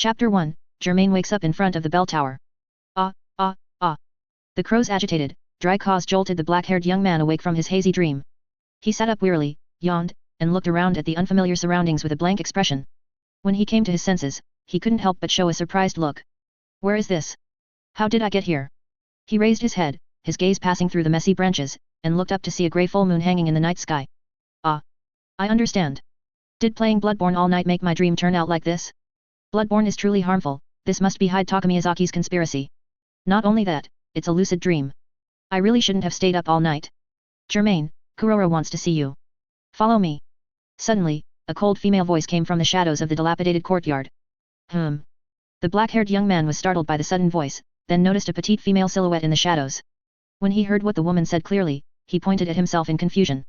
Chapter 1, Germain wakes up in front of the bell tower. Ah, ah, ah. The crow's agitated, dry caws jolted the black-haired young man awake from his hazy dream. He sat up wearily, yawned, and looked around at the unfamiliar surroundings with a blank expression. When he came to his senses, he couldn't help but show a surprised look. Where is this? How did I get here? He raised his head, his gaze passing through the messy branches, and looked up to see a grey full moon hanging in the night sky. Ah. I understand. Did playing Bloodborne all night make my dream turn out like this? Bloodborne is truly harmful, this must be Hidetaka Miyazaki's conspiracy. Not only that, it's a lucid dream. I really shouldn't have stayed up all night. Germain, Kuroro wants to see you. Follow me. Suddenly, a cold female voice came from the shadows of the dilapidated courtyard. The black-haired young man was startled by the sudden voice, then noticed a petite female silhouette in the shadows. When he heard what the woman said clearly, he pointed at himself in confusion.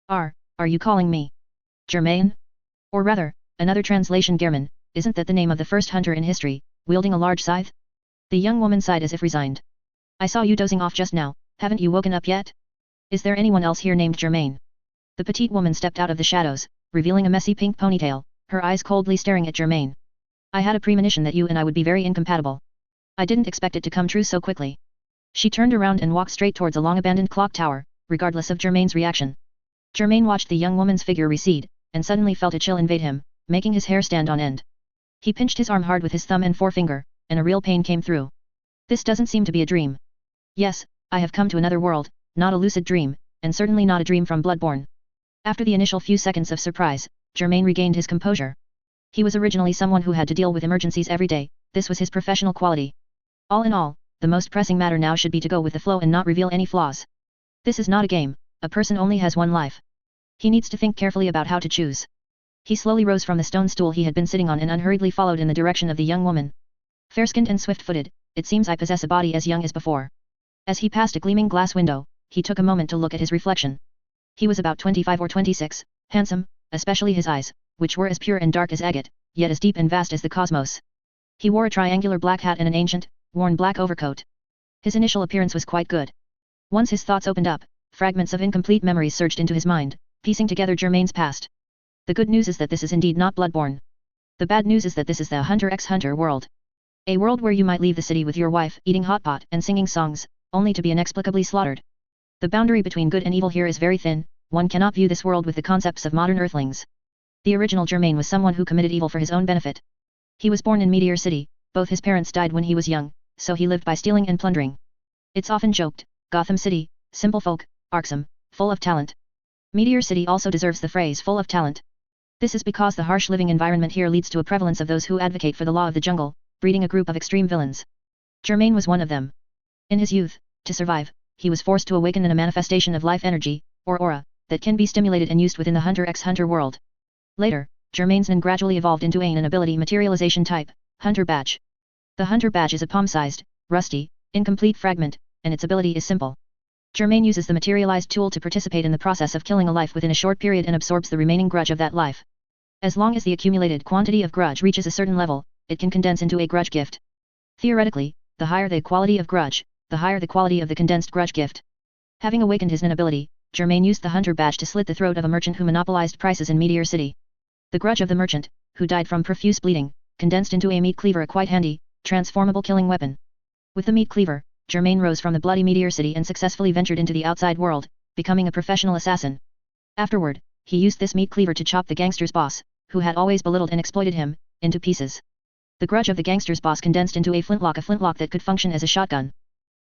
Are you calling me Germain? Or rather, another translation Germain, isn't that the name of the first hunter in history, wielding a large scythe? The young woman sighed as if resigned. I saw you dozing off just now, haven't you woken up yet? Is there anyone else here named Germain? The petite woman stepped out of the shadows, revealing a messy pink ponytail, her eyes coldly staring at Germain. I had a premonition that you and I would be very incompatible. I didn't expect it to come true so quickly. She turned around and walked straight towards a long-abandoned clock tower, regardless of Germain's reaction. Germain watched the young woman's figure recede, and suddenly felt a chill invade him, making his hair stand on end. He pinched his arm hard with his thumb and forefinger, and a real pain came through. This doesn't seem to be a dream. Yes, I have come to another world, not a lucid dream, and certainly not a dream from Bloodborne. After the initial few seconds of surprise, Germain regained his composure. He was originally someone who had to deal with emergencies every day, this was his professional quality. All in all, the most pressing matter now should be to go with the flow and not reveal any flaws. This is not a game, a person only has one life. He needs to think carefully about how to choose. He slowly rose from the stone stool he had been sitting on and unhurriedly followed in the direction of the young woman. Fair-skinned and swift-footed, it seems I possess a body as young as before. As he passed a gleaming glass window, he took a moment to look at his reflection. He was about 25 or 26, handsome, especially his eyes, which were as pure and dark as agate, yet as deep and vast as the cosmos. He wore a triangular black hat and an ancient, worn black overcoat. His initial appearance was quite good. Once his thoughts opened up, fragments of incomplete memories surged into his mind, piecing together Germain's past. The good news is that this is indeed not Bloodborne. The bad news is that this is the HxH Hunter world. A world where you might leave the city with your wife, eating hot pot and singing songs, only to be inexplicably slaughtered. The boundary between good and evil here is very thin, one cannot view this world with the concepts of modern earthlings. The original Germain was someone who committed evil for his own benefit. He was born in Meteor City, both his parents died when he was young, so he lived by stealing and plundering. It's often joked, Gotham City, simple folk, arcsome, full of talent. Meteor City also deserves the phrase full of talent. This is because the harsh living environment here leads to a prevalence of those who advocate for the law of the jungle, breeding a group of extreme villains. Germain was one of them. In his youth, to survive, he was forced to awaken in a manifestation of life energy, or aura, that can be stimulated and used within the HxH Hunter world. Later, Germain's Nen gradually evolved into an ability materialization type, Hunter Badge. The Hunter Badge is a palm-sized, rusty, incomplete fragment, and its ability is simple. Germain uses the materialized tool to participate in the process of killing a life within a short period and absorbs the remaining grudge of that life. As long as the accumulated quantity of grudge reaches a certain level, it can condense into a grudge gift. Theoretically, the higher the quality of grudge, the higher the quality of the condensed grudge gift. Having awakened his Nen ability, Germain used the Hunter Badge to slit the throat of a merchant who monopolized prices in Meteor City. The grudge of the merchant, who died from profuse bleeding, condensed into a meat cleaver, a quite handy, transformable killing weapon. With the meat cleaver, Germain rose from the bloody Meteor City and successfully ventured into the outside world, becoming a professional assassin. Afterward, he used this meat cleaver to chop the gangster's boss, who had always belittled and exploited him, into pieces. The grudge of the gangster's boss condensed into a flintlock that could function as a shotgun.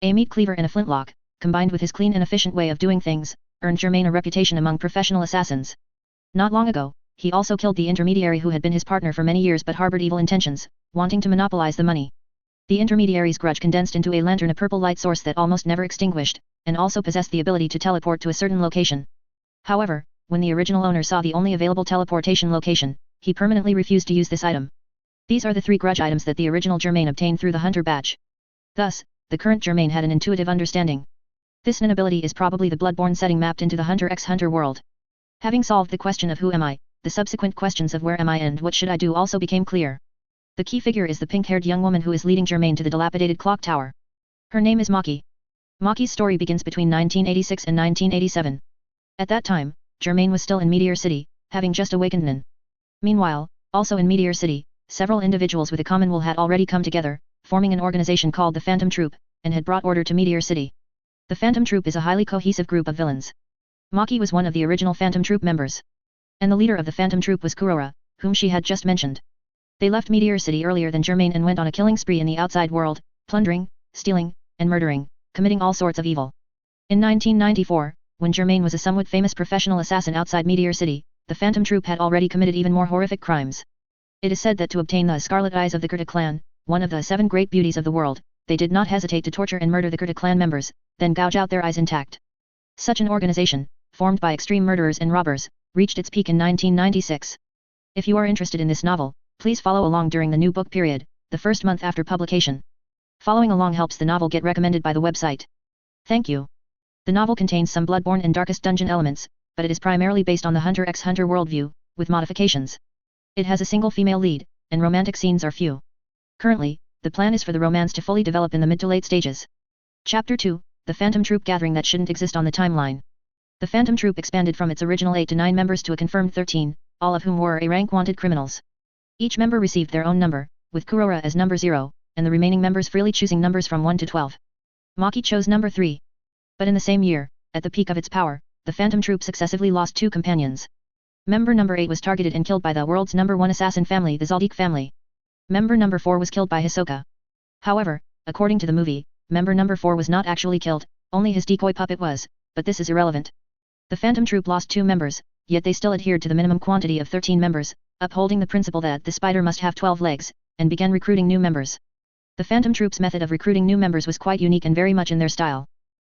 A meat cleaver and a flintlock, combined with his clean and efficient way of doing things, earned Germain a reputation among professional assassins. Not long ago, he also killed the intermediary who had been his partner for many years but harbored evil intentions, wanting to monopolize the money. The intermediary's grudge condensed into a lantern, a purple light source that almost never extinguished, and also possessed the ability to teleport to a certain location. However, when the original owner saw the only available teleportation location, he permanently refused to use this item. These are the 3 grudge items that the original Germain obtained through the Hunter Badge. Thus, the current Germain had an intuitive understanding. This Nen ability is probably the Bloodborne setting mapped into the HxH Hunter world. Having solved the question of who am I, the subsequent questions of where am I and what should I do also became clear. The key figure is the pink-haired young woman who is leading Germain to the dilapidated clock tower. Her name is Maki. Maki's story begins between 1986 and 1987. At that time, Germain was still in Meteor City, having just awakened Nen. Meanwhile, also in Meteor City, several individuals with a common will had already come together, forming an organization called the Phantom Troop, and had brought order to Meteor City. The Phantom Troop is a highly cohesive group of villains. Maki was one of the original Phantom Troop members. And the leader of the Phantom Troop was Kurora, whom she had just mentioned. They left Meteor City earlier than Germain and went on a killing spree in the outside world, plundering, stealing, and murdering, committing all sorts of evil. In 1994, when Germain was a somewhat famous professional assassin outside Meteor City, the Phantom Troop had already committed even more horrific crimes. It is said that to obtain the scarlet eyes of the Kurta clan, one of the 7 great beauties of the world, they did not hesitate to torture and murder the Kurta clan members, then gouge out their eyes intact. Such an organization, formed by extreme murderers and robbers, reached its peak in 1996. If you are interested in this novel, please follow along during the new book period, the first month after publication. Following along helps the novel get recommended by the website. Thank you. The novel contains some Bloodborne and Darkest Dungeon elements, but it is primarily based on the HxH Hunter worldview, with modifications. It has a single female lead, and romantic scenes are few. Currently, the plan is for the romance to fully develop in the mid to late stages. Chapter 2, The Phantom Troop Gathering That Shouldn't Exist on the Timeline. The Phantom Troop expanded from its original 8 to 9 members to a confirmed 13, all of whom were A-rank wanted criminals. Each member received their own number, with Kurora as number 0, and the remaining members freely choosing numbers from 1 to 12. Maki chose number 3. But in the same year, at the peak of its power, the Phantom Troop successively lost 2 companions. Member number 8 was targeted and killed by the world's number 1 assassin family, the Zaldik family. Member number 4 was killed by Hisoka. However, according to the movie, member number 4 was not actually killed, only his decoy puppet was, but this is irrelevant. The Phantom Troop lost 2 members, yet they still adhered to the minimum quantity of 13 members, upholding the principle that the spider must have 12 legs, and began recruiting new members. The Phantom Troop's method of recruiting new members was quite unique and very much in their style.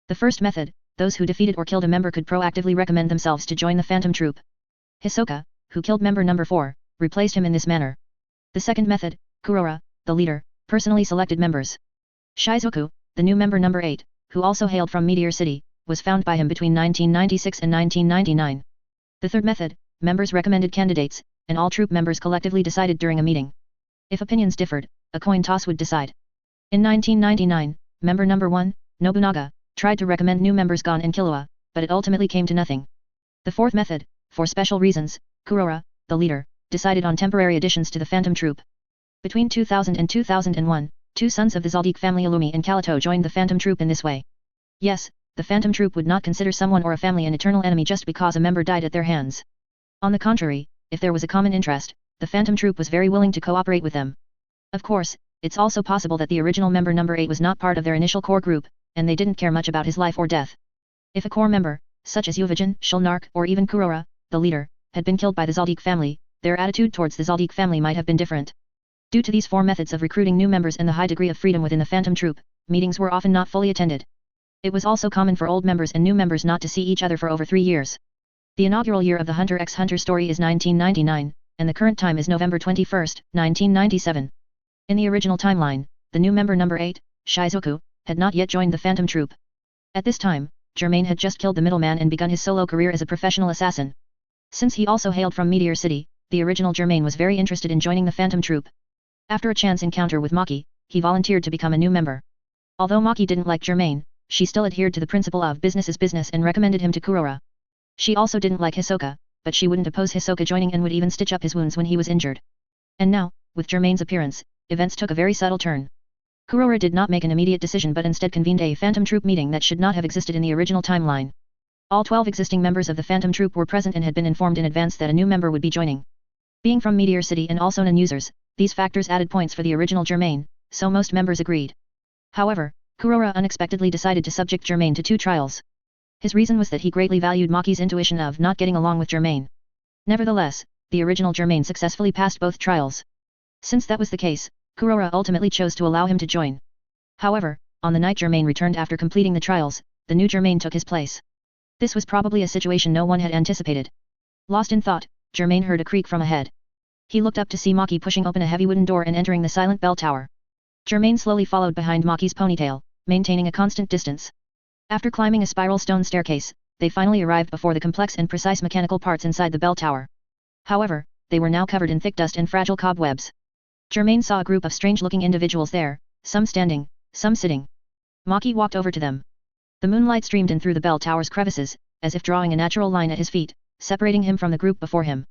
The first method, those who defeated or killed a member could proactively recommend themselves to join the Phantom Troop. Hisoka, who killed member number 4, replaced him in this manner. The second method, Kurora, the leader, personally selected members. Shizuku, the new member number 8, who also hailed from Meteor City, was found by him between 1996 and 1999. The third method, members recommended candidates, and all troop members collectively decided during a meeting. If opinions differed, a coin toss would decide. In 1999, member number 1, Nobunaga, tried to recommend new members Gon and Killua, but it ultimately came to nothing. The fourth method, for special reasons, Kurora, the leader, decided on temporary additions to the Phantom Troop. Between 2000 and 2001, 2 sons of the Zaldik family Illumi and Kalito joined the Phantom Troop in this way. Yes, the Phantom Troop would not consider someone or a family an eternal enemy just because a member died at their hands. On the contrary, if there was a common interest, the Phantom Troop was very willing to cooperate with them. Of course, it's also possible that the original member number 8 was not part of their initial core group, and they didn't care much about his life or death. If a core member, such as Yuvajin, Shulnark, or even Kurora, the leader, had been killed by the Zaldik family, their attitude towards the Zaldik family might have been different. Due to these 4 methods of recruiting new members and the high degree of freedom within the Phantom Troop, meetings were often not fully attended. It was also common for old members and new members not to see each other for over 3 years. The inaugural year of the HxH Hunter story is 1999, and the current time is November 21, 1997. In the original timeline, the new member number 8, Shizuku, had not yet joined the Phantom Troop. At this time, Germain had just killed the middleman and begun his solo career as a professional assassin. Since he also hailed from Meteor City, the original Germain was very interested in joining the Phantom Troop. After a chance encounter with Maki, he volunteered to become a new member. Although Maki didn't like Germain, she still adhered to the principle of business is business and recommended him to Kurora. She also didn't like Hisoka, but she wouldn't oppose Hisoka joining and would even stitch up his wounds when he was injured. And now, with Germain's appearance, events took a very subtle turn. Kurora did not make an immediate decision but instead convened a Phantom Troop meeting that should not have existed in the original timeline. All 12 existing members of the Phantom Troop were present and had been informed in advance that a new member would be joining. Being from Meteor City and also non-users, these factors added points for the original Germain, so most members agreed. However, Kurora unexpectedly decided to subject Germain to 2 trials. His reason was that he greatly valued Maki's intuition of not getting along with Germain. Nevertheless, the original Germain successfully passed both trials. Since that was the case, Kurora ultimately chose to allow him to join. However, on the night Germain returned after completing the trials, the new Germain took his place. This was probably a situation no one had anticipated. Lost in thought, Germain heard a creak from ahead. He looked up to see Maki pushing open a heavy wooden door and entering the silent bell tower. Germain slowly followed behind Maki's ponytail, maintaining a constant distance. After climbing a spiral stone staircase, they finally arrived before the complex and precise mechanical parts inside the bell tower. However, they were now covered in thick dust and fragile cobwebs. Germain saw a group of strange-looking individuals there, some standing, some sitting. Maki walked over to them. The moonlight streamed in through the bell tower's crevices, as if drawing a natural line at his feet, separating him from the group before him.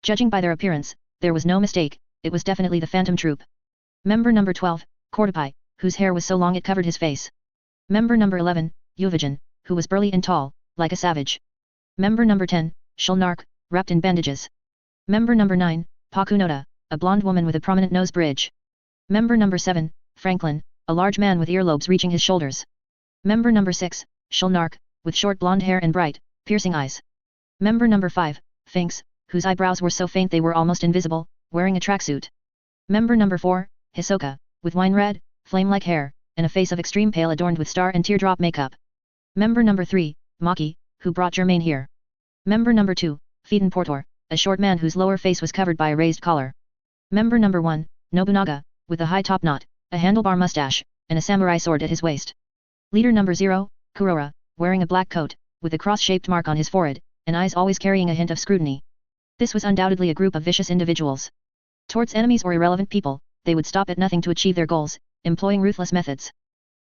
Judging by their appearance, there was no mistake, it was definitely the Phantom Troop. Member number 12, Cordopai, whose hair was so long it covered his face. Member number 11, Yuvijan, who was burly and tall, like a savage. Member number 10, Shulnark, wrapped in bandages. Member number 9, Pakunoda, a blonde woman with a prominent nose bridge. Member number 7, Franklin, a large man with earlobes reaching his shoulders. Member number 6, Shulnark, with short blonde hair and bright, piercing eyes. Member number 5, Finks, whose eyebrows were so faint they were almost invisible, wearing a tracksuit. Member number 4, Hisoka, with wine red, flame-like hair, and a face of extreme pale adorned with star and teardrop makeup. Member number 3, Maki, who brought Germain here. Member number 2, Fieden Portor, a short man whose lower face was covered by a raised collar. Member number 1, Nobunaga, with a high top knot, a handlebar mustache, and a samurai sword at his waist. Leader number 0, Kurora, wearing a black coat, with a cross-shaped mark on his forehead, and eyes always carrying a hint of scrutiny. This was undoubtedly a group of vicious individuals. Towards enemies or irrelevant people, they would stop at nothing to achieve their goals, employing ruthless methods.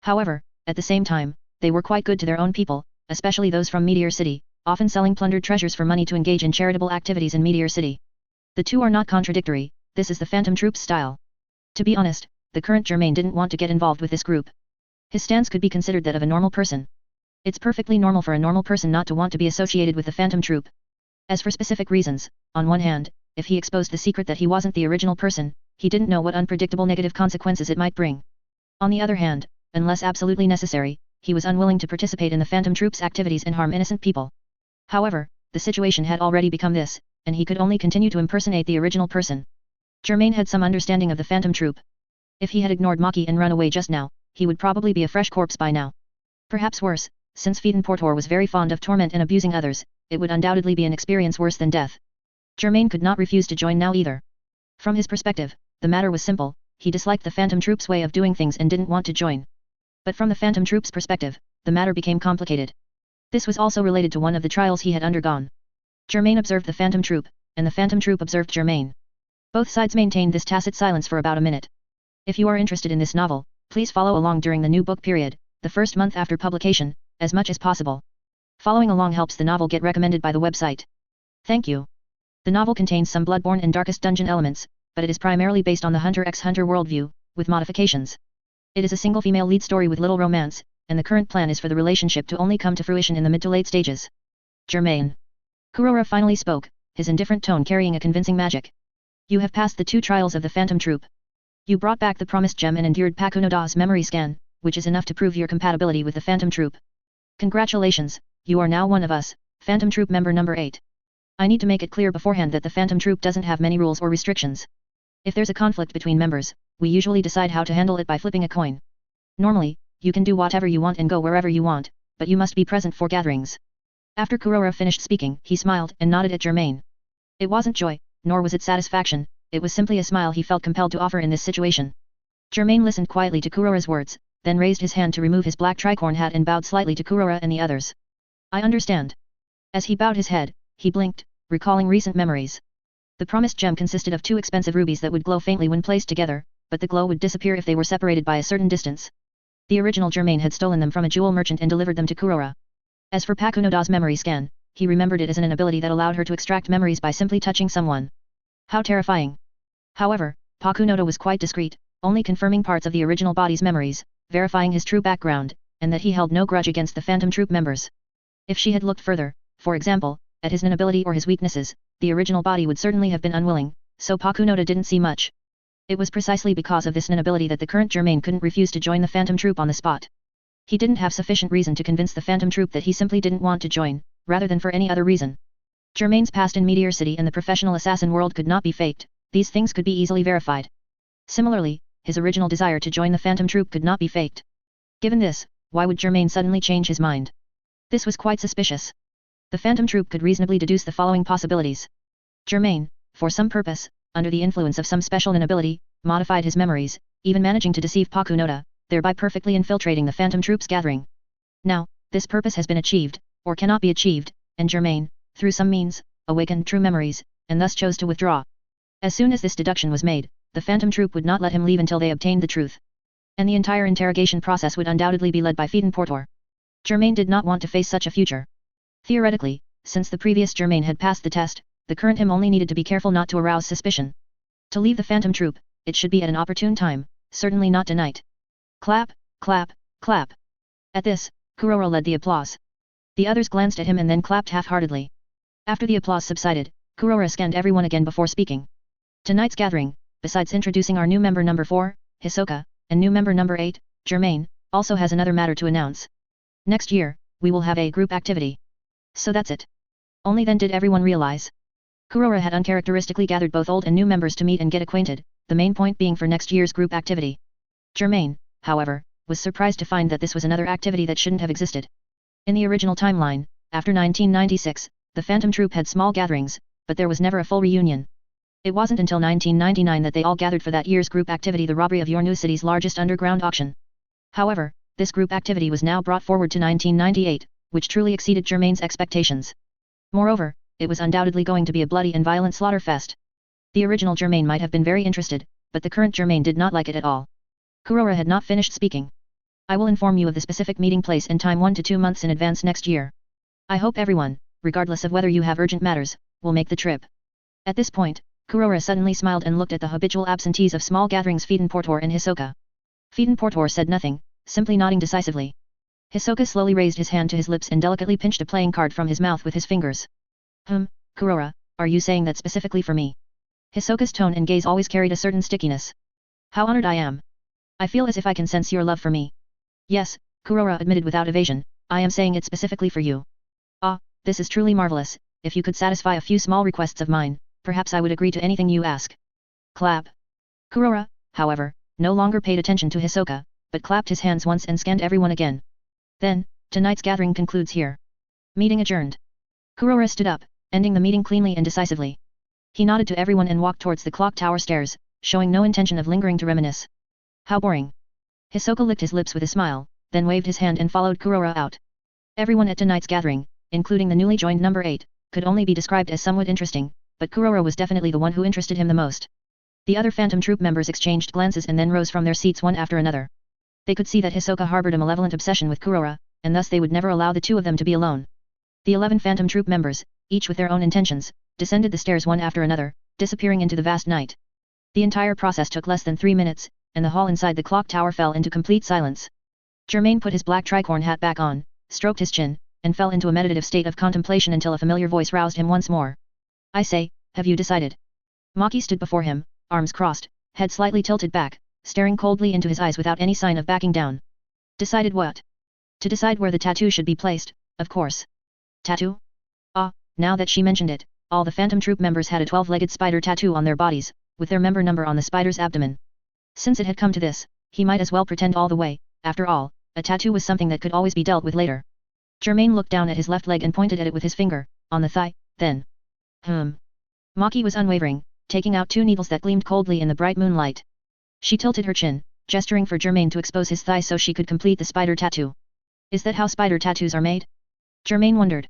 However, at the same time, they were quite good to their own people, especially those from Meteor City, often selling plundered treasures for money to engage in charitable activities in Meteor City. The two are not contradictory, this is the Phantom Troop's style. To be honest, the current Germain didn't want to get involved with this group. His stance could be considered that of a normal person. It's perfectly normal for a normal person not to want to be associated with the Phantom Troop. As for specific reasons, on one hand, if he exposed the secret that he wasn't the original person, he didn't know what unpredictable negative consequences it might bring. On the other hand, unless absolutely necessary, he was unwilling to participate in the Phantom Troop's activities and harm innocent people. However, the situation had already become this, and he could only continue to impersonate the original person. Germain had some understanding of the Phantom Troop. If he had ignored Maki and run away just now, he would probably be a fresh corpse by now. Perhaps worse, since Fieden Portor was very fond of torment and abusing others, it would undoubtedly be an experience worse than death. Germain could not refuse to join now either. From his perspective, the matter was simple, he disliked the Phantom Troop's way of doing things and didn't want to join. But from the Phantom Troop's perspective, the matter became complicated. This was also related to one of the trials he had undergone. Germain observed the Phantom Troop, and the Phantom Troop observed Germain. Both sides maintained this tacit silence for about a minute. If you are interested in this novel, please follow along during the new book period, the first month after publication, as much as possible. Following along helps the novel get recommended by the website. Thank you. The novel contains some Bloodborne and Darkest Dungeon elements, but it is primarily based on the HxH Hunter worldview, with modifications. It is a single female lead story with little romance, and the current plan is for the relationship to only come to fruition in the mid to late stages. Germain. Kurora finally spoke, his indifferent tone carrying a convincing magic. You have passed the 2 trials of the Phantom Troop. You brought back the promised gem and endured Pakunoda's memory scan, which is enough to prove your compatibility with the Phantom Troop. Congratulations, you are now one of us, Phantom Troop member number 8. I need to make it clear beforehand that the Phantom Troop doesn't have many rules or restrictions. If there's a conflict between members, we usually decide how to handle it by flipping a coin. Normally, you can do whatever you want and go wherever you want, but you must be present for gatherings. After Kurora finished speaking, he smiled and nodded at Germain. It wasn't joy, nor was it satisfaction, it was simply a smile he felt compelled to offer in this situation. Germain listened quietly to Kurora's words, then raised his hand to remove his black tricorn hat and bowed slightly to Kurora and the others. I understand. As he bowed his head, he blinked, recalling recent memories. The promised gem consisted of 2 expensive rubies that would glow faintly when placed together, but the glow would disappear if they were separated by a certain distance. The original Germain had stolen them from a jewel merchant and delivered them to Kurora. As for Pakunoda's memory scan, he remembered it as an ability that allowed her to extract memories by simply touching someone. How terrifying. However, Pakunoda was quite discreet, only confirming parts of the original body's memories, verifying his true background, and that he held no grudge against the Phantom Troop members. If she had looked further, for example, at his inability or his weaknesses, the original body would certainly have been unwilling, so Pakunoda didn't see much. It was precisely because of this inability that the current Germain couldn't refuse to join the Phantom Troop on the spot. He didn't have sufficient reason to convince the Phantom Troop that he simply didn't want to join, rather than for any other reason. Germain's past in Meteor City and the professional assassin world could not be faked, these things could be easily verified. Similarly, his original desire to join the Phantom Troop could not be faked. Given this, why would Germain suddenly change his mind? This was quite suspicious. The Phantom Troop could reasonably deduce the following possibilities. Germain, for some purpose, under the influence of some special inability, modified his memories, even managing to deceive Pakunoda, thereby perfectly infiltrating the Phantom Troop's gathering. Now, this purpose has been achieved, or cannot be achieved, and Germain, through some means, awakened true memories, and thus chose to withdraw. As soon as this deduction was made, the Phantom Troop would not let him leave until they obtained the truth. And the entire interrogation process would undoubtedly be led by Fieden Portor. Germain did not want to face such a future. Theoretically, since the previous Germain had passed the test, the current him only needed to be careful not to arouse suspicion. To leave the phantom troop, it should be at an opportune time, certainly not tonight. Clap, clap, clap. At this, Kurora led the applause. The others glanced at him and then clapped half-heartedly. After the applause subsided, Kurora scanned everyone again before speaking. Tonight's gathering, besides introducing our new member number 4, Hisoka, and new member number 8, Germain, also has another matter to announce. Next year, we will have a group activity. So that's it. Only then did everyone realize. Kurora had uncharacteristically gathered both old and new members to meet and get acquainted, the main point being for next year's group activity. Germain, however, was surprised to find that this was another activity that shouldn't have existed. In the original timeline, after 1996, the Phantom Troop had small gatherings, but there was never a full reunion. It wasn't until 1999 that they all gathered for that year's group activity, the robbery of Yornu City's largest underground auction. However, this group activity was now brought forward to 1998, which truly exceeded Germain's expectations. Moreover, it was undoubtedly going to be a bloody and violent slaughter fest. The original Germain might have been very interested, but the current Germain did not like it at all. Kurora had not finished speaking. I will inform you of the specific meeting place and time 1 to 2 months in advance next year. I hope everyone, regardless of whether you have urgent matters, will make the trip. At this point, Kurora suddenly smiled and looked at the habitual absentees of small gatherings, Phaeton Portor and Hisoka. Phaeton Portor said nothing, simply nodding decisively. Hisoka slowly raised his hand to his lips and delicately pinched a playing card from his mouth with his fingers. Kurora, are you saying that specifically for me? Hisoka's tone and gaze always carried a certain stickiness. How honored I am. I feel as if I can sense your love for me. Yes, Kurora admitted without evasion, I am saying it specifically for you. Ah, this is truly marvelous. If you could satisfy a few small requests of mine, perhaps I would agree to anything you ask. Clap. Kurora, however, no longer paid attention to Hisoka, but clapped his hands once and scanned everyone again. Then, tonight's gathering concludes here. Meeting adjourned. Kurora stood up, ending the meeting cleanly and decisively. He nodded to everyone and walked towards the clock tower stairs, showing no intention of lingering to reminisce. How boring. Hisoka licked his lips with a smile, then waved his hand and followed Kurora out. Everyone at tonight's gathering, including the newly joined number 8, could only be described as somewhat interesting, but Kurora was definitely the one who interested him the most. The other Phantom Troop members exchanged glances and then rose from their seats one after another. They could see that Hisoka harbored a malevolent obsession with Kurora, and thus they would never allow the two of them to be alone. The 11 Phantom Troop members, each with their own intentions, descended the stairs one after another, disappearing into the vast night. The entire process took less than 3 minutes, and the hall inside the clock tower fell into complete silence. Germain put his black tricorn hat back on, stroked his chin, and fell into a meditative state of contemplation until a familiar voice roused him once more. I say, have you decided? Maki stood before him, arms crossed, head slightly tilted back, staring coldly into his eyes without any sign of backing down. Decided what? To decide where the tattoo should be placed, of course. Tattoo? Ah, now that she mentioned it, all the Phantom Troop members had a 12-legged spider tattoo on their bodies, with their member number on the spider's abdomen. Since it had come to this, he might as well pretend all the way. After all, a tattoo was something that could always be dealt with later. Germain looked down at his left leg and pointed at it with his finger, on the thigh, then. Maki was unwavering, taking out 2 needles that gleamed coldly in the bright moonlight. She tilted her chin, gesturing for Germain to expose his thigh so she could complete the spider tattoo. Is that how spider tattoos are made? Germain wondered.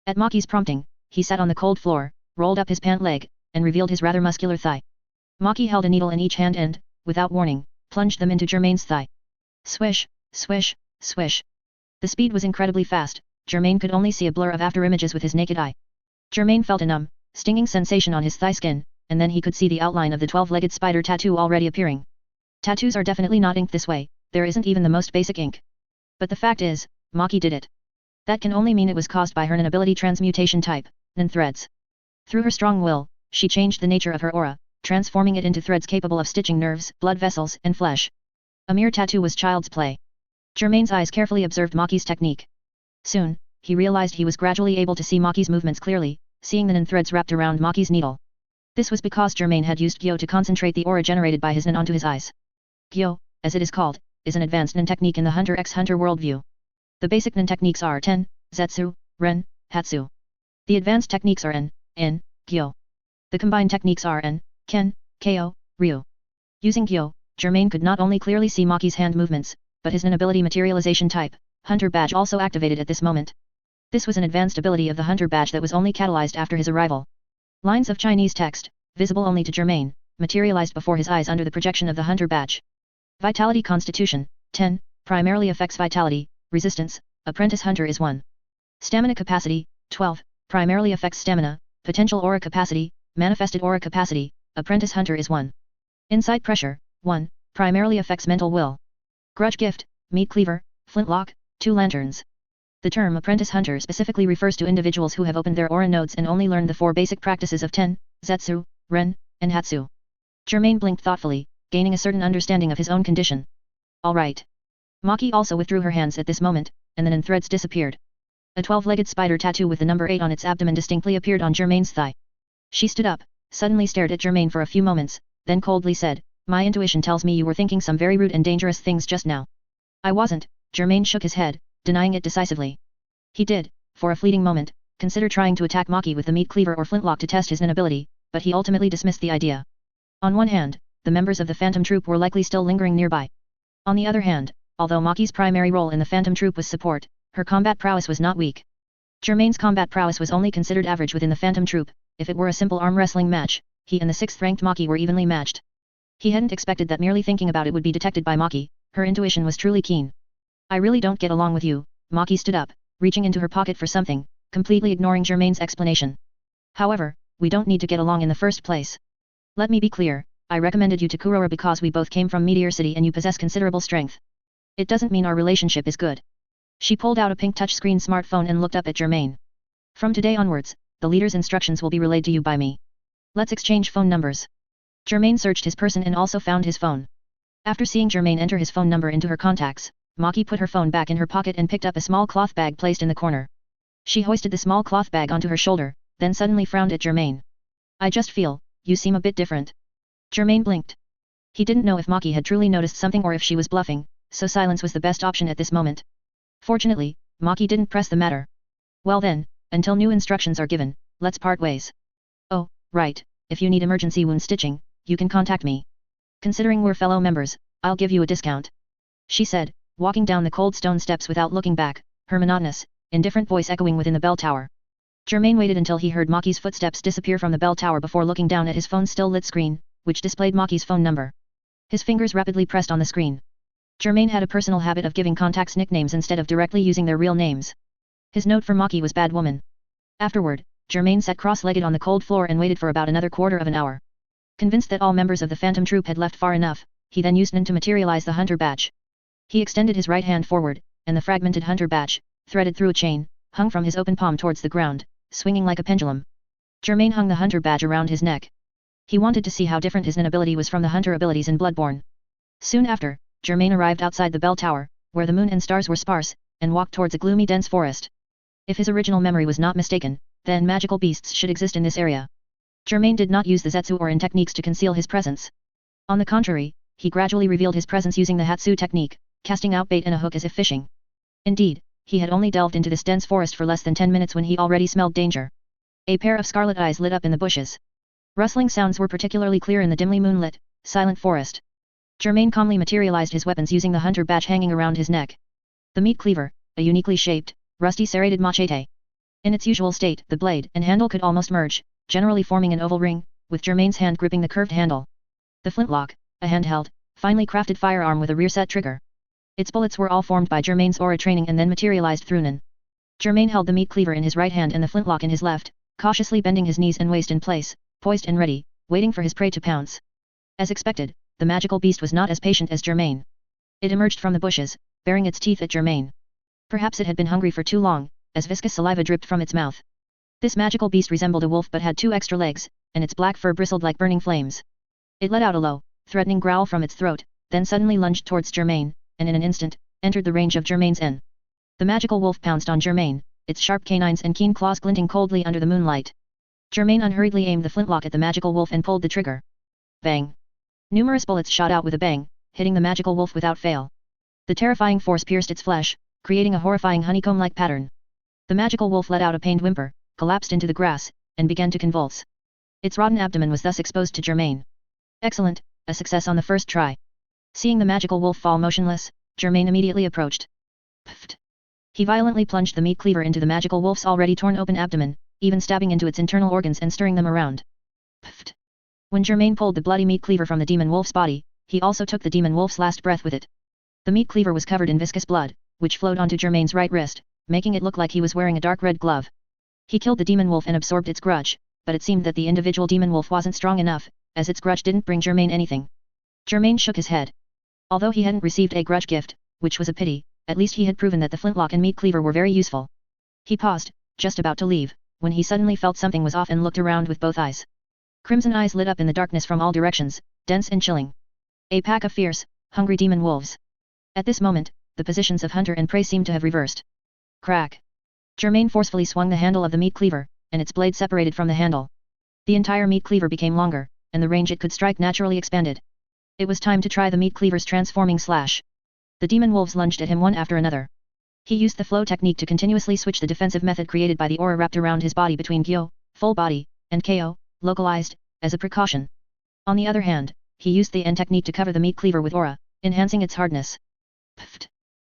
At Maki's prompting, he sat on the cold floor, rolled up his pant leg, and revealed his rather muscular thigh. Maki held a needle in each hand and, without warning, plunged them into Germain's thigh. Swish, swish, swish. The speed was incredibly fast. Germain could only see a blur of afterimages with his naked eye. Germain felt a numb, stinging sensation on his thigh skin, and then he could see the outline of the 12-legged spider tattoo already appearing. Tattoos are definitely not inked this way, there isn't even the most basic ink. But the fact is, Maki did it. That can only mean it was caused by her non-ability transmutation type, Nen threads. Through her strong will, she changed the nature of her aura, transforming it into threads capable of stitching nerves, blood vessels, and flesh. A mere tattoo was child's play. Germain's eyes carefully observed Maki's technique. Soon, he realized he was gradually able to see Maki's movements clearly, seeing the Nen threads wrapped around Maki's needle. This was because Germain had used Gyo to concentrate the aura generated by his Nen onto his eyes. Gyo, as it is called, is an advanced Nen technique in the HxH worldview. The basic Nen techniques are Ten, Zetsu, Ren, Hatsu. The advanced techniques are En, In, Gyo. The combined techniques are En, Ken, Ko, Ryu. Using Gyo, Germain could not only clearly see Maki's hand movements, but his Nen ability materialization type, Hunter Badge, also activated at this moment. This was an advanced ability of the Hunter Badge that was only catalyzed after his arrival. Lines of Chinese text, visible only to Germain, materialized before his eyes under the projection of the Hunter Badge. Vitality Constitution, 10, primarily affects vitality, resistance, Apprentice Hunter is 1. Stamina Capacity, 12, primarily affects stamina, potential aura capacity, manifested aura capacity, Apprentice Hunter is 1. Inside Pressure, 1, primarily affects mental will. Grudge Gift, Meat Cleaver, Flintlock, 2 Lanterns. The term Apprentice Hunter specifically refers to individuals who have opened their aura nodes and only learned the 4 basic practices of Ten, Zetsu, Ren, and Hatsu. Germain blinked thoughtfully, gaining a certain understanding of his own condition. Alright. Maki also withdrew her hands at this moment, and the threads disappeared. A 12-legged spider tattoo with the number 8 on its abdomen distinctly appeared on Germain's thigh. She stood up, suddenly stared at Germain for a few moments, then coldly said, "My intuition tells me you were thinking some very rude and dangerous things just now." "I wasn't," Germain shook his head, denying it decisively. He did, for a fleeting moment, consider trying to attack Maki with the meat cleaver or flintlock to test his nin ability, but he ultimately dismissed the idea. On one hand, the members of the Phantom Troop were likely still lingering nearby. On the other hand, although Maki's primary role in the Phantom Troop was support, her combat prowess was not weak. Germain's combat prowess was only considered average within the Phantom Troop. If it were a simple arm wrestling match, he and the 6th-ranked Maki were evenly matched. He hadn't expected that merely thinking about it would be detected by Maki. Her intuition was truly keen. "I really don't get along with you." Maki stood up, reaching into her pocket for something, completely ignoring Germain's explanation. "However, we don't need to get along in the first place. Let me be clear, I recommended you to Kurora because we both came from Meteor City and you possess considerable strength. It doesn't mean our relationship is good." She pulled out a pink touchscreen smartphone and looked up at Germain. "From today onwards, the leader's instructions will be relayed to you by me. Let's exchange phone numbers." Germain searched his person and also found his phone. After seeing Germain enter his phone number into her contacts, Maki put her phone back in her pocket and picked up a small cloth bag placed in the corner. She hoisted the small cloth bag onto her shoulder, then suddenly frowned at Germain. "I just feel, you seem a bit different." Germain blinked. He didn't know if Maki had truly noticed something or if she was bluffing, so silence was the best option at this moment. Fortunately, Maki didn't press the matter. "Well then, until new instructions are given, let's part ways." "Oh, right, if you need emergency wound stitching, you can contact me. Considering we're fellow members, I'll give you a discount," she said, walking down the cold stone steps without looking back, her monotonous, indifferent voice echoing within the bell tower. Germain waited until he heard Maki's footsteps disappear from the bell tower before looking down at his phone's still-lit screen, which displayed Maki's phone number. His fingers rapidly pressed on the screen. Germain had a personal habit of giving contacts nicknames instead of directly using their real names. His note for Maki was Bad Woman. Afterward, Germain sat cross-legged on the cold floor and waited for about another quarter of an hour. Convinced that all members of the Phantom Troop had left far enough, he then used Nin to materialize the Hunter Badge. He extended his right hand forward, and the fragmented Hunter Badge, threaded through a chain, hung from his open palm towards the ground, swinging like a pendulum. Germain hung the Hunter Badge around his neck. He wanted to see how different his Nin ability was from the Hunter abilities in Bloodborne. Soon after, Germain arrived outside the bell tower, where the moon and stars were sparse, and walked towards a gloomy dense forest. If his original memory was not mistaken, then magical beasts should exist in this area. Germain did not use the Zetsu or Rin techniques to conceal his presence. On the contrary, he gradually revealed his presence using the Hatsu technique, casting out bait and a hook as if fishing. Indeed, he had only delved into this dense forest for less than 10 minutes when he already smelled danger. A pair of scarlet eyes lit up in the bushes. Rustling sounds were particularly clear in the dimly moonlit, silent forest. Germain calmly materialized his weapons using the Hunter Badge hanging around his neck. The meat cleaver, a uniquely shaped, rusty serrated machete. In its usual state, the blade and handle could almost merge, generally forming an oval ring, with Germain's hand gripping the curved handle. The flintlock, a handheld, finely crafted firearm with a rear-set trigger. Its bullets were all formed by Germain's aura training and then materialized through Nin. Germain held the meat cleaver in his right hand and the flintlock in his left, cautiously bending his knees and waist in place, poised and ready, waiting for his prey to pounce. As expected, the magical beast was not as patient as Germain. It emerged from the bushes, baring its teeth at Germain. Perhaps it had been hungry for too long, as viscous saliva dripped from its mouth. This magical beast resembled a wolf but had 2 extra legs, and its black fur bristled like burning flames. It let out a low, threatening growl from its throat, then suddenly lunged towards Germain, and in an instant, entered the range of Germain's N. The magical wolf pounced on Germain, its sharp canines and keen claws glinting coldly under the moonlight. Germain unhurriedly aimed the flintlock at the magical wolf and pulled the trigger. Bang! Numerous bullets shot out with a bang, hitting the magical wolf without fail. The terrifying force pierced its flesh, creating a horrifying honeycomb-like pattern. The magical wolf let out a pained whimper, collapsed into the grass, and began to convulse. Its rotten abdomen was thus exposed to Germain. Excellent, a success on the first try. Seeing the magical wolf fall motionless, Germain immediately approached. Pfft! He violently plunged the meat cleaver into the magical wolf's already torn open abdomen, even stabbing into its internal organs and stirring them around. Pfft! When Germain pulled the bloody meat cleaver from the demon wolf's body, he also took the demon wolf's last breath with it. The meat cleaver was covered in viscous blood, which flowed onto Germain's right wrist, making it look like he was wearing a dark red glove. He killed the demon wolf and absorbed its grudge, but it seemed that the individual demon wolf wasn't strong enough, as its grudge didn't bring Germain anything. Germain shook his head. Although he hadn't received a grudge gift, which was a pity, at least he had proven that the flintlock and meat cleaver were very useful. He paused, just about to leave, when he suddenly felt something was off and looked around with both eyes. Crimson eyes lit up in the darkness from all directions, dense and chilling. A pack of fierce, hungry demon wolves. At this moment, the positions of hunter and prey seemed to have reversed. Crack! Germain forcefully swung the handle of the meat cleaver, and its blade separated from the handle. The entire meat cleaver became longer, and the range it could strike naturally expanded. It was time to try the meat cleaver's transforming slash. The demon wolves lunged at him one after another. He used the flow technique to continuously switch the defensive method created by the aura wrapped around his body between Gyo, full body, and KO, localized, as a precaution. On the other hand, he used the N technique to cover the meat cleaver with aura, enhancing its hardness. Pft!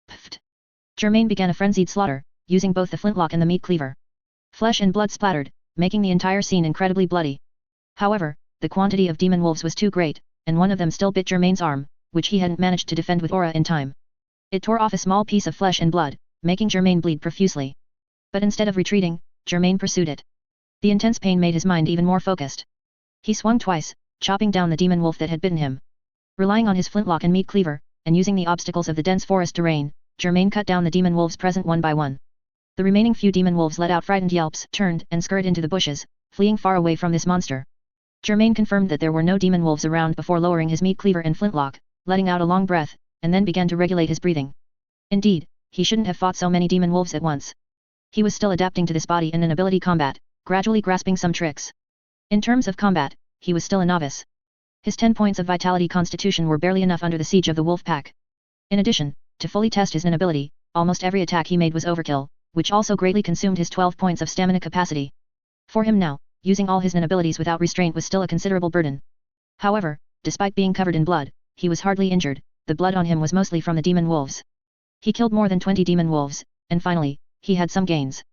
Pft! Germain began a frenzied slaughter, using both the flintlock and the meat cleaver. Flesh and blood splattered, making the entire scene incredibly bloody. However, the quantity of demon wolves was too great, and one of them still bit Germain's arm, which he hadn't managed to defend with aura in time. It tore off a small piece of flesh and blood, making Germain bleed profusely. But instead of retreating, Germain pursued it. The intense pain made his mind even more focused. He swung twice, chopping down the demon wolf that had bitten him. Relying on his flintlock and meat cleaver, and using the obstacles of the dense forest terrain, Germain cut down the demon wolves present one by one. The remaining few demon wolves let out frightened yelps, turned and scurried into the bushes, fleeing far away from this monster. Germain confirmed that there were no demon wolves around before lowering his meat cleaver and flintlock, letting out a long breath, and then began to regulate his breathing. Indeed, he shouldn't have fought so many demon wolves at once. He was still adapting to this body and an ability combat, gradually grasping some tricks. In terms of combat, he was still a novice. His 10 points of vitality constitution were barely enough under the siege of the wolf pack. In addition, to fully test his ability, almost every attack he made was overkill, which also greatly consumed his 12 points of stamina capacity. For him now, using all his abilities without restraint was still a considerable burden. However, despite being covered in blood, he was hardly injured. The blood on him was mostly from the demon wolves. He killed more than 20 demon wolves, and finally, he had some gains.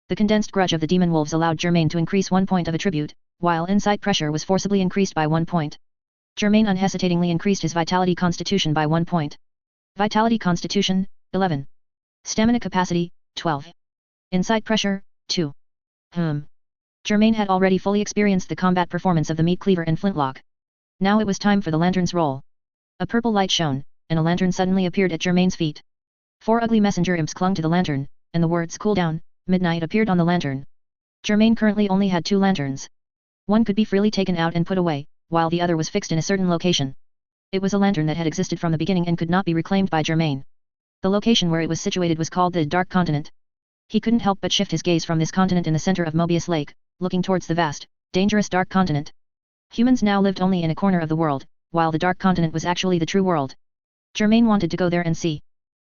The condensed grudge of the demon wolves allowed Germain to increase 1 point of attribute, while insight pressure was forcibly increased by 1 point. Germain unhesitatingly increased his vitality constitution by 1 point. Vitality constitution, 11. Stamina capacity, 12. Insight pressure, 2. Germain had already fully experienced the combat performance of the meat cleaver and flintlock. Now it was time for the lantern's roll. A purple light shone, and a lantern suddenly appeared at Germain's feet. 4 ugly messenger imps clung to the lantern, and the words "Cool down, midnight" appeared on the lantern. Germain currently only had 2 lanterns. One could be freely taken out and put away, while the other was fixed in a certain location. It was a lantern that had existed from the beginning and could not be reclaimed by Germain. The location where it was situated was called the Dark Continent. He couldn't help but shift his gaze from this continent in the center of Mobius Lake, looking towards the vast, dangerous Dark Continent. Humans now lived only in a corner of the world, while the Dark Continent was actually the true world. Germain wanted to go there and see.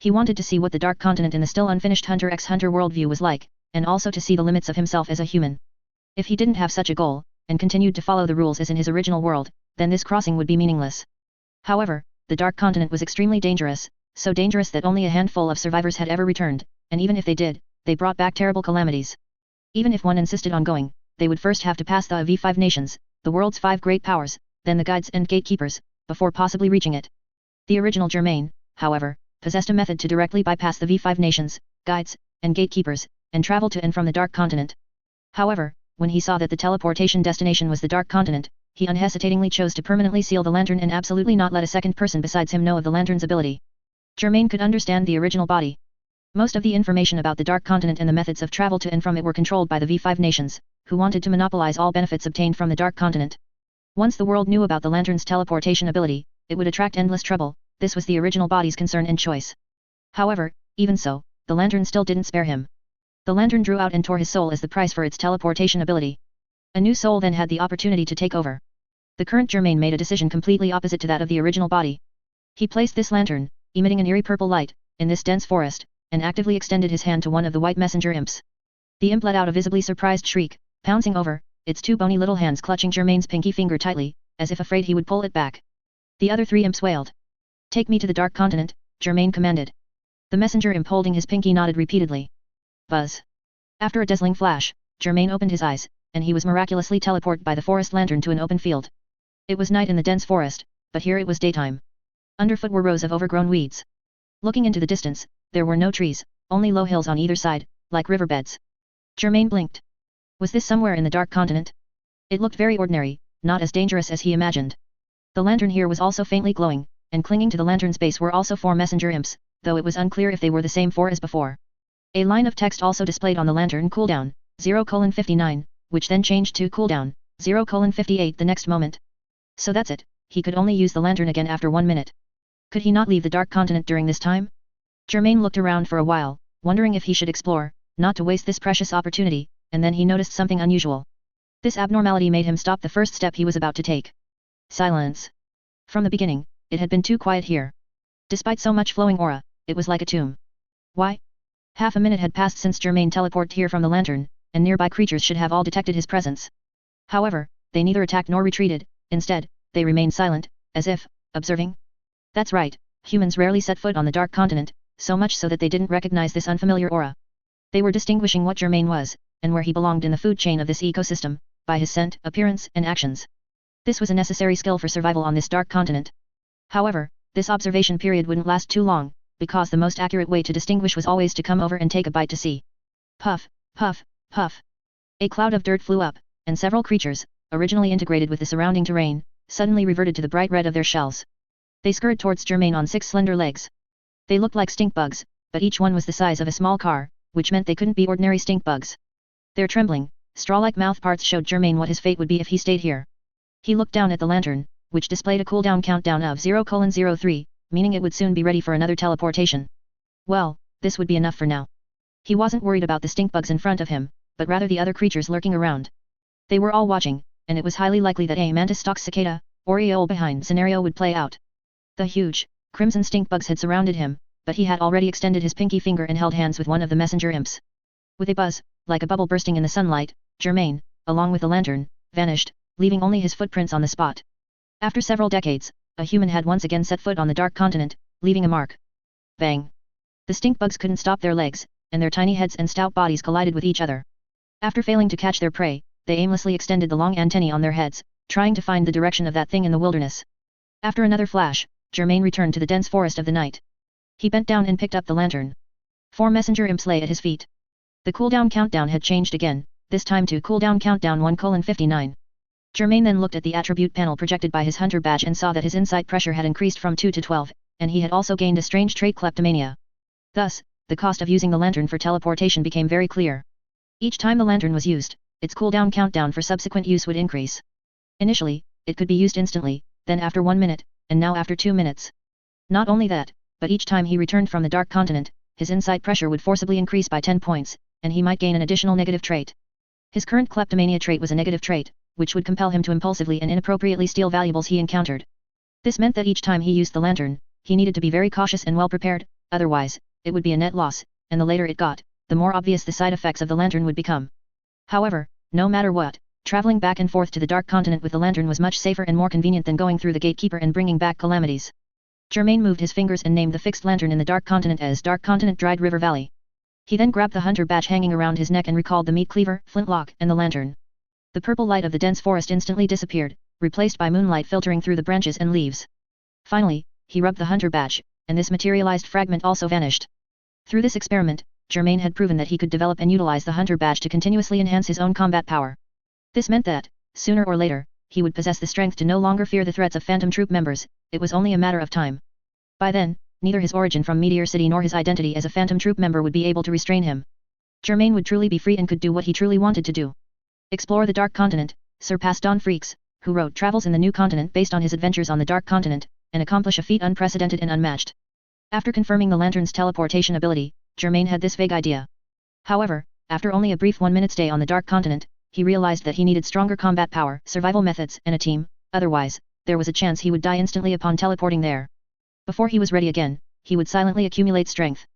He wanted to see what the Dark Continent in the still unfinished HxH Hunter worldview was like, and also to see the limits of himself as a human. If he didn't have such a goal, and continued to follow the rules as in his original world, then this crossing would be meaningless. However, the Dark Continent was extremely dangerous, so dangerous that only a handful of survivors had ever returned, and even if they did, they brought back terrible calamities. Even if one insisted on going, they would first have to pass the V5 nations, the world's 5 great powers, then the guides and gatekeepers, before possibly reaching it. The original Germain, however, possessed a method to directly bypass the V5 nations, guides, and gatekeepers, and travel to and from the Dark Continent. However, when he saw that the teleportation destination was the Dark Continent, he unhesitatingly chose to permanently seal the lantern and absolutely not let a second person besides him know of the lantern's ability. Germain could understand the original body. Most of the information about the Dark Continent and the methods of travel to and from it were controlled by the V5 nations, who wanted to monopolize all benefits obtained from the Dark Continent. Once the world knew about the lantern's teleportation ability, it would attract endless trouble. This was the original body's concern and choice. However, even so, the lantern still didn't spare him. The lantern drew out and tore his soul as the price for its teleportation ability. A new soul then had the opportunity to take over. The current Germain made a decision completely opposite to that of the original body. He placed this lantern, emitting an eerie purple light, in this dense forest, and actively extended his hand to one of the white messenger imps. The imp let out a visibly surprised shriek, pouncing over, its 2 bony little hands clutching Germain's pinky finger tightly, as if afraid he would pull it back. The other 3 imps wailed. "Take me to the Dark Continent," Germain commanded. The messenger imp holding his pinky nodded repeatedly. Buzz. After a dazzling flash, Germain opened his eyes, and he was miraculously teleported by the forest lantern to an open field. It was night in the dense forest, but here it was daytime. Underfoot were rows of overgrown weeds. Looking into the distance, there were no trees, only low hills on either side, like riverbeds. Germain blinked. Was this somewhere in the Dark Continent? It looked very ordinary, not as dangerous as he imagined. The lantern here was also faintly glowing, and clinging to the lantern's base were also 4 messenger imps, though it was unclear if they were the same 4 as before. A line of text also displayed on the lantern: cooldown 0:59, which then changed to cooldown 0:58 the next moment. So that's it, he could only use the lantern again after 1 minute. Could he not leave the Dark Continent during this time? Germain looked around for a while, wondering if he should explore, not to waste this precious opportunity, and then he noticed something unusual. This abnormality made him stop the first step he was about to take. Silence. From the beginning, it had been too quiet here. Despite so much flowing aura, it was like a tomb. Why? Half a minute had passed since Germain teleported here from the lantern, and nearby creatures should have all detected his presence. However, they neither attacked nor retreated, instead, they remained silent, as if, observing. That's right, humans rarely set foot on the Dark Continent, so much so that they didn't recognize this unfamiliar aura. They were distinguishing what Germain was, and where he belonged in the food chain of this ecosystem, by his scent, appearance, and actions. This was a necessary skill for survival on this Dark Continent. However, this observation period wouldn't last too long, because the most accurate way to distinguish was always to come over and take a bite to see. Puff, puff, puff. A cloud of dirt flew up, and several creatures, originally integrated with the surrounding terrain, suddenly reverted to the bright red of their shells. They scurried towards Germain on 6 slender legs. They looked like stink bugs, but each one was the size of a small car, which meant they couldn't be ordinary stink bugs. Their trembling, straw-like mouth parts showed Germain what his fate would be if he stayed here. He looked down at the lantern, which displayed a cooldown countdown of 0:03, meaning it would soon be ready for another teleportation. Well, this would be enough for now. He wasn't worried about the stink bugs in front of him, but rather the other creatures lurking around. They were all watching, and it was highly likely that a mantis-stalk cicada, or eole behind scenario would play out. The huge, crimson stink bugs had surrounded him, but he had already extended his pinky finger and held hands with one of the messenger imps. With a buzz, like a bubble bursting in the sunlight, Germain, along with the lantern, vanished, leaving only his footprints on the spot. After several decades, a human had once again set foot on the Dark Continent, leaving a mark. Bang! The stink bugs couldn't stop their legs, and their tiny heads and stout bodies collided with each other. After failing to catch their prey, they aimlessly extended the long antennae on their heads, trying to find the direction of that thing in the wilderness. After another flash, Germain returned to the dense forest of the night. He bent down and picked up the lantern. 4 messenger imps lay at his feet. The cooldown countdown had changed again, this time to cooldown countdown 1:59. Germain then looked at the attribute panel projected by his hunter badge and saw that his insight pressure had increased from 2 to 12, and he had also gained a strange trait, kleptomania. Thus, the cost of using the lantern for teleportation became very clear. Each time the lantern was used, its cooldown countdown for subsequent use would increase. Initially, it could be used instantly, then after 1 minute, and now after 2 minutes. Not only that, but each time he returned from the Dark Continent, his insight pressure would forcibly increase by 10 points, and he might gain an additional negative trait. His current kleptomania trait was a negative trait, which would compel him to impulsively and inappropriately steal valuables he encountered. This meant that each time he used the lantern, he needed to be very cautious and well prepared, otherwise, it would be a net loss, and the later it got, the more obvious the side effects of the lantern would become. However, no matter what, traveling back and forth to the Dark Continent with the lantern was much safer and more convenient than going through the gatekeeper and bringing back calamities. Germain moved his fingers and named the fixed lantern in the Dark Continent as Dark Continent Dried River Valley. He then grabbed the hunter badge hanging around his neck and recalled the meat cleaver, flintlock, and the lantern. The purple light of the dense forest instantly disappeared, replaced by moonlight filtering through the branches and leaves. Finally, he rubbed the hunter badge, and this materialized fragment also vanished. Through this experiment, Germain had proven that he could develop and utilize the hunter badge to continuously enhance his own combat power. This meant that, sooner or later, he would possess the strength to no longer fear the threats of phantom troop members, it was only a matter of time. By then, neither his origin from Meteor City nor his identity as a phantom troop member would be able to restrain him. Germain would truly be free and could do what he truly wanted to do. Explore the Dark Continent, surpass Don Freaks, who wrote travels in the new continent based on his adventures on the Dark Continent, and accomplish a feat unprecedented and unmatched. After confirming the lantern's teleportation ability, Germain had this vague idea. However, after only a brief 1-minute stay on the Dark Continent, he realized that he needed stronger combat power, survival methods, and a team, otherwise, there was a chance he would die instantly upon teleporting there. Before he was ready again, he would silently accumulate strength.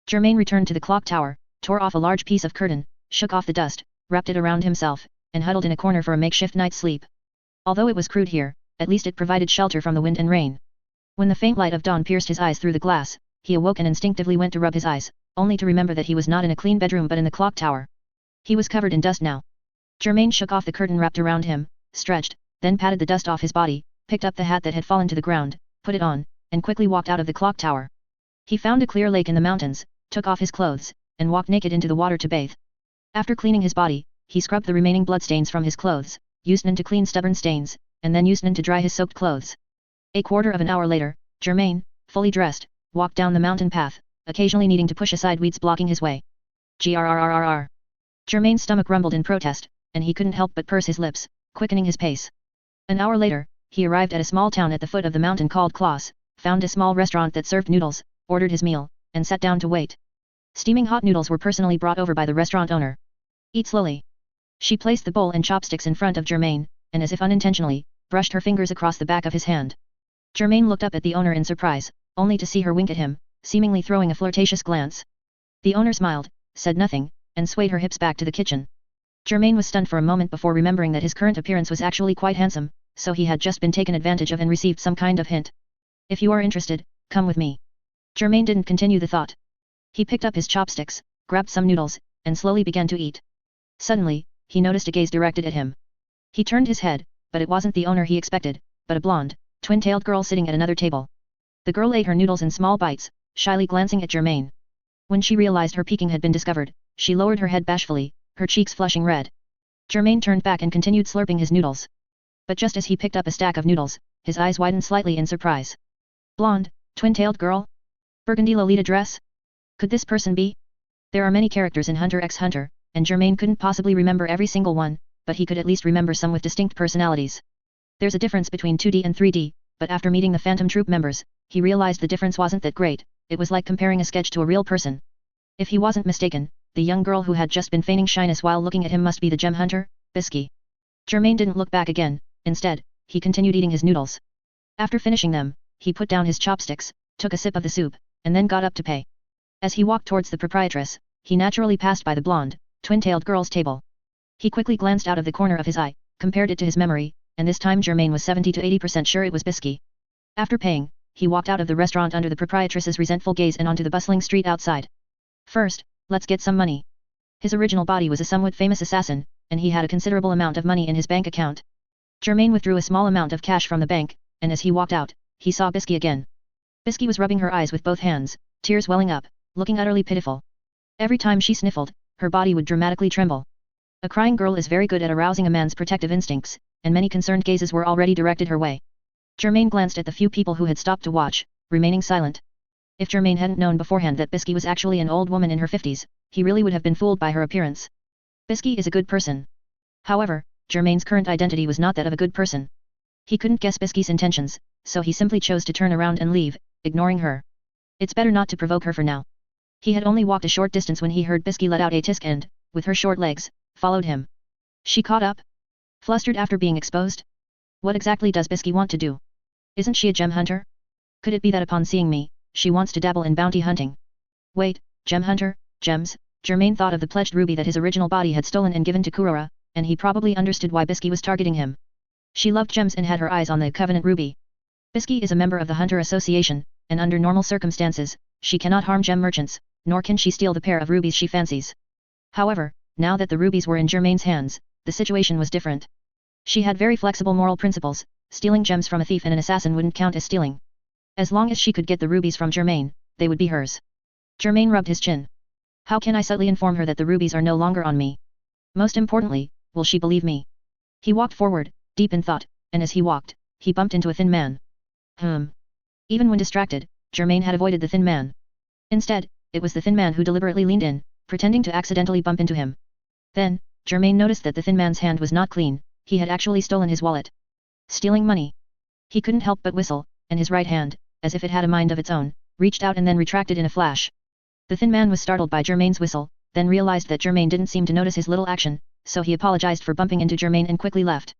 Germain returned to the clock tower, tore off a large piece of curtain, shook off the dust, wrapped it around himself, and huddled in a corner for a makeshift night's sleep. Although it was crude here, at least it provided shelter from the wind and rain. When the faint light of dawn pierced his eyes through the glass, he awoke and instinctively went to rub his eyes, only to remember that he was not in a clean bedroom but in the clock tower. He was covered in dust now. Germain shook off the curtain wrapped around him, stretched, then patted the dust off his body, picked up the hat that had fallen to the ground, put it on, and quickly walked out of the clock tower. He found a clear lake in the mountains, took off his clothes, and walked naked into the water to bathe. After cleaning his body, he scrubbed the remaining bloodstains from his clothes, used Nan to clean stubborn stains, and then used Nan to dry his soaked clothes. A quarter of an hour later, Germain, fully dressed, walked down the mountain path, occasionally needing to push aside weeds blocking his way. Grrrrrr. Germain's stomach rumbled in protest, and he couldn't help but purse his lips, quickening his pace. An hour later, he arrived at a small town at the foot of the mountain called Klaus, found a small restaurant that served noodles, ordered his meal, and sat down to wait. Steaming hot noodles were personally brought over by the restaurant owner. Eat slowly. She placed the bowl and chopsticks in front of Germain, and as if unintentionally, brushed her fingers across the back of his hand. Germain looked up at the owner in surprise, only to see her wink at him, seemingly throwing a flirtatious glance. The owner smiled, said nothing, and swayed her hips back to the kitchen. Germain was stunned for a moment before remembering that his current appearance was actually quite handsome, so he had just been taken advantage of and received some kind of hint. If you are interested, come with me. Germain didn't continue the thought. He picked up his chopsticks, grabbed some noodles, and slowly began to eat. Suddenly, he noticed a gaze directed at him. He turned his head, but it wasn't the owner he expected, but a blonde, twin-tailed girl sitting at another table. The girl ate her noodles in small bites, shyly glancing at Germain. When she realized her peeking had been discovered, she lowered her head bashfully, her cheeks flushing red. Germain turned back and continued slurping his noodles. But just as he picked up a stack of noodles, his eyes widened slightly in surprise. Blonde, twin-tailed girl? Burgundy Lolita dress? Could this person be? There are many characters in Hunter x Hunter, and Germain couldn't possibly remember every single one, but he could at least remember some with distinct personalities. There's a difference between 2D and 3D, but after meeting the Phantom Troop members, he realized the difference wasn't that great. It was like comparing a sketch to a real person. If he wasn't mistaken, the young girl who had just been feigning shyness while looking at him must be the gem hunter, Bisky. Germain didn't look back again, instead, he continued eating his noodles. After finishing them, he put down his chopsticks, took a sip of the soup, and then got up to pay. As he walked towards the proprietress, he naturally passed by the blonde, twin-tailed girl's table. He quickly glanced out of the corner of his eye, compared it to his memory, and this time Germain was 70 to 80% sure it was Bisky. After paying, he walked out of the restaurant under the proprietress's resentful gaze and onto the bustling street outside. First, let's get some money. His original body was a somewhat famous assassin, and he had a considerable amount of money in his bank account. Germain withdrew a small amount of cash from the bank, and as he walked out, he saw Bisky again. Bisky was rubbing her eyes with both hands, tears welling up, looking utterly pitiful. Every time she sniffled, her body would dramatically tremble. A crying girl is very good at arousing a man's protective instincts, and many concerned gazes were already directed her way. Germain glanced at the few people who had stopped to watch, remaining silent. If Germain hadn't known beforehand that Bisky was actually an old woman in her 50s, he really would have been fooled by her appearance. Bisky is a good person. However, Germain's current identity was not that of a good person. He couldn't guess Bisky's intentions, so he simply chose to turn around and leave, ignoring her. It's better not to provoke her for now. He had only walked a short distance when he heard Bisky let out a tisk and, with her short legs, followed him. She caught up? Flustered after being exposed? What exactly does Bisky want to do? Isn't she a gem hunter? Could it be that upon seeing me, she wants to dabble in bounty hunting? Wait, gem hunter, gems? Germain thought of the pledged ruby that his original body had stolen and given to Kurora, and he probably understood why Bisky was targeting him. She loved gems and had her eyes on the Covenant ruby. Bisky is a member of the Hunter Association, and under normal circumstances, she cannot harm gem merchants, nor can she steal the pair of rubies she fancies. However, now that the rubies were in Germain's hands, the situation was different. She had very flexible moral principles. Stealing gems from a thief and an assassin wouldn't count as stealing. As long as she could get the rubies from Germain, they would be hers. Germain rubbed his chin. How can I subtly inform her that the rubies are no longer on me? Most importantly, will she believe me? He walked forward, deep in thought, and as he walked, he bumped into a thin man. Even when distracted, Germain had avoided the thin man. Instead, it was the thin man who deliberately leaned in, pretending to accidentally bump into him. Then, Germain noticed that the thin man's hand was not clean, he had actually stolen his wallet. Stealing money. He couldn't help but whistle, and his right hand, as if it had a mind of its own, reached out and then retracted in a flash. The thin man was startled by Germain's whistle, then realized that Germain didn't seem to notice his little action, so he apologized for bumping into Germain and quickly left.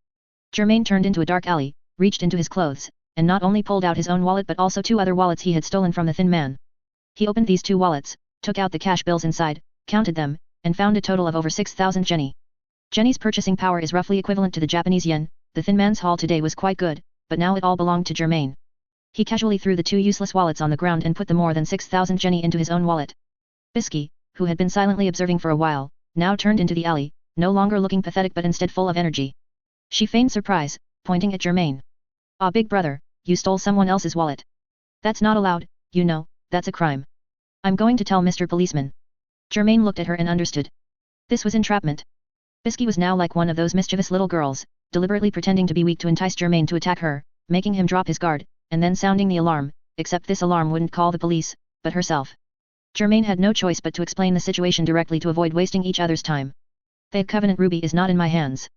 Germain turned into a dark alley, reached into his clothes, and not only pulled out his own wallet but also 2 other wallets he had stolen from the thin man. He opened these 2 wallets, took out the cash bills inside, counted them, and found a total of over 6,000 jenny. Jenny's purchasing power is roughly equivalent to the Japanese yen. The thin man's haul today was quite good, but now it all belonged to Germain. He casually threw the 2 useless wallets on the ground and put the more than 6,000 jenny into his own wallet. Bisky, who had been silently observing for a while, now turned into the alley, no longer looking pathetic but instead full of energy. She feigned surprise, pointing at Germain. Ah, big brother, you stole someone else's wallet. That's not allowed, you know, that's a crime. I'm going to tell Mr. Policeman. Germain looked at her and understood. This was entrapment. Bisky was now like one of those mischievous little girls, deliberately pretending to be weak to entice Germain to attack her, making him drop his guard, and then sounding the alarm, except this alarm wouldn't call the police, but herself. Germain had no choice but to explain the situation directly to avoid wasting each other's time. The Covenant Ruby is not in my hands.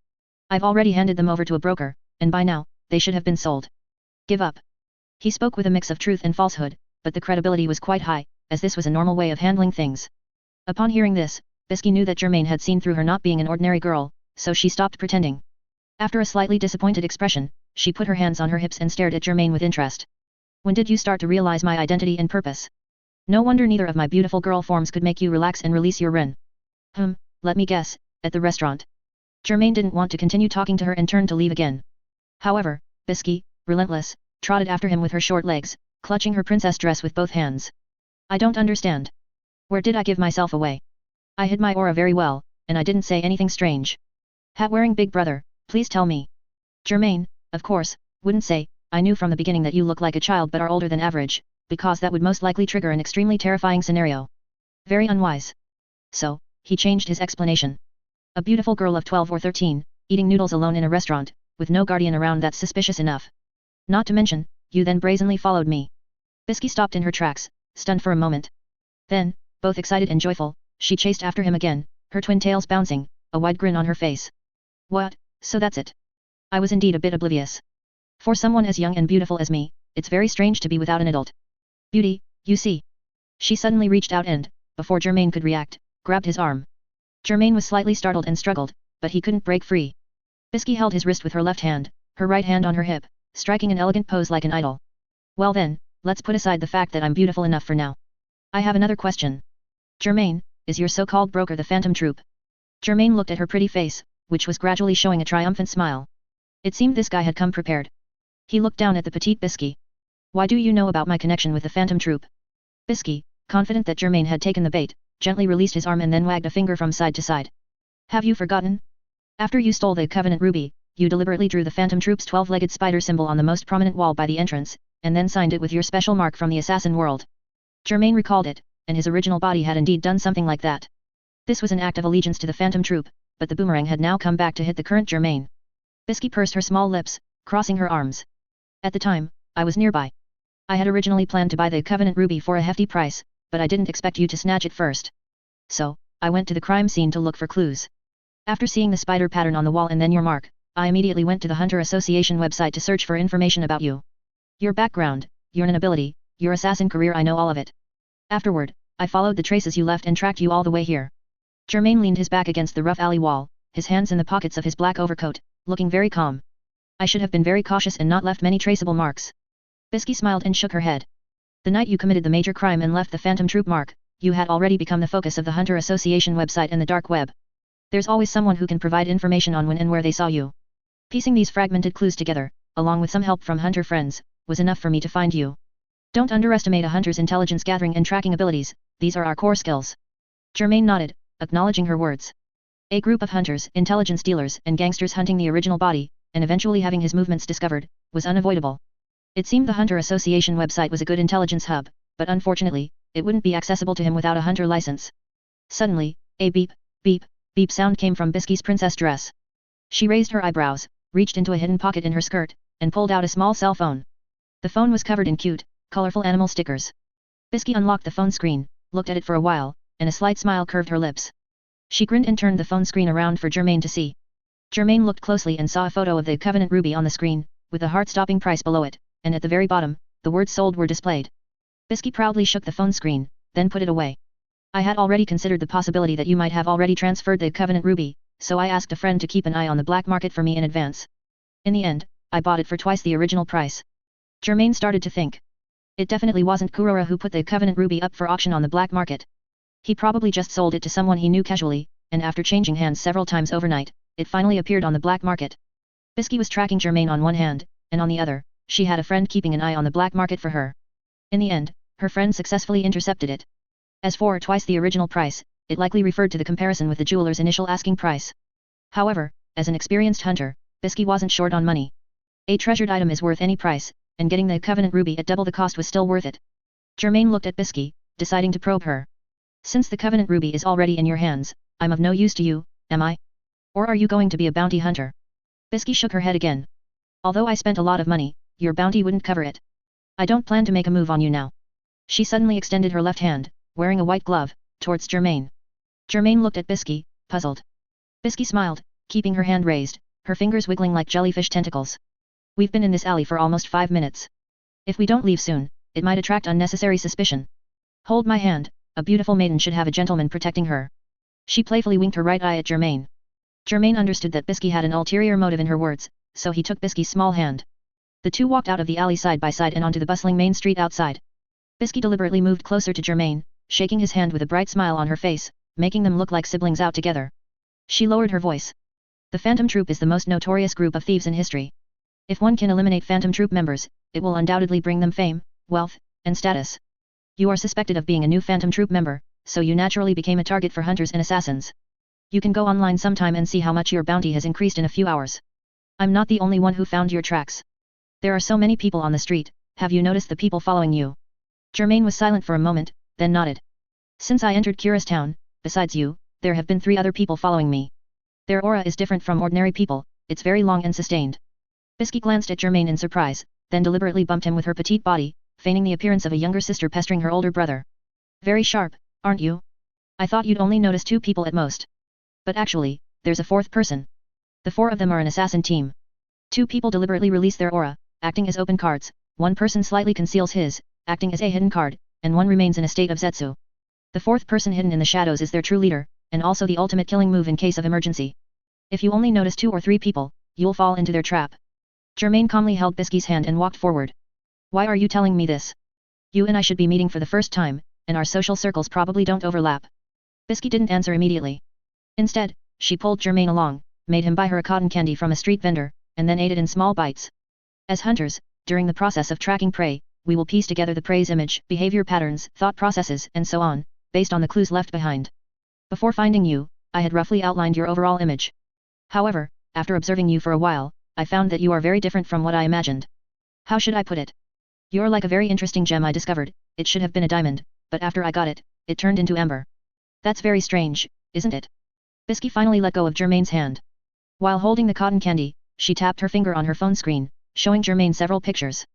I've already handed them over to a broker, and by now, they should have been sold. Give up. He spoke with a mix of truth and falsehood, but the credibility was quite high, as this was a normal way of handling things. Upon hearing this, Bisky knew that Germain had seen through her not being an ordinary girl, so she stopped pretending. After a slightly disappointed expression, she put her hands on her hips and stared at Germain with interest. When did you start to realize my identity and purpose? No wonder neither of my beautiful girl forms could make you relax and release your Ren. Let me guess, at the restaurant. Germain didn't want to continue talking to her and turned to leave again. However, Bisky, relentless, trotted after him with her short legs, clutching her princess dress with both hands. I don't understand. Where did I give myself away? I hid my aura very well, and I didn't say anything strange. Hat-wearing big brother, please tell me. Germain, of course, wouldn't say, I knew from the beginning that you look like a child but are older than average, because that would most likely trigger an extremely terrifying scenario. Very unwise. So, he changed his explanation. A beautiful girl of 12 or 13, eating noodles alone in a restaurant, with no guardian around, that's suspicious enough. Not to mention, you then brazenly followed me. Bisky stopped in her tracks, stunned for a moment. Then, both excited and joyful, she chased after him again, her twin tails bouncing, a wide grin on her face. What, so that's it? I was indeed a bit oblivious. For someone as young and beautiful as me, it's very strange to be without an adult beauty, you see. She suddenly reached out and, before Germain could react, grabbed his arm. Germain was slightly startled and struggled, but he couldn't break free. Bisky held his wrist with her left hand, her right hand on her hip, striking an elegant pose like an idol. Well then, let's put aside the fact that I'm beautiful enough for now. I have another question. Germain, is your so-called broker the Phantom Troupe? Germain looked at her pretty face, which was gradually showing a triumphant smile. It seemed this guy had come prepared. He looked down at the petite Bisky. Why do you know about my connection with the Phantom Troupe? Bisky, confident that Germain had taken the bait, gently released his arm and then wagged a finger from side to side. Have you forgotten? After you stole the Covenant Ruby, you deliberately drew the Phantom Troupe's 12-legged spider symbol on the most prominent wall by the entrance, and then signed it with your special mark from the assassin world. Germain recalled it, and his original body had indeed done something like that. This was an act of allegiance to the Phantom Troupe, but the boomerang had now come back to hit the current Germain. Bisky pursed her small lips, crossing her arms. At the time, I was nearby. I had originally planned to buy the Covenant Ruby for a hefty price, but I didn't expect you to snatch it first. So, I went to the crime scene to look for clues. After seeing the spider pattern on the wall and then your mark, I immediately went to the Hunter Association website to search for information about you. Your background, your ability, your assassin career, I know all of it. Afterward, I followed the traces you left and tracked you all the way here. Germain leaned his back against the rough alley wall, his hands in the pockets of his black overcoat, looking very calm. I should have been very cautious and not left many traceable marks. Bisky smiled and shook her head. The night you committed the major crime and left the Phantom Troupe mark, you had already become the focus of the Hunter Association website and the dark web. There's always someone who can provide information on when and where they saw you. Piecing these fragmented clues together, along with some help from hunter friends, was enough for me to find you. Don't underestimate a hunter's intelligence gathering and tracking abilities, these are our core skills. Germain nodded, acknowledging her words. A group of hunters, intelligence dealers, and gangsters hunting the original body, and eventually having his movements discovered, was unavoidable. It seemed the Hunter Association website was a good intelligence hub, but unfortunately, it wouldn't be accessible to him without a hunter license. Suddenly, a beep, beep, beep sound came from Bisky's princess dress. She raised her eyebrows, reached into a hidden pocket in her skirt, and pulled out a small cell phone. The phone was covered in cute, colorful animal stickers. Bisky unlocked the phone screen, looked at it for a while, and a slight smile curved her lips. She grinned and turned the phone screen around for Germain to see. Germain looked closely and saw a photo of the Covenant Ruby on the screen, with a heart-stopping price below it, and at the very bottom, the words sold were displayed. Bisky proudly shook the phone screen, then put it away. I had already considered the possibility that you might have already transferred the Covenant Ruby, so I asked a friend to keep an eye on the black market for me in advance. In the end, I bought it for twice the original price. Germain started to think. It definitely wasn't Kurora who put the Covenant Ruby up for auction on the black market. He probably just sold it to someone he knew casually, and after changing hands several times overnight, it finally appeared on the black market. Bisky was tracking Germain on one hand, and on the other, she had a friend keeping an eye on the black market for her. In the end, her friend successfully intercepted it. As for twice the original price, it likely referred to the comparison with the jeweler's initial asking price. However, as an experienced hunter, Bisky wasn't short on money. A treasured item is worth any price, and getting the Covenant Ruby at double the cost was still worth it. Germain looked at Bisky, deciding to probe her. Since the Covenant Ruby is already in your hands, I'm of no use to you, am I? Or are you going to be a bounty hunter? Bisky shook her head again. Although I spent a lot of money, your bounty wouldn't cover it. I don't plan to make a move on you now. She suddenly extended her left hand, wearing a white glove, towards Germain. Germain looked at Bisky, puzzled. Bisky smiled, keeping her hand raised, her fingers wiggling like jellyfish tentacles. We've been in this alley for almost 5 minutes. If we don't leave soon, it might attract unnecessary suspicion. Hold my hand, a beautiful maiden should have a gentleman protecting her. She playfully winked her right eye at Germain. Germain understood that Bisky had an ulterior motive in her words, so he took Bisky's small hand. The two walked out of the alley side by side and onto the bustling main street outside. Bisky deliberately moved closer to Germain, shaking his hand with a bright smile on her face, making them look like siblings out together. She lowered her voice. The Phantom Troop is the most notorious group of thieves in history. If one can eliminate Phantom Troop members, it will undoubtedly bring them fame, wealth, and status. You are suspected of being a new Phantom Troop member, so you naturally became a target for hunters and assassins. You can go online sometime and see how much your bounty has increased in a few hours. I'm not the only one who found your tracks. There are so many people on the street, have you noticed the people following you? Germain was silent for a moment, then nodded. Since I entered Curious Town, besides you, there have been 3 other people following me. Their aura is different from ordinary people, it's very long and sustained. Bisky glanced at Germain in surprise, then deliberately bumped him with her petite body, feigning the appearance of a younger sister pestering her older brother. Very sharp, aren't you? I thought you'd only notice 2 people at most. But actually, there's a 4th person. The 4 of them are an assassin team. 2 people deliberately release their aura, acting as open cards, 1 person slightly conceals his, acting as a hidden card, and 1 remains in a state of zetsu. The 4th person hidden in the shadows is their true leader, and also the ultimate killing move in case of emergency. If you only notice 2 or 3 people, you'll fall into their trap. Germain calmly held Bisky's hand and walked forward. Why are you telling me this? You and I should be meeting for the first time, and our social circles probably don't overlap. Bisky didn't answer immediately. Instead, she pulled Germain along, made him buy her a cotton candy from a street vendor, and then ate it in small bites. As hunters, during the process of tracking prey, we will piece together the prey's image, behavior patterns, thought processes, and so on, based on the clues left behind. Before finding you, I had roughly outlined your overall image. However, after observing you for a while, I found that you are very different from what I imagined. How should I put it? You're like a very interesting gem I discovered, it should have been a diamond, but after I got it, it turned into ember. That's very strange, isn't it? Bisky finally let go of Germain's hand. While holding the cotton candy, she tapped her finger on her phone screen, showing Germain several pictures.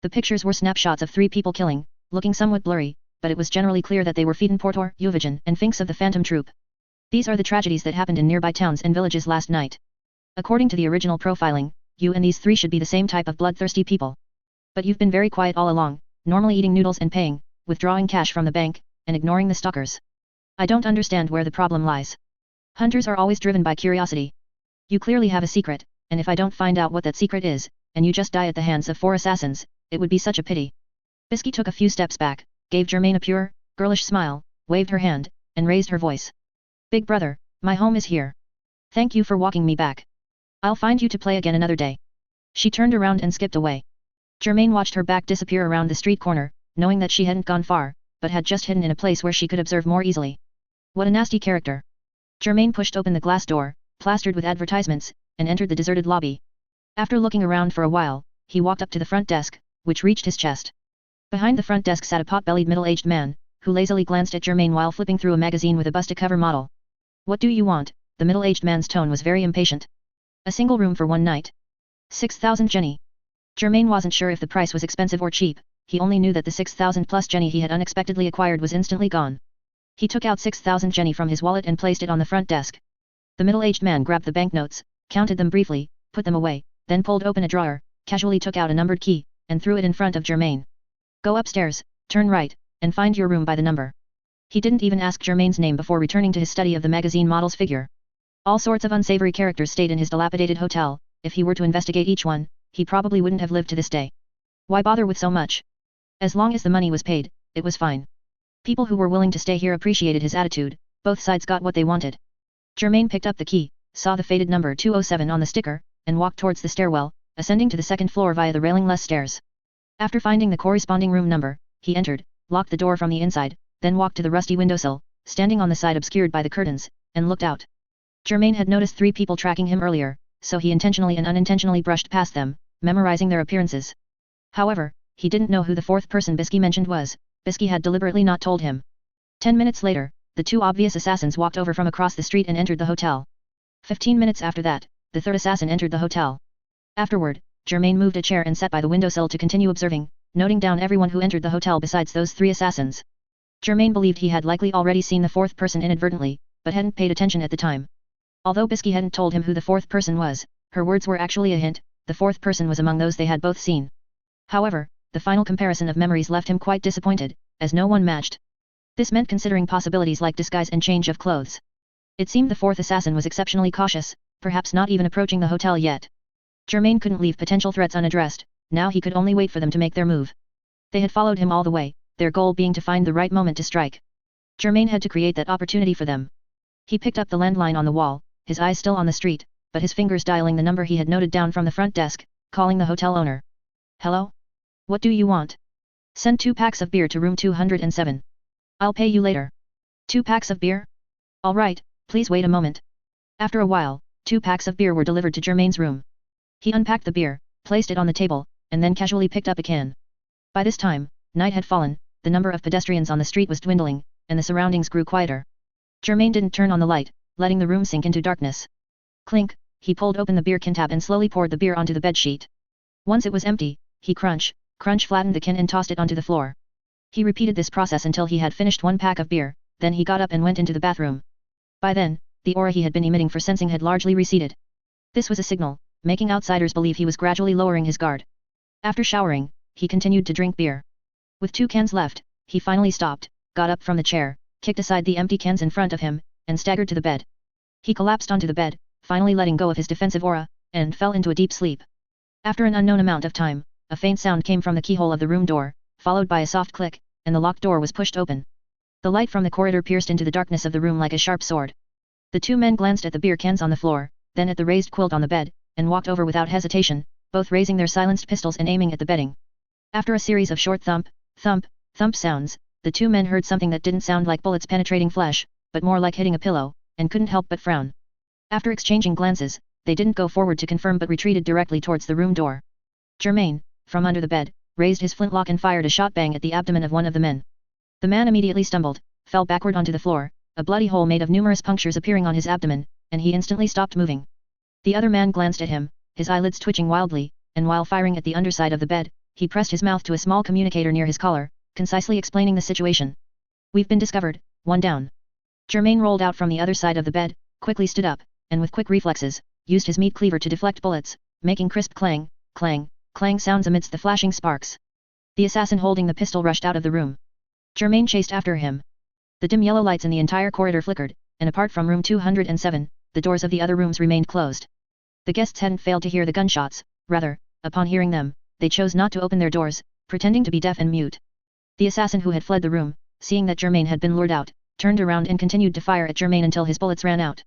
The pictures were snapshots of 3 people killing, looking somewhat blurry, but it was generally clear that they were Phaeton Portor, Uvigen, and Finks of the Phantom Troop. These are the tragedies that happened in nearby towns and villages last night. According to the original profiling, you and these 3 should be the same type of bloodthirsty people. But you've been very quiet all along, normally eating noodles and paying, withdrawing cash from the bank, and ignoring the stalkers. I don't understand where the problem lies. Hunters are always driven by curiosity. You clearly have a secret, and if I don't find out what that secret is, and you just die at the hands of 4 assassins, it would be such a pity. Bisky took a few steps back, gave Germain a pure, girlish smile, waved her hand, and raised her voice. Big brother, my home is here. Thank you for walking me back. I'll find you to play again another day. She turned around and skipped away. Germain watched her back disappear around the street corner, knowing that she hadn't gone far, but had just hidden in a place where she could observe more easily. What a nasty character. Germain pushed open the glass door, plastered with advertisements, and entered the deserted lobby. After looking around for a while, he walked up to the front desk, which reached his chest. Behind the front desk sat a pot-bellied middle-aged man, who lazily glanced at Germain while flipping through a magazine with a busted-cover model. What do you want? The middle-aged man's tone was very impatient. A single room for 1 night. 6,000 Jenny. Germain wasn't sure if the price was expensive or cheap, he only knew that the 6,000 plus Jenny he had unexpectedly acquired was instantly gone. He took out 6,000 Jenny from his wallet and placed it on the front desk. The middle-aged man grabbed the banknotes, counted them briefly, put them away, then pulled open a drawer, casually took out a numbered key, and threw it in front of Germain. Go upstairs, turn right, and find your room by the number. He didn't even ask Germain's name before returning to his study of the magazine model's figure. All sorts of unsavory characters stayed in his dilapidated hotel, if he were to investigate each one, he probably wouldn't have lived to this day. Why bother with so much? As long as the money was paid, it was fine. People who were willing to stay here appreciated his attitude, both sides got what they wanted. Germain picked up the key, saw the faded number 207 on the sticker, and walked towards the stairwell, ascending to the 2nd floor via the railing-less stairs. After finding the corresponding room number, he entered, locked the door from the inside, then walked to the rusty windowsill, standing on the side obscured by the curtains, and looked out. Germain had noticed 3 people tracking him earlier, so he intentionally and unintentionally brushed past them, memorizing their appearances. However, he didn't know who the 4th person Bisky mentioned was, Bisky had deliberately not told him. 10 minutes later, the 2 obvious assassins walked over from across the street and entered the hotel. 15 minutes after that, the third assassin entered the hotel. Afterward, Germain moved a chair and sat by the windowsill to continue observing, noting down everyone who entered the hotel besides those 3 assassins. Germain believed he had likely already seen the 4th person inadvertently, but hadn't paid attention at the time. Although Bisky hadn't told him who the 4th person was, her words were actually a hint, the 4th person was among those they had both seen. However, the final comparison of memories left him quite disappointed, as no one matched. This meant considering possibilities like disguise and change of clothes. It seemed the 4th assassin was exceptionally cautious, perhaps not even approaching the hotel yet. Germain couldn't leave potential threats unaddressed, now he could only wait for them to make their move. They had followed him all the way, their goal being to find the right moment to strike. Germain had to create that opportunity for them. He picked up the landline on the wall, his eyes still on the street, but his fingers dialing the number he had noted down from the front desk, calling the hotel owner. Hello? What do you want? Send 2 packs of beer to room 207. I'll pay you later. 2 packs of beer? All right, please wait a moment. After a while, 2 packs of beer were delivered to Germain's room. He unpacked the beer, placed it on the table, and then casually picked up a can. By this time, night had fallen, the number of pedestrians on the street was dwindling, and the surroundings grew quieter. Germain didn't turn on the light, letting the room sink into darkness. Clink, he pulled open the beer can tab and slowly poured the beer onto the bedsheet. Once it was empty, he crunch flattened the can and tossed it onto the floor. He repeated this process until he had finished 1 pack of beer, then he got up and went into the bathroom. By then, the aura he had been emitting for sensing had largely receded. This was a signal, making outsiders believe he was gradually lowering his guard. After showering, he continued to drink beer. With 2 cans left, he finally stopped, got up from the chair, kicked aside the empty cans in front of him, and staggered to the bed. He collapsed onto the bed, finally letting go of his defensive aura, and fell into a deep sleep. After an unknown amount of time, a faint sound came from the keyhole of the room door, followed by a soft click, and the locked door was pushed open. The light from the corridor pierced into the darkness of the room like a sharp sword. The 2 men glanced at the beer cans on the floor, then at the raised quilt on the bed, and walked over without hesitation, both raising their silenced pistols and aiming at the bedding. After a series of short thump, thump, thump sounds, the 2 men heard something that didn't sound like bullets penetrating flesh, but more like hitting a pillow, and couldn't help but frown. After exchanging glances, they didn't go forward to confirm but retreated directly towards the room door. Germain, from under the bed, raised his flintlock and fired a shot bang at the abdomen of one of the men. The man immediately stumbled, fell backward onto the floor, a bloody hole made of numerous punctures appearing on his abdomen, and he instantly stopped moving. The other man glanced at him, his eyelids twitching wildly, and while firing at the underside of the bed, he pressed his mouth to a small communicator near his collar, concisely explaining the situation. We've been discovered, 1 down. Germain rolled out from the other side of the bed, quickly stood up, and with quick reflexes, used his meat cleaver to deflect bullets, making crisp clang, clang, clang sounds amidst the flashing sparks. The assassin holding the pistol rushed out of the room. Germain chased after him. The dim yellow lights in the entire corridor flickered, and apart from room 207, the doors of the other rooms remained closed. The guests hadn't failed to hear the gunshots, rather, upon hearing them, they chose not to open their doors, pretending to be deaf and mute. The assassin who had fled the room, seeing that Germain had been lured out, turned around and continued to fire at Germain until his bullets ran out.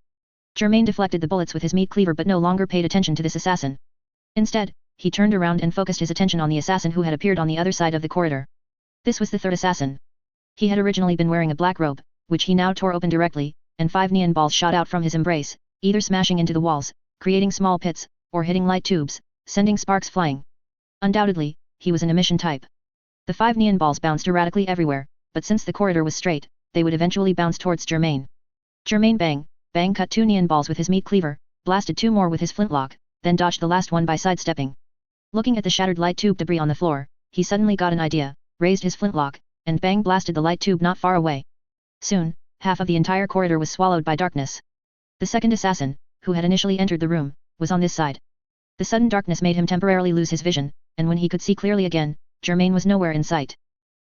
Germain deflected the bullets with his meat cleaver but no longer paid attention to this assassin. Instead, he turned around and focused his attention on the assassin who had appeared on the other side of the corridor. This was the 3rd assassin. He had originally been wearing a black robe, which he now tore open directly, and 5 neon balls shot out from his embrace, either smashing into the walls, creating small pits, or hitting light tubes, sending sparks flying. Undoubtedly, he was an emission type. The 5 neon balls bounced erratically everywhere, but since the corridor was straight, they would eventually bounce towards Germain. Germain bang, bang cut 2 neon balls with his meat cleaver, blasted 2 more with his flintlock, then dodged the last one by sidestepping. Looking at the shattered light tube debris on the floor, he suddenly got an idea, raised his flintlock, and bang blasted the light tube not far away. Soon, half of the entire corridor was swallowed by darkness. The 2nd assassin, who had initially entered the room, was on this side. The sudden darkness made him temporarily lose his vision, and when he could see clearly again, Germain was nowhere in sight.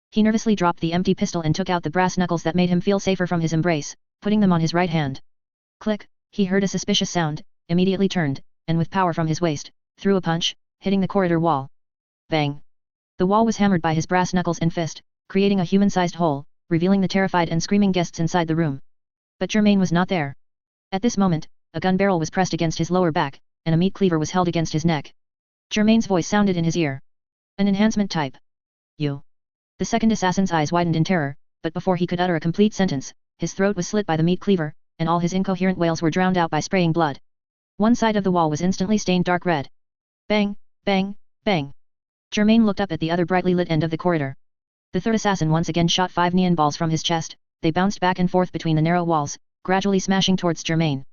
He nervously dropped the empty pistol and took out the brass knuckles that made him feel safer from his embrace, putting them on his right hand. Click, he heard a suspicious sound, immediately turned, and with power from his waist, threw a punch, hitting the corridor wall. Bang! The wall was hammered by his brass knuckles and fist, creating a human-sized hole, revealing the terrified and screaming guests inside the room. But Germain was not there. At this moment, a gun barrel was pressed against his lower back, and a meat cleaver was held against his neck. Germain's voice sounded in his ear. An enhancement type. You. The 2nd assassin's eyes widened in terror, but before he could utter a complete sentence, his throat was slit by the meat cleaver, and all his incoherent wails were drowned out by spraying blood. One side of the wall was instantly stained dark red. Bang, bang, bang. Germain looked up at the other brightly lit end of the corridor. The 3rd assassin once again shot 5 neon balls from his chest, they bounced back and forth between the narrow walls, gradually smashing towards Germain.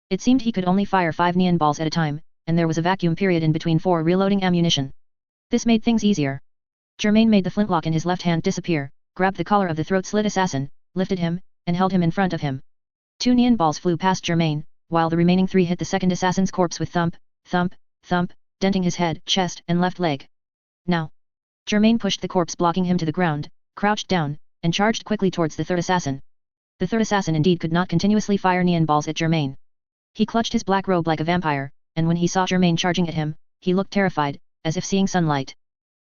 It seemed he could only fire 5 neon balls at a time, and there was a vacuum period in between for reloading ammunition. This made things easier. Germain made the flintlock in his left hand disappear, grabbed the collar of the throat-slit assassin, lifted him, and held him in front of him. 2 neon balls flew past Germain, while the remaining 3 hit the second assassin's corpse with thump, thump, thump, denting his head, chest, and left leg. Now. Germain pushed the corpse blocking him to the ground, crouched down, and charged quickly towards the third assassin. The third assassin indeed could not continuously fire neon balls at Germain. He clutched his black robe like a vampire, and when he saw Germain charging at him, he looked terrified, as if seeing sunlight.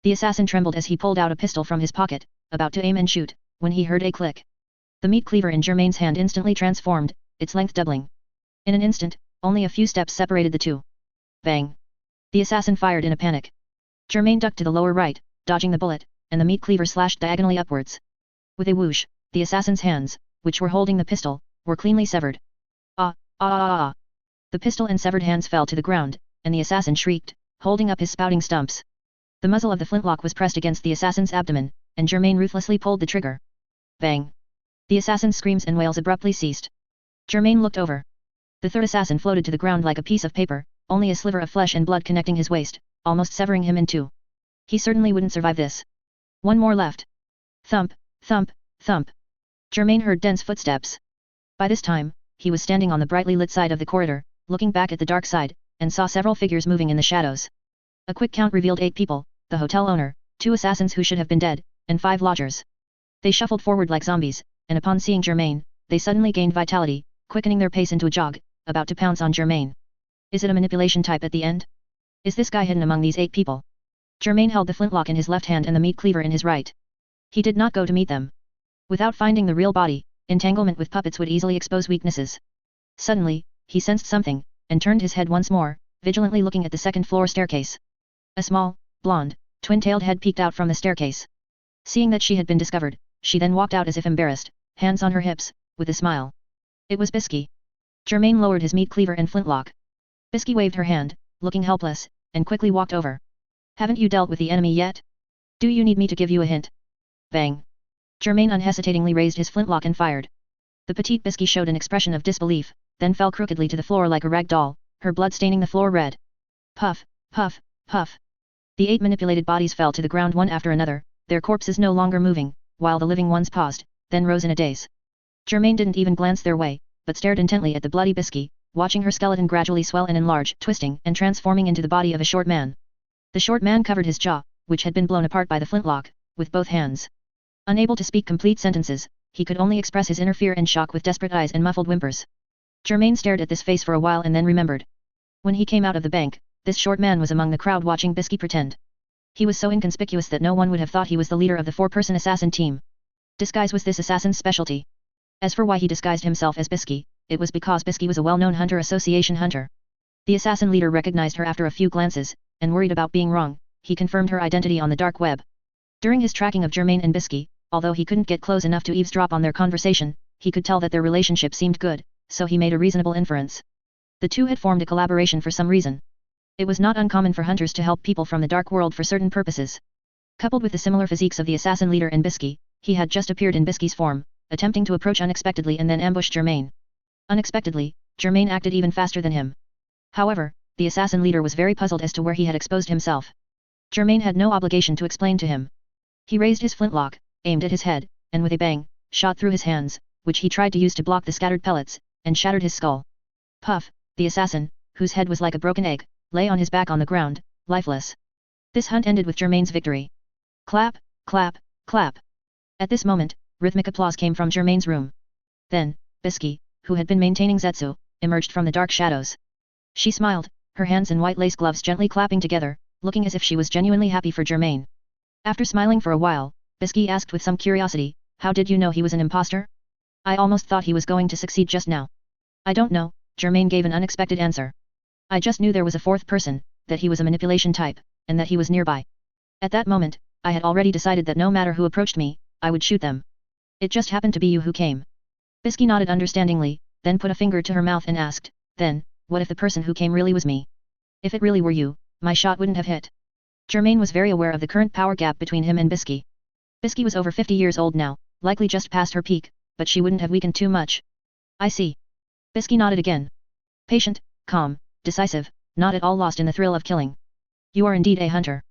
The assassin trembled as he pulled out a pistol from his pocket, about to aim and shoot, when he heard a click. The meat cleaver in Germain's hand instantly transformed, its length doubling. In an instant, only a few steps separated the two. Bang! The assassin fired in a panic. Germain ducked to the lower right, dodging the bullet, and the meat cleaver slashed diagonally upwards. With a whoosh, the assassin's hands, which were holding the pistol, were cleanly severed. Ah, ah, ah, ah, ah. The pistol and severed hands fell to the ground, and the assassin shrieked, holding up his spouting stumps. The muzzle of the flintlock was pressed against the assassin's abdomen, and Germain ruthlessly pulled the trigger. Bang! The assassin's screams and wails abruptly ceased. Germain looked over. The third assassin floated to the ground like a piece of paper, only a sliver of flesh and blood connecting his waist, almost severing him in two. He certainly wouldn't survive this. One more left. Thump, thump, thump. Germain heard dense footsteps. By this time, he was standing on the brightly lit side of the corridor, looking back at the dark side, and saw several figures moving in the shadows. A quick count revealed 8 people, the hotel owner, 2 assassins who should have been dead, and 5 lodgers. They shuffled forward like zombies, and upon seeing Germain, they suddenly gained vitality, quickening their pace into a jog, about to pounce on Germain. Is it a manipulation type at the end? Is this guy hidden among these 8 people? Germain held the flintlock in his left hand and the meat cleaver in his right. He did not go to meet them. Without finding the real body, entanglement with puppets would easily expose weaknesses. Suddenly, he sensed something, and turned his head once more, vigilantly looking at the second-floor staircase. A small, blonde, twin-tailed head peeked out from the staircase. Seeing that she had been discovered, she then walked out as if embarrassed, hands on her hips, with a smile. It was Bisky. Germain lowered his meat cleaver and flintlock. Bisky waved her hand, looking helpless, and quickly walked over. Haven't you dealt with the enemy yet? Do you need me to give you a hint? Bang! Germain unhesitatingly raised his flintlock and fired. The petite Bisky showed an expression of disbelief, then fell crookedly to the floor like a rag doll, her blood staining the floor red. Puff, puff, puff. The 8 manipulated bodies fell to the ground one after another, their corpses no longer moving, while the living ones paused, then rose in a daze. Germain didn't even glance their way, but stared intently at the bloody Bisky, watching her skeleton gradually swell and enlarge, twisting and transforming into the body of a short man. The short man covered his jaw, which had been blown apart by the flintlock, with both hands. Unable to speak complete sentences, he could only express his inner fear and shock with desperate eyes and muffled whimpers. Germain stared at this face for a while and then remembered. When he came out of the bank, this short man was among the crowd watching Bisky pretend. He was so inconspicuous that no one would have thought he was the leader of the 4-person assassin team. Disguise was this assassin's specialty. As for why he disguised himself as Bisky, it was because Bisky was a well-known Hunter Association hunter. The assassin leader recognized her after a few glances, and worried about being wrong, he confirmed her identity on the dark web. During his tracking of Germain and Bisky, although he couldn't get close enough to eavesdrop on their conversation, he could tell that their relationship seemed good, so he made a reasonable inference. The two had formed a collaboration for some reason. It was not uncommon for hunters to help people from the dark world for certain purposes. Coupled with the similar physiques of the assassin leader and Bisky, he had just appeared in Bisky's form, attempting to approach unexpectedly and then ambush Germain. Unexpectedly, Germain acted even faster than him. However, the assassin leader was very puzzled as to where he had exposed himself. Germain had no obligation to explain to him. He raised his flintlock, aimed at his head, and with a bang, shot through his hands, which he tried to use to block the scattered pellets, and shattered his skull. Puff, the assassin, whose head was like a broken egg, lay on his back on the ground, lifeless. This hunt ended with Germain's victory. Clap, clap, clap. At this moment, rhythmic applause came from Germain's room. Then, Bisky, who had been maintaining Zetsu, emerged from the dark shadows. She smiled, her hands and white lace gloves gently clapping together, looking as if she was genuinely happy for Germain. After smiling for a while, Bisky asked with some curiosity, "How did you know he was an imposter? I almost thought he was going to succeed just now." "I don't know," Germain gave an unexpected answer. "I just knew there was a 4th person, that he was a manipulation type, and that he was nearby. At that moment, I had already decided that no matter who approached me, I would shoot them. It just happened to be you who came." Bisky nodded understandingly, then put a finger to her mouth and asked, "Then, what if the person who came really was me? If it really were you, my shot wouldn't have hit." Germain was very aware of the current power gap between him and Bisky. Bisky was over 50 years old now, likely just past her peak, but she wouldn't have weakened too much. "I see." Bisky nodded again. Patient, calm, decisive, not at all lost in the thrill of killing. You are indeed a hunter.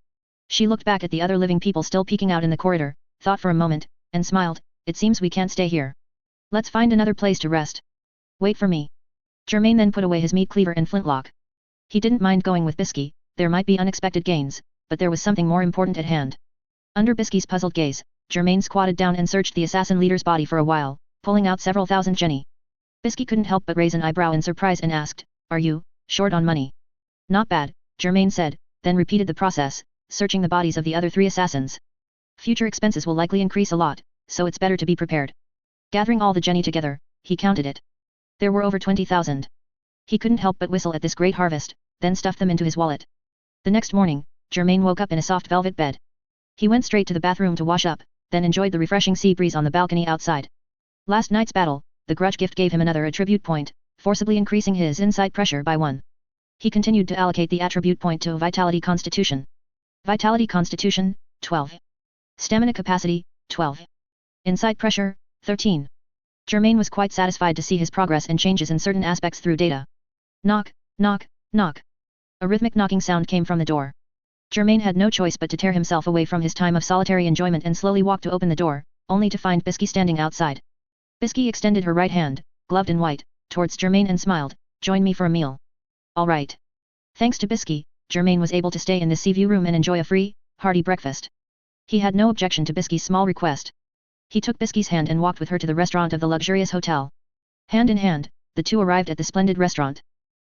She looked back at the other living people still peeking out in the corridor, thought for a moment, and smiled. It seems we can't stay here. Let's find another place to rest. Wait for me. Germain then put away his meat cleaver and flintlock. He didn't mind going with Bisky, there might be unexpected gains, but there was something more important at hand. Under Bisky's puzzled gaze, Germain squatted down and searched the assassin leader's body for a while, pulling out several thousand jenny. Bisky couldn't help but raise an eyebrow in surprise and asked, "Are you short on money?" "Not bad," Germain said, then repeated the process, searching the bodies of the other 3 assassins. "Future expenses will likely increase a lot, so it's better to be prepared." Gathering all the jenny together, he counted it. There were over 20,000. He couldn't help but whistle at this great harvest, then stuffed them into his wallet. The next morning, Germain woke up in a soft velvet bed. He went straight to the bathroom to wash up, then enjoyed the refreshing sea breeze on the balcony outside. Last night's battle, the grudge gift gave him another attribute point, forcibly increasing his insight pressure by 1. He continued to allocate the attribute point to Vitality Constitution. Vitality Constitution, 12. Stamina Capacity, 12. Insight Pressure, 13. Germain was quite satisfied to see his progress and changes in certain aspects through data. Knock, knock, knock. A rhythmic knocking sound came from the door. Germain had no choice but to tear himself away from his time of solitary enjoyment and slowly walk to open the door, only to find Bisky standing outside. Bisky extended her right hand, gloved in white, towards Germain and smiled, "Join me for a meal." "All right." Thanks to Bisky, Germain was able to stay in the sea view room and enjoy a free, hearty breakfast. He had no objection to Bisky's small request. He took Bisky's hand and walked with her to the restaurant of the luxurious hotel. Hand in hand, the two arrived at the splendid restaurant.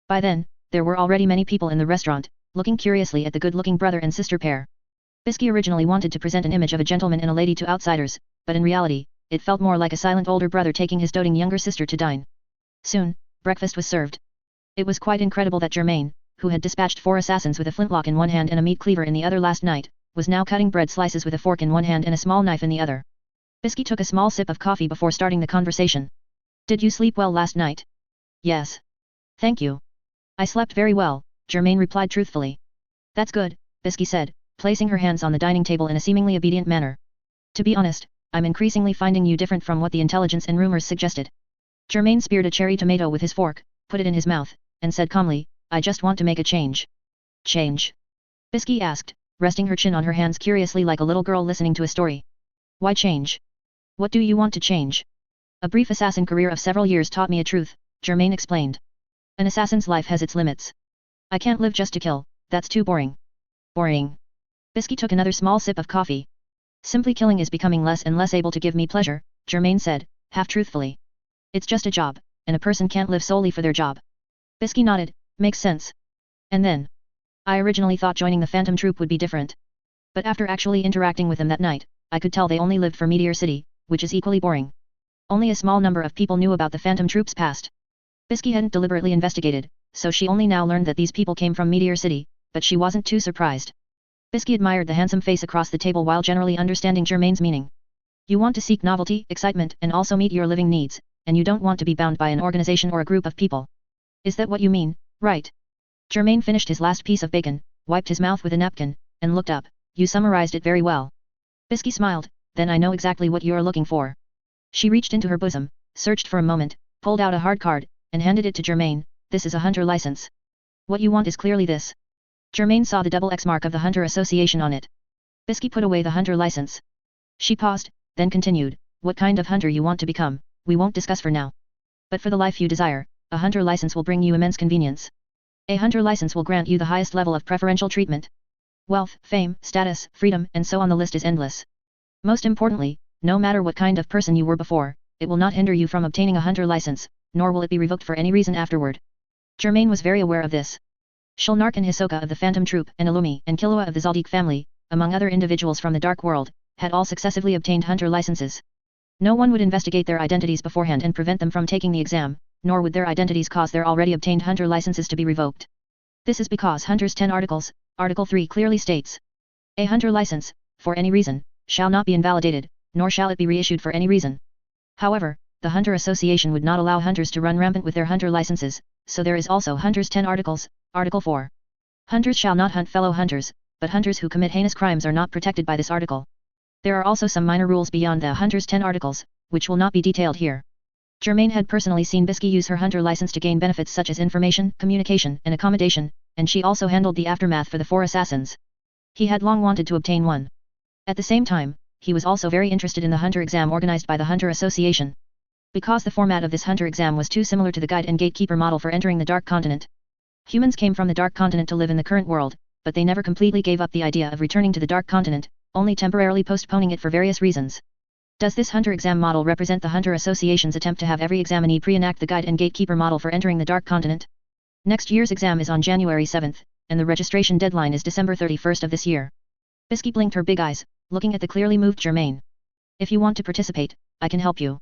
By then, there were already many people in the restaurant, looking curiously at the good-looking brother and sister pair. Bisky originally wanted to present an image of a gentleman and a lady to outsiders, but in reality, it felt more like a silent older brother taking his doting younger sister to dine. Soon, breakfast was served. It was quite incredible that Germain, who had dispatched 4 assassins with a flintlock in one hand and a meat cleaver in the other last night, was now cutting bread slices with a fork in one hand and a small knife in the other. Bisky took a small sip of coffee before starting the conversation. "Did you sleep well last night?" "Yes. Thank you. I slept very well," Germain replied truthfully. "That's good," Bisky said, placing her hands on the dining table in a seemingly obedient manner. "To be honest, I'm increasingly finding you different from what the intelligence and rumors suggested." Germain speared a cherry tomato with his fork, put it in his mouth, and said calmly, "I just want to make a change." "Change?" Bisky asked, resting her chin on her hands curiously like a little girl listening to a story. "Why change? What do you want to change?" "A brief assassin career of several years taught me a truth," Germain explained. "An assassin's life has its limits. I can't live just to kill, that's too boring." "Boring?" Bisky took another small sip of coffee. "Simply killing is becoming less and less able to give me pleasure," Germain said, half-truthfully. "It's just a job, and a person can't live solely for their job." Bisky nodded, "Makes sense." And then, "I originally thought joining the Phantom Troop would be different. But after actually interacting with them that night, I could tell they only lived for Meteor City, which is equally boring. Only a small number of people knew about the Phantom Troop's past." Bisky hadn't deliberately investigated, so she only now learned that these people came from Meteor City, but she wasn't too surprised. Bisky admired the handsome face across the table while generally understanding Germain's meaning. "You want to seek novelty, excitement and also meet your living needs, and you don't want to be bound by an organization or a group of people. Is that what you mean, right?" Germain finished his last piece of bacon, wiped his mouth with a napkin, and looked up. "You summarized it very well." Bisky smiled, "Then I know exactly what you're looking for." She reached into her bosom, searched for a moment, pulled out a hard card, and handed it to Germain. "This is a hunter license. What you want is clearly this." Germain saw the double X mark of the Hunter Association on it. Bisky put away the hunter license. She paused, then continued, "What kind of hunter you want to become, we won't discuss for now. But for the life you desire, a hunter license will bring you immense convenience. A hunter license will grant you the highest level of preferential treatment. Wealth, fame, status, freedom, and so on, the list is endless. Most importantly, no matter what kind of person you were before, it will not hinder you from obtaining a hunter license, nor will it be revoked for any reason afterward." Germain was very aware of this. Shulnark and Hisoka of the Phantom Troop and Illumi and Killua of the Zaldik family, among other individuals from the Dark World, had all successively obtained hunter licenses. No one would investigate their identities beforehand and prevent them from taking the exam, nor would their identities cause their already obtained hunter licenses to be revoked. This is because Hunter's 10 articles, Article 3 clearly states, "A hunter license, for any reason, shall not be invalidated, nor shall it be reissued for any reason." However, the Hunter Association would not allow hunters to run rampant with their hunter licenses, so there is also Hunter's 10 articles, Article 4. Hunters shall not hunt fellow hunters, but hunters who commit heinous crimes are not protected by this article. There are also some minor rules beyond the Hunter's 10 articles, which will not be detailed here. Germain had personally seen Bisky use her hunter license to gain benefits such as information, communication, and accommodation, and she also handled the aftermath for the 4 assassins. He had long wanted to obtain one. At the same time, he was also very interested in the hunter exam organized by the Hunter Association. Because the format of this hunter exam was too similar to the guide and gatekeeper model for entering the Dark Continent. Humans came from the Dark Continent to live in the current world, but they never completely gave up the idea of returning to the Dark Continent, only temporarily postponing it for various reasons. Does this hunter exam model represent the Hunter Association's attempt to have every examinee pre-enact the guide and gatekeeper model for entering the Dark Continent? Next year's exam is on January 7th, and the registration deadline is December 31st of this year. Bisky blinked her big eyes, looking at the clearly moved Germain. If you want to participate, I can help you.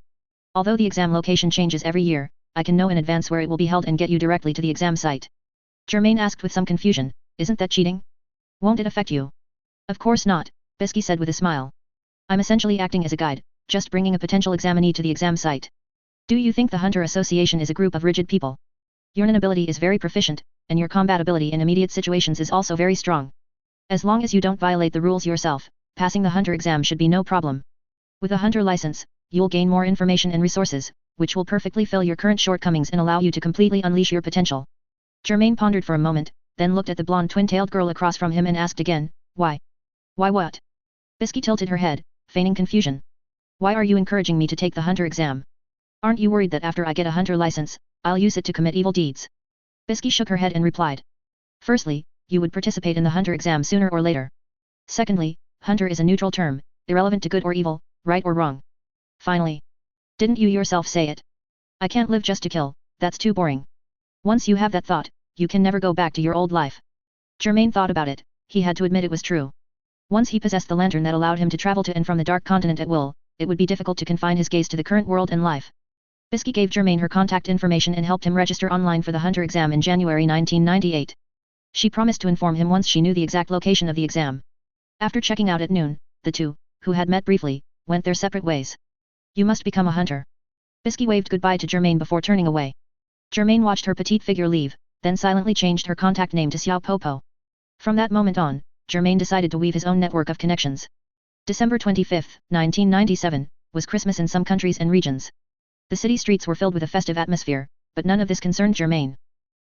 Although the exam location changes every year, I can know in advance where it will be held and get you directly to the exam site. Germain asked with some confusion, isn't that cheating? Won't it affect you? Of course not, Bisky said with a smile. I'm essentially acting as a guide, just bringing a potential examinee to the exam site. Do you think the Hunter Association is a group of rigid people? Your Nin ability is very proficient, and your combat ability in immediate situations is also very strong. As long as you don't violate the rules yourself, passing the hunter exam should be no problem. With a hunter license, you'll gain more information and resources, which will perfectly fill your current shortcomings and allow you to completely unleash your potential. Germain pondered for a moment, then looked at the blonde twin-tailed girl across from him and asked again, why? Why what? Bisky tilted her head, feigning confusion. Why are you encouraging me to take the hunter exam? Aren't you worried that after I get a hunter license, I'll use it to commit evil deeds? Bisky shook her head and replied. Firstly, you would participate in the hunter exam sooner or later. Secondly, hunter is a neutral term, irrelevant to good or evil, right or wrong. Finally, didn't you yourself say it? I can't live just to kill, that's too boring. Once you have that thought, you can never go back to your old life. Germain thought about it, he had to admit it was true. Once he possessed the lantern that allowed him to travel to and from the Dark Continent at will, it would be difficult to confine his gaze to the current world and life. Bisky gave Germain her contact information and helped him register online for the hunter exam in January 1998. She promised to inform him once she knew the exact location of the exam. After checking out at noon, the two, who had met briefly, went their separate ways. You must become a hunter. Bisky waved goodbye to Germain before turning away. Germain watched her petite figure leave, then silently changed her contact name to Xiao Popo. From that moment on, Germain decided to weave his own network of connections. December 25, 1997, was Christmas in some countries and regions. The city streets were filled with a festive atmosphere, but none of this concerned Germain.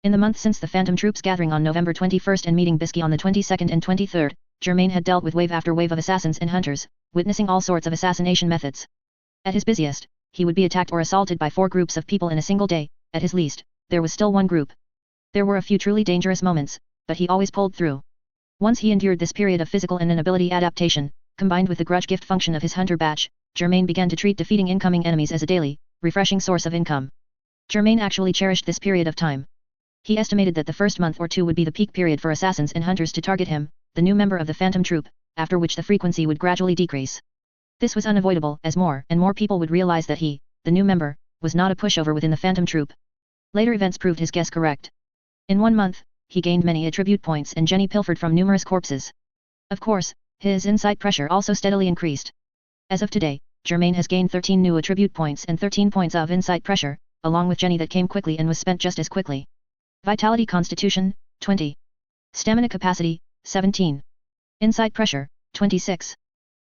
In the month since the Phantom Troops gathering on November 21 and meeting Bisky on the 22nd and 23rd, Germain had dealt with wave after wave of assassins and hunters, witnessing all sorts of assassination methods. At his busiest, he would be attacked or assaulted by 4 groups of people in a single day. At his least, there was still one group. There were a few truly dangerous moments, but he always pulled through. Once he endured this period of physical and inability adaptation, combined with the grudge gift function of his hunter badge, Germain began to treat defeating incoming enemies as a daily, refreshing source of income. Germain actually cherished this period of time. He estimated that the first month or two would be the peak period for assassins and hunters to target him, the new member of the Phantom Troop, after which the frequency would gradually decrease. This was unavoidable as more and more people would realize that he, the new member, was not a pushover within the Phantom Troop. Later events proved his guess correct. In 1 month, he gained many attribute points and Jenny pilfered from numerous corpses. Of course, his insight pressure also steadily increased. As of today, Germain has gained 13 new attribute points and 13 points of insight pressure, along with Jenny that came quickly and was spent just as quickly. Vitality Constitution, 20. Stamina Capacity, 17. Insight Pressure, 26.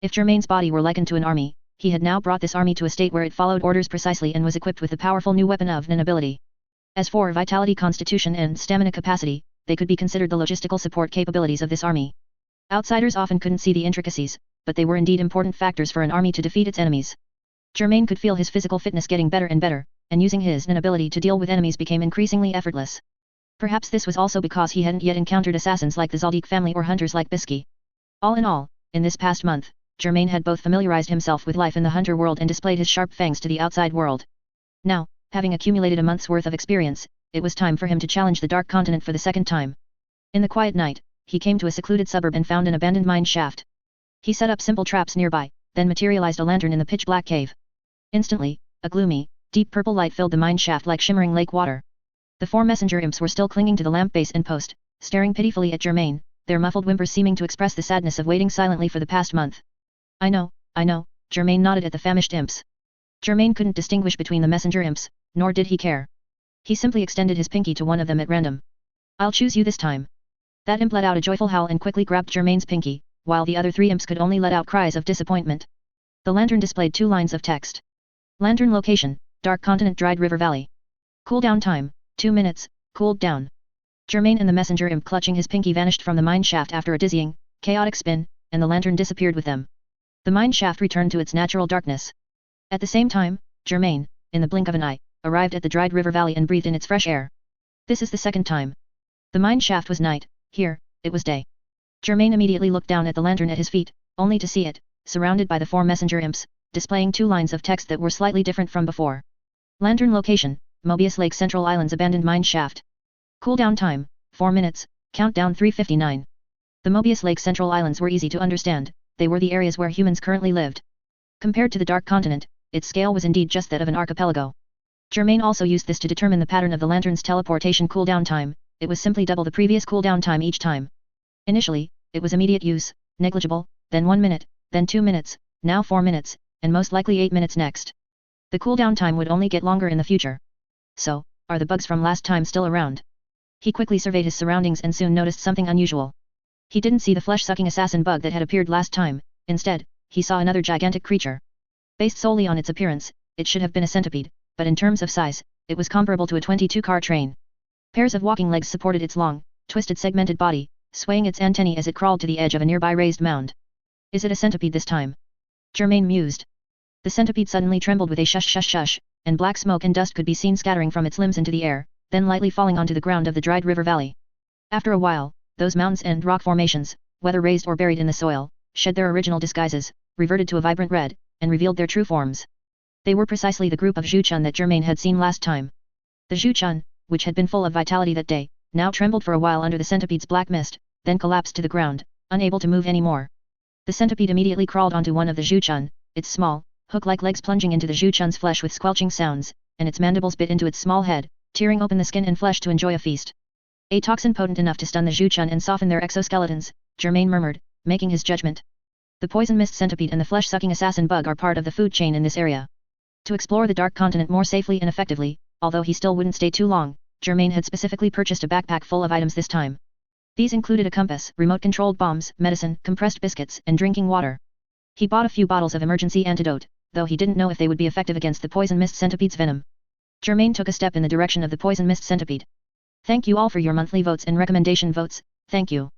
If Germain's body were likened to an army, he had now brought this army to a state where it followed orders precisely and was equipped with the powerful new weapon of Nin ability. As for Vitality Constitution and Stamina Capacity, they could be considered the logistical support capabilities of this army. Outsiders often couldn't see the intricacies, but they were indeed important factors for an army to defeat its enemies. Germain could feel his physical fitness getting better and better, and using his Nin ability to deal with enemies became increasingly effortless. Perhaps this was also because he hadn't yet encountered assassins like the Zaldik family or hunters like Bisky. All in all, in this past month, Germain had both familiarized himself with life in the hunter world and displayed his sharp fangs to the outside world. Now, having accumulated a month's worth of experience, it was time for him to challenge the Dark Continent for the second time. In the quiet night, he came to a secluded suburb and found an abandoned mine shaft. He set up simple traps nearby, then materialized a lantern in the pitch-black cave. Instantly, a gloomy, deep purple light filled the mine shaft like shimmering lake water. The 4 messenger imps were still clinging to the lamp base and post, staring pitifully at Germain, their muffled whimpers seeming to express the sadness of waiting silently for the past month. I know, Germain nodded at the famished imps. Germain couldn't distinguish between the messenger imps, nor did he care. He simply extended his pinky to one of them at random. I'll choose you this time. That imp let out a joyful howl and quickly grabbed Germain's pinky, while the other 3 imps could only let out cries of disappointment. The lantern displayed 2 lines of text. Lantern location, Dark Continent Dried River Valley. Cooldown time, 2 minutes, cooled down. Germain and the messenger imp clutching his pinky vanished from the mine shaft after a dizzying, chaotic spin, and the lantern disappeared with them. The mine shaft returned to its natural darkness. At the same time, Germain, in the blink of an eye, arrived at the dried river valley and breathed in its fresh air. This is the second time. The mine shaft was night, here, it was day. Germain immediately looked down at the lantern at his feet, only to see it, surrounded by the 4 messenger imps, displaying 2 lines of text that were slightly different from before. Lantern location, Mobius Lake Central Islands abandoned mine shaft. Cooldown time, 4 minutes, countdown 3:59. The Mobius Lake Central Islands were easy to understand, they were the areas where humans currently lived. Compared to the Dark Continent, its scale was indeed just that of an archipelago. Germain also used this to determine the pattern of the lantern's teleportation cooldown time, it was simply double the previous cooldown time each time. Initially, it was immediate use, negligible, then 1 minute, then 2 minutes, now 4 minutes, and most likely 8 minutes next. The cooldown time would only get longer in the future. So, are the bugs from last time still around? He quickly surveyed his surroundings and soon noticed something unusual. He didn't see the flesh-sucking assassin bug that had appeared last time, instead, he saw another gigantic creature. Based solely on its appearance, it should have been a centipede, but in terms of size, it was comparable to a 22-car train. Pairs of walking legs supported its long, twisted segmented body, swaying its antennae as it crawled to the edge of a nearby raised mound. Is it a centipede this time? Germain mused. The centipede suddenly trembled with a shush shush shush, and black smoke and dust could be seen scattering from its limbs into the air, then lightly falling onto the ground of the dried river valley. After a while, those mounds and rock formations, whether raised or buried in the soil, shed their original disguises, reverted to a vibrant red, and revealed their true forms. They were precisely the group of Zhuchun that Germain had seen last time. The Zhuchun, which had been full of vitality that day, now trembled for a while under the centipede's black mist, then collapsed to the ground, unable to move any more. The centipede immediately crawled onto one of the Zhuchun, its small, hook-like legs plunging into the Zhuchun's flesh with squelching sounds, and its mandibles bit into its small head, tearing open the skin and flesh to enjoy a feast. A toxin potent enough to stun the Zhuchun and soften their exoskeletons, Germain murmured, making his judgment. The poison mist centipede and the flesh-sucking assassin bug are part of the food chain in this area. To explore the Dark Continent more safely and effectively, although he still wouldn't stay too long, Germain had specifically purchased a backpack full of items this time. These included a compass, remote-controlled bombs, medicine, compressed biscuits, and drinking water. He bought a few bottles of emergency antidote, though he didn't know if they would be effective against the poison mist centipede's venom. Germain took a step in the direction of the poison mist centipede. Thank you all for your monthly votes and recommendation votes, thank you.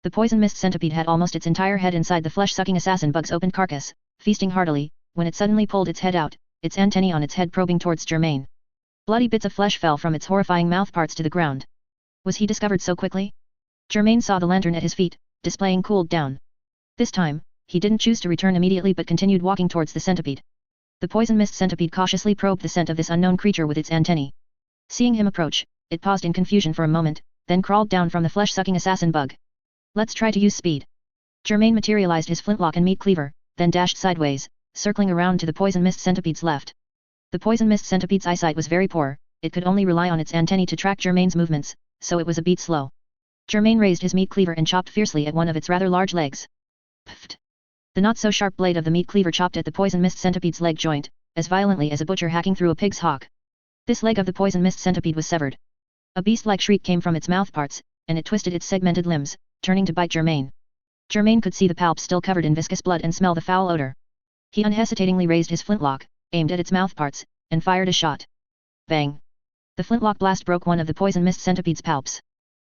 The poison mist centipede had almost its entire head inside the flesh-sucking assassin bug's open carcass, feasting heartily, when it suddenly pulled its head out, its antennae on its head probing towards Germain. Bloody bits of flesh fell from its horrifying mouthparts to the ground. Was he discovered so quickly? Germain saw the lantern at his feet, displaying cooled down. This time, he didn't choose to return immediately but continued walking towards the centipede. The poison mist centipede cautiously probed the scent of this unknown creature with its antennae. Seeing him approach, it paused in confusion for a moment, then crawled down from the flesh-sucking assassin bug. Let's try to use speed. Germain materialized his flintlock and meat cleaver, then dashed sideways, circling around to the poison mist centipede's left. The poison mist centipede's eyesight was very poor, it could only rely on its antennae to track Germain's movements, so it was a beat slow. Germain raised his meat cleaver and chopped fiercely at one of its rather large legs. Pfft! The not-so-sharp blade of the meat cleaver chopped at the poison mist centipede's leg joint, as violently as a butcher hacking through a pig's hock. This leg of the poison mist centipede was severed. A beast-like shriek came from its mouthparts, and it twisted its segmented limbs, turning to bite Germain. Germain could see the palps still covered in viscous blood and smell the foul odor. He unhesitatingly raised his flintlock, aimed at its mouthparts, and fired a shot. Bang! The flintlock blast broke one of the poison mist centipede's palps.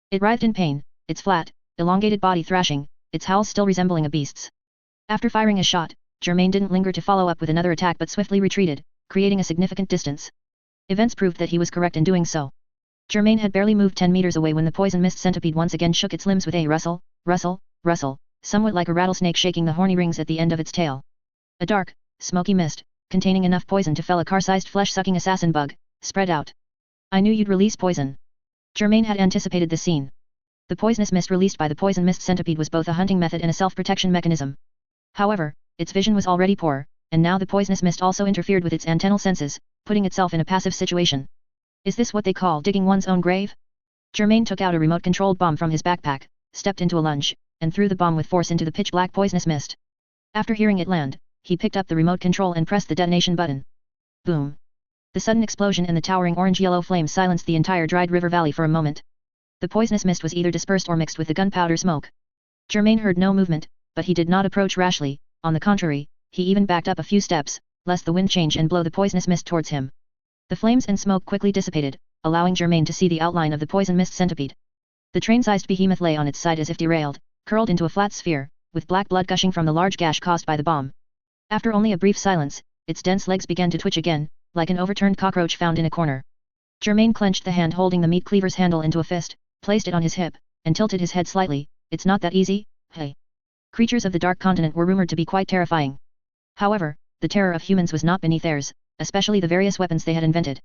It writhed in pain, its flat, elongated body thrashing, its howls still resembling a beast's. After firing a shot, Germain didn't linger to follow up with another attack but swiftly retreated, creating a significant distance. Events proved that he was correct in doing so. Germain had barely moved 10 meters away when the poison mist centipede once again shook its limbs with a rustle, rustle, rustle, somewhat like a rattlesnake shaking the horny rings at the end of its tail. A dark, smoky mist, containing enough poison to fell a car-sized flesh-sucking assassin bug, spread out. I knew you'd release poison. Germain had anticipated the scene. The poisonous mist released by the poison mist centipede was both a hunting method and a self-protection mechanism. However, its vision was already poor, and now the poisonous mist also interfered with its antennal senses, putting itself in a passive situation. Is this what they call digging one's own grave? Germain took out a remote-controlled bomb from his backpack, stepped into a lunge, and threw the bomb with force into the pitch-black poisonous mist. After hearing it land, he picked up the remote control and pressed the detonation button. Boom! The sudden explosion and the towering orange-yellow flames silenced the entire dried river valley for a moment. The poisonous mist was either dispersed or mixed with the gunpowder smoke. Germain heard no movement, but he did not approach rashly, on the contrary, he even backed up a few steps, lest the wind change and blow the poisonous mist towards him. The flames and smoke quickly dissipated, allowing Germain to see the outline of the poison mist centipede. The train-sized behemoth lay on its side as if derailed, curled into a flat sphere, with black blood gushing from the large gash caused by the bomb. After only a brief silence, its dense legs began to twitch again, like an overturned cockroach found in a corner. Germain clenched the hand holding the meat cleaver's handle into a fist, placed it on his hip, and tilted his head slightly. It's not that easy, hey. Creatures of the Dark Continent were rumored to be quite terrifying. However, the terror of humans was not beneath theirs, especially the various weapons they had invented.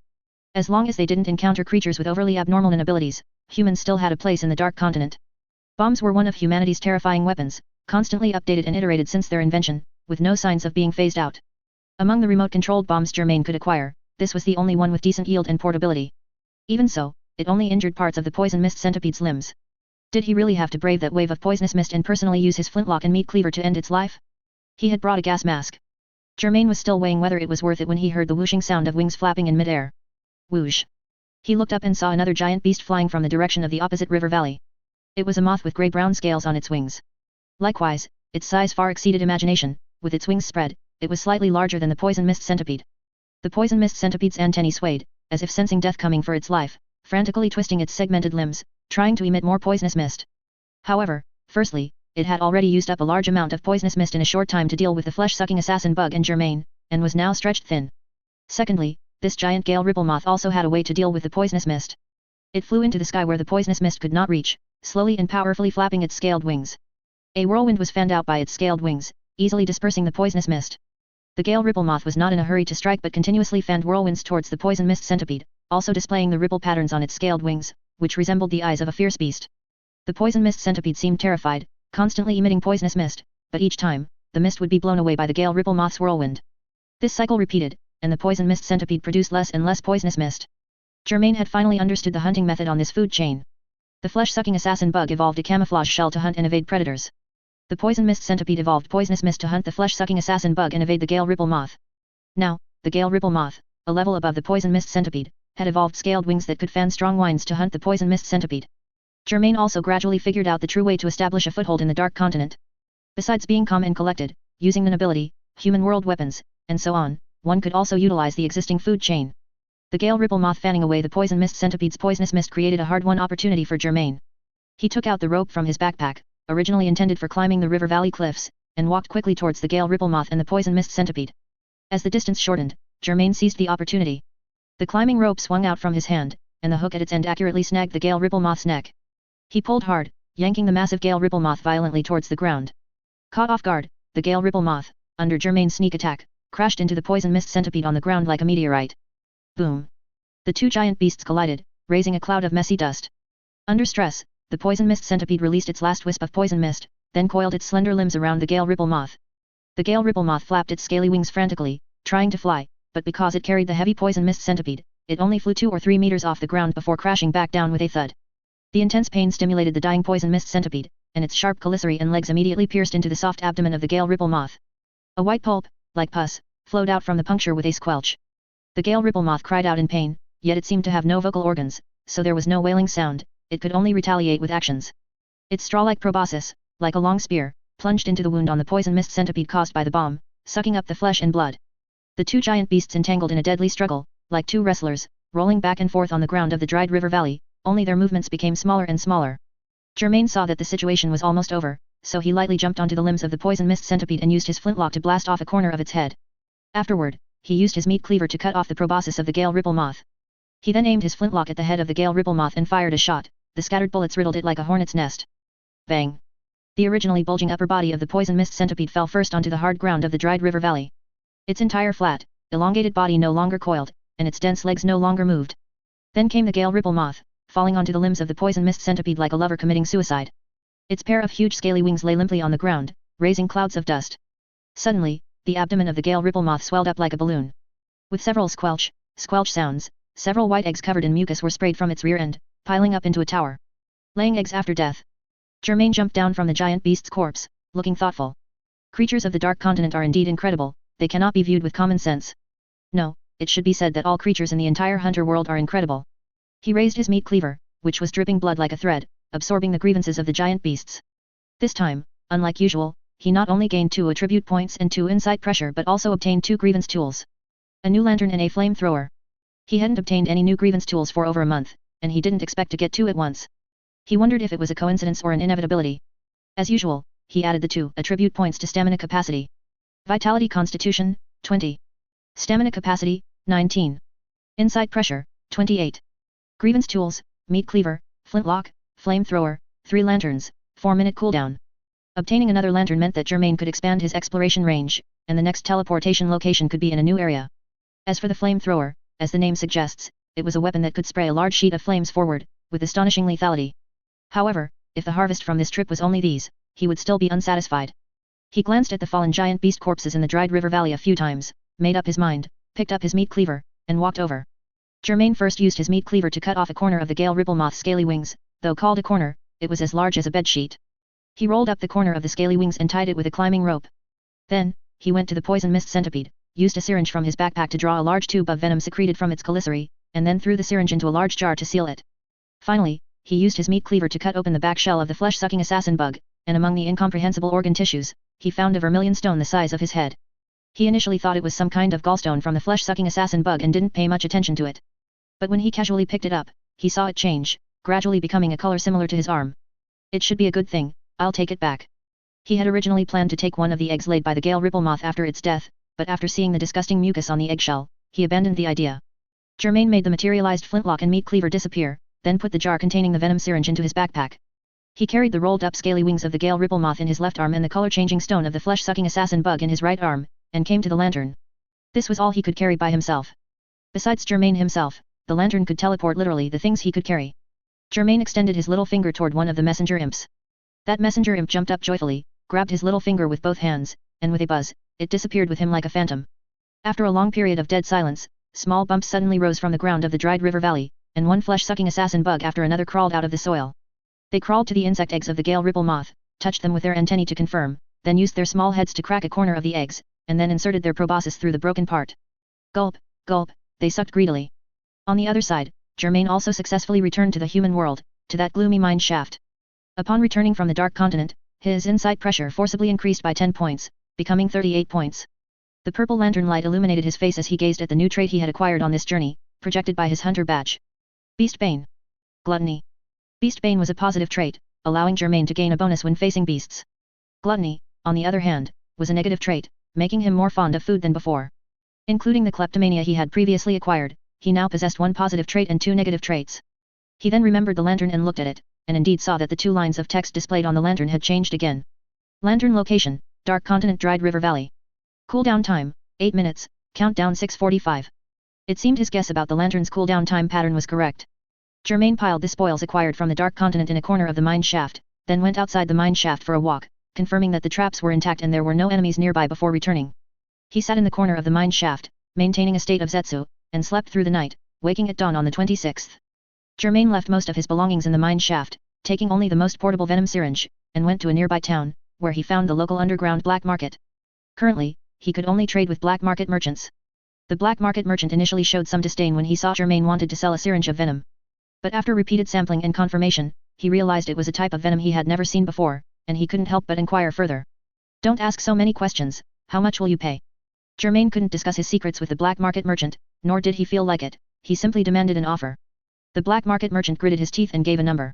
As long as they didn't encounter creatures with overly abnormal abilities, humans still had a place in the Dark Continent. Bombs were one of humanity's terrifying weapons, constantly updated and iterated since their invention, with no signs of being phased out. Among the remote-controlled bombs Germain could acquire, this was the only one with decent yield and portability. Even so, it only injured parts of the poison mist centipede's limbs. Did he really have to brave that wave of poisonous mist and personally use his flintlock and meat cleaver to end its life? He had brought a gas mask. Germain was still weighing whether it was worth it when he heard the whooshing sound of wings flapping in mid-air. Whoosh! He looked up and saw another giant beast flying from the direction of the opposite river valley. It was a moth with grey-brown scales on its wings. Likewise, its size far exceeded imagination. With its wings spread, it was slightly larger than the poison mist centipede. The poison mist centipede's antennae swayed, as if sensing death coming for its life, frantically twisting its segmented limbs, trying to emit more poisonous mist. However, firstly, it had already used up a large amount of poisonous mist in a short time to deal with the flesh-sucking assassin bug and Germain, and was now stretched thin. Secondly, this giant gale ripple moth also had a way to deal with the poisonous mist. It flew into the sky where the poisonous mist could not reach, slowly and powerfully flapping its scaled wings. A whirlwind was fanned out by its scaled wings, easily dispersing the poisonous mist. The gale ripple moth was not in a hurry to strike but continuously fanned whirlwinds towards the poison mist centipede, also displaying the ripple patterns on its scaled wings, which resembled the eyes of a fierce beast. The poison mist centipede seemed terrified, constantly emitting poisonous mist, but each time, the mist would be blown away by the gale ripple moth's whirlwind. This cycle repeated, and the poison mist centipede produced less and less poisonous mist. Germain had finally understood the hunting method on this food chain. The flesh-sucking assassin bug evolved a camouflage shell to hunt and evade predators. The poison mist centipede evolved poisonous mist to hunt the flesh-sucking assassin bug and evade the gale ripple moth. Now, the gale ripple moth, a level above the poison mist centipede, had evolved scaled wings that could fan strong winds to hunt the poison mist centipede. Germain also gradually figured out the true way to establish a foothold in the Dark Continent. Besides being calm and collected, using the nobility, human world weapons, and so on, one could also utilize the existing food chain. The gale ripple moth fanning away the poison mist centipede's poisonous mist created a hard-won opportunity for Germain. He took out the rope from his backpack, originally intended for climbing the river valley cliffs, and walked quickly towards the gale ripple moth and the poison mist centipede. As the distance shortened, Germain seized the opportunity. The climbing rope swung out from his hand, and the hook at its end accurately snagged the gale ripple moth's neck. He pulled hard, yanking the massive gale ripple moth violently towards the ground. Caught off guard, the gale ripple moth, under Germain's sneak attack, crashed into the poison mist centipede on the ground like a meteorite. Boom! The two giant beasts collided, raising a cloud of messy dust. Under stress, the poison mist centipede released its last wisp of poison mist, then coiled its slender limbs around the gale ripple moth. The gale ripple moth flapped its scaly wings frantically, trying to fly, but because it carried the heavy poison mist centipede, it only flew 2 or 3 meters off the ground before crashing back down with a thud. The intense pain stimulated the dying poison mist centipede, and its sharp chelicerae and legs immediately pierced into the soft abdomen of the gale ripple moth. A white pulp, like pus, flowed out from the puncture with a squelch. The gale ripple moth cried out in pain, yet it seemed to have no vocal organs, so there was no wailing sound. It could only retaliate with actions. Its straw-like proboscis, like a long spear, plunged into the wound on the poison mist centipede caused by the bomb, sucking up the flesh and blood. The two giant beasts entangled in a deadly struggle, like two wrestlers, rolling back and forth on the ground of the dried river valley, only their movements became smaller and smaller. Germain saw that the situation was almost over, so he lightly jumped onto the limbs of the poison mist centipede and used his flintlock to blast off a corner of its head. Afterward, he used his meat cleaver to cut off the proboscis of the gale ripple moth. He then aimed his flintlock at the head of the gale ripple moth and fired a shot. The scattered bullets riddled it like a hornet's nest. Bang! The originally bulging upper body of the poison mist centipede fell first onto the hard ground of the dried river valley. Its entire flat, elongated body no longer coiled, and its dense legs no longer moved. Then came the gale ripple moth, falling onto the limbs of the poison mist centipede like a lover committing suicide. Its pair of huge scaly wings lay limply on the ground, raising clouds of dust. Suddenly, the abdomen of the gale ripple moth swelled up like a balloon. With several squelch sounds, several white eggs covered in mucus were sprayed from its rear end, piling up into a tower. Laying eggs after death. Germain jumped down from the giant beast's corpse, looking thoughtful. Creatures of the Dark Continent are indeed incredible, they cannot be viewed with common sense. No, it should be said that all creatures in the entire hunter world are incredible. He raised his meat cleaver, which was dripping blood like a thread, absorbing the grievances of the giant beasts. This time, unlike usual, he not only gained 2 attribute points and 2 insight pressure but also obtained 2 grievance tools. A new lantern and a flamethrower. He hadn't obtained any new grievance tools for over a month, and he didn't expect to get two at once. He wondered if it was a coincidence or an inevitability. As usual, he added the 2 attribute points to stamina capacity. Vitality Constitution, 20. Stamina capacity, 19. Insight Pressure, 28. Grievance tools, Meat Cleaver, Flintlock, Flamethrower, 3 lanterns, 4-minute cooldown. Obtaining another lantern meant that Germain could expand his exploration range, and the next teleportation location could be in a new area. As for the flamethrower, as the name suggests, it was a weapon that could spray a large sheet of flames forward, with astonishing lethality. However, if the harvest from this trip was only these, he would still be unsatisfied. He glanced at the fallen giant beast corpses in the dried river valley a few times, made up his mind, picked up his meat cleaver, and walked over. Germain first used his meat cleaver to cut off a corner of the Gale Ripplemoth's scaly wings, though called a corner, it was as large as a bedsheet. He rolled up the corner of the scaly wings and tied it with a climbing rope. Then, he went to the poison mist centipede, used a syringe from his backpack to draw a large tube of venom secreted from its commissary, and then threw the syringe into a large jar to seal it. Finally, he used his meat cleaver to cut open the back shell of the flesh-sucking assassin bug, and among the incomprehensible organ tissues, he found a vermilion stone the size of his head. He initially thought it was some kind of gallstone from the flesh-sucking assassin bug and didn't pay much attention to it. But when he casually picked it up, he saw it change, gradually becoming a color similar to his arm. It should be a good thing, I'll take it back. He had originally planned to take one of the eggs laid by the Gale Ripplemoth after its death, but after seeing the disgusting mucus on the eggshell, he abandoned the idea. Germain made the materialized flintlock and meat cleaver disappear, then put the jar containing the venom syringe into his backpack. He carried the rolled-up scaly wings of the Gale Ripplemoth in his left arm and the color-changing stone of the flesh-sucking assassin bug in his right arm, and came to the lantern. This was all he could carry by himself. Besides Germain himself, the lantern could teleport literally the things he could carry. Germain extended his little finger toward one of the messenger imps. That messenger imp jumped up joyfully, grabbed his little finger with both hands, and with a buzz, it disappeared with him like a phantom. After a long period of dead silence, small bumps suddenly rose from the ground of the dried river valley, and one flesh-sucking assassin bug after another crawled out of the soil. They crawled to the insect eggs of the Gale Ripplemoth, touched them with their antennae to confirm, then used their small heads to crack a corner of the eggs, and then inserted their proboscis through the broken part. Gulp, gulp, they sucked greedily. On the other side, Germain also successfully returned to the human world, to that gloomy mine shaft. Upon returning from the Dark Continent, his insight pressure forcibly increased by 10 points, becoming 38 points. The purple lantern light illuminated his face as he gazed at the new trait he had acquired on this journey, projected by his hunter badge. Beastbane. Gluttony. Beastbane was a positive trait, allowing Germain to gain a bonus when facing beasts. Gluttony, on the other hand, was a negative trait, making him more fond of food than before. Including the kleptomania he had previously acquired, he now possessed 1 positive trait and 2 negative traits. He then remembered the lantern and looked at it, and indeed saw that the 2 lines of text displayed on the lantern had changed again. Lantern location, Dark Continent Dried River Valley. Cooldown time, 8 minutes, countdown 6:45. It seemed his guess about the lantern's cooldown time pattern was correct. Germain piled the spoils acquired from the Dark Continent in a corner of the mine shaft, then went outside the mine shaft for a walk, confirming that the traps were intact and there were no enemies nearby before returning. He sat in the corner of the mine shaft, maintaining a state of zetsu, and slept through the night, waking at dawn on the 26th. Germain left most of his belongings in the mine shaft, taking only the most portable venom syringe, and went to a nearby town, where he found the local underground black market. Currently, he could only trade with black market merchants. The black market merchant initially showed some disdain when he saw Germain wanted to sell a syringe of venom. But after repeated sampling and confirmation, he realized it was a type of venom he had never seen before, and he couldn't help but inquire further. Don't ask so many questions, how much will you pay? Germain couldn't discuss his secrets with the black market merchant, nor did he feel like it, he simply demanded an offer. The black market merchant gritted his teeth and gave a number.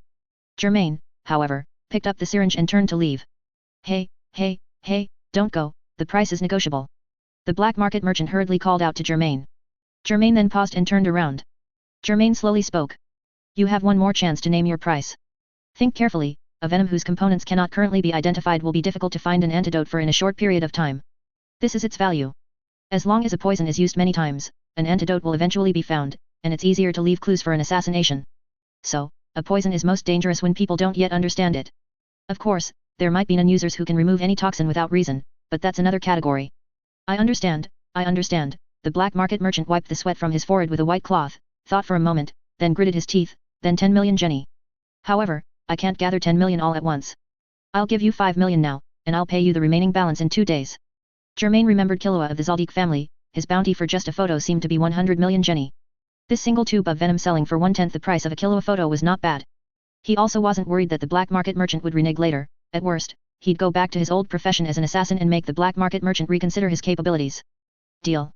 Germain, however, picked up the syringe and turned to leave. Hey, hey, hey, don't go, the price is negotiable. The black market merchant hurriedly called out to Germain. Germain then paused and turned around. Germain slowly spoke. You have one more chance to name your price. Think carefully, a venom whose components cannot currently be identified will be difficult to find an antidote for in a short period of time. This is its value. As long as a poison is used many times, an antidote will eventually be found, and it's easier to leave clues for an assassination. So, a poison is most dangerous when people don't yet understand it. Of course, there might be non-users who can remove any toxin without reason, but that's another category. I understand, the black market merchant wiped the sweat from his forehead with a white cloth, thought for a moment, then gritted his teeth, then 10 million jenny. However, I can't gather 10 million all at once. I'll give you 5 million now, and I'll pay you the remaining balance in 2 days. Germain remembered Killua of the Zaldik family, his bounty for just a photo seemed to be 100 million jenny. This single tube of venom selling for 1/10 the price of a Killua photo was not bad. He also wasn't worried that the black market merchant would renege later, at worst, he'd go back to his old profession as an assassin and make the black market merchant reconsider his capabilities. Deal.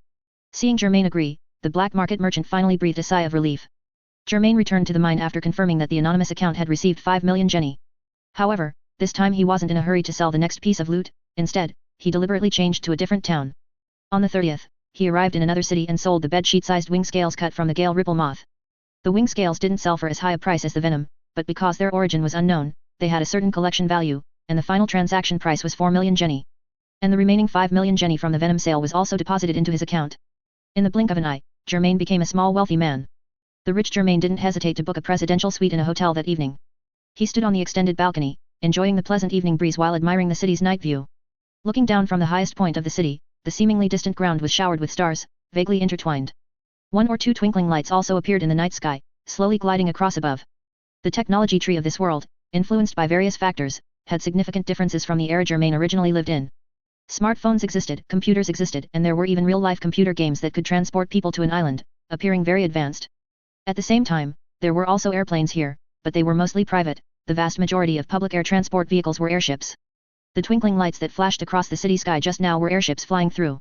Seeing Germain agree, the black market merchant finally breathed a sigh of relief. Germain returned to the mine after confirming that the anonymous account had received 5 million jenny. However, this time he wasn't in a hurry to sell the next piece of loot. Instead, he deliberately changed to a different town. On the 30th, he arrived in another city and sold the bedsheet-sized wing scales cut from the Gale Ripple moth. The wing scales didn't sell for as high a price as the venom, but because their origin was unknown, they had a certain collection value, and the final transaction price was 4 million jenny. And the remaining 5 million jenny from the venom sale was also deposited into his account. In the blink of an eye, Germain became a small wealthy man. The rich Germain didn't hesitate to book a presidential suite in a hotel that evening. He stood on the extended balcony, enjoying the pleasant evening breeze while admiring the city's night view. Looking down from the highest point of the city, the seemingly distant ground was showered with stars, vaguely intertwined. 1 or 2 twinkling lights also appeared in the night sky, slowly gliding across above. The technology tree of this world, influenced by various factors, had significant differences from the era Germain originally lived in. Smartphones existed, computers existed, and there were even real-life computer games that could transport people to an island, appearing very advanced. At the same time, there were also airplanes here, but they were mostly private. The vast majority of public air transport vehicles were airships. The twinkling lights that flashed across the city sky just now were airships flying through.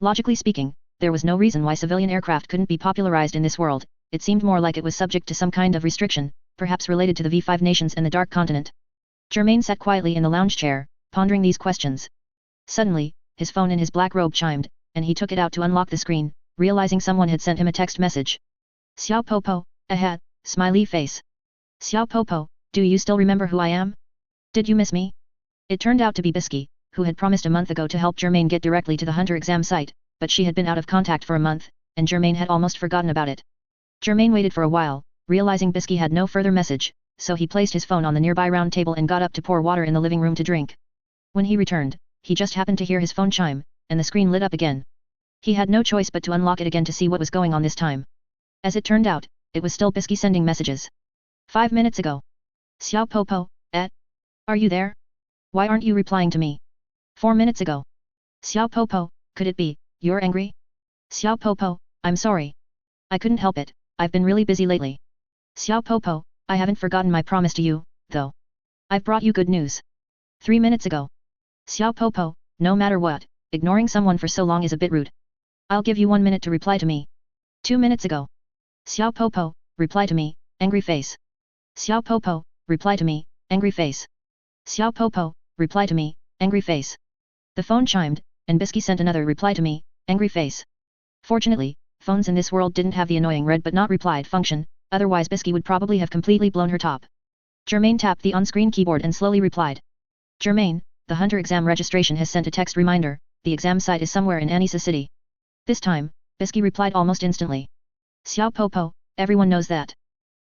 Logically speaking, there was no reason why civilian aircraft couldn't be popularized in this world. It seemed more like it was subject to some kind of restriction, perhaps related to the V5 nations and the Dark Continent. Germain sat quietly in the lounge chair, pondering these questions. Suddenly, his phone in his black robe chimed, and he took it out to unlock the screen, realizing someone had sent him a text message. Xiao Popo, ahat, smiley face. Xiao Popo, do you still remember who I am? Did you miss me? It turned out to be Bisky, who had promised a month ago to help Germain get directly to the Hunter exam site, but she had been out of contact for a month, and Germain had almost forgotten about it. Germain waited for a while, realizing Bisky had no further message, so he placed his phone on the nearby round table and got up to pour water in the living room to drink. When he returned, he just happened to hear his phone chime, and the screen lit up again. He had no choice but to unlock it again to see what was going on this time. As it turned out, it was still Bisky sending messages. 5 minutes ago. Xiao Popo, are you there? Why aren't you replying to me? 4 minutes ago. Xiao Popo, could it be, you're angry? Xiao Popo, I'm sorry. I couldn't help it, I've been really busy lately. Xiao Popo, I haven't forgotten my promise to you, though. I've brought you good news. 3 minutes ago. Xiao Popo, no matter what, ignoring someone for so long is a bit rude. I'll give you 1 minute to reply to me. 2 minutes ago. Xiao Popo, reply to me, angry face. Xiao Popo, reply to me, angry face. Xiao Popo, reply to me, angry face. The phone chimed, and Bisky sent another reply to me, angry face. Fortunately, phones in this world didn't have the annoying read but not replied function, otherwise Bisky would probably have completely blown her top. Germain tapped the on-screen keyboard and slowly replied. Germain, the Hunter exam registration has sent a text reminder, the exam site is somewhere in Anisa City. This time, Bisky replied almost instantly. Xiao Popo, everyone knows that.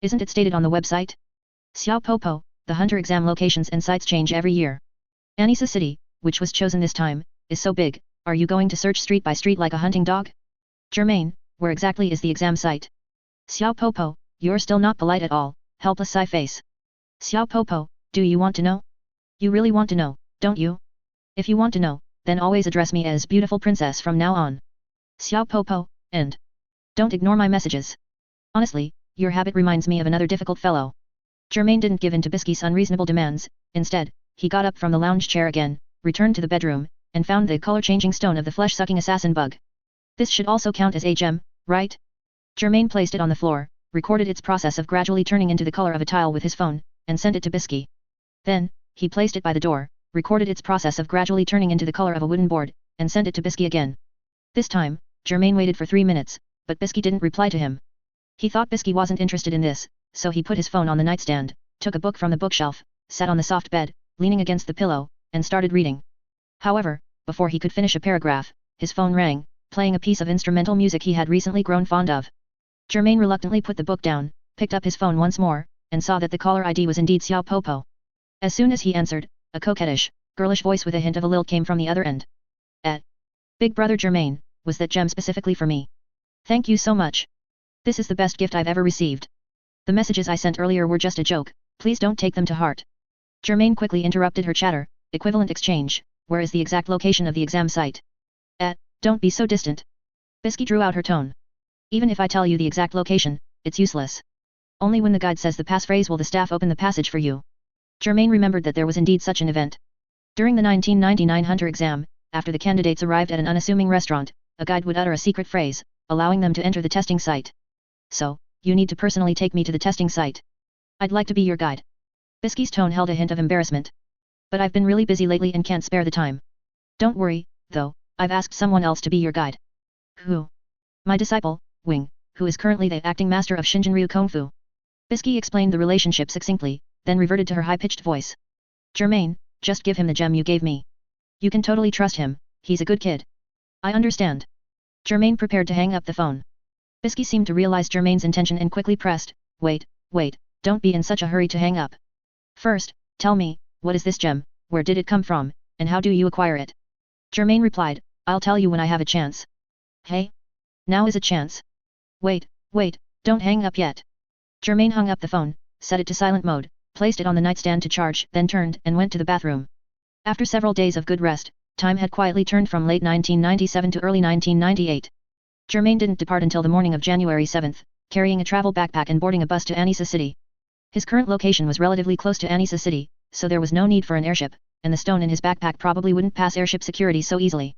Isn't it stated on the website? Xiao Popo, the Hunter exam locations and sites change every year. Anisa City, which was chosen this time, is so big, are you going to search street by street like a hunting dog? Germain, where exactly is the exam site? Xiao Popo, you're still not polite at all, helpless sigh face. Xiao Popo, do you want to know? You really want to know, don't you? If you want to know, then always address me as beautiful princess from now on. Xiao Popo, and don't ignore my messages. Honestly, your habit reminds me of another difficult fellow. Germain didn't give in to Bisky's unreasonable demands. Instead, he got up from the lounge chair again, returned to the bedroom, and found the color-changing stone of the flesh-sucking assassin bug. This should also count as a gem, right? Germain placed it on the floor, recorded its process of gradually turning into the color of a tile with his phone, and sent it to Bisky. Then, he placed it by the door, recorded its process of gradually turning into the color of a wooden board, and sent it to Bisky again. This time, Germain waited for 3 minutes, but Bisky didn't reply to him. He thought Bisky wasn't interested in this, so he put his phone on the nightstand, took a book from the bookshelf, sat on the soft bed, leaning against the pillow, and started reading. However, before he could finish a paragraph, his phone rang, playing a piece of instrumental music he had recently grown fond of. Germain reluctantly put the book down, picked up his phone once more, and saw that the caller ID was indeed Xiao Popo. As soon as he answered, a coquettish, girlish voice with a hint of a lilt came from the other end. Big brother Germain, was that gem specifically for me? Thank you so much. This is the best gift I've ever received. The messages I sent earlier were just a joke, please don't take them to heart. Germain quickly interrupted her chatter, equivalent exchange, where is the exact location of the exam site? Don't be so distant. Bisky drew out her tone. Even if I tell you the exact location, it's useless. Only when the guide says the passphrase will the staff open the passage for you. Germain remembered that there was indeed such an event. During the 1999 Hunter exam, after the candidates arrived at an unassuming restaurant, a guide would utter a secret phrase, allowing them to enter the testing site. So, you need to personally take me to the testing site. I'd like to be your guide. Bisky's tone held a hint of embarrassment. But I've been really busy lately and can't spare the time. Don't worry, though, I've asked someone else to be your guide. Who? My disciple, Wing, who is currently the acting master of Shinjinryu Kung Fu. Bisky explained the relationship succinctly, then reverted to her high-pitched voice. Germain, just give him the gem you gave me. You can totally trust him, he's a good kid. I understand. Germain prepared to hang up the phone. Bisky seemed to realize Germain's intention and quickly pressed, wait, don't be in such a hurry to hang up. First, tell me, what is this gem, where did it come from, and how do you acquire it? Germain replied, I'll tell you when I have a chance. Hey? Now is a chance. Wait, don't hang up yet. Germain hung up the phone, set it to silent mode, placed it on the nightstand to charge, then turned and went to the bathroom. After several days of good rest, time had quietly turned from late 1997 to early 1998. Germain didn't depart until the morning of January 7th, carrying a travel backpack and boarding a bus to Anisa City. His current location was relatively close to Anisa City, so there was no need for an airship, and the stone in his backpack probably wouldn't pass airship security so easily.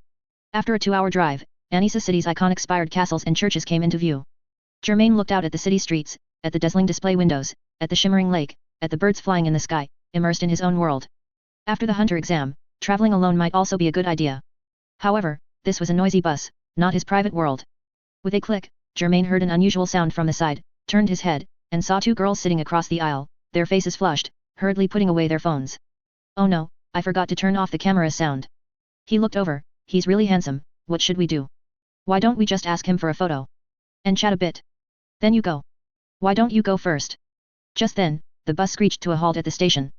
After a 2-hour drive, Anisa City's iconic spired castles and churches came into view. Germain looked out at the city streets, at the dazzling display windows, at the shimmering lake, at the birds flying in the sky, immersed in his own world. After the hunter exam, traveling alone might also be a good idea. However, this was a noisy bus, not his private world. With a click, Germain heard an unusual sound from the side, turned his head, and saw 2 girls sitting across the aisle, their faces flushed, hurriedly putting away their phones. Oh no, I forgot to turn off the camera sound. He looked over, he's really handsome, what should we do? Why don't we just ask him for a photo? And chat a bit. Then you go. Why don't you go first? Just then, the bus screeched to a halt at the station.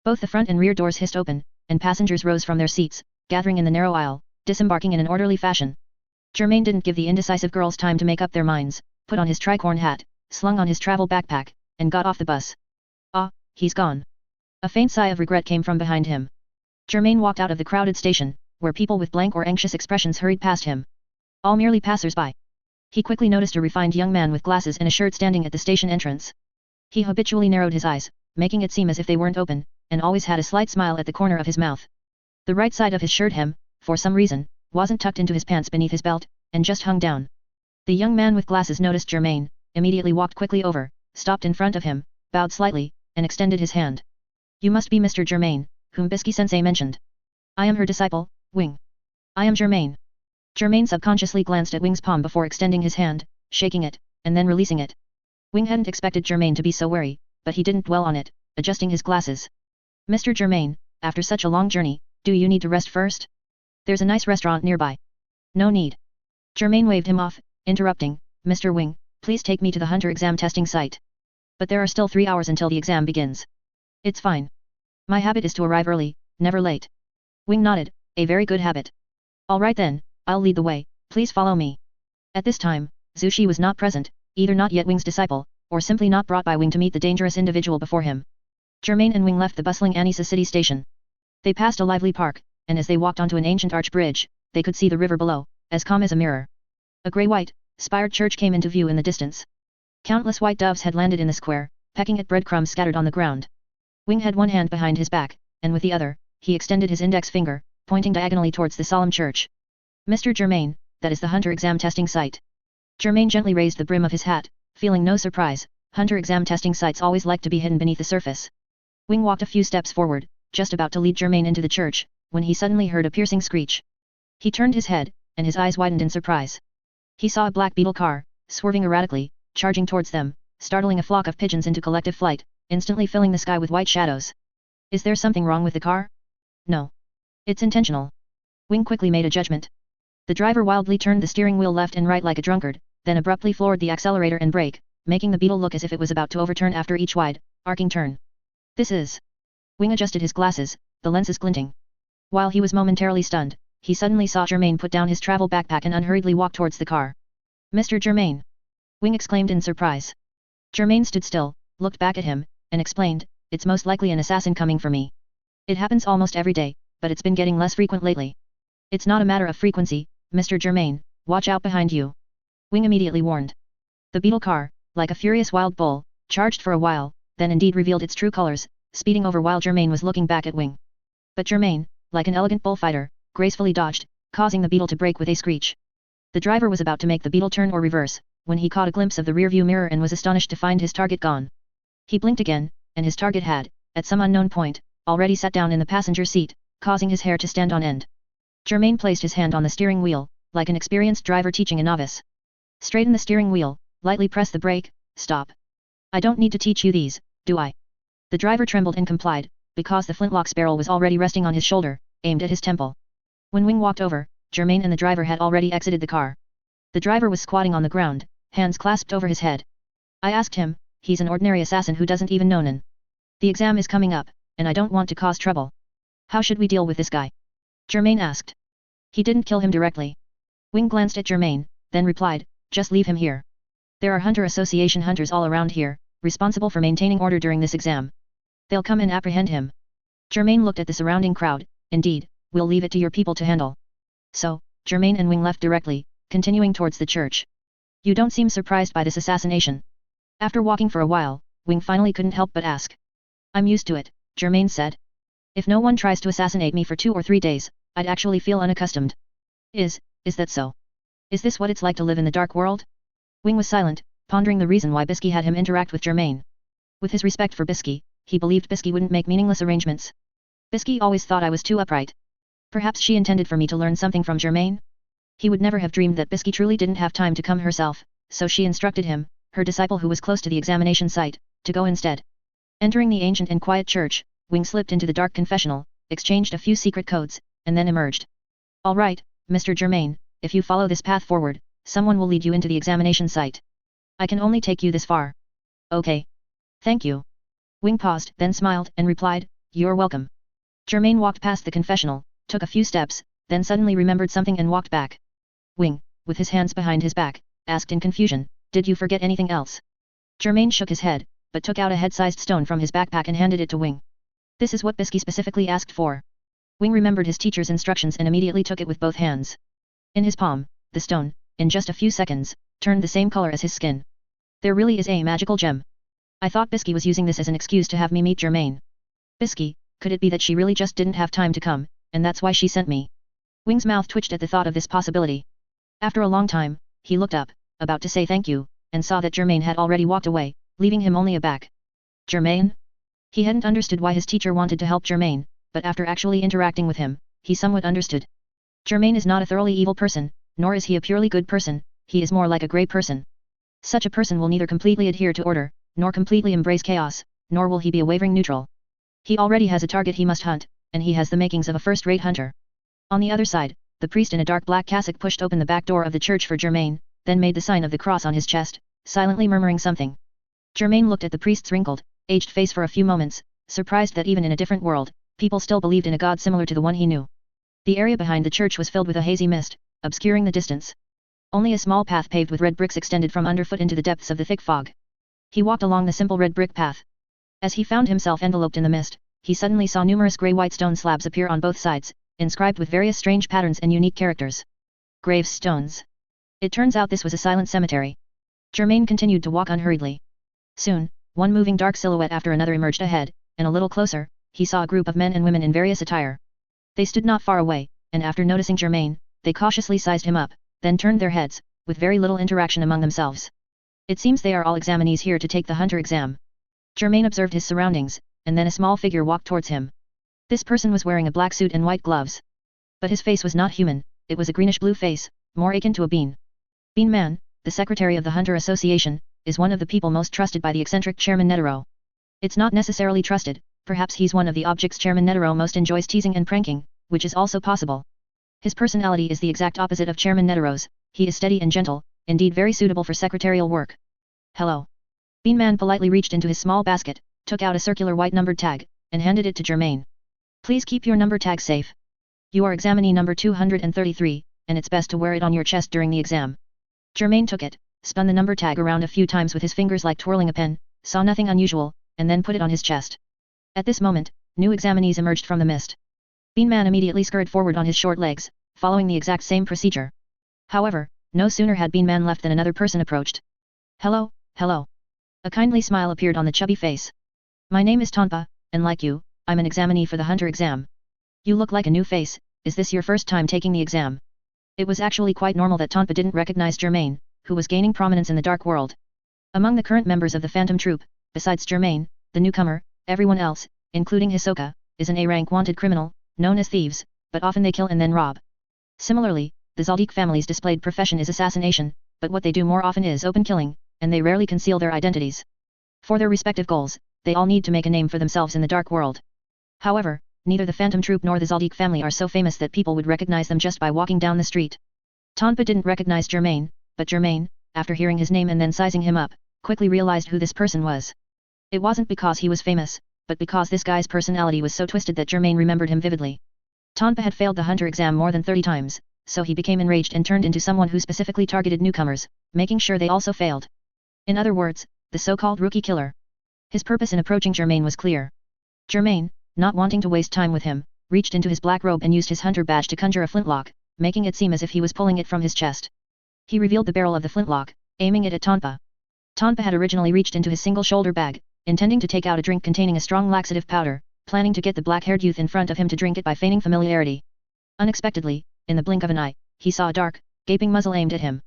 Both the front and rear doors hissed open, and passengers rose from their seats, gathering in the narrow aisle, disembarking in an orderly fashion. Germain didn't give the indecisive girls time to make up their minds, put on his tricorn hat, slung on his travel backpack, and got off the bus. Ah, he's gone. A faint sigh of regret came from behind him. Germain walked out of the crowded station, where people with blank or anxious expressions hurried past him. All merely passers-by. He quickly noticed a refined young man with glasses and a shirt standing at the station entrance. He habitually narrowed his eyes, making it seem as if they weren't open, and always had a slight smile at the corner of his mouth. The right side of his shirt hem, for some reason, wasn't tucked into his pants beneath his belt, and just hung down. The young man with glasses noticed Germain, immediately walked quickly over, stopped in front of him, bowed slightly, and extended his hand. You must be Mr. Germain, whom Bisky-sensei mentioned. I am her disciple, Wing. I am Germain. Germain subconsciously glanced at Wing's palm before extending his hand, shaking it, and then releasing it. Wing hadn't expected Germain to be so wary, but he didn't dwell on it, adjusting his glasses. Mr. Germain, after such a long journey, do you need to rest first? There's a nice restaurant nearby. No need. Germain waved him off, interrupting, Mr. Wing, please take me to the hunter exam testing site. But there are still 3 hours until the exam begins. It's fine. My habit is to arrive early, never late. Wing nodded, a very good habit. All right then, I'll lead the way, please follow me. At this time, Zushi was not present, either not yet Wing's disciple, or simply not brought by Wing to meet the dangerous individual before him. Germain and Wing left the bustling Anisa City station. They passed a lively park, and as they walked onto an ancient arch bridge, they could see the river below, as calm as a mirror. A grey-white, spired church came into view in the distance. Countless white doves had landed in the square, pecking at breadcrumbs scattered on the ground. Wing had one hand behind his back, and with the other, he extended his index finger, pointing diagonally towards the solemn church. Mr. Germain, that is the hunter exam testing site. Germain gently raised the brim of his hat, feeling no surprise, hunter exam testing sites always like to be hidden beneath the surface. Wing walked a few steps forward, just about to lead Germain into the church, when he suddenly heard a piercing screech. He turned his head, and his eyes widened in surprise. He saw a black beetle car, swerving erratically, charging towards them, startling a flock of pigeons into collective flight, instantly filling the sky with white shadows. Is there something wrong with the car? No. It's intentional. Wing quickly made a judgment. The driver wildly turned the steering wheel left and right like a drunkard, then abruptly floored the accelerator and brake, making the beetle look as if it was about to overturn after each wide, arcing turn. This is... Wing adjusted his glasses, the lenses glinting. While he was momentarily stunned, he suddenly saw Germain put down his travel backpack and unhurriedly walk towards the car. Mr. Germain! Wing exclaimed in surprise. Germain stood still, looked back at him, and explained, it's most likely an assassin coming for me. It happens almost every day, but it's been getting less frequent lately. It's not a matter of frequency, Mr. Germain, watch out behind you. Wing immediately warned. The beetle car, like a furious wild bull, charged for a while, then indeed revealed its true colors, speeding over while Germain was looking back at Wing. But Germain, like an elegant bullfighter, gracefully dodged, causing the beetle to break with a screech. The driver was about to make the beetle turn or reverse, when he caught a glimpse of the rearview mirror and was astonished to find his target gone. He blinked again, and his target had, at some unknown point, already sat down in the passenger seat, causing his hair to stand on end. Germain placed his hand on the steering wheel, like an experienced driver teaching a novice. Straighten the steering wheel, lightly press the brake, stop. I don't need to teach you these, do I? The driver trembled and complied, because the flintlock's barrel was already resting on his shoulder, aimed at his temple. When Wing walked over, Germain and the driver had already exited the car. The driver was squatting on the ground, hands clasped over his head. I asked him, he's an ordinary assassin who doesn't even know Nen. The exam is coming up, and I don't want to cause trouble. How should we deal with this guy? Germain asked. He didn't kill him directly. Wing glanced at Germain, then replied, just leave him here. There are Hunter Association hunters all around here, responsible for maintaining order during this exam. They'll come and apprehend him. Germain looked at the surrounding crowd. Indeed, we'll leave it to your people to handle. So, Germain and Wing left directly, continuing towards the church. You don't seem surprised by this assassination. After walking for a while, Wing finally couldn't help but ask. I'm used to it, Germain said. If no one tries to assassinate me for 2 or 3 days, I'd actually feel unaccustomed. Is that so? Is this what it's like to live in the dark world? Wing was silent, pondering the reason why Bisky had him interact with Germain. With his respect for Bisky, he believed Bisky wouldn't make meaningless arrangements. Bisky always thought I was too upright. Perhaps she intended for me to learn something from Germain? He would never have dreamed that Bisky truly didn't have time to come herself, so she instructed him, her disciple who was close to the examination site, to go instead. Entering the ancient and quiet church, Wing slipped into the dark confessional, exchanged a few secret codes, and then emerged. All right, Mr. Germain, if you follow this path forward, someone will lead you into the examination site. I can only take you this far. Okay. Thank you. Wing paused, then smiled and replied, you're welcome. Germain walked past the confessional, took a few steps, then suddenly remembered something and walked back. Wing, with his hands behind his back, asked in confusion, did you forget anything else? Germain shook his head, but took out a head-sized stone from his backpack and handed it to Wing. This is what Bisky specifically asked for. Wing remembered his teacher's instructions and immediately took it with both hands. In his palm, the stone, in just a few seconds, turned the same color as his skin. There really is a magical gem. I thought Bisky was using this as an excuse to have me meet Germain. Bisky, could it be that she really just didn't have time to come, and that's why she sent me? Wing's mouth twitched at the thought of this possibility. After a long time, he looked up, about to say thank you, and saw that Germain had already walked away, leaving him only aback. Germain? He hadn't understood why his teacher wanted to help Germain, but after actually interacting with him, he somewhat understood. Germain is not a thoroughly evil person, nor is he a purely good person, he is more like a grey person. Such a person will neither completely adhere to order, nor completely embrace chaos, nor will he be a wavering neutral. He already has a target he must hunt, and he has the makings of a first-rate hunter. On the other side, the priest in a dark black cassock pushed open the back door of the church for Germain, then made the sign of the cross on his chest, silently murmuring something. Germain looked at the priest's wrinkled, aged face for a few moments, surprised that even in a different world, people still believed in a god similar to the one he knew. The area behind the church was filled with a hazy mist, obscuring the distance. Only a small path paved with red bricks extended from underfoot into the depths of the thick fog. He walked along the simple red brick path. As he found himself enveloped in the mist, he suddenly saw numerous grey-white stone slabs appear on both sides, inscribed with various strange patterns and unique characters. Gravestones. It turns out this was a silent cemetery. Germain continued to walk unhurriedly. Soon, one moving dark silhouette after another emerged ahead, and a little closer, he saw a group of men and women in various attire. They stood not far away, and after noticing Germain, they cautiously sized him up, then turned their heads, with very little interaction among themselves. It seems they are all examinees here to take the hunter exam. Germain observed his surroundings, and then a small figure walked towards him. This person was wearing a black suit and white gloves. But his face was not human, it was a greenish-blue face, more akin to a bean. Bean Man, the secretary of the Hunter Association, is one of the people most trusted by the eccentric Chairman Netero. It's not necessarily trusted, perhaps he's one of the objects Chairman Netero most enjoys teasing and pranking, which is also possible. His personality is the exact opposite of Chairman Netero's, he is steady and gentle, indeed very suitable for secretarial work. Hello. Bean Man politely reached into his small basket, took out a circular white numbered tag, and handed it to Germain. Please keep your number tag safe. You are examinee number 233, and it's best to wear it on your chest during the exam. Germain took it, spun the number tag around a few times with his fingers like twirling a pen, saw nothing unusual, and then put it on his chest. At this moment, new examinees emerged from the mist. Bean Man immediately scurried forward on his short legs, following the exact same procedure. However, no sooner had Bean Man left than another person approached. Hello, hello. A kindly smile appeared on the chubby face. My name is Tonpa, and like you, I'm an examinee for the hunter exam. You look like a new face, is this your first time taking the exam? It was actually quite normal that Tonpa didn't recognize Germain, who was gaining prominence in the dark world. Among the current members of the Phantom Troop, besides Germain, the newcomer, everyone else, including Hisoka, is an A-rank wanted criminal, known as thieves, but often they kill and then rob. Similarly, the Zaldik family's displayed profession is assassination, but what they do more often is open killing, and they rarely conceal their identities. For their respective goals, they all need to make a name for themselves in the dark world. However, neither the Phantom Troop nor the Zaldik family are so famous that people would recognize them just by walking down the street. Tonpa didn't recognize Germain, but Germain, after hearing his name and then sizing him up, quickly realized who this person was. It wasn't because he was famous, but because this guy's personality was so twisted that Germain remembered him vividly. Tonpa had failed the hunter exam more than 30 times, so he became enraged and turned into someone who specifically targeted newcomers, making sure they also failed. In other words, the so-called rookie killer. His purpose in approaching Germain was clear. Germain, not wanting to waste time with him, reached into his black robe and used his hunter badge to conjure a flintlock, making it seem as if he was pulling it from his chest. He revealed the barrel of the flintlock, aiming it at Tonpa. Tonpa had originally reached into his single shoulder bag, intending to take out a drink containing a strong laxative powder, planning to get the black-haired youth in front of him to drink it by feigning familiarity. Unexpectedly, in the blink of an eye, he saw a dark, gaping muzzle aimed at him.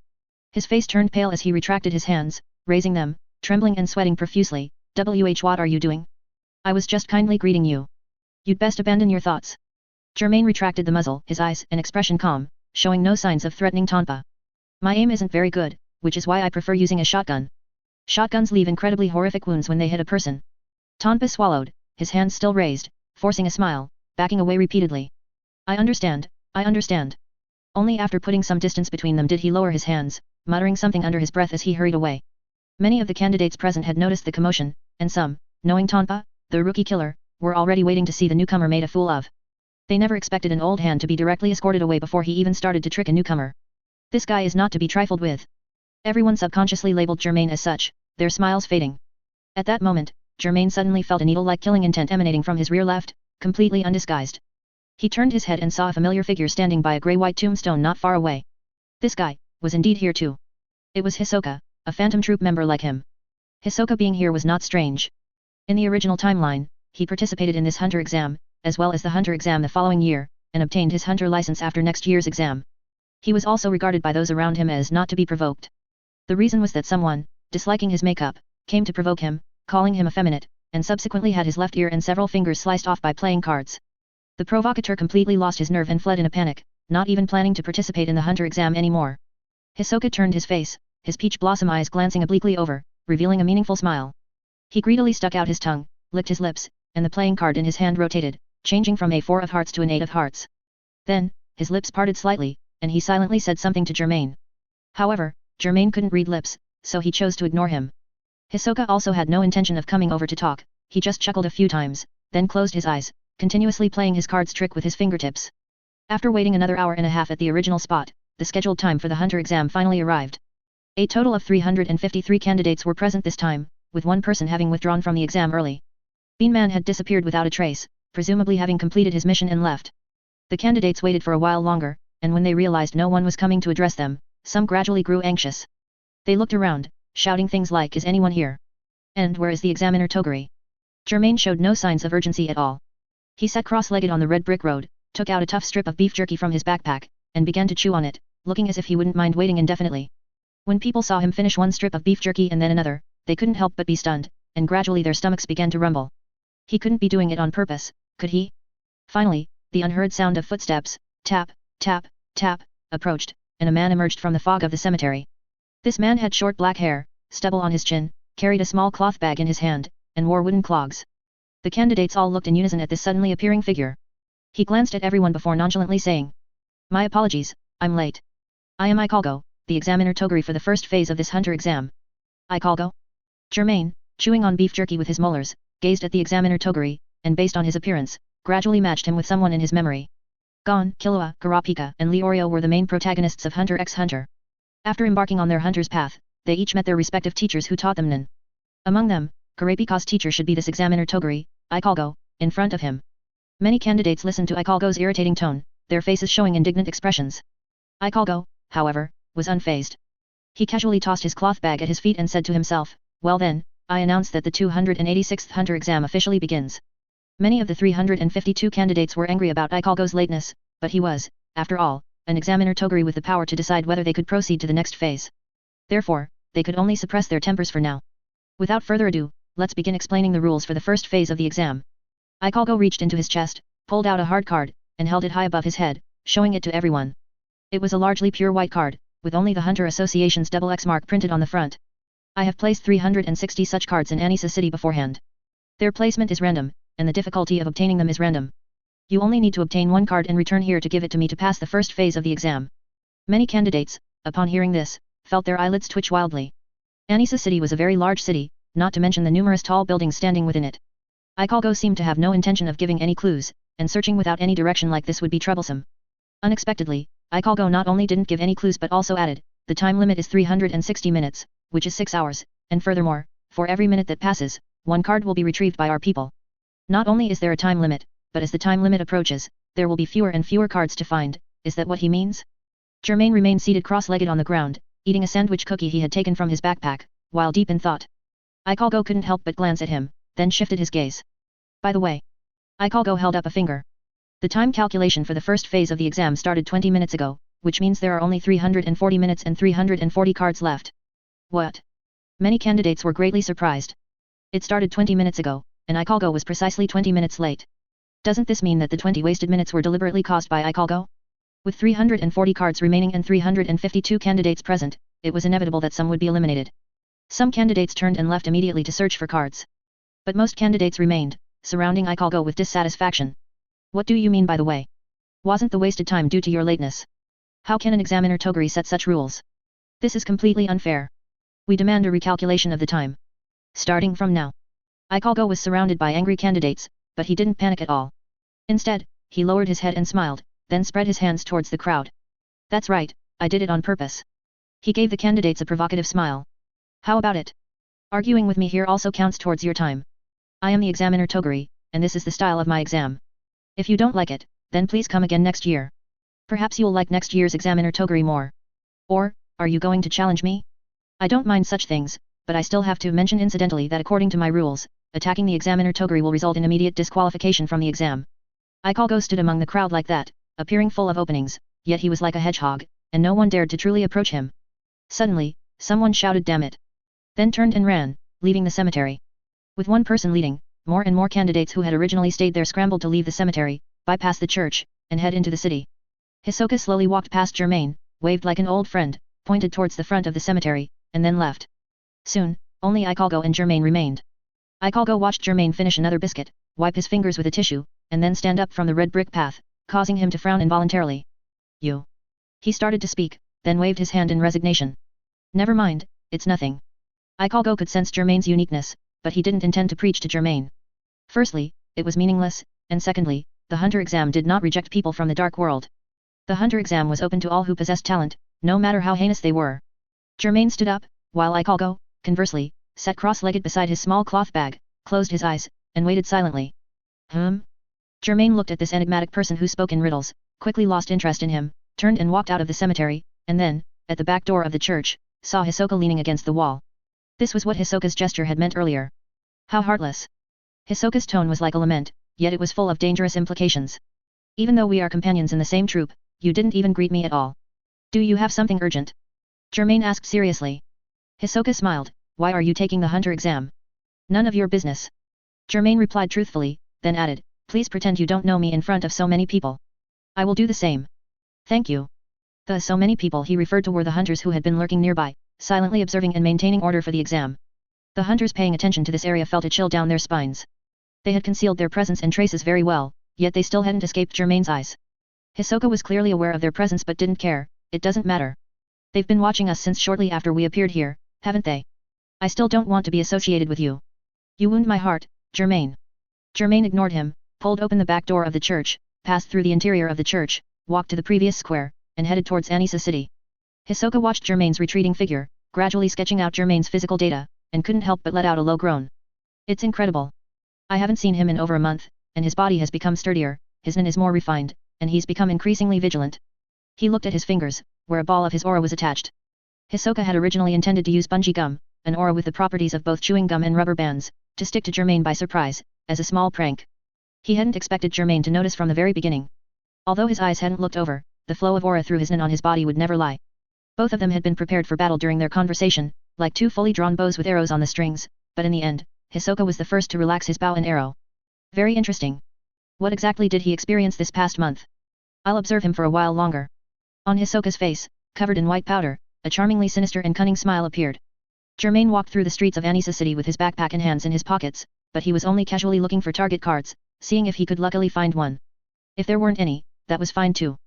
His face turned pale as he retracted his hands, raising them, trembling and sweating profusely. What are you doing? I was just kindly greeting you. You'd best abandon your thoughts. Germain retracted the muzzle, his eyes and expression calm, showing no signs of threatening Tonpa. My aim isn't very good, which is why I prefer using a shotgun. Shotguns leave incredibly horrific wounds when they hit a person. Tonpa swallowed, his hands still raised, forcing a smile, backing away repeatedly. I understand, I understand. Only after putting some distance between them did he lower his hands, muttering something under his breath as he hurried away. Many of the candidates present had noticed the commotion, and some, knowing Tonpa, the rookie killer, were already waiting to see the newcomer made a fool of. They never expected an old hand to be directly escorted away before he even started to trick a newcomer. This guy is not to be trifled with. Everyone subconsciously labeled Germain as such, their smiles fading. At that moment, Germain suddenly felt a needle-like killing intent emanating from his rear left, completely undisguised. He turned his head and saw a familiar figure standing by a grey-white tombstone not far away. This guy was indeed here too. It was Hisoka, a Phantom Troop member like him. Hisoka being here was not strange. In the original timeline, he participated in this hunter exam, as well as the hunter exam the following year, and obtained his hunter license after next year's exam. He was also regarded by those around him as not to be provoked. The reason was that someone, disliking his makeup, came to provoke him, calling him effeminate, and subsequently had his left ear and several fingers sliced off by playing cards. The provocateur completely lost his nerve and fled in a panic, not even planning to participate in the hunter exam anymore. Hisoka turned his face, his peach blossom eyes glancing obliquely over, revealing a meaningful smile. He greedily stuck out his tongue, licked his lips, and the playing card in his hand rotated, changing from a 4 of hearts to an 8 of hearts. Then, his lips parted slightly, and he silently said something to Germain. However, Germain couldn't read lips, so he chose to ignore him. Hisoka also had no intention of coming over to talk, he just chuckled a few times, then closed his eyes, continuously playing his cards trick with his fingertips. After waiting another hour and a half at the original spot, the scheduled time for the hunter exam finally arrived. A total of 353 candidates were present this time, with one person having withdrawn from the exam early. Beanman had disappeared without a trace, presumably having completed his mission and left. The candidates waited for a while longer, and when they realized no one was coming to address them, some gradually grew anxious. They looked around, shouting things like, "Is anyone here? And where is the examiner Toguri?" Germain showed no signs of urgency at all. He sat cross-legged on the red brick road, took out a tough strip of beef jerky from his backpack, and began to chew on it, looking as if he wouldn't mind waiting indefinitely. When people saw him finish one strip of beef jerky and then another, they couldn't help but be stunned, and gradually their stomachs began to rumble. He couldn't be doing it on purpose, could he? Finally, the unheard sound of footsteps, tap, tap, tap, approached, and a man emerged from the fog of the cemetery. This man had short black hair, stubble on his chin, carried a small cloth bag in his hand, and wore wooden clogs. The candidates all looked in unison at this suddenly appearing figure. He glanced at everyone before nonchalantly saying, "My apologies, I'm late. I am Ikalgo, the examiner Toguri for the first phase of this hunter exam." Ikalgo? Germain, chewing on beef jerky with his molars, gazed at the examiner Toguri, and based on his appearance, gradually matched him with someone in his memory. Gon, Killua, Kurapika, and Leorio were the main protagonists of Hunter x Hunter. After embarking on their hunter's path, they each met their respective teachers who taught them nin. Among them, Kurapika's teacher should be this examiner Toguri, Ikalgo, in front of him. Many candidates listened to Ikalgo's irritating tone, their faces showing indignant expressions. Ikalgo, however, was unfazed. He casually tossed his cloth bag at his feet and said to himself, "Well then, I announce that the 286th hunter exam officially begins." Many of the 352 candidates were angry about Ikalgo's lateness, but he was, after all, an examiner Toguri with the power to decide whether they could proceed to the next phase. Therefore, they could only suppress their tempers for now. Without further ado, let's begin explaining the rules for the first phase of the exam. Ikalgo reached into his chest, pulled out a hard card, and held it high above his head, showing it to everyone. It was a largely pure white card, with only the Hunter Association's double X mark printed on the front. I have placed 360 such cards in Anisa City beforehand. Their placement is random, and the difficulty of obtaining them is random. You only need to obtain one card and return here to give it to me to pass the first phase of the exam. Many candidates, upon hearing this, felt their eyelids twitch wildly. Anisa City was a very large city, not to mention the numerous tall buildings standing within it. Ikalgo seemed to have no intention of giving any clues, and searching without any direction like this would be troublesome. Unexpectedly, Ikalgo not only didn't give any clues but also added, the time limit is 360 minutes, which is 6 hours, and furthermore, for every minute that passes, one card will be retrieved by our people. Not only is there a time limit, but as the time limit approaches, there will be fewer and fewer cards to find. Is that what he means? Germain remained seated cross-legged on the ground, eating a sandwich cookie he had taken from his backpack, while deep in thought. Ikalgo couldn't help but glance at him, then shifted his gaze. By the way. Ikalgo held up a finger. The time calculation for the first phase of the exam started 20 minutes ago, which means there are only 340 minutes and 340 cards left. What? Many candidates were greatly surprised. It started 20 minutes ago, and Ikalgo was precisely 20 minutes late. Doesn't this mean that the 20 wasted minutes were deliberately caused by Ikalgo? With 340 cards remaining and 352 candidates present, it was inevitable that some would be eliminated. Some candidates turned and left immediately to search for cards. But most candidates remained, surrounding Ikalgo with dissatisfaction. What do you mean by the way? Wasn't the wasted time due to your lateness? How can an examiner Toguri set such rules? This is completely unfair. We demand a recalculation of the time. Starting from now. Ikalgo was surrounded by angry candidates, but he didn't panic at all. Instead, he lowered his head and smiled, then spread his hands towards the crowd. That's right, I did it on purpose. He gave the candidates a provocative smile. How about it? Arguing with me here also counts towards your time. I am the examiner Toguri, and this is the style of my exam. If you don't like it, then please come again next year. Perhaps you'll like next year's examiner Toguri more. Or, are you going to challenge me? I don't mind such things, but I still have to mention incidentally that according to my rules, attacking the examiner Toguri will result in immediate disqualification from the exam. Ikalgo stood among the crowd like that, appearing full of openings, yet he was like a hedgehog, and no one dared to truly approach him. Suddenly, someone shouted damn it. Then turned and ran, leaving the cemetery. With one person leading, more and more candidates who had originally stayed there scrambled to leave the cemetery, bypass the church, and head into the city. Hisoka slowly walked past Germain, waved like an old friend, pointed towards the front of the cemetery, and then left. Soon, only Ikalgo and Germain remained. Ikalgo watched Germain finish another biscuit, wipe his fingers with a tissue, and then stand up from the red brick path, causing him to frown involuntarily. You. He started to speak, then waved his hand in resignation. Never mind, it's nothing. Ikalgo could sense Germain's uniqueness, but he didn't intend to preach to Germain. Firstly, it was meaningless, and secondly, the Hunter exam did not reject people from the dark world. The Hunter exam was open to all who possessed talent, no matter how heinous they were. Germain stood up, while Ikalgo, conversely, sat cross-legged beside his small cloth bag, closed his eyes, and waited silently. Germain looked at this enigmatic person who spoke in riddles, quickly lost interest in him, turned and walked out of the cemetery, and then, at the back door of the church, saw Hisoka leaning against the wall. This was what Hisoka's gesture had meant earlier. How heartless. Hisoka's tone was like a lament, yet it was full of dangerous implications. Even though we are companions in the same troop, you didn't even greet me at all. Do you have something urgent? Germain asked seriously. Hisoka smiled, why are you taking the Hunter exam? None of your business. Germain replied truthfully, then added, please pretend you don't know me in front of so many people. I will do the same. Thank you. The so many people he referred to were the hunters who had been lurking nearby, silently observing and maintaining order for the exam. The hunters paying attention to this area felt a chill down their spines. They had concealed their presence and traces very well, yet they still hadn't escaped Germain's eyes. Hisoka was clearly aware of their presence but didn't care. It doesn't matter. They've been watching us since shortly after we appeared here, haven't they? I still don't want to be associated with you. You wound my heart, Germain. Germain ignored him, pulled open the back door of the church, passed through the interior of the church, walked to the previous square, and headed towards Anisa City. Hisoka watched Germain's retreating figure, gradually sketching out Germain's physical data, and couldn't help but let out a low groan. It's incredible. I haven't seen him in over a month, and his body has become sturdier, his nin is more refined, and he's become increasingly vigilant. He looked at his fingers, where a ball of his aura was attached. Hisoka had originally intended to use bungee gum, an aura with the properties of both chewing gum and rubber bands, to stick to Germain by surprise, as a small prank. He hadn't expected Germain to notice from the very beginning. Although his eyes hadn't looked over, the flow of aura through his nin on his body would never lie. Both of them had been prepared for battle during their conversation, like two fully drawn bows with arrows on the strings, but in the end, Hisoka was the first to relax his bow and arrow. Very interesting. What exactly did he experience this past month? I'll observe him for a while longer. On Hisoka's face, covered in white powder, a charmingly sinister and cunning smile appeared. Germain walked through the streets of Anisa City with his backpack and hands in his pockets, but he was only casually looking for target cards, seeing if he could luckily find one. If there weren't any, that was fine too.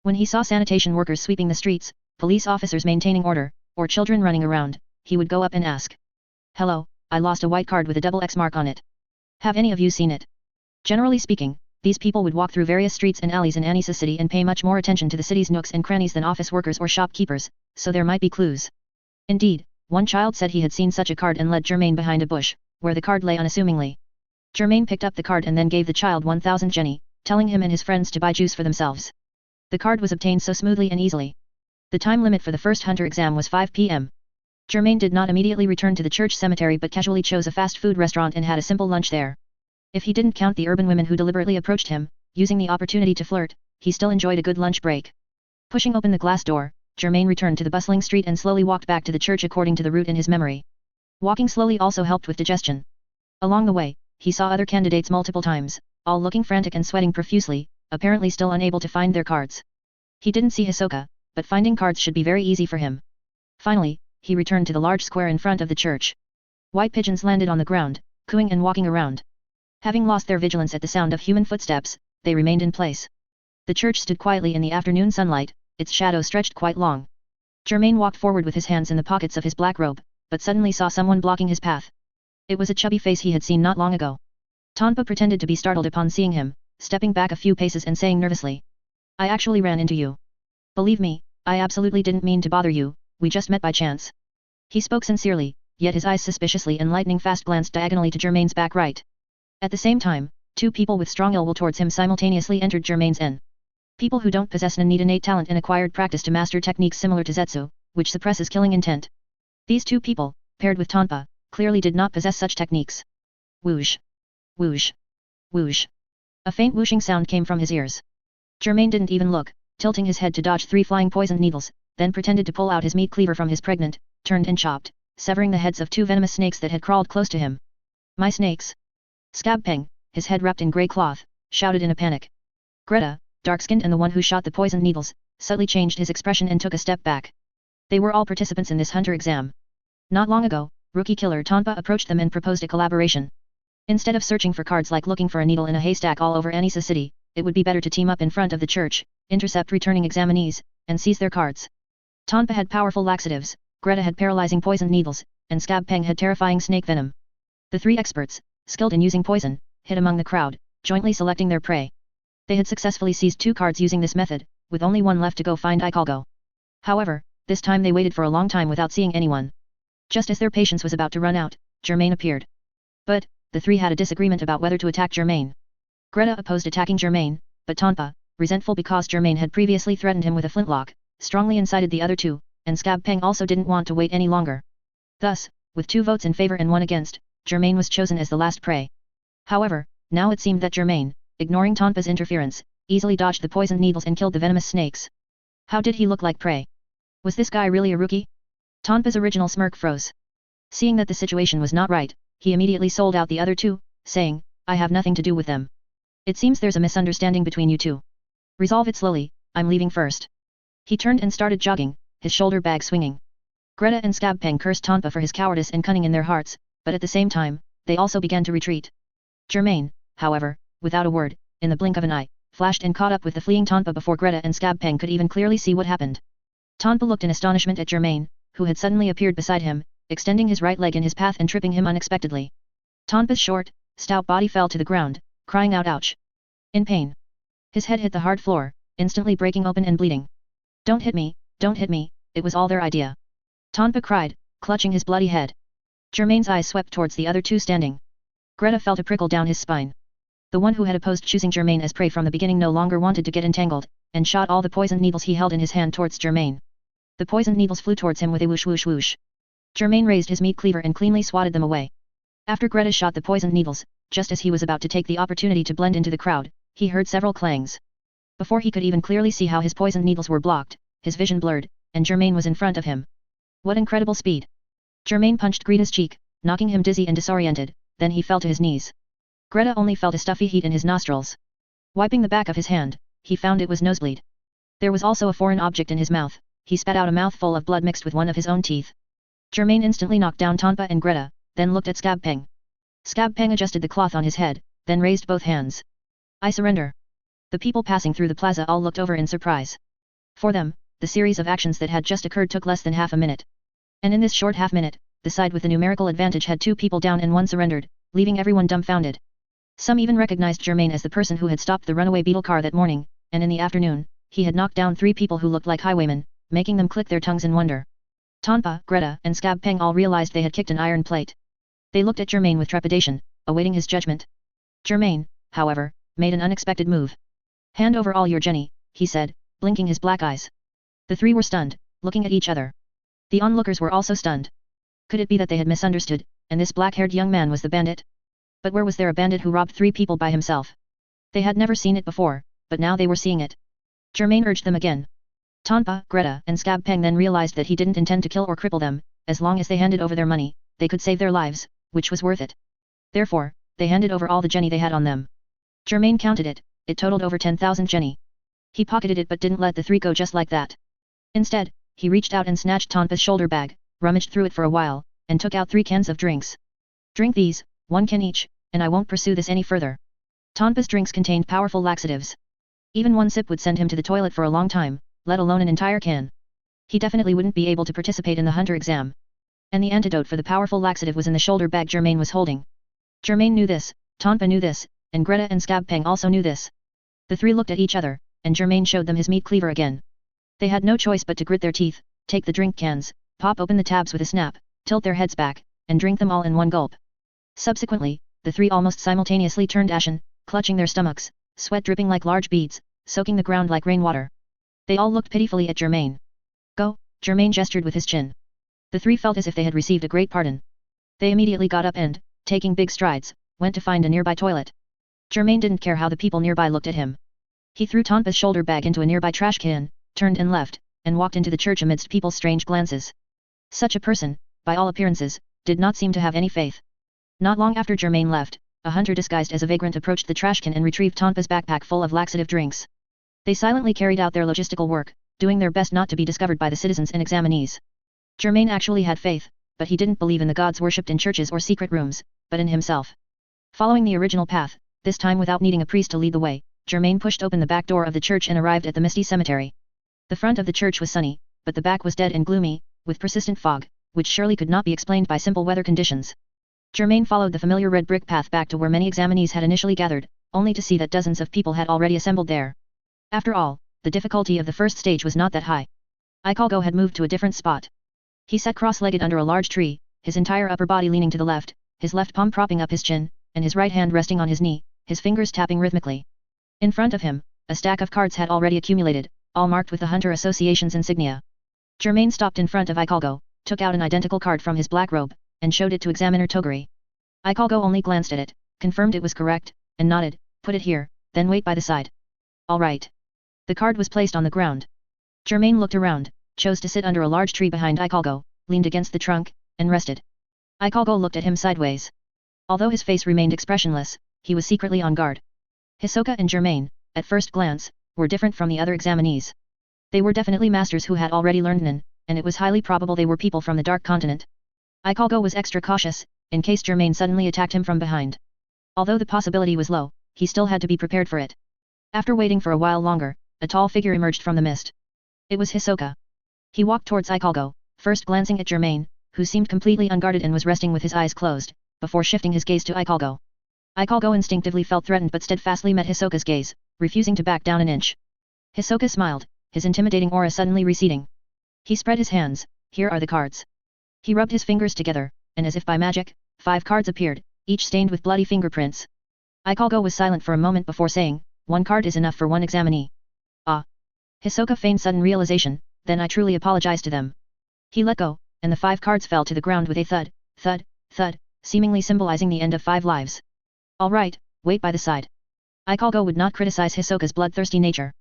When he saw sanitation workers sweeping the streets, police officers maintaining order, or children running around, he would go up and ask. Hello, I lost a white card with a double X mark on it. Have any of you seen it? Generally speaking, these people would walk through various streets and alleys in Anisa City and pay much more attention to the city's nooks and crannies than office workers or shopkeepers, so there might be clues. Indeed, one child said he had seen such a card and led Germain behind a bush, where the card lay unassumingly. Germain picked up the card and then gave the child 1,000 jenny, telling him and his friends to buy juice for themselves. The card was obtained so smoothly and easily. The time limit for the first hunter exam was 5 p.m. Germain did not immediately return to the church cemetery but casually chose a fast food restaurant and had a simple lunch there. If he didn't count the urban women who deliberately approached him, using the opportunity to flirt, he still enjoyed a good lunch break. Pushing open the glass door, Germain returned to the bustling street and slowly walked back to the church according to the route in his memory. Walking slowly also helped with digestion. Along the way, he saw other candidates multiple times, all looking frantic and sweating profusely, apparently still unable to find their cards. He didn't see Hisoka, but finding cards should be very easy for him. Finally, he returned to the large square in front of the church. White pigeons landed on the ground, cooing and walking around. Having lost their vigilance at the sound of human footsteps, they remained in place. The church stood quietly in the afternoon sunlight, its shadow stretched quite long. Germain walked forward with his hands in the pockets of his black robe, but suddenly saw someone blocking his path. It was a chubby face he had seen not long ago. Tonpa pretended to be startled upon seeing him, stepping back a few paces and saying nervously. I actually ran into you. Believe me, I absolutely didn't mean to bother you, we just met by chance. He spoke sincerely, yet his eyes suspiciously and lightning fast glanced diagonally to Germain's back right. At the same time, two people with strong ill will towards him simultaneously entered Germain's inn. People who don't possess nin need innate talent and acquired practice to master techniques similar to Zetsu, which suppresses killing intent. These two people, paired with Tonpa, clearly did not possess such techniques. Whoosh! Whoosh! Whoosh! A faint whooshing sound came from his ears. Germain didn't even look, tilting his head to dodge 3 flying poisoned needles, then pretended to pull out his meat cleaver from his pregnant, turned and chopped, severing the heads of 2 venomous snakes that had crawled close to him. My snakes! Scab Peng, his head wrapped in grey cloth, shouted in a panic. Greta, dark-skinned and the one who shot the poisoned needles, subtly changed his expression and took a step back. They were all participants in this hunter exam. Not long ago, rookie killer Tonpa approached them and proposed a collaboration. Instead of searching for cards like looking for a needle in a haystack all over Anisa City, it would be better to team up in front of the church, intercept returning examinees, and seize their cards. Tonpa had powerful laxatives, Greta had paralyzing poisoned needles, and Scab Peng had terrifying snake venom. The 3 experts, skilled in using poison, hid among the crowd, jointly selecting their prey. They had successfully seized 2 cards using this method, with only one left to go find Ikalgo. However, this time they waited for a long time without seeing anyone. Just as their patience was about to run out, Germain appeared. But, the 3 had a disagreement about whether to attack Germain. Greta opposed attacking Germain, but Tonpa, resentful because Germain had previously threatened him with a flintlock, strongly incited the other 2, and Scab Peng also didn't want to wait any longer. Thus, with 2 votes in favor and 1 against, Germain was chosen as the last prey. However, now it seemed that Germain, ignoring Tonpa's interference, easily dodged the poisoned needles and killed the venomous snakes. How did he look like prey? Was this guy really a rookie? Tonpa's original smirk froze. Seeing that the situation was not right, he immediately sold out the other 2, saying, I have nothing to do with them. It seems there's a misunderstanding between you 2. Resolve it slowly, I'm leaving first. He turned and started jogging, his shoulder bag swinging. Greta and Scab Peng cursed Tonpa for his cowardice and cunning in their hearts, but at the same time, they also began to retreat. Germain, however, without a word, in the blink of an eye, flashed and caught up with the fleeing Tonpa before Greta and Scab Peng could even clearly see what happened. Tonpa looked in astonishment at Germain, who had suddenly appeared beside him, extending his right leg in his path and tripping him unexpectedly. Tonpa's short, stout body fell to the ground, crying out ouch. In pain. His head hit the hard floor, instantly breaking open and bleeding. Don't hit me, it was all their idea. Tonpa cried, clutching his bloody head. Germain's eyes swept towards the other 2 standing. Greta felt a prickle down his spine. The one who had opposed choosing Germain as prey from the beginning no longer wanted to get entangled, and shot all the poisoned needles he held in his hand towards Germain. The poisoned needles flew towards him with a whoosh whoosh whoosh. Germain raised his meat cleaver and cleanly swatted them away. After Greta shot the poisoned needles, just as he was about to take the opportunity to blend into the crowd, he heard several clangs. Before he could even clearly see how his poisoned needles were blocked, his vision blurred, and Germain was in front of him. What incredible speed! Germain punched Greta's cheek, knocking him dizzy and disoriented, then he fell to his knees. Greta only felt a stuffy heat in his nostrils. Wiping the back of his hand, he found it was nosebleed. There was also a foreign object in his mouth. He spat out a mouthful of blood mixed with one of his own teeth. Germain instantly knocked down Tonpa and Greta, then looked at Scab Peng. Scab Peng adjusted the cloth on his head, then raised both hands. I surrender. The people passing through the plaza all looked over in surprise. For them, the series of actions that had just occurred took less than half a minute. And in this short half-minute, the side with the numerical advantage had 2 people down and 1 surrendered, leaving everyone dumbfounded. Some even recognized Germain as the person who had stopped the runaway beetle car that morning, and in the afternoon, he had knocked down 3 people who looked like highwaymen, making them click their tongues in wonder. Tonpa, Greta, and Scab Peng all realized they had kicked an iron plate. They looked at Germain with trepidation, awaiting his judgment. Germain, however, made an unexpected move. Hand over all your Jenny, he said, blinking his black eyes. The 3 were stunned, looking at each other. The onlookers were also stunned. Could it be that they had misunderstood, and this black-haired young man was the bandit? But where was there a bandit who robbed 3 people by himself? They had never seen it before, but now they were seeing it. Germain urged them again. Tonpa, Greta, and Scab Peng then realized that he didn't intend to kill or cripple them. As long as they handed over their money, they could save their lives, which was worth it. Therefore, they handed over all the Jenny they had on them. Germain counted it, it totaled over 10,000 Jenny. He pocketed it but didn't let the 3 go just like that. Instead, he reached out and snatched Tonpa's shoulder bag, rummaged through it for a while, and took out 3 cans of drinks. Drink these, 1 can each, and I won't pursue this any further. Tonpa's drinks contained powerful laxatives. Even 1 sip would send him to the toilet for a long time, let alone an entire can. He definitely wouldn't be able to participate in the hunter exam. And the antidote for the powerful laxative was in the shoulder bag Germain was holding. Germain knew this, Tonpa knew this, and Greta and Scab Peng also knew this. The 3 looked at each other, and Germain showed them his meat cleaver again. They had no choice but to grit their teeth, take the drink cans, pop open the tabs with a snap, tilt their heads back, and drink them all in 1 gulp. Subsequently, the 3 almost simultaneously turned ashen, clutching their stomachs, sweat dripping like large beads, soaking the ground like rainwater. They all looked pitifully at Germain. Go, Germain gestured with his chin. The 3 felt as if they had received a great pardon. They immediately got up and, taking big strides, went to find a nearby toilet. Germain didn't care how the people nearby looked at him. He threw Tonpa's shoulder bag into a nearby trash can, turned and left, and walked into the church amidst people's strange glances. Such a person, by all appearances, did not seem to have any faith. Not long after Germain left, a hunter disguised as a vagrant approached the trash can and retrieved Tonpa's backpack full of laxative drinks. They silently carried out their logistical work, doing their best not to be discovered by the citizens and examinees. Germain actually had faith, but he didn't believe in the gods worshipped in churches or secret rooms, but in himself. Following the original path, this time without needing a priest to lead the way, Germain pushed open the back door of the church and arrived at the misty cemetery. The front of the church was sunny, but the back was dead and gloomy, with persistent fog, which surely could not be explained by simple weather conditions. Germain followed the familiar red brick path back to where many examinees had initially gathered, only to see that dozens of people had already assembled there. After all, the difficulty of the first stage was not that high. Ikalgo had moved to a different spot. He sat cross-legged under a large tree, his entire upper body leaning to the left, his left palm propping up his chin, and his right hand resting on his knee, his fingers tapping rhythmically. In front of him, a stack of cards had already accumulated, all marked with the Hunter Association's insignia. Germain stopped in front of Ikalgo, took out an identical card from his black robe, and showed it to Examiner Toguri. Ikalgo only glanced at it, confirmed it was correct, and nodded, put it here, then wait by the side. All right. The card was placed on the ground. Germain looked around, chose to sit under a large tree behind Ikalgo, leaned against the trunk, and rested. Ikalgo looked at him sideways. Although his face remained expressionless, he was secretly on guard. Hisoka and Germain, at first glance, were different from the other examinees. They were definitely masters who had already learned Nin, and it was highly probable they were people from the Dark Continent. Ikalgo was extra cautious, in case Germain suddenly attacked him from behind. Although the possibility was low, he still had to be prepared for it. After waiting for a while longer, a tall figure emerged from the mist. It was Hisoka. He walked towards Ikalgo, first glancing at Germain, who seemed completely unguarded and was resting with his eyes closed, before shifting his gaze to Ikalgo. Ikalgo instinctively felt threatened but steadfastly met Hisoka's gaze, refusing to back down an inch. Hisoka smiled, his intimidating aura suddenly receding. He spread his hands, here are the cards. He rubbed his fingers together, and as if by magic, 5 cards appeared, each stained with bloody fingerprints. Ikalgo was silent for a moment before saying, 1 card is enough for 1 examinee. Ah. Hisoka feigned sudden realization, then I truly apologize to them. He let go, and the 5 cards fell to the ground with a thud, thud, thud, seemingly symbolizing the end of 5 lives. All right, wait by the side. Ikalgo would not criticize Hisoka's bloodthirsty nature,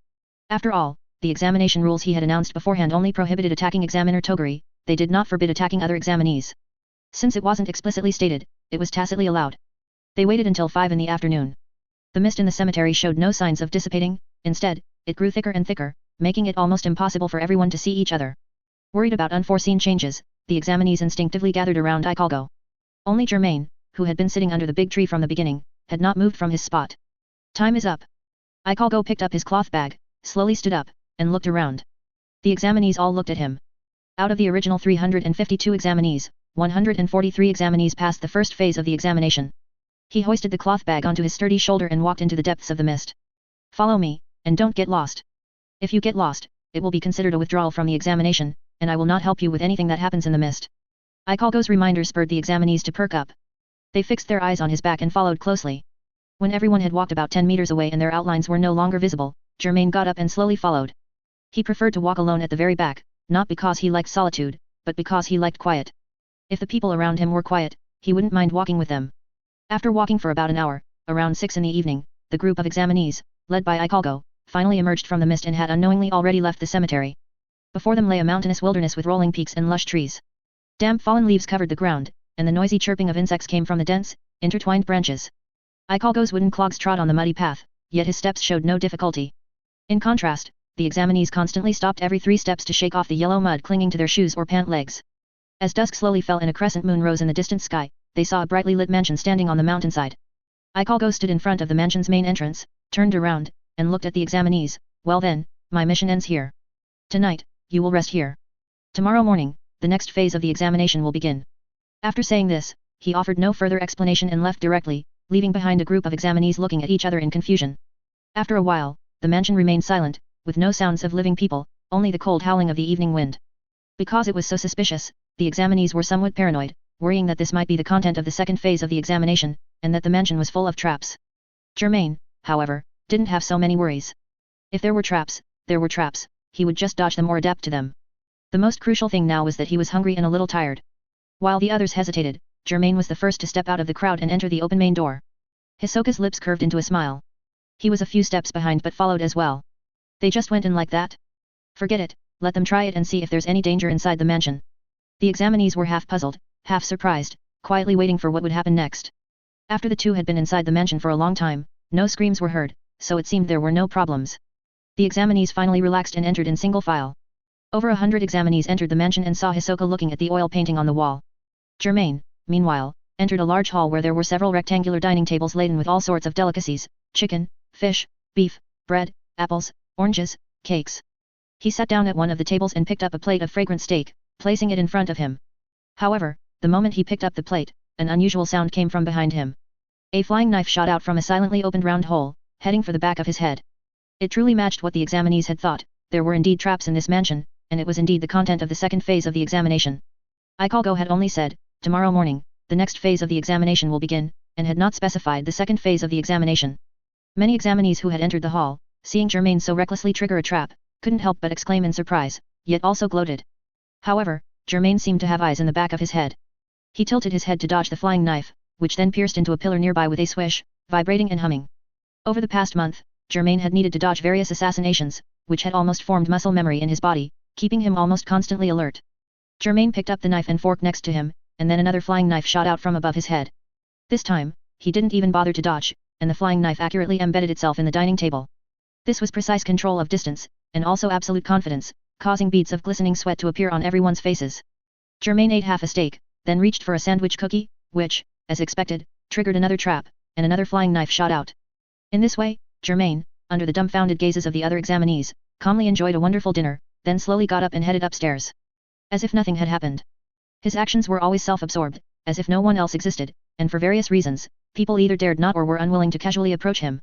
After all, the examination rules he had announced beforehand only prohibited attacking examiner Toguri, they did not forbid attacking other examinees. Since it wasn't explicitly stated, it was tacitly allowed. They waited until 5 in the afternoon. The mist in the cemetery showed no signs of dissipating, instead, it grew thicker and thicker, making it almost impossible for everyone to see each other. Worried about unforeseen changes, the examinees instinctively gathered around HxH. Only Germain, who had been sitting under the big tree from the beginning, had not moved from his spot. Time is up. HxH picked up his cloth bag, slowly stood up, and looked around. The examinees all looked at him. Out of the original 352 examinees, 143 examinees passed the first phase of the examination. He hoisted the cloth bag onto his sturdy shoulder and walked into the depths of the mist. Follow me, and don't get lost. If you get lost, it will be considered a withdrawal from the examination, and I will not help you with anything that happens in the mist. HxH's reminder spurred the examinees to perk up. They fixed their eyes on his back and followed closely. When everyone had walked about 10 meters away and their outlines were no longer visible, Germain got up and slowly followed. He preferred to walk alone at the very back, not because he liked solitude, but because he liked quiet. If the people around him were quiet, he wouldn't mind walking with them. After walking for about an hour, around 6 in the evening, the group of examinees, led by HxH, finally emerged from the mist and had unknowingly already left the cemetery. Before them lay a mountainous wilderness with rolling peaks and lush trees. Damp fallen leaves covered the ground, and the noisy chirping of insects came from the dense, intertwined branches. HxH's wooden clogs trod on the muddy path, yet his steps showed no difficulty. In contrast, the examinees constantly stopped every 3 steps to shake off the yellow mud clinging to their shoes or pant legs. As dusk slowly fell and a crescent moon rose in the distant sky, they saw a brightly lit mansion standing on the mountainside. HxH stood in front of the mansion's main entrance, turned around, and looked at the examinees. Well then, my mission ends here. Tonight, you will rest here. Tomorrow morning, the next phase of the examination will begin. After saying this, he offered no further explanation and left directly, leaving behind a group of examinees looking at each other in confusion. After a while, the mansion remained silent, with no sounds of living people, only the cold howling of the evening wind. Because it was so suspicious, the examinees were somewhat paranoid, worrying that this might be the content of the second phase of the examination, and that the mansion was full of traps. Germain, however, didn't have so many worries. If there were traps, he would just dodge them or adapt to them. The most crucial thing now was that he was hungry and a little tired. While the others hesitated, Germain was the first to step out of the crowd and enter the open main door. Hisoka's lips curved into a smile. He was a few steps behind but followed as well. They just went in like that? Forget it, let them try it and see if there's any danger inside the mansion. The examinees were half puzzled, half surprised, quietly waiting for what would happen next. After the two had been inside the mansion for a long time, no screams were heard, so it seemed there were no problems. The examinees finally relaxed and entered in single file. Over 100 examinees entered the mansion and saw Hisoka looking at the oil painting on the wall. Germain, meanwhile, entered a large hall where there were several rectangular dining tables laden with all sorts of delicacies, chicken, fish, beef, bread, apples, oranges, cakes. He sat down at one of the tables and picked up a plate of fragrant steak, placing it in front of him. However, the moment he picked up the plate, an unusual sound came from behind him. A flying knife shot out from a silently opened round hole, heading for the back of his head. It truly matched what the examinees had thought, there were indeed traps in this mansion, and it was indeed the content of the second phase of the examination. HxH had only said, tomorrow morning, the next phase of the examination will begin, and had not specified the second phase of the examination. Many examinees who had entered the hall, seeing Germain so recklessly trigger a trap, couldn't help but exclaim in surprise, yet also gloated. However, Germain seemed to have eyes in the back of his head. He tilted his head to dodge the flying knife, which then pierced into a pillar nearby with a swish, vibrating and humming. Over the past month, Germain had needed to dodge various assassinations, which had almost formed muscle memory in his body, keeping him almost constantly alert. Germain picked up the knife and fork next to him, and then another flying knife shot out from above his head. This time, he didn't even bother to dodge, and the flying knife accurately embedded itself in the dining table. This was precise control of distance, and also absolute confidence, causing beads of glistening sweat to appear on everyone's faces. Germain ate half a steak, then reached for a sandwich cookie, which, as expected, triggered another trap, and another flying knife shot out. In this way, Germain, under the dumbfounded gazes of the other examinees, calmly enjoyed a wonderful dinner, then slowly got up and headed upstairs. As if nothing had happened. His actions were always self-absorbed, as if no one else existed, and for various reasons, people either dared not or were unwilling to casually approach him.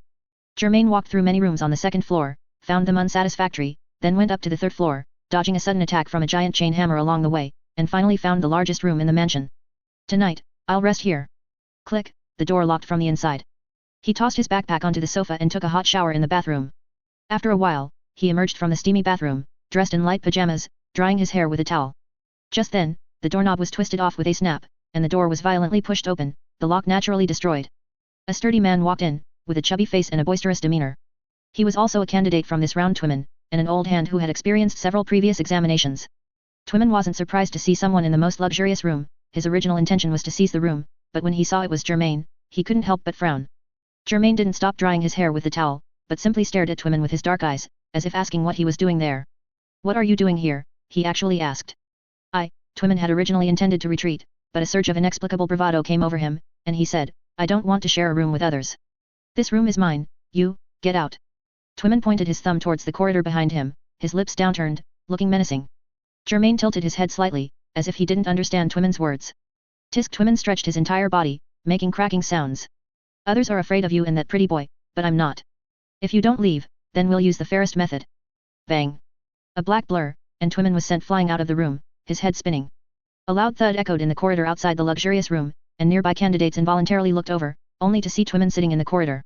Germain walked through many rooms on the second floor, found them unsatisfactory, then went up to the third floor, dodging a sudden attack from a giant chain hammer along the way, and finally found the largest room in the mansion. Tonight, I'll rest here. Click, the door locked from the inside. He tossed his backpack onto the sofa and took a hot shower in the bathroom. After a while, he emerged from the steamy bathroom, dressed in light pajamas, drying his hair with a towel. Just then, the doorknob was twisted off with a snap, and the door was violently pushed open, the lock naturally destroyed. A sturdy man walked in, with a chubby face and a boisterous demeanor. He was also a candidate from this round women, and an old hand who had experienced several previous examinations. Twimin wasn't surprised to see someone in the most luxurious room. His original intention was to seize the room, but when he saw it was Germain, he couldn't help but frown. Germain didn't stop drying his hair with the towel, but simply stared at Twimin with his dark eyes, as if asking what he was doing there. "What are you doing here?" he actually asked. Twimin had originally intended to retreat, but a surge of inexplicable bravado came over him, and he said, "I don't want to share a room with others. This room is mine, you, get out." Twimin pointed his thumb towards the corridor behind him, his lips downturned, looking menacing. Germain tilted his head slightly, as if he didn't understand Twimin's words. Tisk. Twimin stretched his entire body, making cracking sounds. "Others are afraid of you and that pretty boy, but I'm not. If you don't leave, then we'll use the fairest method." Bang! A black blur, and Twimin was sent flying out of the room, his head spinning. A loud thud echoed in the corridor outside the luxurious room, and nearby candidates involuntarily looked over, only to see Twimin sitting in the corridor.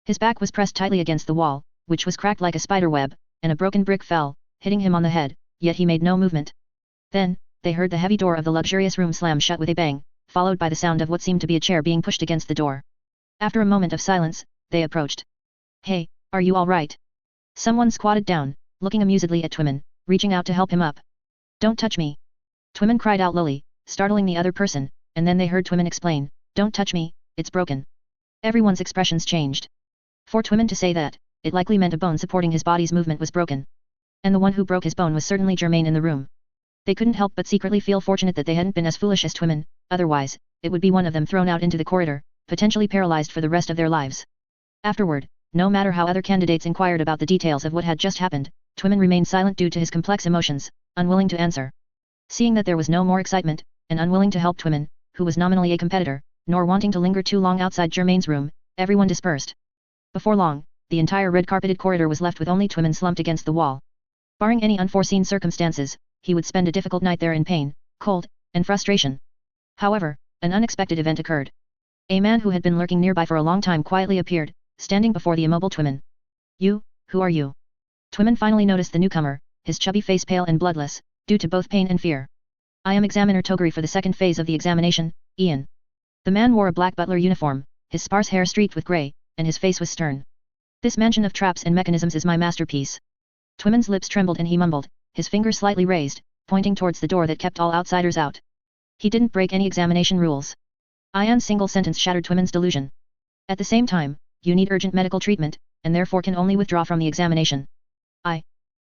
His back was pressed tightly against the wall, which was cracked like a spider web, and a broken brick fell, hitting him on the head, yet he made no movement. Then, they heard the heavy door of the luxurious room slam shut with a bang, followed by the sound of what seemed to be a chair being pushed against the door. After a moment of silence, they approached. "Hey, are you all right?" Someone squatted down, looking amusedly at Twimin, reaching out to help him up. "Don't touch me!" Twimin cried out lowly, startling the other person, and then they heard Twimin explain, "Don't touch me, it's broken." Everyone's expressions changed. For Twimin to say that, it likely meant a bone supporting his body's movement was broken. And the one who broke his bone was certainly Germain in the room. They couldn't help but secretly feel fortunate that they hadn't been as foolish as Twimin, otherwise, it would be one of them thrown out into the corridor, potentially paralyzed for the rest of their lives. Afterward, no matter how other candidates inquired about the details of what had just happened, Twimin remained silent due to his complex emotions, unwilling to answer. Seeing that there was no more excitement, and unwilling to help Twimin, who was nominally a competitor, nor wanting to linger too long outside Germain's room, everyone dispersed. Before long, the entire red-carpeted corridor was left with only Twimin slumped against the wall. Barring any unforeseen circumstances, he would spend a difficult night there in pain, cold, and frustration. However, an unexpected event occurred. A man who had been lurking nearby for a long time quietly appeared, standing before the immobile Twimin. "You, who are you?" Twimin finally noticed the newcomer, his chubby face pale and bloodless, due to both pain and fear. "I am Examiner Toguri for the second phase of the examination, Ian." The man wore a black butler uniform, his sparse hair streaked with grey, and his face was stern. "This mansion of traps and mechanisms is my masterpiece." Twimin's lips trembled and he mumbled, his finger slightly raised, pointing towards the door that kept all outsiders out. He didn't break any examination rules. Ian's single sentence shattered Twimin's delusion. "At the same time, you need urgent medical treatment, and therefore can only withdraw from the examination."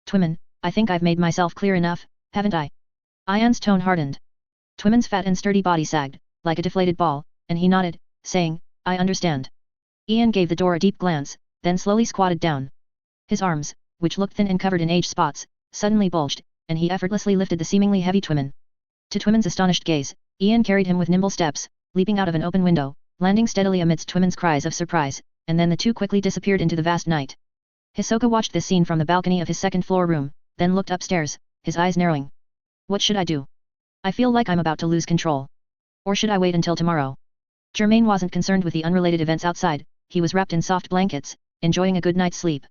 Twimin, I think I've made myself clear enough, haven't I?" Ian's tone hardened. Twimin's fat and sturdy body sagged, like a deflated ball, and he nodded, saying, "I understand." Ian gave the door a deep glance, then slowly squatted down. His arms, which looked thin and covered in age spots, suddenly bulged, and he effortlessly lifted the seemingly heavy Twimin. To Twimin's astonished gaze, Ian carried him with nimble steps, leaping out of an open window, landing steadily amidst Twimin's cries of surprise, and then the two quickly disappeared into the vast night. Hisoka watched this scene from the balcony of his second-floor room, then looked upstairs, his eyes narrowing. "What should I do? I feel like I'm about to lose control. Or should I wait until tomorrow?" Germain wasn't concerned with the unrelated events outside, he was wrapped in soft blankets, enjoying a good night's sleep.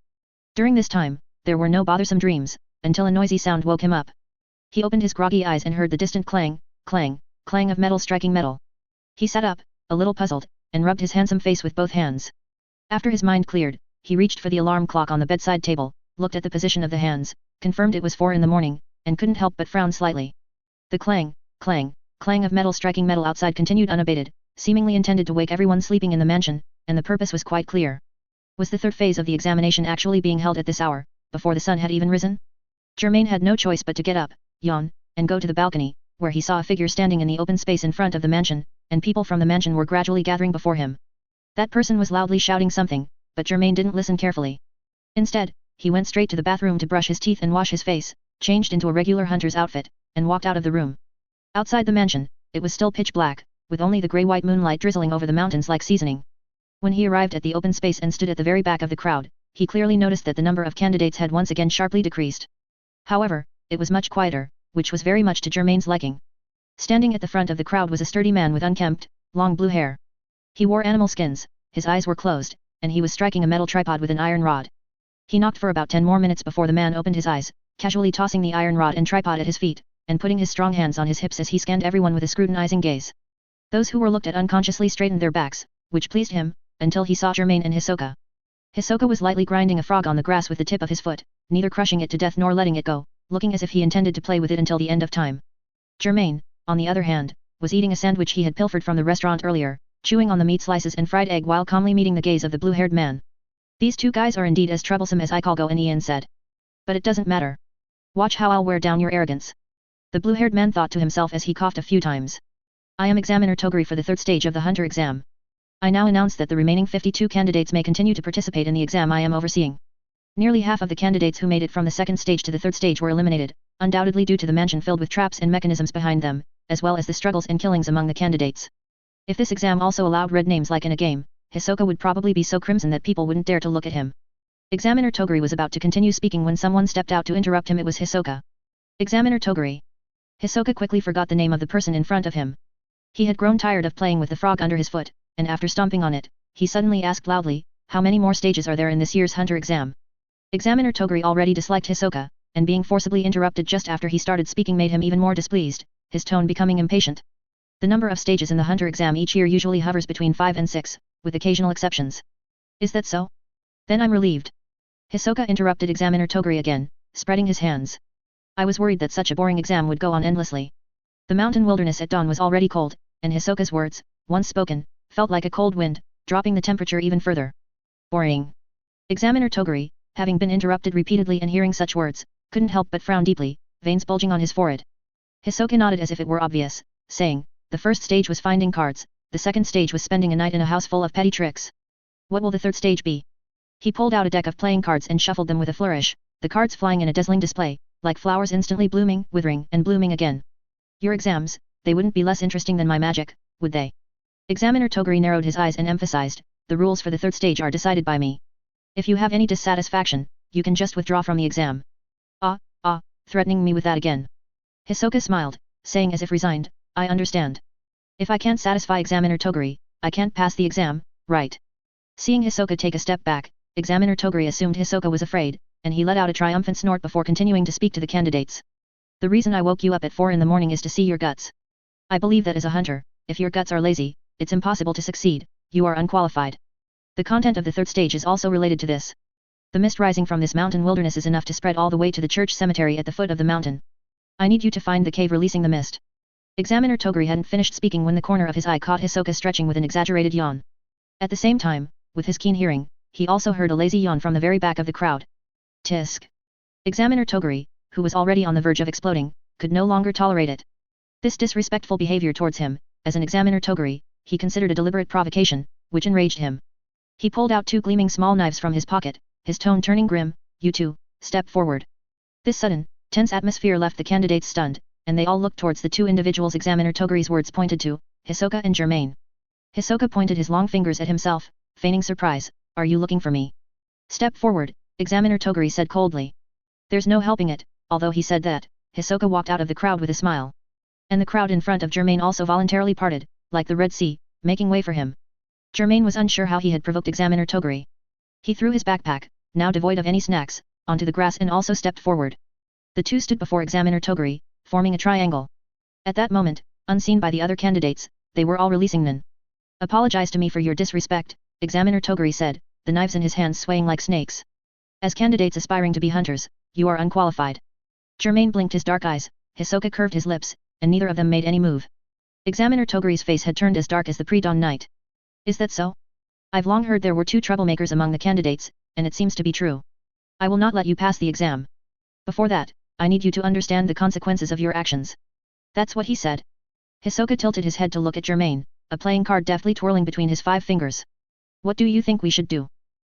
During this time, there were no bothersome dreams, until a noisy sound woke him up. He opened his groggy eyes and heard the distant clang, clang, clang of metal striking metal. He sat up, a little puzzled, and rubbed his handsome face with both hands. After his mind cleared, he reached for the alarm clock on the bedside table, looked at the position of the hands, confirmed it was 4 in the morning, and couldn't help but frown slightly. The clang, clang, clang of metal striking metal outside continued unabated, seemingly intended to wake everyone sleeping in the mansion, and the purpose was quite clear. Was the third phase of the examination actually being held at this hour, before the sun had even risen? Germain had no choice but to get up, yawn, and go to the balcony, where he saw a figure standing in the open space in front of the mansion, and people from the mansion were gradually gathering before him. That person was loudly shouting something, but Germain didn't listen carefully. Instead, he went straight to the bathroom to brush his teeth and wash his face, changed into a regular hunter's outfit, and walked out of the room. Outside the mansion, it was still pitch black, with only the grey-white moonlight drizzling over the mountains like seasoning. When he arrived at the open space and stood at the very back of the crowd, he clearly noticed that the number of candidates had once again sharply decreased. However, it was much quieter, which was very much to Germain's liking. Standing at the front of the crowd was a sturdy man with unkempt, long blue hair. He wore animal skins, his eyes were closed, and he was striking a metal tripod with an iron rod. He knocked for about 10 more minutes before the man opened his eyes, casually tossing the iron rod and tripod at his feet, and putting his strong hands on his hips as he scanned everyone with a scrutinizing gaze. Those who were looked at unconsciously straightened their backs, which pleased him, until he saw Germain and Hisoka. Hisoka was lightly grinding a frog on the grass with the tip of his foot, neither crushing it to death nor letting it go, looking as if he intended to play with it until the end of time. Germain, on the other hand, was eating a sandwich he had pilfered from the restaurant earlier, chewing on the meat slices and fried egg while calmly meeting the gaze of the blue-haired man. These two guys are indeed as troublesome as Ikalgo and Ian said. But it doesn't matter. Watch how I'll wear down your arrogance. The blue-haired man thought to himself as he coughed a few times. I am Examiner Toguri for the third stage of the Hunter exam. I now announce that the remaining 52 candidates may continue to participate in the exam I am overseeing. Nearly half of the candidates who made it from the second stage to the third stage were eliminated, undoubtedly due to the mansion filled with traps and mechanisms behind them, as well as the struggles and killings among the candidates. If this exam also allowed red names like in a game, Hisoka would probably be so crimson that people wouldn't dare to look at him. Examiner Toguri was about to continue speaking when someone stepped out to interrupt him. It was Hisoka. Examiner Toguri. Hisoka quickly forgot the name of the person in front of him. He had grown tired of playing with the frog under his foot, and after stomping on it, he suddenly asked loudly, how many more stages are there in this year's Hunter exam? Examiner Toguri already disliked Hisoka, and being forcibly interrupted just after he started speaking made him even more displeased, his tone becoming impatient. The number of stages in the Hunter exam each year usually hovers between 5 and 6, with occasional exceptions. Is that so? Then I'm relieved. Hisoka interrupted Examiner Toguri again, spreading his hands. I was worried that such a boring exam would go on endlessly. The mountain wilderness at dawn was already cold, and Hisoka's words, once spoken, felt like a cold wind, dropping the temperature even further. Boring. Examiner Toguri, having been interrupted repeatedly and hearing such words, couldn't help but frown deeply, veins bulging on his forehead. Hisoka nodded as if it were obvious, saying, the first stage was finding cards, the second stage was spending a night in a house full of petty tricks. What will the third stage be? He pulled out a deck of playing cards and shuffled them with a flourish, the cards flying in a dazzling display, like flowers instantly blooming, withering, and blooming again. Your exams, they wouldn't be less interesting than my magic, would they? Examiner Toguri narrowed his eyes and emphasized, the rules for the third stage are decided by me. If you have any dissatisfaction, you can just withdraw from the exam. Threatening me with that again. Hisoka smiled, saying as if resigned, I understand. If I can't satisfy Examiner Toguri, I can't pass the exam, right? Seeing Hisoka take a step back, Examiner Toguri assumed Hisoka was afraid, and he let out a triumphant snort before continuing to speak to the candidates. The reason I woke you up at 4 in the morning is to see your guts. I believe that as a hunter, if your guts are lazy, it's impossible to succeed, you are unqualified. The content of the third stage is also related to this. The mist rising from this mountain wilderness is enough to spread all the way to the church cemetery at the foot of the mountain. I need you to find the cave releasing the mist. Examiner Toguri hadn't finished speaking when the corner of his eye caught Hisoka stretching with an exaggerated yawn. At the same time, with his keen hearing, he also heard a lazy yawn from the very back of the crowd. Tisk. Examiner Toguri, who was already on the verge of exploding, could no longer tolerate it. This disrespectful behavior towards him, as an Examiner Toguri, he considered a deliberate provocation, which enraged him. He pulled out 2 gleaming small knives from his pocket, his tone turning grim, you two, step forward. This sudden, tense atmosphere left the candidates stunned, and they all looked towards the 2 individuals Examiner Toguri's words pointed to, Hisoka and Germain. Hisoka pointed his long fingers at himself, feigning surprise, are you looking for me? Step forward, Examiner Toguri said coldly. There's no helping it, although he said that, Hisoka walked out of the crowd with a smile. And the crowd in front of Germain also voluntarily parted, like the Red Sea, making way for him. Germain was unsure how he had provoked Examiner Toguri. He threw his backpack, now devoid of any snacks, onto the grass and also stepped forward. The 2 stood before Examiner Toguri, forming a triangle. At that moment, unseen by the other candidates, they were all releasing Nin. Apologize to me for your disrespect, Examiner Toguri said, the knives in his hands swaying like snakes. As candidates aspiring to be hunters, you are unqualified. Germain blinked his dark eyes, Hisoka curved his lips, and neither of them made any move. Examiner Toguri's face had turned as dark as the pre-dawn night. Is that so? I've long heard there were 2 troublemakers among the candidates, and it seems to be true. I will not let you pass the exam. Before that, I need you to understand the consequences of your actions. That's what he said. Hisoka tilted his head to look at Germain, a playing card deftly twirling between his 5 fingers. What do you think we should do?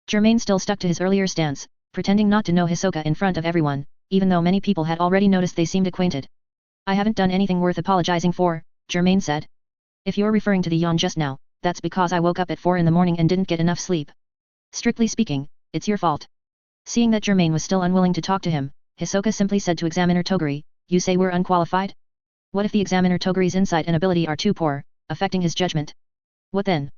Germain still stuck to his earlier stance, pretending not to know Hisoka in front of everyone, even though many people had already noticed they seemed acquainted. I haven't done anything worth apologizing for, Germain said. If you're referring to the yawn just now, that's because I woke up at 4 in the morning and didn't get enough sleep. Strictly speaking, it's your fault. Seeing that Germain was still unwilling to talk to him, Hisoka simply said to Examiner Toguri, you say we're unqualified? What if the Examiner Toguri's insight and ability are too poor, affecting his judgment? What then?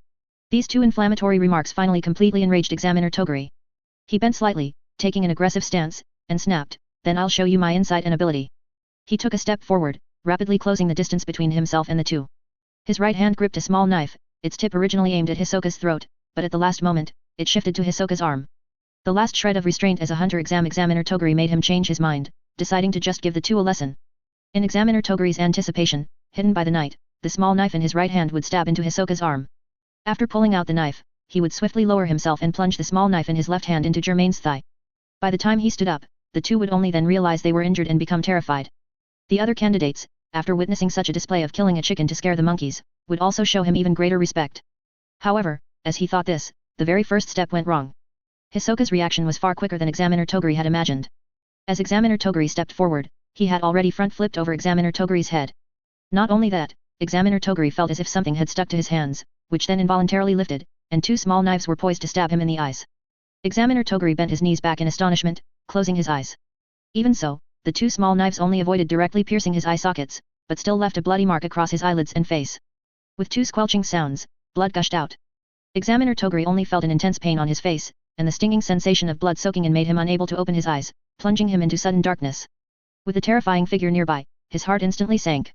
These 2 inflammatory remarks finally completely enraged Examiner Toguri. He bent slightly, taking an aggressive stance, and snapped, then I'll show you my insight and ability. He took a step forward, rapidly closing the distance between himself and the 2. His right hand gripped a small knife, its tip originally aimed at Hisoka's throat, but at the last moment, it shifted to Hisoka's arm. The last shred of restraint as a hunter examiner Toguri made him change his mind, deciding to just give the two a lesson. In Examiner Toguri's anticipation, hidden by the night, the small knife in his right hand would stab into Hisoka's arm. After pulling out the knife, he would swiftly lower himself and plunge the small knife in his left hand into Germain's thigh. By the time he stood up, the two would only then realize they were injured and become terrified. The other candidates, after witnessing such a display of killing a chicken to scare the monkeys, would also show him even greater respect. However, as he thought this, the very first step went wrong. Hisoka's reaction was far quicker than Examiner Toguri had imagined. As Examiner Toguri stepped forward, he had already front-flipped over Examiner Toguri's head. Not only that, Examiner Toguri felt as if something had stuck to his hands, which then involuntarily lifted, and two small knives were poised to stab him in the eyes. Examiner Toguri bent his knees back in astonishment, closing his eyes. Even so, the two small knives only avoided directly piercing his eye sockets, but still left a bloody mark across his eyelids and face. With two squelching sounds, blood gushed out. Examiner Toguri only felt an intense pain on his face, and the stinging sensation of blood soaking in made him unable to open his eyes, plunging him into sudden darkness. With the terrifying figure nearby, his heart instantly sank.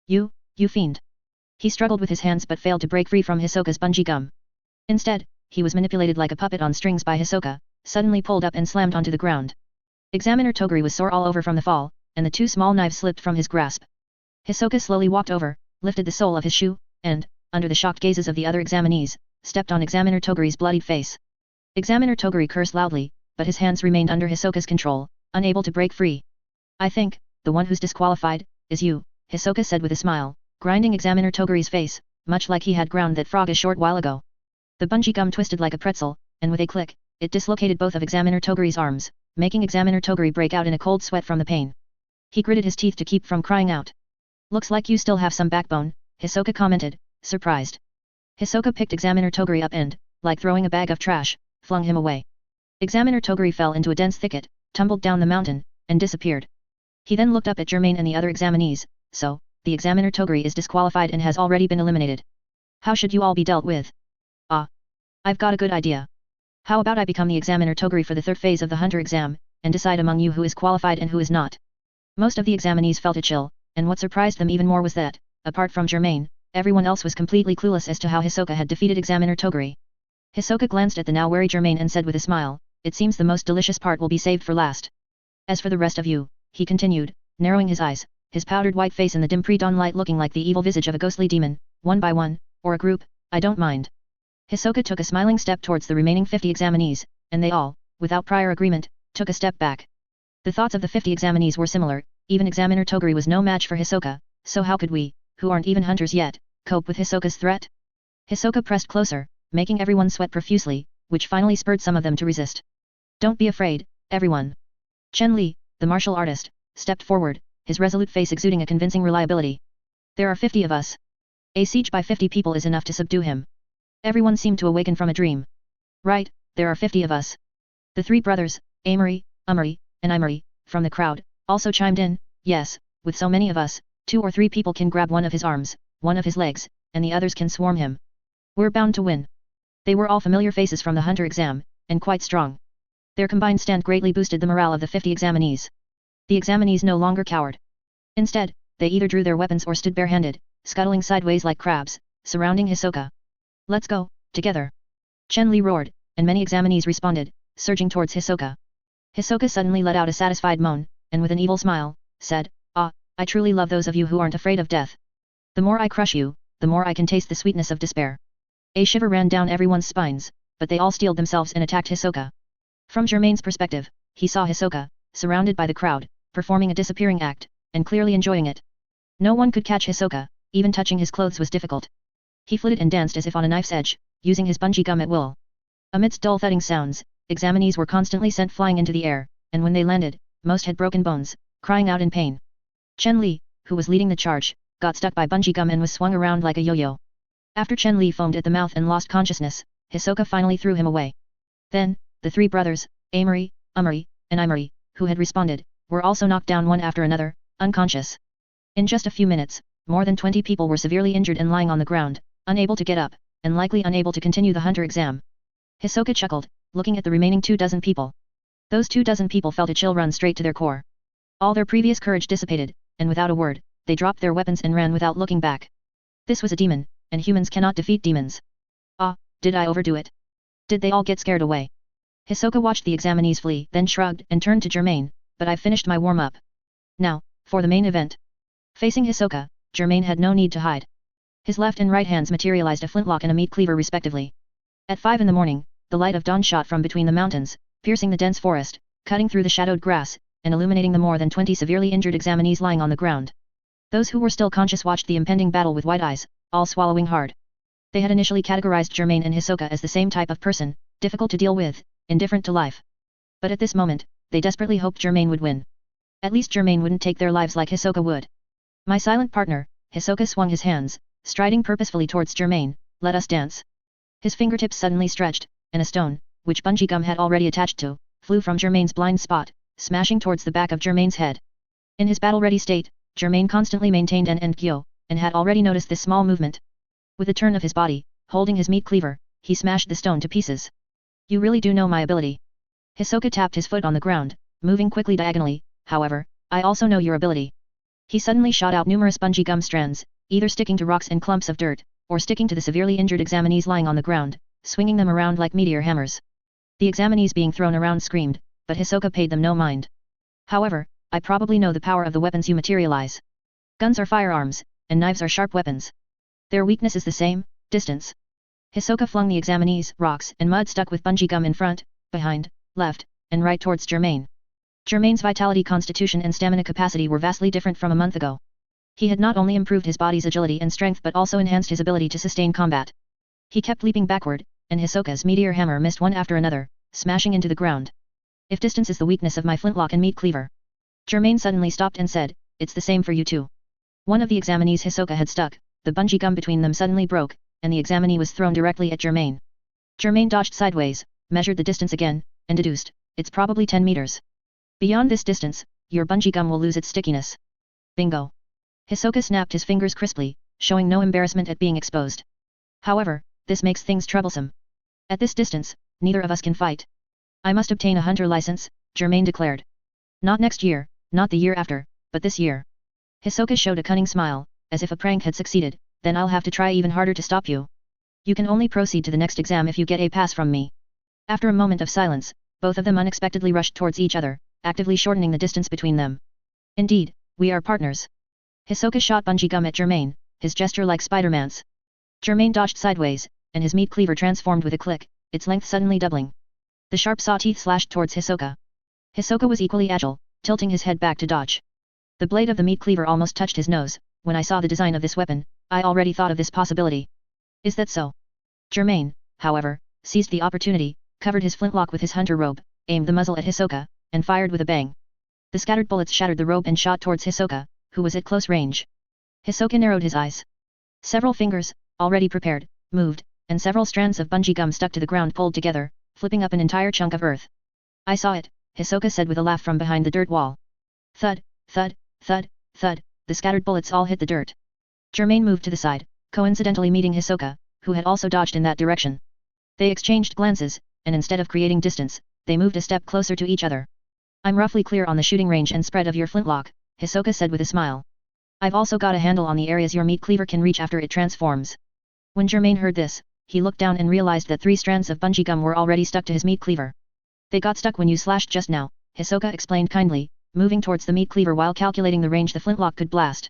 You fiend! He struggled with his hands but failed to break free from Hisoka's bungee gum. Instead, he was manipulated like a puppet on strings by Hisoka, suddenly pulled up and slammed onto the ground. Examiner Toguri was sore all over from the fall, and the two small knives slipped from his grasp. Hisoka slowly walked over, lifted the sole of his shoe, and, under the shocked gazes of the other examinees, stepped on Examiner Toguri's bloodied face. Examiner Toguri cursed loudly, but his hands remained under Hisoka's control, unable to break free. I think, the one who's disqualified, is you, Hisoka said with a smile, grinding Examiner Toguri's face, much like he had ground that frog a short while ago. The bungee gum twisted like a pretzel, and with a click, it dislocated both of Examiner Toguri's arms, making Examiner Toguri break out in a cold sweat from the pain. He gritted his teeth to keep from crying out. Looks like you still have some backbone, Hisoka commented, surprised. Hisoka picked Examiner Toguri up and, like throwing a bag of trash, flung him away. Examiner Toguri fell into a dense thicket, tumbled down the mountain, and disappeared. He then looked up at Germain and the other examinees. So, the Examiner Toguri is disqualified and has already been eliminated. How should you all be dealt with? I've got a good idea. How about I become the Examiner Toguri for the third phase of the Hunter exam, and decide among you who is qualified and who is not. Most of the examinees felt a chill, and what surprised them even more was that, apart from Germain, everyone else was completely clueless as to how Hisoka had defeated Examiner Toguri. Hisoka glanced at the now wary Germain and said with a smile, it seems the most delicious part will be saved for last. As for the rest of you, he continued, narrowing his eyes, his powdered white face in the dim pre-dawn light looking like the evil visage of a ghostly demon, one by one, or a group, I don't mind. Hisoka took a smiling step towards the remaining 50 examinees, and they all, without prior agreement, took a step back. The thoughts of the 50 examinees were similar, even Examiner Toguri was no match for Hisoka, so how could we, who aren't even hunters yet, cope with Hisoka's threat? Hisoka pressed closer, making everyone sweat profusely, which finally spurred some of them to resist. Don't be afraid, everyone. Chen Li, the martial artist, stepped forward, his resolute face exuding a convincing reliability. There are 50 of us. A siege by 50 people is enough to subdue him. Everyone seemed to awaken from a dream. Right, there are 50 of us. The three brothers, Amory, Umri, and Imri, from the crowd, also chimed in, yes, with so many of us, 2 or 3 people can grab one of his arms, one of his legs, and the others can swarm him. We're bound to win. They were all familiar faces from the Hunter exam, and quite strong. Their combined stand greatly boosted the morale of the 50 examinees. The examinees no longer cowered. Instead, they either drew their weapons or stood barehanded, scuttling sideways like crabs, surrounding Hisoka. Let's go, together. Chen Li roared, and many examinees responded, surging towards Hisoka. Hisoka suddenly let out a satisfied moan, and with an evil smile, said, I truly love those of you who aren't afraid of death. The more I crush you, the more I can taste the sweetness of despair. A shiver ran down everyone's spines, but they all steeled themselves and attacked Hisoka. From Germain's perspective, he saw Hisoka, surrounded by the crowd, performing a disappearing act, and clearly enjoying it. No one could catch Hisoka, even touching his clothes was difficult. He flitted and danced as if on a knife's edge, using his bungee gum at will. Amidst dull thudding sounds, examinees were constantly sent flying into the air, and when they landed, most had broken bones, crying out in pain. Chen Li, who was leading the charge, got stuck by bungee gum and was swung around like a yo-yo. After Chen Li foamed at the mouth and lost consciousness, Hisoka finally threw him away. Then, the three brothers, Amory, Umri, and Imri, who had responded, were also knocked down one after another, unconscious. In just a few minutes, more than 20 people were severely injured and lying on the ground, unable to get up, and likely unable to continue the Hunter exam. Hisoka chuckled, looking at the remaining 24 people. Those 24 people felt a chill run straight to their core. All their previous courage dissipated, and without a word, they dropped their weapons and ran without looking back. This was a demon, and humans cannot defeat demons. Did I overdo it? Did they all get scared away? Hisoka watched the examinees flee, then shrugged and turned to Germain, but I've finished my warm-up. Now, for the main event. Facing Hisoka, Germain had no need to hide. His left and right hands materialized a flintlock and a meat cleaver respectively. At 5 in the morning, the light of dawn shot from between the mountains, piercing the dense forest, cutting through the shadowed grass, and illuminating the more than 20 severely injured examinees lying on the ground. Those who were still conscious watched the impending battle with wide eyes, all swallowing hard. They had initially categorized Germain and Hisoka as the same type of person, difficult to deal with, indifferent to life. But at this moment, they desperately hoped Germain would win. At least Germain wouldn't take their lives like Hisoka would. My silent partner, Hisoka swung his hands, striding purposefully towards Germain, let us dance. His fingertips suddenly stretched, and a stone, which bungee gum had already attached to, flew from Germain's blind spot, smashing towards the back of Germain's head. In his battle-ready state, Germain constantly maintained an Enkyo, and had already noticed this small movement. With a turn of his body, holding his meat cleaver, he smashed the stone to pieces. You really do know my ability. Hisoka tapped his foot on the ground, moving quickly diagonally, however, I also know your ability. He suddenly shot out numerous bungee gum strands, either sticking to rocks and clumps of dirt, or sticking to the severely injured examinees lying on the ground, swinging them around like meteor hammers. The examinees being thrown around screamed, but Hisoka paid them no mind. However, I probably know the power of the weapons you materialize. Guns are firearms, and knives are sharp weapons. Their weakness is the same, distance. Hisoka flung the examinees, rocks and mud stuck with bungee gum in front, behind, left, and right towards Germain. Germain's vitality, constitution and stamina capacity were vastly different from a month ago. He had not only improved his body's agility and strength but also enhanced his ability to sustain combat. He kept leaping backward, and Hisoka's meteor hammer missed one after another, smashing into the ground. If distance is the weakness of my flintlock and meat cleaver. Germain suddenly stopped and said, it's the same for you too. One of the examinees Hisoka had stuck, the bungee gum between them suddenly broke, and the examinee was thrown directly at Germain. Germain dodged sideways, measured the distance again, and deduced, it's probably 10 meters. Beyond this distance, your bungee gum will lose its stickiness. Bingo. Hisoka snapped his fingers crisply, showing no embarrassment at being exposed. However, this makes things troublesome. At this distance, neither of us can fight. I must obtain a hunter license, Germain declared. Not next year, not the year after, but this year. Hisoka showed a cunning smile, as if a prank had succeeded, then I'll have to try even harder to stop you. You can only proceed to the next exam if you get a pass from me. After a moment of silence, both of them unexpectedly rushed towards each other, actively shortening the distance between them. Indeed, we are partners. Hisoka shot bungee gum at Germain, his gesture like Spider-Man's. Germain dodged sideways, and his meat cleaver transformed with a click, its length suddenly doubling. The sharp saw teeth slashed towards Hisoka. Hisoka was equally agile, tilting his head back to dodge. The blade of the meat cleaver almost touched his nose. When I saw the design of this weapon, I already thought of this possibility. Is that so? Germain, however, seized the opportunity, covered his flintlock with his hunter robe, aimed the muzzle at Hisoka, and fired with a bang. The scattered bullets shattered the robe and shot towards Hisoka, who was at close range. Hisoka narrowed his eyes. Several fingers, already prepared, moved, and several strands of bungee gum stuck to the ground pulled together, flipping up an entire chunk of earth. I saw it, Hisoka said with a laugh from behind the dirt wall. Thud, thud, thud, thud, the scattered bullets all hit the dirt. Germain moved to the side, coincidentally meeting Hisoka, who had also dodged in that direction. They exchanged glances, and instead of creating distance, they moved a step closer to each other. I'm roughly clear on the shooting range and spread of your flintlock, Hisoka said with a smile. I've also got a handle on the areas your meat cleaver can reach after it transforms. When Germain heard this, he looked down and realized that 3 strands of bungee gum were already stuck to his meat cleaver. They got stuck when you slashed just now, Hisoka explained kindly, moving towards the meat cleaver while calculating the range the flintlock could blast.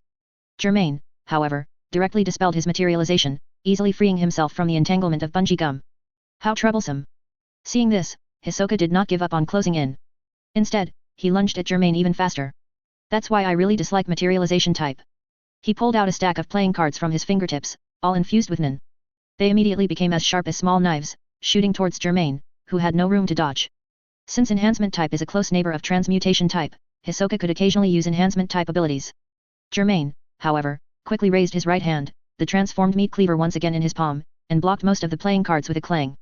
Germain, however, directly dispelled his materialization, easily freeing himself from the entanglement of bungee gum. How troublesome! Seeing this, Hisoka did not give up on closing in. Instead, he lunged at Germain even faster. That's why I really dislike materialization type. He pulled out a stack of playing cards from his fingertips, all infused with nin. They immediately became as sharp as small knives, shooting towards Germain, who had no room to dodge. Since enhancement type is a close neighbor of transmutation type, Hisoka could occasionally use enhancement type abilities. Germain, however, quickly raised his right hand, the transformed meat cleaver once again in his palm, and blocked most of the playing cards with a clang.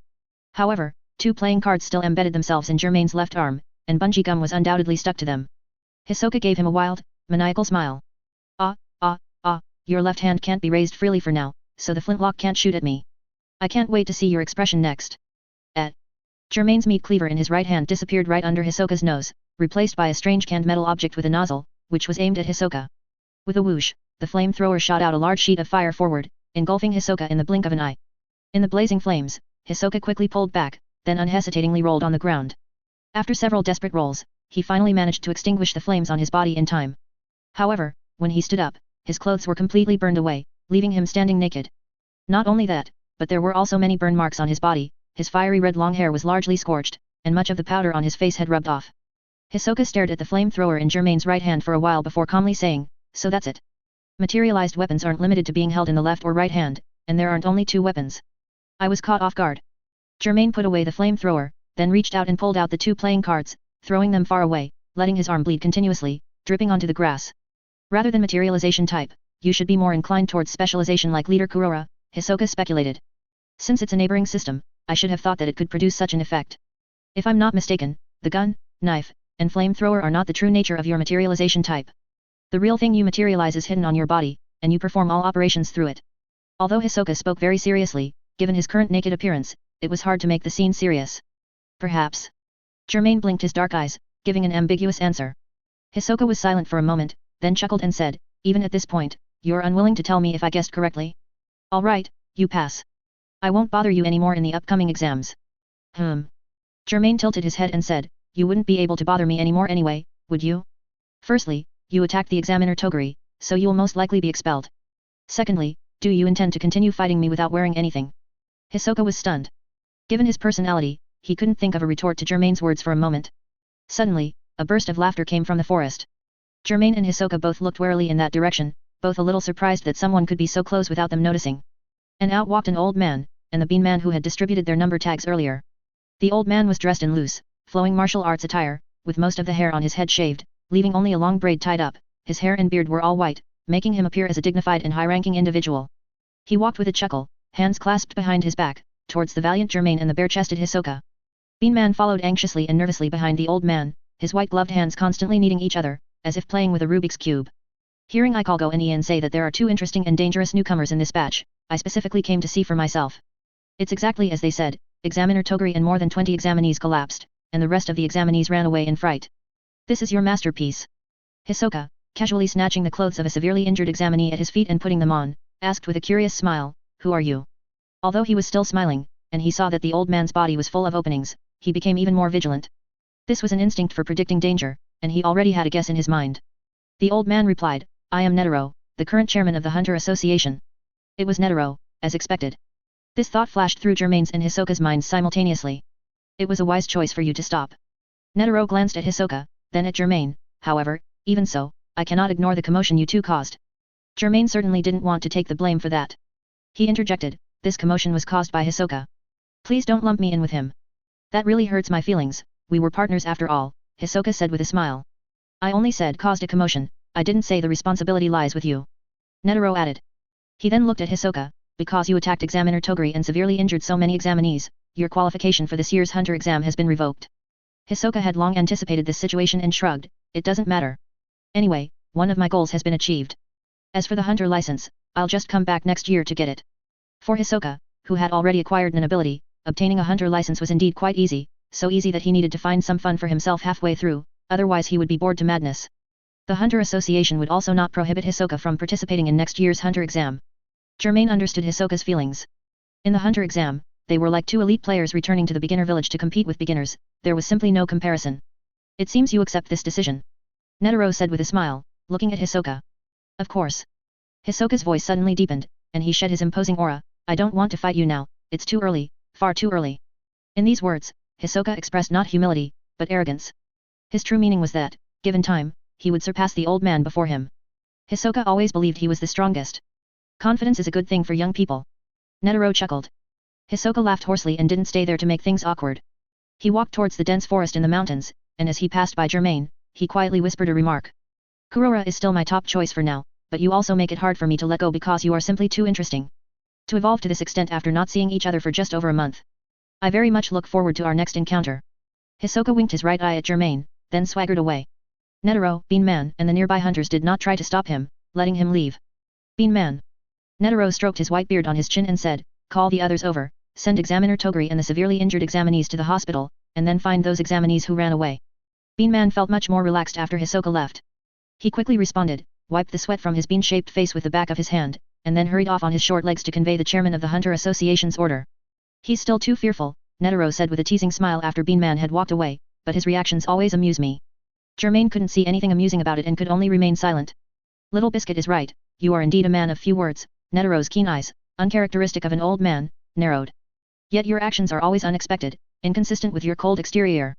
However, 2 playing cards still embedded themselves in Germain's left arm, and bungee gum was undoubtedly stuck to them. Hisoka gave him a wild, maniacal smile. Your left hand can't be raised freely for now, so the flintlock can't shoot at me. I can't wait to see your expression next. Germain's meat cleaver in his right hand disappeared right under Hisoka's nose, replaced by a strange canned metal object with a nozzle, which was aimed at Hisoka. With a whoosh, the flamethrower shot out a large sheet of fire forward, engulfing Hisoka in the blink of an eye. In the blazing flames, Hisoka quickly pulled back, then unhesitatingly rolled on the ground. After several desperate rolls, he finally managed to extinguish the flames on his body in time. However, when he stood up, his clothes were completely burned away, leaving him standing naked. Not only that, but there were also many burn marks on his body, his fiery red long hair was largely scorched, and much of the powder on his face had rubbed off. Hisoka stared at the flamethrower in Germain's right hand for a while before calmly saying, "So that's it. Materialized weapons aren't limited to being held in the left or right hand, and there aren't only two weapons." I was caught off guard. Germain put away the flamethrower, then reached out and pulled out the two playing cards, throwing them far away, letting his arm bleed continuously, dripping onto the grass. "Rather than materialization type, you should be more inclined towards specialization like Leader Kurora," Hisoka speculated. "Since it's a neighboring system, I should have thought that it could produce such an effect. If I'm not mistaken, the gun, knife, and flamethrower are not the true nature of your materialization type. The real thing you materialize is hidden on your body, and you perform all operations through it." Although Hisoka spoke very seriously, given his current naked appearance, it was hard to make the scene serious. "Perhaps." Germain blinked his dark eyes, giving an ambiguous answer. Hisoka was silent for a moment, then chuckled and said, "Even at this point, you're unwilling to tell me if I guessed correctly? All right, you pass. I won't bother you anymore in the upcoming exams." Germain tilted his head and said, "You wouldn't be able to bother me anymore anyway, would you? Firstly, you attacked the examiner Toguri, so you'll most likely be expelled. Secondly, do you intend to continue fighting me without wearing anything?" Hisoka was stunned. Given his personality, he couldn't think of a retort to Germain's words for a moment. Suddenly, a burst of laughter came from the forest. Germain and Hisoka both looked warily in that direction, both a little surprised that someone could be so close without them noticing. And out walked an old man, and the bean man who had distributed their number tags earlier. The old man was dressed in loose, flowing martial arts attire, with most of the hair on his head shaved, leaving only a long braid tied up. His hair and beard were all white, making him appear as a dignified and high-ranking individual. He walked with a chuckle, hands clasped behind his back, towards the valiant Germain and the bare-chested Hisoka. Bean Man followed anxiously and nervously behind the old man, his white-gloved hands constantly kneading each other, as if playing with a Rubik's Cube. Hearing Ikago and Ian say that there are two interesting and dangerous newcomers in this batch, I specifically came to see for myself. It's exactly as they said, Examiner Toguri and more than 20 examinees collapsed, and the rest of the examinees ran away in fright. This is your masterpiece. Hisoka, casually snatching the clothes of a severely injured examinee at his feet and putting them on, asked with a curious smile, "Who are you?" Although he was still smiling, and he saw that the old man's body was full of openings, he became even more vigilant. This was an instinct for predicting danger, and he already had a guess in his mind. The old man replied, "I am Netero, the current chairman of the Hunter Association." It was Netero, as expected. This thought flashed through Germain's and Hisoka's minds simultaneously. It was a wise choice for you to stop. Netero glanced at Hisoka, then at Germain. "However, even so, I cannot ignore the commotion you two caused." Germain certainly didn't want to take the blame for that. He interjected, "This commotion was caused by Hisoka. Please don't lump me in with him. That really hurts my feelings, we were partners after all," Hisoka said with a smile. "I only said caused a commotion, I didn't say the responsibility lies with you," Netero added. He then looked at Hisoka, "Because you attacked Examiner Toguri and severely injured so many examinees, your qualification for this year's Hunter exam has been revoked." Hisoka had long anticipated this situation and shrugged, "It doesn't matter. Anyway, one of my goals has been achieved. As for the Hunter license, I'll just come back next year to get it." For Hisoka, who had already acquired an ability, obtaining a Hunter license was indeed quite easy, so easy that he needed to find some fun for himself halfway through, otherwise he would be bored to madness. The Hunter Association would also not prohibit Hisoka from participating in next year's Hunter exam. Germain understood Hisoka's feelings. In the Hunter exam, they were like two elite players returning to the beginner village to compete with beginners, there was simply no comparison. "It seems you accept this decision," Netero said with a smile, looking at Hisoka. "Of course." Hisoka's voice suddenly deepened, and he shed his imposing aura, "I don't want to fight you now, it's too early, far too early." In these words, Hisoka expressed not humility, but arrogance. His true meaning was that, given time, he would surpass the old man before him. Hisoka always believed he was the strongest. Confidence is a good thing for young people. Netero chuckled. Hisoka laughed hoarsely and didn't stay there to make things awkward. He walked towards the dense forest in the mountains, and as he passed by Germain, he quietly whispered a remark. "Kurora is still my top choice for now, but you also make it hard for me to let go because you are simply too interesting. To evolve to this extent after not seeing each other for just over a month. I very much look forward to our next encounter." Hisoka winked his right eye at Germain, then swaggered away. Netero, Bean Man, and the nearby hunters did not try to stop him, letting him leave. "Bean Man." Netero stroked his white beard on his chin and said, "Call the others over, send Examiner Toguri and the severely injured examinees to the hospital, and then find those examinees who ran away." Bean Man felt much more relaxed after Hisoka left. He quickly responded, wiped the sweat from his bean-shaped face with the back of his hand, and then hurried off on his short legs to convey the chairman of the Hunter Association's order. "He's still too fearful, Netero said with a teasing smile after Beanman had walked away, but his reactions always amuse me. Germain couldn't see anything amusing about it and could only remain silent. Little Biscuit is right, you are indeed a man of few words. Netero's keen eyes, uncharacteristic of an old man, narrowed. Yet your actions are always unexpected, inconsistent with your cold exterior.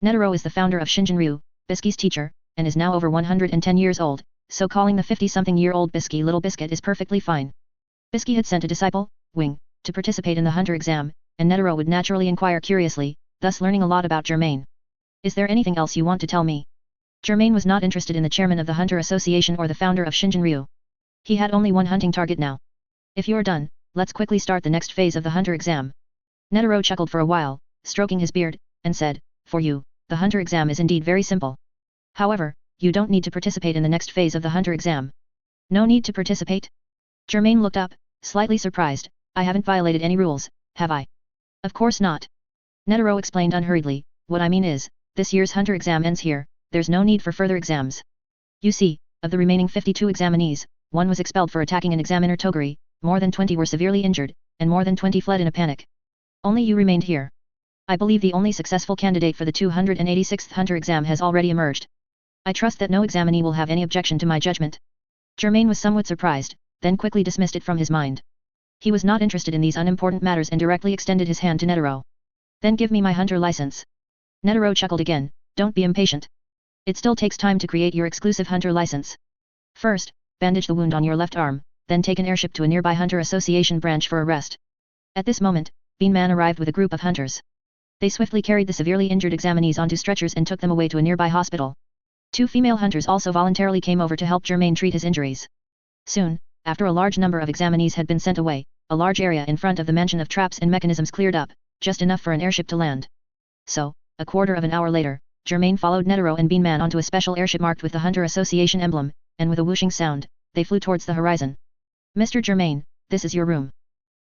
Netero is the founder of Shinjinryu, Bisky's teacher, and is now over 110 years old, so calling the 50-something-year-old Bisky Little Biscuit is perfectly fine. Bisky had sent a disciple, Wing, to participate in the hunter exam, and Netero would naturally inquire curiously, thus learning a lot about Germain. Is there anything else you want to tell me? Germain was not interested in the chairman of the Hunter Association or the founder of Shinjinryu. He had only one hunting target now. If you're done, let's quickly start the next phase of the hunter exam. Netero chuckled for a while, stroking his beard, and said, for you, the hunter exam is indeed very simple. However, you don't need to participate in the next phase of the hunter exam. No need to participate? Germain looked up, slightly surprised. I haven't violated any rules, have I? Of course not. Netero explained unhurriedly, what I mean is, this year's hunter exam ends here, there's no need for further exams. You see, of the remaining 52 examinees, one was expelled for attacking an examiner Toguri, more than 20 were severely injured, and more than 20 fled in a panic. Only you remained here. I believe the only successful candidate for the 286th hunter exam has already emerged. I trust that no examinee will have any objection to my judgment. Germain was somewhat surprised, then quickly dismissed it from his mind. He was not interested in these unimportant matters and directly extended his hand to Netero. Then give me my hunter license. Netero chuckled again, don't be impatient. It still takes time to create your exclusive hunter license. First, bandage the wound on your left arm, then take an airship to a nearby Hunter Association branch for a rest. At this moment, Beanman arrived with a group of hunters. They swiftly carried the severely injured examinees onto stretchers and took them away to a nearby hospital. 2 female hunters also voluntarily came over to help Germain treat his injuries. Soon, after a large number of examinees had been sent away, a large area in front of the mansion of traps and mechanisms cleared up, just enough for an airship to land. So, a quarter of an hour later, Germain followed Netero and Beanman onto a special airship marked with the Hunter Association emblem, and with a whooshing sound, they flew towards the horizon. Mr. Germain, this is your room.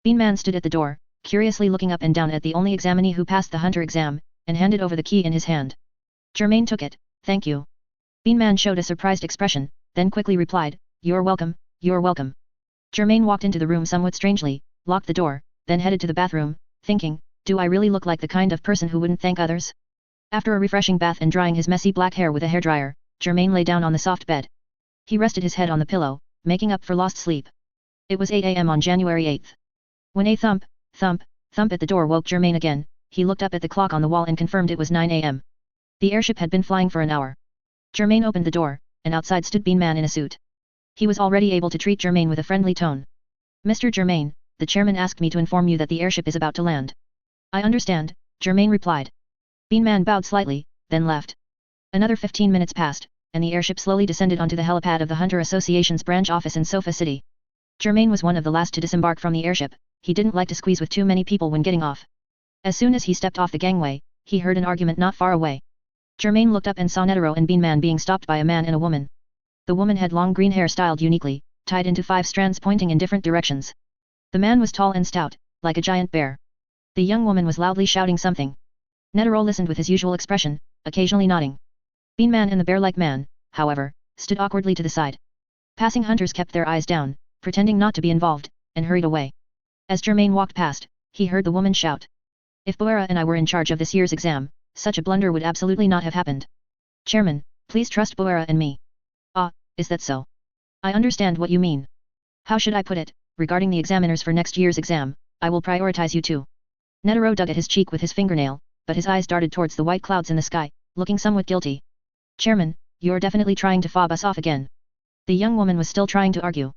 Beanman stood at the door, curiously looking up and down at the only examinee who passed the hunter exam, and handed over the key in his hand. Germain took it, thank you. Beanman showed a surprised expression, then quickly replied, you're welcome, you're welcome. Germain walked into the room somewhat strangely, locked the door, then headed to the bathroom, thinking, do I really look like the kind of person who wouldn't thank others? After a refreshing bath and drying his messy black hair with a hairdryer, Germain lay down on the soft bed. He rested his head on the pillow, making up for lost sleep. It was 8 a.m. on January 8th. When a thump, thump, thump at the door woke Germain again, he looked up at the clock on the wall and confirmed it was 9 a.m. The airship had been flying for an hour. Germain opened the door, and outside stood Beanman in a suit. He was already able to treat Germain with a friendly tone. Mr. Germain, the chairman asked me to inform you that the airship is about to land. I understand, Germain replied. Beanman bowed slightly, then left. Another 15 minutes passed, and the airship slowly descended onto the helipad of the Hunter Association's branch office in Sofa City. Germain was one of the last to disembark from the airship. He didn't like to squeeze with too many people when getting off. As soon as he stepped off the gangway, he heard an argument not far away. Germain looked up and saw Netero and Beanman being stopped by a man and a woman. The woman had long green hair styled uniquely, tied into 5 strands pointing in different directions. The man was tall and stout, like a giant bear. The young woman was loudly shouting something. Netero listened with his usual expression, occasionally nodding. Beanman and the bear-like man, however, stood awkwardly to the side. Passing hunters kept their eyes down, pretending not to be involved, and hurried away. As Germain walked past, he heard the woman shout. If Boera and I were in charge of this year's exam, such a blunder would absolutely not have happened. Chairman, please trust Boera and me. Ah, is that so? I understand what you mean. How should I put it, regarding the examiners for next year's exam, I will prioritize you too. Netero dug at his cheek with his fingernail, but his eyes darted towards the white clouds in the sky, looking somewhat guilty. Chairman, you're definitely trying to fob us off again. The young woman was still trying to argue.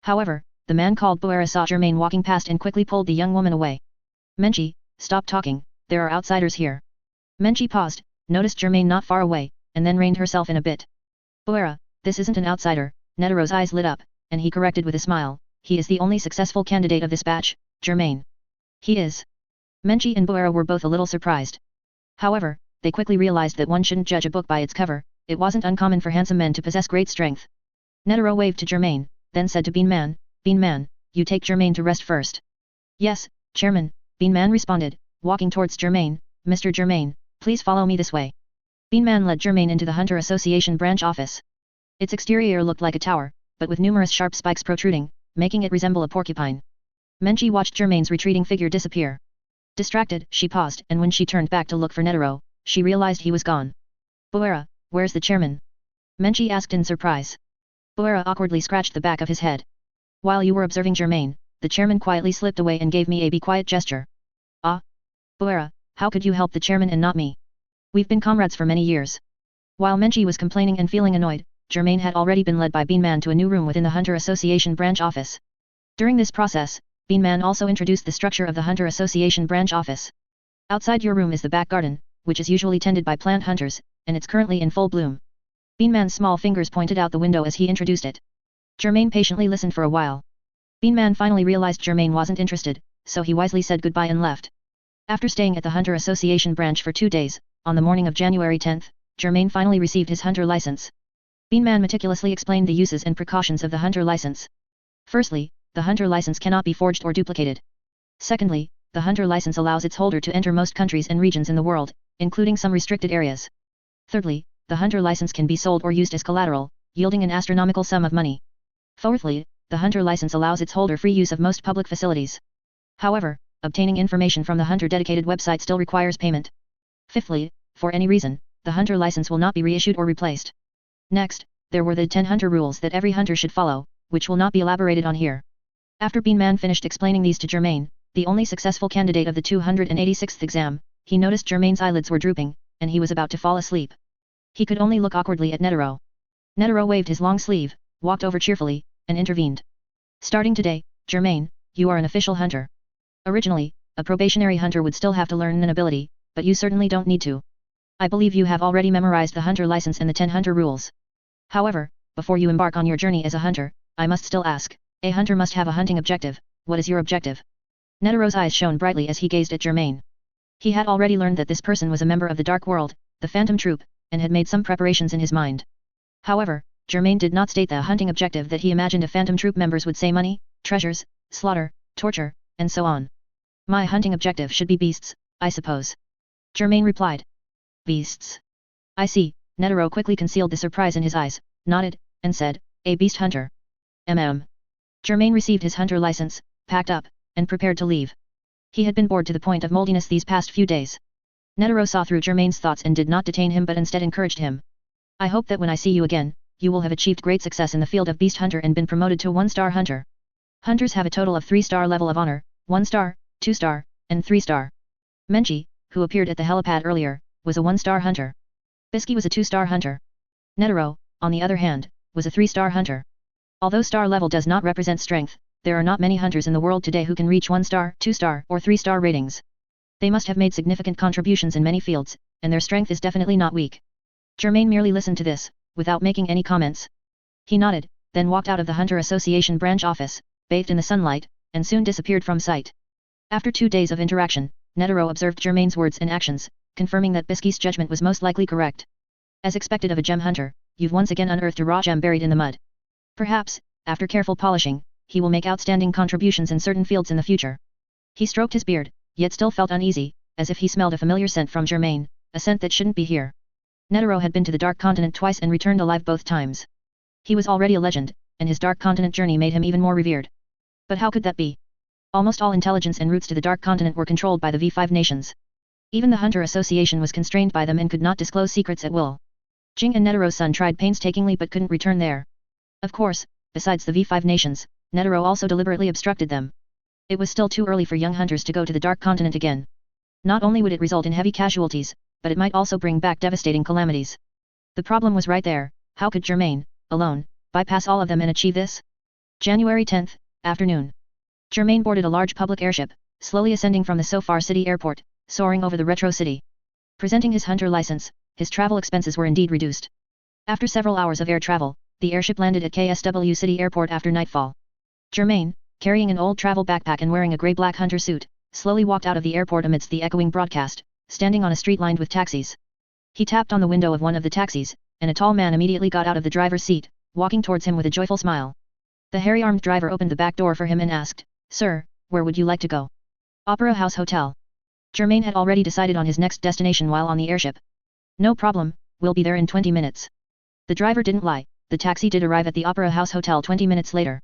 However, the man called Boera saw Germain walking past and quickly pulled the young woman away. Menchi, stop talking, there are outsiders here. Menchi paused, noticed Germain not far away, and then reined herself in a bit. Boera, this isn't an outsider. Netero's eyes lit up, and he corrected with a smile, he is the only successful candidate of this batch, Germain. He is. Menchi and Boera were both a little surprised. However, they quickly realized that one shouldn't judge a book by its cover. It wasn't uncommon for handsome men to possess great strength. Netero waved to Germain, then said to Beanman, Beanman, you take Germain to rest first. Yes, Chairman, Beanman responded, walking towards Germain. Mr. Germain, please follow me this way. Beanman led Germain into the Hunter Association branch office. Its exterior looked like a tower, but with numerous sharp spikes protruding, making it resemble a porcupine. Menchi watched Germain's retreating figure disappear. Distracted, she paused, and when she turned back to look for Netero, she realized he was gone. Buera, where's the chairman? Menchi asked in surprise. Buera awkwardly scratched the back of his head. While you were observing Germain, the chairman quietly slipped away and gave me a be quiet gesture. Ah? Buera, how could you help the chairman and not me? We've been comrades for many years. While Menchi was complaining and feeling annoyed, Germain had already been led by Beanman to a new room within the Hunter Association branch office. During this process, Beanman also introduced the structure of the Hunter Association branch office. Outside your room is the back garden, which is usually tended by plant hunters, and it's currently in full bloom. Beanman's small fingers pointed out the window as he introduced it. Germain patiently listened for a while. Beanman finally realized Germain wasn't interested, so he wisely said goodbye and left. After staying at the Hunter Association branch for 2 days, on the morning of January 10th, Germain finally received his hunter license. Beanman meticulously explained the uses and precautions of the hunter license. Firstly, the hunter license cannot be forged or duplicated. Secondly, the hunter license allows its holder to enter most countries and regions in the world, including some restricted areas. Thirdly, the hunter license can be sold or used as collateral, yielding an astronomical sum of money. Fourthly, the hunter license allows its holder free use of most public facilities. However, obtaining information from the hunter dedicated website still requires payment. Fifthly, for any reason, the hunter license will not be reissued or replaced. Next, there were the 10 hunter rules that every hunter should follow, which will not be elaborated on here. After Beanman finished explaining these to Germain, the only successful candidate of the 286th exam, he noticed Germain's eyelids were drooping, and he was about to fall asleep. He could only look awkwardly at Netero. Netero waved his long sleeve, walked over cheerfully, and intervened. Starting today, Germain, you are an official hunter. Originally, a probationary hunter would still have to learn an ability, but you certainly don't need to. I believe you have already memorized the hunter license and the 10 hunter rules. However, before you embark on your journey as a hunter, I must still ask, a hunter must have a hunting objective. What is your objective? Netero's eyes shone brightly as he gazed at Germain. He had already learned that this person was a member of the Dark World, the Phantom Troop, and had made some preparations in his mind. However, Germain did not state the hunting objective that he imagined a Phantom Troop members would say: money, treasures, slaughter, torture, and so on. My hunting objective should be beasts, I suppose. Germain replied. Beasts. I see. Netero quickly concealed the surprise in his eyes, nodded, and said, a beast hunter. Germain received his hunter license, packed up, and prepared to leave. He had been bored to the point of moldiness these past few days. Netero saw through Germain's thoughts and did not detain him but instead encouraged him. I hope that when I see you again, you will have achieved great success in the field of beast hunter and been promoted to 1-star hunter. Hunters have a total of 3-star level of honor, 1-star, 2-star, and 3-star. Menchi, who appeared at the helipad earlier, was a 1-star hunter. Bisky was a 2-star hunter. Netero, on the other hand, was a 3-star hunter. Although star level does not represent strength, there are not many hunters in the world today who can reach 1-star, 2-star, or 3-star ratings. They must have made significant contributions in many fields, and their strength is definitely not weak. Germain merely listened to this, without making any comments. He nodded, then walked out of the Hunter Association branch office, bathed in the sunlight, and soon disappeared from sight. After 2 days of interaction, Netero observed Germain's words and actions, confirming that Bisky's judgment was most likely correct. As expected of a gem hunter, you've once again unearthed a raw gem buried in the mud. Perhaps, after careful polishing, he will make outstanding contributions in certain fields in the future. He stroked his beard, yet still felt uneasy, as if he smelled a familiar scent from Germain, a scent that shouldn't be here. Netero had been to the Dark Continent twice and returned alive both times. He was already a legend, and his Dark Continent journey made him even more revered. But how could that be? Almost all intelligence and routes to the Dark Continent were controlled by the V5 nations. Even the Hunter Association was constrained by them and could not disclose secrets at will. Jing and Netero's son tried painstakingly but couldn't return there. Of course, besides the V5 nations, Netero also deliberately obstructed them. It was still too early for young hunters to go to the Dark Continent again. Not only would it result in heavy casualties, but it might also bring back devastating calamities. The problem was right there: how could Germain, alone, bypass all of them and achieve this? January 10th, afternoon. Germain boarded a large public airship, slowly ascending from the Sofar City Airport, soaring over the Retro City. Presenting his hunter license, his travel expenses were indeed reduced. After several hours of air travel, the airship landed at KSW City Airport after nightfall. Germain, carrying an old travel backpack and wearing a grey-black hunter suit, slowly walked out of the airport amidst the echoing broadcast, standing on a street lined with taxis. He tapped on the window of one of the taxis, and a tall man immediately got out of the driver's seat, walking towards him with a joyful smile. The hairy-armed driver opened the back door for him and asked, "Sir, where would you like to go?" Opera House Hotel. Germain had already decided on his next destination while on the airship. No problem, we'll be there in 20 minutes. The driver didn't lie, the taxi did arrive at the Opera House Hotel 20 minutes later.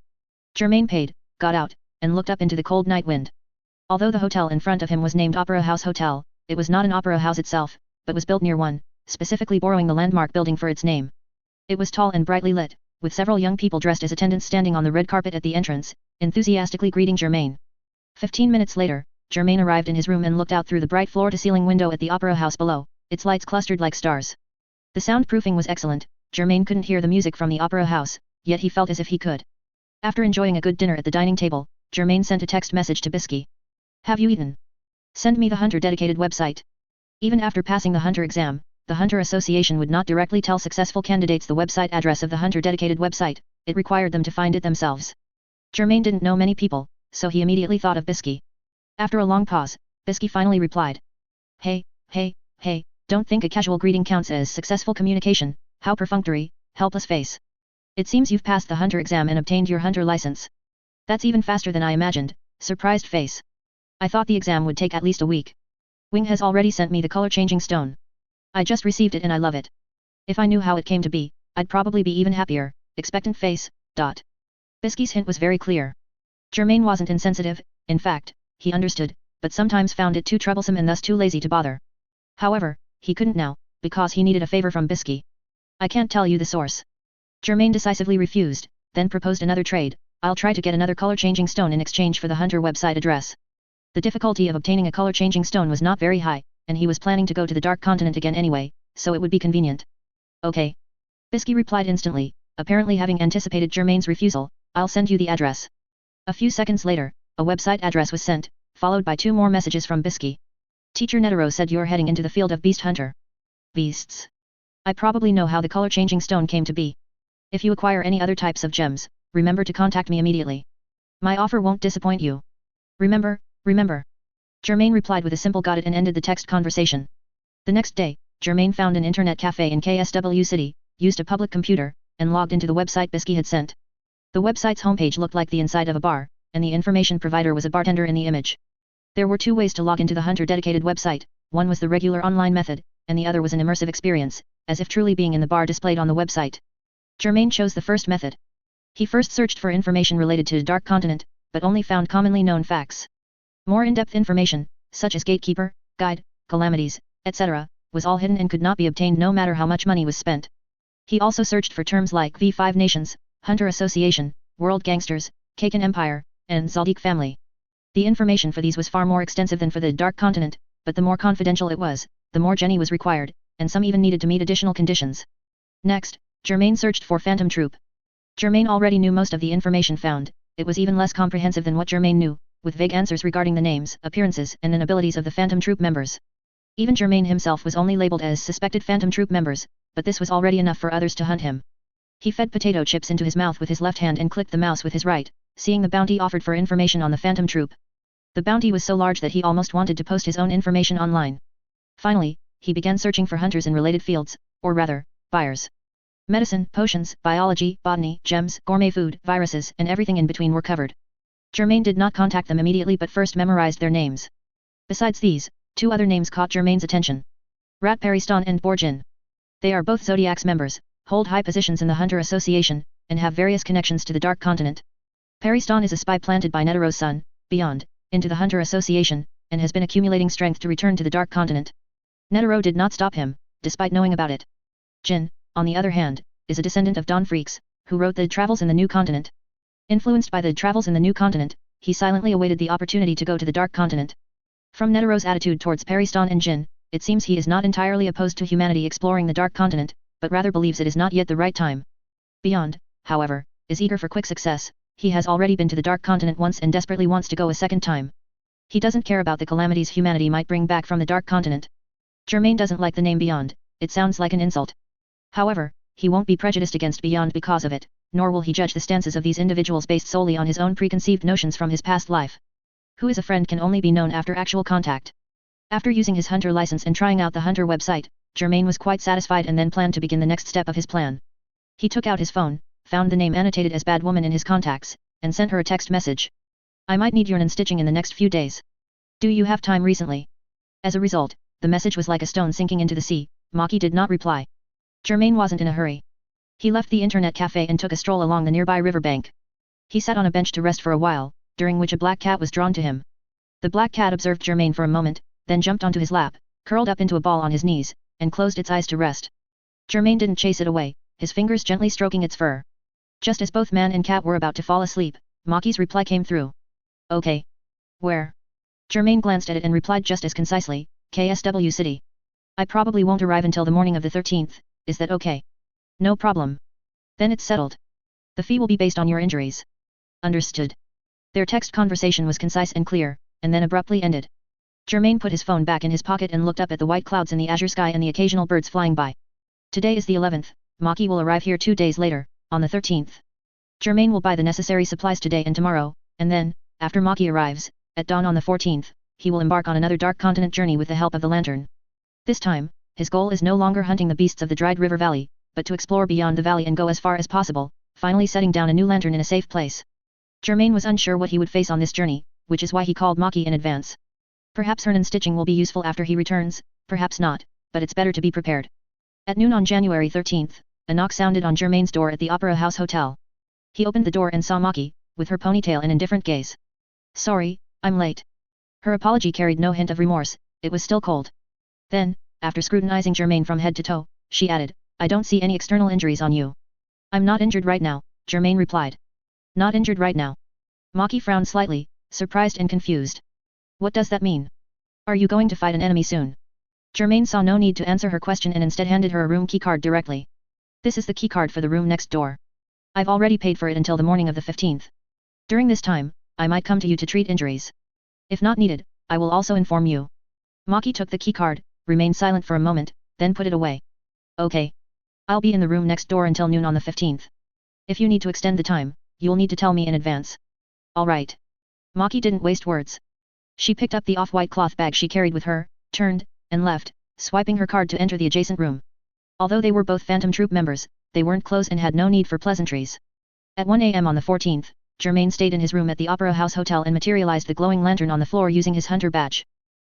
Germain paid, got out, and looked up into the cold night wind. Although the hotel in front of him was named Opera House Hotel, it was not an opera house itself, but was built near one, specifically borrowing the landmark building for its name. It was tall and brightly lit, with several young people dressed as attendants standing on the red carpet at the entrance, enthusiastically greeting Germain. 15 minutes later, Germain arrived in his room and looked out through the bright floor-to-ceiling window at the opera house below, its lights clustered like stars. The soundproofing was excellent. Germain couldn't hear the music from the opera house, yet he felt as if he could. After enjoying a good dinner at the dining table, Germain sent a text message to Bisky. Have you eaten? Send me the Hunter dedicated website. Even after passing the Hunter exam, the Hunter Association would not directly tell successful candidates the website address of the Hunter dedicated website, it required them to find it themselves. Germain didn't know many people, so he immediately thought of Bisky. After a long pause, Bisky finally replied. Hey, don't think a casual greeting counts as successful communication, how perfunctory, helpless face. It seems you've passed the Hunter exam and obtained your Hunter license. That's even faster than I imagined, surprised face. I thought the exam would take at least a week. Wing has already sent me the color-changing stone. I just received it and I love it. If I knew how it came to be, I'd probably be even happier, expectant face, ... Bisky's hint was very clear. Germain wasn't insensitive, in fact, he understood, but sometimes found it too troublesome and thus too lazy to bother. However, he couldn't now, because he needed a favor from Bisky. I can't tell you the source. Germain decisively refused, then proposed another trade. I'll try to get another color-changing stone in exchange for the Hunter website address. The difficulty of obtaining a color-changing stone was not very high, and he was planning to go to the Dark Continent again anyway, so it would be convenient. Okay. Bisky replied instantly, apparently having anticipated Germain's refusal. I'll send you the address. A few seconds later, a website address was sent, followed by 2 more messages from Bisky. Teacher Netero said you're heading into the field of beast hunter. Beasts. I probably know how the color-changing stone came to be. If you acquire any other types of gems, remember to contact me immediately. My offer won't disappoint you. Remember. Germain replied with a simple got it and ended the text conversation. The next day, Germain found an internet cafe in KSW City, used a public computer, and logged into the website Bisky had sent. The website's homepage looked like the inside of a bar, and the information provider was a bartender in the image. There were 2 ways to log into the Hunter dedicated website, one was the regular online method, and the other was an immersive experience, as if truly being in the bar displayed on the website. Germain chose the first method. He first searched for information related to the Dark Continent, but only found commonly known facts. More in-depth information, such as gatekeeper, guide, calamities, etc., was all hidden and could not be obtained no matter how much money was spent. He also searched for terms like V5 Nations, Hunter Association, World Gangsters, Kakan Empire, and Zaldik family. The information for these was far more extensive than for the Dark Continent, but the more confidential it was, the more Jenny was required, and some even needed to meet additional conditions. Next, Germain searched for Phantom Troop. Germain already knew most of the information found, it was even less comprehensive than what Germain knew, with vague answers regarding the names, appearances, and then abilities of the Phantom Troop members. Even Germain himself was only labeled as suspected Phantom Troop members, but this was already enough for others to hunt him. He fed potato chips into his mouth with his left hand and clicked the mouse with his right, seeing the bounty offered for information on the Phantom Troop. The bounty was so large that he almost wanted to post his own information online. Finally, he began searching for hunters in related fields, or rather, buyers. Medicine, potions, biology, botany, gems, gourmet food, viruses, and everything in between were covered. Germain did not contact them immediately but first memorized their names. Besides these, 2 other names caught Germain's attention. Rat Paristan and Borjin. They are both Zodiac's members, hold high positions in the Hunter Association, and have various connections to the Dark Continent. Paristan is a spy planted by Netero's son, Beyond, into the Hunter Association, and has been accumulating strength to return to the Dark Continent. Netero did not stop him, despite knowing about it. Jin, on the other hand, is a descendant of Don Freaks, who wrote the Travels in the New Continent. Influenced by the Travels in the New Continent, he silently awaited the opportunity to go to the Dark Continent. From Netero's attitude towards Paristan and Jin, it seems he is not entirely opposed to humanity exploring the Dark Continent, but rather believes it is not yet the right time. Beyond, however, is eager for quick success. He has already been to the Dark Continent once and desperately wants to go a second time. He doesn't care about the calamities humanity might bring back from the Dark Continent. Germain doesn't like the name Beyond, it sounds like an insult. However, he won't be prejudiced against Beyond because of it, nor will he judge the stances of these individuals based solely on his own preconceived notions from his past life. Who is a friend can only be known after actual contact. After using his Hunter license and trying out the Hunter website, Germain was quite satisfied and then planned to begin the next step of his plan. He took out his phone, found the name annotated as Bad Woman in his contacts, and sent her a text message. I might need yarn and stitching in the next few days. Do you have time recently? As a result, the message was like a stone sinking into the sea. Maki did not reply. Germain wasn't in a hurry. He left the internet cafe and took a stroll along the nearby riverbank. He sat on a bench to rest for a while, during which a black cat was drawn to him. The black cat observed Germain for a moment, then jumped onto his lap, curled up into a ball on his knees, and closed its eyes to rest. Germain didn't chase it away, his fingers gently stroking its fur. Just as both man and cat were about to fall asleep, Maki's reply came through. Okay. Where? Germain glanced at it and replied just as concisely, KSW City. I probably won't arrive until the morning of the 13th, is that okay? No problem. Then it's settled. The fee will be based on your injuries. Understood. Their text conversation was concise and clear, and then abruptly ended. Germain put his phone back in his pocket and looked up at the white clouds in the azure sky and the occasional birds flying by. Today is the 11th, Maki will arrive here 2 days later, on the 13th. Germain will buy the necessary supplies today and tomorrow, and then, after Maki arrives, at dawn on the 14th, he will embark on another dark continent journey with the help of the lantern. This time, his goal is no longer hunting the beasts of the dried river valley, but to explore beyond the valley and go as far as possible, finally setting down a new lantern in a safe place. Germain was unsure what he would face on this journey, which is why he called Maki in advance. Perhaps Hernan stitching will be useful after he returns, perhaps not, but it's better to be prepared. At noon on January 13th, a knock sounded on Germain's door at the Opera House Hotel. He opened the door and saw Maki, with her ponytail and indifferent gaze. Sorry, I'm late. Her apology carried no hint of remorse, it was still cold. Then, after scrutinizing Germain from head to toe, she added, I don't see any external injuries on you. I'm not injured right now, Germain replied. Not injured right now. Maki frowned slightly, surprised and confused. What does that mean? Are you going to fight an enemy soon? Germain saw no need to answer her question and instead handed her a room keycard directly. This is the keycard for the room next door. I've already paid for it until the morning of the 15th. During this time, I might come to you to treat injuries. If not needed, I will also inform you. Maki took the keycard, remained silent for a moment, then put it away. Okay. I'll be in the room next door until noon on the 15th. If you need to extend the time, you'll need to tell me in advance. Alright. Maki didn't waste words. She picked up the off-white cloth bag she carried with her, turned, and left, swiping her card to enter the adjacent room. Although they were both Phantom Troop members, they weren't close and had no need for pleasantries. At 1 a.m. on the 14th, Germain stayed in his room at the Opera House Hotel and materialized the glowing lantern on the floor using his hunter badge.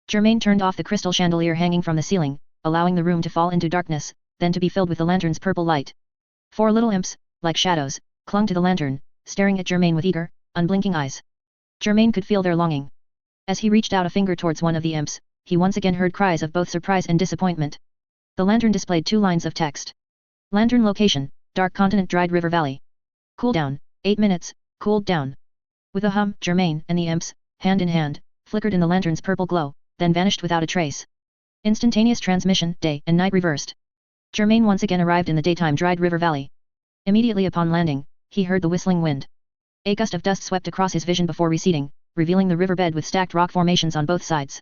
Germain turned off the crystal chandelier hanging from the ceiling, allowing the room to fall into darkness, then to be filled with the lantern's purple light. 4 little imps, like shadows, clung to the lantern, staring at Germain with eager, unblinking eyes. Germain could feel their longing. As he reached out a finger towards one of the imps, he once again heard cries of both surprise and disappointment. The lantern displayed 2 lines of text. Lantern location, Dark Continent Dried River Valley. Cooldown, 8 minutes, cooled down. With a hum, Germain and the imps, hand in hand, flickered in the lantern's purple glow, then vanished without a trace. Instantaneous transmission, day and night reversed. Germain once again arrived in the daytime Dried River Valley. Immediately upon landing, he heard the whistling wind. A gust of dust swept across his vision before receding, revealing the riverbed with stacked rock formations on both sides.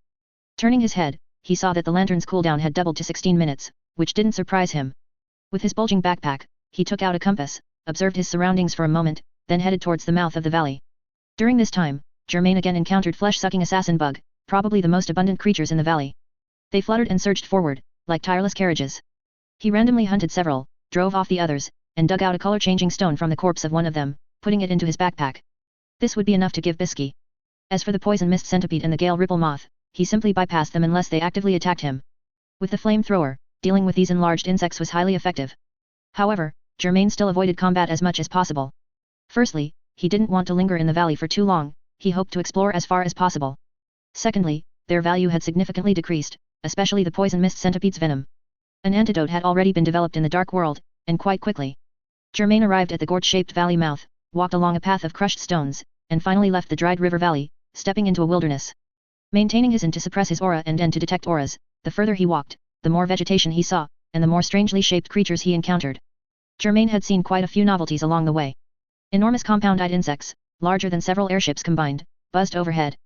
Turning his head, he saw that the lantern's cooldown had doubled to 16 minutes, which didn't surprise him. With his bulging backpack, he took out a compass, observed his surroundings for a moment, then headed towards the mouth of the valley. During this time, Germain again encountered flesh-sucking assassin bug, probably the most abundant creatures in the valley. They fluttered and surged forward, like tireless carriages. He randomly hunted several, drove off the others, and dug out a color-changing stone from the corpse of one of them, putting it into his backpack. This would be enough to give Bisky. As for the poison mist centipede and the gale ripple moth, he simply bypassed them unless they actively attacked him. With the flamethrower, dealing with these enlarged insects was highly effective. However, Germain still avoided combat as much as possible. Firstly, he didn't want to linger in the valley for too long, he hoped to explore as far as possible. Secondly, their value had significantly decreased, especially the poison mist centipede's venom. An antidote had already been developed in the dark world, and quite quickly. Germain arrived at the gourd-shaped valley mouth, walked along a path of crushed stones, and finally left the dried river valley, stepping into a wilderness. Maintaining his N to suppress his aura and N to detect auras, the further he walked, the more vegetation he saw, and the more strangely shaped creatures he encountered. Germain had seen quite a few novelties along the way. Enormous compound-eyed insects, larger than several airships combined, buzzed overhead.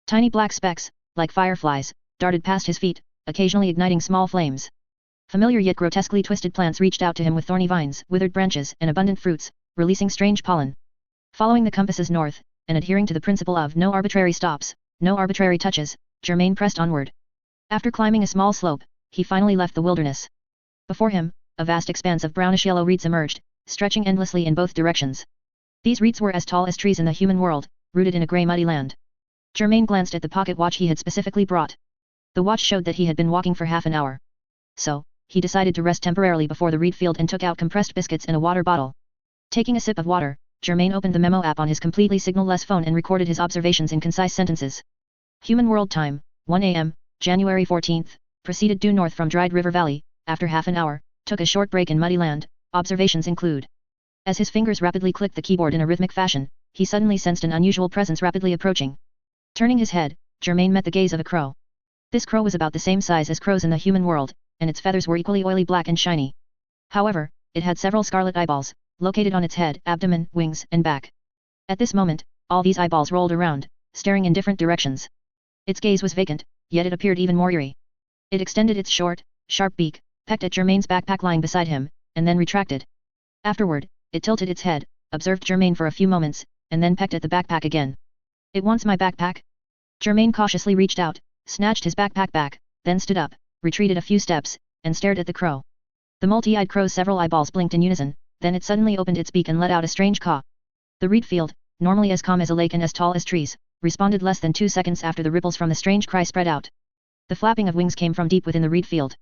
Tiny black specks, like fireflies, darted past his feet, occasionally igniting small flames. Familiar yet grotesquely twisted plants reached out to him with thorny vines, withered branches, and abundant fruits, releasing strange pollen. Following the compasses north, and adhering to the principle of no arbitrary stops, no arbitrary touches, Germain pressed onward. After climbing a small slope, he finally left the wilderness. Before him, a vast expanse of brownish-yellow reeds emerged, stretching endlessly in both directions. These reeds were as tall as trees in the human world, rooted in a grey muddy land. Germain glanced at the pocket watch he had specifically brought. The watch showed that he had been walking for half an hour. So, he decided to rest temporarily before the reed field and took out compressed biscuits and a water bottle. Taking a sip of water, Germain opened the memo app on his completely signal-less phone and recorded his observations in concise sentences. Human World Time, 1 AM, January 14th, proceeded due north from Dried River Valley, after half an hour, took a short break in Muddy Land. Observations include. As his fingers rapidly clicked the keyboard in a rhythmic fashion, he suddenly sensed an unusual presence rapidly approaching. Turning his head, Germain met the gaze of a crow. This crow was about the same size as crows in the human world, and its feathers were equally oily black and shiny. However, it had several scarlet eyeballs, located on its head, abdomen, wings, and back. At this moment, all these eyeballs rolled around, staring in different directions. Its gaze was vacant, yet it appeared even more eerie. It extended its short, sharp beak, pecked at Germain's backpack lying beside him, and then retracted. Afterward, it tilted its head, observed Germain for a few moments, and then pecked at the backpack again. It wants my backpack? Germain cautiously reached out, snatched his backpack back, then stood up, retreated a few steps, and stared at the crow. The multi-eyed crow's several eyeballs blinked in unison, then it suddenly opened its beak and let out a strange caw. The reed field, normally as calm as a lake and as tall as trees, responded less than 2 seconds after the ripples from the strange cry spread out. The flapping of wings came from deep within the reed field.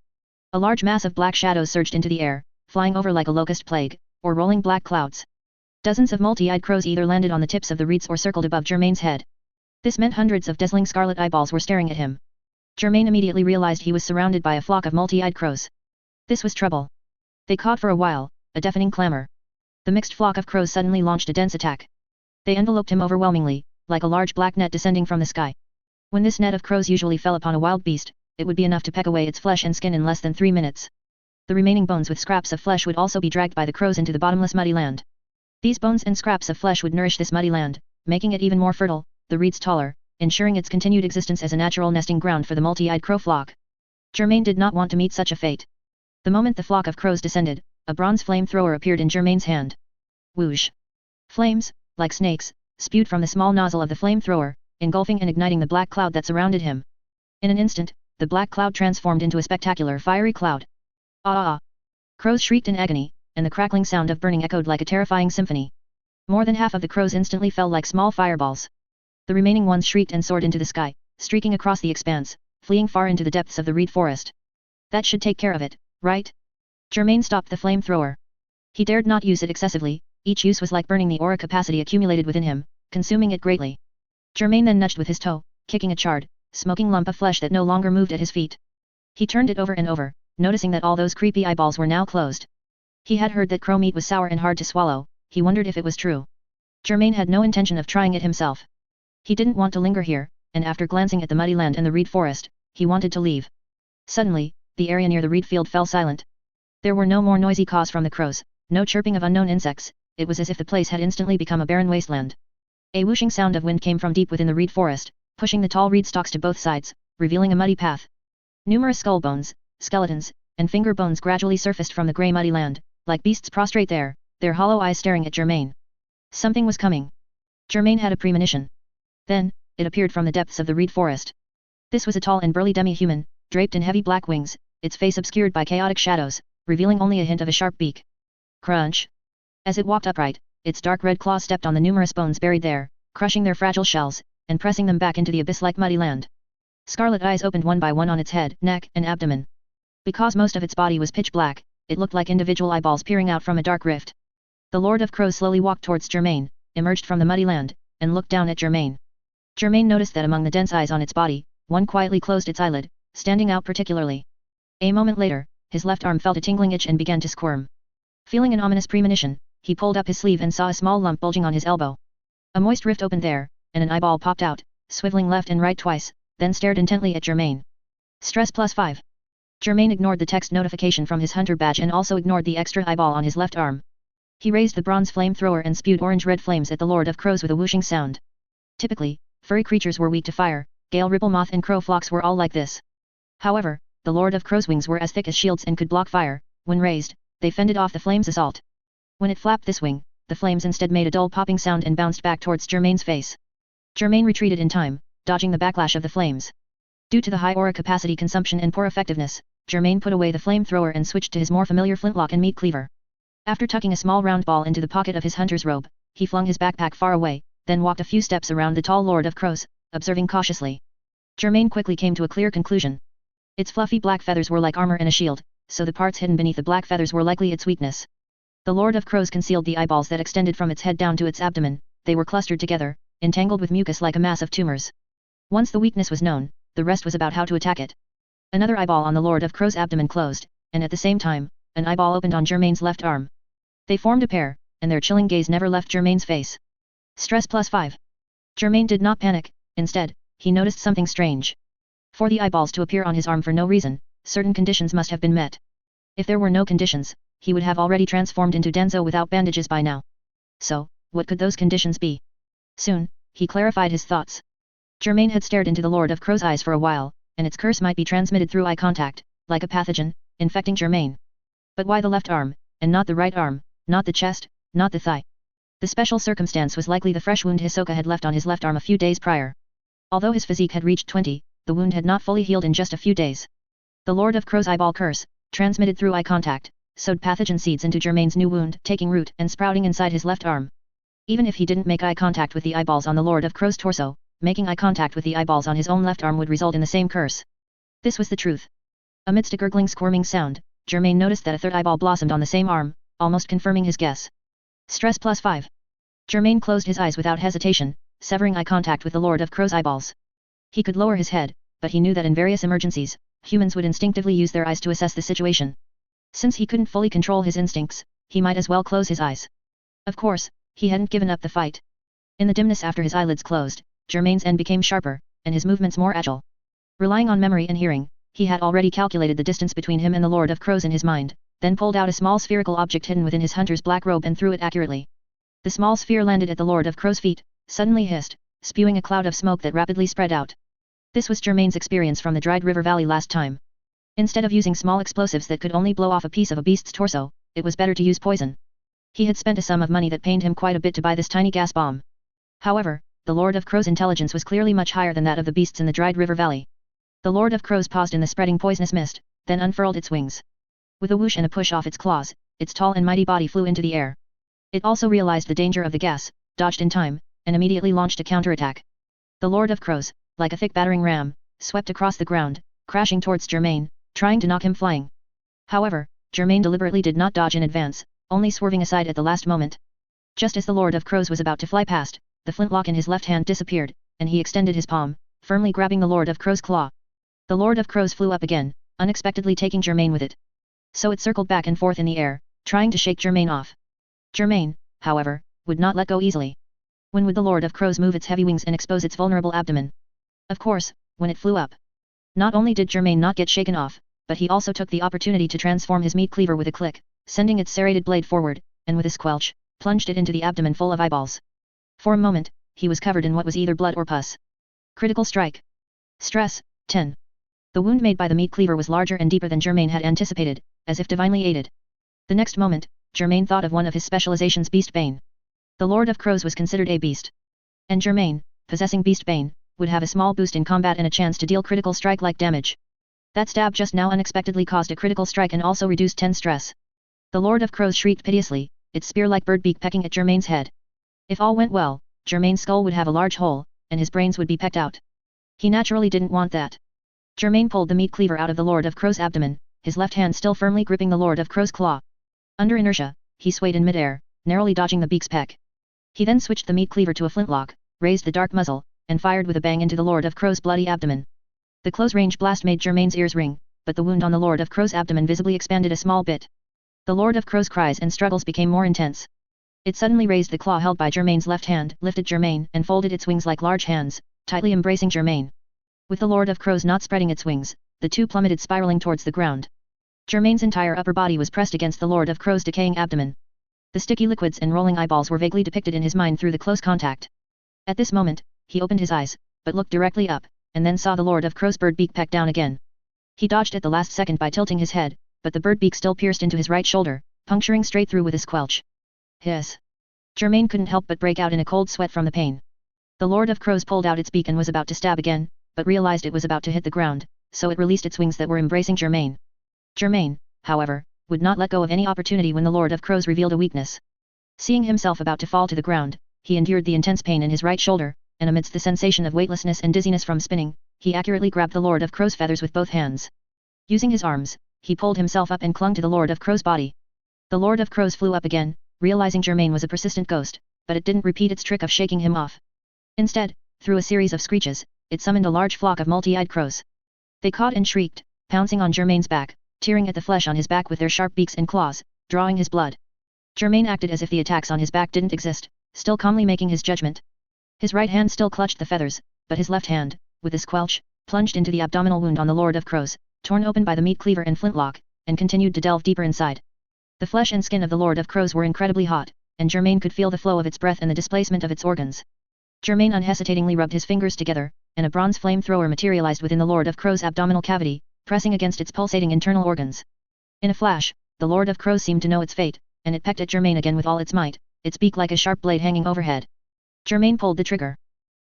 A large mass of black shadows surged into the air, flying over like a locust plague, or rolling black clouds. Dozens of multi-eyed crows either landed on the tips of the reeds or circled above Germain's head. This meant hundreds of dazzling scarlet eyeballs were staring at him. Germain immediately realized he was surrounded by a flock of multi-eyed crows. This was trouble. They cawed for a while, a deafening clamor. The mixed flock of crows suddenly launched a dense attack. They enveloped him overwhelmingly, like a large black net descending from the sky. When this net of crows usually fell upon a wild beast, it would be enough to peck away its flesh and skin in less than 3 minutes. The remaining bones with scraps of flesh would also be dragged by the crows into the bottomless muddy land. These bones and scraps of flesh would nourish this muddy land, making it even more fertile, the reeds taller, ensuring its continued existence as a natural nesting ground for the multi-eyed crow flock. Germain did not want to meet such a fate. The moment the flock of crows descended, a bronze flamethrower appeared in Germain's hand. Whoosh! Flames, like snakes, spewed from the small nozzle of the flamethrower, engulfing and igniting the black cloud that surrounded him. In an instant, the black cloud transformed into a spectacular fiery cloud. Ah! Crows shrieked in agony, and the crackling sound of burning echoed like a terrifying symphony. More than half of the crows instantly fell like small fireballs. The remaining ones shrieked and soared into the sky, streaking across the expanse, fleeing far into the depths of the reed forest. That should take care of it, right? Germain stopped the flamethrower. He dared not use it excessively, each use was like burning the aura capacity accumulated within him, consuming it greatly. Germain then nudged with his toe, kicking a charred, smoking lump of flesh that no longer moved at his feet. He turned it over and over, noticing that all those creepy eyeballs were now closed. He had heard that crow meat was sour and hard to swallow, he wondered if it was true. Germain had no intention of trying it himself. He didn't want to linger here, and after glancing at the muddy land and the reed forest, he wanted to leave. Suddenly, the area near the reed field fell silent. There were no more noisy caws from the crows, no chirping of unknown insects, it was as if the place had instantly become a barren wasteland. A whooshing sound of wind came from deep within the reed forest, pushing the tall reed stalks to both sides, revealing a muddy path. Numerous skull bones, skeletons, and finger bones gradually surfaced from the grey muddy land, like beasts prostrate there, their hollow eyes staring at Germain. Something was coming. Germain had a premonition. Then, it appeared from the depths of the reed forest. This was a tall and burly demi-human, draped in heavy black wings, its face obscured by chaotic shadows, revealing only a hint of a sharp beak. Crunch! As it walked upright, its dark red claws stepped on the numerous bones buried there, crushing their fragile shells, and pressing them back into the abyss-like muddy land. Scarlet eyes opened one by one on its head, neck, and abdomen. Because most of its body was pitch black, it looked like individual eyeballs peering out from a dark rift. The Lord of Crows slowly walked towards Germain, emerged from the muddy land, and looked down at Germain. Germain noticed that among the dense eyes on its body, one quietly closed its eyelid, standing out particularly. A moment later, his left arm felt a tingling itch and began to squirm. Feeling an ominous premonition, he pulled up his sleeve and saw a small lump bulging on his elbow. A moist rift opened there, and an eyeball popped out, swiveling left and right twice, then stared intently at Germain. Stress +5. Germain ignored the text notification from his hunter badge and also ignored the extra eyeball on his left arm. He raised the bronze flamethrower and spewed orange-red flames at the Lord of Crows with a whooshing sound. Typically, furry creatures were weak to fire, gale ripple moth and crow flocks were all like this. However, the Lord of Crow's wings were as thick as shields and could block fire. When raised, they fended off the flames' assault. When it flapped this wing, the flames instead made a dull popping sound and bounced back towards Germain's face. Germain retreated in time, dodging the backlash of the flames. Due to the high aura capacity consumption and poor effectiveness, Germain put away the flamethrower and switched to his more familiar flintlock and meat cleaver. After tucking a small round ball into the pocket of his hunter's robe, he flung his backpack far away, then walked a few steps around the tall Lord of Crows, observing cautiously. Germain quickly came to a clear conclusion. Its fluffy black feathers were like armor and a shield, so the parts hidden beneath the black feathers were likely its weakness. The Lord of Crows concealed the eyeballs that extended from its head down to its abdomen, they were clustered together, entangled with mucus like a mass of tumors. Once the weakness was known, the rest was about how to attack it. Another eyeball on the Lord of Crow's abdomen closed, and at the same time, an eyeball opened on Germain's left arm. They formed a pair, and their chilling gaze never left Germain's face. Stress +5. Germain did not panic, instead, he noticed something strange. For the eyeballs to appear on his arm for no reason, certain conditions must have been met. If there were no conditions, he would have already transformed into Denzo without bandages by now. So, what could those conditions be? Soon, he clarified his thoughts. Germain had stared into the Lord of Crow's eyes for a while, and its curse might be transmitted through eye contact, like a pathogen, infecting Germain. But why the left arm, and not the right arm, not the chest, not the thigh? The special circumstance was likely the fresh wound Hisoka had left on his left arm a few days prior. Although his physique had reached 20, the wound had not fully healed in just a few days. The Lord of Crow's eyeball curse, transmitted through eye contact, sowed pathogen seeds into Germain's new wound, taking root and sprouting inside his left arm. Even if he didn't make eye contact with the eyeballs on the Lord of Crow's torso, making eye contact with the eyeballs on his own left arm would result in the same curse. This was the truth. Amidst a gurgling squirming sound, Germain noticed that a third eyeball blossomed on the same arm, almost confirming his guess. Stress +5. Germain closed his eyes without hesitation, severing eye contact with the Lord of Crow's eyeballs. He could lower his head, but he knew that in various emergencies, humans would instinctively use their eyes to assess the situation. Since he couldn't fully control his instincts, he might as well close his eyes. Of course, he hadn't given up the fight. In the dimness after his eyelids closed, Germain's end became sharper, and his movements more agile. Relying on memory and hearing, he had already calculated the distance between him and the Lord of Crows in his mind, then pulled out a small spherical object hidden within his hunter's black robe and threw it accurately. The small sphere landed at the Lord of Crow's feet, suddenly hissed, spewing a cloud of smoke that rapidly spread out. This was Germain's experience from the dried river valley last time. Instead of using small explosives that could only blow off a piece of a beast's torso, it was better to use poison. He had spent a sum of money that pained him quite a bit to buy this tiny gas bomb. However, the Lord of Crow's intelligence was clearly much higher than that of the beasts in the dried river valley. The Lord of Crows paused in the spreading poisonous mist, then unfurled its wings. With a whoosh and a push off its claws, its tall and mighty body flew into the air. It also realized the danger of the gas, dodged in time, and immediately launched a counterattack. The Lord of Crows, like a thick battering ram, swept across the ground, crashing towards Germain, trying to knock him flying. However, Germain deliberately did not dodge in advance, only swerving aside at the last moment. Just as the Lord of Crows was about to fly past, the flintlock in his left hand disappeared, and he extended his palm, firmly grabbing the Lord of Crow's claw. The Lord of Crows flew up again, unexpectedly taking Germain with it. So it circled back and forth in the air, trying to shake Germain off. Germain, however, would not let go easily. When would the Lord of Crows move its heavy wings and expose its vulnerable abdomen? Of course, when it flew up. Not only did Germain not get shaken off, but he also took the opportunity to transform his meat cleaver with a click, sending its serrated blade forward, and with a squelch, plunged it into the abdomen full of eyeballs. For a moment, he was covered in what was either blood or pus. Critical strike. Stress, 10. The wound made by the meat cleaver was larger and deeper than Germain had anticipated, as if divinely aided. The next moment, Germain thought of one of his specializations, Beast Bane. The Lord of Crows was considered a beast. And Germain, possessing Beast Bane, would have a small boost in combat and a chance to deal critical strike-like damage. That stab just now unexpectedly caused a critical strike and also reduced 10 stress. The Lord of Crows shrieked piteously, its spear-like bird beak pecking at Germain's head. If all went well, Germain's skull would have a large hole, and his brains would be pecked out. He naturally didn't want that. Germain pulled the meat cleaver out of the Lord of Crow's abdomen, his left hand still firmly gripping the Lord of Crow's claw. Under inertia, he swayed in midair, narrowly dodging the beak's peck. He then switched the meat cleaver to a flintlock, raised the dark muzzle, and fired with a bang into the Lord of Crow's bloody abdomen. The close-range blast made Germain's ears ring, but the wound on the Lord of Crow's abdomen visibly expanded a small bit. The Lord of Crow's cries and struggles became more intense. It suddenly raised the claw held by Germain's left hand, lifted Germain, and folded its wings like large hands, tightly embracing Germain. With the Lord of Crows not spreading its wings, the two plummeted spiraling towards the ground. Germain's entire upper body was pressed against the Lord of Crow's decaying abdomen. The sticky liquids and rolling eyeballs were vaguely depicted in his mind through the close contact. At this moment, he opened his eyes, but looked directly up, and then saw the Lord of Crow's bird beak peck down again. He dodged at the last second by tilting his head, but the bird beak still pierced into his right shoulder, puncturing straight through with a squelch. Hiss. Germain couldn't help but break out in a cold sweat from the pain. The Lord of Crows pulled out its beak and was about to stab again, but realized it was about to hit the ground, so it released its wings that were embracing Germain. Germain, however, would not let go of any opportunity when the Lord of Crows revealed a weakness. Seeing himself about to fall to the ground, he endured the intense pain in his right shoulder, and amidst the sensation of weightlessness and dizziness from spinning, he accurately grabbed the Lord of Crow's feathers with both hands. Using his arms, he pulled himself up and clung to the Lord of Crow's body. The Lord of Crows flew up again, realizing Germain was a persistent ghost, but it didn't repeat its trick of shaking him off. Instead, through a series of screeches, it summoned a large flock of multi-eyed crows. They caught and shrieked, pouncing on Germain's back, tearing at the flesh on his back with their sharp beaks and claws, drawing his blood. Germain acted as if the attacks on his back didn't exist, still calmly making his judgment. His right hand still clutched the feathers, but his left hand, with a squelch, plunged into the abdominal wound on the Lord of Crows, torn open by the meat cleaver and flintlock, and continued to delve deeper inside. The flesh and skin of the Lord of Crows were incredibly hot, and Germain could feel the flow of its breath and the displacement of its organs. Germain unhesitatingly rubbed his fingers together, and a bronze flamethrower materialized within the Lord of Crow's abdominal cavity, pressing against its pulsating internal organs. In a flash, the Lord of Crows seemed to know its fate, and it pecked at Germain again with all its might, its beak like a sharp blade hanging overhead. Germain pulled the trigger.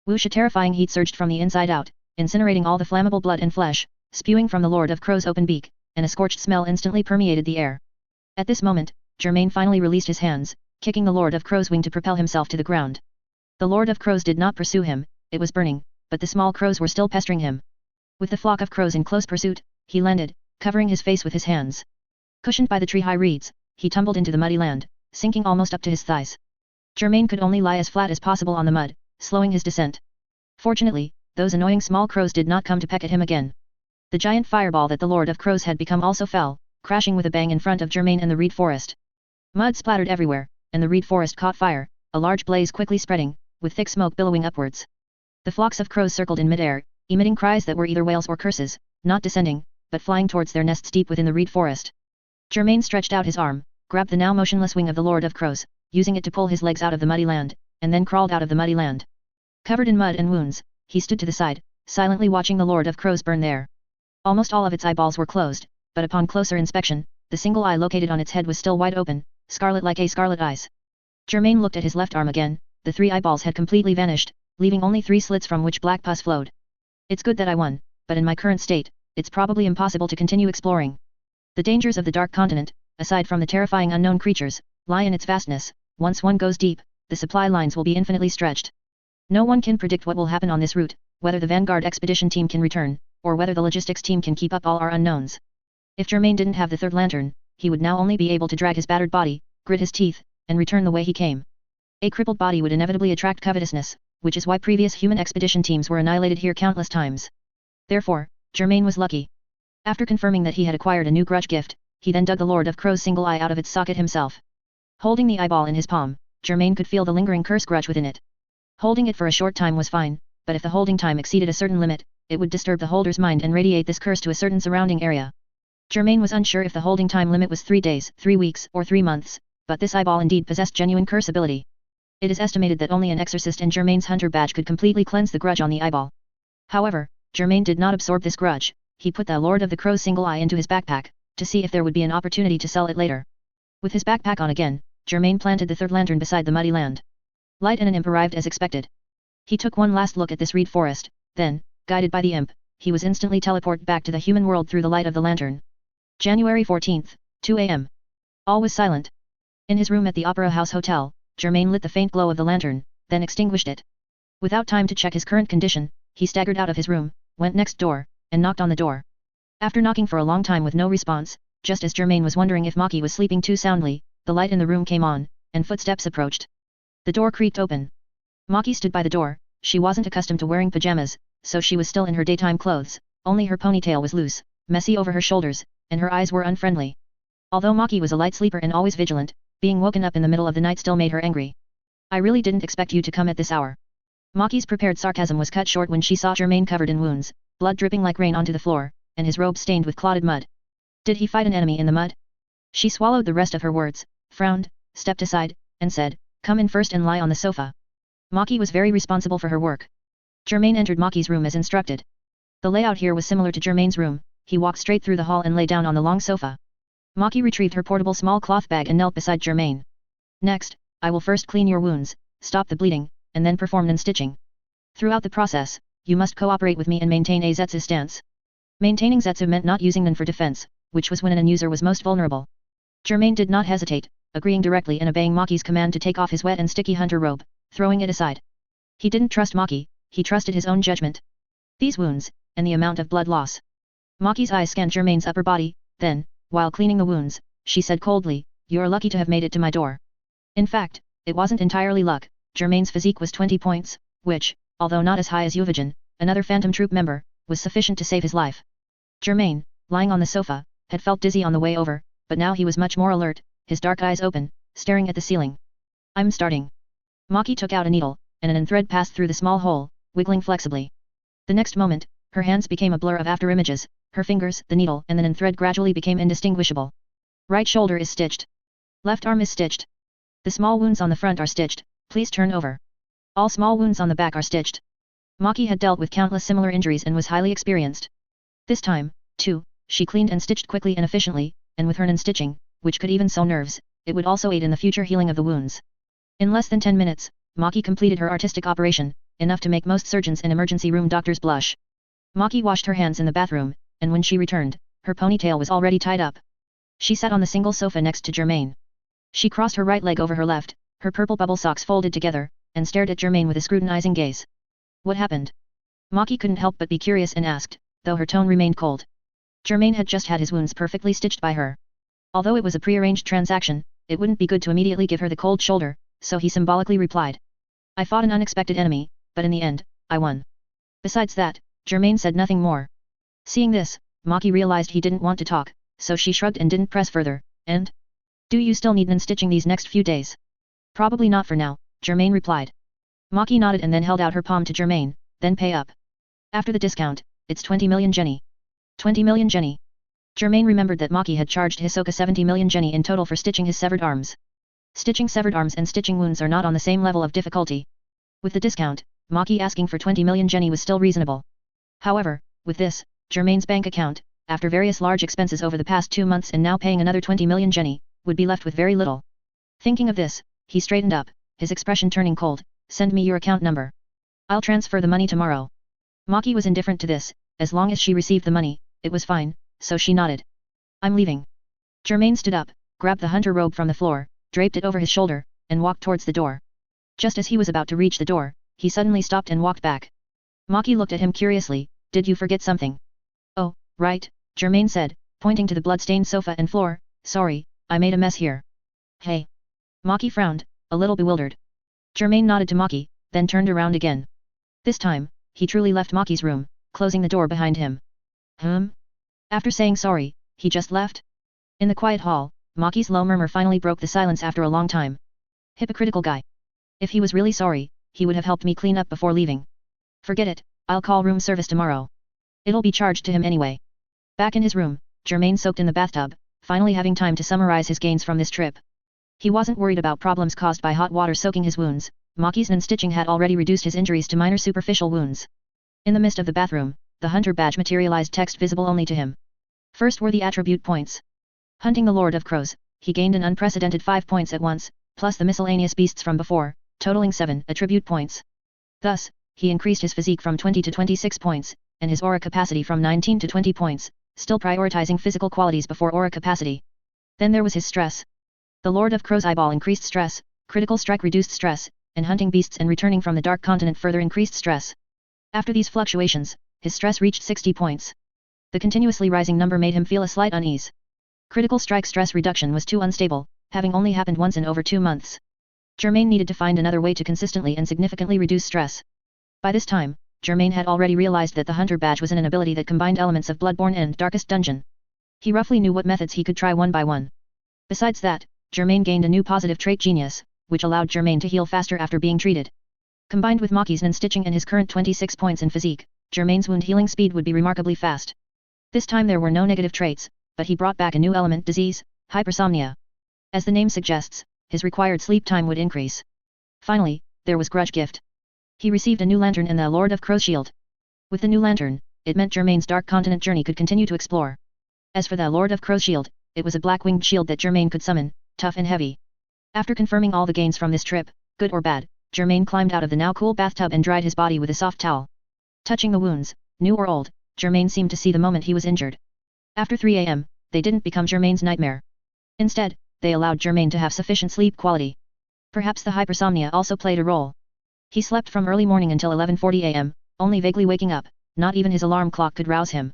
Whoosh! A terrifying heat surged from the inside out, incinerating all the flammable blood and flesh, spewing from the Lord of Crow's open beak, and a scorched smell instantly permeated the air. At this moment, Germain finally released his hands, kicking the Lord of Crow's wing to propel himself to the ground. The Lord of Crows did not pursue him, it was burning, but the small crows were still pestering him. With the flock of crows in close pursuit, he landed, covering his face with his hands. Cushioned by the tree-high reeds, he tumbled into the muddy land, sinking almost up to his thighs. Germain could only lie as flat as possible on the mud, slowing his descent. Fortunately, those annoying small crows did not come to peck at him again. The giant fireball that the Lord of Crows had become also fell, crashing with a bang in front of Germain and the reed forest. Mud splattered everywhere, and the reed forest caught fire, a large blaze quickly spreading, with thick smoke billowing upwards. The flocks of crows circled in midair, emitting cries that were either wails or curses, not descending, but flying towards their nests deep within the reed forest. Germain stretched out his arm, grabbed the now motionless wing of the Lord of Crows, using it to pull his legs out of the muddy land, and then crawled out of the muddy land. Covered in mud and wounds, he stood to the side, silently watching the Lord of Crows burn there. Almost all of its eyeballs were closed, but upon closer inspection, the single eye located on its head was still wide open, scarlet like a scarlet eyes. Germain looked at his left arm again, the 3 eyeballs had completely vanished, leaving only 3 slits from which black pus flowed. It's good that I won, but in my current state, it's probably impossible to continue exploring. The dangers of the Dark Continent, aside from the terrifying unknown creatures, lie in its vastness. Once one goes deep, the supply lines will be infinitely stretched. No one can predict what will happen on this route, whether the Vanguard expedition team can return, or whether the logistics team can keep up all our unknowns. If Germain didn't have the third lantern, he would now only be able to drag his battered body, grit his teeth, and return the way he came. A crippled body would inevitably attract covetousness, which is why previous human expedition teams were annihilated here countless times. Therefore, Germain was lucky. After confirming that he had acquired a new grudge gift, he then dug the Lord of Crow's single eye out of its socket himself. Holding the eyeball in his palm, Germain could feel the lingering curse grudge within it. Holding it for a short time was fine, but if the holding time exceeded a certain limit, it would disturb the holder's mind and radiate this curse to a certain surrounding area. Germain was unsure if the holding time limit was 3 days, 3 weeks, or 3 months, but this eyeball indeed possessed genuine curse ability. It is estimated that only an exorcist in Germain's hunter badge could completely cleanse the grudge on the eyeball. However, Germain did not absorb this grudge. He put the Lord of the Crow's single eye into his backpack, to see if there would be an opportunity to sell it later. With his backpack on again, Germain planted the third lantern beside the muddy land. Light and an imp arrived as expected. He took one last look at this reed forest, then, guided by the imp, he was instantly teleported back to the human world through the light of the lantern. January 14th, 2 a.m. All was silent. In his room at the Opera House Hotel, Germain lit the faint glow of the lantern, then extinguished it. Without time to check his current condition, he staggered out of his room, went next door, and knocked on the door. After knocking for a long time with no response, just as Germain was wondering if Maki was sleeping too soundly, the light in the room came on, and footsteps approached. The door creaked open. Maki stood by the door. She wasn't accustomed to wearing pajamas, so she was still in her daytime clothes, only her ponytail was loose, messy over her shoulders, and her eyes were unfriendly. Although Maki was a light sleeper and always vigilant, being woken up in the middle of the night still made her angry. I really didn't expect you to come at this hour. Maki's prepared sarcasm was cut short when she saw Germain covered in wounds, blood dripping like rain onto the floor, and his robe stained with clotted mud. Did he fight an enemy in the mud? She swallowed the rest of her words, frowned, stepped aside, and said, "Come in first and lie on the sofa." Maki was very responsible for her work. Germain entered Maki's room as instructed. The layout here was similar to Germain's room. He walked straight through the hall and lay down on the long sofa. Maki retrieved her portable small cloth bag and knelt beside Germain. "Next, I will first clean your wounds, stop the bleeding, and then perform non-stitching. Throughout the process, you must cooperate with me and maintain a Zetsu stance." Maintaining Zetsu meant not using Nen for defense, which was when an user was most vulnerable. Germain did not hesitate, agreeing directly and obeying Maki's command to take off his wet and sticky hunter robe, throwing it aside. He didn't trust Maki, he trusted his own judgment. These wounds, and the amount of blood loss. Maki's eyes scanned Germain's upper body, then, while cleaning the wounds, she said coldly, "You're lucky to have made it to my door." In fact, it wasn't entirely luck. Germain's physique was 20 points, which, although not as high as Yuvajin, another phantom troop member, was sufficient to save his life. Germain, lying on the sofa, had felt dizzy on the way over, but now he was much more alert, his dark eyes open, staring at the ceiling. I'm starting. Maki took out a needle, and an thread passed through the small hole, wiggling flexibly. The next moment, her hands became a blur of afterimages, her fingers, the needle and the thread gradually became indistinguishable. Right shoulder is stitched. Left arm is stitched. The small wounds on the front are stitched, please turn over. All small wounds on the back are stitched. Maki had dealt with countless similar injuries and was highly experienced. This time, too, she cleaned and stitched quickly and efficiently, and with her non-stitching, which could even sew nerves, it would also aid in the future healing of the wounds. In less than 10 minutes, Maki completed her artistic operation, enough to make most surgeons and emergency room doctors blush. Maki washed her hands in the bathroom, and when she returned, her ponytail was already tied up. She sat on the single sofa next to Germain. She crossed her right leg over her left, her purple bubble socks folded together, and stared at Germain with a scrutinizing gaze. What happened? Maki couldn't help but be curious and asked, though her tone remained cold. Germain had just had his wounds perfectly stitched by her. Although it was a prearranged transaction, it wouldn't be good to immediately give her the cold shoulder, so he symbolically replied. I fought an unexpected enemy, but in the end, I won. Besides that, Germain said nothing more. Seeing this, Maki realized he didn't want to talk, so she shrugged and didn't press further, and? Do you still need non-stitching these next few days? Probably not for now, Germain replied. Maki nodded and then held out her palm to Germain, then pay up. After the discount, it's 20 million jenny. 20 million jenny. Germain remembered that Maki had charged Hisoka 70 million jenny in total for stitching his severed arms. Stitching severed arms and stitching wounds are not on the same level of difficulty. With the discount, Maki asking for 20 million jenny was still reasonable. However, with this, Germain's bank account, after various large expenses over the past 2 months and now paying another 20 million jenny, would be left with very little. Thinking of this, he straightened up, his expression turning cold. Send me your account number. I'll transfer the money tomorrow. Maki was indifferent to this, as long as she received the money, it was fine, so she nodded. I'm leaving. Germain stood up, grabbed the hunter robe from the floor, draped it over his shoulder, and walked towards the door. Just as he was about to reach the door, he suddenly stopped and walked back. Maki looked at him curiously, did you forget something? Oh, right, Germain said, pointing to the blood-stained sofa and floor, sorry, I made a mess here. Hey. Maki frowned, a little bewildered. Germain nodded to Maki, then turned around again. This time, he truly left Maki's room, closing the door behind him. After saying sorry, he just left? In the quiet hall, Maki's low murmur finally broke the silence after a long time. Hypocritical guy. If he was really sorry, he would have helped me clean up before leaving. Forget it, I'll call room service tomorrow. It'll be charged to him anyway. Back in his room, Germain soaked in the bathtub, finally having time to summarize his gains from this trip. He wasn't worried about problems caused by hot water soaking his wounds. Maki's non-stitching had already reduced his injuries to minor superficial wounds. In the mist of the bathroom, the hunter badge materialized text visible only to him. First were the attribute points. Hunting the Lord of Crows, he gained an unprecedented 5 points at once, plus the miscellaneous beasts from before, totaling 7 attribute points. Thus, he increased his physique from 20 to 26 points, and his aura capacity from 19 to 20 points, still prioritizing physical qualities before aura capacity. Then there was his stress. The Lord of Crow's eyeball increased stress, critical strike reduced stress, and hunting beasts and returning from the Dark Continent further increased stress. After these fluctuations, his stress reached 60 points. The continuously rising number made him feel a slight unease. Critical strike stress reduction was too unstable, having only happened once in over 2 months. Germain needed to find another way to consistently and significantly reduce stress. By this time, Germain had already realized that the Hunter badge was an ability that combined elements of Bloodborne and Darkest Dungeon. He roughly knew what methods he could try one by one. Besides that, Germain gained a new positive trait Genius, which allowed Germain to heal faster after being treated. Combined with Maki's non-stitching and his current 26 points in physique, Germain's wound healing speed would be remarkably fast. This time there were no negative traits, but he brought back a new element disease, hypersomnia. As the name suggests, his required sleep time would increase. Finally, there was Grudge Gift. He received a new lantern and the Lord of Crow's shield. With the new lantern, it meant Germain's Dark Continent journey could continue to explore. As for the Lord of Crow's shield, it was a black-winged shield that Germain could summon, tough and heavy. After confirming all the gains from this trip, good or bad, Germain climbed out of the now cool bathtub and dried his body with a soft towel. Touching the wounds, new or old, Germain seemed to see the moment he was injured. After 3 AM, they didn't become Germain's nightmare. Instead, they allowed Germain to have sufficient sleep quality. Perhaps the hypersomnia also played a role. He slept from early morning until 11:40 AM, only vaguely waking up, not even his alarm clock could rouse him.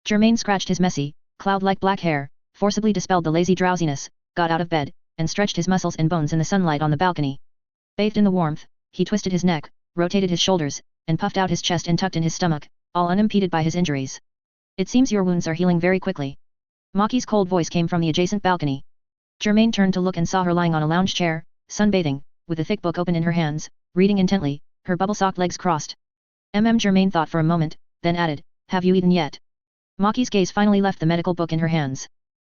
Germain scratched his messy, cloud-like black hair, forcibly dispelled the lazy drowsiness, got out of bed, and stretched his muscles and bones in the sunlight on the balcony. Bathed in the warmth, he twisted his neck, rotated his shoulders, and puffed out his chest and tucked in his stomach, all unimpeded by his injuries. It seems your wounds are healing very quickly. Maki's cold voice came from the adjacent balcony. Germain turned to look and saw her lying on a lounge chair, sunbathing, with a thick book open in her hands, reading intently, her bubble-socked legs crossed. Germain thought for a moment, then added, have you eaten yet? Maki's gaze finally left the medical book in her hands.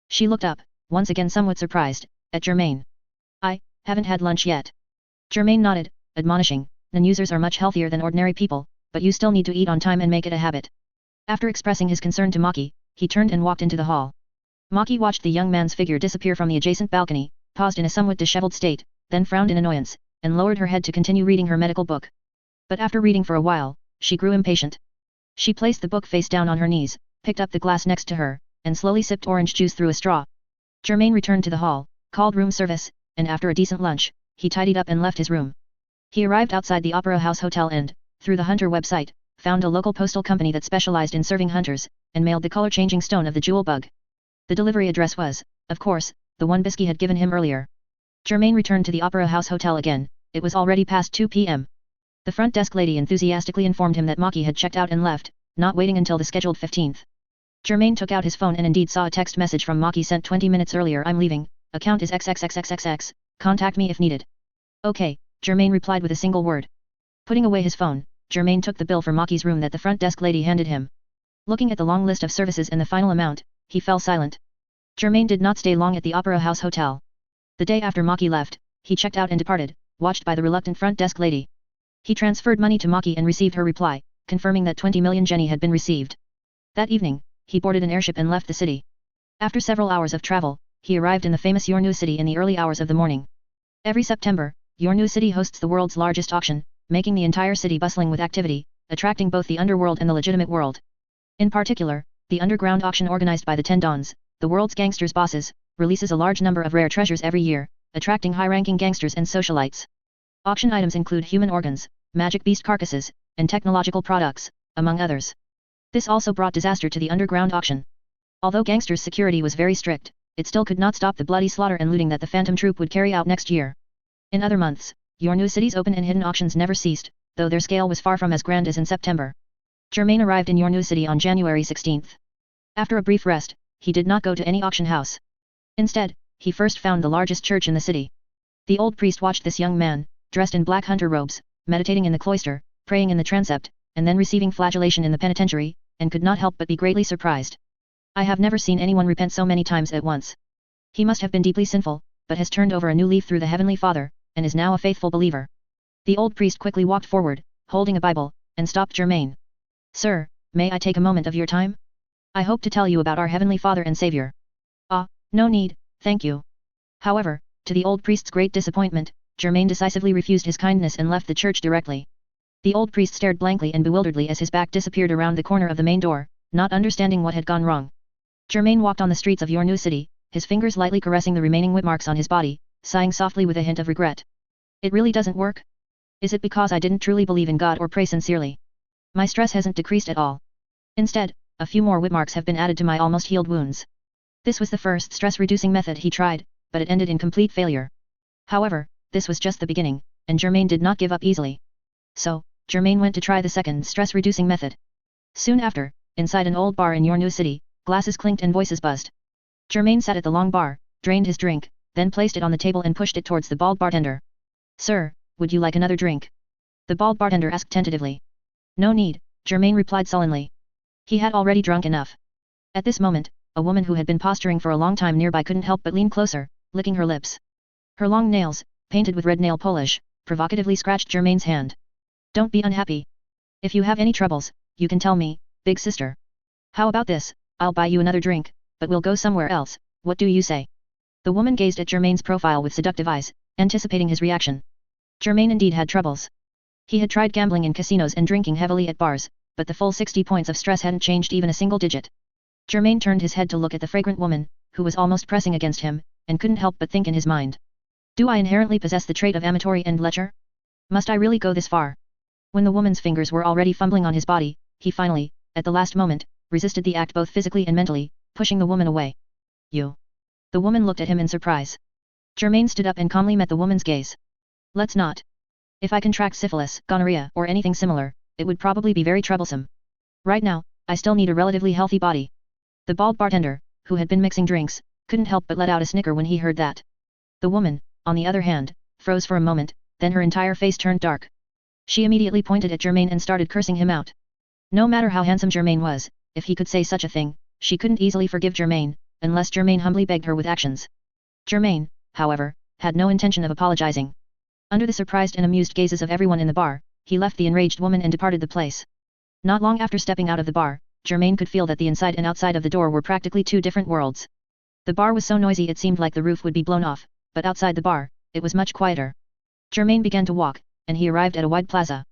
She looked up, once again somewhat surprised, at Germain. I haven't had lunch yet. Germain nodded, admonishing, non-users are much healthier than ordinary people, but you still need to eat on time and make it a habit. After expressing his concern to Maki, he turned and walked into the hall. Maki watched the young man's figure disappear from the adjacent balcony, paused in a somewhat disheveled state, then frowned in annoyance, and lowered her head to continue reading her medical book. But after reading for a while, she grew impatient. She placed the book face down on her knees, picked up the glass next to her, and slowly sipped orange juice through a straw. Germain returned to the hall, called room service, and after a decent lunch, he tidied up and left his room. He arrived outside the Opera House Hotel and, through the Hunter website, found a local postal company that specialized in serving hunters, and mailed the color-changing stone of the jewel bug. The delivery address was, of course, the one Bisky had given him earlier. Germain returned to the Opera House Hotel again. It was already past 2 p.m. The front desk lady enthusiastically informed him that Maki had checked out and left, not waiting until the scheduled 15th. Germain took out his phone and indeed saw a text message from Maki sent 20 minutes earlier. I'm leaving, account is XXXXXX, contact me if needed. Okay, Germain replied with a single word. Putting away his phone, Germain took the bill for Maki's room that the front desk lady handed him. Looking at the long list of services and the final amount, he fell silent. Germain did not stay long at the Opera House Hotel. The day after Maki left, he checked out and departed, watched by the reluctant front desk lady. He transferred money to Maki and received her reply, confirming that 20 million jenny had been received. That evening, he boarded an airship and left the city. After several hours of travel, he arrived in the famous Yornu city in the early hours of the morning. Every September, Yornu city hosts the world's largest auction, making the entire city bustling with activity, attracting both the underworld and the legitimate world. In particular, the underground auction organized by the 10 Dons, the world's gangsters' bosses, releases a large number of rare treasures every year, attracting high-ranking gangsters and socialites. Auction items include human organs, magic beast carcasses, and technological products, among others. This also brought disaster to the underground auction. Although gangsters' security was very strict, it still could not stop the bloody slaughter and looting that the Phantom Troop would carry out next year. In other months, Yornu city's open and hidden auctions never ceased, though their scale was far from as grand as in September. Germain arrived in Yornu city on January 16th. After a brief rest, he did not go to any auction house. Instead, he first found the largest church in the city. The old priest watched this young man, dressed in black hunter robes, meditating in the cloister, praying in the transept, and then receiving flagellation in the penitentiary, and could not help but be greatly surprised. I have never seen anyone repent so many times at once. He must have been deeply sinful, but has turned over a new leaf through the Heavenly Father, and is now a faithful believer. The old priest quickly walked forward, holding a Bible, and stopped Germain. Sir, may I take a moment of your time? I hope to tell you about our Heavenly Father and Savior. Ah, no need, thank you. However, to the old priest's great disappointment, Germain decisively refused his kindness and left the church directly. The old priest stared blankly and bewilderedly as his back disappeared around the corner of the main door, not understanding what had gone wrong. Germain walked on the streets of Yornu city, his fingers lightly caressing the remaining whip marks on his body, sighing softly with a hint of regret. It really doesn't work? Is it because I didn't truly believe in God or pray sincerely? My stress hasn't decreased at all. Instead, a few more whip marks have been added to my almost healed wounds. This was the first stress-reducing method he tried, but it ended in complete failure. However, this was just the beginning, and Germain did not give up easily. So, Germain went to try the second stress-reducing method. Soon after, inside an old bar in Yornu city, glasses clinked and voices buzzed. Germain sat at the long bar, drained his drink, then placed it on the table and pushed it towards the bald bartender. Sir, would you like another drink? The bald bartender asked tentatively. No need, Germain replied sullenly. He had already drunk enough. At this moment, a woman who had been posturing for a long time nearby couldn't help but lean closer, licking her lips. Her long nails, painted with red nail polish, provocatively scratched Germain's hand. Don't be unhappy. If you have any troubles, you can tell me, big sister. How about this, I'll buy you another drink, but we'll go somewhere else, what do you say? The woman gazed at Germain's profile with seductive eyes, anticipating his reaction. Germain indeed had troubles. He had tried gambling in casinos and drinking heavily at bars, but the full 60 points of stress hadn't changed even a single digit. Germain turned his head to look at the fragrant woman, who was almost pressing against him, and couldn't help but think in his mind. Do I inherently possess the trait of amatory and lecher? Must I really go this far? When the woman's fingers were already fumbling on his body, he finally, at the last moment, resisted the act both physically and mentally, pushing the woman away. You. The woman looked at him in surprise. Germain stood up and calmly met the woman's gaze. Let's not. If I contract syphilis, gonorrhea, or anything similar, it would probably be very troublesome. Right now, I still need a relatively healthy body. The bald bartender, who had been mixing drinks, couldn't help but let out a snicker when he heard that. The woman, on the other hand, froze for a moment, then her entire face turned dark. She immediately pointed at Germain and started cursing him out. No matter how handsome Germain was, if he could say such a thing, she couldn't easily forgive Germain, unless Germain humbly begged her with actions. Germain, however, had no intention of apologizing. Under the surprised and amused gazes of everyone in the bar, he left the enraged woman and departed the place. Not long after stepping out of the bar, Germain could feel that the inside and outside of the door were practically two different worlds. The bar was so noisy it seemed like the roof would be blown off, but outside the bar, it was much quieter. Germain began to walk, and he arrived at a wide plaza.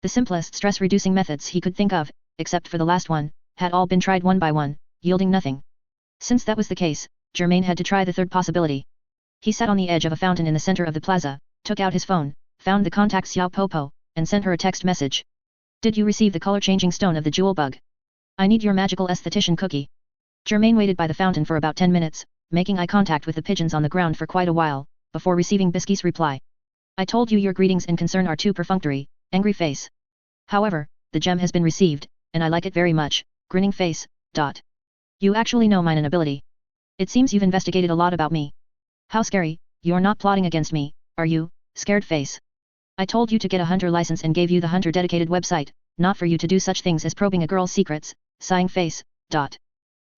The simplest stress-reducing methods he could think of, except for the last one, had all been tried one by one, yielding nothing. Since that was the case, Germain had to try the third possibility. He sat on the edge of a fountain in the center of the plaza, took out his phone, found the contact Xiao Popo, and sent her a text message. Did you receive the color-changing stone of the jewel bug? I need your magical aesthetician cookie. Germain waited by the fountain for about 10 minutes, making eye contact with the pigeons on the ground for quite a while, before receiving Bisky's reply. I told you your greetings and concern are too perfunctory, angry face. However, the gem has been received, and I like it very much, grinning face, ... You actually know mine ability. It seems you've investigated a lot about me. How scary, you're not plotting against me, are you, scared face? I told you to get a hunter license and gave you the hunter-dedicated website, not for you to do such things as probing a girl's secrets, sighing face, ...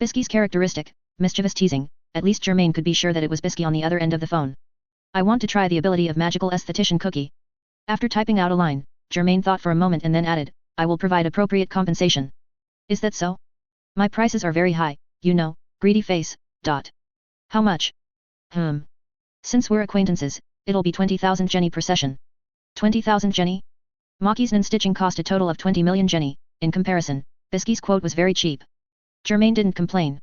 Bisky's characteristic, mischievous teasing, at least Germain could be sure that it was Bisky on the other end of the phone. I want to try the ability of magical aesthetician cookie. After typing out a line, Germain thought for a moment and then added, I will provide appropriate compensation. Is that so? My prices are very high, you know, greedy face, ... How much? Since we're acquaintances, it'll be 20,000 jenny per session. 20,000 jenny? Maki's non-stitching cost a total of 20 million jenny. In comparison, Bisky's quote was very cheap. Germain didn't complain.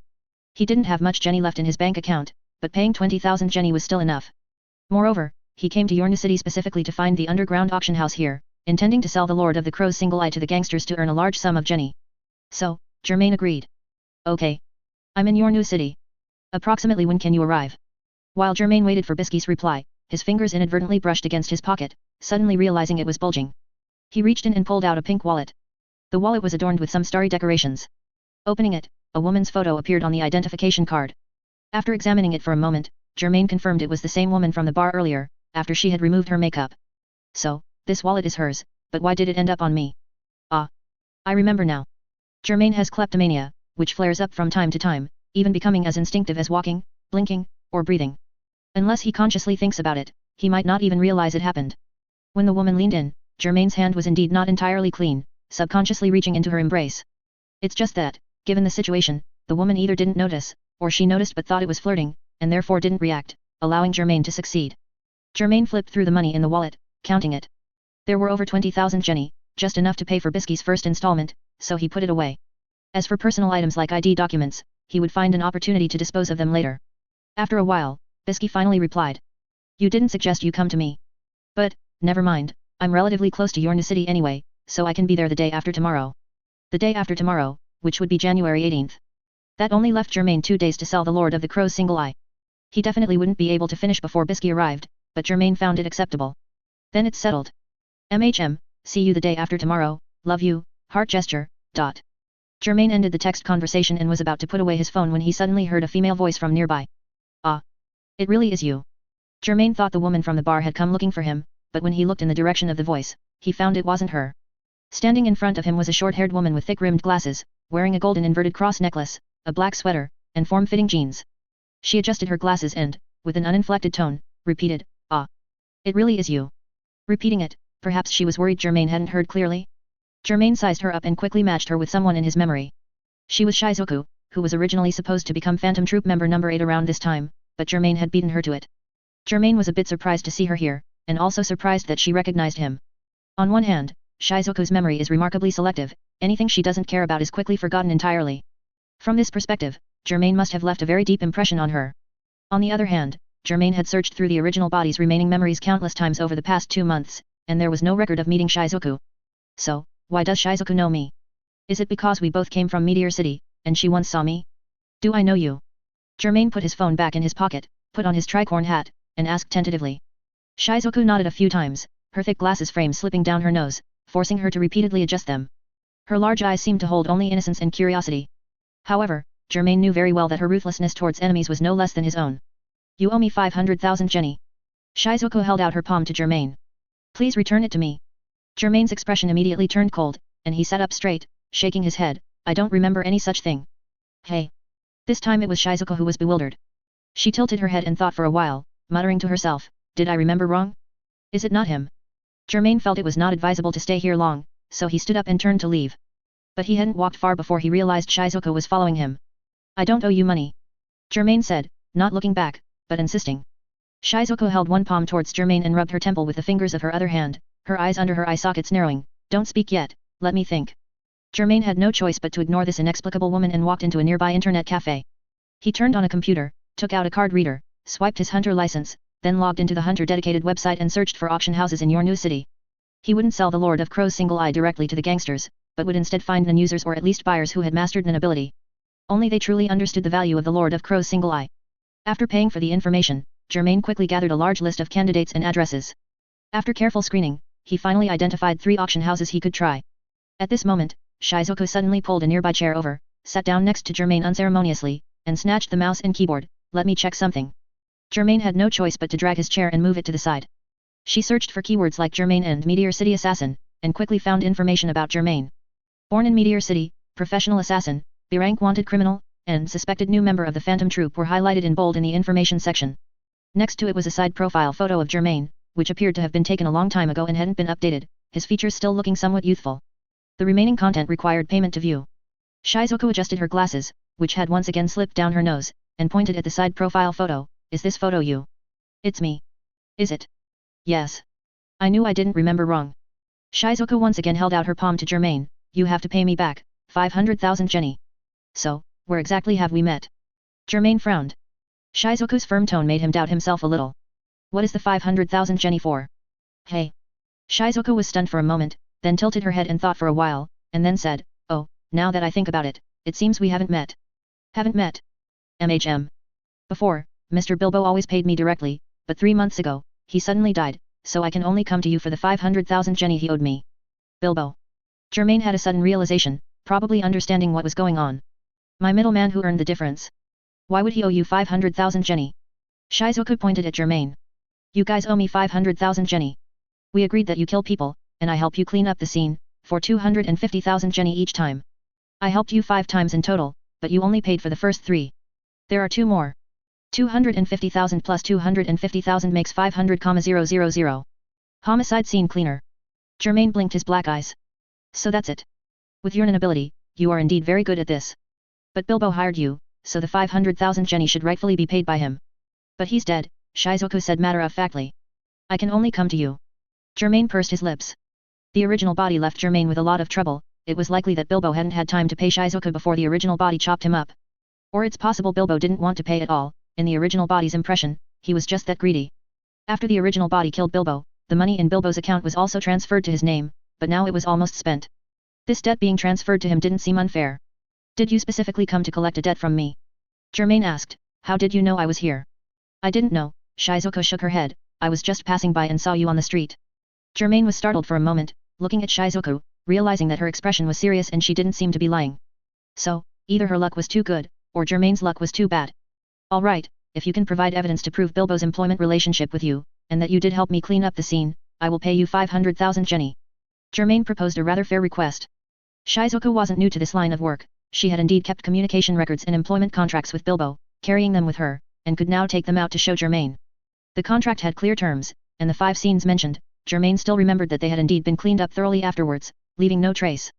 He didn't have much jenny left in his bank account, but paying 20,000 jenny was still enough. Moreover, he came to Yornu City specifically to find the underground auction house here, intending to sell the Lord of the Crow's single eye to the gangsters to earn a large sum of jenny. So, Germain agreed. Okay. I'm in Yornu City. Approximately when can you arrive? While Germain waited for Bisky's reply, his fingers inadvertently brushed against his pocket, suddenly realizing it was bulging. He reached in and pulled out a pink wallet. The wallet was adorned with some starry decorations. Opening it, a woman's photo appeared on the identification card. After examining it for a moment, Germain confirmed it was the same woman from the bar earlier, after she had removed her makeup. So, this wallet is hers, but why did it end up on me? Ah. I remember now. Germain has kleptomania, which flares up from time to time, even becoming as instinctive as walking, blinking, or breathing. Unless he consciously thinks about it, he might not even realize it happened. When the woman leaned in, Germain's hand was indeed not entirely clean, subconsciously reaching into her embrace. It's just that, given the situation, the woman either didn't notice, or she noticed but thought it was flirting, and therefore didn't react, allowing Germain to succeed. Germain flipped through the money in the wallet, counting it. There were over 20,000 jenny, just enough to pay for Bisky's first installment, so he put it away. As for personal items like ID documents, he would find an opportunity to dispose of them later. After a while, Bisky finally replied. You didn't suggest you come to me. But, never mind, I'm relatively close to Yornu City anyway, so I can be there the day after tomorrow. The day after tomorrow, which would be January 18th. That only left Germain 2 days to sell the Lord of the Crow's single eye. He definitely wouldn't be able to finish before Bisky arrived, but Germain found it acceptable. Then it's settled. See you the day after tomorrow, love you, heart gesture, ... Germain ended the text conversation and was about to put away his phone when he suddenly heard a female voice from nearby. Ah. It really is you. Germain thought the woman from the bar had come looking for him, but when he looked in the direction of the voice, he found it wasn't her. Standing in front of him was a short-haired woman with thick-rimmed glasses, wearing a golden inverted cross necklace, a black sweater, and form-fitting jeans. She adjusted her glasses and, with an uninflected tone, repeated, Ah. It really is you. Repeating it, perhaps she was worried Germain hadn't heard clearly? Germain sized her up and quickly matched her with someone in his memory. She was Shizuku, who was originally supposed to become Phantom Troop member number 8 around this time, but Germain had beaten her to it. Germain was a bit surprised to see her here, and also surprised that she recognized him. On one hand, Shizuku's memory is remarkably selective, anything she doesn't care about is quickly forgotten entirely. From this perspective, Germain must have left a very deep impression on her. On the other hand, Germain had searched through the original body's remaining memories countless times over the past 2 months, and there was no record of meeting Shizuku. So, why does Shizuku know me? Is it because we both came from Meteor City, and she once saw me? Do I know you? Germain put his phone back in his pocket, put on his tricorn hat, and asked tentatively. Shizuku nodded a few times, her thick glasses frame slipping down her nose, forcing her to repeatedly adjust them. Her large eyes seemed to hold only innocence and curiosity. However, Germain knew very well that her ruthlessness towards enemies was no less than his own. You owe me 500,000 jenny. Shizuko held out her palm to Germain. Please return it to me. Germain's expression immediately turned cold, and he sat up straight, shaking his head. I don't remember any such thing. Hey. This time it was Shizuko who was bewildered. She tilted her head and thought for a while, muttering to herself, did I remember wrong? Is it not him? Germain felt it was not advisable to stay here long, so he stood up and turned to leave. But he hadn't walked far before he realized Shizuko was following him. I don't owe you money. Germain said, not looking back, but insisting. Shizuko held one palm towards Germain and rubbed her temple with the fingers of her other hand, her eyes under her eye sockets narrowing. Don't speak yet, let me think. Germain had no choice but to ignore this inexplicable woman and walked into a nearby internet cafe. He turned on a computer, took out a card reader, swiped his hunter license, then logged into the hunter dedicated website and searched for auction houses in your new city. He wouldn't sell the Lord of Crow's single eye directly to the gangsters, but would instead find non-users or at least buyers who had mastered an ability. Only they truly understood the value of the Lord of Crow's single eye. After paying for the information, Germain quickly gathered a large list of candidates and addresses. After careful screening, he finally identified 3 auction houses he could try. At this moment, Shizuko suddenly pulled a nearby chair over, sat down next to Germain unceremoniously, and snatched the mouse and keyboard. Let me check something. Germain had no choice but to drag his chair and move it to the side. She searched for keywords like Germain and Meteor City Assassin, and quickly found information about Germain. Born in Meteor City, professional assassin, B-rank wanted criminal, and suspected new member of the Phantom Troop were highlighted in bold in the information section. Next to it was a side profile photo of Germain, which appeared to have been taken a long time ago and hadn't been updated, his features still looking somewhat youthful. The remaining content required payment to view. Shizuko adjusted her glasses, which had once again slipped down her nose, and pointed at the side profile photo. Is this photo you? It's me. Is it? Yes. I knew I didn't remember wrong. Shizuko once again held out her palm to Germain. You have to pay me back, 500,000 jenny. So, where exactly have we met? Germain frowned. Shizuko's firm tone made him doubt himself a little. What is the 500,000 jenny for? Hey. Shizuko was stunned for a moment, then tilted her head and thought for a while, and then said, oh, now that I think about it, it seems we haven't met. Haven't met? Before, Mr. Bilbo always paid me directly, but 3 months ago, he suddenly died, so I can only come to you for the 500,000 jenny he owed me. Bilbo. Germain had a sudden realization, probably understanding what was going on. My middleman who earned the difference. Why would he owe you 500,000 jenny? Shizuko pointed at Germain. You guys owe me 500,000 jenny. We agreed that you kill people, and I help you clean up the scene, for 250,000 jenny each time. I helped you 5 times in total, but you only paid for the first 3. There are 2 more. 250,000 plus 250,000 makes 500,000. Homicide scene cleaner. Germain blinked his black eyes. So that's it. With your ability, you are indeed very good at this. But Bilbo hired you, so the 500,000 jenny should rightfully be paid by him. But he's dead, Shizuko said matter-of-factly. I can only come to you. Germain pursed his lips. The original body left Germain with a lot of trouble. It was likely that Bilbo hadn't had time to pay Shizuko before the original body chopped him up. Or it's possible Bilbo didn't want to pay at all. In the original body's impression, he was just that greedy. After the original body killed Bilbo, the money in Bilbo's account was also transferred to his name, but now it was almost spent. This debt being transferred to him didn't seem unfair. Did you specifically come to collect a debt from me? Germain asked. How did you know I was here? I didn't know, Shizuko shook her head. I was just passing by and saw you on the street. Germain was startled for a moment, looking at Shizuko, realizing that her expression was serious and she didn't seem to be lying. So, either her luck was too good, or Germain's luck was too bad. All right, if you can provide evidence to prove Bilbo's employment relationship with you, and that you did help me clean up the scene, I will pay you 500,000 jenny. Germain proposed a rather fair request. Shizuko wasn't new to this line of work, she had indeed kept communication records and employment contracts with Bilbo, carrying them with her, and could now take them out to show Germain. The contract had clear terms, and the 5 scenes mentioned, Germain still remembered that they had indeed been cleaned up thoroughly afterwards, leaving no trace.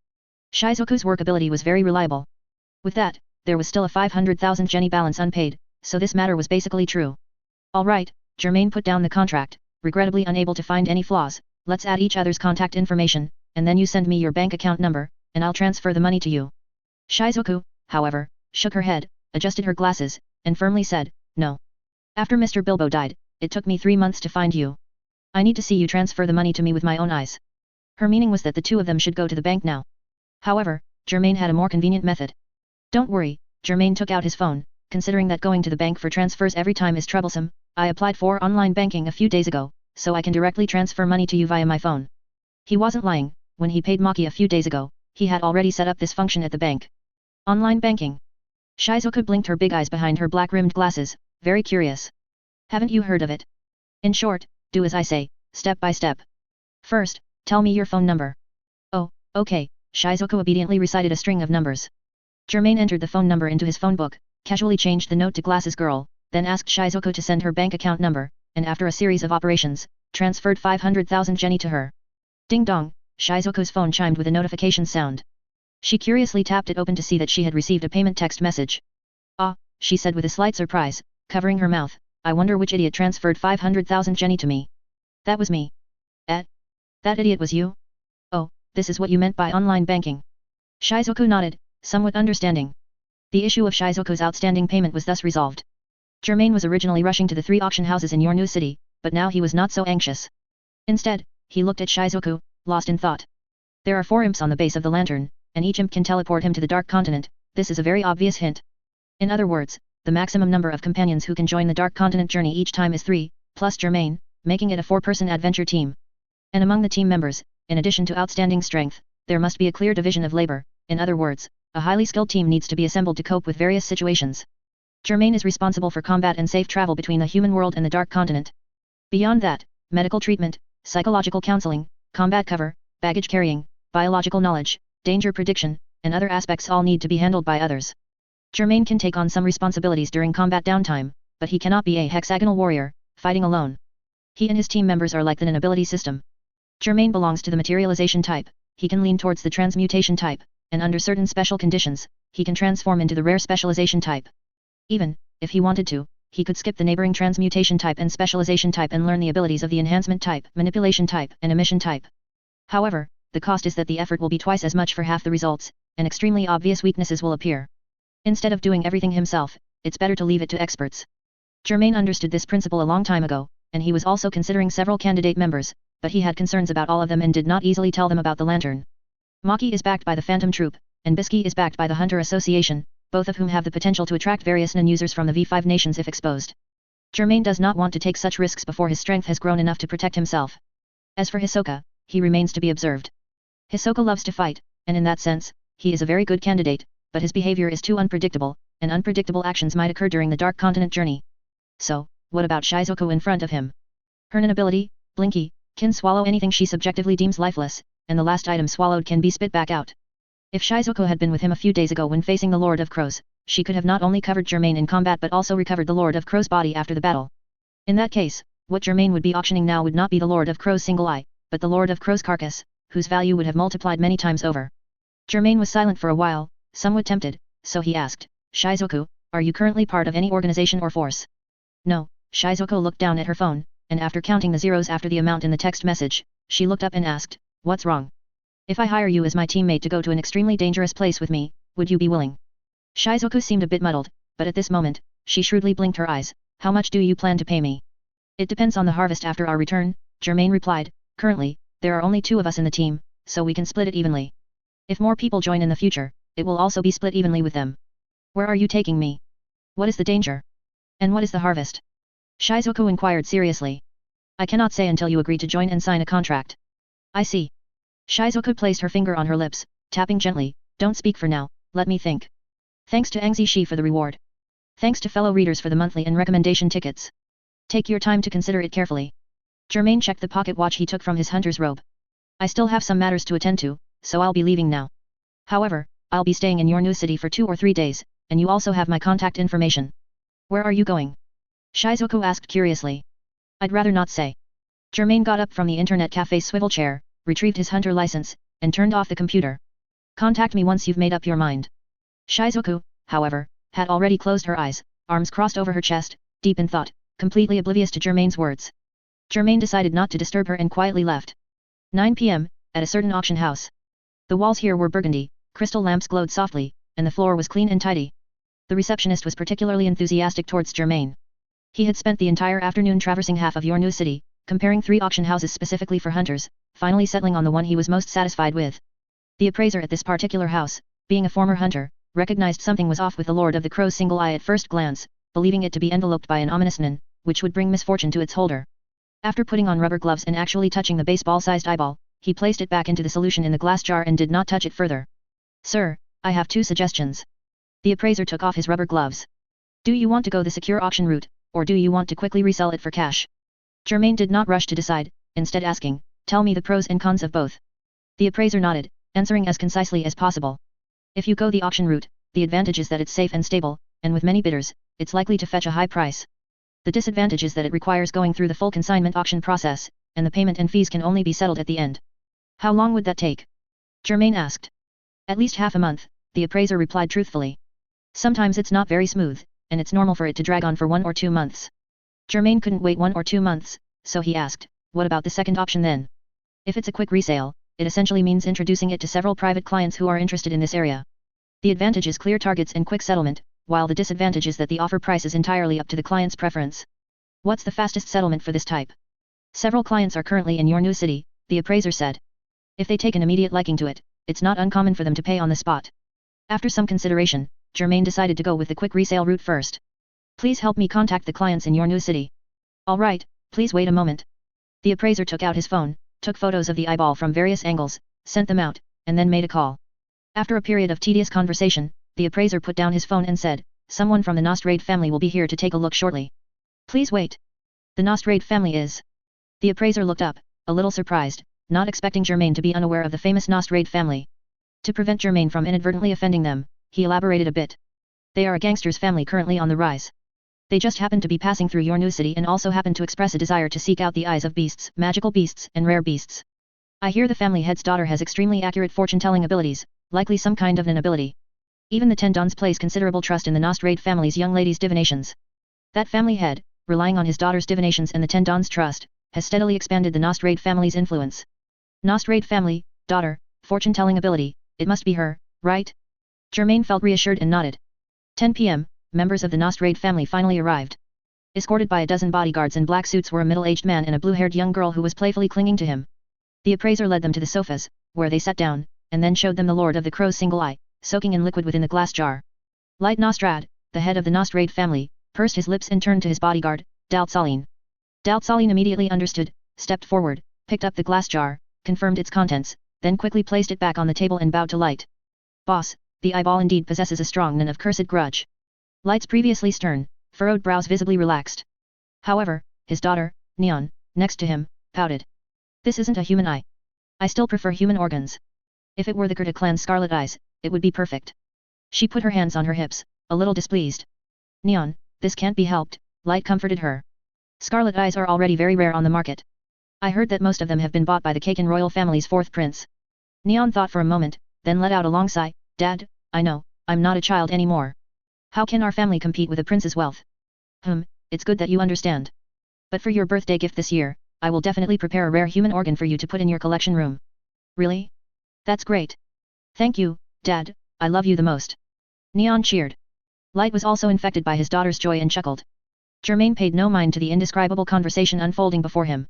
Shizuko's work ability was very reliable. With that, there was still a 500,000 jenny balance unpaid, so this matter was basically true. All right, Germain put down the contract, regrettably unable to find any flaws. Let's add each other's contact information, and then you send me your bank account number, and I'll transfer the money to you. Shizuko, however, shook her head, adjusted her glasses, and firmly said, no. After Mr. Bilbo died, it took me 3 months to find you. I need to see you transfer the money to me with my own eyes. Her meaning was that the 2 of them should go to the bank now. However, Germain had a more convenient method. Don't worry, Germain took out his phone. Considering that going to the bank for transfers every time is troublesome, I applied for online banking a few days ago, so I can directly transfer money to you via my phone. He wasn't lying, when he paid Maki a few days ago, he had already set up this function at the bank. Online banking. Shizuku blinked her big eyes behind her black-rimmed glasses, very curious. Haven't you heard of it? In short, do as I say, step by step. First, tell me your phone number. Oh, okay, Shizuku obediently recited a string of numbers. Germain entered the phone number into his phone book, casually changed the note to Glasses Girl, then asked Shizuku to send her bank account number, and after a series of operations, transferred 500,000 Jenny to her. Ding dong, Shizuku's phone chimed with a notification sound. She curiously tapped it open to see that she had received a payment text message. Ah, she said with a slight surprise, covering her mouth, I wonder which idiot transferred 500,000 Jenny to me. That was me. That idiot was you? Oh, this is what you meant by online banking. Shizuku nodded, somewhat understanding. The issue of Shizuku's outstanding payment was thus resolved. Germain was originally rushing to the 3 auction houses in your new city, but now he was not so anxious. Instead, he looked at Shizuku, lost in thought. There are 4 imps on the base of the lantern, and each imp can teleport him to the Dark Continent. This is a very obvious hint. In other words, the maximum number of companions who can join the Dark Continent journey each time is 3, plus Germain, making it a 4-person adventure team. And among the team members, in addition to outstanding strength, there must be a clear division of labor. In other words, a highly skilled team needs to be assembled to cope with various situations. Germain is responsible for combat and safe travel between the human world and the Dark Continent. Beyond that, medical treatment, psychological counseling, combat cover, baggage carrying, biological knowledge, danger prediction, and other aspects all need to be handled by others. Germain can take on some responsibilities during combat downtime, but he cannot be a hexagonal warrior, fighting alone. He and his team members are like an ability system. Germain belongs to the materialization type, he can lean towards the transmutation type, and under certain special conditions, he can transform into the rare specialization type. Even, if he wanted to, he could skip the neighboring transmutation type and specialization type and learn the abilities of the enhancement type, manipulation type, and emission type. However, the cost is that the effort will be twice as much for half the results, and extremely obvious weaknesses will appear. Instead of doing everything himself, it's better to leave it to experts. Germain understood this principle a long time ago, and he was also considering several candidate members, but he had concerns about all of them and did not easily tell them about the lantern. Maki is backed by the Phantom Troop, and Bisky is backed by the Hunter Association, both of whom have the potential to attract various non-users from the V5 nations if exposed. Germain does not want to take such risks before his strength has grown enough to protect himself. As for Hisoka, he remains to be observed. Hisoka loves to fight, and in that sense, he is a very good candidate, but his behavior is too unpredictable, and unpredictable actions might occur during the Dark Continent journey. So, what about Shizuku in front of him? Her non-ability, Blinky, can swallow anything she subjectively deems lifeless, and the last item swallowed can be spit back out. If Shizuku had been with him a few days ago when facing the Lord of Crows, she could have not only covered Germain in combat but also recovered the Lord of Crow's body after the battle. In that case, what Germain would be auctioning now would not be the Lord of Crow's single eye, but the Lord of Crow's carcass, whose value would have multiplied many times over. Germain was silent for a while, somewhat tempted, so he asked, Shizuku, are you currently part of any organization or force? No, Shizuku looked down at her phone, and after counting the zeros after the amount in the text message, she looked up and asked, what's wrong? If I hire you as my teammate to go to an extremely dangerous place with me, would you be willing? Shizuku seemed a bit muddled, but at this moment, she shrewdly blinked her eyes. How much do you plan to pay me? It depends on the harvest after our return, Germain replied. Currently, there are only 2 of us in the team, so we can split it evenly. If more people join in the future, it will also be split evenly with them. Where are you taking me? What is the danger? And what is the harvest? Shizuku inquired seriously. I cannot say until you agree to join and sign a contract. I see. Shizuku placed her finger on her lips, tapping gently. Don't speak for now, let me think. Thanks to Angzi Shi for the reward. Thanks to fellow readers for the monthly and recommendation tickets. Take your time to consider it carefully. Germain checked the pocket watch he took from his hunter's robe. I still have some matters to attend to, so I'll be leaving now. However, I'll be staying in your new city for 2 or 3 days, and you also have my contact information. Where are you going? Shizuku asked curiously. I'd rather not say. Germain got up from the internet cafe's swivel chair, retrieved his hunter license, and turned off the computer. Contact me once you've made up your mind. Shizuku, however, had already closed her eyes, arms crossed over her chest, deep in thought, completely oblivious to Germain's words. Germain decided not to disturb her and quietly left. 9 p.m., at a certain auction house. The walls here were burgundy, crystal lamps glowed softly, and the floor was clean and tidy. The receptionist was particularly enthusiastic towards Germain. He had spent the entire afternoon traversing half of your new city, comparing 3 auction houses specifically for hunters, finally settling on the one he was most satisfied with. The appraiser at this particular house, being a former hunter, recognized something was off with the Lord of the Crow's single eye at first glance, believing it to be enveloped by an ominous nun, which would bring misfortune to its holder. After putting on rubber gloves and actually touching the baseball-sized eyeball, he placed it back into the solution in the glass jar and did not touch it further. Sir, I have 2 suggestions. The appraiser took off his rubber gloves. Do you want to go the secure auction route, or do you want to quickly resell it for cash? Germain did not rush to decide, instead asking, tell me the pros and cons of both. The appraiser nodded, answering as concisely as possible. If you go the auction route, the advantage is that it's safe and stable, and with many bidders, it's likely to fetch a high price. The disadvantage is that it requires going through the full consignment auction process, and the payment and fees can only be settled at the end. How long would that take? Germain asked. At least half a month, the appraiser replied truthfully. Sometimes it's not very smooth, and it's normal for it to drag on for 1 or 2 months. Germain couldn't wait 1 or 2 months, so he asked, what about the second option then? If it's a quick resale, it essentially means introducing it to several private clients who are interested in this area. The advantage is clear targets and quick settlement, while the disadvantage is that the offer price is entirely up to the client's preference. What's the fastest settlement for this type? Several clients are currently in your new city, the appraiser said. If they take an immediate liking to it, it's not uncommon for them to pay on the spot. After some consideration, Germain decided to go with the quick resale route first. Please help me contact the clients in your new city. Alright, please wait a moment. The appraiser took out his phone, took photos of the eyeball from various angles, sent them out, and then made a call. After a period of tedious conversation, the appraiser put down his phone and said, someone from the Nostrade family will be here to take a look shortly. Please wait. The Nostrade family is. The appraiser looked up, a little surprised, not expecting Germain to be unaware of the famous Nostrade family. To prevent Germain from inadvertently offending them, he elaborated a bit. They are a gangster's family currently on the rise. They just happened to be passing through your new city and also happened to express a desire to seek out the eyes of beasts, magical beasts, and rare beasts. I hear the family head's daughter has extremely accurate fortune-telling abilities, likely some kind of an ability. Even the Tendons place considerable trust in the Nostrade family's young lady's divinations. That family head, relying on his daughter's divinations and the Tendons' trust, has steadily expanded the Nostrade family's influence. Nostrade family, daughter, fortune-telling ability, it must be her, right? Germain felt reassured and nodded. 10 p.m., members of the Nostrade family finally arrived. Escorted by a dozen bodyguards in black suits were a middle-aged man and a blue-haired young girl who was playfully clinging to him. The appraiser led them to the sofas, where they sat down, and then showed them the Lord of the Crow's single eye, soaking in liquid within the glass jar. Light Nostrad, the head of the Nostrade family, pursed his lips and turned to his bodyguard, Daltsaline. Daltsaline immediately understood, stepped forward, picked up the glass jar, confirmed its contents, then quickly placed it back on the table and bowed to Light. Boss, the eyeball indeed possesses a strong and of cursed grudge. Light's previously stern, furrowed brows visibly relaxed. However, his daughter, Neon, next to him, pouted. This isn't a human eye. I still prefer human organs. If it were the Kurta clan's scarlet eyes, it would be perfect. She put her hands on her hips, a little displeased. Neon, this can't be helped, Light comforted her. Scarlet eyes are already very rare on the market. I heard that most of them have been bought by the Kaken royal family's 4th prince. Neon thought for a moment, then let out a long sigh. Dad, I know, I'm not a child anymore. How can our family compete with a prince's wealth? It's good that you understand. But for your birthday gift this year, I will definitely prepare a rare human organ for you to put in your collection room. Really? That's great. Thank you, Dad, I love you the most. Neon cheered. Light was also infected by his daughter's joy and chuckled. Germain paid no mind to the indescribable conversation unfolding before him.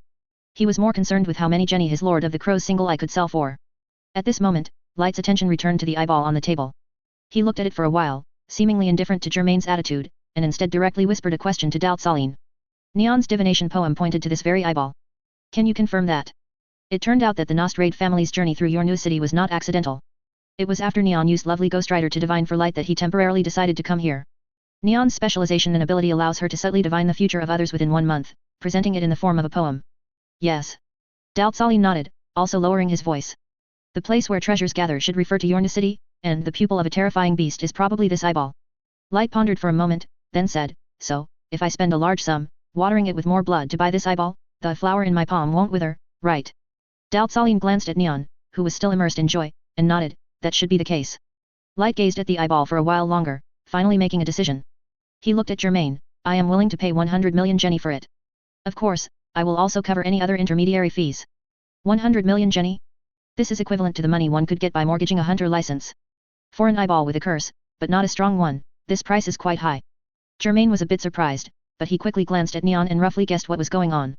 He was more concerned with how many Jenny his Lord of the Crow's single eye could sell for. At this moment, Light's attention returned to the eyeball on the table. He looked at it for a while, seemingly indifferent to Germain's attitude, and instead directly whispered a question to Daltsaline. Neon's divination poem pointed to this very eyeball. Can you confirm that? It turned out that the Nostrade family's journey through your new city was not accidental. It was after Neon used lovely Ghostwriter to divine for Light that he temporarily decided to come here. Neon's specialization and ability allows her to subtly divine the future of others within 1 month, presenting it in the form of a poem. Yes. Daltsaline nodded, also lowering his voice. The place where treasures gather should refer to your new city, and the pupil of a terrifying beast is probably this eyeball. Light pondered for a moment, then said, so, if I spend a large sum, watering it with more blood to buy this eyeball, the flower in my palm won't wither, right? Daltsaline glanced at Neon, who was still immersed in joy, and nodded, that should be the case. Light gazed at the eyeball for a while longer, finally making a decision. He looked at Germain. I am willing to pay 100 million Jenny for it. Of course, I will also cover any other intermediary fees. 100 million Jenny? This is equivalent to the money one could get by mortgaging a hunter license. For an eyeball with a curse, but not a strong one, this price is quite high. Germain was a bit surprised, but he quickly glanced at Neon and roughly guessed what was going on.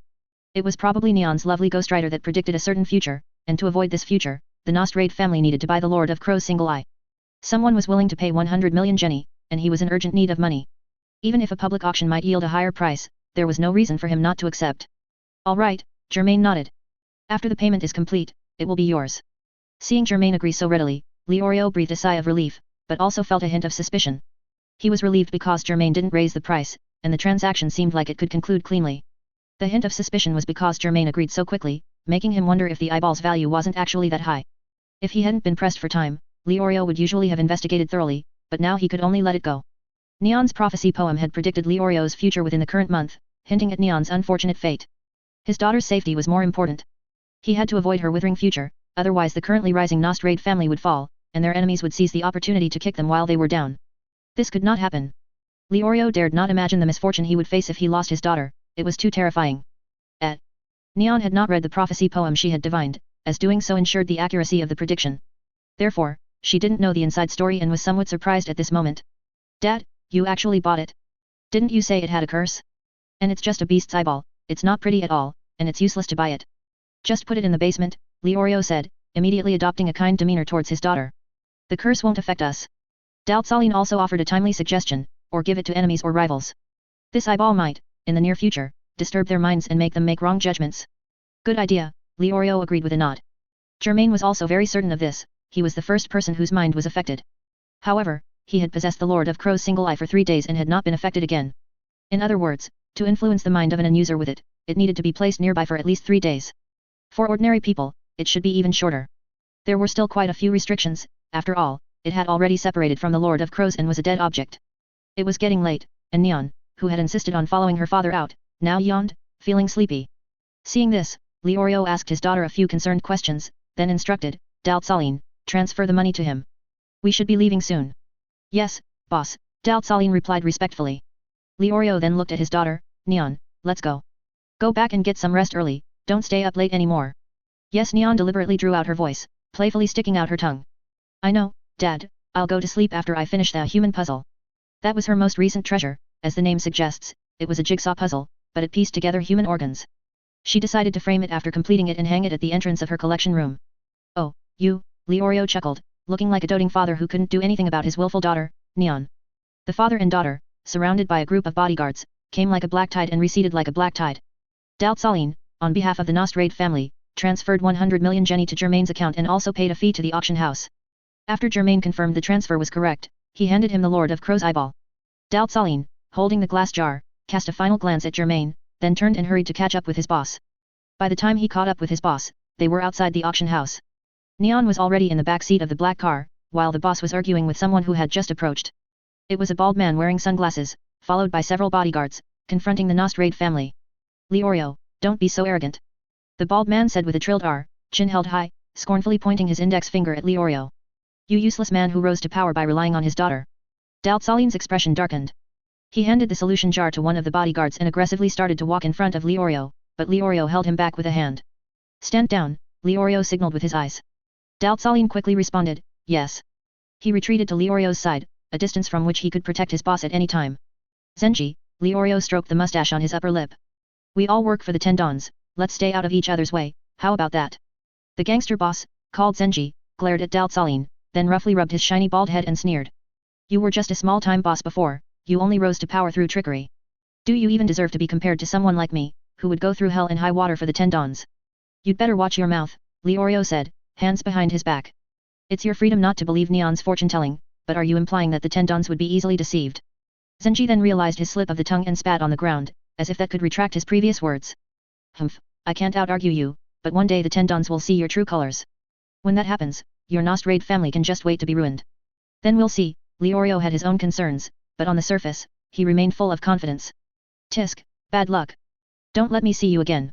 It was probably Neon's lovely ghostwriter that predicted a certain future, and to avoid this future, the Nostrade family needed to buy the Lord of Crow's single eye. Someone was willing to pay 100 million Jenny, and he was in urgent need of money. Even if a public auction might yield a higher price, there was no reason for him not to accept. All right, Germain nodded. After the payment is complete, it will be yours. Seeing Germain agree so readily, Leorio breathed a sigh of relief, but also felt a hint of suspicion. He was relieved because Germain didn't raise the price, and the transaction seemed like it could conclude cleanly. The hint of suspicion was because Germain agreed so quickly, making him wonder if the eyeball's value wasn't actually that high. If he hadn't been pressed for time, Leorio would usually have investigated thoroughly, but now he could only let it go. Neon's prophecy poem had predicted Leorio's future within the current month, hinting at Neon's unfortunate fate. His daughter's safety was more important. He had to avoid her withering future, otherwise the currently rising Nostrade family would fall, and their enemies would seize the opportunity to kick them while they were down. This could not happen. Leorio dared not imagine the misfortune he would face if he lost his daughter, it was too terrifying. Neon had not read the prophecy poem she had divined, as doing so ensured the accuracy of the prediction. Therefore, she didn't know the inside story and was somewhat surprised at this moment. Dad, you actually bought it? Didn't you say it had a curse? And it's just a beast's eyeball, it's not pretty at all, and it's useless to buy it. Just put it in the basement, Leorio said, immediately adopting a kind demeanor towards his daughter. The curse won't affect us. Daltsaline also offered a timely suggestion, or give it to enemies or rivals. This eyeball might, in the near future, disturb their minds and make them make wrong judgments. Good idea, Leorio agreed with a nod. Germain was also very certain of this, he was the first person whose mind was affected. However, he had possessed the Lord of Crow's single eye for 3 days and had not been affected again. In other words, to influence the mind of an user with it, it needed to be placed nearby for at least 3 days. For ordinary people, it should be even shorter. There were still quite a few restrictions, after all, it had already separated from the Lord of Crows and was a dead object. It was getting late, and Neon, who had insisted on following her father out, now yawned, feeling sleepy. Seeing this, Leorio asked his daughter a few concerned questions, then instructed, Daltsaline, transfer the money to him. We should be leaving soon. Yes, boss, Daltsaline replied respectfully. Leorio then looked at his daughter, Neon, let's go. Go back and get some rest early, don't stay up late anymore. Yes, Neon deliberately drew out her voice, playfully sticking out her tongue. I know, Dad, I'll go to sleep after I finish the human puzzle. That was her most recent treasure, as the name suggests, it was a jigsaw puzzle, but it pieced together human organs. She decided to frame it after completing it and hang it at the entrance of her collection room. Oh, you, Leorio chuckled, looking like a doting father who couldn't do anything about his willful daughter, Neon. The father and daughter, surrounded by a group of bodyguards, came like a black tide and receded like a black tide. Daltsaline, on behalf of the Nostrade family, transferred 100 million Jenny to Germain's account and also paid a fee to the auction house. After Germain confirmed the transfer was correct, he handed him the Lord of Crow's eyeball. Daltsaline, holding the glass jar, cast a final glance at Germain, then turned and hurried to catch up with his boss. By the time he caught up with his boss, they were outside the auction house. Neon was already in the back seat of the black car, while the boss was arguing with someone who had just approached. It was a bald man wearing sunglasses, followed by several bodyguards, confronting the Nostrade family. Leorio, don't be so arrogant. The bald man said with a trilled R, chin held high, scornfully pointing his index finger at Leorio. You useless man who rose to power by relying on his daughter. Daltsaline's expression darkened. He handed the solution jar to one of the bodyguards and aggressively started to walk in front of Leorio, but Leorio held him back with a hand. Stand down, Leorio signaled with his eyes. Daltsaline quickly responded, yes. He retreated to Leorio's side, a distance from which he could protect his boss at any time. Zenji, Leorio stroked the mustache on his upper lip. We all work for the 10 Dons, let's stay out of each other's way, how about that? The gangster boss, called Zenji, glared at Daltsaline, then roughly rubbed his shiny bald head and sneered. You were just a small-time boss before, you only rose to power through trickery. Do you even deserve to be compared to someone like me, who would go through hell and high water for the 10 Dons? You'd better watch your mouth, Leorio said, hands behind his back. It's your freedom not to believe Neon's fortune-telling, but are you implying that the 10 Dons would be easily deceived? Zenji then realized his slip of the tongue and spat on the ground, as if that could retract his previous words. Humph, I can't out-argue you, but one day the 10 Dons will see your true colors. When that happens, your Nostrade family can just wait to be ruined. Then we'll see. Leorio had his own concerns, but on the surface, he remained full of confidence. Tisk, bad luck. Don't let me see you again.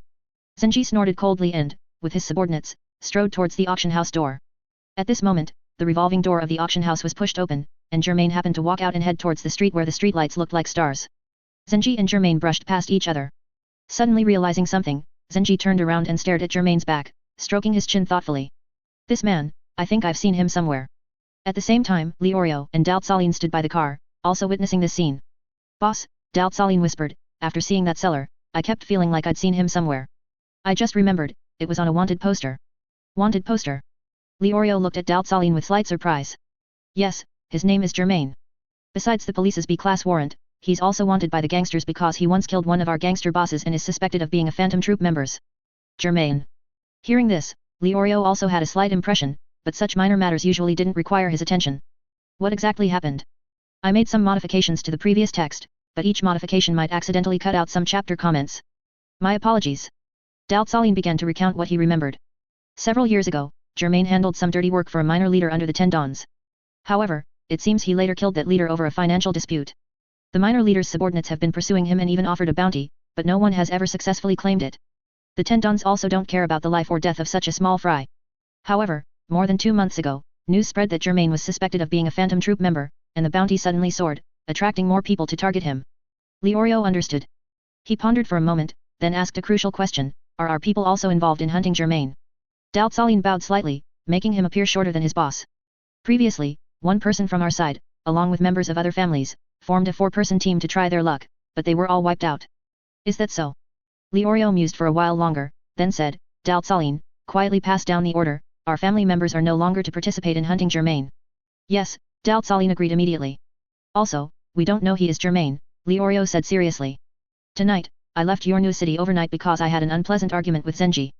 Zenji snorted coldly and, with his subordinates, strode towards the auction house door. At this moment, the revolving door of the auction house was pushed open, and Germain happened to walk out and head towards the street where the streetlights looked like stars. Zenji and Germain brushed past each other. Suddenly realizing something, Zenji turned around and stared at Germain's back, stroking his chin thoughtfully. This man, I think I've seen him somewhere. At the same time, Leorio and Daltsaline stood by the car, also witnessing this scene. Boss, Daltsaline whispered, after seeing that seller, I kept feeling like I'd seen him somewhere. I just remembered, it was on a wanted poster. Wanted poster? Leorio looked at Daltsaline with slight surprise. Yes, his name is Germain. Besides the police's B-class warrant, he's also wanted by the gangsters because he once killed one of our gangster bosses and is suspected of being a phantom troop members. Germain. Hearing this, Leorio also had a slight impression, but such minor matters usually didn't require his attention. What exactly happened? I made some modifications to the previous text, but each modification might accidentally cut out some chapter comments. My apologies. Daltsalin began to recount what he remembered. Several years ago, Germain handled some dirty work for a minor leader under the 10 Dons. However, it seems he later killed that leader over a financial dispute. The minor leader's subordinates have been pursuing him and even offered a bounty, but no one has ever successfully claimed it. The 10 Dons also don't care about the life or death of such a small fry. However, more than 2 months ago, news spread that Germain was suspected of being a phantom troop member, and the bounty suddenly soared, attracting more people to target him. Leorio understood. He pondered for a moment, then asked a crucial question, are our people also involved in hunting Germain? Daltsalin bowed slightly, making him appear shorter than his boss. Previously, one person from our side, along with members of other families, formed a 4-person team to try their luck, but they were all wiped out. Is that so? Leorio mused for a while longer, then said, Daltsalin, quietly pass down the order, our family members are no longer to participate in hunting Germain. Yes, Daltsalin agreed immediately. Also, we don't know he is Germain, Leorio said seriously. Tonight, I left your new city overnight because I had an unpleasant argument with Zenji.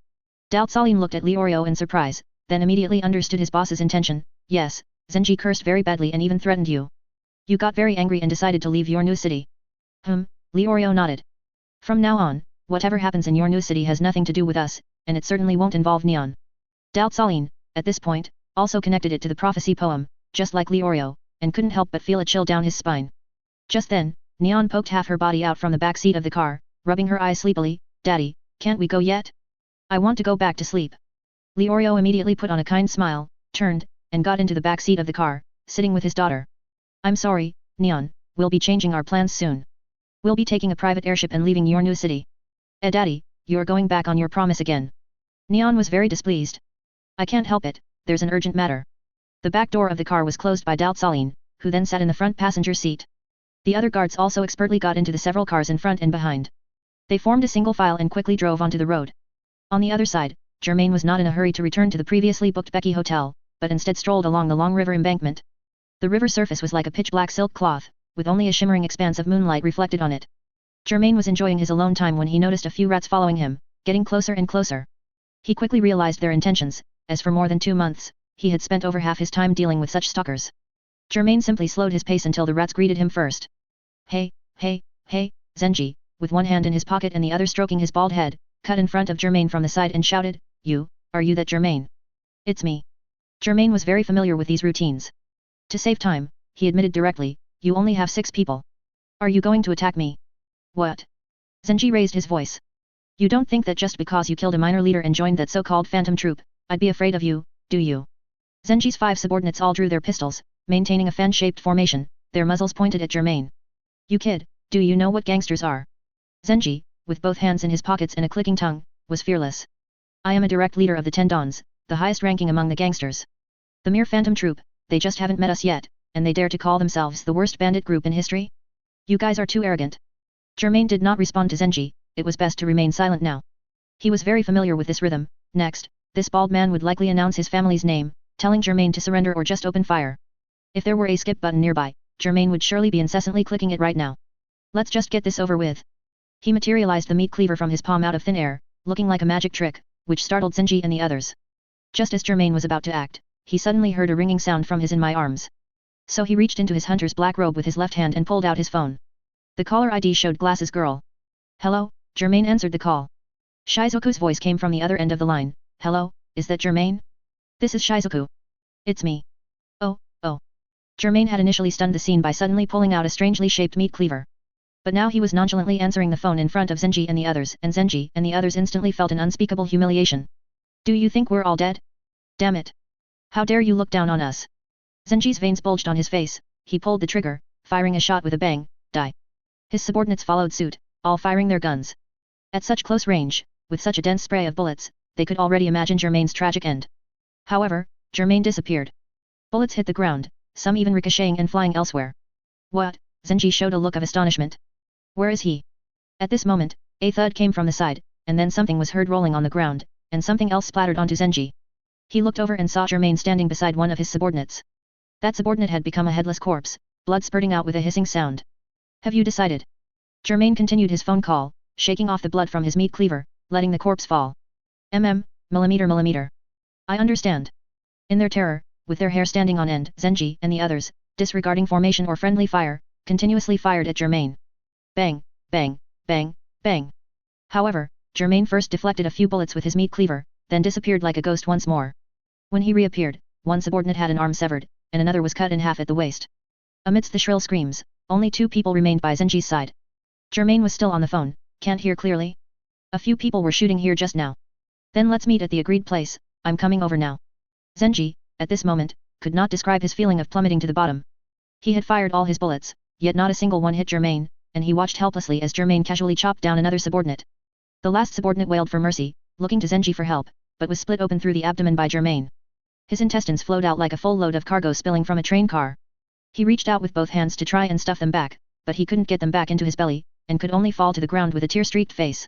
Daltsalin looked at Leorio in surprise, then immediately understood his boss's intention. Yes, Zenji cursed very badly and even threatened you. You got very angry and decided to leave your new city. Leorio nodded. From now on, whatever happens in your new city has nothing to do with us, and it certainly won't involve Neon. Daltsalin, at this point, also connected it to the prophecy poem, just like Leorio, and couldn't help but feel a chill down his spine. Just then, Neon poked half her body out from the back seat of the car, rubbing her eyes sleepily. Daddy, can't we go yet? I want to go back to sleep. Leorio immediately put on a kind smile, turned, and got into the back seat of the car, sitting with his daughter. I'm sorry, Neon, we'll be changing our plans soon. We'll be taking a private airship and leaving your new city. Daddy, you're going back on your promise again. Neon was very displeased. I can't help it, there's an urgent matter. The back door of the car was closed by Daltsalin, who then sat in the front passenger seat. The other guards also expertly got into the several cars in front and behind. They formed a single file and quickly drove onto the road. On the other side, Germain was not in a hurry to return to the previously booked Becky Hotel, but instead strolled along the long river embankment. The river surface was like a pitch-black silk cloth, with only a shimmering expanse of moonlight reflected on it. Germain was enjoying his alone time when he noticed a few rats following him, getting closer and closer. He quickly realized their intentions, as for more than 2 months, he had spent over half his time dealing with such stalkers. Germain simply slowed his pace until the rats greeted him first. Hey, Zenji, with one hand in his pocket and the other stroking his bald head, cut in front of Germain from the side and shouted, are you that Germain? It's me. Germain was very familiar with these routines. To save time, he admitted directly, you only have 6 people. Are you going to attack me? What? Zenji raised his voice. You don't think that just because you killed a minor leader and joined that so-called phantom troop, I'd be afraid of you, do you? Zenji's 5 subordinates all drew their pistols, maintaining a fan-shaped formation, their muzzles pointed at Germain. You kid, do you know what gangsters are? Zenji, with both hands in his pockets and a clicking tongue, was fearless. I am a direct leader of the 10 Dons, the highest ranking among the gangsters. The mere phantom troop, they just haven't met us yet, and they dare to call themselves the worst bandit group in history? You guys are too arrogant. Germain did not respond to Zenji, it was best to remain silent now. He was very familiar with this rhythm. Next, this bald man would likely announce his family's name, telling Germain to surrender or just open fire. If there were a skip button nearby, Germain would surely be incessantly clicking it right now. Let's just get this over with. He materialized the meat cleaver from his palm out of thin air, looking like a magic trick, which startled Zenji and the others. Just as Germain was about to act, he suddenly heard a ringing sound from his in my arms. So he reached into his hunter's black robe with his left hand and pulled out his phone. The caller ID showed Glasses Girl. Hello, Germain answered the call. Shizuku's voice came from the other end of the line. Hello, is that Germain? This is Shizuku. It's me. Oh. Germain had initially stunned the scene by suddenly pulling out a strangely shaped meat cleaver. But now he was nonchalantly answering the phone in front of Zenji and the others, and Zenji and the others instantly felt an unspeakable humiliation. Do you think we're all dead? Damn it. How dare you look down on us? Zenji's veins bulged on his face, he pulled the trigger, firing a shot with a bang, die. His subordinates followed suit, all firing their guns. At such close range, with such a dense spray of bullets, they could already imagine Germain's tragic end. However, Germain disappeared. Bullets hit the ground, some even ricocheting and flying elsewhere. What? Zenji showed a look of astonishment. Where is he? At this moment, a thud came from the side, and then something was heard rolling on the ground, and something else splattered onto Zenji. He looked over and saw Germain standing beside one of his subordinates. That subordinate had become a headless corpse, blood spurting out with a hissing sound. Have you decided? Germain continued his phone call, shaking off the blood from his meat cleaver, letting the corpse fall. Millimeter. I understand. In their terror, with their hair standing on end, Zenji and the others, disregarding formation or friendly fire, continuously fired at Germain. Bang, bang, bang, bang. However, Germain first deflected a few bullets with his meat cleaver, then disappeared like a ghost once more. When he reappeared, one subordinate had an arm severed, and another was cut in half at the waist. Amidst the shrill screams, only 2 people remained by Zenji's side. Germain was still on the phone, can't hear clearly. A few people were shooting here just now. Then let's meet at the agreed place, I'm coming over now. Zenji, at this moment, could not describe his feeling of plummeting to the bottom. He had fired all his bullets, yet not a single one hit Germain, and he watched helplessly as Germain casually chopped down another subordinate. The last subordinate wailed for mercy, looking to Zenji for help, but was split open through the abdomen by Germain. His intestines flowed out like a full load of cargo spilling from a train car. He reached out with both hands to try and stuff them back, but he couldn't get them back into his belly, and could only fall to the ground with a tear-streaked face.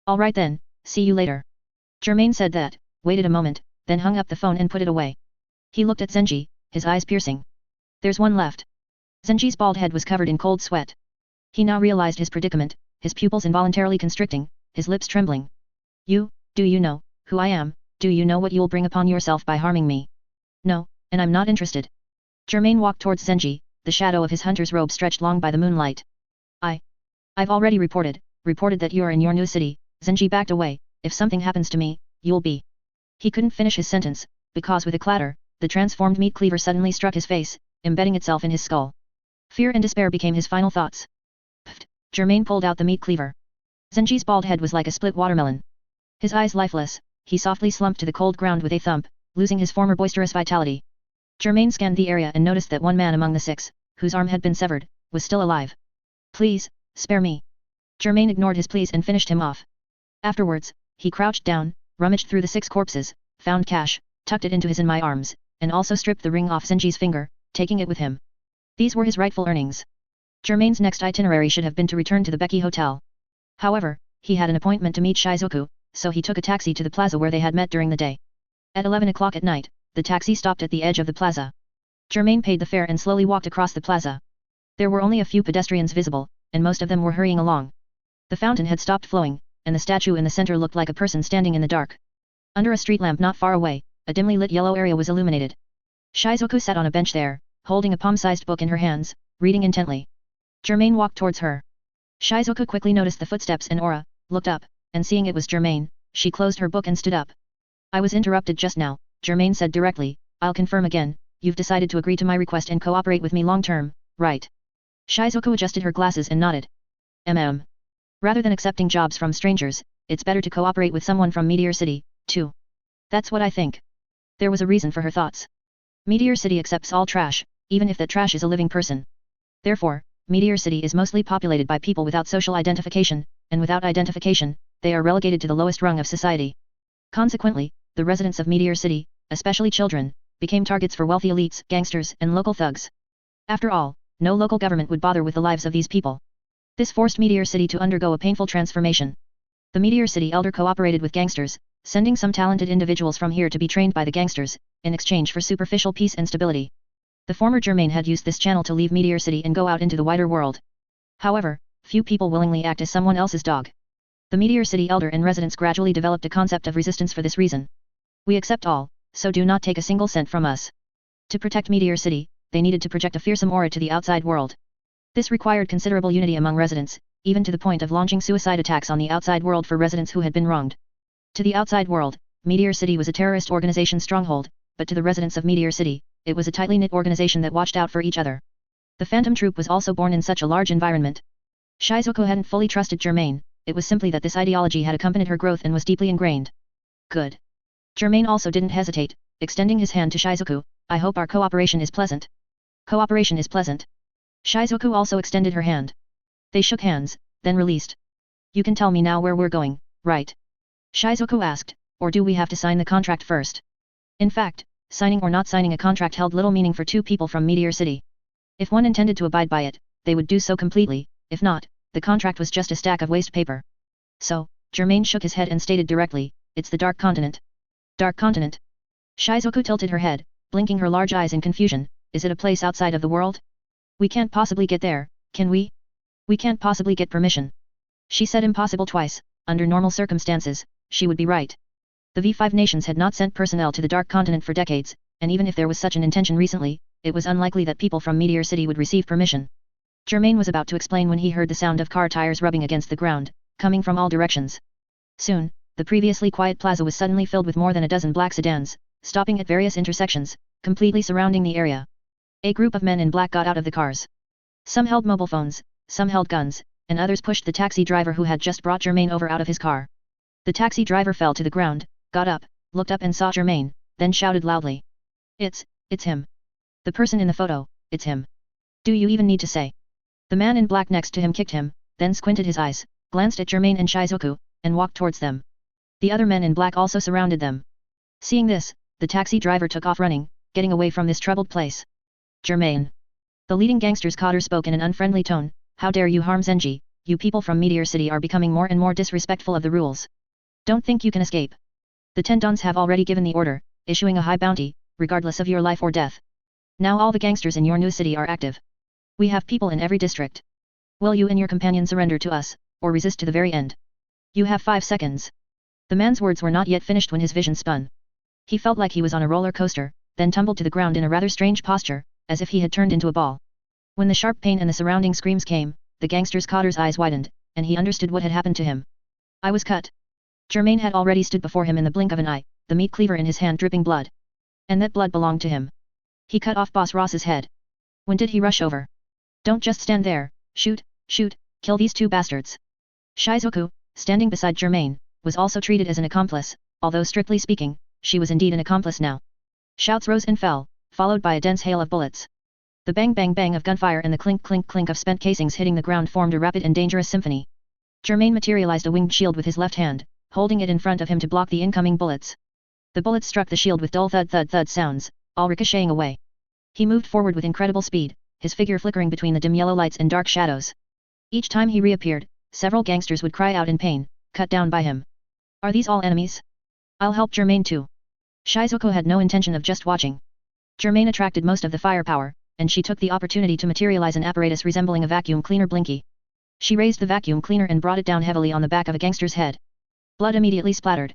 All right then, see you later. Germain said that, waited a moment, then hung up the phone and put it away. He looked at Zenji, his eyes piercing. There's one left. Zenji's bald head was covered in cold sweat. He now realized his predicament, his pupils involuntarily constricting, his lips trembling. Do you know who I am? Do you know what you'll bring upon yourself by harming me? No, and I'm not interested. Germain walked towards Zenji, the shadow of his hunter's robe stretched long by the moonlight. I've already reported that you're in your new city. Zenji backed away. If something happens to me, you'll be... He couldn't finish his sentence, because with a clatter, the transformed meat cleaver suddenly struck his face, embedding itself in his skull. Fear and despair became his final thoughts. Pfft! Germain pulled out the meat cleaver. Zenji's bald head was like a split watermelon. His eyes lifeless, he softly slumped to the cold ground with a thump, losing his former boisterous vitality. Germain scanned the area and noticed that one man among the 6, whose arm had been severed, was still alive. Please, spare me. Germain ignored his pleas and finished him off. Afterwards, he crouched down, rummaged through the 6 corpses, found cash, tucked it into his in my arms, and also stripped the ring off Zenji's finger, taking it with him. These were his rightful earnings. Germain's next itinerary should have been to return to the Becky Hotel. However, he had an appointment to meet Shizuku, so he took a taxi to the plaza where they had met during the day. At 11 o'clock at night, the taxi stopped at the edge of the plaza. Germain paid the fare and slowly walked across the plaza. There were only a few pedestrians visible, and most of them were hurrying along. The fountain had stopped flowing, and the statue in the center looked like a person standing in the dark. Under a street lamp not far away, a dimly lit yellow area was illuminated. Shizuku sat on a bench there, holding a palm-sized book in her hands, reading intently. Germain walked towards her. Shizuku quickly noticed the footsteps and aura, looked up, and seeing it was Germain, she closed her book and stood up. I was interrupted just now, Germain said directly. I'll confirm again, you've decided to agree to my request and cooperate with me long-term, right? Shizuku adjusted her glasses and nodded. Rather than accepting jobs from strangers, it's better to cooperate with someone from Meteor City, too. That's what I think. There was a reason for her thoughts. Meteor City accepts all trash, even if that trash is a living person. Therefore, Meteor City is mostly populated by people without social identification, and without identification, they are relegated to the lowest rung of society. Consequently, the residents of Meteor City, especially children, became targets for wealthy elites, gangsters, and local thugs. After all, no local government would bother with the lives of these people. This forced Meteor City to undergo a painful transformation. The Meteor City elder cooperated with gangsters, sending some talented individuals from here to be trained by the gangsters, in exchange for superficial peace and stability. The former Germain had used this channel to leave Meteor City and go out into the wider world. However, few people willingly act as someone else's dog. The Meteor City elder and residents gradually developed a concept of resistance for this reason. We accept all, so do not take a single cent from us. To protect Meteor City, they needed to project a fearsome aura to the outside world. This required considerable unity among residents, even to the point of launching suicide attacks on the outside world for residents who had been wronged. To the outside world, Meteor City was a terrorist organization stronghold, but to the residents of Meteor City, it was a tightly knit organization that watched out for each other. The Phantom Troop was also born in such a large environment. Shizuku hadn't fully trusted Germain, it was simply that this ideology had accompanied her growth and was deeply ingrained. Good. Germain also didn't hesitate, extending his hand to Shizuku. I hope our cooperation is pleasant. Cooperation is pleasant. Shizuku also extended her hand. They shook hands, then released. You can tell me now where we're going, right? Shizuku asked, or do we have to sign the contract first? In fact, signing or not signing a contract held little meaning for 2 people from Meteor City. If one intended to abide by it, they would do so completely, if not, the contract was just a stack of waste paper. So, Germain shook his head and stated directly, it's the Dark Continent. Dark Continent? Shizuku tilted her head, blinking her large eyes in confusion. Is it a place outside of the world? We can't possibly get there, can we? We can't possibly get permission. She said impossible twice. Under normal circumstances, she would be right. The V5 nations had not sent personnel to the Dark Continent for decades, and even if there was such an intention recently, it was unlikely that people from Meteor City would receive permission. Germain was about to explain when he heard the sound of car tires rubbing against the ground, coming from all directions. Soon, the previously quiet plaza was suddenly filled with more than a dozen black sedans, stopping at various intersections, completely surrounding the area. A group of men in black got out of the cars. Some held mobile phones, some held guns, and others pushed the taxi driver who had just brought Germain over out of his car. The taxi driver fell to the ground, got up, looked up and saw Germain, then shouted loudly. It's him. The person in the photo, it's him. Do you even need to say? The man in black next to him kicked him, then squinted his eyes, glanced at Germain and Shizuku, and walked towards them. The other men in black also surrounded them. Seeing this, the taxi driver took off running, getting away from this troubled place. Germain. The leading gangster's cotter spoke in an unfriendly tone. How dare you harm Zenji, you people from Meteor City are becoming more and more disrespectful of the rules. Don't think you can escape. The 10 dons have already given the order, issuing a high bounty, regardless of your life or death. Now all the gangsters in your new city are active. We have people in every district. Will you and your companion surrender to us, or resist to the very end? You have 5 seconds. The man's words were not yet finished when his vision spun. He felt like he was on a roller coaster, then tumbled to the ground in a rather strange posture, as if he had turned into a ball. When the sharp pain and the surrounding screams came, the gangster's cotter's eyes widened, and he understood what had happened to him. I was cut. Germain had already stood before him in the blink of an eye, the meat cleaver in his hand dripping blood. And that blood belonged to him. He cut off Boss Ross's head. When did he rush over? Don't just stand there, shoot, kill these 2 bastards. Shizuku, standing beside Germain, was also treated as an accomplice, although strictly speaking, she was indeed an accomplice now. Shouts rose and fell, followed by a dense hail of bullets. The bang bang bang of gunfire and the clink clink clink of spent casings hitting the ground formed a rapid and dangerous symphony. Germain materialized a winged shield with his left hand, holding it in front of him to block the incoming bullets. The bullets struck the shield with dull thud thud thud sounds, all ricocheting away. He moved forward with incredible speed, his figure flickering between the dim yellow lights and dark shadows. Each time he reappeared, several gangsters would cry out in pain, cut down by him. Are these all enemies? I'll help Germain too. Shizuko had no intention of just watching. Germain attracted most of the firepower, and she took the opportunity to materialize an apparatus resembling a vacuum cleaner Blinky. She raised the vacuum cleaner and brought it down heavily on the back of a gangster's head. Blood immediately splattered.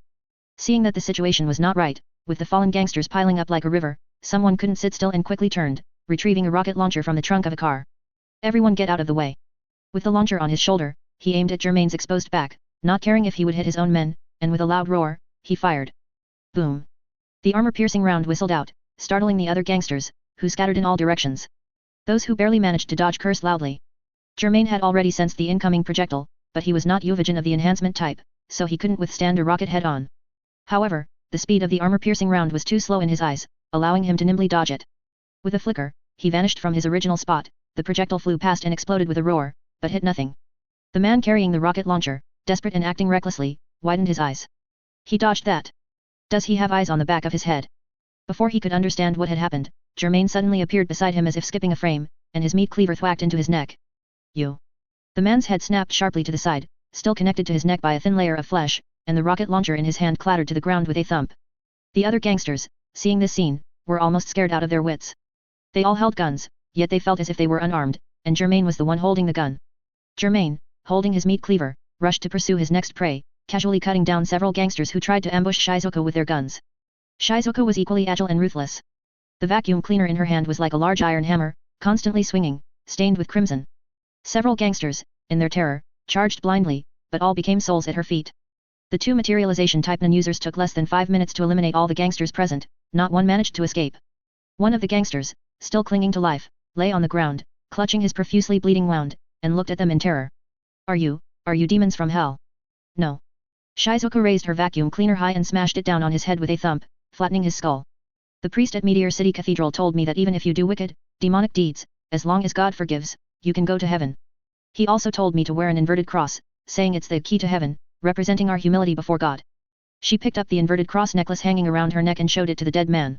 Seeing that the situation was not right, with the fallen gangsters piling up like a river, someone couldn't sit still and quickly turned, retrieving a rocket launcher from the trunk of a car. Everyone get out of the way. With the launcher on his shoulder, he aimed at Germain's exposed back, not caring if he would hit his own men, and with a loud roar, he fired. Boom. The armor-piercing round whistled out, startling the other gangsters, who scattered in all directions. Those who barely managed to dodge cursed loudly. Germain had already sensed the incoming projectile, but he was not Uvigen of the enhancement type, so he couldn't withstand a rocket head-on. However, the speed of the armor-piercing round was too slow in his eyes, allowing him to nimbly dodge it. With a flicker, he vanished from his original spot, the projectile flew past and exploded with a roar, but hit nothing. The man carrying the rocket launcher, desperate and acting recklessly, widened his eyes. He dodged that. Does he have eyes on the back of his head? Before he could understand what had happened, Germain suddenly appeared beside him as if skipping a frame, and his meat cleaver thwacked into his neck. You. The man's head snapped sharply to the side, still connected to his neck by a thin layer of flesh, and the rocket launcher in his hand clattered to the ground with a thump. The other gangsters, seeing this scene, were almost scared out of their wits. They all held guns, yet they felt as if they were unarmed, and Germain was the one holding the gun. Germain, holding his meat cleaver, rushed to pursue his next prey, casually cutting down several gangsters who tried to ambush Shizuko with their guns. Shizuko was equally agile and ruthless. The vacuum cleaner in her hand was like a large iron hammer, constantly swinging, stained with crimson. Several gangsters, in their terror, charged blindly, but all became souls at her feet. The 2 materialization type non-users took less than 5 minutes to eliminate all the gangsters present, not one managed to escape. One of the gangsters, still clinging to life, lay on the ground, clutching his profusely bleeding wound, and looked at them in terror. Are you demons from hell? No. Shizuko raised her vacuum cleaner high and smashed it down on his head with a thump, flattening his skull. The priest at Meteor City Cathedral told me that even if you do wicked, demonic deeds, as long as God forgives, you can go to heaven. He also told me to wear an inverted cross, saying it's the key to heaven, representing our humility before God. She picked up the inverted cross necklace hanging around her neck and showed it to the dead man.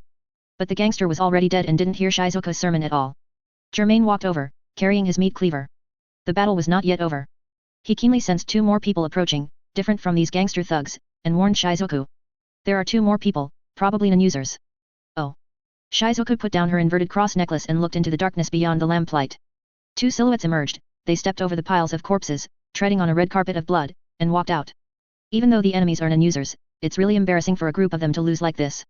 But the gangster was already dead and didn't hear Shizuko's sermon at all. Germain walked over, carrying his meat cleaver. The battle was not yet over. He keenly sensed 2 more people approaching, different from these gangster thugs, and warned Shizuku. There are 2 more people, probably non-users. Oh. Shizuku put down her inverted cross necklace and looked into the darkness beyond the lamplight. 2 silhouettes emerged, they stepped over the piles of corpses, treading on a red carpet of blood, and walked out. Even though the enemies are non-users, it's really embarrassing for a group of them to lose like this.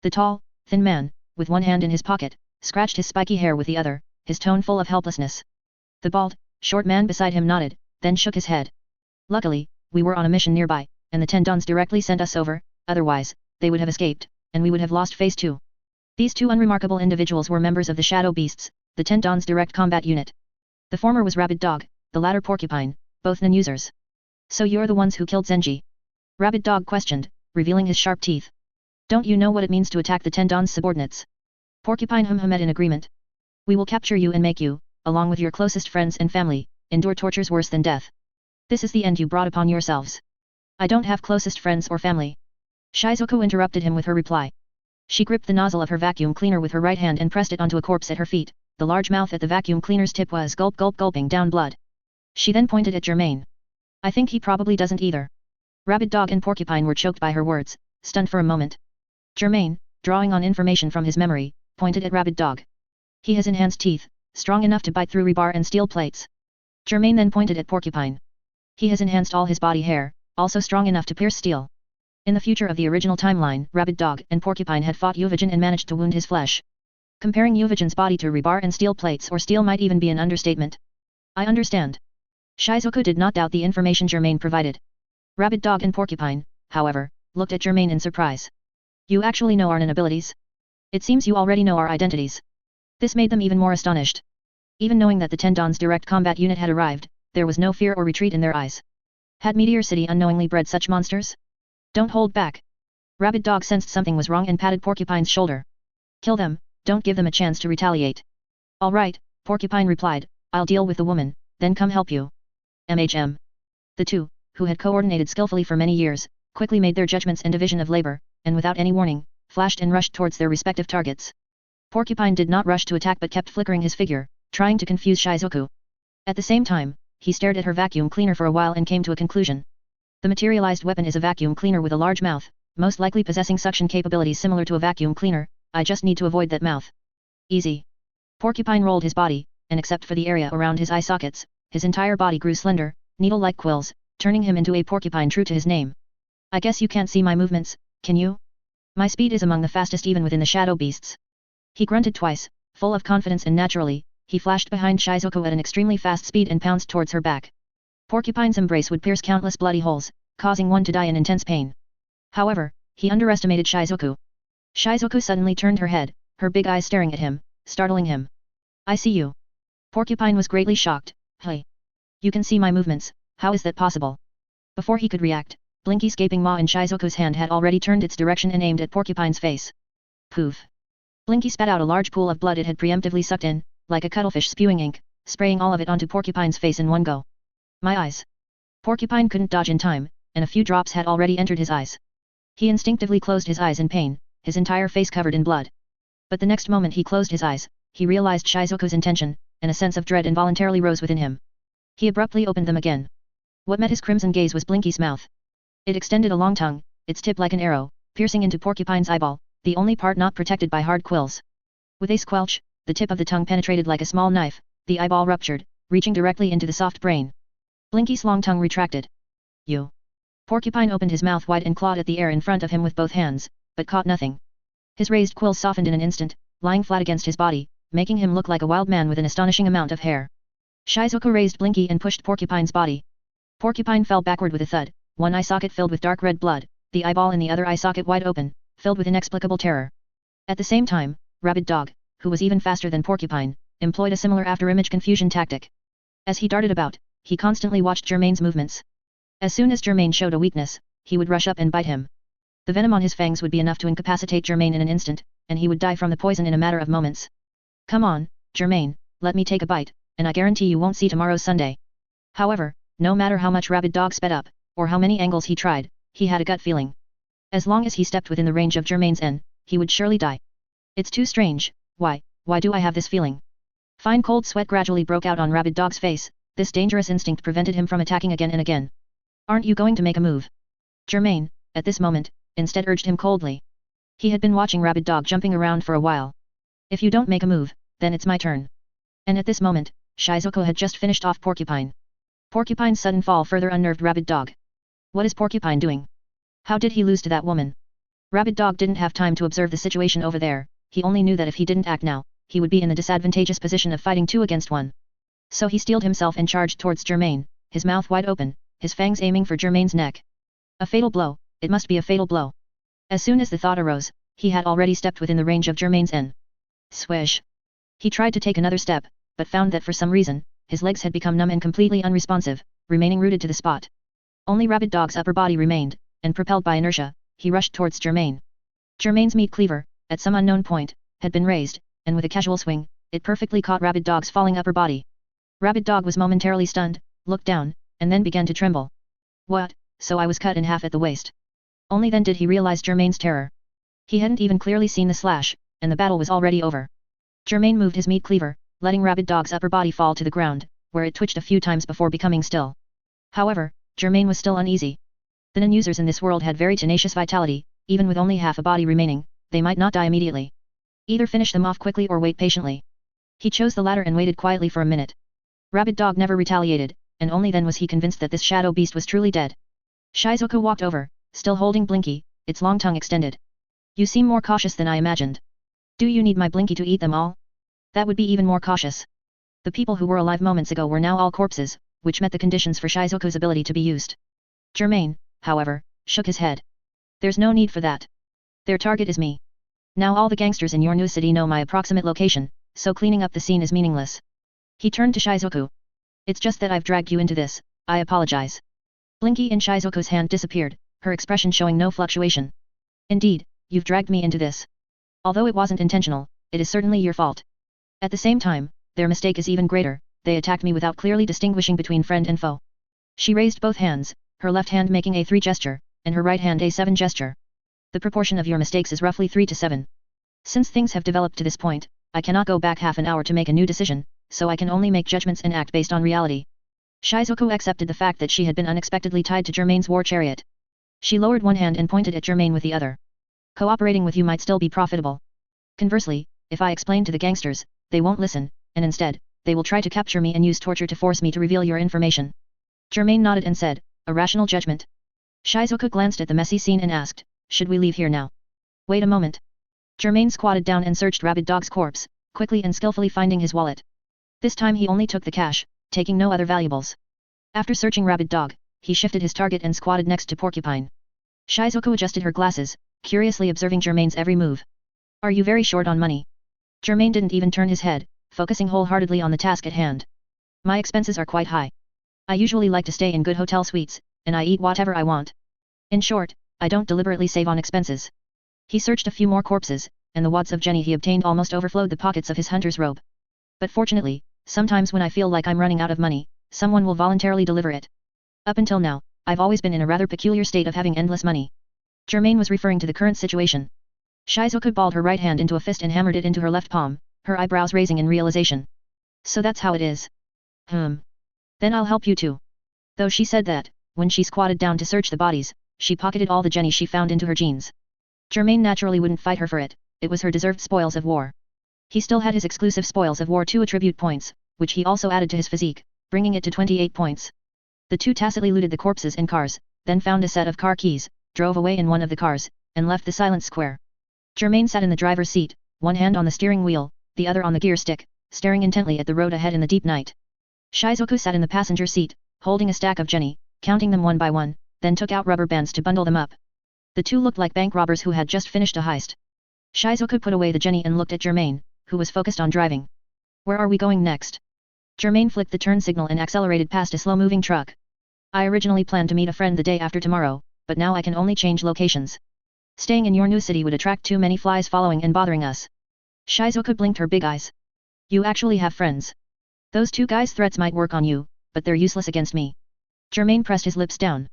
The tall, thin man, with one hand in his pocket, scratched his spiky hair with the other, his tone full of helplessness. The bald, short man beside him nodded, then shook his head. Luckily, we were on a mission nearby, and the Tendons directly sent us over, otherwise, they would have escaped, and we would have lost phase 2. These two unremarkable individuals were members of the Shadow Beasts, the Tendons Direct Combat Unit. The former was Rabid Dog, the latter Porcupine, both non-users. So you're the ones who killed Zenji? Rabid Dog questioned, revealing his sharp teeth. Don't you know what it means to attack the Tendons' subordinates? Porcupine hummed in agreement. We will capture you and make you, along with your closest friends and family, endure tortures worse than death. This is the end you brought upon yourselves. I don't have closest friends or family. Shizuku interrupted him with her reply. She gripped the nozzle of her vacuum cleaner with her right hand and pressed it onto a corpse at her feet. The large mouth at the vacuum cleaner's tip was gulping down blood. She then pointed at Germain. I think he probably doesn't either. Rabid Dog and Porcupine were choked by her words, stunned for a moment. Germain, drawing on information from his memory, pointed at Rabid Dog. He has enhanced teeth, strong enough to bite through rebar and steel plates. Germain then pointed at Porcupine. He has enhanced all his body hair, also strong enough to pierce steel. In the future of the original timeline, Rabid Dog and Porcupine had fought Yuvijin and managed to wound his flesh. Comparing Yuvijin's body to rebar and steel plates or steel might even be an understatement. I understand. Shizuku did not doubt the information Germain provided. Rabid Dog and Porcupine, however, looked at Germain in surprise. You actually know our abilities? It seems you already know our identities. This made them even more astonished. Even knowing that the Tendons Direct Combat Unit had arrived, there was no fear or retreat in their eyes. Had Meteor City unknowingly bred such monsters? Don't hold back. Rabid Dog sensed something was wrong and patted Porcupine's shoulder. Kill them, don't give them a chance to retaliate. All right, Porcupine replied, I'll deal with the woman, then come help you. The two, who had coordinated skillfully for many years, quickly made their judgments and division of labor, and without any warning, flashed and rushed towards their respective targets. Porcupine did not rush to attack but kept flickering his figure, trying to confuse Shizuku. At the same time, he stared at her vacuum cleaner for a while and came to a conclusion. The materialized weapon is a vacuum cleaner with a large mouth, most likely possessing suction capabilities similar to a vacuum cleaner. I just need to avoid that mouth. Easy. Porcupine rolled his body, and except for the area around his eye sockets, his entire body grew slender, needle-like quills, turning him into a porcupine true to his name. I guess you can't see my movements, can you? My speed is among the fastest even within the shadow beasts. He grunted twice, full of confidence, and naturally, he flashed behind Shizuku at an extremely fast speed and pounced towards her back. Porcupine's embrace would pierce countless bloody holes, causing one to die in intense pain. However, he underestimated Shizuku. Shizuku suddenly turned her head, her big eyes staring at him, startling him. I see you. Porcupine was greatly shocked. Hey. You can see my movements, how is that possible? Before he could react, Blinky's gaping maw in Shizuku's hand had already turned its direction and aimed at Porcupine's face. Poof. Blinky spat out a large pool of blood it had preemptively sucked in, like a cuttlefish spewing ink, spraying all of it onto Porcupine's face in one go. My eyes. Porcupine couldn't dodge in time, and a few drops had already entered his eyes. He instinctively closed his eyes in pain, his entire face covered in blood. But the next moment he closed his eyes, he realized Shizuku's intention, and a sense of dread involuntarily rose within him. He abruptly opened them again. What met his crimson gaze was Blinky's mouth. It extended a long tongue, its tip like an arrow, piercing into Porcupine's eyeball, the only part not protected by hard quills. With a squelch, the tip of the tongue penetrated like a small knife, the eyeball ruptured, reaching directly into the soft brain. Blinky's long tongue retracted. You. Porcupine opened his mouth wide and clawed at the air in front of him with both hands, but caught nothing. His raised quills softened in an instant, lying flat against his body, making him look like a wild man with an astonishing amount of hair. Shizuku raised Blinky and pushed Porcupine's body. Porcupine fell backward with a thud, one eye socket filled with dark red blood, the eyeball in the other eye socket wide open, filled with inexplicable terror. At the same time, Rabid Dog, who was even faster than Porcupine, employed a similar after-image confusion tactic. As he darted about, he constantly watched Germain's movements. As soon as Germain showed a weakness, he would rush up and bite him. The venom on his fangs would be enough to incapacitate Germain in an instant, and he would die from the poison in a matter of moments. Come on, Germain, let me take a bite, and I guarantee you won't see tomorrow's Sunday. However, no matter how much Rabid Dog sped up, or how many angles he tried, he had a gut feeling. As long as he stepped within the range of Germain's N, he would surely die. It's too strange, why do I have this feeling? Fine cold sweat gradually broke out on Rabid Dog's face, this dangerous instinct prevented him from attacking again and again. Aren't you going to make a move? Germain, at this moment, instead urged him coldly. He had been watching Rabid Dog jumping around for a while. If you don't make a move, then it's my turn. And at this moment, Shizuku had just finished off Porcupine. Porcupine's sudden fall further unnerved Rabid Dog. What is Porcupine doing? How did he lose to that woman? Rabid Dog didn't have time to observe the situation over there, he only knew that if he didn't act now, he would be in the disadvantageous position of fighting 2 against 1. So he steeled himself and charged towards Germain, his mouth wide open, his fangs aiming for Germain's neck. A fatal blow, it must be a fatal blow. As soon as the thought arose, he had already stepped within the range of Germain's N. Swish. He tried to take another step, but found that for some reason, his legs had become numb and completely unresponsive, remaining rooted to the spot. Only Rabid Dog's upper body remained, and propelled by inertia, he rushed towards Germain. Germain's meat cleaver, at some unknown point, had been raised, and with a casual swing, it perfectly caught Rabid Dog's falling upper body. Rabid Dog was momentarily stunned, looked down, and then began to tremble. What, so I was cut in half at the waist? Only then did he realize Germain's terror. He hadn't even clearly seen the slash, and the battle was already over. Germain moved his meat cleaver, letting Rabid Dog's upper body fall to the ground, where it twitched a few times before becoming still. However, Germain was still uneasy. The non-users in this world had very tenacious vitality, even with only half a body remaining, they might not die immediately. Either finish them off quickly or wait patiently. He chose the latter and waited quietly for a minute. Rabid Dog never retaliated, and only then was he convinced that this shadow beast was truly dead. Shizuku walked over, still holding Blinky, its long tongue extended. You seem more cautious than I imagined. Do you need my Blinky to eat them all? That would be even more cautious. The people who were alive moments ago were now all corpses, which met the conditions for Shizuku's ability to be used. Germain, however, shook his head. There's no need for that. Their target is me. Now all the gangsters in your new city know my approximate location, so cleaning up the scene is meaningless. He turned to Shizuku. It's just that I've dragged you into this, I apologize. Blinky in Shizuku's hand disappeared, her expression showing no fluctuation. Indeed, you've dragged me into this. Although it wasn't intentional, it is certainly your fault. At the same time, their mistake is even greater, they attacked me without clearly distinguishing between friend and foe. She raised both hands, her left hand making a 3 gesture, and her right hand a 7 gesture. The proportion of your mistakes is roughly 3 to 7. Since things have developed to this point, I cannot go back half an hour to make a new decision, so I can only make judgments and act based on reality. Shizuku accepted the fact that she had been unexpectedly tied to Germain's war chariot. She lowered one hand and pointed at Germain with the other. Cooperating with you might still be profitable. Conversely, if I explain to the gangsters, they won't listen, and instead, they will try to capture me and use torture to force me to reveal your information. Germain nodded and said, a rational judgment. Shizuku glanced at the messy scene and asked, should we leave here now? Wait a moment. Germain squatted down and searched Rabid Dog's corpse, quickly and skillfully finding his wallet. This time he only took the cash, taking no other valuables. After searching Rabid Dog, he shifted his target and squatted next to Porcupine. Shizuku adjusted her glasses, curiously observing Germain's every move. Are you very short on money? Germain didn't even turn his head, focusing wholeheartedly on the task at hand. My expenses are quite high. I usually like to stay in good hotel suites, and I eat whatever I want. In short, I don't deliberately save on expenses. He searched a few more corpses, and the wads of Jenny he obtained almost overflowed the pockets of his hunter's robe. But fortunately, sometimes when I feel like I'm running out of money, someone will voluntarily deliver it. Up until now, I've always been in a rather peculiar state of having endless money. Germain was referring to the current situation. Shizuku balled her right hand into a fist and hammered it into her left palm, her eyebrows raising in realization. So that's how it is. Then I'll help you too. Though she said that, when she squatted down to search the bodies, she pocketed all the Jenny she found into her jeans. Germain naturally wouldn't fight her for it, it was her deserved spoils of war. He still had his exclusive spoils of war 2 attribute points, which he also added to his physique, bringing it to 28 points. The two tacitly looted the corpses and cars, then found a set of car keys, drove away in one of the cars, and left the silent square. Germain sat in the driver's seat, one hand on the steering wheel, the other on the gear stick, staring intently at the road ahead in the deep night. Shizuku sat in the passenger seat, holding a stack of Jenny, counting them one by one, then took out rubber bands to bundle them up. The two looked like bank robbers who had just finished a heist. Shizuku put away the Jenny and looked at Germain, who was focused on driving. Where are we going next? Germain flicked the turn signal and accelerated past a slow-moving truck. I originally planned to meet a friend the day after tomorrow, but now I can only change locations. Staying in your new city would attract too many flies following and bothering us. Shizuku blinked her big eyes. You actually have friends. Those two guys' threats might work on you, but they're useless against me. Germain pressed his lips down.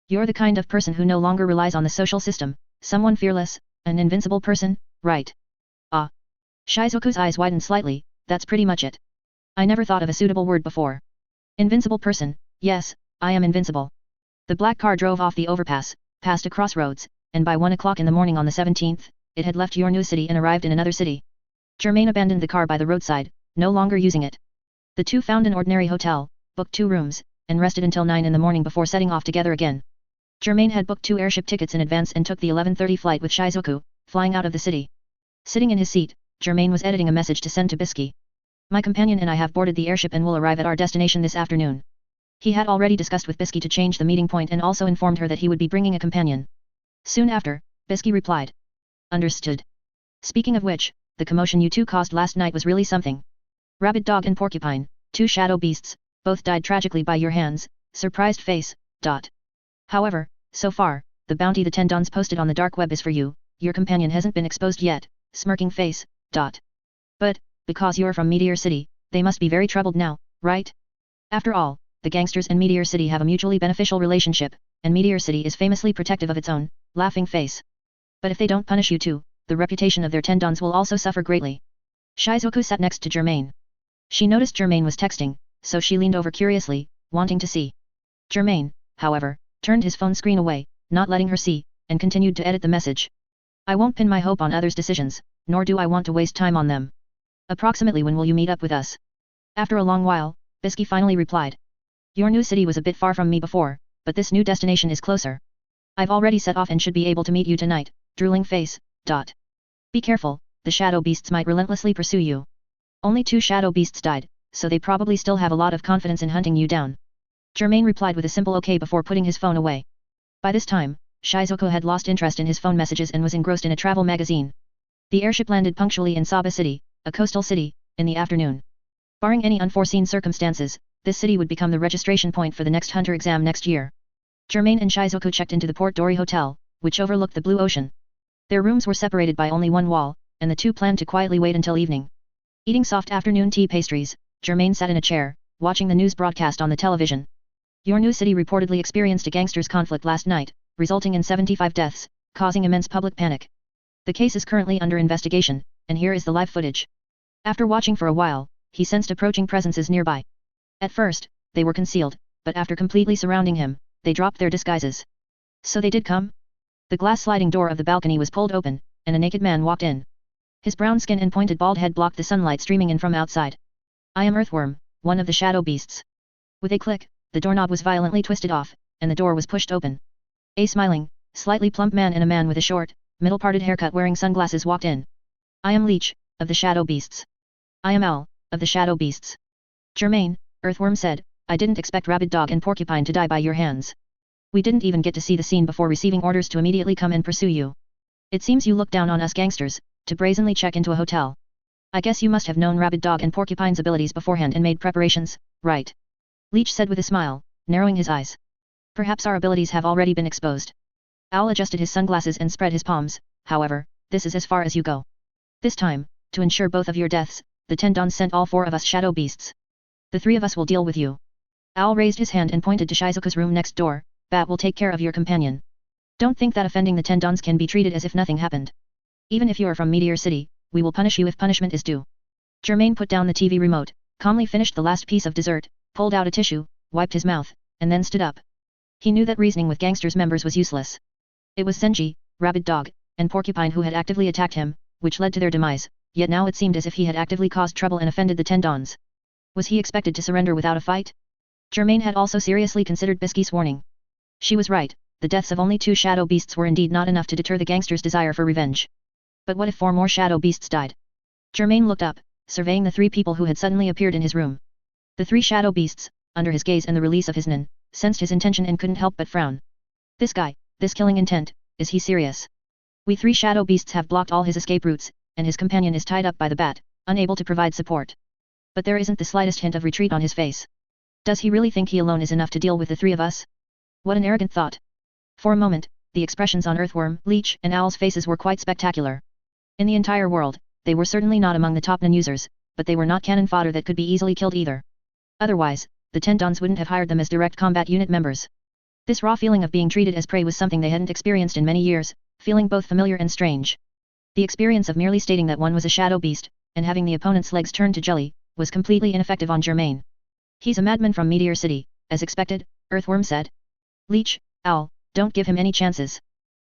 You're the kind of person who no longer relies on the social system, someone fearless, an invincible person, right? Ah. Shizuku's eyes widened slightly, that's pretty much it. I never thought of a suitable word before. Invincible person, yes, I am invincible. The black car drove off the overpass, past a crossroads, and by 1 o'clock in the morning on the 17th, it had left your new city and arrived in another city. Germain abandoned the car by the roadside, no longer using it. The two found an ordinary hotel, booked 2 rooms, and rested until 9 in the morning before setting off together again. Germain had booked 2 airship tickets in advance and took the 11:30 flight with Shizuku, flying out of the city. Sitting in his seat, Germain was editing a message to send to Bisky. My companion and I have boarded the airship and will arrive at our destination this afternoon. He had already discussed with Bisky to change the meeting point and also informed her that he would be bringing a companion. Soon after, Bisky replied. Understood. Speaking of which, the commotion you two caused last night was really something. Rabid Dog and Porcupine, 2 shadow beasts, both died tragically by your hands, surprised face, ... However, so far, the bounty the 10 dons posted on the dark web is for you, your companion hasn't been exposed yet, smirking face, ... But, because you're from Meteor City, they must be very troubled now, right? After all, the gangsters and Meteor City have a mutually beneficial relationship, and Meteor City is famously protective of its own, laughing face. But if they don't punish you too, the reputation of their 10 dons will also suffer greatly. Shizuku sat next to Germain. She noticed Germain was texting, so she leaned over curiously, wanting to see. Germain, however, turned his phone screen away, not letting her see, and continued to edit the message. I won't pin my hope on others' decisions, nor do I want to waste time on them. Approximately when will you meet up with us? After a long while, Bisky finally replied. Your new city was a bit far from me before, but this new destination is closer. I've already set off and should be able to meet you tonight, drooling face, ... Be careful, the shadow beasts might relentlessly pursue you. Only 2 shadow beasts died, so they probably still have a lot of confidence in hunting you down. Germain replied with a simple okay before putting his phone away. By this time, Shizuku had lost interest in his phone messages and was engrossed in a travel magazine. The airship landed punctually in Saba City, a coastal city, in the afternoon. Barring any unforeseen circumstances, this city would become the registration point for the next hunter exam next year. Germain and Shizuku checked into the Port Dory Hotel, which overlooked the blue ocean. Their rooms were separated by only one wall, and the two planned to quietly wait until evening. Eating soft afternoon tea pastries, Germain sat in a chair, watching the news broadcast on the television. Your new city reportedly experienced a gangsters' conflict last night, resulting in 75 deaths, causing immense public panic. The case is currently under investigation, and here is the live footage. After watching for a while, he sensed approaching presences nearby. At first, they were concealed, but after completely surrounding him, they dropped their disguises. So they did come? The glass sliding door of the balcony was pulled open, and a naked man walked in. His brown skin and pointed bald head blocked the sunlight streaming in from outside. I am Earthworm, one of the shadow beasts. With a click, the doorknob was violently twisted off, and the door was pushed open. A smiling, slightly plump man and a man with a short, middle-parted haircut wearing sunglasses walked in. I am Leech, of the shadow beasts. I am Owl, of the shadow beasts. Germain, Earthworm said, I didn't expect Rabid Dog and Porcupine to die by your hands. We didn't even get to see the scene before receiving orders to immediately come and pursue you. It seems you look down on us gangsters, to brazenly check into a hotel. I guess you must have known Rabid Dog and Porcupine's abilities beforehand and made preparations, right? Leech said with a smile, narrowing his eyes. Perhaps our abilities have already been exposed. Owl adjusted his sunglasses and spread his palms, however, this is as far as you go. This time, to ensure both of your deaths, the 10 dons sent all 4 of us shadow beasts. The 3 of us will deal with you. Owl raised his hand and pointed to Shizuku's room next door. Bat will take care of your companion. Don't think that offending the 10 dons can be treated as if nothing happened. Even if you are from Meteor City, we will punish you if punishment is due. Germain put down the TV remote, calmly finished the last piece of dessert, pulled out a tissue, wiped his mouth, and then stood up. He knew that reasoning with gangsters members was useless. It was Senji, Rabid Dog, and Porcupine who had actively attacked him, which led to their demise, yet now it seemed as if he had actively caused trouble and offended the 10 dons. Was he expected to surrender without a fight? Germain had also seriously considered Bisky's warning. She was right, the deaths of only 2 shadow beasts were indeed not enough to deter the gangsters' desire for revenge. But what if 4 more shadow beasts died? Germain looked up, surveying the 3 people who had suddenly appeared in his room. The 3 shadow beasts, under his gaze and the release of his nin, sensed his intention and couldn't help but frown. This guy, this killing intent, is he serious? We 3 shadow beasts have blocked all his escape routes, and his companion is tied up by the bat, unable to provide support. But there isn't the slightest hint of retreat on his face. Does he really think he alone is enough to deal with the 3 of us? What an arrogant thought. For a moment, the expressions on Earthworm, Leech, and Owl's faces were quite spectacular. In the entire world, they were certainly not among the top nin users, but they were not cannon fodder that could be easily killed either. Otherwise, the 10 dons wouldn't have hired them as direct combat unit members. This raw feeling of being treated as prey was something they hadn't experienced in many years, feeling both familiar and strange. The experience of merely stating that one was a shadow beast, and having the opponent's legs turned to jelly, was completely ineffective on Germain. He's a madman from Meteor City, as expected, Earthworm said. Leech, Owl, don't give him any chances.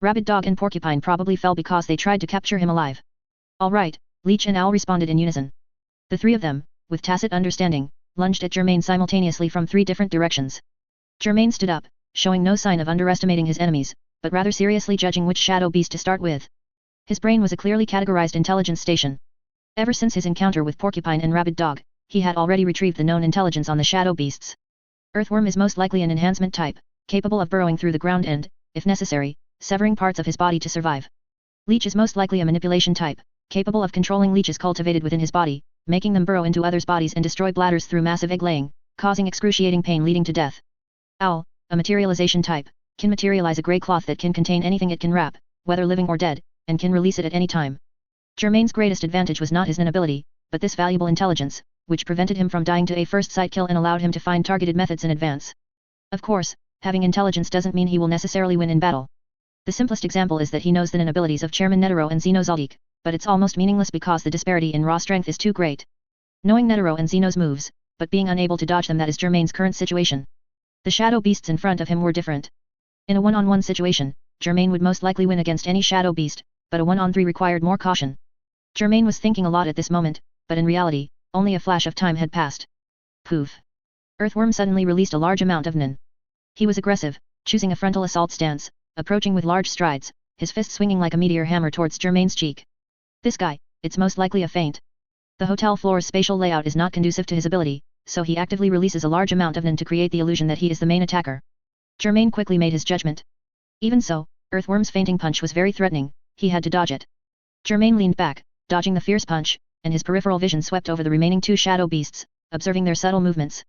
Rabid Dog and Porcupine probably fell because they tried to capture him alive. All right, Leech and Owl responded in unison. The 3 of them, with tacit understanding, lunged at Germain simultaneously from 3 different directions. Germain stood up, showing no sign of underestimating his enemies, but rather seriously judging which shadow beast to start with. His brain was a clearly categorized intelligence station. Ever since his encounter with Porcupine and Rabid Dog, he had already retrieved the known intelligence on the shadow beasts. Earthworm is most likely an enhancement type, capable of burrowing through the ground and, if necessary, severing parts of his body to survive. Leech is most likely a manipulation type, capable of controlling leeches cultivated within his body, making them burrow into others' bodies and destroy bladders through massive egg-laying, causing excruciating pain leading to death. Owl, a materialization type, can materialize a grey cloth that can contain anything it can wrap, whether living or dead, and can release it at any time. Germain's greatest advantage was not his inability, but this valuable intelligence, which prevented him from dying to a first-sight kill and allowed him to find targeted methods in advance. Of course, having intelligence doesn't mean he will necessarily win in battle. The simplest example is that he knows the abilities of Chairman Netero and Xenozaldik, but it's almost meaningless because the disparity in raw strength is too great. Knowing Netero and Xeno's moves, but being unable to dodge them, that is Germain's current situation. The shadow beasts in front of him were different. In a one-on-one situation, Germain would most likely win against any shadow beast, but a 1-on-3 required more caution. Germain was thinking a lot at this moment, but in reality, only a flash of time had passed. Poof! Earthworm suddenly released a large amount of nin. He was aggressive, choosing a frontal assault stance, approaching with large strides, his fist swinging like a meteor hammer towards Germain's cheek. This guy, it's most likely a feint. The hotel floor's spatial layout is not conducive to his ability, so he actively releases a large amount of nin to create the illusion that he is the main attacker. Germain quickly made his judgment. Even so, Earthworm's feinting punch was very threatening, he had to dodge it. Germain leaned back, dodging the fierce punch, and his peripheral vision swept over the remaining two shadow beasts, observing their subtle movements.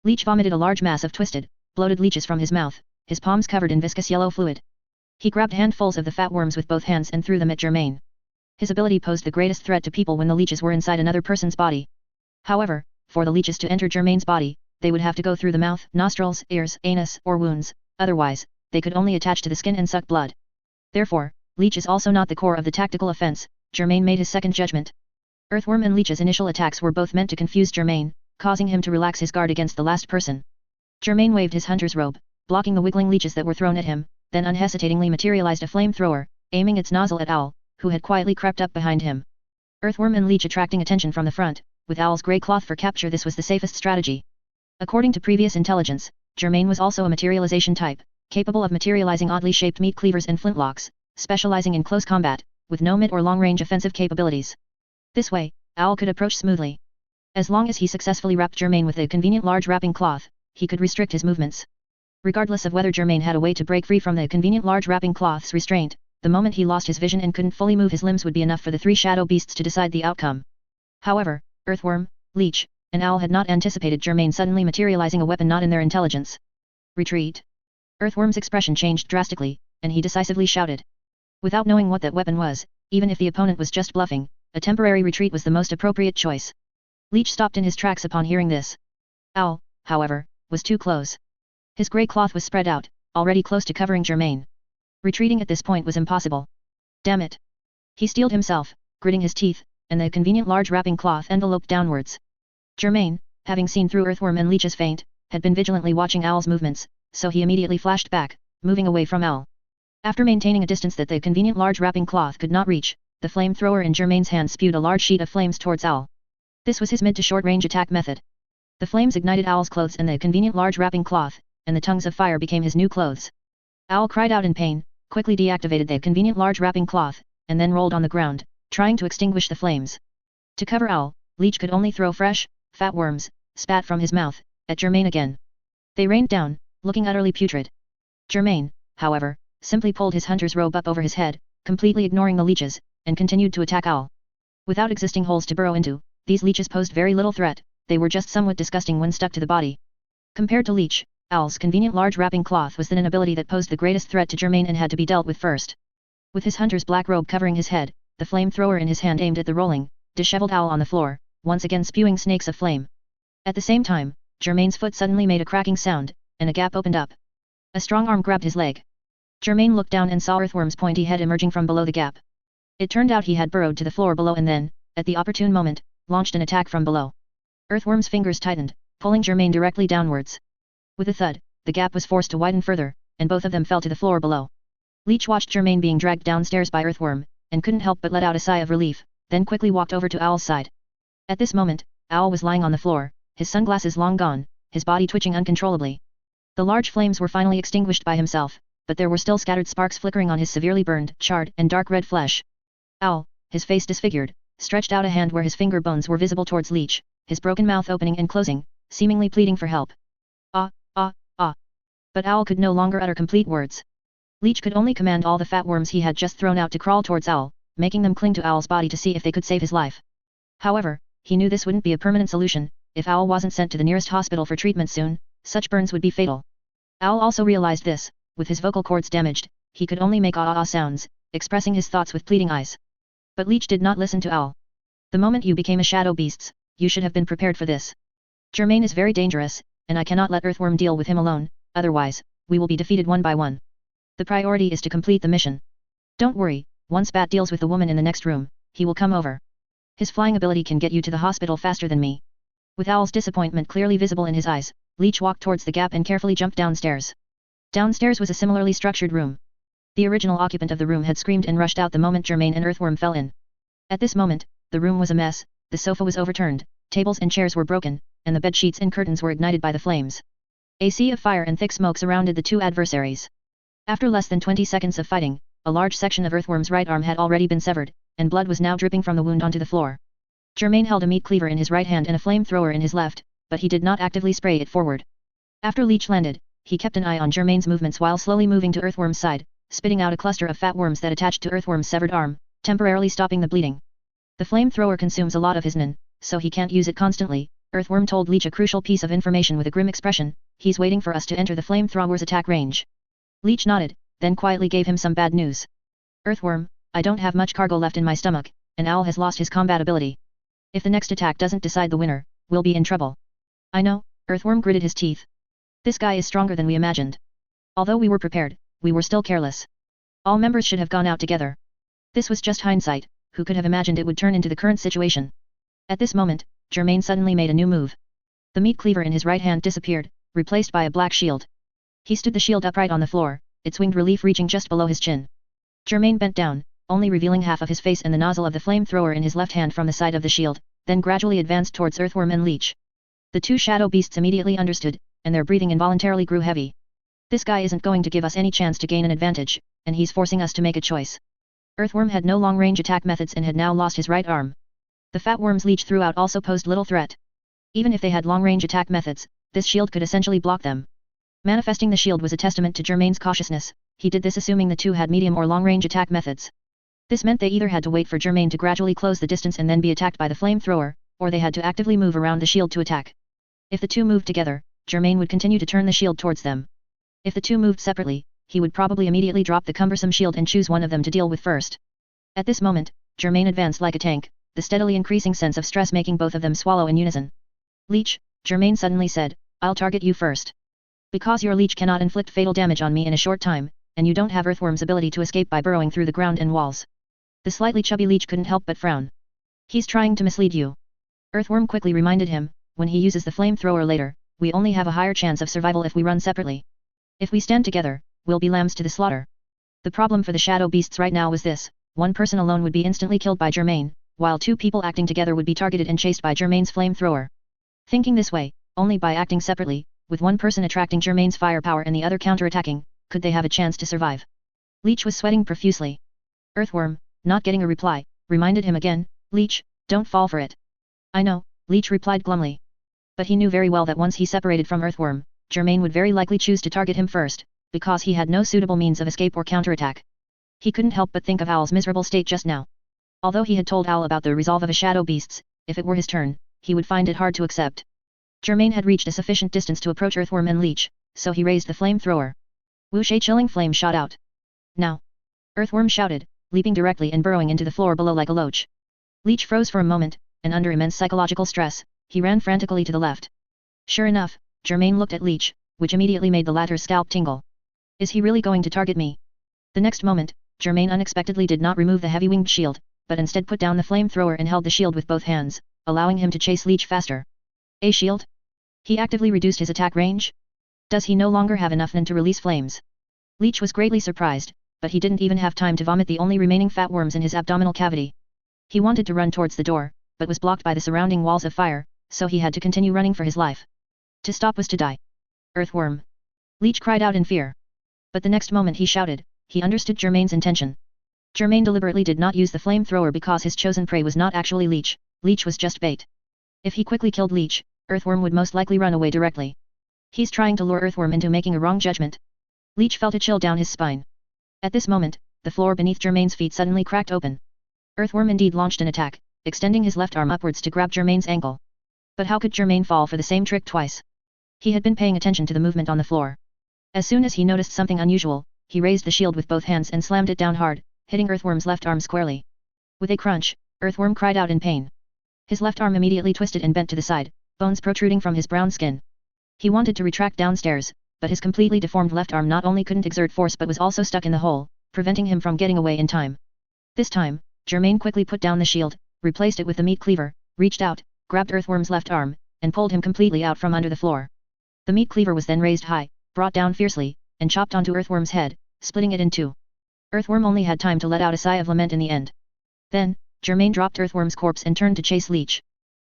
Leech vomited a large mass of twisted, bloated leeches from his mouth, his palms covered in viscous yellow fluid. He grabbed handfuls of the fat worms with both hands and threw them at Germain. His ability posed the greatest threat to people when the leeches were inside another person's body. However, for the leeches to enter Germain's body, they would have to go through the mouth, nostrils, ears, anus, or wounds, otherwise, they could only attach to the skin and suck blood. Therefore, leech is also not the core of the tactical offense. Germain made his second judgment. Earthworm and leech's initial attacks were both meant to confuse Germain, causing him to relax his guard against the last person. Germain waved his hunter's robe, blocking the wiggling leeches that were thrown at him, then unhesitatingly materialized a flamethrower, aiming its nozzle at Owl, who had quietly crept up behind him. Earthworm and leech attracting attention from the front, with Owl's grey cloth for capture, this was the safest strategy. According to previous intelligence, Germain was also a materialization type, capable of materializing oddly shaped meat cleavers and flintlocks, specializing in close combat, with no mid or long-range offensive capabilities. This way, Owl could approach smoothly. As long as he successfully wrapped Germain with a convenient large wrapping cloth, he could restrict his movements. Regardless of whether Germain had a way to break free from the convenient large wrapping cloth's restraint, the moment he lost his vision and couldn't fully move his limbs would be enough for the three shadow beasts to decide the outcome. However, Earthworm, Leech, and Owl had not anticipated Germain suddenly materializing a weapon not in their intelligence. Retreat! Earthworm's expression changed drastically, and he decisively shouted. Without knowing what that weapon was, even if the opponent was just bluffing, a temporary retreat was the most appropriate choice. Leech stopped in his tracks upon hearing this. Owl, however, was too close. His grey cloth was spread out, already close to covering Germain. Retreating at this point was impossible. Damn it! He steeled himself, gritting his teeth, and the convenient large wrapping cloth enveloped downwards. Germain, having seen through Earthworm and Leech's feint, had been vigilantly watching Owl's movements, so he immediately flashed back, moving away from Owl. After maintaining a distance that the convenient large wrapping cloth could not reach, the flamethrower in Germain's hand spewed a large sheet of flames towards Owl. This was his mid to short range attack method. The flames ignited Owl's clothes and the convenient large wrapping cloth, and the tongues of fire became his new clothes. Owl cried out in pain, quickly deactivated the convenient large wrapping cloth, and then rolled on the ground, trying to extinguish the flames. To cover Owl, Leech could only throw fresh, fat worms, spat from his mouth, at Germain again. They rained down, looking utterly putrid. Germain, however, simply pulled his hunter's robe up over his head, completely ignoring the leeches, and continued to attack Owl. Without existing holes to burrow into, these leeches posed very little threat, they were just somewhat disgusting when stuck to the body. Compared to Leech, Owl's convenient large wrapping cloth was then an ability that posed the greatest threat to Germain and had to be dealt with first. With his hunter's black robe covering his head, the flamethrower in his hand aimed at the rolling, disheveled Owl on the floor, once again spewing snakes of flame. At the same time, Germain's foot suddenly made a cracking sound, and a gap opened up. A strong arm grabbed his leg. Germain looked down and saw Earthworm's pointy head emerging from below the gap. It turned out he had burrowed to the floor below and then, at the opportune moment, launched an attack from below. Earthworm's fingers tightened, pulling Germain directly downwards. With a thud, the gap was forced to widen further, and both of them fell to the floor below. Leech watched Germain being dragged downstairs by Earthworm, and couldn't help but let out a sigh of relief, then quickly walked over to Owl's side. At this moment, Owl was lying on the floor, his sunglasses long gone, his body twitching uncontrollably. The large flames were finally extinguished by himself, but there were still scattered sparks flickering on his severely burned, charred, and dark red flesh. Owl, his face disfigured, stretched out a hand where his finger bones were visible towards Leech, his broken mouth opening and closing, seemingly pleading for help. Ah, ah, ah. But Owl could no longer utter complete words. Leech could only command all the fat worms he had just thrown out to crawl towards Owl, making them cling to Owl's body to see if they could save his life. However, he knew this wouldn't be a permanent solution. If Owl wasn't sent to the nearest hospital for treatment soon, such burns would be fatal. Owl also realized this. With his vocal cords damaged, he could only make ah-ah-ah sounds, expressing his thoughts with pleading eyes. But Leech did not listen to Owl. The moment you became a shadow beasts, you should have been prepared for this. Germain is very dangerous, and I cannot let Earthworm deal with him alone, otherwise, we will be defeated one by one. The priority is to complete the mission. Don't worry, once Bat deals with the woman in the next room, he will come over. His flying ability can get you to the hospital faster than me. With Owl's disappointment clearly visible in his eyes, Leech walked towards the gap and carefully jumped downstairs. Downstairs was a similarly structured room. The original occupant of the room had screamed and rushed out the moment Germain and Earthworm fell in. At this moment, the room was a mess, the sofa was overturned, tables and chairs were broken, and the bed sheets and curtains were ignited by the flames. A sea of fire and thick smoke surrounded the two adversaries. After less than 20 seconds of fighting, a large section of Earthworm's right arm had already been severed, and blood was now dripping from the wound onto the floor. Germain held a meat cleaver in his right hand and a flamethrower in his left, but he did not actively spray it forward. After Leech landed, he kept an eye on Germain's movements while slowly moving to Earthworm's side, spitting out a cluster of fat worms that attached to Earthworm's severed arm, temporarily stopping the bleeding. The flamethrower consumes a lot of his nin, so he can't use it constantly. Earthworm told Leech a crucial piece of information with a grim expression. He's waiting for us to enter the flamethrower's attack range. Leech nodded, then quietly gave him some bad news. Earthworm, I don't have much cargo left in my stomach, and Owl has lost his combat ability. If the next attack doesn't decide the winner, we'll be in trouble. I know, Earthworm gritted his teeth. This guy is stronger than we imagined. Although we were prepared, we were still careless. All members should have gone out together. This was just hindsight, who could have imagined it would turn into the current situation. At this moment, Germain suddenly made a new move. The meat cleaver in his right hand disappeared, replaced by a black shield. He stood the shield upright on the floor, its winged relief reaching just below his chin. Germain bent down, only revealing half of his face and the nozzle of the flamethrower in his left hand from the side of the shield, then gradually advanced towards Earthworm and Leech. The two shadow beasts immediately understood, and their breathing involuntarily grew heavy. This guy isn't going to give us any chance to gain an advantage, and he's forcing us to make a choice. Earthworm had no long-range attack methods and had now lost his right arm. The fat worms Leech threw out also posed little threat. Even if they had long-range attack methods, this shield could essentially block them. Manifesting the shield was a testament to Germain's cautiousness. He did this assuming the two had medium or long-range attack methods. This meant they either had to wait for Germain to gradually close the distance and then be attacked by the flamethrower, or they had to actively move around the shield to attack. If the two moved together, Germain would continue to turn the shield towards them. If the two moved separately, he would probably immediately drop the cumbersome shield and choose one of them to deal with first. At this moment, Germain advanced like a tank, the steadily increasing sense of stress making both of them swallow in unison. Leech, Germain suddenly said, I'll target you first. Because your leech cannot inflict fatal damage on me in a short time, and you don't have Earthworm's ability to escape by burrowing through the ground and walls. The slightly chubby leech couldn't help but frown. He's trying to mislead you. Earthworm quickly reminded him, when he uses the flamethrower later, we only have a higher chance of survival if we run separately. If we stand together, we'll be lambs to the slaughter. The problem for the shadow beasts right now was this: one person alone would be instantly killed by Germain, while two people acting together would be targeted and chased by Germain's flamethrower. Thinking this way, only by acting separately, with one person attracting Germain's firepower and the other counterattacking, could they have a chance to survive. Leech was sweating profusely. Earthworm, not getting a reply, reminded him again, Leech, don't fall for it. I know, Leech replied glumly. But he knew very well that once he separated from Earthworm, Germain would very likely choose to target him first, because he had no suitable means of escape or counterattack. He couldn't help but think of Owl's miserable state just now. Although he had told Owl about the resolve of a shadow beasts, if it were his turn, he would find it hard to accept. Germain had reached a sufficient distance to approach Earthworm and Leech, so he raised the flamethrower. Whoosh! A chilling flame shot out. Now! Earthworm shouted, leaping directly and burrowing into the floor below like a loach. Leech froze for a moment, and under immense psychological stress, he ran frantically to the left. Sure enough, Germain looked at Leech, which immediately made the latter's scalp tingle. Is he really going to target me? The next moment, Germain unexpectedly did not remove the heavy-winged shield, but instead put down the flamethrower and held the shield with both hands, allowing him to chase Leech faster. A shield? He actively reduced his attack range? Does he no longer have enough nin to release flames? Leech was greatly surprised, but he didn't even have time to vomit the only remaining fat worms in his abdominal cavity. He wanted to run towards the door, but was blocked by the surrounding walls of fire, so he had to continue running for his life. To stop was to die. Earthworm. Leech cried out in fear. But the next moment he shouted, he understood Germain's intention. Germain deliberately did not use the flamethrower because his chosen prey was not actually Leech, Leech was just bait. If he quickly killed Leech, Earthworm would most likely run away directly. He's trying to lure Earthworm into making a wrong judgment. Leech felt a chill down his spine. At this moment, the floor beneath Germain's feet suddenly cracked open. Earthworm indeed launched an attack, extending his left arm upwards to grab Germain's ankle. But how could Germain fall for the same trick twice? He had been paying attention to the movement on the floor. As soon as he noticed something unusual, he raised the shield with both hands and slammed it down hard, hitting Earthworm's left arm squarely. With a crunch, Earthworm cried out in pain. His left arm immediately twisted and bent to the side, bones protruding from his brown skin. He wanted to retract downstairs, but his completely deformed left arm not only couldn't exert force but was also stuck in the hole, preventing him from getting away in time. This time, Germain quickly put down the shield, replaced it with the meat cleaver, reached out, grabbed Earthworm's left arm, and pulled him completely out from under the floor. The meat cleaver was then raised high, brought down fiercely, and chopped onto Earthworm's head, splitting it in two. Earthworm only had time to let out a sigh of lament in the end. Then, Germain dropped Earthworm's corpse and turned to chase Leech.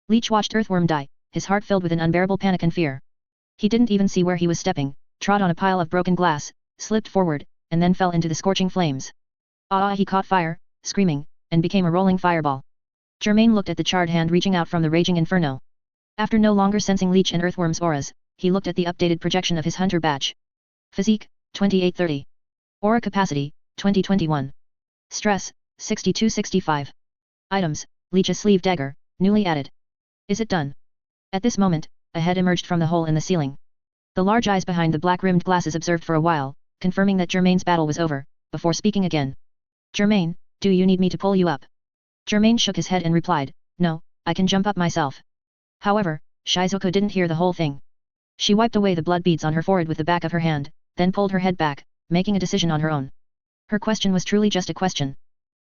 Leech watched Earthworm die, his heart filled with an unbearable panic and fear. He didn't even see where he was stepping, trod on a pile of broken glass, slipped forward, and then fell into the scorching flames. He caught fire, screaming, and became a rolling fireball. Germain looked at the charred hand reaching out from the raging inferno. After no longer sensing Leech and Earthworm's auras, he looked at the updated projection of his hunter badge. Physique, 2830. Aura capacity, 2021. Stress, 6265. Items, Leech's sleeve dagger, newly added. Is it done? At this moment, a head emerged from the hole in the ceiling. The large eyes behind the black-rimmed glasses observed for a while, confirming that Germain's battle was over, before speaking again. Germain, do you need me to pull you up? Germain shook his head and replied, no, I can jump up myself. However, Shizuko didn't hear the whole thing. She wiped away the blood beads on her forehead with the back of her hand, then pulled her head back, making a decision on her own. Her question was truly just a question.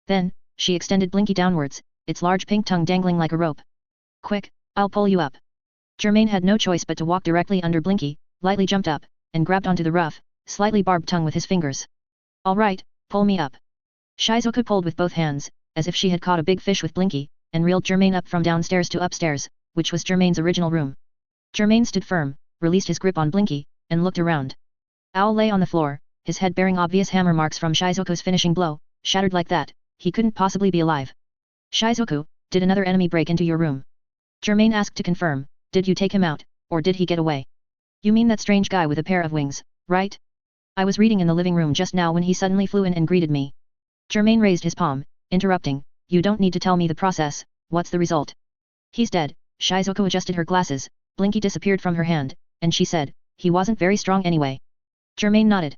Then, she extended Blinky downwards, its large pink tongue dangling like a rope. Quick, I'll pull you up. Germain had no choice but to walk directly under Blinky, lightly jumped up, and grabbed onto the rough, slightly barbed tongue with his fingers. All right, pull me up. Shizuko pulled with both hands, as if she had caught a big fish with Blinky, and reeled Germain up from downstairs to upstairs, which was Germain's original room. Germain stood firm, released his grip on Blinky, and looked around. Owl lay on the floor, his head bearing obvious hammer marks from Shizuko's finishing blow, shattered like that, he couldn't possibly be alive. Shizuko, did another enemy break into your room? Germain asked to confirm, did you take him out, or did he get away? You mean that strange guy with a pair of wings, right? I was reading in the living room just now when he suddenly flew in and greeted me. Germain raised his palm, interrupting, you don't need to tell me the process, what's the result? He's dead. Shizuko adjusted her glasses, Blinky disappeared from her hand, and she said, he wasn't very strong anyway. Germain nodded.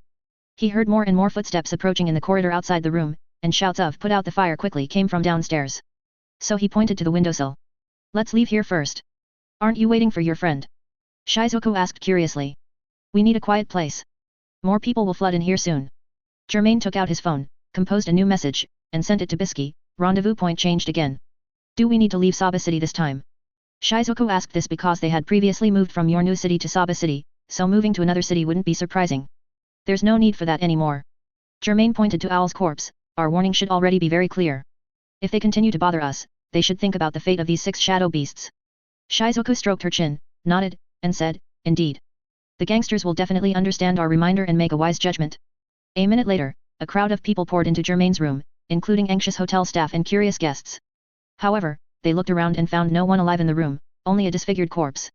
He heard more and more footsteps approaching in the corridor outside the room, and shouts of put out the fire quickly came from downstairs. So he pointed to the windowsill. Let's leave here first. Aren't you waiting for your friend? Shizuko asked curiously. We need a quiet place. More people will flood in here soon. Germain took out his phone, composed a new message, and sent it to Bisky. Rendezvous point changed again. Do we need to leave Saba City this time? Shizuko asked this because they had previously moved from your new city to Saba City, so moving to another city wouldn't be surprising. There's no need for that anymore. Germain pointed to Owl's corpse, our warning should already be very clear. If they continue to bother us, they should think about the fate of these 6 shadow beasts. Shizuko stroked her chin, nodded, and said, indeed. The gangsters will definitely understand our reminder and make a wise judgment. A minute later, a crowd of people poured into Germain's room, including anxious hotel staff and curious guests. However, they looked around and found no one alive in the room, only a disfigured corpse.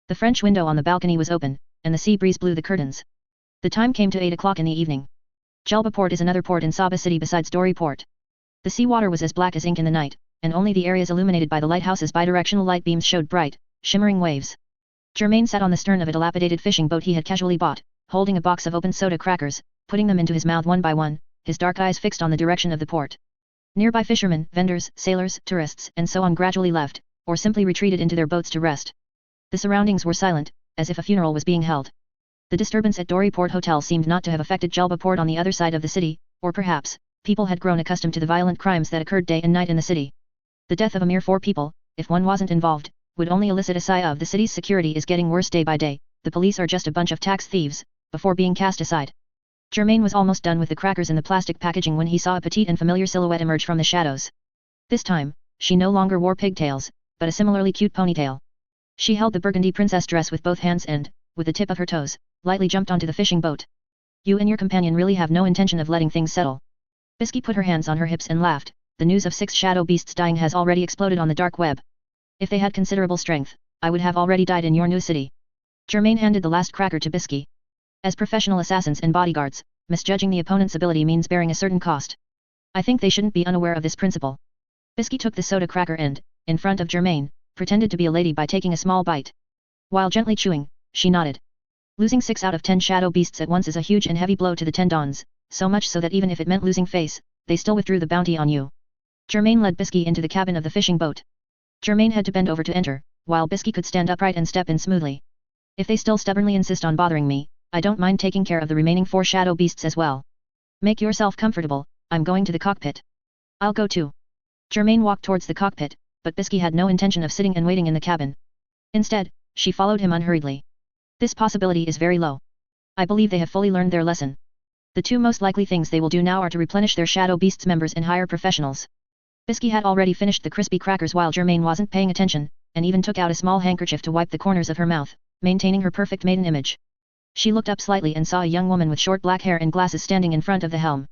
The French window on the balcony was open, and the sea breeze blew the curtains. The time came to 8 o'clock in the evening. Jelba Port is another port in Saba City besides Dory Port. The seawater was as black as ink in the night, and only the areas illuminated by the lighthouse's bidirectional light beams showed bright, shimmering waves. Germain sat on the stern of a dilapidated fishing boat he had casually bought, holding a box of open soda crackers, putting them into his mouth one by one, his dark eyes fixed on the direction of the port. Nearby fishermen, vendors, sailors, tourists, and so on gradually left, or simply retreated into their boats to rest. The surroundings were silent, as if a funeral was being held. The disturbance at Dory Port Hotel seemed not to have affected Jelba Port on the other side of the city, or perhaps, people had grown accustomed to the violent crimes that occurred day and night in the city. The death of a mere 4 people, if one wasn't involved, would only elicit a sigh of the city's security is getting worse day by day, the police are just a bunch of tax thieves, before being cast aside. Germain was almost done with the crackers in the plastic packaging when he saw a petite and familiar silhouette emerge from the shadows. This time, she no longer wore pigtails, but a similarly cute ponytail. She held the burgundy princess dress with both hands and, with the tip of her toes, lightly jumped onto the fishing boat. You and your companion really have no intention of letting things settle. Bisky put her hands on her hips and laughed. The news of 6 shadow beasts dying has already exploded on the dark web. If they had considerable strength, I would have already died in your new city. Germain handed the last cracker to Bisky. As professional assassins and bodyguards, misjudging the opponent's ability means bearing a certain cost. I think they shouldn't be unaware of this principle. Bisky took the soda cracker and, in front of Germain, pretended to be a lady by taking a small bite. While gently chewing, she nodded. Losing 6 out of 10 shadow beasts at once is a huge and heavy blow to the 10 dons, so much so that even if it meant losing face, they still withdrew the bounty on you. Germain led Bisky into the cabin of the fishing boat. Germain had to bend over to enter, while Bisky could stand upright and step in smoothly. If they still stubbornly insist on bothering me, I don't mind taking care of the remaining 4 shadow beasts as well. Make yourself comfortable, I'm going to the cockpit. I'll go too. Germain walked towards the cockpit, but Bisky had no intention of sitting and waiting in the cabin. Instead, she followed him unhurriedly. This possibility is very low. I believe they have fully learned their lesson. The 2 most likely things they will do now are to replenish their shadow beasts members and hire professionals. Bisky had already finished the crispy crackers while Germain wasn't paying attention, and even took out a small handkerchief to wipe the corners of her mouth, maintaining her perfect maiden image. She looked up slightly and saw a young woman with short black hair and glasses standing in front of the helm.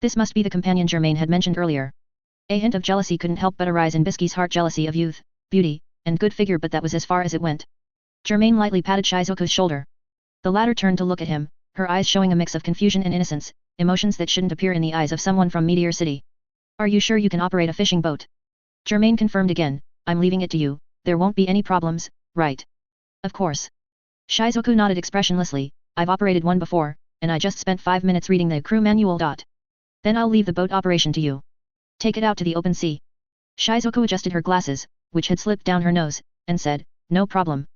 This must be the companion Germain had mentioned earlier. A hint of jealousy couldn't help but arise in Bisky's heart, jealousy of youth, beauty, and good figure, but that was as far as it went. Germain lightly patted Shizuku's shoulder. The latter turned to look at him, her eyes showing a mix of confusion and innocence, emotions that shouldn't appear in the eyes of someone from Meteor City. Are you sure you can operate a fishing boat? Germain confirmed again. I'm leaving it to you, there won't be any problems, right? Of course. Shizuku nodded expressionlessly. I've operated one before, and I just spent 5 minutes reading the crew manual. Then I'll leave the boat operation to you. Take it out to the open sea. Shizuku adjusted her glasses, which had slipped down her nose, and said, no problem.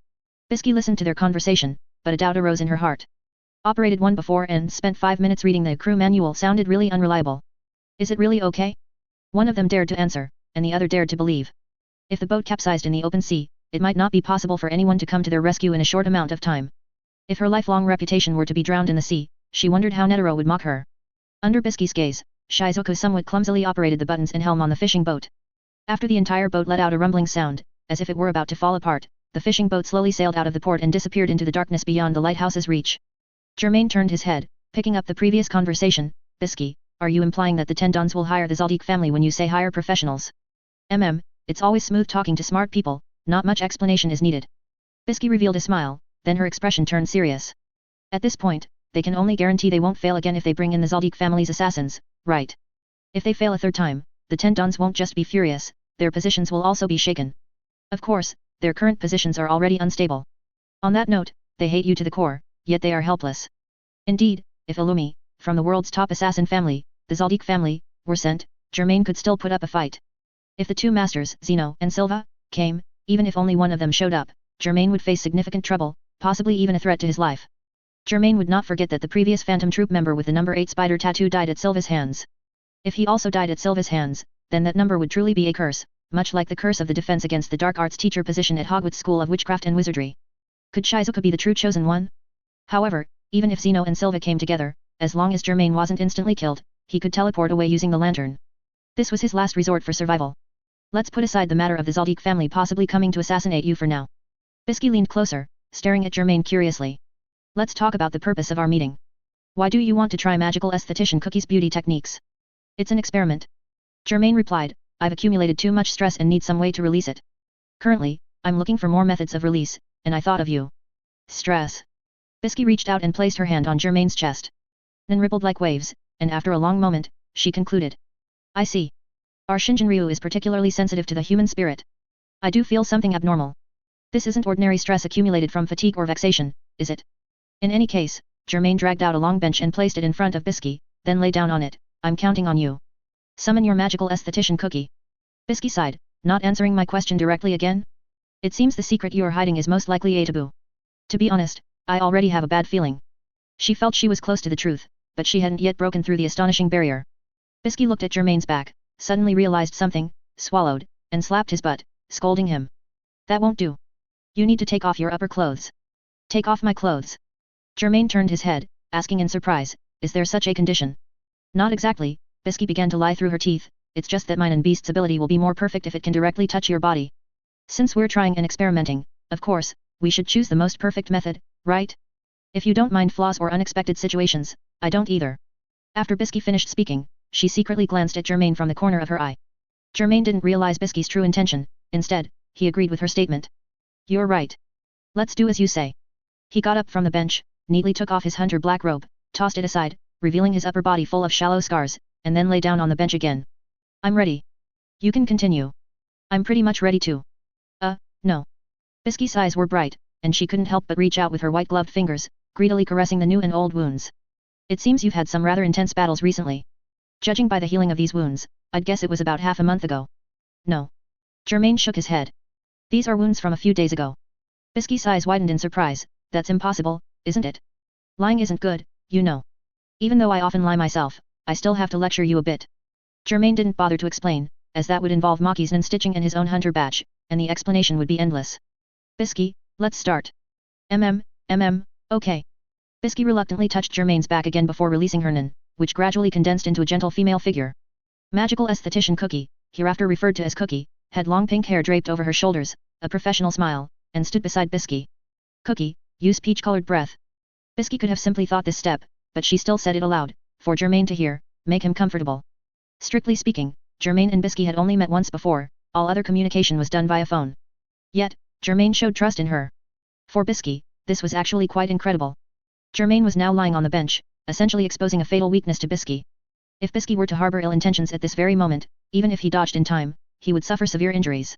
Bisky listened to their conversation, but a doubt arose in her heart. Operated one before and spent 5 minutes reading the crew manual sounded really unreliable. Is it really okay? One of them dared to answer, and the other dared to believe. If the boat capsized in the open sea, it might not be possible for anyone to come to their rescue in a short amount of time. If her lifelong reputation were to be drowned in the sea, she wondered how Netero would mock her. Under Bisky's gaze, Shizuku somewhat clumsily operated the buttons and helm on the fishing boat. After the entire boat let out a rumbling sound, as if it were about to fall apart, the fishing boat slowly sailed out of the port and disappeared into the darkness beyond the lighthouse's reach. Germain turned his head, picking up the previous conversation. Bisky, are you implying that the 10 dons will hire the Zaldik family when you say hire professionals? It's always smooth talking to smart people, not much explanation is needed. Bisky revealed a smile, then her expression turned serious. At this point, they can only guarantee they won't fail again if they bring in the Zaldik family's assassins, right? If they fail a 3rd time, the 10 dons won't just be furious, their positions will also be shaken. Of course, their current positions are already unstable. On that note, they hate you to the core, yet they are helpless. Indeed, if Illumi, from the world's top assassin family, the Zaldik family, were sent, Germain could still put up a fight. If the 2 masters, Zeno and Silva, came, even if only one of them showed up, Germain would face significant trouble, possibly even a threat to his life. Germain would not forget that the previous Phantom Troop member with the number 8 spider tattoo died at Silva's hands. If he also died at Silva's hands, then that number would truly be a curse, much like the curse of the defense against the dark arts teacher position at Hogwarts School of Witchcraft and Wizardry. Could Shizuku be the true chosen one? However, even if Zeno and Silva came together, as long as Germain wasn't instantly killed, he could teleport away using the lantern. This was his last resort for survival. Let's put aside the matter of the Zaldik family possibly coming to assassinate you for now. Bisky leaned closer, staring at Germain curiously. Let's talk about the purpose of our meeting. Why do you want to try magical esthetician Cookie's beauty techniques? It's an experiment. Germain replied, I've accumulated too much stress and need some way to release it. Currently, I'm looking for more methods of release, and I thought of you. Stress. Bisky reached out and placed her hand on Germain's chest. Then rippled like waves, and after a long moment, she concluded. I see. Our Shinjin-ryu is particularly sensitive to the human spirit. I do feel something abnormal. This isn't ordinary stress accumulated from fatigue or vexation, is it? In any case, Germain dragged out a long bench and placed it in front of Bisky, then lay down on it. I'm counting on you. Summon your magical esthetician Cookie. Bisky sighed, not answering my question directly again. It seems the secret you are hiding is most likely a taboo. To be honest, I already have a bad feeling. She felt she was close to the truth, but she hadn't yet broken through the astonishing barrier. Bisky looked at Germain's back, suddenly realized something, swallowed, and slapped his butt, scolding him. That won't do. You need to take off your upper clothes. Take off my clothes. Germain turned his head, asking in surprise, is there such a condition? Not exactly, Bisky began to lie through her teeth, it's just that mine and Beast's ability will be more perfect if it can directly touch your body. Since we're trying and experimenting, of course, we should choose the most perfect method, right? If you don't mind flaws or unexpected situations, I don't either. After Bisky finished speaking, she secretly glanced at Germain from the corner of her eye. Germain didn't realize Bisky's true intention, instead, he agreed with her statement. You're right. Let's do as you say. He got up from the bench, neatly took off his hunter black robe, tossed it aside, revealing his upper body full of shallow scars, and then lay down on the bench again. I'm ready. You can continue. I'm pretty much ready too. No. Bisky's eyes were bright, and she couldn't help but reach out with her white-gloved fingers, greedily caressing the new and old wounds. It seems you've had some rather intense battles recently. Judging by the healing of these wounds, I'd guess it was about half a month ago. No. Germain shook his head. These are wounds from a few days ago. Bisky's eyes widened in surprise. That's impossible, isn't it? Lying isn't good, you know. Even though I often lie myself, I still have to lecture you a bit. Germain didn't bother to explain, as that would involve Maki's stitching in his own hunter badge, and the explanation would be endless. Bisky, let's start. Okay. Bisky reluctantly touched Germain's back again before releasing her nen, which gradually condensed into a gentle female figure. Magical esthetician Cookie, hereafter referred to as Cookie, had long pink hair draped over her shoulders, a professional smile, and stood beside Bisky. Cookie, use peach-colored breath. Bisky could have simply thought this step, but she still said it aloud, for Germain to hear, make him comfortable. Strictly speaking, Germain and Bisky had only met once before, all other communication was done via phone. Yet, Germain showed trust in her. For Bisky, this was actually quite incredible. Germain was now lying on the bench, essentially exposing a fatal weakness to Bisky. If Bisky were to harbor ill intentions at this very moment, even if he dodged in time, he would suffer severe injuries.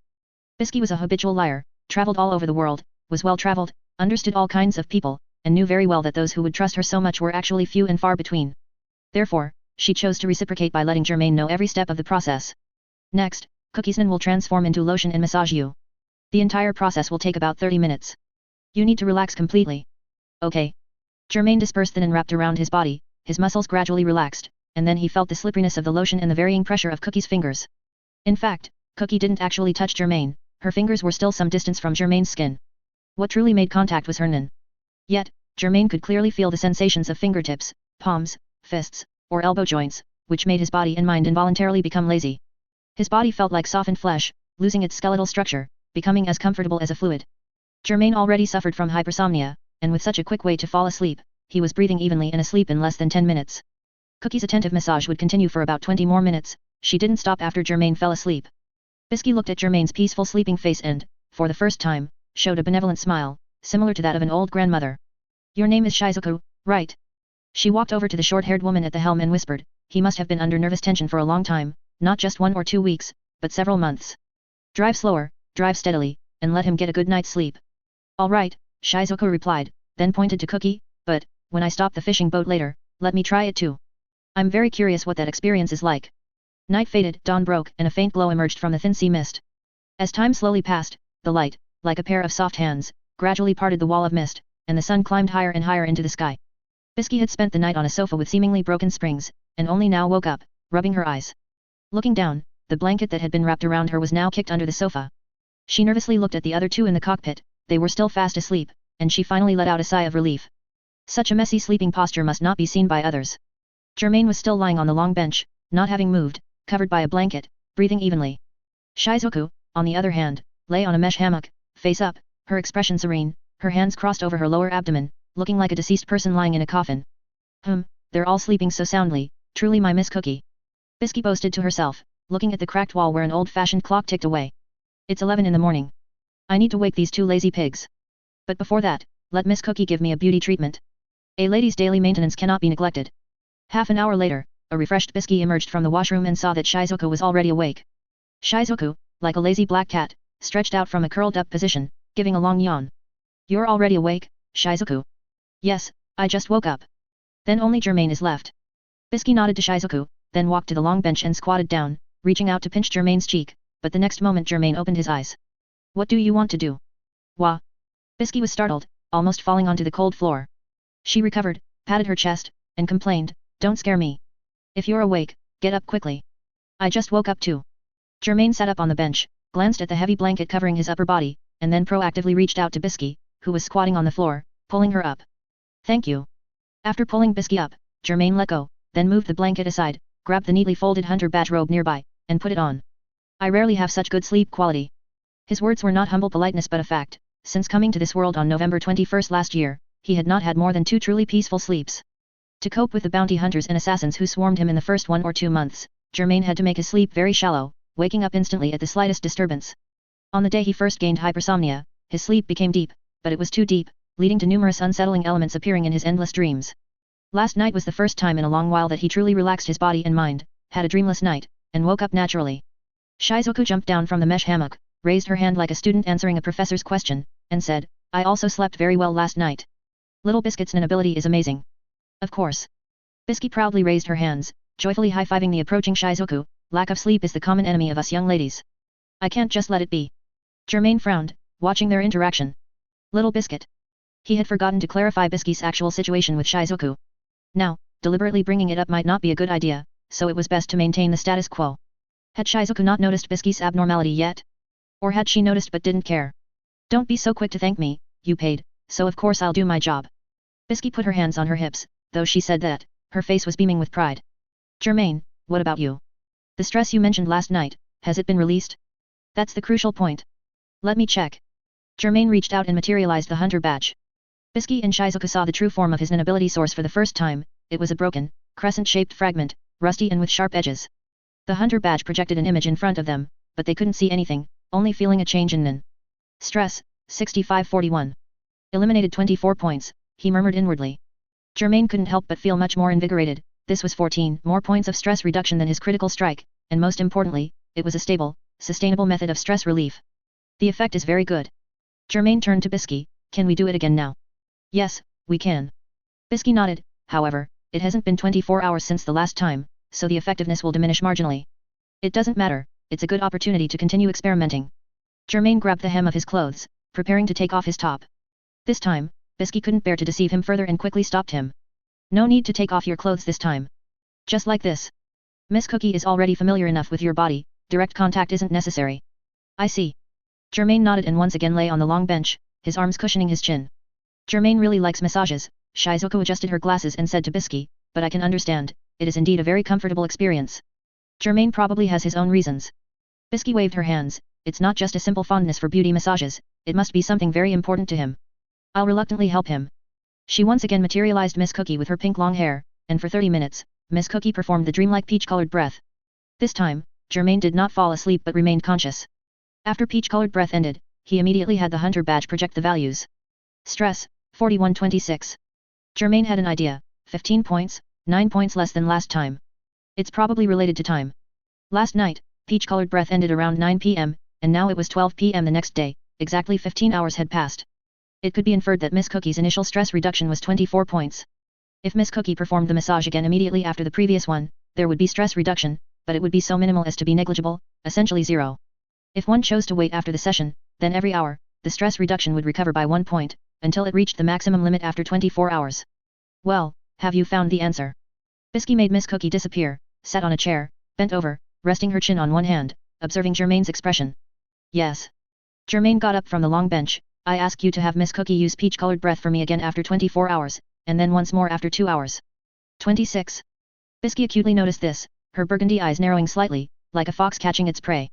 Bisky was a habitual liar, traveled all over the world, was well-traveled, understood all kinds of people, and knew very well that those who would trust her so much were actually few and far between. Therefore, she chose to reciprocate by letting Germain know every step of the process. Next, Cookie's nen will transform into lotion and massage you. The entire process will take about 30 minutes. You need to relax completely. Okay. Germain dispersed the nen wrapped around his body, his muscles gradually relaxed, and then he felt the slipperiness of the lotion and the varying pressure of Cookie's fingers. In fact, Cookie didn't actually touch Germain, her fingers were still some distance from Germain's skin. What truly made contact was her nen. Yet, Germain could clearly feel the sensations of fingertips, palms, fists, or elbow joints, which made his body and mind involuntarily become lazy. His body felt like softened flesh, losing its skeletal structure, becoming as comfortable as a fluid. Germain already suffered from hypersomnia, and with such a quick way to fall asleep, he was breathing evenly and asleep in less than 10 minutes. Cookie's attentive massage would continue for about 20 more minutes, she didn't stop after Germain fell asleep. Bisky looked at Germain's peaceful sleeping face and, for the first time, showed a benevolent smile, similar to that of an old grandmother. Your name is Shizuku, right? She walked over to the short-haired woman at the helm and whispered, he must have been under nervous tension for a long time, not just 1 or 2 weeks, but several months. Drive slower, drive steadily, and let him get a good night's sleep. All right, Shizuku replied, then pointed to Cookie, but, when I stop the fishing boat later, let me try it too. I'm very curious what that experience is like. Night faded, dawn broke, and a faint glow emerged from the thin sea mist. As time slowly passed, the light, like a pair of soft hands, gradually parted the wall of mist, and the sun climbed higher and higher into the sky. Bisky had spent the night on a sofa with seemingly broken springs, and only now woke up, rubbing her eyes. Looking down, the blanket that had been wrapped around her was now kicked under the sofa. She nervously looked at the other two in the cockpit, they were still fast asleep, and she finally let out a sigh of relief. Such a messy sleeping posture must not be seen by others. Germain was still lying on the long bench, not having moved, covered by a blanket, breathing evenly. Shizuku, on the other hand, lay on a mesh hammock, face up, her expression serene, her hands crossed over her lower abdomen, looking like a deceased person lying in a coffin. They're all sleeping so soundly, truly my Miss Cookie. Bisky boasted to herself, looking at the cracked wall where an old-fashioned clock ticked away. It's 11 in the morning. I need to wake these two lazy pigs. But before that, let Miss Cookie give me a beauty treatment. A lady's daily maintenance cannot be neglected. Half an hour later, a refreshed Bisky emerged from the washroom and saw that Shizuku was already awake. Shizuku, like a lazy black cat, stretched out from a curled-up position, giving a long yawn. You're already awake, Shizuku? Yes, I just woke up. Then only Germain is left. Bisky nodded to Shizuku, then walked to the long bench and squatted down, reaching out to pinch Germain's cheek, but the next moment Germain opened his eyes. What do you want to do? Wah! Bisky was startled, almost falling onto the cold floor. She recovered, patted her chest, and complained, don't scare me. If you're awake, get up quickly. I just woke up too. Germain sat up on the bench, glanced at the heavy blanket covering his upper body, and then proactively reached out to Bisky, who was squatting on the floor, pulling her up. Thank you. After pulling Bisky up, Germain let go, then moved the blanket aside, grabbed the neatly folded hunter badge robe nearby, and put it on. I rarely have such good sleep quality. His words were not humble politeness but a fact, since coming to this world on November 21st last year, he had not had more than 2 truly peaceful sleeps. To cope with the bounty hunters and assassins who swarmed him in the first 1 or 2 months, Germain had to make his sleep very shallow, waking up instantly at the slightest disturbance. On the day he first gained hypersomnia, his sleep became deep, but it was too deep, leading to numerous unsettling elements appearing in his endless dreams. Last night was the first time in a long while that he truly relaxed his body and mind, had a dreamless night, and woke up naturally. Shizuku jumped down from the mesh hammock, raised her hand like a student answering a professor's question, and said, "I also slept very well last night. Little Biscuit's ability is amazing." "Of course." Bisky proudly raised her hands, joyfully high-fiving the approaching Shizuku. "Lack of sleep is the common enemy of us young ladies. I can't just let it be." Germain frowned, watching their interaction. Little Biscuit. He had forgotten to clarify Bisky's actual situation with Shizuku. Now, deliberately bringing it up might not be a good idea, so it was best to maintain the status quo. Had Shizuku not noticed Bisky's abnormality yet? Or had she noticed but didn't care? "Don't be so quick to thank me, you paid, so of course I'll do my job." Bisky put her hands on her hips, though she said that, her face was beaming with pride. "Germain, what about you? The stress you mentioned last night, has it been released? That's the crucial point. Let me check." Germain reached out and materialized the hunter badge. Bisky and Shizuku saw the true form of his ability source for the first time. It was a broken, crescent-shaped fragment, rusty and with sharp edges. The hunter badge projected an image in front of them, but they couldn't see anything, only feeling a change in Nin. Stress, 6541. Eliminated 24 points, he murmured inwardly. Germain couldn't help but feel much more invigorated. This was 14 more points of stress reduction than his critical strike, and most importantly, it was a stable, sustainable method of stress relief. The effect is very good. Germain turned to Bisky, "Can we do it again now?" "Yes, we can." Bisky nodded. "However, it hasn't been 24 hours since the last time, so the effectiveness will diminish marginally." "It doesn't matter, it's a good opportunity to continue experimenting." Germain grabbed the hem of his clothes, preparing to take off his top. This time, Bisky couldn't bear to deceive him further and quickly stopped him. "No need to take off your clothes this time. Just like this. Miss Cookie is already familiar enough with your body, direct contact isn't necessary." "I see." Germain nodded and once again lay on the long bench, his arms cushioning his chin. Germain really likes massages. Shizuku adjusted her glasses and said to Bisky, "But I can understand, it is indeed a very comfortable experience." Germain probably has his own reasons. Bisky waved her hands. "It's not just a simple fondness for beauty massages, it must be something very important to him. I'll reluctantly help him." She once again materialized Miss Cookie with her pink long hair, and for 30 minutes, Miss Cookie performed the dreamlike peach-colored breath. This time, Germain did not fall asleep but remained conscious. After peach-colored breath ended, he immediately had the hunter badge project the values. Stress, 4126. Germain had an idea, 15 points, 9 points less than last time. It's probably related to time. Last night, peach-colored breath ended around 9 p.m., and now it was 12 p.m. the next day, exactly 15 hours had passed. It could be inferred that Miss Cookie's initial stress reduction was 24 points. If Miss Cookie performed the massage again immediately after the previous one, there would be stress reduction, but it would be so minimal as to be negligible, essentially zero. If one chose to wait after the session, then every hour, the stress reduction would recover by 1 point, until it reached the maximum limit after 24 hours. "Well, have you found the answer?" Bisky made Miss Cookie disappear, sat on a chair, bent over, resting her chin on one hand, observing Germain's expression. "Yes." Germain got up from the long bench. "I ask you to have Miss Cookie use peach-colored breath for me again after 24 hours, and then once more after 2 hours. 26. Bisky acutely noticed this, her burgundy eyes narrowing slightly, like a fox catching its prey.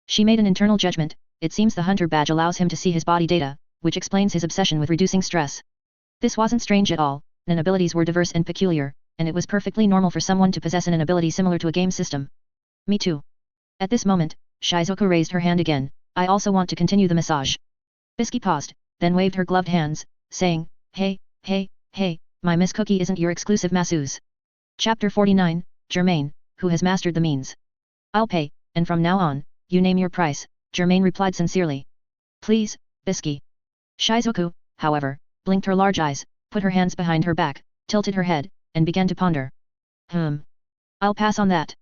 She made an internal judgment. It seems the hunter badge allows him to see his body data, which explains his obsession with reducing stress. This wasn't strange at all. Nin abilities were diverse and peculiar, and it was perfectly normal for someone to possess an ability similar to a game system. "Me too." At this moment, Shizuku raised her hand again. "I also want to continue the massage." Bisky paused, then waved her gloved hands, saying, Hey, my Miss Cookie isn't your exclusive masseuse." Chapter 49, Germain, who has mastered the means. "I'll pay, and from now on, you name your price," Germain replied sincerely. "Please, Bisky." Shizuku, however, blinked her large eyes, put her hands behind her back, tilted her head, and began to ponder. I'll pass on that.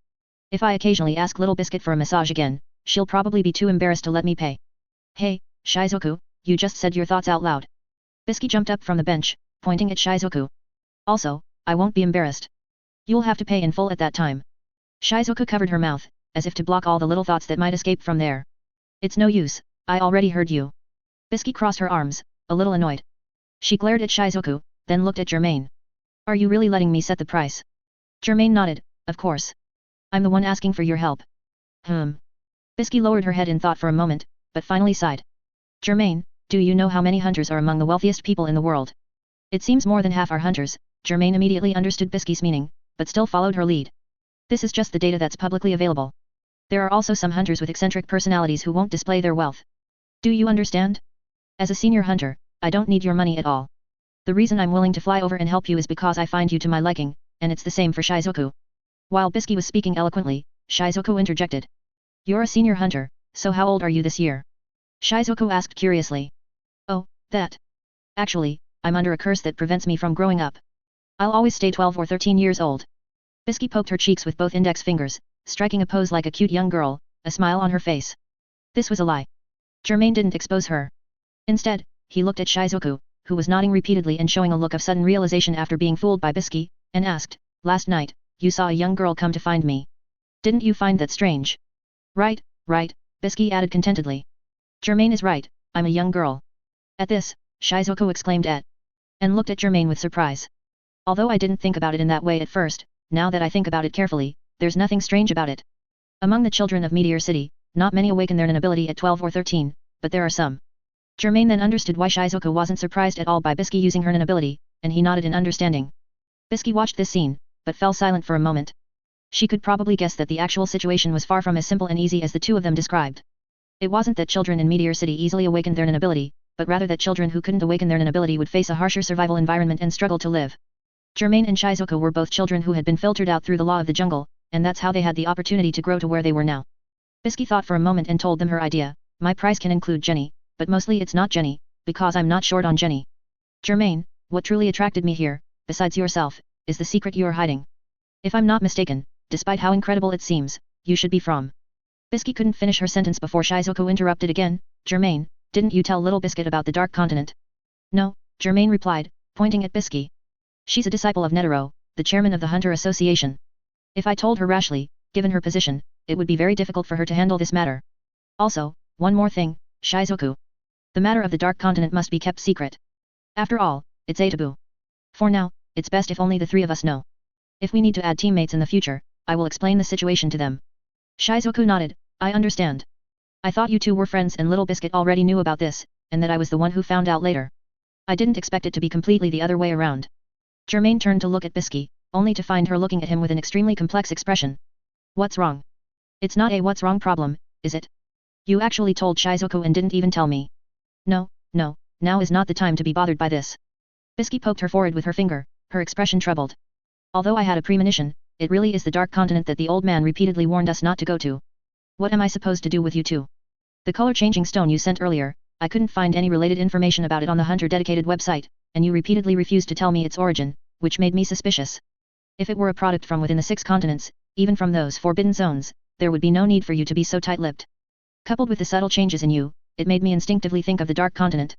If I occasionally ask Little Biscuit for a massage again, she'll probably be too embarrassed to let me pay." "Hey, Shizuku, you just said your thoughts out loud." Bisky jumped up from the bench, pointing at Shizuku. "Also, I won't be embarrassed. You'll have to pay in full at that time." Shizuku covered her mouth, as if to block all the little thoughts that might escape from there. "It's no use, I already heard you." Bisky crossed her arms, a little annoyed. She glared at Shizuku, then looked at Germain. "Are you really letting me set the price?" Germain nodded, "Of course. I'm the one asking for your help." Bisky lowered her head in thought for a moment, but finally sighed. "Germain, do you know how many hunters are among the wealthiest people in the world?" It seems more than half are hunters. Germain immediately understood Bisky's meaning, but still followed her lead. This is just the data that's publicly available. There are also some hunters with eccentric personalities who won't display their wealth. Do you understand? As a senior hunter, I don't need your money at all. The reason I'm willing to fly over and help you is because I find you to my liking, and it's the same for Shizuku. While Bisky was speaking eloquently, Shizuku interjected. You're a senior hunter, so how old are you this year? Shizuku asked curiously. Oh, that. Actually, I'm under a curse that prevents me from growing up. I'll always stay 12 or 13 years old. Bisky poked her cheeks with both index fingers, striking a pose like a cute young girl, a smile on her face. This was a lie. Germain didn't expose her. Instead, he looked at Shizuku, who was nodding repeatedly and showing a look of sudden realization after being fooled by Bisky, and asked, Last night, you saw a young girl come to find me. Didn't you find that strange? Right, Bisky added contentedly. Germain is right, I'm a young girl. At this, Shizuku exclaimed and looked at Germain with surprise. Although I didn't think about it in that way at first, now that I think about it carefully, there's nothing strange about it. Among the children of Meteor City, not many awaken their nin ability at 12 or 13, but there are some. Germain then understood why Shizuku wasn't surprised at all by Bisky using her nin ability, and he nodded in understanding. Bisky watched this scene, but fell silent for a moment. She could probably guess that the actual situation was far from as simple and easy as the two of them described. It wasn't that children in Meteor City easily awakened their nin ability, but rather that children who couldn't awaken their nin ability would face a harsher survival environment and struggle to live. Germain and Shizuku were both children who had been filtered out through the law of the jungle, and that's how they had the opportunity to grow to where they were now. Bisky thought for a moment and told them her idea. My price can include Jenny, but mostly it's not Jenny, because I'm not short on Jenny. Germain, what truly attracted me here, besides yourself, is the secret you're hiding. If I'm not mistaken, despite how incredible it seems, you should be from. Bisky couldn't finish her sentence before Shizuku interrupted again. Germain, didn't you tell Little Biscuit about the Dark Continent? No, Germain replied, pointing at Bisky. She's a disciple of Netero, the chairman of the Hunter Association. If I told her rashly, given her position, it would be very difficult for her to handle this matter. Also, one more thing, Shizuku. The matter of the Dark Continent must be kept secret. After all, it's a taboo. For now, it's best if only the three of us know. If we need to add teammates in the future, I will explain the situation to them. Shizuku nodded, I understand. I thought you two were friends and Little Biscuit already knew about this, and that I was the one who found out later. I didn't expect it to be completely the other way around. Germain turned to look at Bisky, only to find her looking at him with an extremely complex expression. What's wrong? It's not a what's wrong problem, is it? You actually told Shizuku and didn't even tell me. No, now is not the time to be bothered by this. Bisky poked her forehead with her finger, her expression troubled. Although I had a premonition, it really is the Dark Continent that the old man repeatedly warned us not to go to. What am I supposed to do with you two? The color-changing stone you sent earlier, I couldn't find any related information about it on the Hunter-dedicated website, and you repeatedly refused to tell me its origin, which made me suspicious. If it were a product from within the 6 continents, even from those forbidden zones, there would be no need for you to be so tight-lipped. Coupled with the subtle changes in you, it made me instinctively think of the Dark Continent.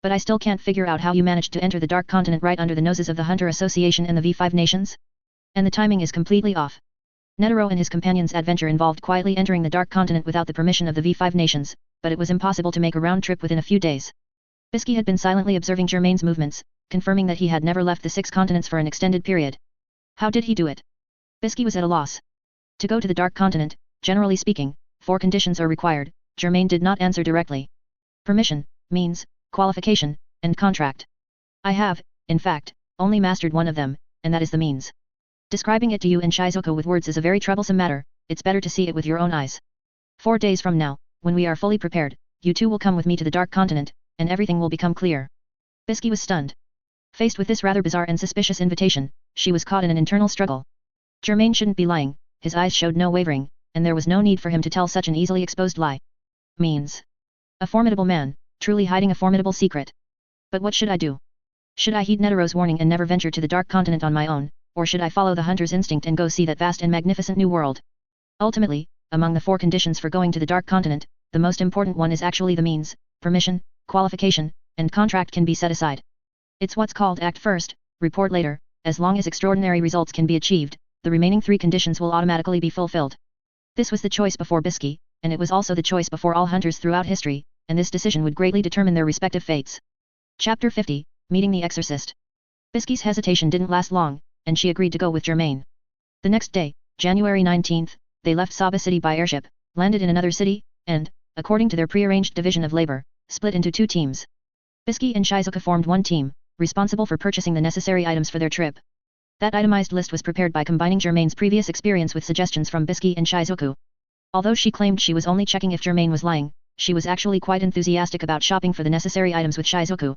But I still can't figure out how you managed to enter the Dark Continent right under the noses of the Hunter Association and the V5 nations? And the timing is completely off. Netero and his companions' adventure involved quietly entering the Dark Continent without the permission of the V5 nations, but it was impossible to make a round trip within a few days. Bisky had been silently observing Germain's movements, confirming that he had never left the 6 continents for an extended period. How did he do it? Bisky was at a loss. To go to the Dark Continent, generally speaking, 4 conditions are required. Germain did not answer directly. Permission, means, qualification, and contract. I have, in fact, only mastered one of them, and that is the means. Describing it to you and Shizuku with words is a very troublesome matter, it's better to see it with your own eyes. 4 days from now, when we are fully prepared, you two will come with me to the Dark Continent, and everything will become clear. Bisky was stunned. Faced with this rather bizarre and suspicious invitation, she was caught in an internal struggle. Germain shouldn't be lying, his eyes showed no wavering, and there was no need for him to tell such an easily exposed lie. Means. A formidable man, truly hiding a formidable secret. But what should I do? Should I heed Netero's warning and never venture to the Dark Continent on my own, or should I follow the hunter's instinct and go see that vast and magnificent new world? Ultimately, among the 4 conditions for going to the Dark Continent, the most important one is actually the means. Permission, qualification, and contract can be set aside. It's what's called act first, report later. As long as extraordinary results can be achieved, the remaining 3 conditions will automatically be fulfilled. This was the choice before Bisky, and it was also the choice before all hunters throughout history, and this decision would greatly determine their respective fates. Chapter 50, Meeting the Exorcist. Bisky's hesitation didn't last long, and she agreed to go with Germain. The next day, January 19th, they left Saba City by airship, landed in another city, and, according to their prearranged division of labor, split into 2 teams. Bisky and Shizuka formed one team, responsible for purchasing the necessary items for their trip. That itemized list was prepared by combining Germain's previous experience with suggestions from Bisky and Shizuku. Although she claimed she was only checking if Germain was lying, she was actually quite enthusiastic about shopping for the necessary items with Shizuku.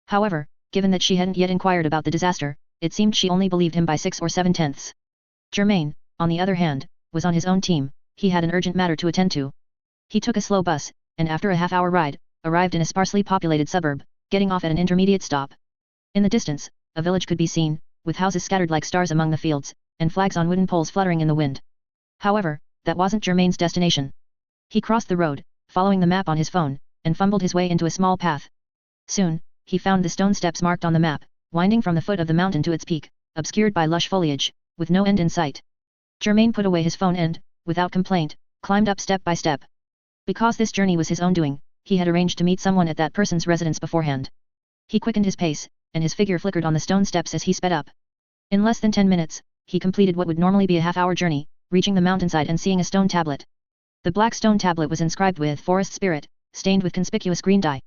However, given that she hadn't yet inquired about the disaster, it seemed she only believed him by 6 or 7/10. Germain, on the other hand, was on his own team. He had an urgent matter to attend to. He took a slow bus, and after a half-hour ride, arrived in a sparsely populated suburb, getting off at an intermediate stop. In the distance, a village could be seen, with houses scattered like stars among the fields, and flags on wooden poles fluttering in the wind. However, that wasn't Germain's destination. He crossed the road, following the map on his phone, and fumbled his way into a small path. Soon, he found the stone steps marked on the map, winding from the foot of the mountain to its peak, obscured by lush foliage, with no end in sight. Germain put away his phone and, without complaint, climbed up step by step. Because this journey was his own doing, he had arranged to meet someone at that person's residence beforehand. He quickened his pace, and his figure flickered on the stone steps as he sped up. In less than 10 minutes, he completed what would normally be a half-hour journey, reaching the mountainside and seeing a stone tablet. The black stone tablet was inscribed with Forest Spirit, stained with conspicuous green dye.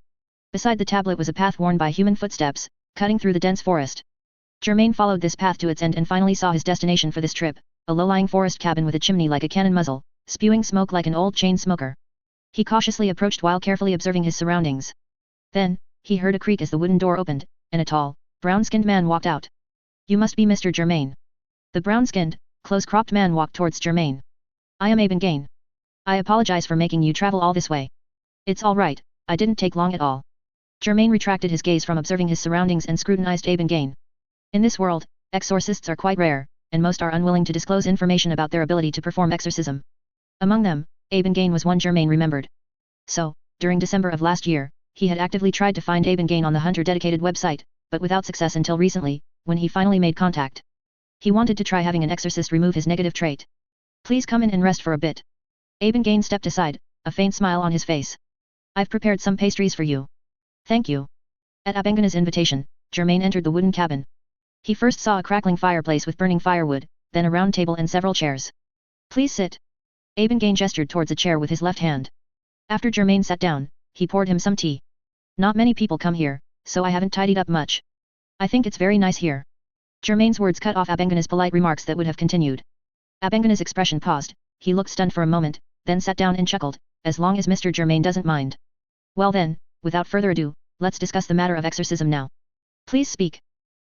Beside the tablet was a path worn by human footsteps, cutting through the dense forest. Germain followed this path to its end and finally saw his destination for this trip, a low-lying forest cabin with a chimney like a cannon muzzle, spewing smoke like an old chain smoker. He cautiously approached while carefully observing his surroundings. Then, he heard a creak as the wooden door opened, and a tall, brown-skinned man walked out. "You must be Mr. Germain." The brown-skinned, close-cropped man walked towards Germain. "I am Gain. I apologize for making you travel all this way." "It's all right, I didn't take long at all." Germain retracted his gaze from observing his surroundings and scrutinized Gain. In this world, exorcists are quite rare, and most are unwilling to disclose information about their ability to perform exorcism. Among them, Gain was one Germain remembered. So, during December of last year, he had actively tried to find Gain on the Hunter-dedicated website, but without success until recently, when he finally made contact. He wanted to try having an exorcist remove his negative trait. "Please come in and rest for a bit." Gain stepped aside, a faint smile on his face. "I've prepared some pastries for you." "Thank you." At Abengana's invitation, Germain entered the wooden cabin. He first saw a crackling fireplace with burning firewood, then a round table and several chairs. "Please sit." Gain gestured towards a chair with his left hand. After Germain sat down, he poured him some tea. "Not many people come here, so I haven't tidied up much. I think it's very nice here." Germain's words cut off Abengana's polite remarks that would have continued. Abengana's expression paused, he looked stunned for a moment, then sat down and chuckled, "As long as Mr. Germain doesn't mind. Well then, without further ado, let's discuss the matter of exorcism now. Please speak."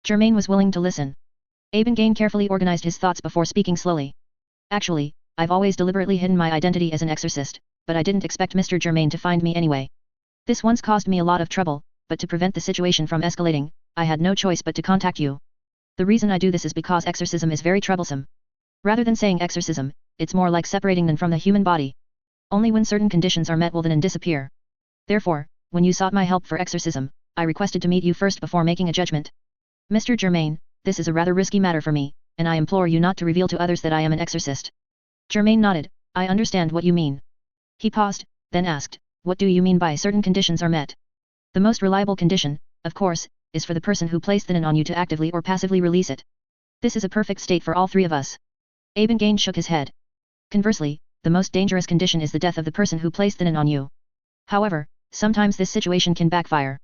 Germain was willing to listen. Gain carefully organized his thoughts before speaking slowly. "Actually, I've always deliberately hidden my identity as an exorcist, but I didn't expect Mr. Germain to find me anyway. This once caused me a lot of trouble, but to prevent the situation from escalating, I had no choice but to contact you. The reason I do this is because exorcism is very troublesome. Rather than saying exorcism, it's more like separating them from the human body. Only when certain conditions are met will the nun disappear. Therefore, when you sought my help for exorcism, I requested to meet you first before making a judgment. Mr. Germain, this is a rather risky matter for me, and I implore you not to reveal to others that I am an exorcist." Germain nodded. "I understand what you mean." He paused, then asked, "What do you mean by certain conditions are met?" "The most reliable condition, of course, is for the person who placed the nun on you to actively or passively release it. This is a perfect state for all three of us." Gain shook his head. "Conversely, the most dangerous condition is the death of the person who placed the nun on you. However, sometimes this situation can backfire.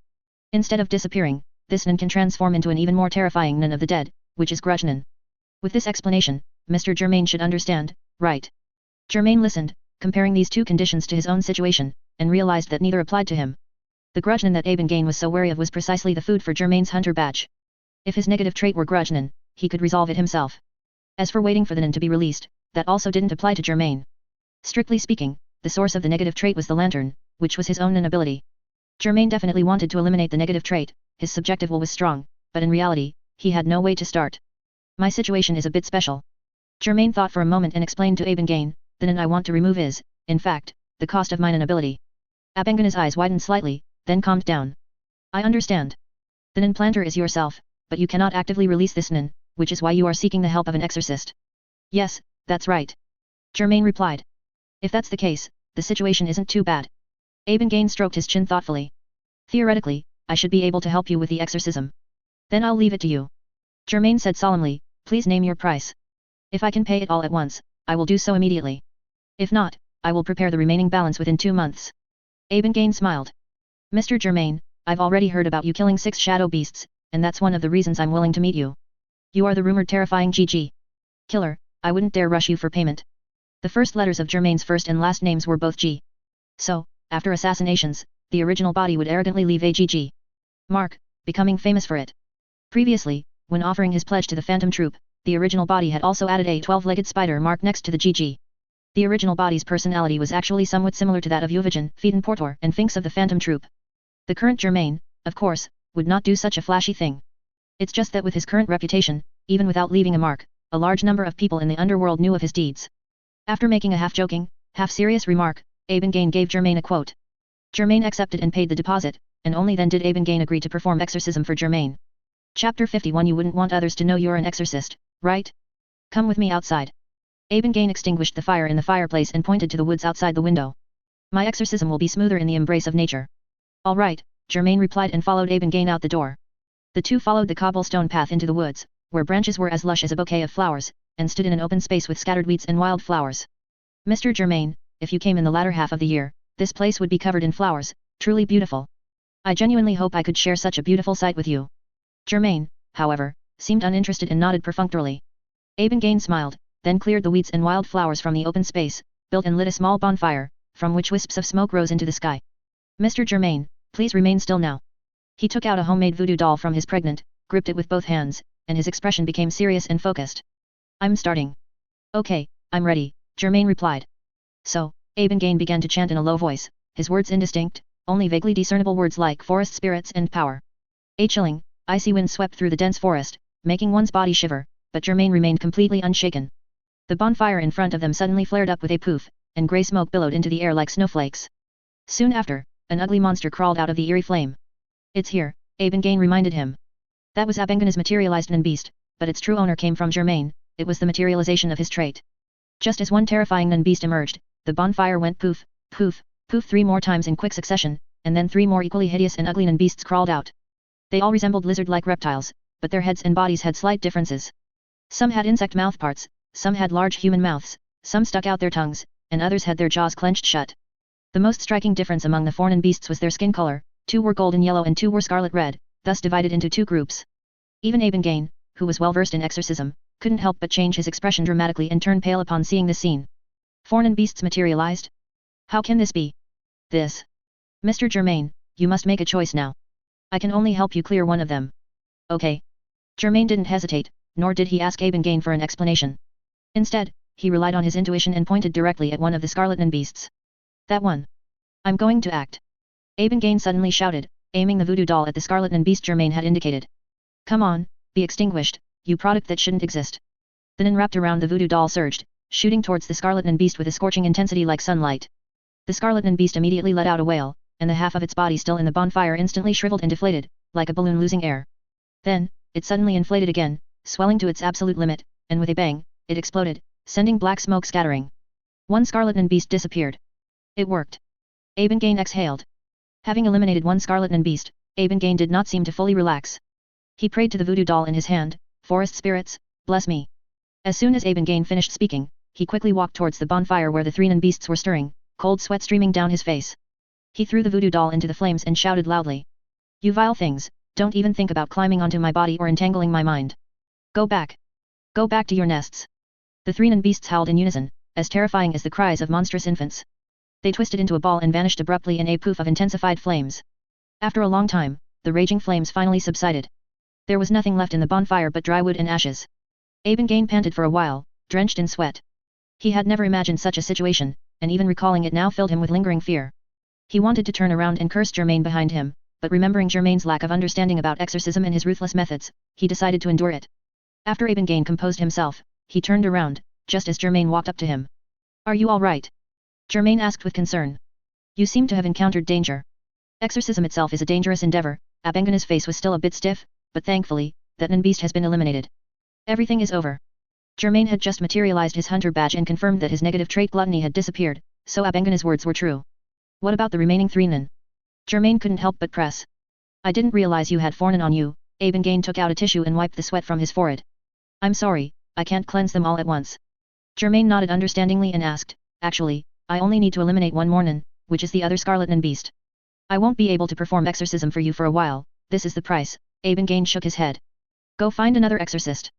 Instead of disappearing, this nun can transform into an even more terrifying nun of the dead, which is grudge nun." With this explanation, Mr. Germain should understand, right? Germain listened, comparing these two conditions to his own situation, and realized that neither applied to him. The grudge nun that Gain was so wary of was precisely the food for Germain's hunter badge. If his negative trait were grudge nun, he could resolve it himself. As for waiting for the nun to be released, that also didn't apply to Germain. Strictly speaking, the source of the negative trait was the lantern, which was his own nun ability. Germain definitely wanted to eliminate the negative trait, his subjective will was strong, but in reality, he had no way to start. "My situation is a bit special." Germain thought for a moment and explained to Gain, "The nun I want to remove is, in fact, the cost of my nun ability." Abengana's eyes widened slightly, then calmed down. "I understand. The nun planter is yourself, but you cannot actively release this nun, which is why you are seeking the help of an exorcist." "Yes, that's right," Germain replied. "If that's the case, the situation isn't too bad." Gain stroked his chin thoughtfully. "Theoretically, I should be able to help you with the exorcism. Then I'll leave it to you." Germain said solemnly, "Please name your price. If I can pay it all at once, I will do so immediately. If not, I will prepare the remaining balance within 2 months." Gain smiled. "Mr. Germain, I've already heard about you killing 6 shadow beasts, and that's one of the reasons I'm willing to meet you. You are the rumored terrifying GG killer, I wouldn't dare rush you for payment. The first letters of Germain's first and last names were both G. So, after assassinations, the original body would arrogantly leave a GG mark, becoming famous for it. Previously, when offering his pledge to the Phantom Troop, the original body had also added a 12-legged spider mark next to the GG. The original body's personality was actually somewhat similar to that of Uvigen, Phaeton Portor, and Finks of the Phantom Troop. The current Germain, of course, would not do such a flashy thing. It's just that with his current reputation, even without leaving a mark, a large number of people in the underworld knew of his deeds. After making a half-joking, half-serious remark, Abengane gave Germain a quote. Germain accepted and paid the deposit, and only then did Abengane agree to perform exorcism for Germain. Chapter 51. You wouldn't want others to know you're an exorcist, right? Come with me outside. Abengane extinguished the fire in the fireplace and pointed to the woods outside the window. My exorcism will be smoother in the embrace of nature. All right, Germain replied and followed Abengane out the door. The two followed the cobblestone path into the woods, where branches were as lush as a bouquet of flowers, and stood in an open space with scattered weeds and wild flowers. Mr. Germain, if you came in the latter half of the year, this place would be covered in flowers, truly beautiful. I genuinely hope I could share such a beautiful sight with you. Germain, however, seemed uninterested and nodded perfunctorily. Abengane smiled, then cleared the weeds and wild flowers from the open space, built and lit a small bonfire, from which wisps of smoke rose into the sky. Mr. Germain, please remain still now. He took out a homemade voodoo doll from his pregnant, gripped it with both hands, and his expression became serious and focused. I'm starting. Okay, I'm ready, Germain replied. So, Abengane began to chant in a low voice, his words indistinct, only vaguely discernible words like forest spirits and power. A chilling, icy wind swept through the dense forest, making one's body shiver, but Germain remained completely unshaken. The bonfire in front of them suddenly flared up with a poof, and grey smoke billowed into the air like snowflakes. Soon after, an ugly monster crawled out of the eerie flame. It's here, Abengane reminded him. That was Abengane's materialized nun-beast, but its true owner came from Germain, it was the materialization of his trait. Just as one terrifying nun-beast emerged, the bonfire went poof, poof, poof 3 more times in quick succession, and then 3 more equally hideous and ugly nun-beasts crawled out. They all resembled lizard-like reptiles, but their heads and bodies had slight differences. Some had insect mouthparts, some had large human mouths, some stuck out their tongues, and others had their jaws clenched shut. The most striking difference among the 4 nun-beasts was their skin color, 2 were golden yellow and 2 were scarlet red, thus divided into 2 groups. Even Abengane, who was well versed in exorcism, couldn't help but change his expression dramatically and turn pale upon seeing this scene. 4 nun-beasts materialized? How can this be? This. Mr. Germain, you must make a choice now. I can only help you clear one of them. Okay. Germain didn't hesitate, nor did he ask Abengane for an explanation. Instead, he relied on his intuition and pointed directly at one of the scarlet nun-beasts. That one. I'm going to act. Abengane suddenly shouted, aiming the voodoo doll at the scarlet nun-beast Germain had indicated. Come on, be extinguished, you product that shouldn't exist. The nun wrapped around the voodoo doll surged, shooting towards the scarlet nun-beast with a scorching intensity like sunlight. The scarlet nun-beast immediately let out a wail, and the half of its body still in the bonfire instantly shriveled and deflated, like a balloon losing air. Then, it suddenly inflated again, swelling to its absolute limit, and with a bang, it exploded, sending black smoke scattering. One scarlet nun-beast disappeared. It worked. Abengane exhaled. Having eliminated one scarlet nun-beast, Abengane did not seem to fully relax. He prayed to the voodoo doll in his hand, forest spirits, bless me. As soon as Abengane finished speaking, he quickly walked towards the bonfire where the 3 nun-beasts were stirring, cold sweat streaming down his face. He threw the voodoo doll into the flames and shouted loudly. You vile things, don't even think about climbing onto my body or entangling my mind. Go back. Go back to your nests. The 3 nun-beasts howled in unison, as terrifying as the cries of monstrous infants. They twisted into a ball and vanished abruptly in a poof of intensified flames. After a long time, the raging flames finally subsided. There was nothing left in the bonfire but dry wood and ashes. Abengane panted for a while, drenched in sweat. He had never imagined such a situation, and even recalling it now filled him with lingering fear. He wanted to turn around and curse Germain behind him, but remembering Germain's lack of understanding about exorcism and his ruthless methods, he decided to endure it. After Abengane composed himself, he turned around, just as Germain walked up to him. Are you all right? Germain asked with concern. You seem to have encountered danger. Exorcism itself is a dangerous endeavor. Abengane's face was still a bit stiff, but thankfully, that nun-beast has been eliminated. Everything is over. Germain had just materialized his hunter badge and confirmed that his negative trait gluttony had disappeared, so Abengane's words were true. What about the remaining 3 nun? Germain couldn't help but press. I didn't realize you had 4 nun on you. Abengane took out a tissue and wiped the sweat from his forehead. I'm sorry, I can't cleanse them all at once. Germain nodded understandingly and asked, actually, I only need to eliminate 1 more nun, which is the other scarlet nun-beast. I won't be able to perform exorcism for you for a while, this is the price, Abengane shook his head. Go find another exorcist.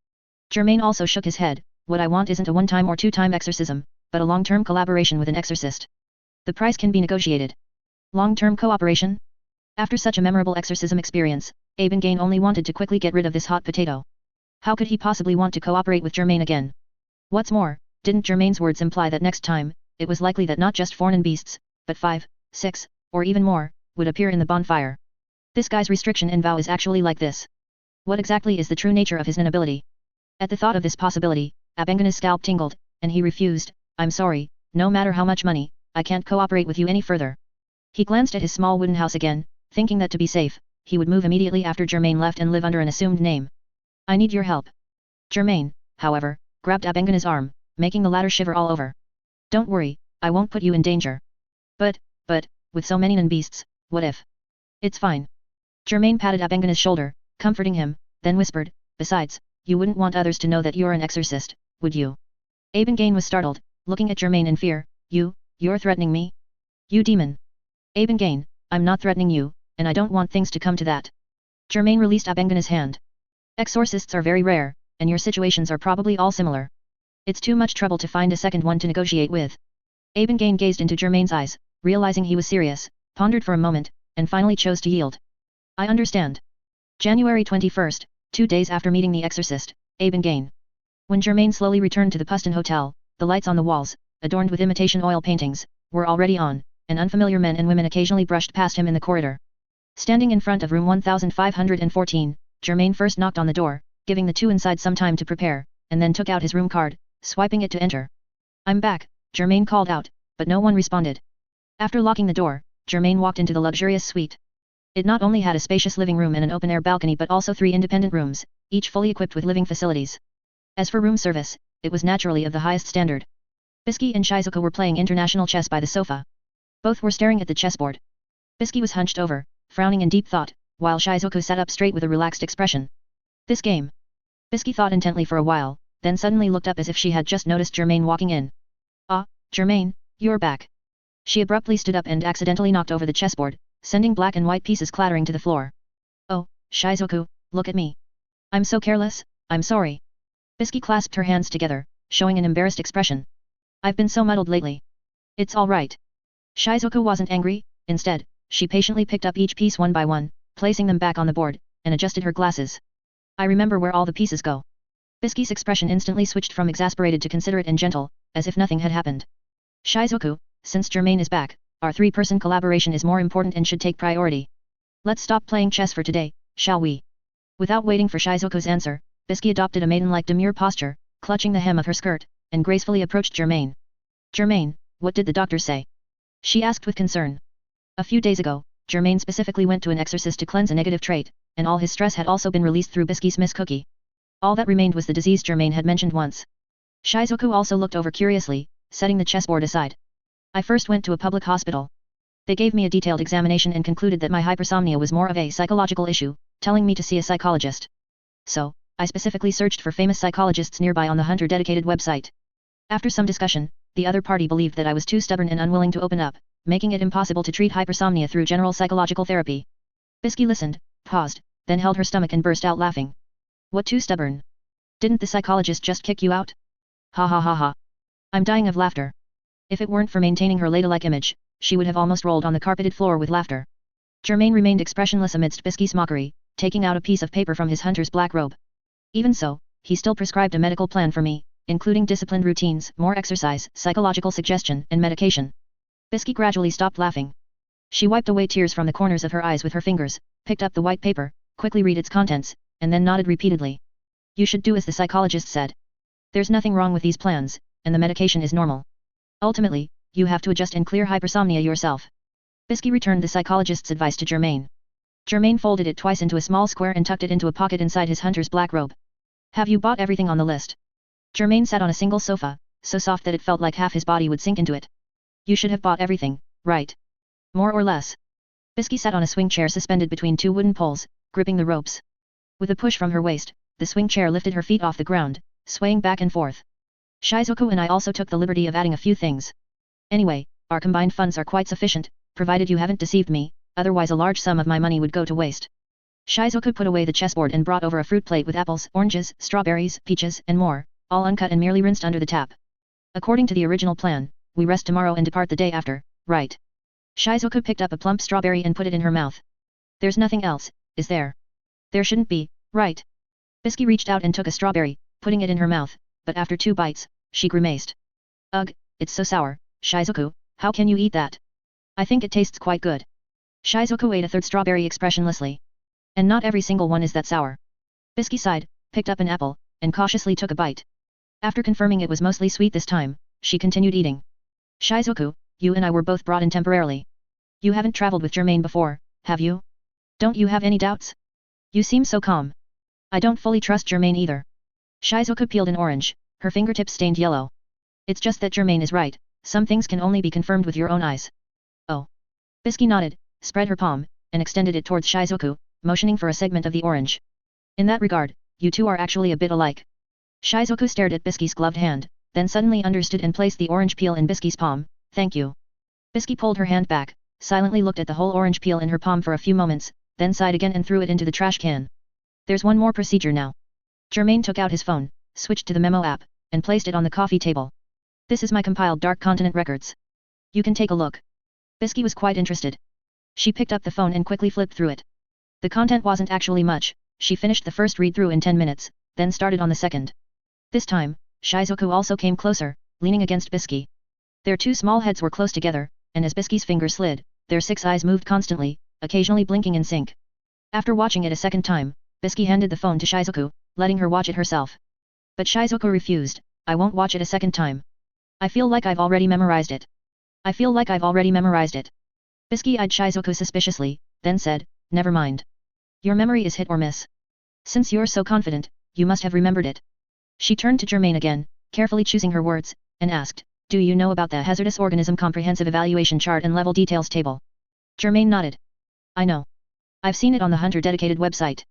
Germain also shook his head. What I want isn't a one-time or two-time exorcism, but a long-term collaboration with an exorcist. The price can be negotiated. Long-term cooperation? After such a memorable exorcism experience, Abengane only wanted to quickly get rid of this hot potato. How could he possibly want to cooperate with Germain again? What's more, didn't Germain's words imply that next time, it was likely that not just foreign beasts, but 5, 6, or even more, would appear in the bonfire? This guy's restriction in vow is actually like this. What exactly is the true nature of his inability? At the thought of this possibility, Abengane's scalp tingled, and he refused. I'm sorry, no matter how much money, I can't cooperate with you any further. He glanced at his small wooden house again, thinking that to be safe, he would move immediately after Germain left and live under an assumed name. I need your help. Germain, however, grabbed Abengane's arm, making the latter shiver all over. Don't worry, I won't put you in danger. But, with so many non-beasts, what if? It's fine. Germain patted Abengane's shoulder, comforting him, then whispered, besides, you wouldn't want others to know that you're an exorcist, would you? Abengane was startled, looking at Germain in fear. You're threatening me? You demon! Abengane, I'm not threatening you, and I don't want things to come to that. Germain released Abengane's hand. Exorcists are very rare, and your situations are probably all similar. It's too much trouble to find a second one to negotiate with. Abengane gazed into Germain's eyes, realizing he was serious, pondered for a moment, and finally chose to yield. I understand. January 21st, 2 days after meeting the exorcist, Abengane. When Germain slowly returned to the Puston Hotel, the lights on the walls, adorned with imitation oil paintings, were already on, and unfamiliar men and women occasionally brushed past him in the corridor. Standing in front of room 1514, Germain first knocked on the door, giving the two inside some time to prepare, and then took out his room card, swiping it to enter. I'm back, Germain called out, but no one responded. After locking the door, Germain walked into the luxurious suite. It not only had a spacious living room and an open-air balcony but also 3 independent rooms, each fully equipped with living facilities. As for room service, it was naturally of the highest standard. Bisky and Shizuka were playing international chess by the sofa. Both were staring at the chessboard. Bisky was hunched over, frowning in deep thought, while Shizuka sat up straight with a relaxed expression. This game. Bisky thought intently for a while, then suddenly looked up as if she had just noticed Germain walking in. Ah, Germain, you're back. She abruptly stood up and accidentally knocked over the chessboard, sending black and white pieces clattering to the floor. Oh, Shizuku, look at me. I'm so careless, I'm sorry. Bisky clasped her hands together, showing an embarrassed expression. I've been so muddled lately. It's all right. Shizuku wasn't angry, instead, she patiently picked up each piece one by one, placing them back on the board, and adjusted her glasses. I remember where all the pieces go. Bisky's expression instantly switched from exasperated to considerate and gentle, as if nothing had happened. Shizuku, since Germain is back, our 3-person collaboration is more important and should take priority. Let's stop playing chess for today, shall we? Without waiting for Shizuku's answer, Bisky adopted a maiden-like demure posture, clutching the hem of her skirt, and gracefully approached Germain. Germain, what did the doctor say? She asked with concern. A few days ago, Germain specifically went to an exorcist to cleanse a negative trait, and all his stress had also been released through Bisky's Miss Cookie. All that remained was the disease Germain had mentioned once. Shizuku also looked over curiously, setting the chessboard aside. I first went to a public hospital. They gave me a detailed examination and concluded that my hypersomnia was more of a psychological issue, telling me to see a psychologist. So, I specifically searched for famous psychologists nearby on the Hunter-dedicated website. After some discussion, the other party believed that I was too stubborn and unwilling to open up, making it impossible to treat hypersomnia through general psychological therapy. Bisky listened, paused, then held her stomach and burst out laughing. What too stubborn? Didn't the psychologist just kick you out? Ha ha ha ha. I'm dying of laughter. If it weren't for maintaining her ladylike image, she would have almost rolled on the carpeted floor with laughter. Germain remained expressionless amidst Bisky's mockery, taking out a piece of paper from his hunter's black robe. Even so, he still prescribed a medical plan for me, including disciplined routines, more exercise, psychological suggestion, and medication. Bisky gradually stopped laughing. She wiped away tears from the corners of her eyes with her fingers, picked up the white paper, quickly read its contents, and then nodded repeatedly. You should do as the psychologist said. There's nothing wrong with these plans, and the medication is normal. Ultimately, you have to adjust and clear hypersomnia yourself. Bisky returned the psychologist's advice to Germain. Germain folded it twice into a small square and tucked it into a pocket inside his hunter's black robe. Have you bought everything on the list? Germain sat on a single sofa, so soft that it felt like half his body would sink into it. You should have bought everything, right? More or less. Bisky sat on a swing chair suspended between 2 wooden poles, gripping the ropes. With a push from her waist, the swing chair lifted her feet off the ground, swaying back and forth. Shizuku and I also took the liberty of adding a few things. Anyway, our combined funds are quite sufficient, provided you haven't deceived me, otherwise a large sum of my money would go to waste. Shizuku put away the chessboard and brought over a fruit plate with apples, oranges, strawberries, peaches, and more, all uncut and merely rinsed under the tap. According to the original plan, we rest tomorrow and depart the day after, right? Shizuku picked up a plump strawberry and put it in her mouth. There's nothing else, is there? There shouldn't be, right? Bisky reached out and took a strawberry, putting it in her mouth, but after 2 bites, she grimaced. Ugh, it's so sour, Shizuku, how can you eat that? I think it tastes quite good. Shizuku ate a third strawberry expressionlessly. And not every single one is that sour. Bisky sighed, picked up an apple, and cautiously took a bite. After confirming it was mostly sweet this time, she continued eating. Shizuku, you and I were both brought in temporarily. You haven't traveled with Germain before, have you? Don't you have any doubts? You seem so calm. I don't fully trust Germain either. Shizuku peeled an orange, her fingertips stained yellow. It's just that Germain is right, some things can only be confirmed with your own eyes. Oh. Bisky nodded, spread her palm, and extended it towards Shizuku, motioning for a segment of the orange. In that regard, you two are actually a bit alike. Shizuku stared at Bisky's gloved hand, then suddenly understood and placed the orange peel in Bisky's palm. Thank you. Bisky pulled her hand back, silently looked at the whole orange peel in her palm for a few moments, then sighed again and threw it into the trash can. There's one more procedure now. Germain took out his phone, switched to the memo app, and placed it on the coffee table. This is my compiled Dark Continent records. You can take a look. Bisky was quite interested. She picked up the phone and quickly flipped through it. The content wasn't actually much, she finished the first read-through in 10 minutes, then started on the second. This time, Shizuku also came closer, leaning against Bisky. Their 2 small heads were close together, and as Bisky's fingers slid, their 6 eyes moved constantly, occasionally blinking in sync. After watching it a second time, Bisky handed the phone to Shizuku, letting her watch it herself. But Shizuku refused. I won't watch it a second time. I feel like I've already memorized it. Bisky eyed Shizuku suspiciously, then said, never mind. Your memory is hit or miss. Since you're so confident, you must have remembered it. She turned to Germain again, carefully choosing her words, and asked, do you know about the Hazardous Organism Comprehensive Evaluation Chart and Level Details Table? Germain nodded. I know. I've seen it on the Hunter dedicated website.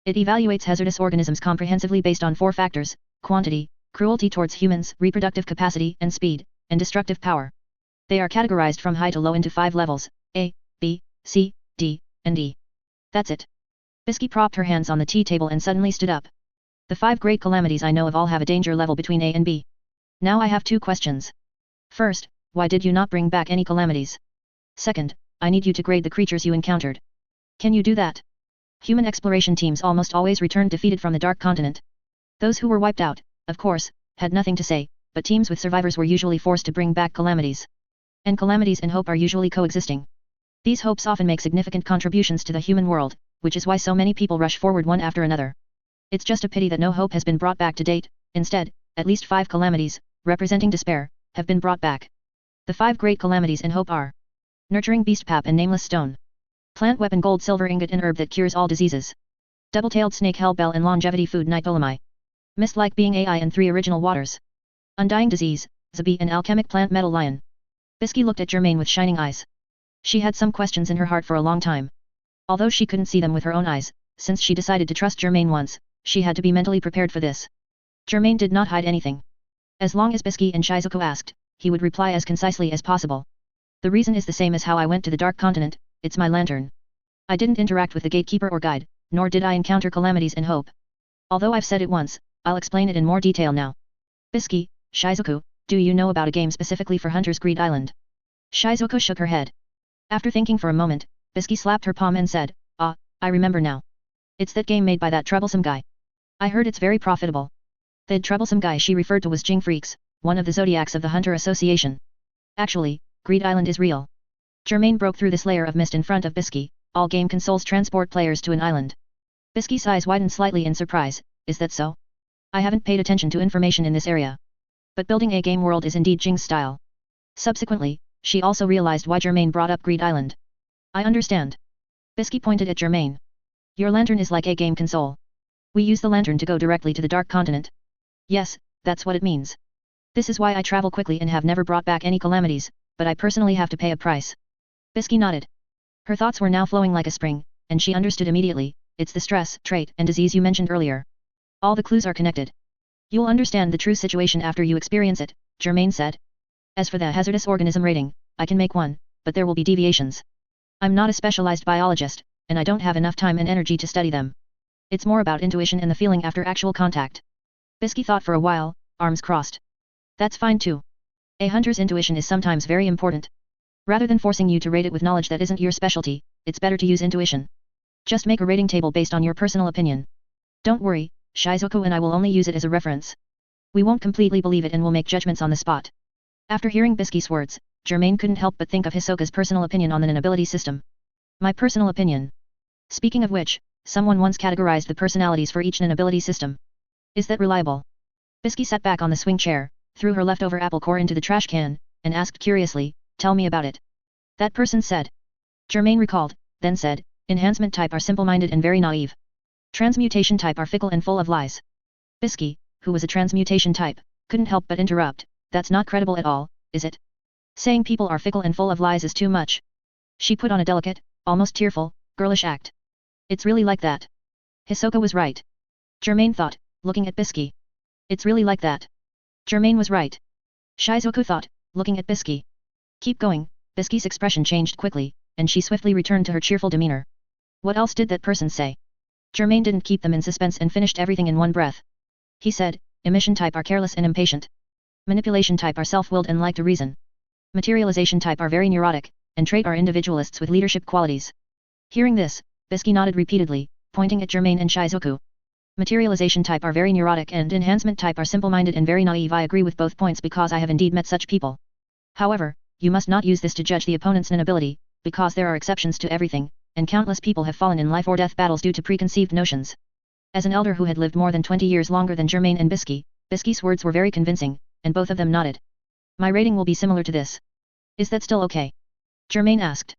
It evaluates hazardous organisms comprehensively based on 4 factors: quantity, cruelty towards humans, reproductive capacity and speed, and destructive power. They are categorized from high to low into 5 levels: A, B, C, D, and E. That's it. Bisky propped her hands on the tea table and suddenly stood up. The 5 great calamities I know of all have a danger level between A and B. Now I have 2 questions. First, why did you not bring back any calamities? Second, I need you to grade the creatures you encountered. Can you do that? Human exploration teams almost always returned defeated from the Dark Continent. Those who were wiped out, of course, had nothing to say, but teams with survivors were usually forced to bring back calamities. And calamities and hope are usually coexisting. These hopes often make significant contributions to the human world, which is why so many people rush forward one after another. It's just a pity that no hope has been brought back to date. Instead, at least 5 calamities, representing despair, have been brought back. The 5 great calamities and hope are: Nurturing Beast Pap and Nameless Stone. Plant Weapon Gold Silver Ingot and Herb that cures all diseases. Double-tailed Snake Hell Bell and Longevity Food Nightolami. Mist-like Being AI and 3 Original Waters. Undying Disease, Zabi and Alchemic Plant Metal Lion. Bisky looked at Germain with shining eyes. She had some questions in her heart for a long time. Although she couldn't see them with her own eyes, since she decided to trust Germain once, she had to be mentally prepared for this. Germain did not hide anything. As long as Bisky and Shizuku asked, he would reply as concisely as possible. The reason is the same as how I went to the Dark Continent, it's my lantern. I didn't interact with the gatekeeper or guide, nor did I encounter calamities and hope. Although I've said it once, I'll explain it in more detail now. Bisky, Shizuku, do you know about a game specifically for Hunter's Greed Island? Shizuku shook her head. After thinking for a moment, Bisky slapped her palm and said, ah, I remember now. It's that game made by that troublesome guy. I heard it's very profitable. The troublesome guy she referred to was Jing Freaks, one of the zodiacs of the Hunter Association. Actually, Greed Island is real. Germain broke through this layer of mist in front of Bisky. All game consoles transport players to an island. Bisky's eyes widened slightly in surprise. Is that so? I haven't paid attention to information in this area. But building a game world is indeed Jing's style. Subsequently, she also realized why Germain brought up Greed Island. I understand. Bisky pointed at Germain. Your lantern is like a game console. We use the lantern to go directly to the Dark Continent. Yes, that's what it means. This is why I travel quickly and have never brought back any calamities, but I personally have to pay a price. Bisky nodded. Her thoughts were now flowing like a spring, and she understood immediately, it's the stress, trait, and disease you mentioned earlier. All the clues are connected. You'll understand the true situation after you experience it, Germain said. As for the hazardous organism rating, I can make one, but there will be deviations. I'm not a specialized biologist, and I don't have enough time and energy to study them. It's more about intuition and the feeling after actual contact. Bisky thought for a while, arms crossed. That's fine too. A hunter's intuition is sometimes very important. Rather than forcing you to rate it with knowledge that isn't your specialty, it's better to use intuition. Just make a rating table based on your personal opinion. Don't worry, Shizuku and I will only use it as a reference. We won't completely believe it and will make judgments on the spot. After hearing Bisky's words, Germain couldn't help but think of Hisoka's personal opinion on the nin ability system. My personal opinion. Speaking of which, someone once categorized the personalities for each nin ability system. Is that reliable? Bisky sat back on the swing chair, threw her leftover apple core into the trash can, and asked curiously, tell me about it. That person said. Germain recalled, then said, enhancement type are simple-minded and very naive. Transmutation type are fickle and full of lies. Bisky, who was a transmutation type, couldn't help but interrupt, that's not credible at all, is it? Saying people are fickle and full of lies is too much. She put on a delicate, almost tearful, girlish act. It's really like that. Hisoka was right. Germain thought, looking at Bisky. It's really like that. Germain was right. Shizuku thought, looking at Bisky. Keep going. Bisky's expression changed quickly, and she swiftly returned to her cheerful demeanor. What else did that person say? Germain didn't keep them in suspense and finished everything in one breath. He said, emission type are careless and impatient. Manipulation type are self-willed and like to reason. Materialization type are very neurotic, and trait are individualists with leadership qualities. Hearing this, Bisky nodded repeatedly, pointing at Germain and Shizuku. Materialization type are very neurotic and enhancement type are simple-minded and very naive. I agree with both points because I have indeed met such people. However, you must not use this to judge the opponent's nin ability, because there are exceptions to everything, and countless people have fallen in life or death battles due to preconceived notions. As an elder who had lived more than 20 years longer than Germain and Bisky, Bisky's words were very convincing, and both of them nodded. My rating will be similar to this. Is that still okay? Germain asked.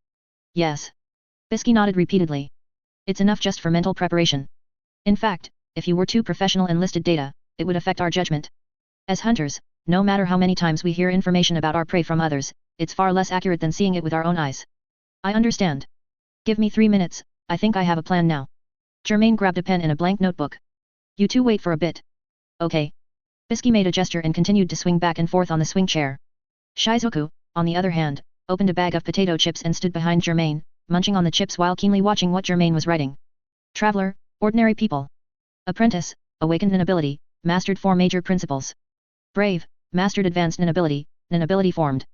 Yes. Bisky nodded repeatedly. It's enough just for mental preparation. In fact, if you were too professional and listed data, it would affect our judgment. As hunters, no matter how many times we hear information about our prey from others, it's far less accurate than seeing it with our own eyes. I understand. Give me 3 minutes, I think I have a plan now. Germain grabbed a pen and a blank notebook. You two wait for a bit. Okay. Bisky made a gesture and continued to swing back and forth on the swing chair. Shizuku, on the other hand, opened a bag of potato chips and stood behind Germain, munching on the chips while keenly watching what Germain was writing. Traveler, ordinary people. Apprentice, awakened nin ability, mastered 4 major principles. Brave, mastered advanced nin ability formed.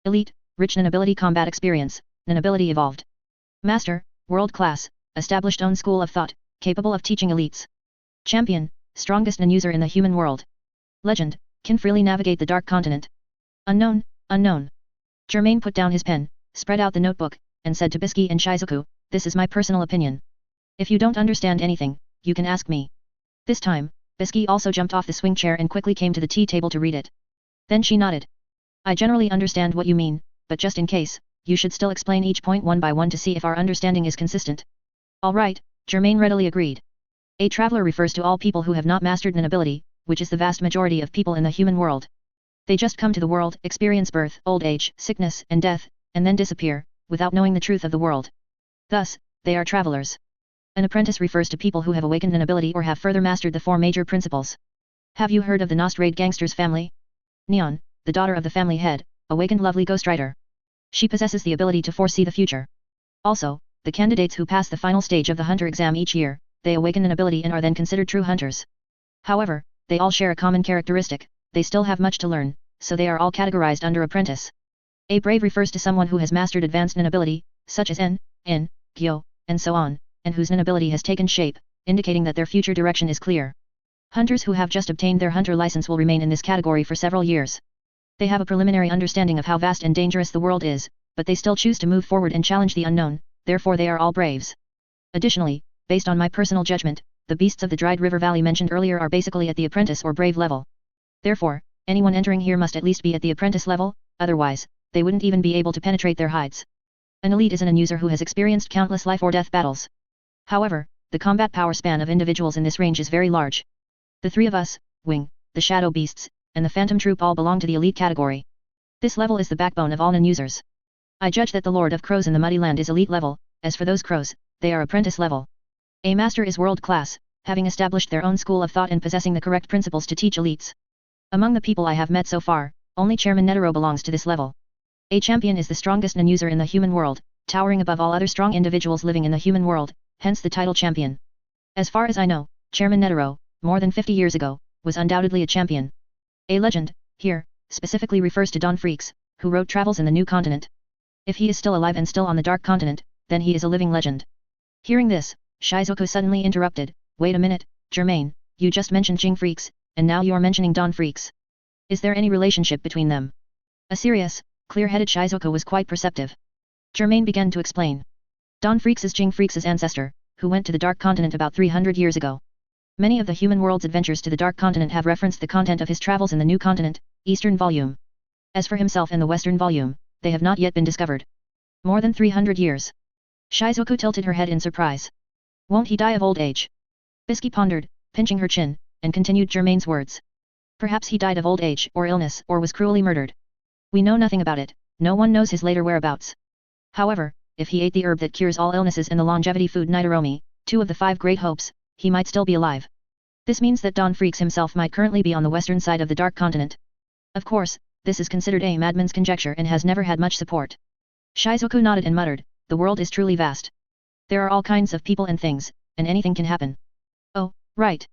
Elite, rich nin ability combat experience, nin ability evolved. Master, world class, established own school of thought, capable of teaching elites. Champion, strongest nin user in the human world. Legend, can freely navigate the dark continent. Unknown, unknown. Germain put down his pen, spread out the notebook, and said to Bisky and Shizuku, this is my personal opinion. If you don't understand anything, you can ask me. This time, Bisky also jumped off the swing chair and quickly came to the tea table to read it. Then she nodded. I generally understand what you mean, but just in case, you should still explain each point one by one to see if our understanding is consistent. All right, Germain readily agreed. A traveler refers to all people who have not mastered nin ability, which is the vast majority of people in the human world. They just come to the world, experience birth, old age, sickness, and death, and then disappear, without knowing the truth of the world. Thus, they are travelers. An apprentice refers to people who have awakened an ability or have further mastered the 4 major principles. Have you heard of the Nostrade gangster's family? Neon, the daughter of the family head, awakened lovely ghostwriter. She possesses the ability to foresee the future. Also, the candidates who pass the final stage of the hunter exam each year, they awaken an ability and are then considered true hunters. However, they all share a common characteristic, they still have much to learn, so they are all categorized under apprentice. A brave refers to someone who has mastered advanced nin ability, such as En, Gyo, and so on, and whose nin ability has taken shape, indicating that their future direction is clear. Hunters who have just obtained their hunter license will remain in this category for several years. They have a preliminary understanding of how vast and dangerous the world is, but they still choose to move forward and challenge the unknown, therefore they are all braves. Additionally, based on my personal judgment, the beasts of the Dried River Valley mentioned earlier are basically at the apprentice or brave level. Therefore, anyone entering here must at least be at the apprentice level, otherwise, they wouldn't even be able to penetrate their hides. An elite is an user who has experienced countless life or death battles. However, the combat power span of individuals in this range is very large. The 3 of us, Wing, the Shadow Beasts, and the Phantom Troop all belong to the elite category. This level is the backbone of all nin users. I judge that the Lord of Crows in the Muddy Land is elite level, as for those crows, they are apprentice level. A master is world class, having established their own school of thought and possessing the correct principles to teach elites. Among the people I have met so far, only Chairman Netero belongs to this level. A champion is the strongest nin user in the human world, towering above all other strong individuals living in the human world, hence the title champion. As far as I know, Chairman Netero, more than 50 years ago, was undoubtedly a champion. A legend, here, specifically refers to Don Freaks, who wrote Travels in the New Continent. If he is still alive and still on the Dark Continent, then he is a living legend. Hearing this, Shizuko suddenly interrupted, wait a minute, Germain, you just mentioned Jing Freaks, and now you're mentioning Don Freaks. Is there any relationship between them? A serious, clear-headed Shizuko was quite perceptive. Germain began to explain. Don Freaks is Jing Freaks' ancestor, who went to the Dark Continent about 300 years ago. Many of the human world's adventures to the Dark Continent have referenced the content of his travels in the New Continent, Eastern Volume. As for himself and the Western Volume, they have not yet been discovered. More than 300 years. Shizuko tilted her head in surprise. Won't he die of old age? Bisky pondered, pinching her chin, and continued Germain's words. Perhaps he died of old age or illness or was cruelly murdered. We know nothing about it, no one knows his later whereabouts. However, if he ate the herb that cures all illnesses and the longevity food Nidaromi, 2 of the 5 great hopes, he might still be alive. This means that Don Freaks himself might currently be on the western side of the Dark Continent. Of course, this is considered a madman's conjecture and has never had much support. Shizuko nodded and muttered, the world is truly vast. There are all kinds of people and things, and anything can happen. Oh, right.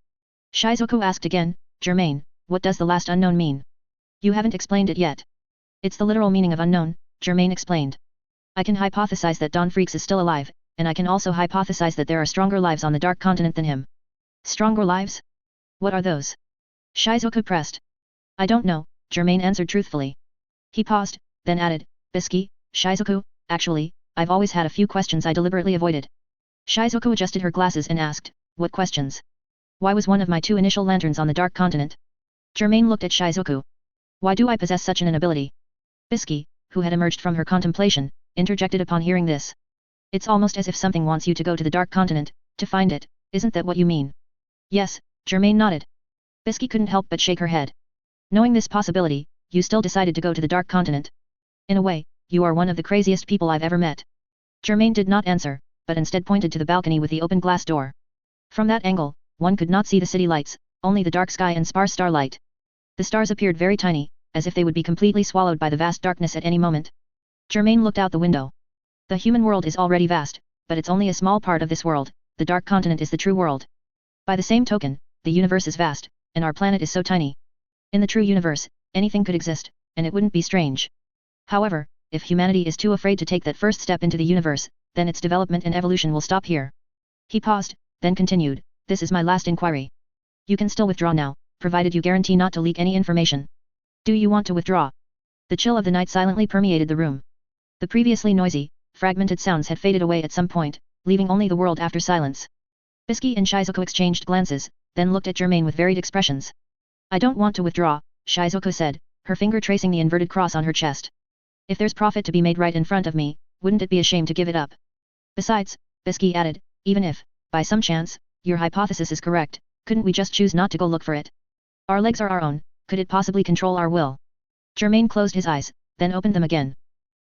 Shizuko asked again, Germain, what does the last unknown mean? You haven't explained it yet. It's the literal meaning of unknown, Germain explained. I can hypothesize that Don Freaks is still alive, and I can also hypothesize that there are stronger lives on the Dark Continent than him. Stronger lives? What are those? Shizuko pressed. I don't know, Germain answered truthfully. He paused, then added, Bisky, Shizuko, actually, I've always had a few questions I deliberately avoided. Shizuko adjusted her glasses and asked, what questions? Why was one of my 2 initial lanterns on the Dark Continent? Germain looked at Shizuko. Why do I possess such an ability? Bisky, who had emerged from her contemplation, interjected upon hearing this. It's almost as if something wants you to go to the Dark Continent, to find it, isn't that what you mean? Yes, Germain nodded. Bisky couldn't help but shake her head. Knowing this possibility, you still decided to go to the Dark Continent. In a way, you are one of the craziest people I've ever met. Germain did not answer, but instead pointed to the balcony with the open glass door. From that angle, one could not see the city lights, only the dark sky and sparse starlight. The stars appeared very tiny, as if they would be completely swallowed by the vast darkness at any moment. Germain looked out the window. The human world is already vast, but it's only a small part of this world, the Dark Continent is the true world. By the same token, the universe is vast, and our planet is so tiny. In the true universe, anything could exist, and it wouldn't be strange. However, if humanity is too afraid to take that first step into the universe, then its development and evolution will stop here. He paused, then continued, this is my last inquiry. You can still withdraw now, provided you guarantee not to leak any information. Do you want to withdraw? The chill of the night silently permeated the room. The previously noisy, fragmented sounds had faded away at some point, leaving only the world after silence. Bisky and Shizuko exchanged glances, then looked at Germain with varied expressions. I don't want to withdraw, Shizuko said, her finger tracing the inverted cross on her chest. If there's profit to be made right in front of me, wouldn't it be a shame to give it up? Besides, Bisky added, even if, by some chance, your hypothesis is correct, couldn't we just choose not to go look for it? Our legs are our own, could it possibly control our will? Germain closed his eyes, then opened them again.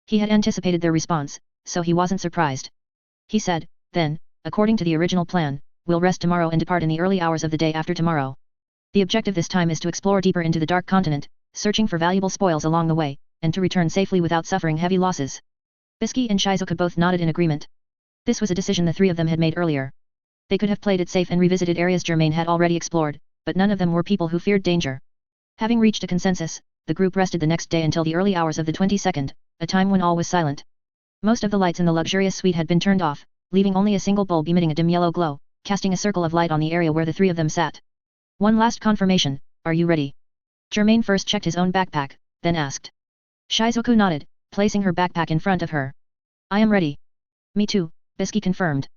He had anticipated their response, so he wasn't surprised. He said, then, according to the original plan, we'll rest tomorrow and depart in the early hours of the day after tomorrow. The objective this time is to explore deeper into the Dark Continent, searching for valuable spoils along the way, and to return safely without suffering heavy losses. Bisky and Shizuka both nodded in agreement. This was a decision the 3 of them had made earlier. They could have played it safe and revisited areas Germain had already explored, but none of them were people who feared danger. Having reached a consensus, the group rested the next day until the early hours of the 22nd, a time when all was silent. Most of the lights in the luxurious suite had been turned off, leaving only a single bulb emitting a dim yellow glow, casting a circle of light on the area where the 3 of them sat. One last confirmation, are you ready? Germain first checked his own backpack, then asked. Shizuko nodded, placing her backpack in front of her. I am ready. Me too, Bisky confirmed.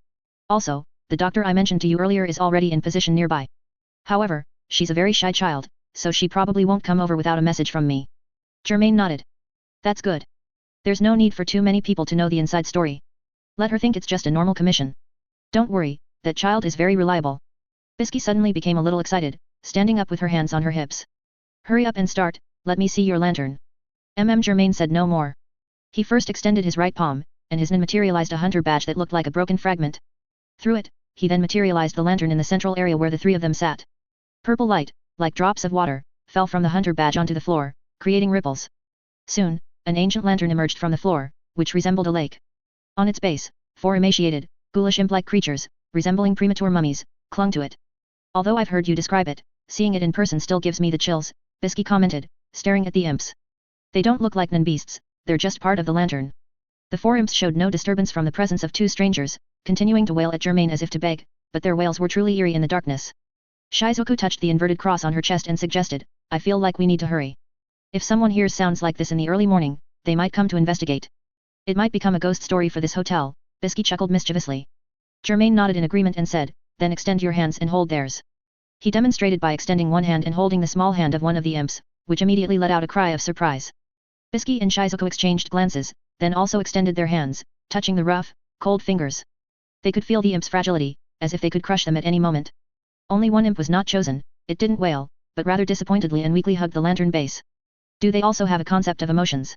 Also, the doctor I mentioned to you earlier is already in position nearby. However, she's a very shy child, so she probably won't come over without a message from me. Germain nodded. That's good. There's no need for too many people to know the inside story. Let her think it's just a normal commission. Don't worry, that child is very reliable. Bisky suddenly became a little excited, standing up with her hands on her hips. Hurry up and start, let me see your lantern. Germain said no more. He first extended his right palm, and his nin materialized a hunter badge that looked like a broken fragment. Through it, he then materialized the lantern in the central area where the 3 of them sat. Purple light, like drops of water, fell from the hunter badge onto the floor, creating ripples. Soon, an ancient lantern emerged from the floor, which resembled a lake. On its base, 4 emaciated, ghoulish imp-like creatures, resembling premature mummies, clung to it. Although I've heard you describe it, seeing it in person still gives me the chills, Bisky commented, staring at the imps. They don't look like non-beasts, they're just part of the lantern. The 4 imps showed no disturbance from the presence of 2 strangers, continuing to wail at Germain as if to beg, but their wails were truly eerie in the darkness. Shizuku touched the inverted cross on her chest and suggested, I feel like we need to hurry. If someone hears sounds like this in the early morning, they might come to investigate. It might become a ghost story for this hotel, Bisky chuckled mischievously. Germain nodded in agreement and said, then extend your hands and hold theirs. He demonstrated by extending one hand and holding the small hand of one of the imps, which immediately let out a cry of surprise. Bisky and Shizuku exchanged glances, then also extended their hands, touching the rough, cold fingers. They could feel the imp's fragility, as if they could crush them at any moment. Only one imp was not chosen, it didn't wail, but rather disappointedly and weakly hugged the lantern base. Do they also have a concept of emotions?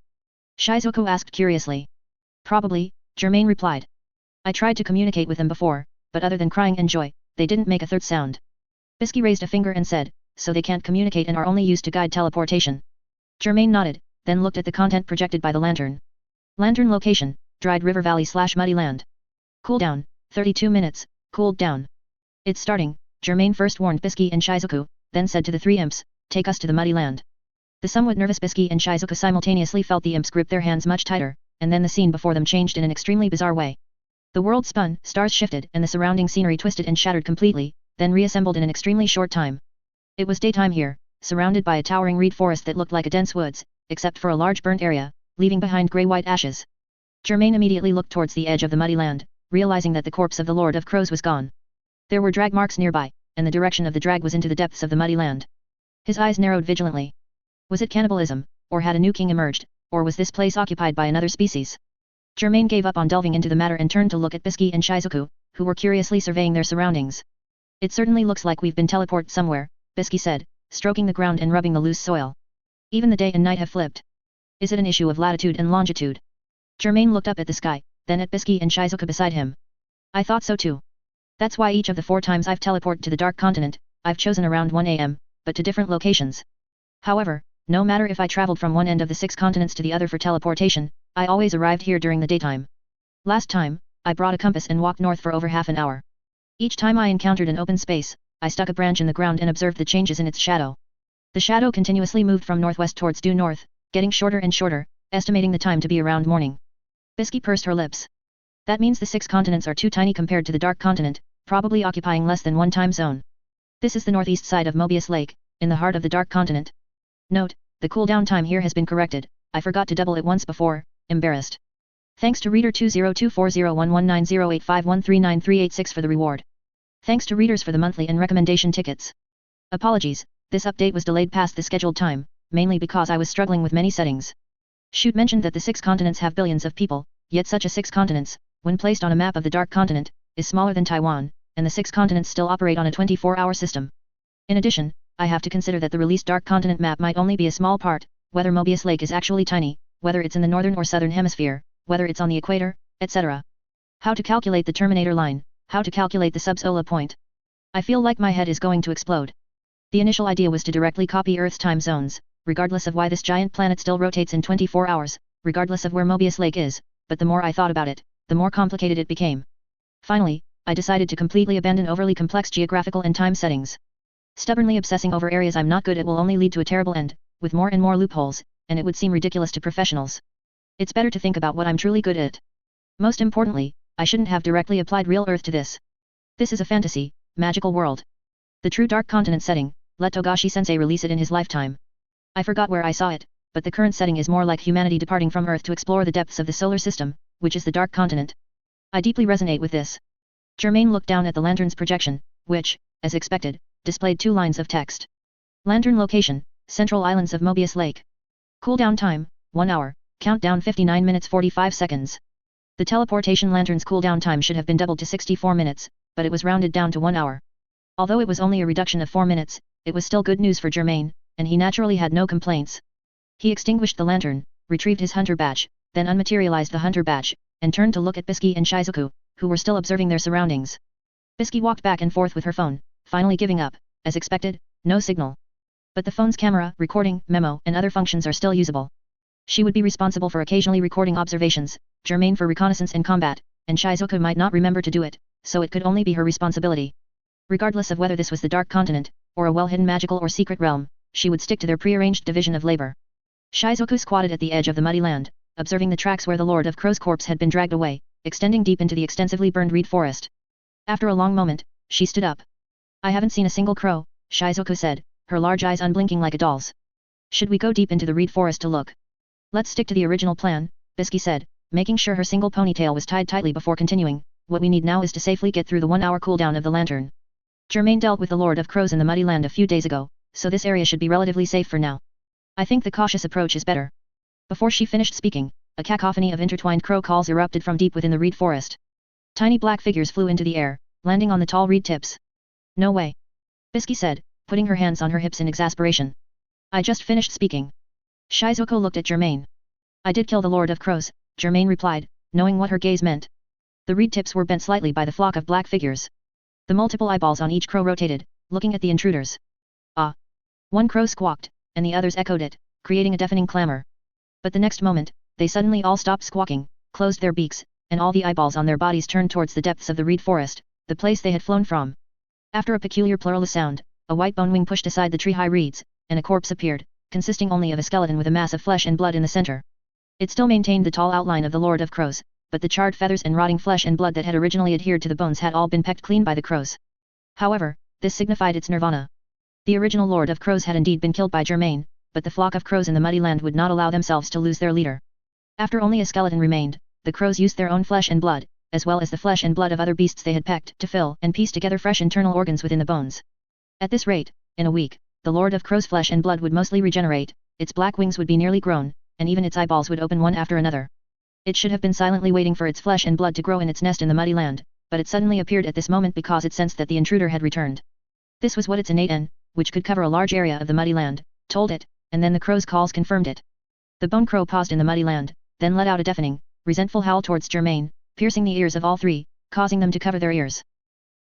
Shizuku asked curiously. Probably, Germain replied. I tried to communicate with them before, but other than crying and joy, they didn't make a third sound. Bisky raised a finger and said, so they can't communicate and are only used to guide teleportation. Germain nodded, then looked at the content projected by the lantern. Lantern location, Dried River Valley / Muddy Land. Cooldown, 32 minutes, cooled down. It's starting, Germain first warned Bisky and Shizuku, then said to the 3 imps, take us to the Muddy Land. The somewhat nervous Bisky and Shizuku simultaneously felt the imps grip their hands much tighter, and then the scene before them changed in an extremely bizarre way. The world spun, stars shifted and the surrounding scenery twisted and shattered completely, then reassembled in an extremely short time. It was daytime here, surrounded by a towering reed forest that looked like a dense woods, except for a large burnt area, leaving behind grey-white ashes. Germain immediately looked towards the edge of the Muddy Land, realizing that the corpse of the Lord of Crows was gone. There were drag marks nearby, and the direction of the drag was into the depths of the Muddy Land. His eyes narrowed vigilantly. Was it cannibalism, or had a new king emerged, or was this place occupied by another species? Germain gave up on delving into the matter and turned to look at Bisky and Shizuku, who were curiously surveying their surroundings. It certainly looks like we've been teleported somewhere, Bisky said, stroking the ground and rubbing the loose soil. Even the day and night have flipped. Is it an issue of latitude and longitude? Germain looked up at the sky, then at Bisky and Shizuku beside him. I thought so too. That's why each of the 4 times I've teleported to the Dark Continent, I've chosen around 1 AM, but to different locations. However, no matter if I traveled from one end of the 6 continents to the other for teleportation, I always arrived here during the daytime. Last time, I brought a compass and walked north for over half an hour. Each time I encountered an open space, I stuck a branch in the ground and observed the changes in its shadow. The shadow continuously moved from northwest towards due north, getting shorter and shorter, estimating the time to be around morning. Bisky pursed her lips. That means the 6 continents are too tiny compared to the Dark Continent, probably occupying less than 1 time zone. This is the northeast side of Mobius Lake, in the heart of the Dark Continent. Note, the cooldown time here has been corrected, I forgot to double it once before, embarrassed. Thanks to reader 20240119085139386 for the reward. Thanks to readers for the monthly and recommendation tickets. Apologies, this update was delayed past the scheduled time, mainly because I was struggling with many settings. Shoot mentioned that the 6 continents have billions of people, yet such a 6 continents, when placed on a map of the Dark Continent, is smaller than Taiwan, and the 6 continents still operate on a 24-hour system. In addition, I have to consider that the released Dark Continent map might only be a small part, whether Mobius Lake is actually tiny, whether it's in the northern or southern hemisphere, whether it's on the equator, etc. How to calculate the Terminator line, how to calculate the sub-solar point. I feel like my head is going to explode. The initial idea was to directly copy Earth's time zones, regardless of why this giant planet still rotates in 24 hours, regardless of where Mobius Lake is, but the more I thought about it, the more complicated it became. Finally, I decided to completely abandon overly complex geographical and time settings. Stubbornly obsessing over areas I'm not good at will only lead to a terrible end, with more and more loopholes, and it would seem ridiculous to professionals. It's better to think about what I'm truly good at. Most importantly, I shouldn't have directly applied real Earth to this. This is a fantasy, magical world. The true Dark Continent setting, let Togashi-sensei release it in his lifetime. I forgot where I saw it, but the current setting is more like humanity departing from Earth to explore the depths of the solar system, which is the Dark Continent. I deeply resonate with this. Germain looked down at the lantern's projection, which, as expected, displayed 2 lines of text. Lantern location, Central Islands of Mobius Lake. Cooldown time, 1 hour, countdown 59 minutes 45 seconds. The teleportation lantern's cooldown time should have been doubled to 64 minutes, but it was rounded down to 1 hour. Although it was only a reduction of 4 minutes, it was still good news for Germain, and he naturally had no complaints. He extinguished the lantern, retrieved his hunter badge, then unmaterialized the hunter badge, and turned to look at Bisky and Shizuku, who were still observing their surroundings. Bisky walked back and forth with her phone, finally giving up. As expected, no signal. But the phone's camera, recording, memo, and other functions are still usable. She would be responsible for occasionally recording observations, Germain for reconnaissance and combat, and Shizuku might not remember to do it, so it could only be her responsibility. Regardless of whether this was the Dark Continent, or a well-hidden magical or secret realm, she would stick to their prearranged division of labor. Shizuku squatted at the edge of the muddy land, observing the tracks where the Lord of Crow's corpse had been dragged away, extending deep into the extensively burned reed forest. After a long moment, she stood up. I haven't seen a single crow, Shizuku said, her large eyes unblinking like a doll's. Should we go deep into the reed forest to look? Let's stick to the original plan, Bisky said, making sure her single ponytail was tied tightly before continuing. What we need now is to safely get through the 1-hour cooldown of the lantern. Germain dealt with the Lord of Crows in the muddy land a few days ago, so this area should be relatively safe for now. I think the cautious approach is better. Before she finished speaking, a cacophony of intertwined crow calls erupted from deep within the reed forest. Tiny black figures flew into the air, landing on the tall reed tips. No way. Bisky said, putting her hands on her hips in exasperation. I just finished speaking. Shizuko looked at Germain. I did kill the Lord of Crows, Germain replied, knowing what her gaze meant. The reed tips were bent slightly by the flock of black figures. The multiple eyeballs on each crow rotated, looking at the intruders. Ah! One crow squawked, and the others echoed it, creating a deafening clamor. But the next moment, they suddenly all stopped squawking, closed their beaks, and all the eyeballs on their bodies turned towards the depths of the reed forest, the place they had flown from. After a peculiar pluralist sound, a white bone wing pushed aside the tree-high reeds, and a corpse appeared, consisting only of a skeleton with a mass of flesh and blood in the center. It still maintained the tall outline of the Lord of Crows, but the charred feathers and rotting flesh and blood that had originally adhered to the bones had all been pecked clean by the crows. However, this signified its nirvana. The original Lord of Crows had indeed been killed by Germain, but the flock of crows in the muddy land would not allow themselves to lose their leader. After only a skeleton remained, the crows used their own flesh and blood, as well as the flesh and blood of other beasts they had pecked, to fill and piece together fresh internal organs within the bones. At this rate, in a week, the Lord of Crow's flesh and blood would mostly regenerate, its black wings would be nearly grown, and even its eyeballs would open one after another. It should have been silently waiting for its flesh and blood to grow in its nest in the muddy land, but it suddenly appeared at this moment because it sensed that the intruder had returned. This was what its innate N, which could cover a large area of the muddy land, told it, and then the crow's calls confirmed it. The bone crow paused in the muddy land, then let out a deafening, resentful howl towards Germain, piercing the ears of all three, causing them to cover their ears.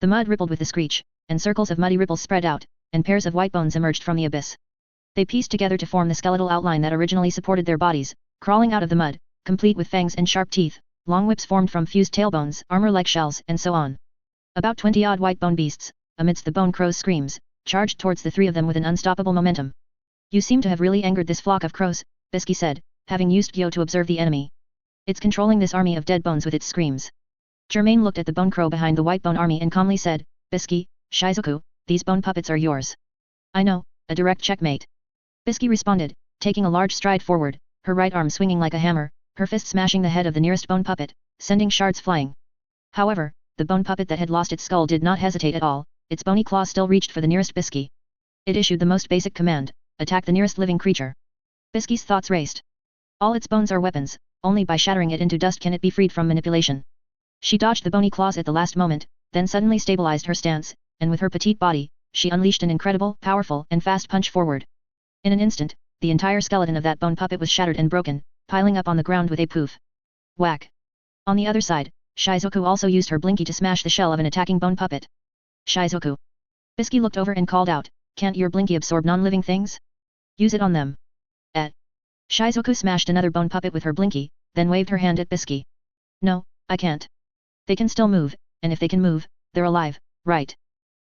The mud rippled with the screech, and circles of muddy ripples spread out, and pairs of white bones emerged from the abyss. They pieced together to form the skeletal outline that originally supported their bodies, crawling out of the mud, complete with fangs and sharp teeth, long whips formed from fused tailbones, armor-like shells, and so on. About 20-odd white bone beasts, amidst the bone crow's screams, charged towards the three of them with an unstoppable momentum. You seem to have really angered this flock of crows, Bisky said, having used Gyo to observe the enemy. It's controlling this army of dead bones with its screams. Germain looked at the bone crow behind the white bone army and calmly said, Bisky, Shizuku, these bone puppets are yours. I know, a direct checkmate. Bisky responded, taking a large stride forward, her right arm swinging like a hammer, her fist smashing the head of the nearest bone puppet, sending shards flying. However, the bone puppet that had lost its skull did not hesitate at all, its bony claw still reached for the nearest Bisky. It issued the most basic command, attack the nearest living creature. Bisky's thoughts raced. All its bones are weapons, only by shattering it into dust can it be freed from manipulation. She dodged the bony claws at the last moment, then suddenly stabilized her stance, and with her petite body, she unleashed an incredible, powerful, and fast punch forward. In an instant, the entire skeleton of that bone puppet was shattered and broken, piling up on the ground with a poof. Whack. On the other side, Shizuku also used her blinky to smash the shell of an attacking bone puppet. Shizuku. Bisky looked over and called out, can't your blinky absorb non-living things? Use it on them. Shizuku smashed another bone puppet with her blinky, then waved her hand at Bisky. No, I can't. They can still move, and if they can move, they're alive, right?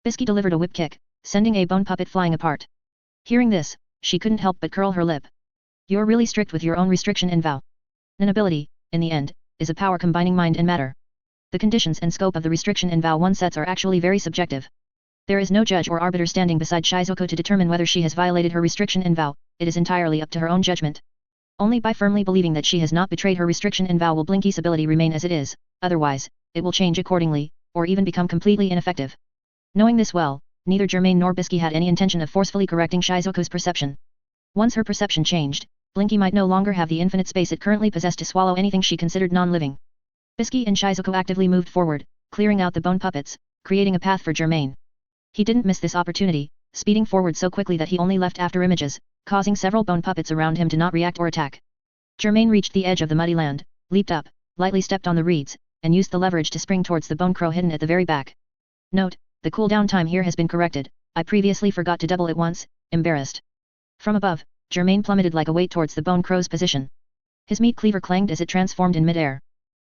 Bisky delivered a whip kick, sending a bone puppet flying apart. Hearing this, she couldn't help but curl her lip. You're really strict with your own restriction and vow. An ability, in the end, is a power combining mind and matter. The conditions and scope of the restriction and vow one sets are actually very subjective. There is no judge or arbiter standing beside Shizuku to determine whether she has violated her restriction and vow, it is entirely up to her own judgment. Only by firmly believing that she has not betrayed her restriction and vow will Blinky's ability remain as it is, otherwise, it will change accordingly, or even become completely ineffective. Knowing this well, neither Germain nor Bisky had any intention of forcefully correcting Shizuku's perception. Once her perception changed, Blinky might no longer have the infinite space it currently possessed to swallow anything she considered non-living. Bisky and Shizuku actively moved forward, clearing out the bone puppets, creating a path for Germain. He didn't miss this opportunity, speeding forward so quickly that he only left after images, causing several bone puppets around him to not react or attack. Germain reached the edge of the muddy land, leaped up, lightly stepped on the reeds, and used the leverage to spring towards the bone crow hidden at the very back. Note, the cooldown time here has been corrected, I previously forgot to double it once, embarrassed. From above, Germain plummeted like a weight towards the bone crow's position, His meat cleaver clanged as it transformed in mid-air.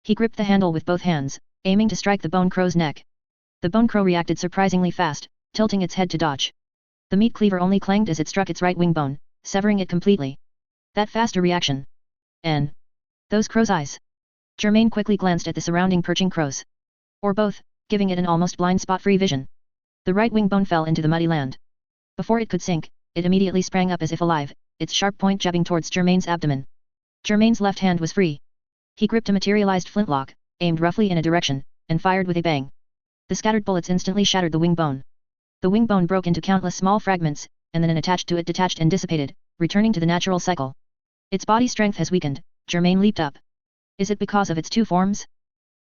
He gripped the handle with both hands, aiming to strike the bone crow's neck. The bone crow reacted surprisingly fast, tilting its head to dodge. The meat cleaver only clanged as it struck its right wing bone, severing it completely. That fast a reaction. And those crow's eyes. Germain quickly glanced at the surrounding perching crows. Or both, giving it an almost blind spot-free vision. The right wing bone fell into the muddy land. Before it could sink, it immediately sprang up as if alive, its sharp point jabbing towards Germain's abdomen. Germain's left hand was free. He gripped a materialized flintlock, aimed roughly in a direction, and fired with a bang. The scattered bullets instantly shattered the wing bone. The wing bone broke into countless small fragments, and then an attached to it detached and dissipated, returning to the natural cycle. Its body strength has weakened. Germain leaped up. Is it because of its two forms?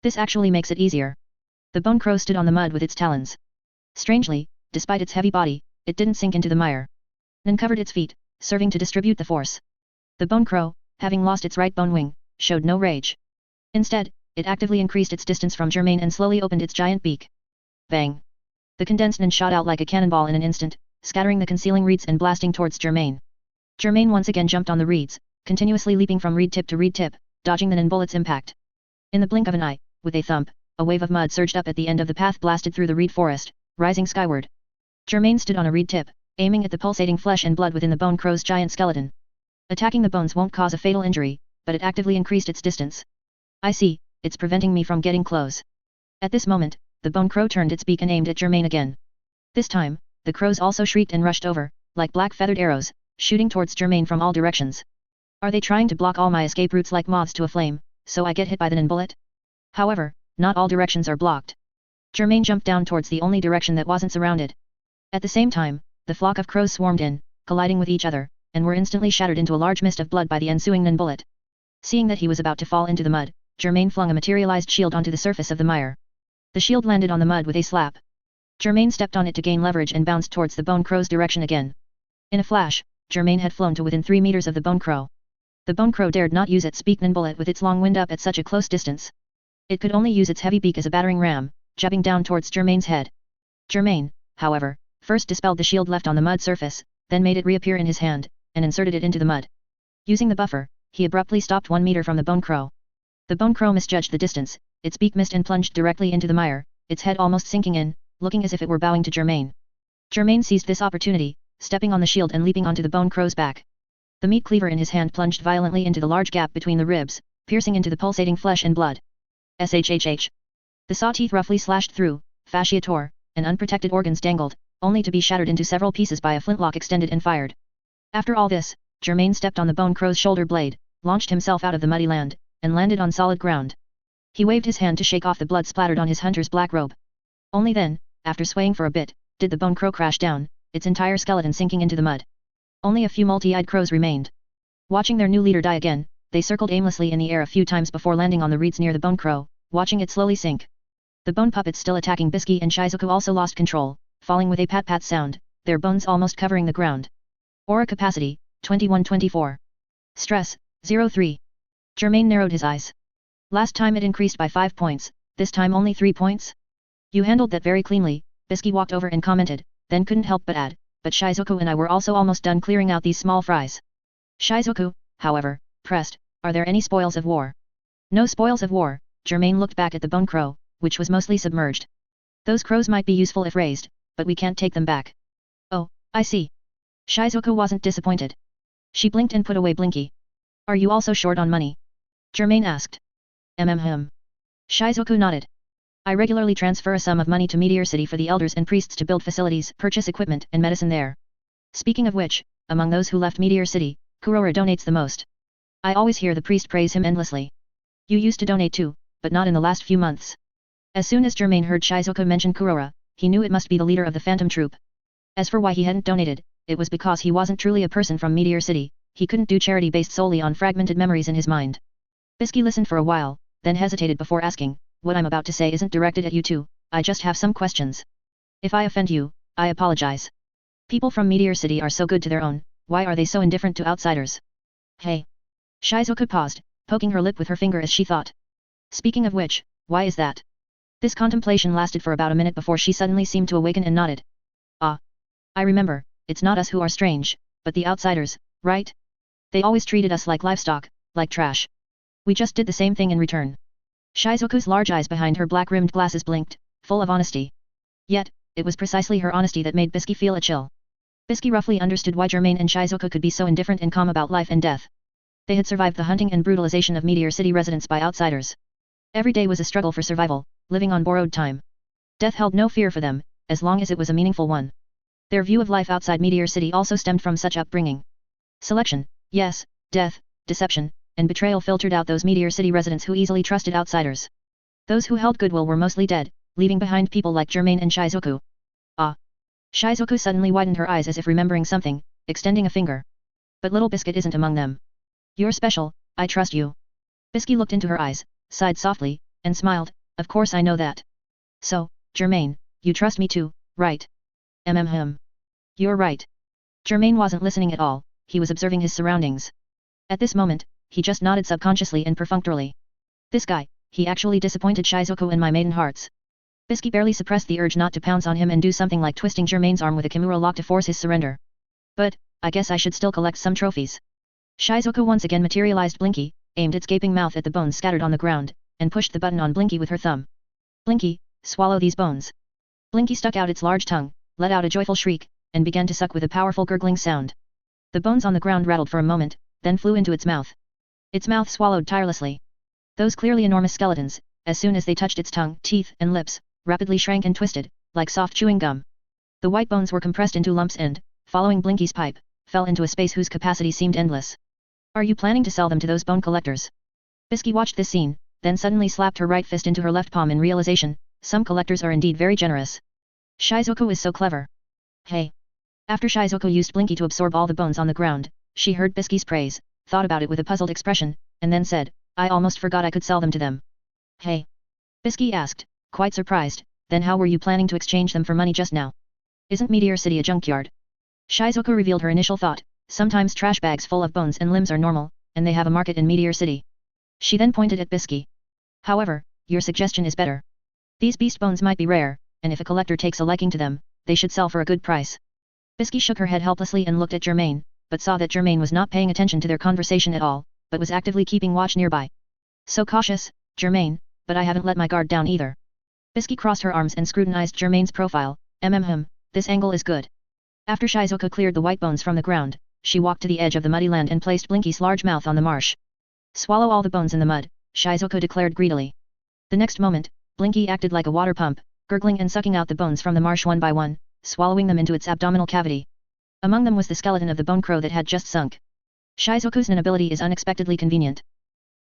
This actually makes it easier. The bone crow stood on the mud with its talons. Strangely, despite its heavy body, it didn't sink into the mire. Then covered its feet, serving to distribute the force. The bone crow, having lost its right bone wing, showed no rage. Instead, it actively increased its distance from Germain and slowly opened its giant beak. Bang! The condensed Nen shot out like a cannonball in an instant, scattering the concealing reeds and blasting towards Germain. Germain once again jumped on the reeds, continuously leaping from reed tip to reed tip, dodging the Nen bullet's impact. In the blink of an eye, with a thump, a wave of mud surged up at the end of the path, blasted through the reed forest, rising skyward. Germain stood on a reed tip, aiming at the pulsating flesh and blood within the bone crow's giant skeleton. Attacking the bones won't cause a fatal injury, but it actively increased its distance. I see, it's preventing me from getting close. At this moment, the bone crow turned its beak and aimed at Germain again. This time, the crows also shrieked and rushed over, like black feathered arrows, shooting towards Germain from all directions. Are they trying to block all my escape routes like moths to a flame, so I get hit by the Nen bullet? However, not all directions are blocked. Germain jumped down towards the only direction that wasn't surrounded. At the same time, the flock of crows swarmed in, colliding with each other, and were instantly shattered into a large mist of blood by the ensuing Nen bullet. Seeing that he was about to fall into the mud, Germain flung a materialized shield onto the surface of the mire. The shield landed on the mud with a slap. Germain stepped on it to gain leverage and bounced towards the bone crow's direction again. In a flash, Germain had flown to within 3 meters of the bone crow. The bone crow dared not use its beak Nen bullet with its long wind up at such a close distance. It could only use its heavy beak as a battering ram, jabbing down towards Germain's head. Germain, however, first dispelled the shield left on the mud surface, then made it reappear in his hand, and inserted it into the mud. Using the buffer, he abruptly stopped 1 meter from the bone crow. The bone crow misjudged the distance, its beak missed and plunged directly into the mire, its head almost sinking in, looking as if it were bowing to Germain. Germain seized this opportunity, stepping on the shield and leaping onto the bone crow's back. The meat cleaver in his hand plunged violently into the large gap between the ribs, piercing into the pulsating flesh and blood. HxH. The saw teeth roughly slashed through, fascia tore, and unprotected organs dangled, only to be shattered into several pieces by a flintlock extended and fired. After all this, Germain stepped on the bone crow's shoulder blade, launched himself out of the muddy land, and landed on solid ground. He waved his hand to shake off the blood splattered on his hunter's black robe. Only then, after swaying for a bit, did the bone crow crash down, its entire skeleton sinking into the mud. Only a few multi-eyed crows remained. Watching their new leader die again, they circled aimlessly in the air a few times before landing on the reeds near the bone crow, watching it slowly sink. The bone puppets still attacking Bisky and Shizuku also lost control, falling with a pat-pat sound, their bones almost covering the ground. Aura capacity, 2124. Stress, 03. Germain narrowed his eyes. Last time it increased by 5 points, this time only 3 points? You handled that very cleanly, Bisky walked over and commented, then couldn't help but add, but Shizuku and I were also almost done clearing out these small fries. Shizuku, however, pressed, are there any spoils of war? No spoils of war. Germain looked back at the bone crow, which was mostly submerged. Those crows might be useful if raised, but we can't take them back. Oh, I see. Shizuku wasn't disappointed. She blinked and put away Blinky. Are you also short on money? Germain asked. Shizuku nodded. I regularly transfer a sum of money to Meteor City for the elders and priests to build facilities, purchase equipment and medicine there. Speaking of which, among those who left Meteor City, Kurora donates the most. I always hear the priest praise him endlessly. You used to donate too, but not in the last few months. As soon as Germain heard Shizuku mention Kurora, he knew it must be the leader of the Phantom Troop. As for why he hadn't donated, it was because he wasn't truly a person from Meteor City, he couldn't do charity based solely on fragmented memories in his mind. Bisky listened for a while, then hesitated before asking, what I'm about to say isn't directed at you two, I just have some questions. If I offend you, I apologize. People from Meteor City are so good to their own, why are they so indifferent to outsiders? Hey. Shizuku paused, poking her lip with her finger as she thought. Speaking of which, why is that? This contemplation lasted for about a minute before she suddenly seemed to awaken and nodded. Ah. I remember, it's not us who are strange, but the outsiders, right? They always treated us like livestock, like trash. We just did the same thing in return. Shizuku's large eyes behind her black-rimmed glasses blinked, full of honesty. Yet, it was precisely her honesty that made Bisky feel a chill. Bisky roughly understood why Germain and Shizuku could be so indifferent and calm about life and death. They had survived the hunting and brutalization of Meteor City residents by outsiders. Every day was a struggle for survival, living on borrowed time. Death held no fear for them, as long as it was a meaningful one. Their view of life outside Meteor City also stemmed from such upbringing. Selection, yes, death, deception, and betrayal filtered out those Meteor City residents who easily trusted outsiders. Those who held goodwill were mostly dead, leaving behind people like Germain and Shizuku. Ah! Shizuku suddenly widened her eyes as if remembering something, extending a finger. But Little Biscuit isn't among them. You're special, I trust you. Bisky looked into her eyes, sighed softly, and smiled, of course I know that. So, Germain, you trust me too, right? You're right. Germain wasn't listening at all, he was observing his surroundings. At this moment, he just nodded subconsciously and perfunctorily. This guy, he actually disappointed Shizuku and my maiden hearts. Bisky barely suppressed the urge not to pounce on him and do something like twisting Germain's arm with a Kimura lock to force his surrender. But, I guess I should still collect some trophies. Shizuku once again materialized Blinky, aimed its gaping mouth at the bones scattered on the ground, and pushed the button on Blinky with her thumb. Blinky, swallow these bones. Blinky stuck out its large tongue, let out a joyful shriek, and began to suck with a powerful gurgling sound. The bones on the ground rattled for a moment, then flew into its mouth. Its mouth swallowed tirelessly. Those clearly enormous skeletons, as soon as they touched its tongue, teeth, and lips, rapidly shrank and twisted, like soft chewing gum. The white bones were compressed into lumps and, following Blinky's pipe, fell into a space whose capacity seemed endless. Are you planning to sell them to those bone collectors? Bisky watched this scene, then suddenly slapped her right fist into her left palm in realization, some collectors are indeed very generous. Shizuku is so clever. Hey! After Shizuku used Blinky to absorb all the bones on the ground, she heard Bisky's praise, thought about it with a puzzled expression, and then said, I almost forgot I could sell them to them. Hey! Bisky asked, quite surprised, then how were you planning to exchange them for money just now? Isn't Meteor City a junkyard? Shizuku revealed her initial thought, sometimes trash bags full of bones and limbs are normal, and they have a market in Meteor City. She then pointed at Bisky. However, your suggestion is better. These beast bones might be rare, and if a collector takes a liking to them, they should sell for a good price. Bisky shook her head helplessly and looked at Germain, but saw that Germain was not paying attention to their conversation at all, but was actively keeping watch nearby. So cautious, Germain, but I haven't let my guard down either. Bisky crossed her arms and scrutinized Germain's profile, this angle is good. After Shizuku cleared the white bones from the ground, she walked to the edge of the muddy land and placed Blinky's large mouth on the marsh. Swallow all the bones in the mud, Shizuku declared greedily. The next moment, Blinky acted like a water pump, gurgling and sucking out the bones from the marsh one by one, swallowing them into its abdominal cavity. Among them was the skeleton of the bone crow that had just sunk. Shizuku's ability is unexpectedly convenient.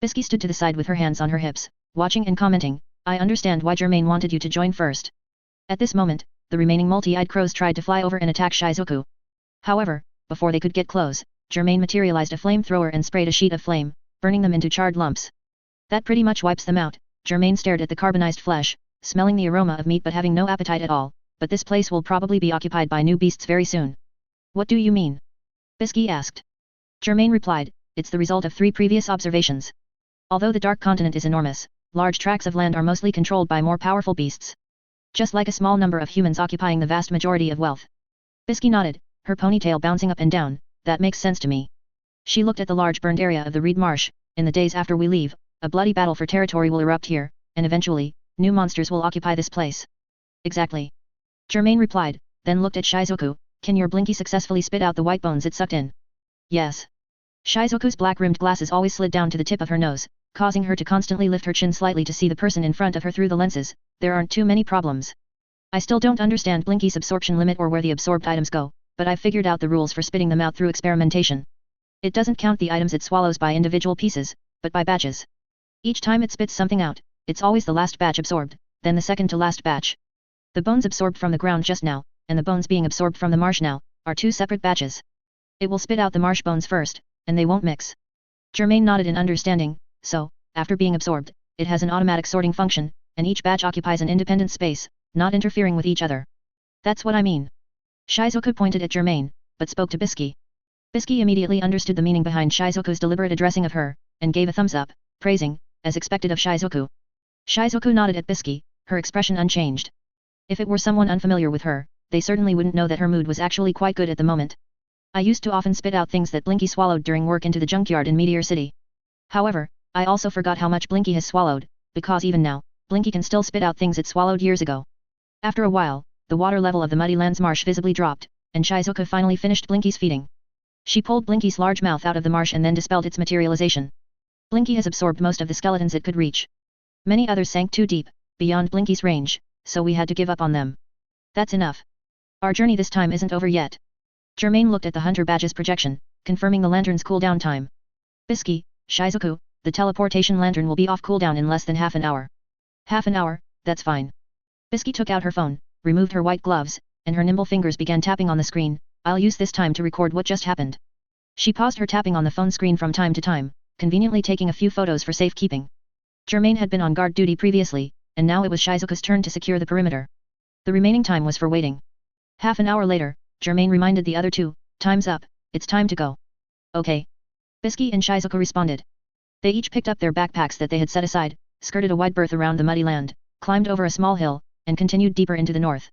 Bisky stood to the side with her hands on her hips, watching and commenting, I understand why Germain wanted you to join first. At this moment, the remaining multi-eyed crows tried to fly over and attack Shizuku. However, before they could get close, Germain materialized a flamethrower and sprayed a sheet of flame, burning them into charred lumps. That pretty much wipes them out. Germain stared at the carbonized flesh, smelling the aroma of meat but having no appetite at all, but this place will probably be occupied by new beasts very soon. What do you mean? Bisky asked. Germain replied, it's the result of 3 previous observations. Although the Dark Continent is enormous, large tracts of land are mostly controlled by more powerful beasts. Just like a small number of humans occupying the vast majority of wealth. Bisky nodded, her ponytail bouncing up and down, that makes sense to me. She looked at the large burned area of the reed marsh, in the days after we leave, a bloody battle for territory will erupt here, and eventually, new monsters will occupy this place. Exactly. Germain replied, then looked at Shizuku, can your Blinky successfully spit out the white bones it sucked in? Yes. Shizuku's black-rimmed glasses always slid down to the tip of her nose, causing her to constantly lift her chin slightly to see the person in front of her through the lenses. There aren't too many problems. I still don't understand Blinky's absorption limit or where the absorbed items go, but I've figured out the rules for spitting them out through experimentation. It doesn't count the items it swallows by individual pieces, but by batches. Each time it spits something out, it's always the last batch absorbed, then the second to last batch. The bones absorbed from the ground just now, and the bones being absorbed from the marsh now, are 2 separate batches. It will spit out the marsh bones first, and they won't mix. Germain nodded in understanding, so, after being absorbed, it has an automatic sorting function, and each batch occupies an independent space, not interfering with each other. That's what I mean. Shizuku pointed at Germain, but spoke to Bisky. Bisky immediately understood the meaning behind Shizuku's deliberate addressing of her, and gave a thumbs up, praising, as expected of Shizuku. Shizuku nodded at Bisky, her expression unchanged. If it were someone unfamiliar with her, they certainly wouldn't know that her mood was actually quite good at the moment. I used to often spit out things that Blinky swallowed during work into the junkyard in Meteor City. However, I also forgot how much Blinky has swallowed, because even now, Blinky can still spit out things it swallowed years ago. After a while, the water level of the Muddy Lands marsh visibly dropped, and Shizuka finally finished Blinky's feeding. She pulled Blinky's large mouth out of the marsh and then dispelled its materialization. Blinky has absorbed most of the skeletons it could reach. Many others sank too deep, beyond Blinky's range, so we had to give up on them. That's enough. Our journey this time isn't over yet. Germain looked at the hunter badge's projection, confirming the lantern's cooldown time. Bisky, Shizuku, the teleportation lantern will be off cooldown in less than half an hour. Half an hour, that's fine. Bisky took out her phone, removed her white gloves, and her nimble fingers began tapping on the screen. I'll use this time to record what just happened. She paused her tapping on the phone screen from time to time, conveniently taking a few photos for safekeeping. Germain had been on guard duty previously, and now it was Shizuka's turn to secure the perimeter. The remaining time was for waiting. Half an hour later, Germain reminded the other two, time's up, it's time to go. Okay. Bisky and Shizuka responded. They each picked up their backpacks that they had set aside, skirted a wide berth around the muddy land, climbed over a small hill, and continued deeper into the north.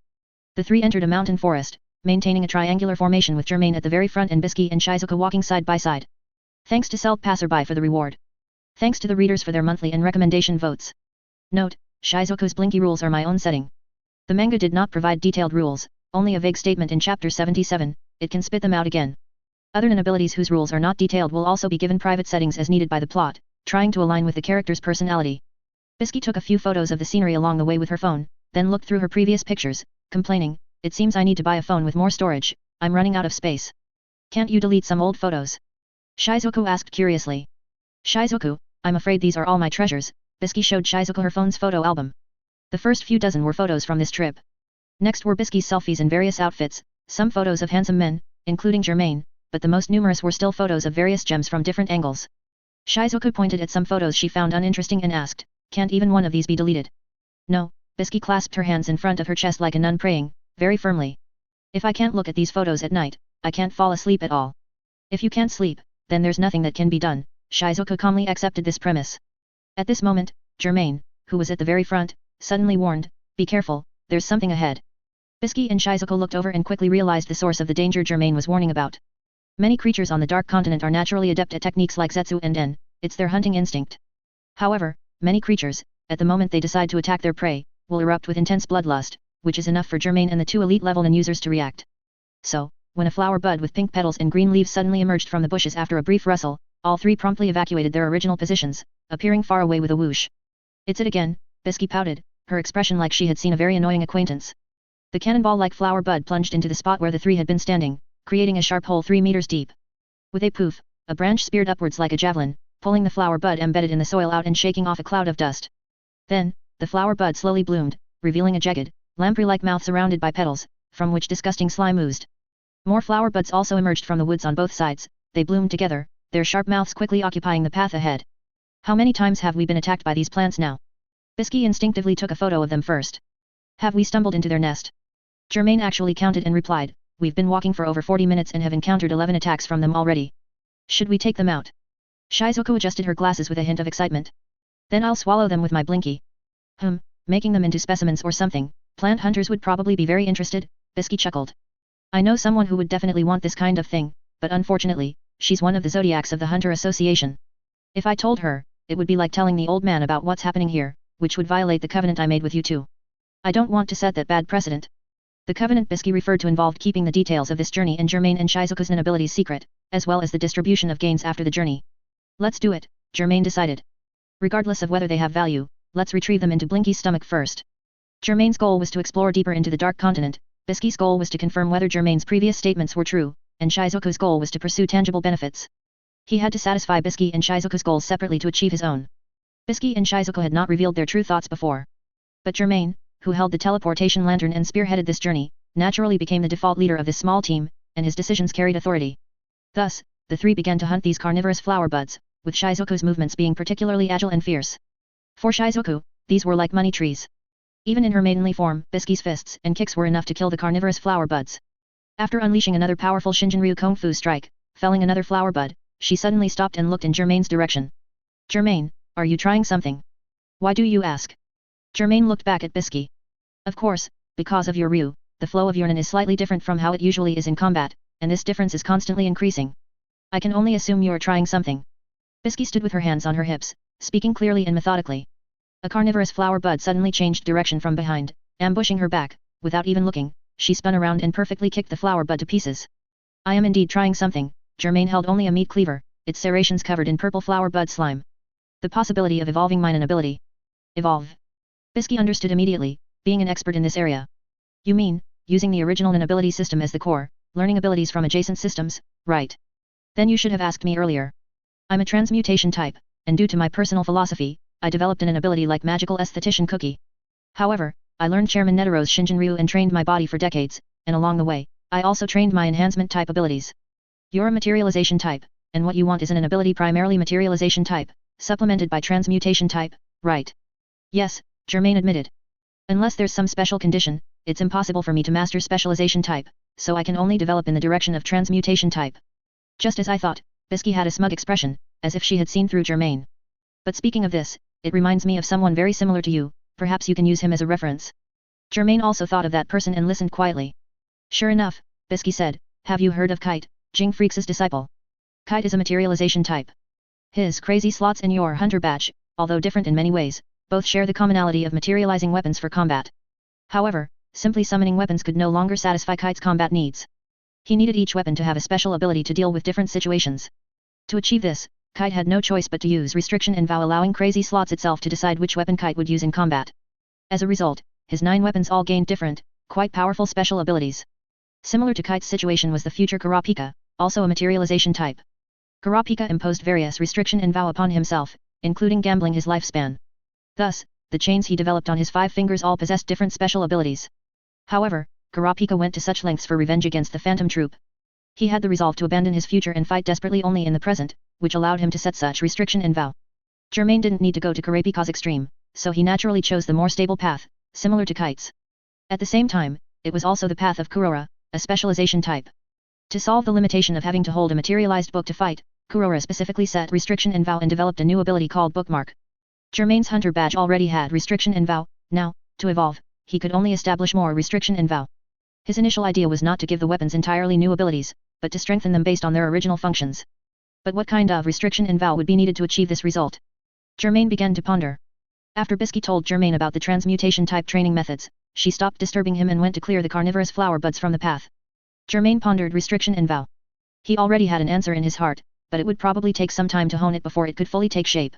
The three entered a mountain forest, maintaining a triangular formation with Germain at the very front and Bisky and Shizuka walking side by side. Thanks to Self Passerby for the reward. Thanks to the readers for their monthly and recommendation votes. Note, Shizuku's Blinky rules are my own setting. The manga did not provide detailed rules, only a vague statement in chapter 77, it can spit them out again. Other non-abilities whose rules are not detailed will also be given private settings as needed by the plot, trying to align with the character's personality. Bisky took a few photos of the scenery along the way with her phone, then looked through her previous pictures, complaining, it seems I need to buy a phone with more storage, I'm running out of space. Can't you delete some old photos? Shizuku asked curiously. Shizuku, I'm afraid these are all my treasures, Bisky showed Shizuku her phone's photo album. The first few dozen were photos from this trip. Next were Bisky's selfies in various outfits, some photos of handsome men, including Germain, but the most numerous were still photos of various gems from different angles. Shizuku pointed at some photos she found uninteresting and asked, can't even one of these be deleted? No, Bisky clasped her hands in front of her chest like a nun praying, very firmly. If I can't look at these photos at night, I can't fall asleep at all. If you can't sleep, then there's nothing that can be done, Shizuku calmly accepted this premise. At this moment, Germain, who was at the very front, suddenly warned, be careful, there's something ahead. Bisky and Shizuku looked over and quickly realized the source of the danger Germain was warning about. Many creatures on the Dark Continent are naturally adept at techniques like Zetsu and En, it's their hunting instinct. However, many creatures, at the moment they decide to attack their prey, will erupt with intense bloodlust, which is enough for Germain and the two elite-level Nen users to react. So, when a flower bud with pink petals and green leaves suddenly emerged from the bushes after a brief rustle, all three promptly evacuated their original positions, appearing far away with a whoosh. It's it again, Bisky pouted, her expression like she had seen a very annoying acquaintance. The cannonball-like flower bud plunged into the spot where the three had been standing, creating a sharp hole 3 meters deep. With a poof, a branch speared upwards like a javelin, pulling the flower bud embedded in the soil out and shaking off a cloud of dust. Then, the flower bud slowly bloomed, revealing a jagged, lamprey-like mouth surrounded by petals, from which disgusting slime oozed. More flower buds also emerged from the woods on both sides, they bloomed together, their sharp mouths quickly occupying the path ahead. How many times have we been attacked by these plants now? Bisky instinctively took a photo of them first. Have we stumbled into their nest? Germain actually counted and replied, we've been walking for over 40 minutes and have encountered 11 attacks from them already. Should we take them out? Shizuku adjusted her glasses with a hint of excitement. Then I'll swallow them with my Blinky. Making them into specimens or something, plant hunters would probably be very interested, Bisky chuckled. I know someone who would definitely want this kind of thing, but unfortunately, she's one of the zodiacs of the Hunter Association. If I told her, it would be like telling the old man about what's happening here, which would violate the covenant I made with you two. I don't want to set that bad precedent. The covenant Bisky referred to involved keeping the details of this journey and Germain and Shizuku's Nen abilities secret, as well as the distribution of gains after the journey. Let's do it, Germain decided. Regardless of whether they have value, let's retrieve them into Blinky's stomach first. Germain's goal was to explore deeper into the Dark Continent, Bisky's goal was to confirm whether Germain's previous statements were true, and Shizuku's goal was to pursue tangible benefits. He had to satisfy Bisky and Shizuku's goals separately to achieve his own. Bisky and Shizuku had not revealed their true thoughts before. But Germain, who held the teleportation lantern and spearheaded this journey, naturally became the default leader of this small team, and his decisions carried authority. Thus, the three began to hunt these carnivorous flower buds, with Shizuku's movements being particularly agile and fierce. For Shizuku, these were like money trees. Even in her maidenly form, Bisky's fists and kicks were enough to kill the carnivorous flower buds. After unleashing another powerful Shinjinryu Kung Fu strike, felling another flower bud, she suddenly stopped and looked in Germain's direction. Germain, are you trying something? Why do you ask? Germain looked back at Bisky. Of course, because of your Ryu, the flow of your Nen is slightly different from how it usually is in combat, and this difference is constantly increasing. I can only assume you are trying something. Bisky stood with her hands on her hips, speaking clearly and methodically. A carnivorous flower bud suddenly changed direction from behind, ambushing her back. Without even looking, she spun around and perfectly kicked the flower bud to pieces. I am indeed trying something. Germain held only a meat cleaver, its serrations covered in purple flower bud slime. The possibility of evolving mine an ability. Evolve. Bisky understood immediately, being an expert in this area. You mean, using the original Nin ability system as the core, learning abilities from adjacent systems, right? Then you should have asked me earlier. I'm a transmutation type, and due to my personal philosophy, I developed an ability like magical aesthetician cookie. However, I learned Chairman Netero's Shinjin-ryu and trained my body for decades, and along the way, I also trained my enhancement type abilities. You're a materialization type, and what you want is an ability primarily materialization type, supplemented by transmutation type, right? Yes, Germain admitted. Unless there's some special condition, it's impossible for me to master specialization type, so I can only develop in the direction of transmutation type. Just as I thought, Bisky had a smug expression, as if she had seen through Germain. But speaking of this, it reminds me of someone very similar to you, perhaps you can use him as a reference. Germain also thought of that person and listened quietly. Sure enough, Bisky said, have you heard of Kite, Jing Freaks' disciple? Kite is a materialization type. His crazy slots and your hunter batch, although different in many ways, both share the commonality of materializing weapons for combat. However, simply summoning weapons could no longer satisfy Kite's combat needs. He needed each weapon to have a special ability to deal with different situations. To achieve this, Kite had no choice but to use restriction and vow, allowing crazy slots itself to decide which weapon Kite would use in combat. As a result, his 9 weapons all gained different, quite powerful special abilities. Similar to Kite's situation was the future Kurapika, also a materialization type. Kurapika imposed various restriction and vow upon himself, including gambling his lifespan. Thus, the chains he developed on his 5 fingers all possessed different special abilities. However, Kurapika went to such lengths for revenge against the Phantom Troop. He had the resolve to abandon his future and fight desperately only in the present, which allowed him to set such restriction and vow. Germain didn't need to go to Kurapika's extreme, so he naturally chose the more stable path, similar to Kite's. At the same time, it was also the path of Kurora, a specialization type. To solve the limitation of having to hold a materialized book to fight, Kurora specifically set restriction and vow and developed a new ability called Bookmark. Germain's hunter badge already had restriction and vow, now, to evolve, he could only establish more restriction and vow. His initial idea was not to give the weapons entirely new abilities, but to strengthen them based on their original functions. But what kind of restriction and vow would be needed to achieve this result? Germain began to ponder. After Bisky told Germain about the transmutation type training methods, she stopped disturbing him and went to clear the carnivorous flower buds from the path. Germain pondered restriction and vow. He already had an answer in his heart, but it would probably take some time to hone it before it could fully take shape.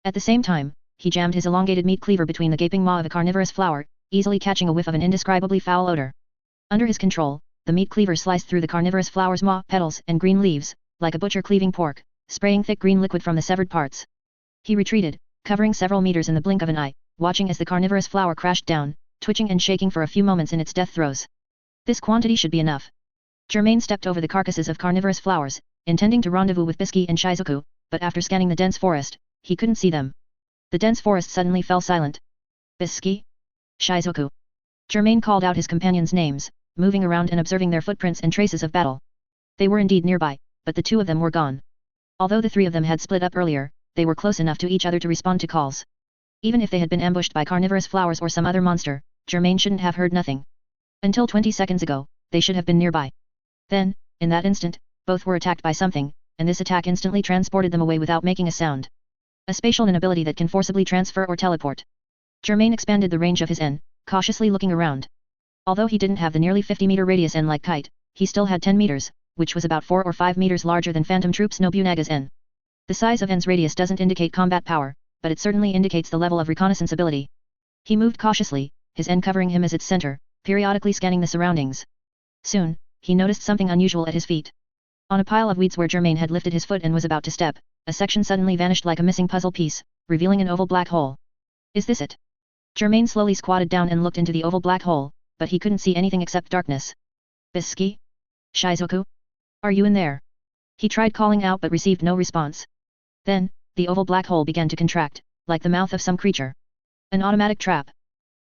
At the same time, he jammed his elongated meat cleaver between the gaping maw of a carnivorous flower, easily catching a whiff of an indescribably foul odor. Under his control, the meat cleaver sliced through the carnivorous flower's maw, petals, and green leaves, like a butcher cleaving pork, spraying thick green liquid from the severed parts. He retreated, covering several meters in the blink of an eye, watching as the carnivorous flower crashed down, twitching and shaking for a few moments in its death throes. This quantity should be enough. Germain stepped over the carcasses of carnivorous flowers, intending to rendezvous with Bisky and Shizuku, but after scanning the dense forest, he couldn't see them. The dense forest suddenly fell silent. Bisky? Shizuku? Germain called out his companions' names, moving around and observing their footprints and traces of battle. They were indeed nearby, but the 2 of them were gone. Although the 3 of them had split up earlier, they were close enough to each other to respond to calls. Even if they had been ambushed by carnivorous flowers or some other monster, Germain shouldn't have heard nothing. Until 20 seconds ago, they should have been nearby. Then, in that instant, both were attacked by something, and this attack instantly transported them away without making a sound. A spatial Nin ability that can forcibly transfer or teleport. Germain expanded the range of his N, cautiously looking around. Although he didn't have the nearly 50-meter radius N like Kite, he still had 10 meters, which was about 4 or 5 meters larger than Phantom Troop's Nobunaga's N. The size of N's radius doesn't indicate combat power, but it certainly indicates the level of reconnaissance ability. He moved cautiously, his N covering him as its center, periodically scanning the surroundings. Soon, he noticed something unusual at his feet. On a pile of weeds where Germain had lifted his foot and was about to step, a section suddenly vanished like a missing puzzle piece, revealing an oval black hole. Is this it? Germain slowly squatted down and looked into the oval black hole, but he couldn't see anything except darkness. Bisky? Shizuku? Are you in there? He tried calling out but received no response. Then, the oval black hole began to contract, like the mouth of some creature. An automatic trap.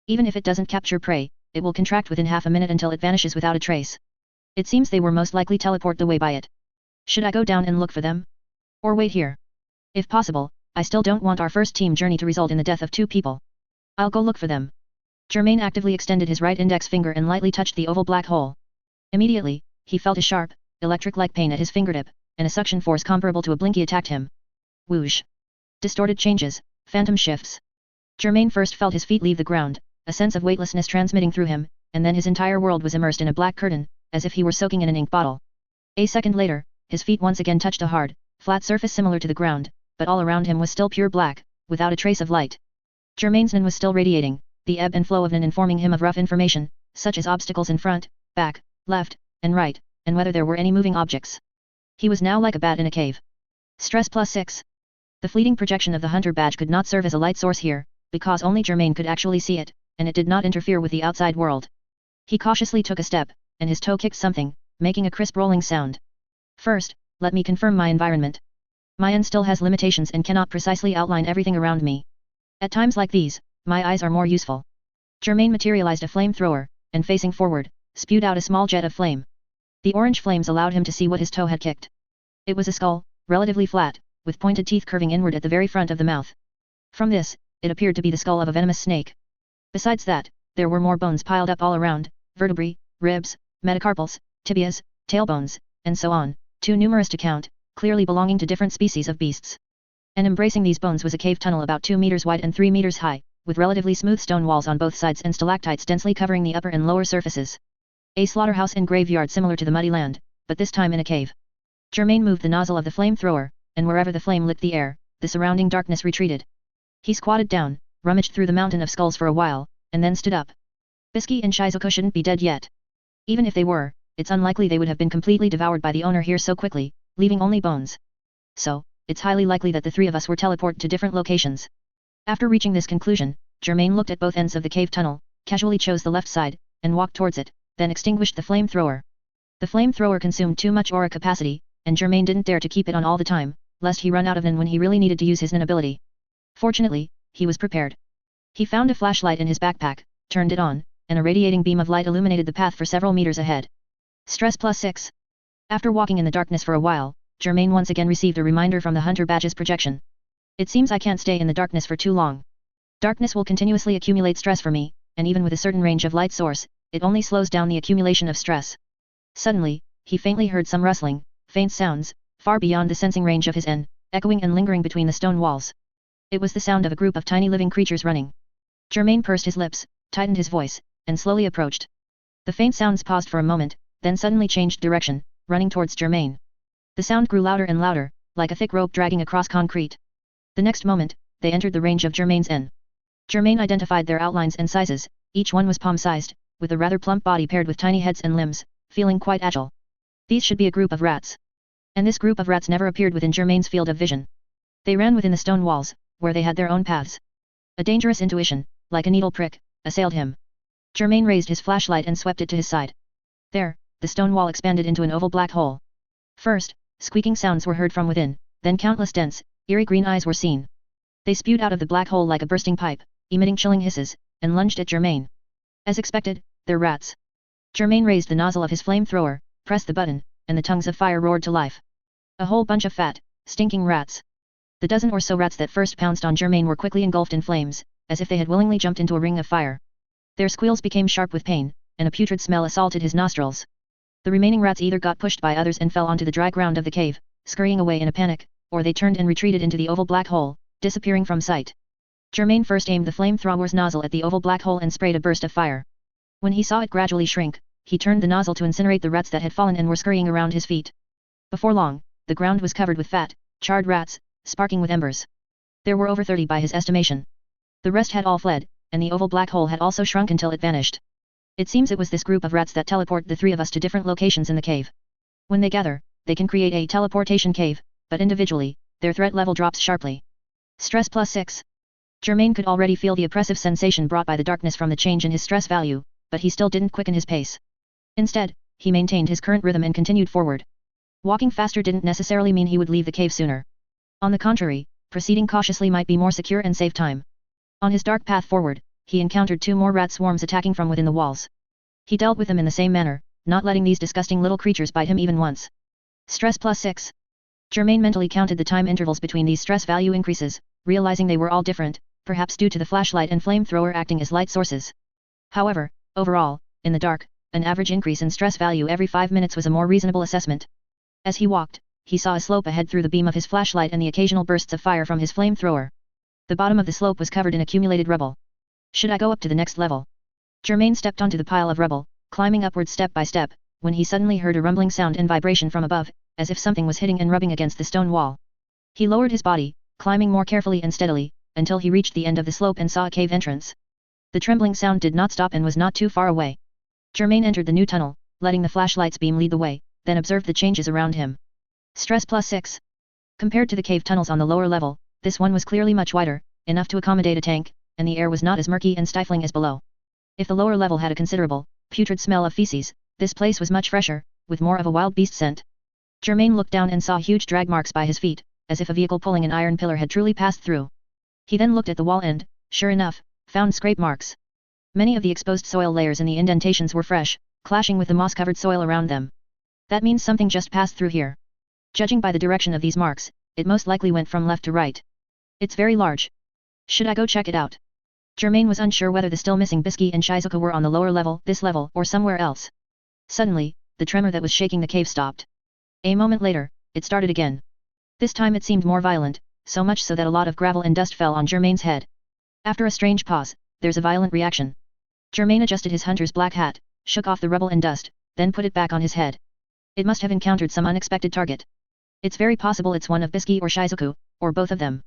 Even if it doesn't capture prey, it will contract within half a minute until it vanishes without a trace. It seems they were most likely teleported away by it. Should I go down and look for them? Or wait here? If possible, I still don't want our first team journey to result in the death of 2 people. I'll go look for them. Germain actively extended his right index finger and lightly touched the oval black hole. Immediately, he felt a sharp, electric-like pain at his fingertip, and a suction force comparable to a blinky attacked him. whoosh. Distorted changes, phantom shifts. Germain first felt his feet leave the ground, a sense of weightlessness transmitting through him, and then his entire world was immersed in a black curtain, as if he were soaking in an ink bottle. A second later, his feet once again touched a hard, flat surface similar to the ground, but all around him was still pure black, without a trace of light. Germain's Nen was still radiating, the ebb and flow of Nen informing him of rough information, such as obstacles in front, back, left, and right, and whether there were any moving objects. He was now like a bat in a cave. Stress +6. The fleeting projection of the hunter badge could not serve as a light source here, because only Germain could actually see it, and it did not interfere with the outside world. He cautiously took a step, and his toe kicked something, making a crisp rolling sound. First, let me confirm my environment. My Nen still has limitations and cannot precisely outline everything around me. At times like these, my eyes are more useful. Germain materialized a flamethrower, and facing forward, spewed out a small jet of flame. The orange flames allowed him to see what his toe had kicked. It was a skull, relatively flat, with pointed teeth curving inward at the very front of the mouth. From this, it appeared to be the skull of a venomous snake. Besides that, there were more bones piled up all around, vertebrae, ribs, metacarpals, tibias, tailbones, and so on, too numerous to count, clearly belonging to different species of beasts. And embracing these bones was a cave tunnel about 2 meters wide and 3 meters high, with relatively smooth stone walls on both sides and stalactites densely covering the upper and lower surfaces. A slaughterhouse and graveyard similar to the muddy land, but this time in a cave. Germain moved the nozzle of the flamethrower, and wherever the flame licked the air, the surrounding darkness retreated. He squatted down, rummaged through the mountain of skulls for a while, and then stood up. Bisky and Shizuko shouldn't be dead yet. Even if they were, it's unlikely they would have been completely devoured by the owner here so quickly, leaving only bones. So, it's highly likely that the three of us were teleported to different locations. After reaching this conclusion, Germain looked at both ends of the cave tunnel, casually chose the left side, and walked towards it, then extinguished the flamethrower. The flamethrower consumed too much aura capacity, and Germain didn't dare to keep it on all the time, lest he run out of Nen when he really needed to use his Nen ability. Fortunately, he was prepared. He found a flashlight in his backpack, turned it on, and a radiating beam of light illuminated the path for several meters ahead. Stress +6. After walking in the darkness for a while, Germain once again received a reminder from the hunter badge's projection. It seems I can't stay in the darkness for too long. Darkness will continuously accumulate stress for me, and even with a certain range of light source, it only slows down the accumulation of stress. Suddenly, he faintly heard some rustling, faint sounds, far beyond the sensing range of his Nen, echoing and lingering between the stone walls. It was the sound of a group of tiny living creatures running. Germain pursed his lips, tightened his voice, and slowly approached. The faint sounds paused for a moment, then suddenly changed direction, running towards Germain. The sound grew louder and louder, like a thick rope dragging across concrete. The next moment, they entered the range of Germain's Nen. Germain identified their outlines and sizes, each one was palm-sized, with a rather plump body paired with tiny heads and limbs, feeling quite agile. These should be a group of rats. And this group of rats never appeared within Germain's field of vision. They ran within the stone walls, where they had their own paths. A dangerous intuition, like a needle prick, assailed him. Germain raised his flashlight and swept it to his side. There, the stone wall expanded into an oval black hole. First, squeaking sounds were heard from within, then countless dense, eerie green eyes were seen. They spewed out of the black hole like a bursting pipe, emitting chilling hisses, and lunged at Germain. As expected, they're rats. Germain raised the nozzle of his flamethrower, pressed the button, and the tongues of fire roared to life. A whole bunch of fat, stinking rats. The dozen or so rats that first pounced on Germain were quickly engulfed in flames, as if they had willingly jumped into a ring of fire. Their squeals became sharp with pain, and a putrid smell assaulted his nostrils. The remaining rats either got pushed by others and fell onto the dry ground of the cave, scurrying away in a panic, or they turned and retreated into the oval black hole, disappearing from sight. Germain first aimed the flamethrower's nozzle at the oval black hole and sprayed a burst of fire. When he saw it gradually shrink, he turned the nozzle to incinerate the rats that had fallen and were scurrying around his feet. Before long, the ground was covered with fat, charred rats, sparking with embers. There were over 30 by his estimation. The rest had all fled, and the oval black hole had also shrunk until it vanished. It seems it was this group of rats that teleport the three of us to different locations in the cave. When they gather, they can create a teleportation cave, but individually, their threat level drops sharply. Stress +6. Germain could already feel the oppressive sensation brought by the darkness from the change in his stress value, but he still didn't quicken his pace. Instead, he maintained his current rhythm and continued forward. Walking faster didn't necessarily mean he would leave the cave sooner. On the contrary, proceeding cautiously might be more secure and save time. On his dark path forward, he encountered 2 more rat swarms attacking from within the walls. He dealt with them in the same manner, not letting these disgusting little creatures bite him even once. Stress +6. Germain mentally counted the time intervals between these stress value increases, realizing they were all different, perhaps due to the flashlight and flamethrower acting as light sources. However, overall, in the dark, an average increase in stress value every 5 minutes was a more reasonable assessment. As he walked, he saw a slope ahead through the beam of his flashlight and the occasional bursts of fire from his flamethrower. The bottom of the slope was covered in accumulated rubble. Should I go up to the next level? Germain stepped onto the pile of rubble, climbing upward step by step, when he suddenly heard a rumbling sound and vibration from above, as if something was hitting and rubbing against the stone wall. He lowered his body, climbing more carefully and steadily, until he reached the end of the slope and saw a cave entrance. The trembling sound did not stop and was not too far away. Germain entered the new tunnel, letting the flashlight's beam lead the way, then observed the changes around him. Stress +6. Compared to the cave tunnels on the lower level, this one was clearly much wider, enough to accommodate a tank, and the air was not as murky and stifling as below. If the lower level had a considerable, putrid smell of feces, this place was much fresher, with more of a wild beast scent. Germain looked down and saw huge drag marks by his feet, as if a vehicle pulling an iron pillar had truly passed through. He then looked at the wall and, sure enough, found scrape marks. Many of the exposed soil layers in the indentations were fresh, clashing with the moss-covered soil around them. That means something just passed through here. Judging by the direction of these marks, it most likely went from left to right. It's very large. Should I go check it out? Germain was unsure whether the still missing Bisky and Shizuka were on the lower level, this level, or somewhere else. Suddenly, the tremor that was shaking the cave stopped. A moment later, it started again. This time it seemed more violent, so much so that a lot of gravel and dust fell on Germain's head. After a strange pause, there's a violent reaction. Germain adjusted his hunter's black hat, shook off the rubble and dust, then put it back on his head. It must have encountered some unexpected target. It's very possible it's one of Bisky or Shizuku, or both of them.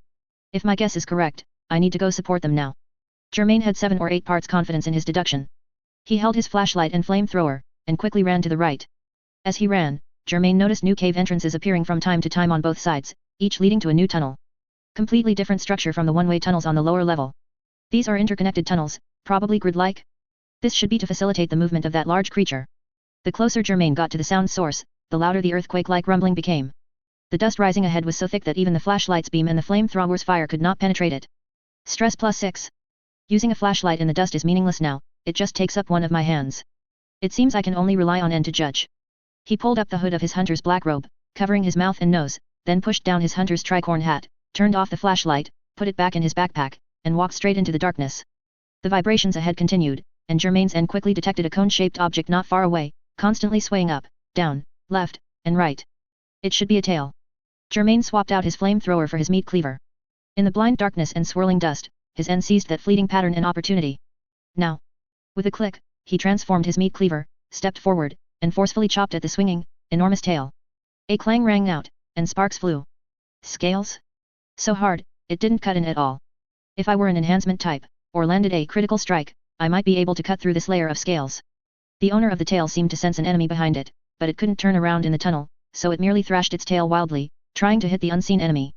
If my guess is correct, I need to go support them now. Germain had 7 or 8 parts confidence in his deduction. He held his flashlight and flamethrower, and quickly ran to the right. As he ran, Germain noticed new cave entrances appearing from time to time on both sides, each leading to a new tunnel. Completely different structure from the one-way tunnels on the lower level. These are interconnected tunnels, probably grid-like. This should be to facilitate the movement of that large creature. The closer Germain got to the sound source, the louder the earthquake-like rumbling became. The dust rising ahead was so thick that even the flashlight's beam and the flamethrower's fire could not penetrate it. Stress +6. Using a flashlight in the dust is meaningless now, it just takes up one of my hands. It seems I can only rely on N to judge. He pulled up the hood of his hunter's black robe, covering his mouth and nose, then pushed down his hunter's tricorn hat, turned off the flashlight, put it back in his backpack, and walked straight into the darkness. The vibrations ahead continued, and Germain's N quickly detected a cone-shaped object not far away, constantly swaying up, down, left, and right. It should be a tail. Germain swapped out his flamethrower for his meat cleaver. In the blind darkness and swirling dust, his N seized that fleeting pattern and opportunity. Now. With a click, he transformed his meat cleaver, stepped forward, and forcefully chopped at the swinging, enormous tail. A clang rang out, and sparks flew. Scales? So hard, it didn't cut in at all. If I were an enhancement type, or landed a critical strike, I might be able to cut through this layer of scales. The owner of the tail seemed to sense an enemy behind it, but it couldn't turn around in the tunnel, so it merely thrashed its tail wildly, trying to hit the unseen enemy.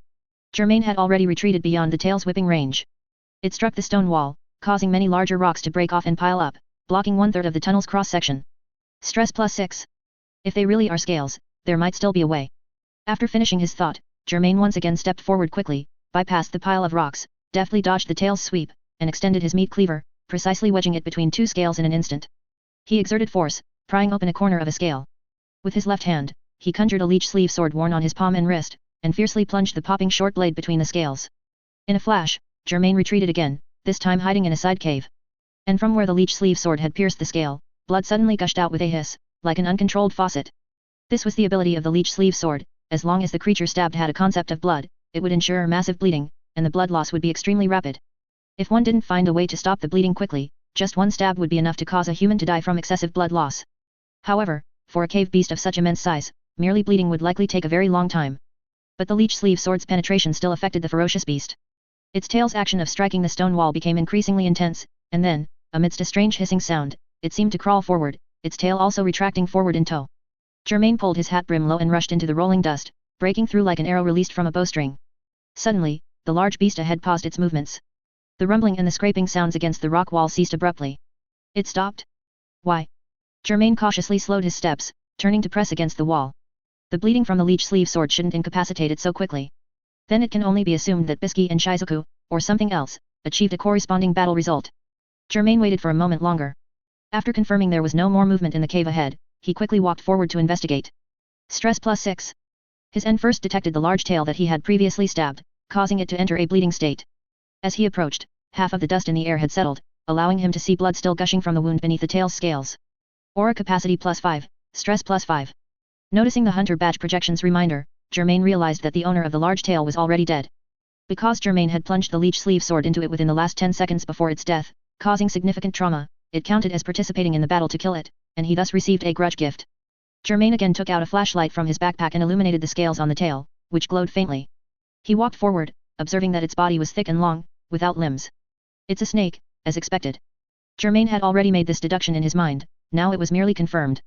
Germain had already retreated beyond the tail's whipping range. It struck the stone wall, causing many larger rocks to break off and pile up, blocking 1/3 of the tunnel's cross-section. Stress +6. If they really are scales, there might still be a way. After finishing his thought, Germain once again stepped forward quickly, bypassed the pile of rocks, deftly dodged the tail's sweep, and extended his meat cleaver, precisely wedging it between 2 scales in an instant. He exerted force, prying open a corner of a scale. With his left hand, he conjured a leech sleeve sword worn on his palm and wrist, and fiercely plunged the popping short blade between the scales. In a flash, Germain retreated again, this time hiding in a side cave. And from where the leech sleeve sword had pierced the scale, blood suddenly gushed out with a hiss, like an uncontrolled faucet. This was the ability of the leech sleeve sword. As long as the creature stabbed had a concept of blood, it would ensure massive bleeding, and the blood loss would be extremely rapid. If one didn't find a way to stop the bleeding quickly, just one stab would be enough to cause a human to die from excessive blood loss. However, for a cave beast of such immense size, merely bleeding would likely take a very long time. But the leech sleeve sword's penetration still affected the ferocious beast. Its tail's action of striking the stone wall became increasingly intense, and then, amidst a strange hissing sound, it seemed to crawl forward, its tail also retracting forward in tow. Germain pulled his hat brim low and rushed into the rolling dust, breaking through like an arrow released from a bowstring. Suddenly, the large beast ahead paused its movements. The rumbling and the scraping sounds against the rock wall ceased abruptly. It stopped? Why? Germain cautiously slowed his steps, turning to press against the wall. The bleeding from the leech sleeve sword shouldn't incapacitate it so quickly. Then it can only be assumed that Bisky and Shizuku, or something else, achieved a corresponding battle result. Germain waited for a moment longer. After confirming there was no more movement in the cave ahead, he quickly walked forward to investigate. Stress +6. His N first detected the large tail that he had previously stabbed, causing it to enter a bleeding state. As he approached, half of the dust in the air had settled, allowing him to see blood still gushing from the wound beneath the tail's scales. Aura capacity +5, stress +5. Noticing the hunter badge projections reminder, Germain realized that the owner of the large tail was already dead. Because Germain had plunged the leech sleeve sword into it within the last 10 seconds before its death, causing significant trauma, it counted as participating in the battle to kill it, and he thus received a grudge gift. Germain again took out a flashlight from his backpack and illuminated the scales on the tail, which glowed faintly. He walked forward, observing that its body was thick and long, without limbs. It's a snake, as expected. Germain had already made this deduction in his mind, now it was merely confirmed.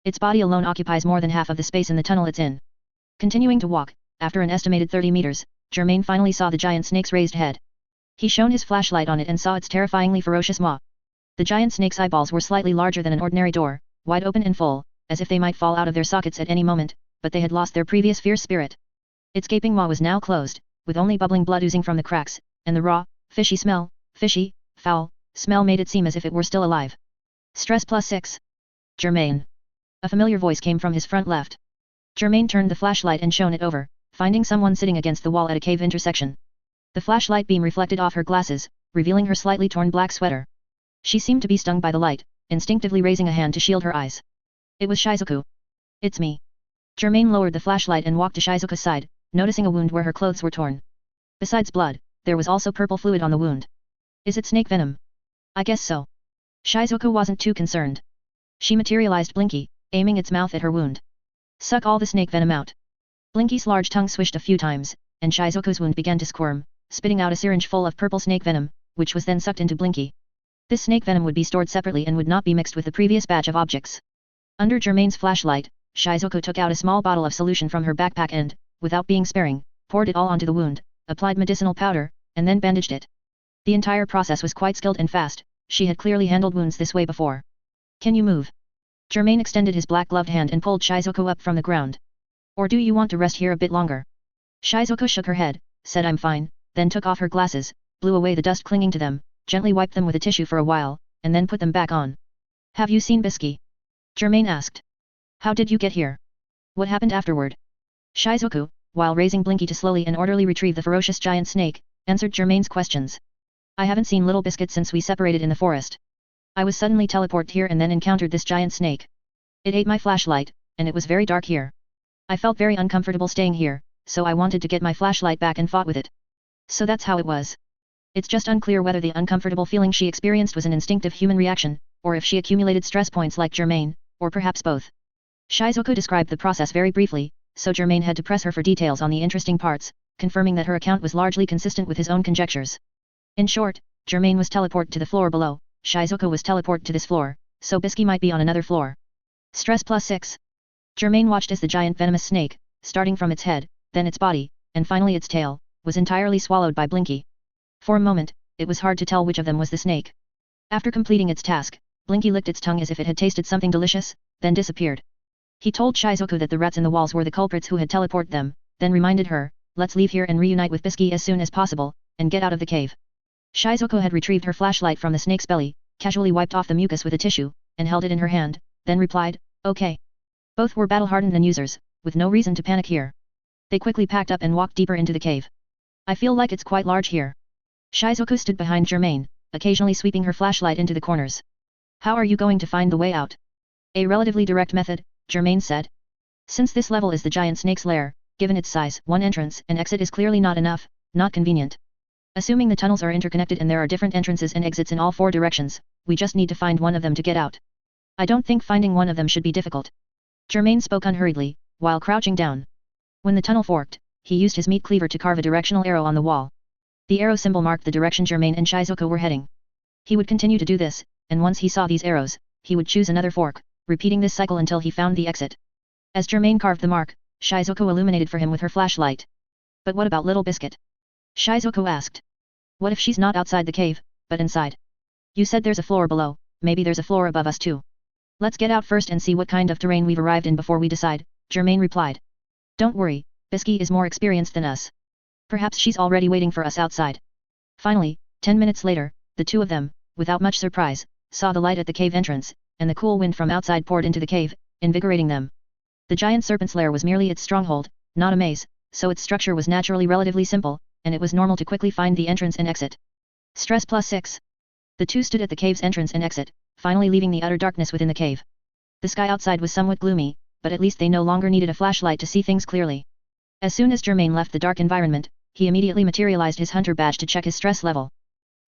Its body alone occupies more than half of the space in the tunnel it's in. Continuing to walk, after an estimated 30 meters, Germain finally saw the giant snake's raised head. He shone his flashlight on it and saw its terrifyingly ferocious maw. The giant snake's eyeballs were slightly larger than an ordinary door, wide open and full, as if they might fall out of their sockets at any moment, but they had lost their previous fierce spirit. Its gaping maw was now closed, with only bubbling blood oozing from the cracks, and the raw, fishy, foul, smell made it seem as if it were still alive. Stress +6. Germain. A familiar voice came from his front left. Germain turned the flashlight and shone it over, finding someone sitting against the wall at a cave intersection. The flashlight beam reflected off her glasses, revealing her slightly torn black sweater. She seemed to be stung by the light, instinctively raising a hand to shield her eyes. It was Shizuku. It's me. Germain lowered the flashlight and walked to Shizuku's side, noticing a wound where her clothes were torn. Besides blood, there was also purple fluid on the wound. Is it snake venom? I guess so. Shizuku wasn't too concerned. She materialized Blinky, aiming its mouth at her wound. Suck all the snake venom out. Blinky's large tongue swished a few times, and Shizuku's wound began to squirm, spitting out a syringe full of purple snake venom, which was then sucked into Blinky. This snake venom would be stored separately and would not be mixed with the previous batch of objects. Under Germain's flashlight, Shizuku took out a small bottle of solution from her backpack and, without being sparing, poured it all onto the wound, applied medicinal powder, and then bandaged it. The entire process was quite skilled and fast, she had clearly handled wounds this way before. Can you move? Germain extended his black-gloved hand and pulled Shizuku up from the ground. Or do you want to rest here a bit longer? Shizuku shook her head, said I'm fine, then took off her glasses, blew away the dust clinging to them, gently wiped them with a tissue for a while, and then put them back on. Have you seen Bisky? Germain asked. How did you get here? What happened afterward? Shizuku, while raising Blinky to slowly and orderly retrieve the ferocious giant snake, answered Germain's questions. I haven't seen Little Biscuit since we separated in the forest. I was suddenly teleported here and then encountered this giant snake. It ate my flashlight, and it was very dark here. I felt very uncomfortable staying here, so I wanted to get my flashlight back and fought with it. So that's how it was. It's just unclear whether the uncomfortable feeling she experienced was an instinctive human reaction, or if she accumulated stress points like Germain, or perhaps both. Shizuku described the process very briefly, so Germain had to press her for details on the interesting parts, confirming that her account was largely consistent with his own conjectures. In short, Germain was teleported to the floor below, Shizuku was teleported to this floor, so Bisky might be on another floor. Stress +6. Germain watched as the giant venomous snake, starting from its head, then its body, and finally its tail, was entirely swallowed by Blinky. For a moment, it was hard to tell which of them was the snake. After completing its task, Blinky licked its tongue as if it had tasted something delicious, then disappeared. He told Shizuku that the rats in the walls were the culprits who had teleported them, then reminded her, let's leave here and reunite with Bisky as soon as possible, and get out of the cave. Shizuku had retrieved her flashlight from the snake's belly, casually wiped off the mucus with a tissue, and held it in her hand, then replied, okay. Both were battle-hardened and users, with no reason to panic here. They quickly packed up and walked deeper into the cave. I feel like it's quite large here. Shizuku stood behind Germain, occasionally sweeping her flashlight into the corners. How are you going to find the way out? A relatively direct method, Germain said. Since this level is the giant snake's lair, given its size, one entrance and exit is clearly not enough, not convenient. Assuming the tunnels are interconnected and there are different entrances and exits in all four directions, we just need to find one of them to get out. I don't think finding one of them should be difficult. Germain spoke unhurriedly, while crouching down. When the tunnel forked, he used his meat cleaver to carve a directional arrow on the wall. The arrow symbol marked the direction Germain and Shizuku were heading. He would continue to do this, and once he saw these arrows, he would choose another fork, repeating this cycle until he found the exit. As Germain carved the mark, Shizuku illuminated for him with her flashlight. But what about Little Biscuit? Shizuku asked. What if she's not outside the cave, but inside? You said there's a floor below, maybe there's a floor above us too. Let's get out first and see what kind of terrain we've arrived in before we decide, Germain replied. Don't worry, Bisky is more experienced than us. Perhaps she's already waiting for us outside. Finally, 10 minutes later, the two of them, without much surprise, saw the light at the cave entrance, and the cool wind from outside poured into the cave, invigorating them. The giant serpent's lair was merely its stronghold, not a maze, so its structure was naturally relatively simple, and it was normal to quickly find the entrance and exit. Stress +6. The two stood at the cave's entrance and exit, finally leaving the utter darkness within the cave. The sky outside was somewhat gloomy, but at least they no longer needed a flashlight to see things clearly. As soon as Germain left the dark environment, he immediately materialized his hunter badge to check his stress level.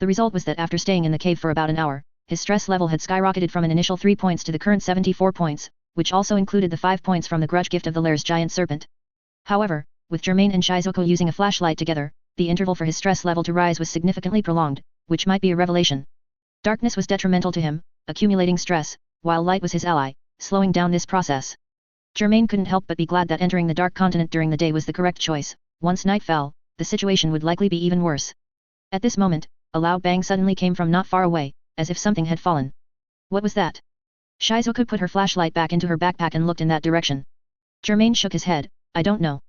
The result was that after staying in the cave for about an hour, his stress level had skyrocketed from an initial 3 points to the current 74 points, which also included the 5 points from the grudge gift of the lair's giant serpent. However, with Germain and Shizuko using a flashlight together, the interval for his stress level to rise was significantly prolonged, which might be a revelation. Darkness was detrimental to him, accumulating stress, while light was his ally, slowing down this process. Germain couldn't help but be glad that entering the Dark Continent during the day was the correct choice. Once night fell, the situation would likely be even worse. At this moment, a loud bang suddenly came from not far away, as if something had fallen. What was that? Shizuko put her flashlight back into her backpack and looked in that direction. Germain shook his head, I don't know.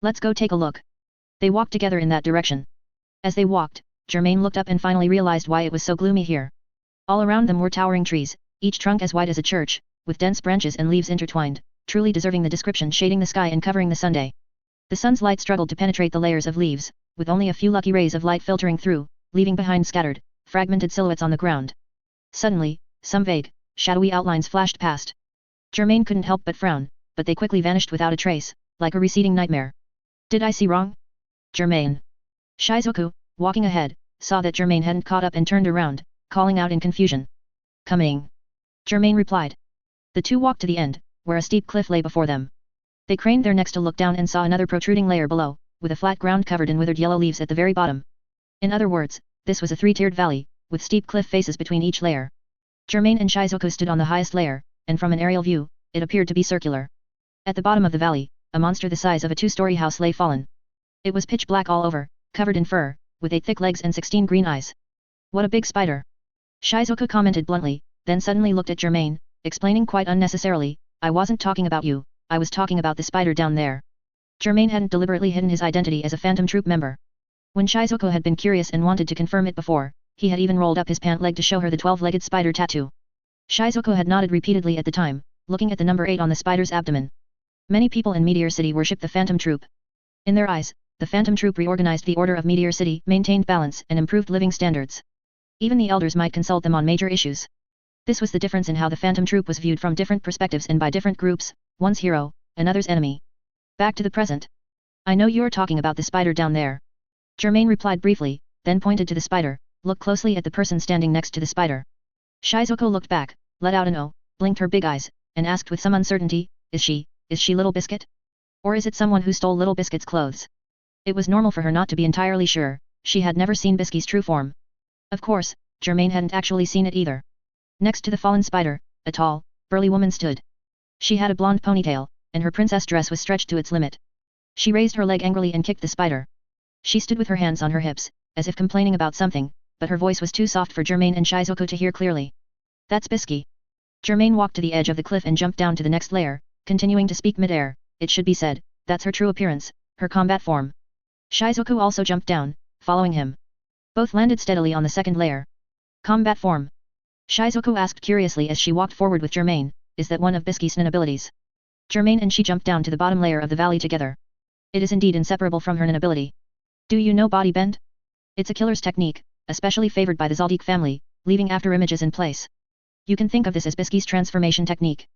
Let's go take a look. They walked together in that direction. As they walked, Germain looked up and finally realized why it was so gloomy here. All around them were towering trees, each trunk as wide as a church, with dense branches and leaves intertwined, truly deserving the description shading the sky and covering the Sunday. The sun's light struggled to penetrate the layers of leaves, with only a few lucky rays of light filtering through, leaving behind scattered, fragmented silhouettes on the ground. Suddenly, some vague, shadowy outlines flashed past. Germain couldn't help but frown, but they quickly vanished without a trace, like a receding nightmare. Did I see wrong? Germain. Shizuko, walking ahead, saw that Germain hadn't caught up and turned around, calling out in confusion. Coming. Germain replied. The two walked to the end, where a steep cliff lay before them. They craned their necks to look down and saw another protruding layer below, with a flat ground covered in withered yellow leaves at the very bottom. In other words, this was a three-tiered valley, with steep cliff faces between each layer. Germain and Shizuko stood on the highest layer, and from an aerial view, it appeared to be circular. At the bottom of the valley, a monster the size of a two-story house lay fallen. It was pitch black all over, covered in fur, with 8 thick legs and 16 green eyes. What a big spider! Shizuko commented bluntly, then suddenly looked at Germain, explaining quite unnecessarily, I wasn't talking about you, I was talking about the spider down there. Germain hadn't deliberately hidden his identity as a phantom troop member. When Shizuko had been curious and wanted to confirm it before, he had even rolled up his pant leg to show her the 12-legged spider tattoo. Shizuko had nodded repeatedly at the time, looking at the number 8 on the spider's abdomen. Many people in Meteor City worship the Phantom Troop. In their eyes, the Phantom Troop reorganized the order of Meteor City, maintained balance and improved living standards. Even the elders might consult them on major issues. This was the difference in how the Phantom Troop was viewed from different perspectives and by different groups, one's hero, another's enemy. Back to the present. I know you're talking about the spider down there. Germain replied briefly, then pointed to the spider, looked closely at the person standing next to the spider. Shizuko looked back, let out an "oh," blinked her big eyes, and asked with some uncertainty, Is she Little Biscuit? Or is it someone who stole Little Biscuit's clothes? It was normal for her not to be entirely sure, she had never seen Bisky's true form. Of course, Germain hadn't actually seen it either. Next to the fallen spider, a tall, burly woman stood. She had a blonde ponytail, and her princess dress was stretched to its limit. She raised her leg angrily and kicked the spider. She stood with her hands on her hips, as if complaining about something, but her voice was too soft for Germain and Shizuko to hear clearly. That's Bisky. Germain walked to the edge of the cliff and jumped down to the next layer, continuing to speak mid-air. It should be said, that's her true appearance, her combat form. Shizuko also jumped down, following him. Both landed steadily on the second layer. Combat form. Shizuko asked curiously as she walked forward with Germain, is that one of Bisky's nin abilities? Germain and she jumped down to the bottom layer of the valley together. It is indeed inseparable from her nin ability. Do you know body bend? It's a killer's technique, especially favored by the Zaldik family, leaving after images in place. You can think of this as Bisky's transformation technique.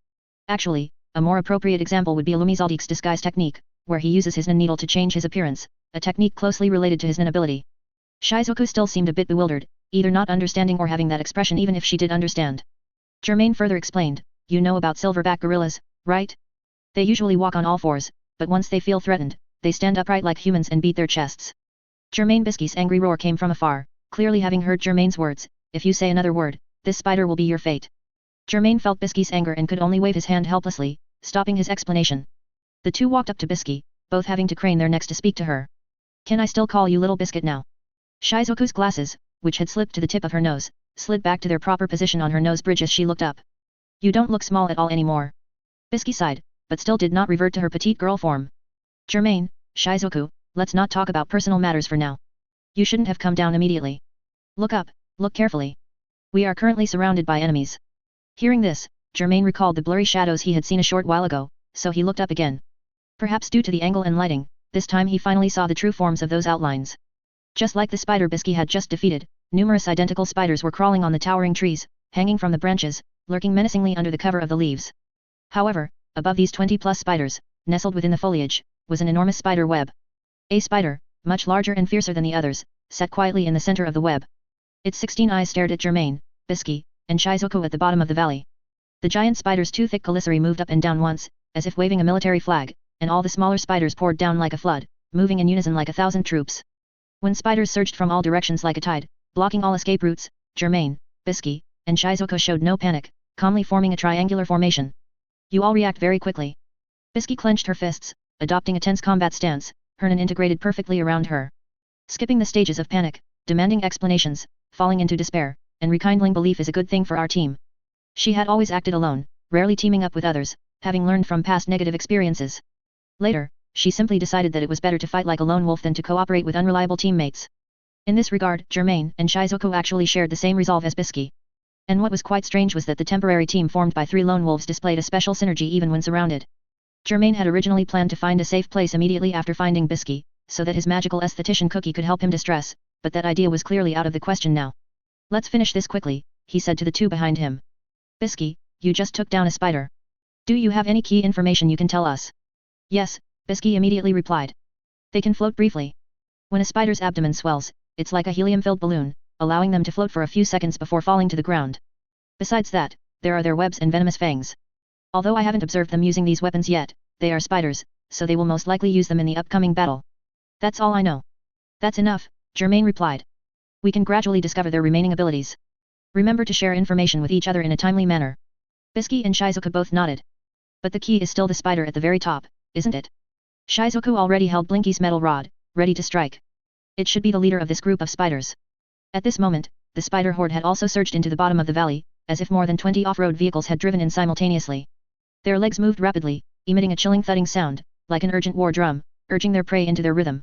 Actually, a more appropriate example would be Illumi Zaldik's disguise technique, where he uses his nin needle to change his appearance, a technique closely related to his nin ability. Shizuko still seemed a bit bewildered, either not understanding or having that expression even if she did understand. Germain further explained, you know about silverback gorillas, right? They usually walk on all fours, but once they feel threatened, they stand upright like humans and beat their chests. Germain Bisky's angry roar came from afar, clearly having heard Germain's words, if you say another word, this spider will be your fate. Germain felt Bisky's anger and could only wave his hand helplessly, stopping his explanation. The two walked up to Bisky, both having to crane their necks to speak to her. Can I still call you Little Biscuit now? Shizuko's glasses, which had slipped to the tip of her nose, slid back to their proper position on her nose bridge as she looked up. You don't look small at all anymore. Bisky sighed, but still did not revert to her petite girl form. Germain, Shizuko, let's not talk about personal matters for now. You shouldn't have come down immediately. Look up, look carefully. We are currently surrounded by enemies. Hearing this, Germain recalled the blurry shadows he had seen a short while ago, so he looked up again. Perhaps due to the angle and lighting, this time he finally saw the true forms of those outlines. Just like the spider Bisky had just defeated, numerous identical spiders were crawling on the towering trees, hanging from the branches, lurking menacingly under the cover of the leaves. However, above these 20+ spiders, nestled within the foliage, was an enormous spider web. A spider, much larger and fiercer than the others, sat quietly in the center of the web. Its 16 eyes stared at Germain, Bisky, and Shizuku at the bottom of the valley. The giant spider's two thick caliceri moved up and down once, as if waving a military flag, and all the smaller spiders poured down like a flood, moving in unison like 1,000 troops. When spiders surged from all directions like a tide, blocking all escape routes, Germain, Bisky, and Shizuku showed no panic, calmly forming a triangular formation. You all react very quickly. Bisky clenched her fists, adopting a tense combat stance, Hernan integrated perfectly around her. Skipping the stages of panic, demanding explanations, falling into despair, and rekindling belief is a good thing for our team. She had always acted alone, rarely teaming up with others, having learned from past negative experiences. Later, she simply decided that it was better to fight like a lone wolf than to cooperate with unreliable teammates. In this regard, Germain and Shizuku actually shared the same resolve as Bisky. And what was quite strange was that the temporary team formed by 3 lone wolves displayed a special synergy even when surrounded. Germain had originally planned to find a safe place immediately after finding Bisky, so that his magical aesthetician cookie could help him distress, but that idea was clearly out of the question now. Let's finish this quickly, he said to the 2 behind him. Bisky, you just took down a spider. Do you have any key information you can tell us? Yes, Bisky immediately replied. They can float briefly. When a spider's abdomen swells, it's like a helium-filled balloon, allowing them to float for a few seconds before falling to the ground. Besides that, there are their webs and venomous fangs. Although I haven't observed them using these weapons yet, they are spiders, so they will most likely use them in the upcoming battle. That's all I know. That's enough, Germain replied. We can gradually discover their remaining abilities. Remember to share information with each other in a timely manner. Bisky and Shizuku both nodded. But the key is still the spider at the very top, isn't it? Shizuku already held Blinky's metal rod, ready to strike. It should be the leader of this group of spiders. At this moment, the spider horde had also surged into the bottom of the valley, as if more than 20 off-road vehicles had driven in simultaneously. Their legs moved rapidly, emitting a chilling thudding sound, like an urgent war drum, urging their prey into their rhythm.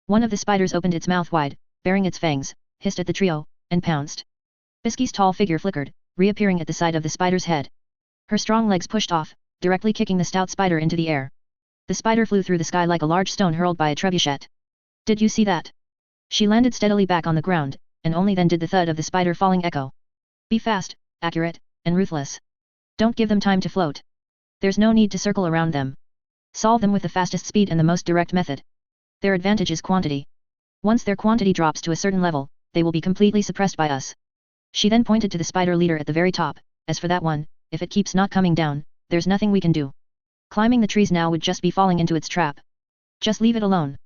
One of the spiders opened its mouth wide, baring its fangs, hissed at the trio, and pounced. Bisky's tall figure flickered, reappearing at the side of the spider's head. Her strong legs pushed off, directly kicking the stout spider into the air. The spider flew through the sky like a large stone hurled by a trebuchet. Did you see that? She landed steadily back on the ground, and only then did the thud of the spider falling echo. Be fast, accurate, and ruthless. Don't give them time to float. There's no need to circle around them. Solve them with the fastest speed and the most direct method. Their advantage is quantity. Once their quantity drops to a certain level, they will be completely suppressed by us. She then pointed to the spider leader at the very top. As for that one, if it keeps not coming down, there's nothing we can do. Climbing the trees now would just be falling into its trap. Just leave it alone.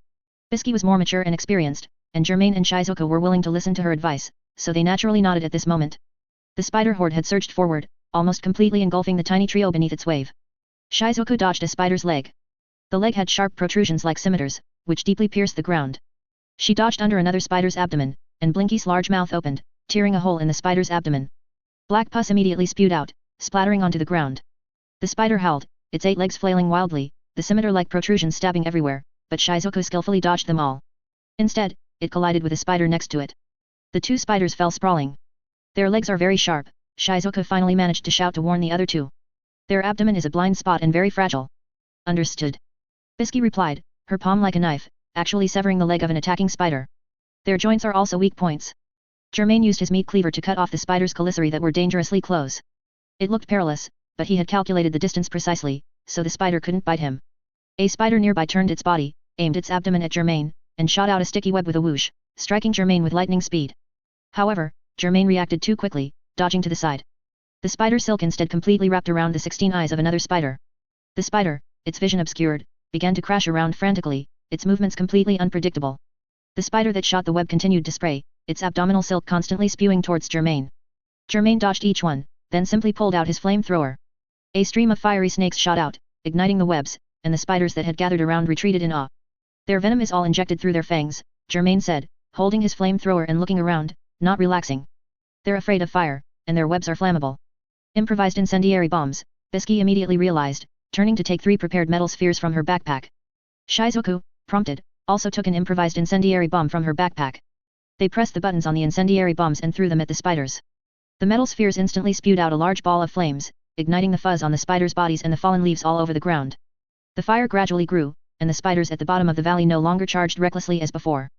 Bisky was more mature and experienced, and Germain and Shizuku were willing to listen to her advice, so they naturally nodded at this moment. The spider horde had surged forward, almost completely engulfing the tiny trio beneath its wave. Shizuku dodged a spider's leg. The leg had sharp protrusions like scimitars, which deeply pierced the ground. She dodged under another spider's abdomen, and Blinky's large mouth opened, tearing a hole in the spider's abdomen. Black pus immediately spewed out, splattering onto the ground. The spider howled, its 8 legs flailing wildly, the scimitar-like protrusions stabbing everywhere, but Shizuku skillfully dodged them all. Instead, it collided with a spider next to it. The 2 spiders fell sprawling. Their legs are very sharp, Shizuku finally managed to shout to warn the other 2. Their abdomen is a blind spot and very fragile. Understood. Bisky replied, her palm like a knife, actually severing the leg of an attacking spider. Their joints are also weak points. Germain used his meat cleaver to cut off the spider's caliceri that were dangerously close. It looked perilous, but he had calculated the distance precisely, so the spider couldn't bite him. A spider nearby turned its body, aimed its abdomen at Germain, and shot out a sticky web with a whoosh, striking Germain with lightning speed. However, Germain reacted too quickly, dodging to the side. The spider silk instead completely wrapped around the 16 eyes of another spider. The spider, its vision obscured, began to crash around frantically, its movements completely unpredictable. The spider that shot the web continued to spray, its abdominal silk constantly spewing towards Germain. Germain dodged each one, then simply pulled out his flamethrower. A stream of fiery snakes shot out, igniting the webs, and the spiders that had gathered around retreated in awe. Their venom is all injected through their fangs, Germain said, holding his flamethrower and looking around, not relaxing. They're afraid of fire, and their webs are flammable. Improvised incendiary bombs, Bisky immediately realized, turning to take 3 prepared metal spheres from her backpack. Shizuku, prompted, also took an improvised incendiary bomb from her backpack. They pressed the buttons on the incendiary bombs and threw them at the spiders. The metal spheres instantly spewed out a large ball of flames, igniting the fuzz on the spiders' bodies and the fallen leaves all over the ground. The fire gradually grew, and the spiders at the bottom of the valley no longer charged recklessly as before.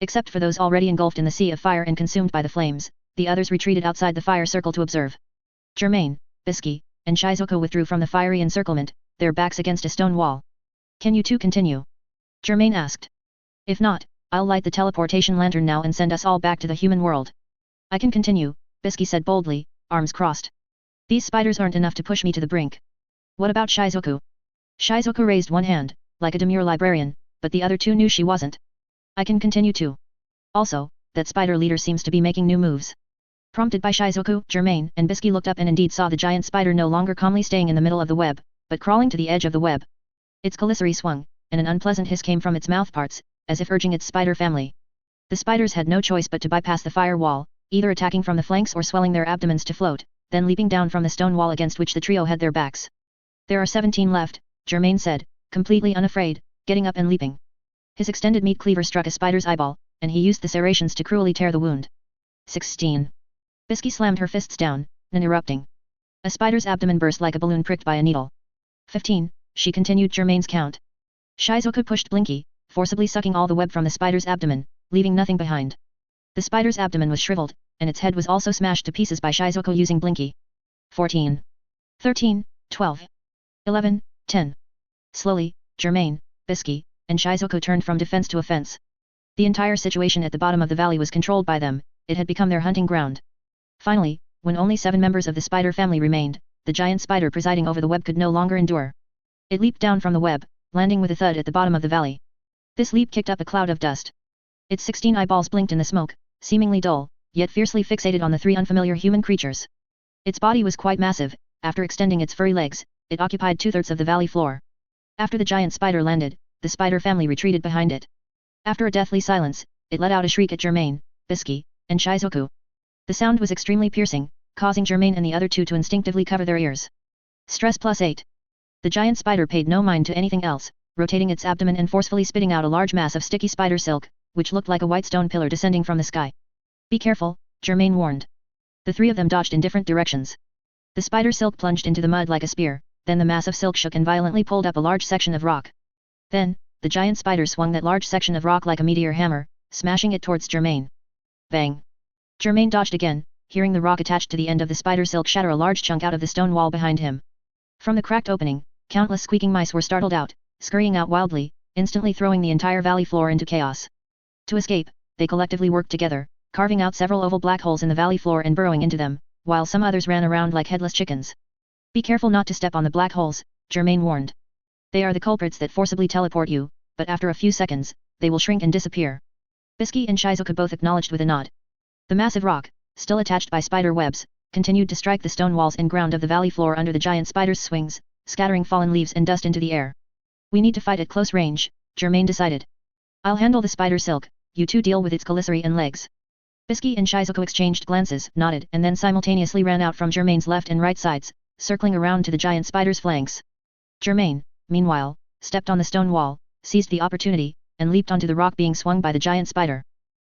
Except for those already engulfed in the sea of fire and consumed by the flames, the others retreated outside the fire circle to observe. Germain, Bisky, and Shizuku withdrew from the fiery encirclement, their backs against a stone wall. Can you 2 continue? Germain asked. If not, I'll light the teleportation lantern now and send us all back to the human world. I can continue, Bisky said boldly, arms crossed. These spiders aren't enough to push me to the brink. What about Shizuku? Shizuku raised one hand, like a demure librarian, but the other two knew she wasn't. I can continue too. Also, that spider leader seems to be making new moves. Prompted by Shizuku, Germain and Bisky looked up and indeed saw the giant spider no longer calmly staying in the middle of the web, but crawling to the edge of the web. Its commissary swung, and an unpleasant hiss came from its mouthparts, as if urging its spider family. The spiders had no choice but to bypass the fire wall, either attacking from the flanks or swelling their abdomens to float, then leaping down from the stone wall against which the trio had their backs. There are 17 left, Germain said, completely unafraid, getting up and leaping. His extended meat cleaver struck a spider's eyeball, and he used the serrations to cruelly tear the wound. 16. Bisky slammed her fists down, then erupting. A spider's abdomen burst like a balloon pricked by a needle. 15, she continued Germain's count. Shizuku pushed Blinky, forcibly sucking all the web from the spider's abdomen, leaving nothing behind. The spider's abdomen was shriveled, and its head was also smashed to pieces by Shizuku using Blinky. 14. 13, 12. 11, 10. Slowly, Germain, Bisky, and Shizuku turned from defense to offense. The entire situation at the bottom of the valley was controlled by them, it had become their hunting ground. Finally, when only 7 members of the spider family remained, the giant spider presiding over the web could no longer endure. It leaped down from the web, landing with a thud at the bottom of the valley. This leap kicked up a cloud of dust. Its 16 eyeballs blinked in the smoke, seemingly dull, yet fiercely fixated on the 3 unfamiliar human creatures. Its body was quite massive, after extending its furry legs, it occupied 2/3 of the valley floor. After the giant spider landed, the spider family retreated behind it. After a deathly silence, it let out a shriek at Germain, Bisky, and Shizuku. The sound was extremely piercing, causing Germain and the other two to instinctively cover their ears. Stress +8. The giant spider paid no mind to anything else, rotating its abdomen and forcefully spitting out a large mass of sticky spider silk, which looked like a white stone pillar descending from the sky. Be careful, Germain warned. The 3 of them dodged in different directions. The spider silk plunged into the mud like a spear, then the mass of silk shook and violently pulled up a large section of rock. Then, the giant spider swung that large section of rock like a meteor hammer, smashing it towards Germain. Bang! Germain dodged again, hearing the rock attached to the end of the spider silk shatter a large chunk out of the stone wall behind him. From the cracked opening, countless squeaking mice were startled out, scurrying out wildly, instantly throwing the entire valley floor into chaos. To escape, they collectively worked together, carving out several oval black holes in the valley floor and burrowing into them, while some others ran around like headless chickens. Be careful not to step on the black holes, Germain warned. They are the culprits that forcibly teleport you, but after a few seconds, they will shrink and disappear. Bisky and Shizuku both acknowledged with a nod. The massive rock, still attached by spider webs, continued to strike the stone walls and ground of the valley floor under the giant spider's swings, scattering fallen leaves and dust into the air. We need to fight at close range, Germain decided. I'll handle the spider silk, you two deal with its commissary and legs. Bisky and Shizuku exchanged glances, nodded and then simultaneously ran out from Germain's left and right sides, circling around to the giant spider's flanks. Germain, meanwhile, stepped on the stone wall, seized the opportunity, and leaped onto the rock being swung by the giant spider.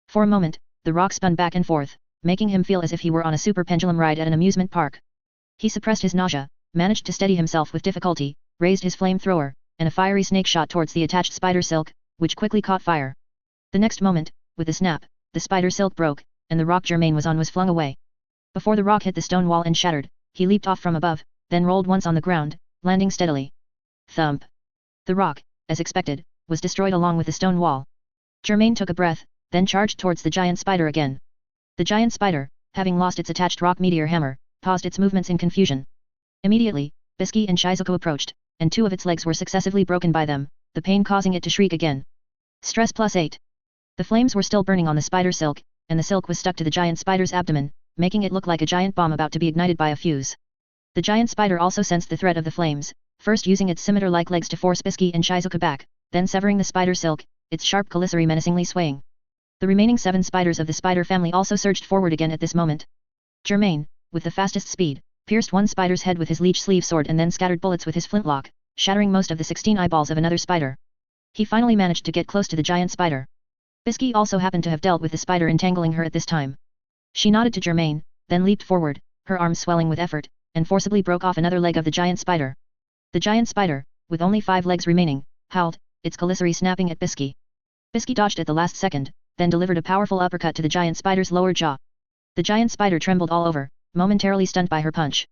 For a moment, the rock spun back and forth, making him feel as if he were on a super pendulum ride at an amusement park. He suppressed his nausea, managed to steady himself with difficulty, raised his flamethrower, and a fiery snake shot towards the attached spider silk, which quickly caught fire. The next moment, with a snap, the spider silk broke, and the rock Germain was on was flung away. Before the rock hit the stone wall and shattered, he leaped off from above, then rolled once on the ground, landing steadily. Thump! The rock, as expected, was destroyed along with the stone wall. Germain took a breath, then charged towards the giant spider again. The giant spider, having lost its attached rock meteor hammer, paused its movements in confusion. Immediately, Bisky and Shizuku approached, and 2 of its legs were successively broken by them, the pain causing it to shriek again. Stress +8. The flames were still burning on the spider silk, and the silk was stuck to the giant spider's abdomen, making it look like a giant bomb about to be ignited by a fuse. The giant spider also sensed the threat of the flames, first using its scimitar-like legs to force Bisky and Shizuku back, then severing the spider silk, its sharp commissary menacingly swaying. The remaining 7 spiders of the spider family also surged forward again at this moment. Germain, with the fastest speed, pierced one spider's head with his leech sleeve sword and then scattered bullets with his flintlock, shattering most of the 16 eyeballs of another spider. He finally managed to get close to the giant spider. Bisky also happened to have dealt with the spider entangling her at this time. She nodded to Germain, then leaped forward, her arms swelling with effort, and forcibly broke off another leg of the giant spider. The giant spider, with only 5 legs remaining, howled, its commissary snapping at Bisky. Bisky dodged at the last second, then delivered a powerful uppercut to the giant spider's lower jaw. The giant spider trembled all over, momentarily stunned by her punch.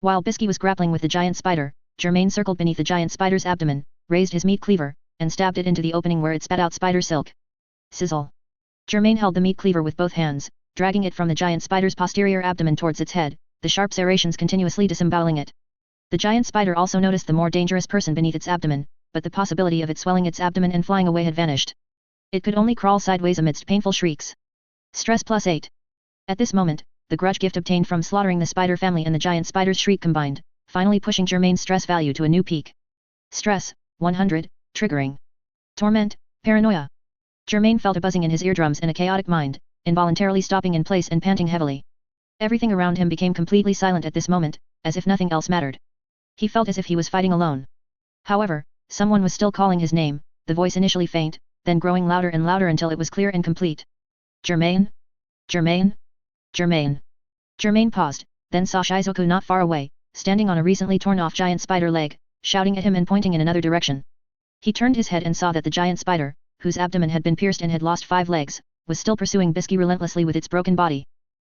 While Bisky was grappling with the giant spider, Germain circled beneath the giant spider's abdomen, raised his meat cleaver, and stabbed it into the opening where it spat out spider silk. Sizzle. Germain held the meat cleaver with both hands, dragging it from the giant spider's posterior abdomen towards its head, the sharp serrations continuously disemboweling it. The giant spider also noticed the more dangerous person beneath its abdomen, but the possibility of it swelling its abdomen and flying away had vanished. It could only crawl sideways amidst painful shrieks. Stress +8. At this moment, the grudge gift obtained from slaughtering the spider family and the giant spider's shriek combined, finally pushing Germain's stress value to a new peak. Stress, 100, triggering. Torment, paranoia. Germain felt a buzzing in his eardrums and a chaotic mind, involuntarily stopping in place and panting heavily. Everything around him became completely silent at this moment, as if nothing else mattered. He felt as if he was fighting alone. However, someone was still calling his name, the voice initially faint, then growing louder and louder until it was clear and complete. Germain? Germain? Germain. Germain paused, then saw Shizuku not far away, standing on a recently torn off giant spider leg, shouting at him and pointing in another direction. He turned his head and saw that the giant spider, whose abdomen had been pierced and had lost 5 legs, was still pursuing Bisky relentlessly with its broken body.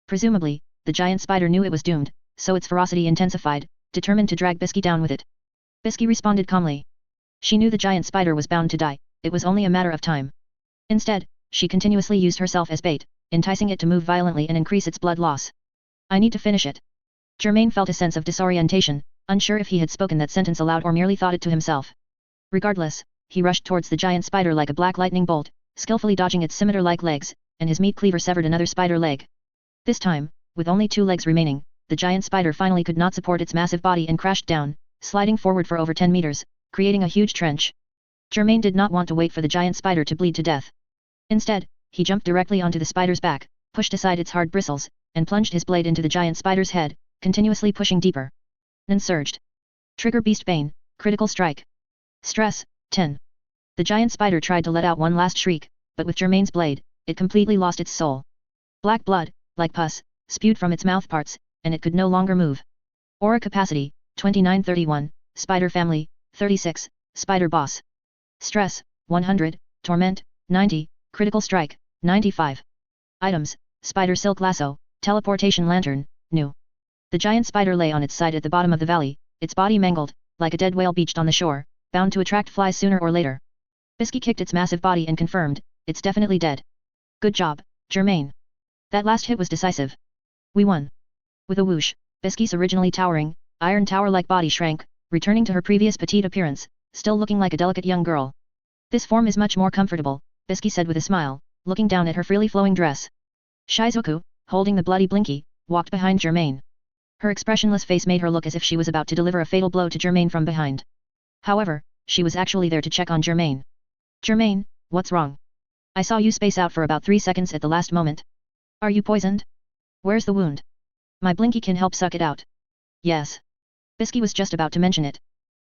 Presumably, the giant spider knew it was doomed, so its ferocity intensified, determined to drag Bisky down with it. Bisky responded calmly. She knew the giant spider was bound to die, it was only a matter of time. Instead, she continuously used herself as bait, enticing it to move violently and increase its blood loss. I need to finish it. Germain felt a sense of disorientation, unsure if he had spoken that sentence aloud or merely thought it to himself. Regardless, he rushed towards the giant spider like a black lightning bolt, skillfully dodging its scimitar-like legs, and his meat cleaver severed another spider leg. This time, with only 2 legs remaining, the giant spider finally could not support its massive body and crashed down, sliding forward for over 10 meters, creating a huge trench. Germain did not want to wait for the giant spider to bleed to death. Instead, he jumped directly onto the spider's back, pushed aside its hard bristles, and plunged his blade into the giant spider's head, continuously pushing deeper. Then surged. Trigger Beast Bane, critical strike. Stress, 10. The giant spider tried to let out one last shriek, but with Germain's blade, it completely lost its soul. Black blood, like pus, spewed from its mouth parts, and it could no longer move. Aura capacity, 2931, Spider family, 36, Spider boss. Stress, 100, Torment, 90, Critical strike, 95. Items, Spider silk lasso, teleportation lantern, new. The giant spider lay on its side at the bottom of the valley, its body mangled, like a dead whale beached on the shore, bound to attract flies sooner or later. Bisky kicked its massive body and confirmed, it's definitely dead. Good job, Germain. That last hit was decisive. We won. With a whoosh, Bisky's originally towering, iron tower-like body shrank, returning to her previous petite appearance, still looking like a delicate young girl. This form is much more comfortable, Bisky said with a smile, looking down at her freely flowing dress. Shizuku, holding the bloody blinky, walked behind Germain. Her expressionless face made her look as if she was about to deliver a fatal blow to Germain from behind. However, she was actually there to check on Germain. Germain, what's wrong? I saw you space out for about 3 seconds at the last moment. Are you poisoned? Where's the wound? My blinky can help suck it out. Yes. Bisky was just about to mention it.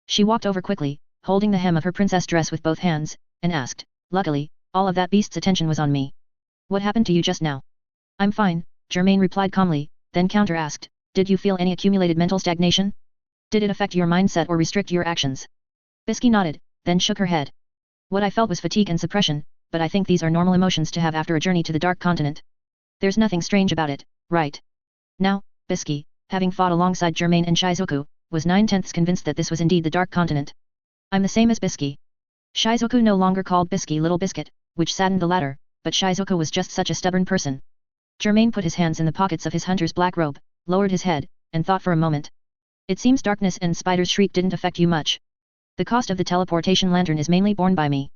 She walked over quickly, holding the hem of her princess dress with both hands, and asked, luckily, all of that beast's attention was on me. What happened to you just now? I'm fine, Germain replied calmly, then counter-asked, did you feel any accumulated mental stagnation? Did it affect your mindset or restrict your actions? Bisky nodded, then shook her head. What I felt was fatigue and suppression, but I think these are normal emotions to have after a journey to the Dark Continent. There's nothing strange about it, right? Now, Bisky, having fought alongside Germain and Shizuku, was 9/10 convinced that this was indeed the Dark Continent. I'm the same as Bisky. Shizuku no longer called Bisky Little Biscuit, which saddened the latter, but Shizuku was just such a stubborn person. Germain put his hands in the pockets of his hunter's black robe, lowered his head, and thought for a moment. It seems darkness and spider's shriek didn't affect you much. The cost of the teleportation lantern is mainly borne by me.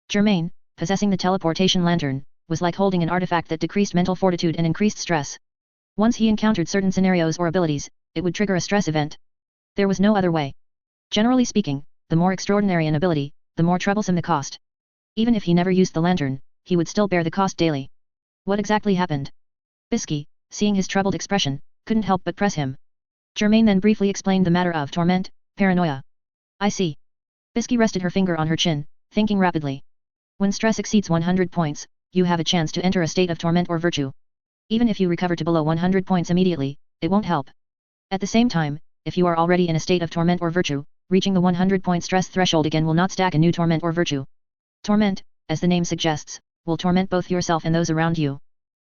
Germain, possessing the teleportation lantern, was like holding an artifact that decreased mental fortitude and increased stress. Once he encountered certain scenarios or abilities, it would trigger a stress event. There was no other way. Generally speaking, the more extraordinary an ability, the more troublesome the cost. Even if he never used the lantern, he would still bear the cost daily. What exactly happened? Bisky, seeing his troubled expression, couldn't help but press him. Germain then briefly explained the matter of torment, paranoia. I see. Bisky rested her finger on her chin, thinking rapidly. When stress exceeds 100 points, you have a chance to enter a state of torment or virtue. Even if you recover to below 100 points immediately, it won't help. At the same time, if you are already in a state of torment or virtue, reaching the 100-point stress threshold again will not stack a new torment or virtue. Torment, as the name suggests, will torment both yourself and those around you.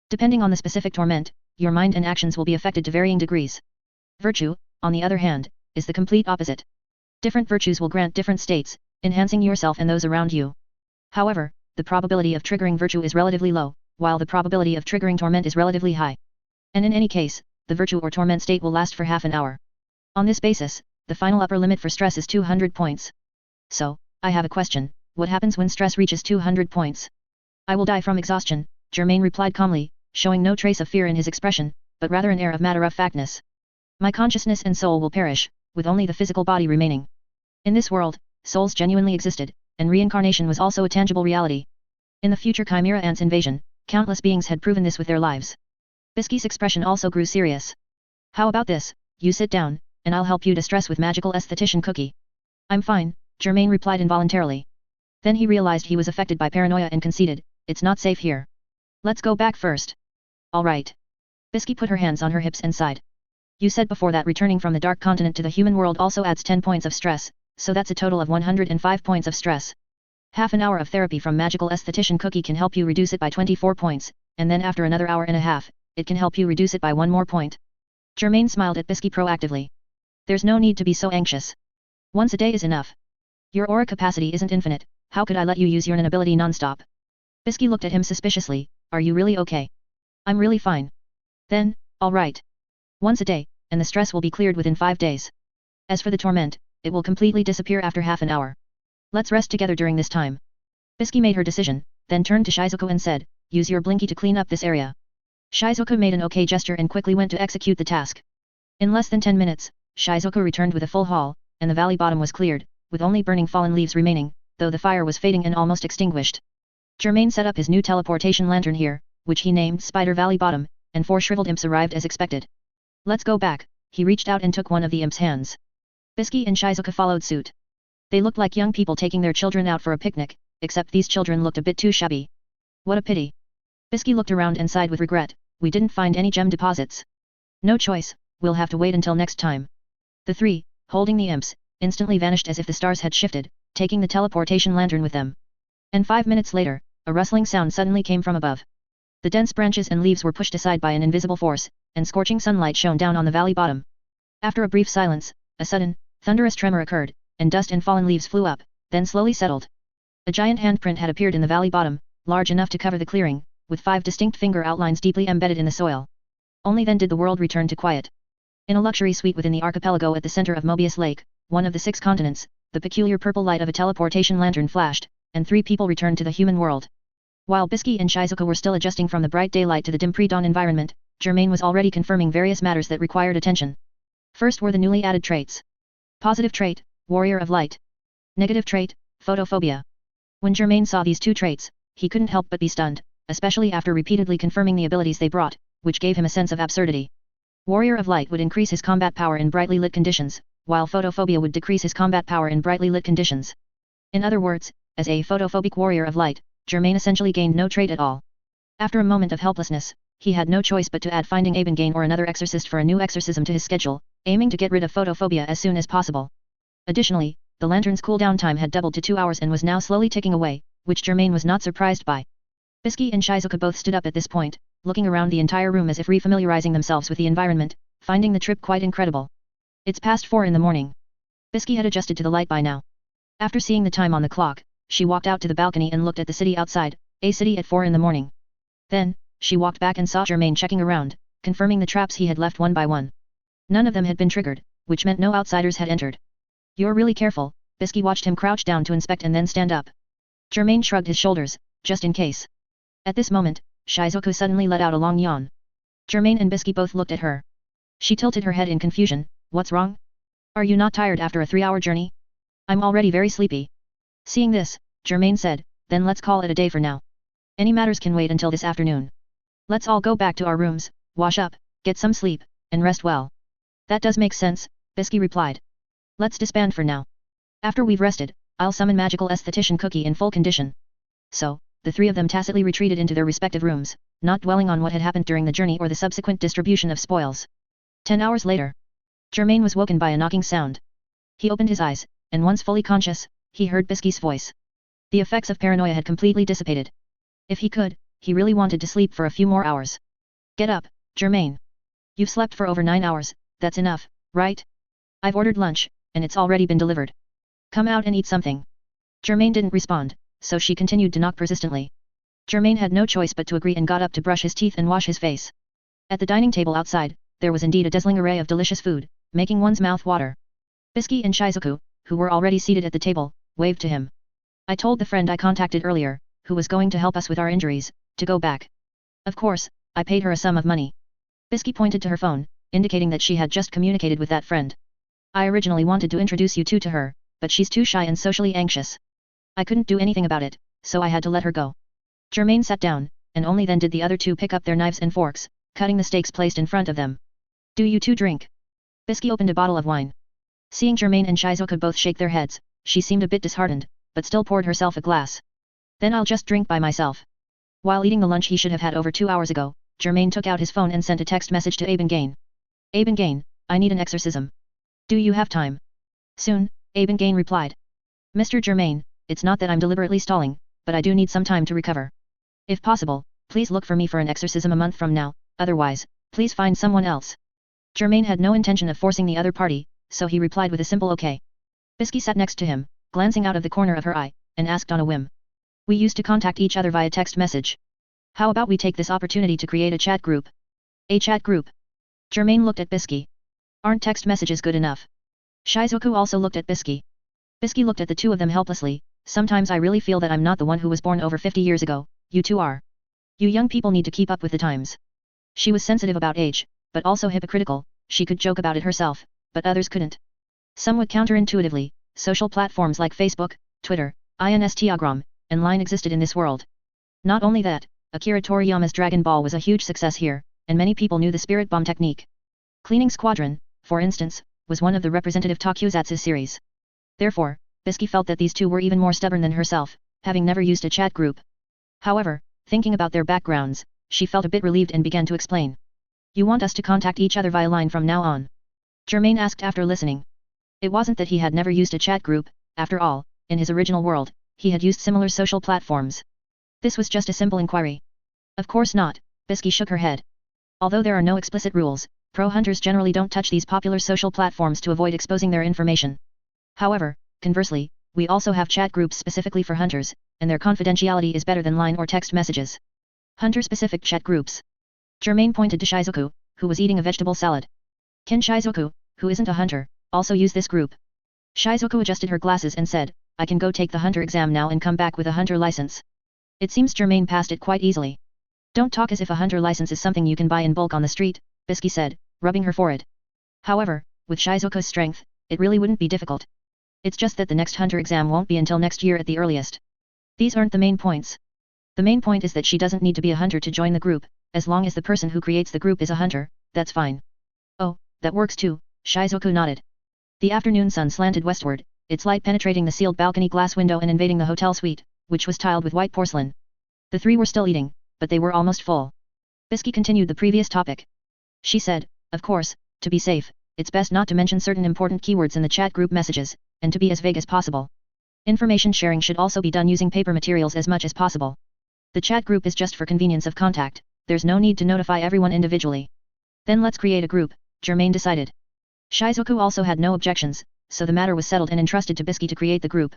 Depending on the specific torment, your mind and actions will be affected to varying degrees. Virtue, on the other hand, is the complete opposite. Different virtues will grant different states, enhancing yourself and those around you. However, the probability of triggering virtue is relatively low, while the probability of triggering torment is relatively high. And in any case, the virtue or torment state will last for half an hour. On this basis, the final upper limit for stress is 200 points. So, I have a question, what happens when stress reaches 200 points? I will die from exhaustion, Germain replied calmly, showing no trace of fear in his expression, but rather an air of matter-of-factness. My consciousness and soul will perish, with only the physical body remaining. In this world, souls genuinely existed, and reincarnation was also a tangible reality. In the future Chimera Ant's invasion, countless beings had proven this with their lives. Bisky's expression also grew serious. How about this, you sit down, and I'll help you distress with magical aesthetician cookie. I'm fine, Germain replied involuntarily. Then he realized he was affected by paranoia and conceded, it's not safe here. Let's go back first. Alright. Bisky put her hands on her hips and sighed. You said before that returning from the dark continent to the human world also adds 10 points of stress, so that's a total of 105 points of stress. Half an hour of therapy from magical aesthetician cookie can help you reduce it by 24 points, and then after another hour and a half, it can help you reduce it by 1 more point. Germain smiled at Bisky proactively. There's no need to be so anxious. Once a day is enough. Your aura capacity isn't infinite, how could I let you use your ability non-stop? Bisky looked at him suspiciously, are you really okay? I'm really fine. Then, alright. Once a day, and the stress will be cleared within 5 days. As for the torment, it will completely disappear after half an hour. Let's rest together during this time. Bisky made her decision, then turned to Shizuku and said, use your blinky to clean up this area. Shizuku made an okay gesture and quickly went to execute the task. In less than 10 minutes, Shizuku returned with a full haul, and the valley bottom was cleared, with only burning fallen leaves remaining, though the fire was fading and almost extinguished. Germain set up his new teleportation lantern here, which he named Spider Valley Bottom, and 4 shriveled imps arrived as expected. Let's go back, he reached out and took one of the imps' hands. Bisky and Shizuka followed suit. They looked like young people taking their children out for a picnic, except these children looked a bit too shabby. What a pity. Bisky looked around and sighed with regret, we didn't find any gem deposits. No choice, we'll have to wait until next time. The 3, holding the imps, instantly vanished as if the stars had shifted, taking the teleportation lantern with them. And 5 minutes later, a rustling sound suddenly came from above. The dense branches and leaves were pushed aside by an invisible force, and scorching sunlight shone down on the valley bottom. After a brief silence, a sudden, thunderous tremor occurred, and dust and fallen leaves flew up, then slowly settled. A giant handprint had appeared in the valley bottom, large enough to cover the clearing, with 5 distinct finger outlines deeply embedded in the soil. Only then did the world return to quiet. In a luxury suite within the archipelago at the center of Mobius Lake, one of the 6 continents, the peculiar purple light of a teleportation lantern flashed, and 3 people returned to the human world. While Bisky and Shizuka were still adjusting from the bright daylight to the dim pre-dawn environment, Germain was already confirming various matters that required attention. First were the newly added traits. Positive trait, Warrior of Light. Negative trait, Photophobia. When Germain saw these 2 traits, he couldn't help but be stunned, especially after repeatedly confirming the abilities they brought, which gave him a sense of absurdity. Warrior of Light would increase his combat power in brightly lit conditions, while Photophobia would decrease his combat power in brightly lit conditions. In other words, as a photophobic Warrior of Light, Germain essentially gained no trait at all. After a moment of helplessness, he had no choice but to add finding Abengain or another exorcist for a new exorcism to his schedule, aiming to get rid of photophobia as soon as possible. Additionally, the lantern's cooldown time had doubled to 2 hours and was now slowly ticking away, which Germain was not surprised by. Bisky and Shizuka both stood up at this point, looking around the entire room as if refamiliarizing themselves with the environment, finding the trip quite incredible. It's past 4 in the morning. Bisky had adjusted to the light by now. After seeing the time on the clock, she walked out to the balcony and looked at the city outside, a city at 4 in the morning. Then, she walked back and saw Germain checking around, confirming the traps he had left one by one. None of them had been triggered, which meant no outsiders had entered. You're really careful, Bisky watched him crouch down to inspect and then stand up. Germain shrugged his shoulders, just in case. At this moment, Shizuku suddenly let out a long yawn. Germain and Bisky both looked at her. She tilted her head in confusion, what's wrong? Are you not tired after a 3-hour journey? I'm already very sleepy. Seeing this, Germain said, then let's call it a day for now. Any matters can wait until this afternoon. Let's all go back to our rooms, wash up, get some sleep, and rest well. That does make sense, Bisky replied. Let's disband for now. After we've rested, I'll summon magical aesthetician cookie in full condition. So, the 3 of them tacitly retreated into their respective rooms, not dwelling on what had happened during the journey or the subsequent distribution of spoils. 10 hours later, Germain was woken by a knocking sound. He opened his eyes, and once fully conscious, he heard Bisky's voice. The effects of paranoia had completely dissipated. If he could, he really wanted to sleep for a few more hours. Get up, Germain. You've slept for over 9 hours, that's enough, right? I've ordered lunch, and it's already been delivered. Come out and eat something. Germain didn't respond, so she continued to knock persistently. Germain had no choice but to agree and got up to brush his teeth and wash his face. At the dining table outside, there was indeed a dazzling array of delicious food, making one's mouth water. Bisky and Shizuku, who were already seated at the table, waved to him. I told the friend I contacted earlier, who was going to help us with our injuries, to go back. Of course, I paid her a sum of money. Bisky pointed to her phone, indicating that she had just communicated with that friend. I originally wanted to introduce you two to her, but she's too shy and socially anxious. I couldn't do anything about it, so I had to let her go. Germain sat down, and only then did the other two pick up their knives and forks, cutting the steaks placed in front of them. Do you two drink? Bisky opened a bottle of wine. Seeing Germain and Shizuku both shake their heads, she seemed a bit disheartened, but still poured herself a glass. Then I'll just drink by myself. While eating the lunch he should have had over 2 hours ago, Germain took out his phone and sent a text message to Abengane. Abengane, I need an exorcism. Do you have time? Soon, Abengane replied. Mr. Germain, it's not that I'm deliberately stalling, but I do need some time to recover. If possible, please look for me for an exorcism a month from now, otherwise, please find someone else. Germain had no intention of forcing the other party, so he replied with a simple okay. Bisky sat next to him, glancing out of the corner of her eye, and asked on a whim. We used to contact each other via text message. How about we take this opportunity to create a chat group? A chat group? Germain looked at Bisky. Aren't text messages good enough? Shizuku also looked at Bisky. Bisky looked at the two of them helplessly. Sometimes I really feel that I'm not the one who was born over 50 years ago, you two are. You young people need to keep up with the times. She was sensitive about age, but also hypocritical. She could joke about it herself, but others couldn't. Somewhat counterintuitively, social platforms like Facebook, Twitter, Instagram, and Line existed in this world. Not only that, Akira Toriyama's Dragon Ball was a huge success here, and many people knew the spirit bomb technique. Cleaning Squadron, for instance, was one of the representative tokusatsu series. Therefore, Bisky felt that these two were even more stubborn than herself, having never used a chat group. However, thinking about their backgrounds, she felt a bit relieved and began to explain. You want us to contact each other via line from now on? Germain asked after listening. It wasn't that he had never used a chat group, after all, in his original world, he had used similar social platforms. This was just a simple inquiry. Of course not, Bisky shook her head. Although there are no explicit rules, pro hunters generally don't touch these popular social platforms to avoid exposing their information. However, conversely, we also have chat groups specifically for hunters, and their confidentiality is better than line or text messages. Hunter-specific chat groups. Germain pointed to Shizuku, who was eating a vegetable salad. Can Shizuku, who isn't a hunter, also use this group? Shizuku adjusted her glasses and said, I can go take the hunter exam now and come back with a hunter license. It seems Germain passed it quite easily. Don't talk as if a hunter license is something you can buy in bulk on the street, Bisky said, rubbing her forehead. However, with Shizuku's strength, it really wouldn't be difficult. It's just that the next hunter exam won't be until next year at the earliest. These aren't the main points. The main point is that she doesn't need to be a hunter to join the group, as long as the person who creates the group is a hunter, that's fine. Oh, that works too, Shizuku nodded. The afternoon sun slanted westward, its light penetrating the sealed balcony glass window and invading the hotel suite, which was tiled with white porcelain. The three were still eating, but they were almost full. Bisky continued the previous topic. She said, of course, to be safe, it's best not to mention certain important keywords in the chat group messages, and to be as vague as possible. Information sharing should also be done using paper materials as much as possible. The chat group is just for convenience of contact, there's no need to notify everyone individually. Then let's create a group, Germain decided. Shizuku also had no objections, so the matter was settled and entrusted to Bisky to create the group.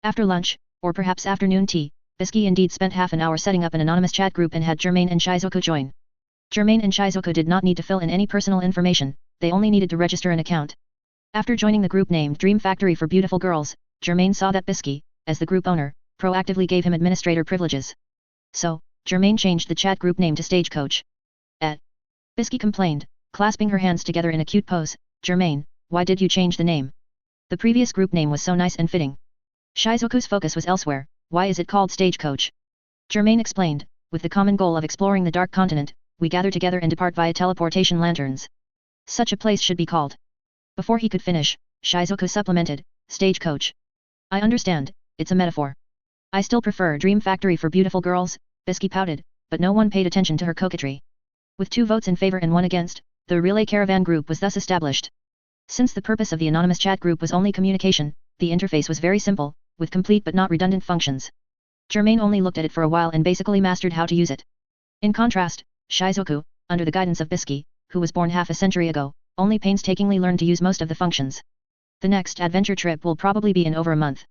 After lunch, or perhaps afternoon tea, Bisky indeed spent half an hour setting up an anonymous chat group and had Germain and Shizuku join. Germain and Shizuku did not need to fill in any personal information, they only needed to register an account. After joining the group named Dream Factory for Beautiful Girls, Germain saw that Bisky, as the group owner, proactively gave him administrator privileges. So, Germain changed the chat group name to Stagecoach. Bisky complained, clasping her hands together in a cute pose, Germain, why did you change the name? The previous group name was so nice and fitting. Shizuku's focus was elsewhere, why is it called Stagecoach? Germain explained, with the common goal of exploring the Dark Continent, we gather together and depart via teleportation lanterns. Such a place should be called. Before he could finish, Shizuku supplemented, Stagecoach. I understand, it's a metaphor. I still prefer Dream Factory for Beautiful Girls, Bisky pouted, but no one paid attention to her coquetry. With 2 votes in favor and 1 against, the Relay Caravan group was thus established. Since the purpose of the anonymous chat group was only communication, the interface was very simple, with complete but not redundant functions. Germain only looked at it for a while and basically mastered how to use it. In contrast, Shizuku, under the guidance of Bisky, who was born half a century ago, only painstakingly learned to use most of the functions. The next adventure trip will probably be in over a month.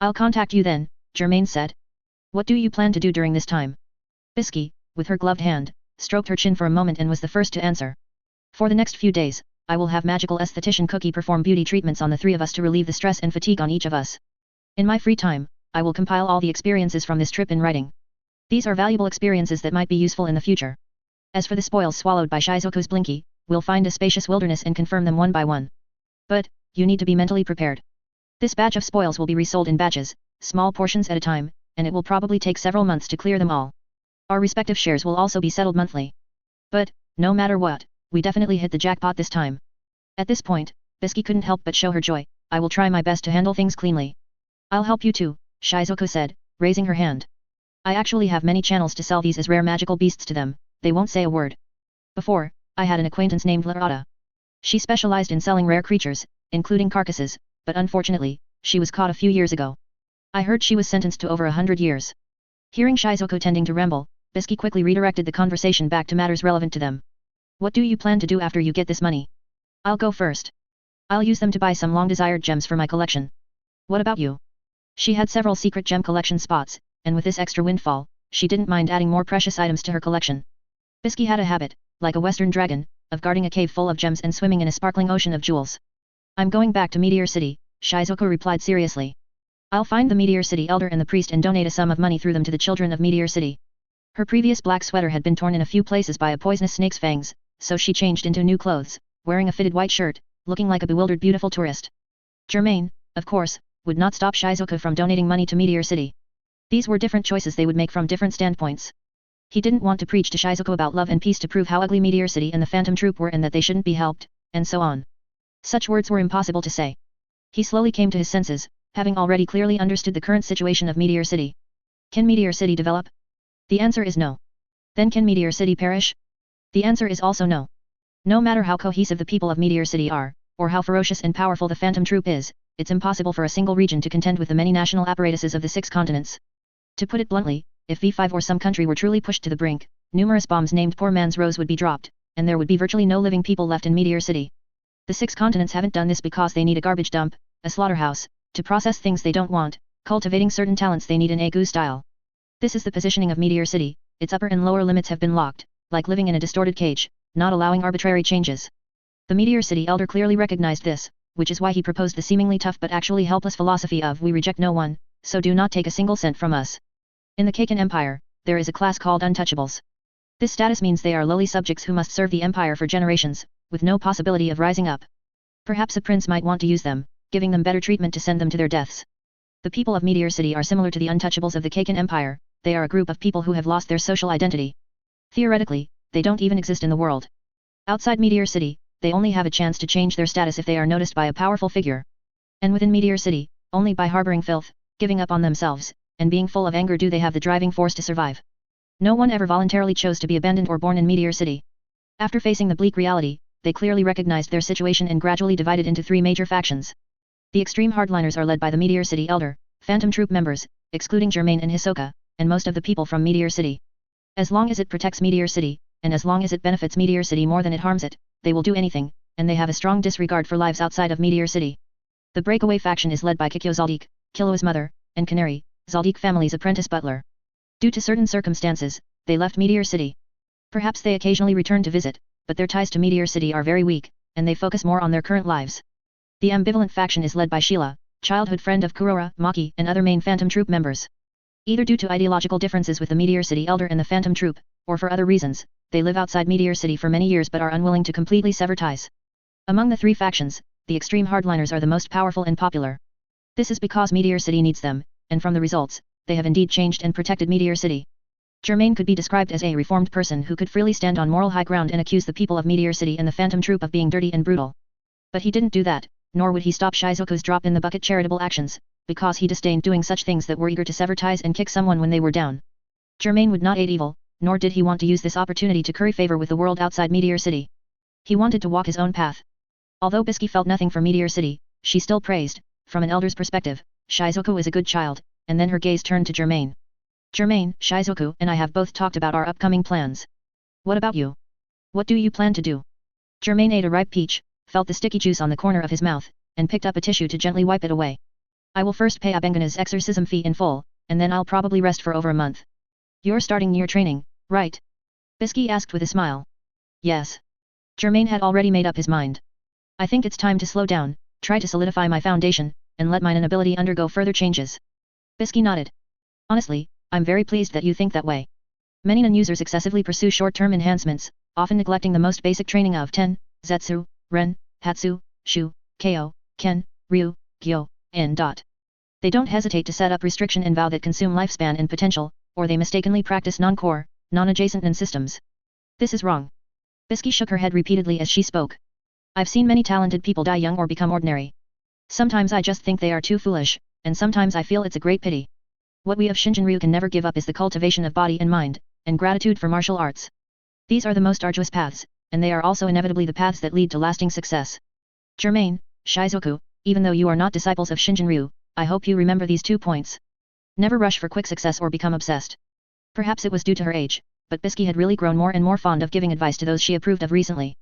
I'll contact you then, Germain said. What do you plan to do during this time? Bisky, with her gloved hand, stroked her chin for a moment and was the first to answer. For the next few days, I will have magical esthetician Cookie perform beauty treatments on the three of us to relieve the stress and fatigue on each of us. In my free time, I will compile all the experiences from this trip in writing. These are valuable experiences that might be useful in the future. As for the spoils swallowed by Shizuku's Blinky, we'll find a spacious wilderness and confirm them one by one. But, you need to be mentally prepared. This batch of spoils will be resold in batches, small portions at a time, and it will probably take several months to clear them all. Our respective shares will also be settled monthly. But, no matter what, we definitely hit the jackpot this time. At this point, Bisky couldn't help but show her joy. I will try my best to handle things cleanly. I'll help you too, Shizuku said, raising her hand. I actually have many channels to sell these as rare magical beasts to them, they won't say a word. Before, I had an acquaintance named Larada. She specialized in selling rare creatures, including carcasses, but unfortunately, she was caught a few years ago. I heard she was sentenced to over 100 years. Hearing Shizuku tending to ramble, Bisky quickly redirected the conversation back to matters relevant to them. What do you plan to do after you get this money? I'll go first. I'll use them to buy some long-desired gems for my collection. What about you? She had several secret gem collection spots, and with this extra windfall, she didn't mind adding more precious items to her collection. Bisky had a habit, like a western dragon, of guarding a cave full of gems and swimming in a sparkling ocean of jewels. I'm going back to Meteor City, Shizuku replied seriously. I'll find the Meteor City elder and the priest and donate a sum of money through them to the children of Meteor City. Her previous black sweater had been torn in a few places by a poisonous snake's fangs, so she changed into new clothes, wearing a fitted white shirt, looking like a bewildered beautiful tourist. Germain, of course, would not stop Shizuku from donating money to Meteor City. These were different choices they would make from different standpoints. He didn't want to preach to Shizuku about love and peace to prove how ugly Meteor City and the Phantom Troop were and that they shouldn't be helped, and so on. Such words were impossible to say. He slowly came to his senses, having already clearly understood the current situation of Meteor City. Can Meteor City develop? The answer is no. Then can Meteor City perish? The answer is also no. No matter how cohesive the people of Meteor City are, or how ferocious and powerful the Phantom Troop is, it's impossible for a single region to contend with the many national apparatuses of the 6 continents. To put it bluntly, if V5 or some country were truly pushed to the brink, numerous bombs named Poor Man's Rose would be dropped, and there would be virtually no living people left in Meteor City. The 6 continents haven't done this because they need a garbage dump, a slaughterhouse, to process things they don't want, cultivating certain talents they need in Agu style. This is the positioning of Meteor City, its upper and lower limits have been locked, like living in a distorted cage, not allowing arbitrary changes. The Meteor City elder clearly recognized this, which is why he proposed the seemingly tough but actually helpless philosophy of we reject no one, so do not take a single cent from us. In the Kaken Empire, there is a class called Untouchables. This status means they are lowly subjects who must serve the empire for generations, with no possibility of rising up. Perhaps a prince might want to use them, giving them better treatment to send them to their deaths. The people of Meteor City are similar to the Untouchables of the Kaken Empire, they are a group of people who have lost their social identity. Theoretically, they don't even exist in the world. Outside Meteor City, they only have a chance to change their status if they are noticed by a powerful figure. And within Meteor City, only by harboring filth, giving up on themselves, and being full of anger do they have the driving force to survive. No one ever voluntarily chose to be abandoned or born in Meteor City. After facing the bleak reality, they clearly recognized their situation and gradually divided into 3 major factions. The extreme hardliners are led by the Meteor City Elder, Phantom Troop members, excluding Germain and Hisoka, and most of the people from Meteor City. As long as it protects Meteor City, and as long as it benefits Meteor City more than it harms it, they will do anything, and they have a strong disregard for lives outside of Meteor City. The breakaway faction is led by Kikyo Zaldik, Killua's mother, and Canary, Zaldik family's apprentice butler. Due to certain circumstances, they left Meteor City. Perhaps they occasionally return to visit, but their ties to Meteor City are very weak, and they focus more on their current lives. The ambivalent faction is led by Sheila, childhood friend of Kurora, Maki, and other main Phantom Troop members. Either due to ideological differences with the Meteor City Elder and the Phantom Troop, or for other reasons, they live outside Meteor City for many years but are unwilling to completely sever ties. Among the 3 factions, the extreme hardliners are the most powerful and popular. This is because Meteor City needs them, and from the results, they have indeed changed and protected Meteor City. Germain could be described as a reformed person who could freely stand on moral high ground and accuse the people of Meteor City and the Phantom Troop of being dirty and brutal. But he didn't do that, nor would he stop Shizuku's drop in the bucket charitable actions, because he disdained doing such things that were eager to sever ties and kick someone when they were down. Germain would not aid evil, nor did he want to use this opportunity to curry favor with the world outside Meteor City. He wanted to walk his own path. Although Bisky felt nothing for Meteor City, she still praised, from an elder's perspective, Shizuku is a good child, and then her gaze turned to Germain. Germain, Shizuku and I have both talked about our upcoming plans. What about you? What do you plan to do? Germain ate a ripe peach, felt the sticky juice on the corner of his mouth, and picked up a tissue to gently wipe it away. I will first pay Abengana's exorcism fee in full, and then I'll probably rest for over a month. You're starting your training, right? Bisky asked with a smile. Yes. Germain had already made up his mind. I think it's time to slow down, try to solidify my foundation, and let my ability undergo further changes. Bisky nodded. Honestly, I'm very pleased that you think that way. Many NAN users excessively pursue short-term enhancements, often neglecting the most basic training of Ten, Zetsu, Ren, Hatsu, Shu, Ko, Ken, Ryu, Gyo, and Dot. They don't hesitate to set up restriction and vow that consume lifespan and potential, or they mistakenly practice non-core, non-adjacent NAN systems. This is wrong. Bisky shook her head repeatedly as she spoke. I've seen many talented people die young or become ordinary. Sometimes I just think they are too foolish, and sometimes I feel it's a great pity. What we of Shinjin Ryu can never give up is the cultivation of body and mind, and gratitude for martial arts. These are the most arduous paths, and they are also inevitably the paths that lead to lasting success. Germain, Shizuku, even though you are not disciples of Shinjin Ryu, I hope you remember these 2 points. Never rush for quick success or become obsessed. Perhaps it was due to her age, but Bisky had really grown more and more fond of giving advice to those she approved of recently.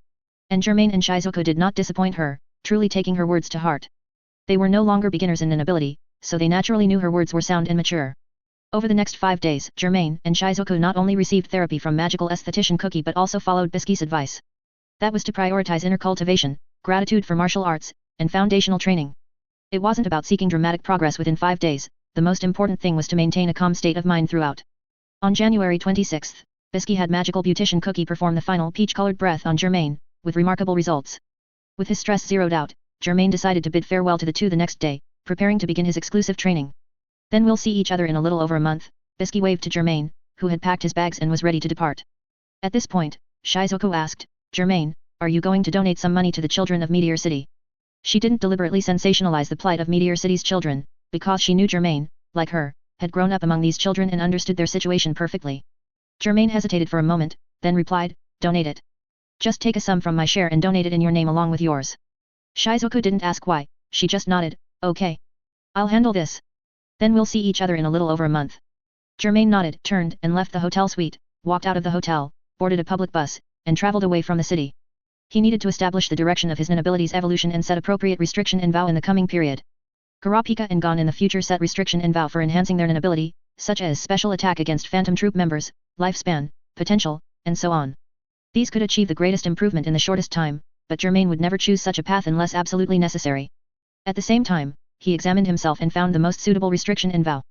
And Germain and Shizuku did not disappoint her, truly taking her words to heart. They were no longer beginners in NAN ability, so they naturally knew her words were sound and mature. Over the next 5 days, Germain and Shizuku not only received therapy from magical aesthetician Cookie but also followed Bisky's advice. That was to prioritize inner cultivation, gratitude for martial arts, and foundational training. It wasn't about seeking dramatic progress within 5 days, the most important thing was to maintain a calm state of mind throughout. On January 26th, Bisky had magical beautician Cookie perform the final peach-colored breath on Germain, with remarkable results. With his stress zeroed out, Germain decided to bid farewell to the two the next day, preparing to begin his exclusive training. Then we'll see each other in a little over a month, Bisky waved to Germain, who had packed his bags and was ready to depart. At this point, Shizuku asked, Germain, are you going to donate some money to the children of Meteor City? She didn't deliberately sensationalize the plight of Meteor City's children, because she knew Germain, like her, had grown up among these children and understood their situation perfectly. Germain hesitated for a moment, then replied, donate it. Just take a sum from my share and donate it in your name along with yours. Shizuku didn't ask why, she just nodded, okay. I'll handle this. Then we'll see each other in a little over a month. Germain nodded, turned and left the hotel suite, walked out of the hotel, boarded a public bus, and traveled away from the city. He needed to establish the direction of his NAN ability's evolution and set appropriate restriction and vow in the coming period. Kurapika and Gon in the future set restriction and vow for enhancing their NAN ability, such as special attack against phantom troop members, lifespan, potential, and so on. These could achieve the greatest improvement in the shortest time, but Germain would never choose such a path unless absolutely necessary. At the same time, he examined himself and found the most suitable restriction and vow.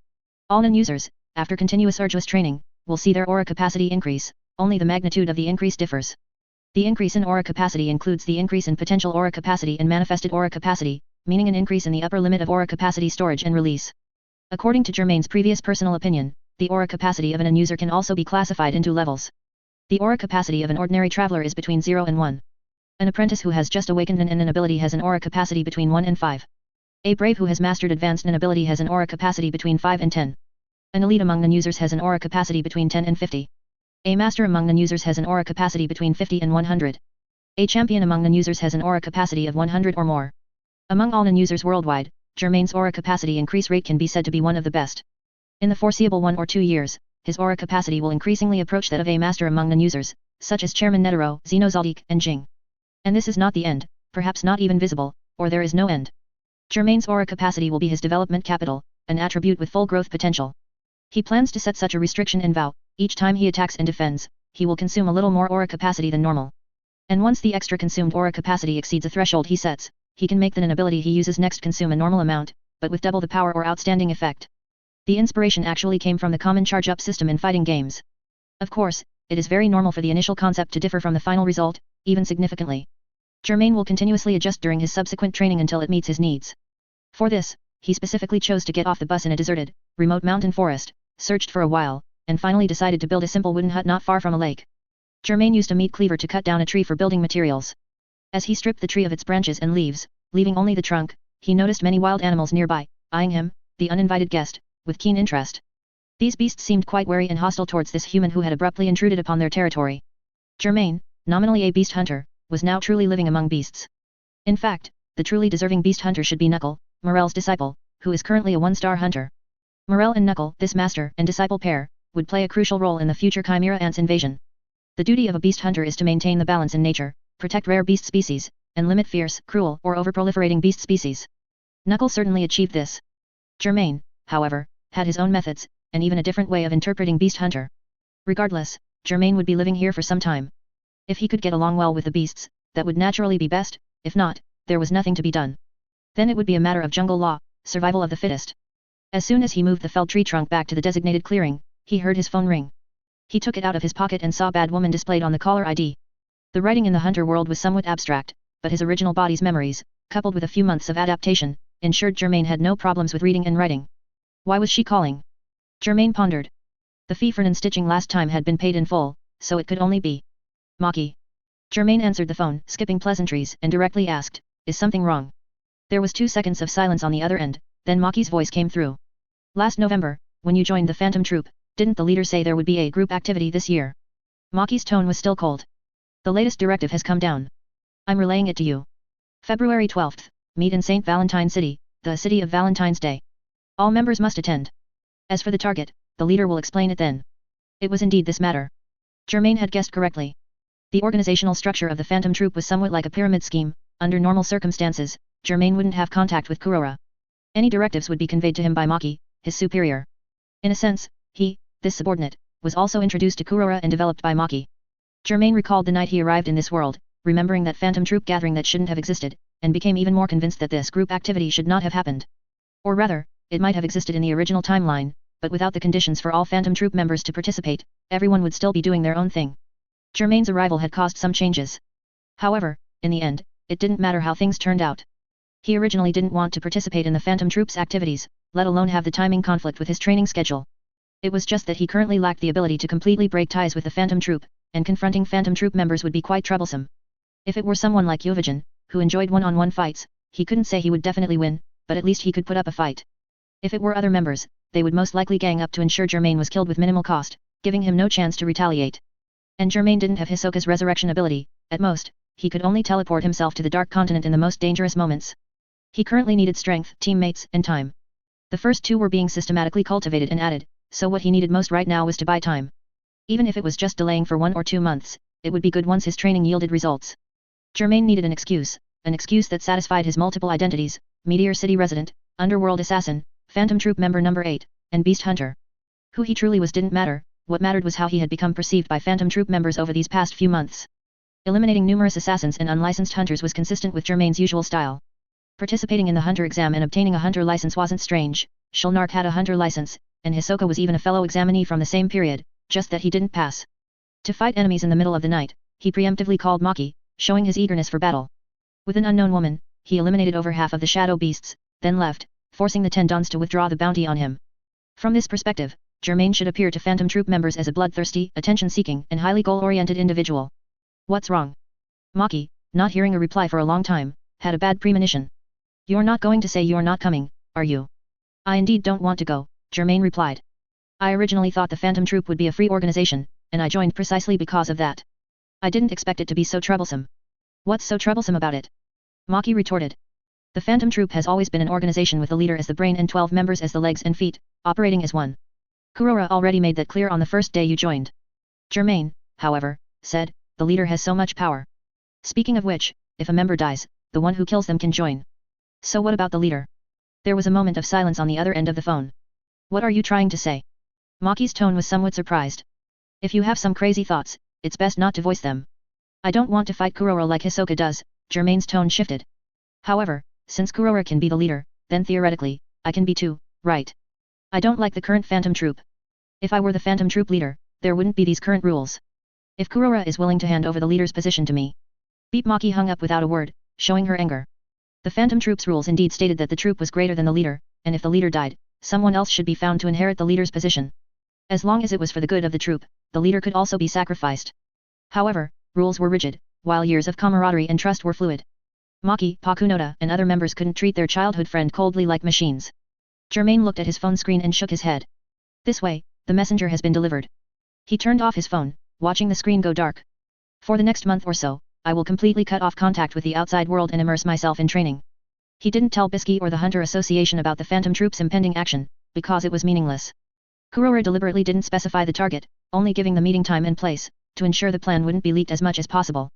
All NAN users, after continuous arduous training, will see their aura capacity increase, only the magnitude of the increase differs. The increase in aura capacity includes the increase in potential aura capacity and manifested aura capacity, meaning an increase in the upper limit of aura capacity storage and release. According to Germain's previous personal opinion, the aura capacity of an NAN user can also be classified into levels. The aura capacity of an ordinary traveler is between 0 and 1. An apprentice who has just awakened an NAN ability has an aura capacity between 1 and 5. A brave who has mastered advanced NAN ability has an aura capacity between 5 and 10. An elite among NAN users has an aura capacity between 10 and 50. A master among NAN users has an aura capacity between 50 and 100. A champion among NAN users has an aura capacity of 100 or more. Among all NAN users worldwide, Germain's aura capacity increase rate can be said to be one of the best. In the foreseeable 1 or 2 years, his aura capacity will increasingly approach that of a master among NAN users, such as Chairman Netero, Xenozaldik, and Jing. And this is not the end, perhaps not even visible, or there is no end. Germain's aura capacity will be his development capital, an attribute with full growth potential. He plans to set such a restriction and vow, each time he attacks and defends, he will consume a little more aura capacity than normal. And once the extra consumed aura capacity exceeds a threshold he sets, he can make the NAN ability he uses next consume a normal amount, but with double the power or outstanding effect. The inspiration actually came from the common charge-up system in fighting games. Of course, it is very normal for the initial concept to differ from the final result, even significantly. Germain will continuously adjust during his subsequent training until it meets his needs. For this, he specifically chose to get off the bus in a deserted, remote mountain forest, searched for a while, and finally decided to build a simple wooden hut not far from a lake. Germain used a meat cleaver to cut down a tree for building materials. As he stripped the tree of its branches and leaves, leaving only the trunk, he noticed many wild animals nearby, eyeing him, the uninvited guest, with keen interest. These beasts seemed quite wary and hostile towards this human who had abruptly intruded upon their territory. Germain, nominally a beast hunter, was now truly living among beasts. In fact, the truly deserving beast hunter should be Knuckle, Morel's disciple, who is currently a one-star hunter. Morel and Knuckle, this master and disciple pair, would play a crucial role in the future Chimera Ants invasion. The duty of a beast hunter is to maintain the balance in nature, protect rare beast species, and limit fierce, cruel, or over-proliferating beast species. Knuckle certainly achieved this. Germain, however, had his own methods, and even a different way of interpreting Beast Hunter. Regardless, Germain would be living here for some time. If he could get along well with the beasts, that would naturally be best, if not, there was nothing to be done. Then it would be a matter of jungle law, survival of the fittest. As soon as he moved the felled tree trunk back to the designated clearing, he heard his phone ring. He took it out of his pocket and saw Bad Woman displayed on the caller ID. The writing in the hunter world was somewhat abstract, but his original body's memories, coupled with a few months of adaptation, ensured Germain had no problems with reading and writing. Why was she calling? Germain pondered. The fee for non-stitching last time had been paid in full, so it could only be Maki. Germain answered the phone, skipping pleasantries, and directly asked, "Is something wrong?" There was 2 seconds of silence on the other end, then Maki's voice came through. "Last November, when you joined the Phantom Troop, didn't the leader say there would be a group activity this year?" Maki's tone was still cold. "The latest directive has come down. I'm relaying it to you. February 12th, meet in St. Valentine City, the city of Valentine's Day. All members must attend. As for the target, the leader will explain it then." It was indeed this matter. Germain had guessed correctly. The organizational structure of the Phantom Troop was somewhat like a pyramid scheme. Under normal circumstances, Germain wouldn't have contact with Kurora. Any directives would be conveyed to him by Maki, his superior. In a sense, he, this subordinate, was also introduced to Kurora and developed by Maki. Germain recalled the night he arrived in this world, remembering that Phantom Troop gathering that shouldn't have existed, and became even more convinced that this group activity should not have happened. Or rather, it might have existed in the original timeline, but without the conditions for all Phantom Troop members to participate, everyone would still be doing their own thing. Germain's arrival had caused some changes. However, in the end, it didn't matter how things turned out. He originally didn't want to participate in the Phantom Troop's activities, let alone have the timing conflict with his training schedule. It was just that he currently lacked the ability to completely break ties with the Phantom Troop, and confronting Phantom Troop members would be quite troublesome. If it were someone like Yovijin, who enjoyed one-on-one fights, he couldn't say he would definitely win, but at least he could put up a fight. If it were other members, they would most likely gang up to ensure Germain was killed with minimal cost, giving him no chance to retaliate. And Germain didn't have Hisoka's resurrection ability. At most, he could only teleport himself to the Dark Continent in the most dangerous moments. He currently needed strength, teammates, and time. The first 2 were being systematically cultivated and added, so what he needed most right now was to buy time. Even if it was just delaying for 1 or 2 months, it would be good once his training yielded results. Germain needed an excuse that satisfied his multiple identities: Meteor City resident, Underworld assassin, Phantom Troop member number 8, and Beast Hunter. Who he truly was didn't matter, what mattered was how he had become perceived by Phantom Troop members over these past few months. Eliminating numerous assassins and unlicensed hunters was consistent with Germain's usual style. Participating in the hunter exam and obtaining a hunter license wasn't strange. Shulnark had a hunter license, and Hisoka was even a fellow examinee from the same period, just that he didn't pass. To fight enemies in the middle of the night, he preemptively called Maki, showing his eagerness for battle. With an unknown woman, he eliminated over half of the shadow beasts, then left, forcing the 10 dons to withdraw the bounty on him. From this perspective, Germain should appear to Phantom Troop members as a bloodthirsty, attention-seeking, and highly goal-oriented individual. "What's wrong?" Maki, not hearing a reply for a long time, had a bad premonition. "You're not going to say you're not coming, are you?" "I indeed don't want to go," Germain replied. "I originally thought the Phantom Troop would be a free organization, and I joined precisely because of that. I didn't expect it to be so troublesome." "What's so troublesome about it?" Maki retorted. "The Phantom Troop has always been an organization with the leader as the brain and 12 members as the legs and feet, operating as one. Kurora already made that clear on the first day you joined." Germain, however, said, "The leader has so much power. Speaking of which, if a member dies, the one who kills them can join. So what about the leader?" There was a moment of silence on the other end of the phone. "What are you trying to say?" Maki's tone was somewhat surprised. "If you have some crazy thoughts, it's best not to voice them. I don't want to fight Kurora like Hisoka does." Germain's tone shifted. "However, since Kurora can be the leader, then theoretically, I can be too, right? I don't like the current Phantom Troop. If I were the Phantom Troop leader, there wouldn't be these current rules. If Kurora is willing to hand over the leader's position to me." Beep. Maki hung up without a word, showing her anger. The Phantom Troop's rules indeed stated that the troop was greater than the leader, and if the leader died, someone else should be found to inherit the leader's position. As long as it was for the good of the troop, the leader could also be sacrificed. However, rules were rigid, while years of camaraderie and trust were fluid. Maki, Pakunoda, and other members couldn't treat their childhood friend coldly like machines. Germain looked at his phone screen and shook his head. "This way, the messenger has been delivered." He turned off his phone, watching the screen go dark. "For the next month or so, I will completely cut off contact with the outside world and immerse myself in training." He didn't tell Bisky or the Hunter Association about the Phantom Troop's impending action, because it was meaningless. Kurora deliberately didn't specify the target, only giving the meeting time and place, to ensure the plan wouldn't be leaked as much as possible.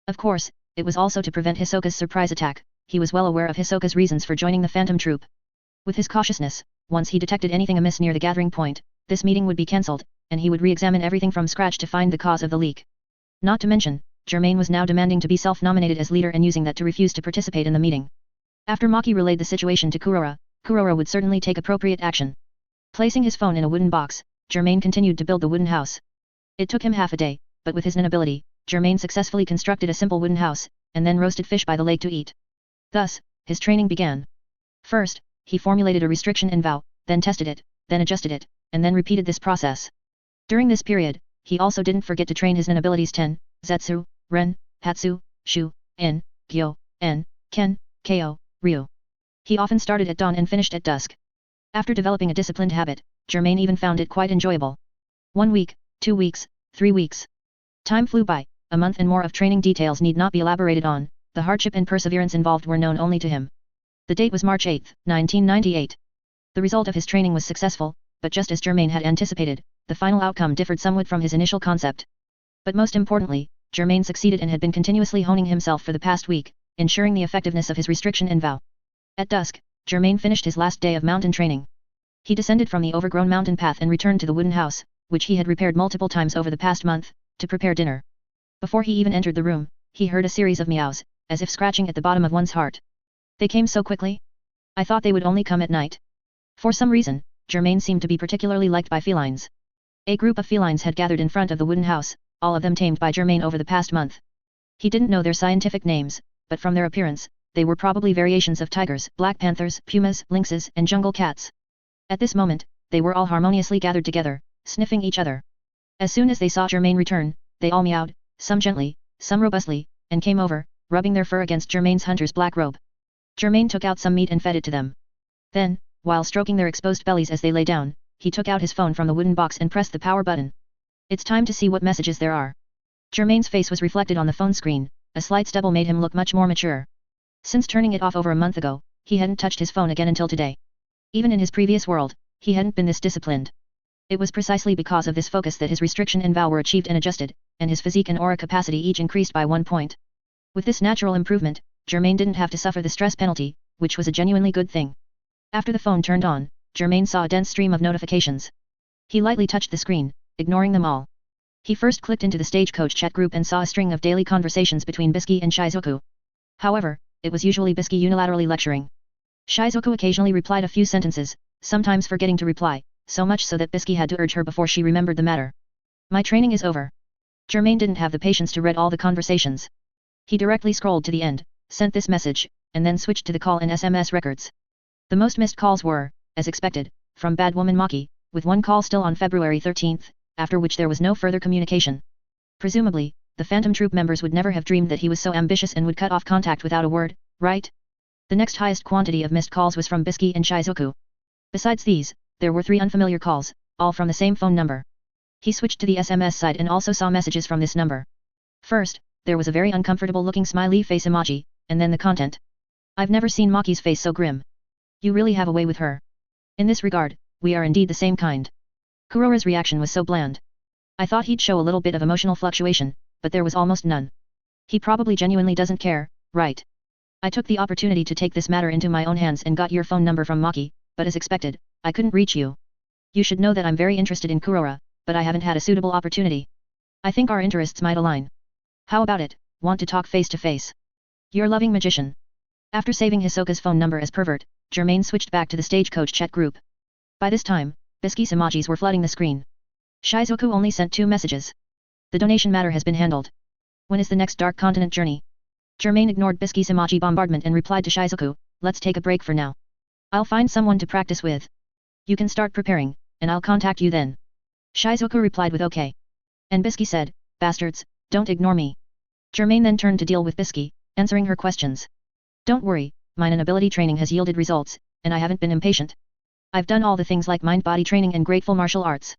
Of course, it was also to prevent Hisoka's surprise attack. He was well aware of Hisoka's reasons for joining the Phantom Troop. With his cautiousness, once he detected anything amiss near the gathering point, this meeting would be cancelled, and he would re-examine everything from scratch to find the cause of the leak. Not to mention, Germain was now demanding to be self-nominated as leader and using that to refuse to participate in the meeting. After Maki relayed the situation to Kurora would certainly take appropriate action. Placing his phone in a wooden box, Germain continued to build the wooden house. It took him half a day, but with his nin ability, Germain successfully constructed a simple wooden house, and then roasted fish by the lake to eat. Thus, his training began. First, he formulated a restriction and vow, then tested it, then adjusted it, and then repeated this process. During this period, he also didn't forget to train his nin abilities Ten, Zetsu, Ren, Hatsu, Shu, In, Gyo, En, Ken, Ko, Ryu. He often started at dawn and finished at dusk. After developing a disciplined habit, Germain even found it quite enjoyable. 1 week, 2 weeks, 3 weeks. Time flew by, a month and more of training details need not be elaborated on, the hardship and perseverance involved were known only to him. The date was March 8, 1998. The result of his training was successful, but just as Germain had anticipated, the final outcome differed somewhat from his initial concept. But most importantly, Germain succeeded and had been continuously honing himself for the past week, ensuring the effectiveness of his restriction and vow. At dusk, Germain finished his last day of mountain training. He descended from the overgrown mountain path and returned to the wooden house, which he had repaired multiple times over the past month, to prepare dinner. Before he even entered the room, he heard a series of meows, as if scratching at the bottom of one's heart. They came so quickly? I thought they would only come at night. For some reason, Germain seemed to be particularly liked by felines. A group of felines had gathered in front of the wooden house, all of them tamed by Germain over the past month. He didn't know their scientific names, but from their appearance, they were probably variations of tigers, black panthers, pumas, lynxes, and jungle cats. At this moment, they were all harmoniously gathered together, sniffing each other. As soon as they saw Germain return, they all meowed, some gently, some robustly, and came over, rubbing their fur against Germain's hunter's black robe. Germain took out some meat and fed it to them. Then, while stroking their exposed bellies as they lay down, he took out his phone from the wooden box and pressed the power button. It's time to see what messages there are. Germain's face was reflected on the phone screen, a slight stubble made him look much more mature. Since turning it off over a month ago, he hadn't touched his phone again until today. Even in his previous world, he hadn't been this disciplined. It was precisely because of this focus that his restriction and vow were achieved and adjusted, and his physique and aura capacity each increased by 1 point. With this natural improvement, Germain didn't have to suffer the stress penalty, which was a genuinely good thing. After the phone turned on, Germain saw a dense stream of notifications. He lightly touched the screen, ignoring them all. He first clicked into the Stagecoach chat group and saw a string of daily conversations between Bisky and Shizuku. However, it was usually Bisky unilaterally lecturing. Shizuku occasionally replied a few sentences, sometimes forgetting to reply, so much so that Bisky had to urge her before she remembered the matter. My training is over. Germain didn't have the patience to read all the conversations. He directly scrolled to the end, sent this message, and then switched to the call and SMS records. The most missed calls were, as expected, from Bad Woman Maki, with one call still on February 13th, after which there was no further communication. Presumably, the Phantom Troop members would never have dreamed that he was so ambitious and would cut off contact without a word, right? The next highest quantity of missed calls was from Bisky and Shizuku. Besides these, there were 3 unfamiliar calls, all from the same phone number. He switched to the SMS side and also saw messages from this number. First, there was a very uncomfortable-looking smiley face emoji, and then the content. I've never seen Maki's face so grim. You really have a way with her. In this regard, we are indeed the same kind. Kurora's reaction was so bland. I thought he'd show a little bit of emotional fluctuation, but there was almost none. He probably genuinely doesn't care, right? I took the opportunity to take this matter into my own hands and got your phone number from Maki, but as expected, I couldn't reach you. You should know that I'm very interested in Kurora, but I haven't had a suitable opportunity. I think our interests might align. How about it, want to talk face to face? You're loving magician. After saving Hisoka's phone number as pervert, Germain switched back to the Stagecoach chat group. By this time, Bisky's emojis were flooding the screen. Shizuku only sent 2 messages. The donation matter has been handled. When is the next Dark Continent journey? Germain ignored Bisky's emoji bombardment and replied to Shizuku, let's take a break for now. I'll find someone to practice with. You can start preparing, and I'll contact you then. Shizuku replied with okay. And Bisky said, bastards, don't ignore me. Germain then turned to deal with Bisky, answering her questions. Don't worry, my ability training has yielded results, and I haven't been impatient. I've done all the things like mind-body training and grateful martial arts.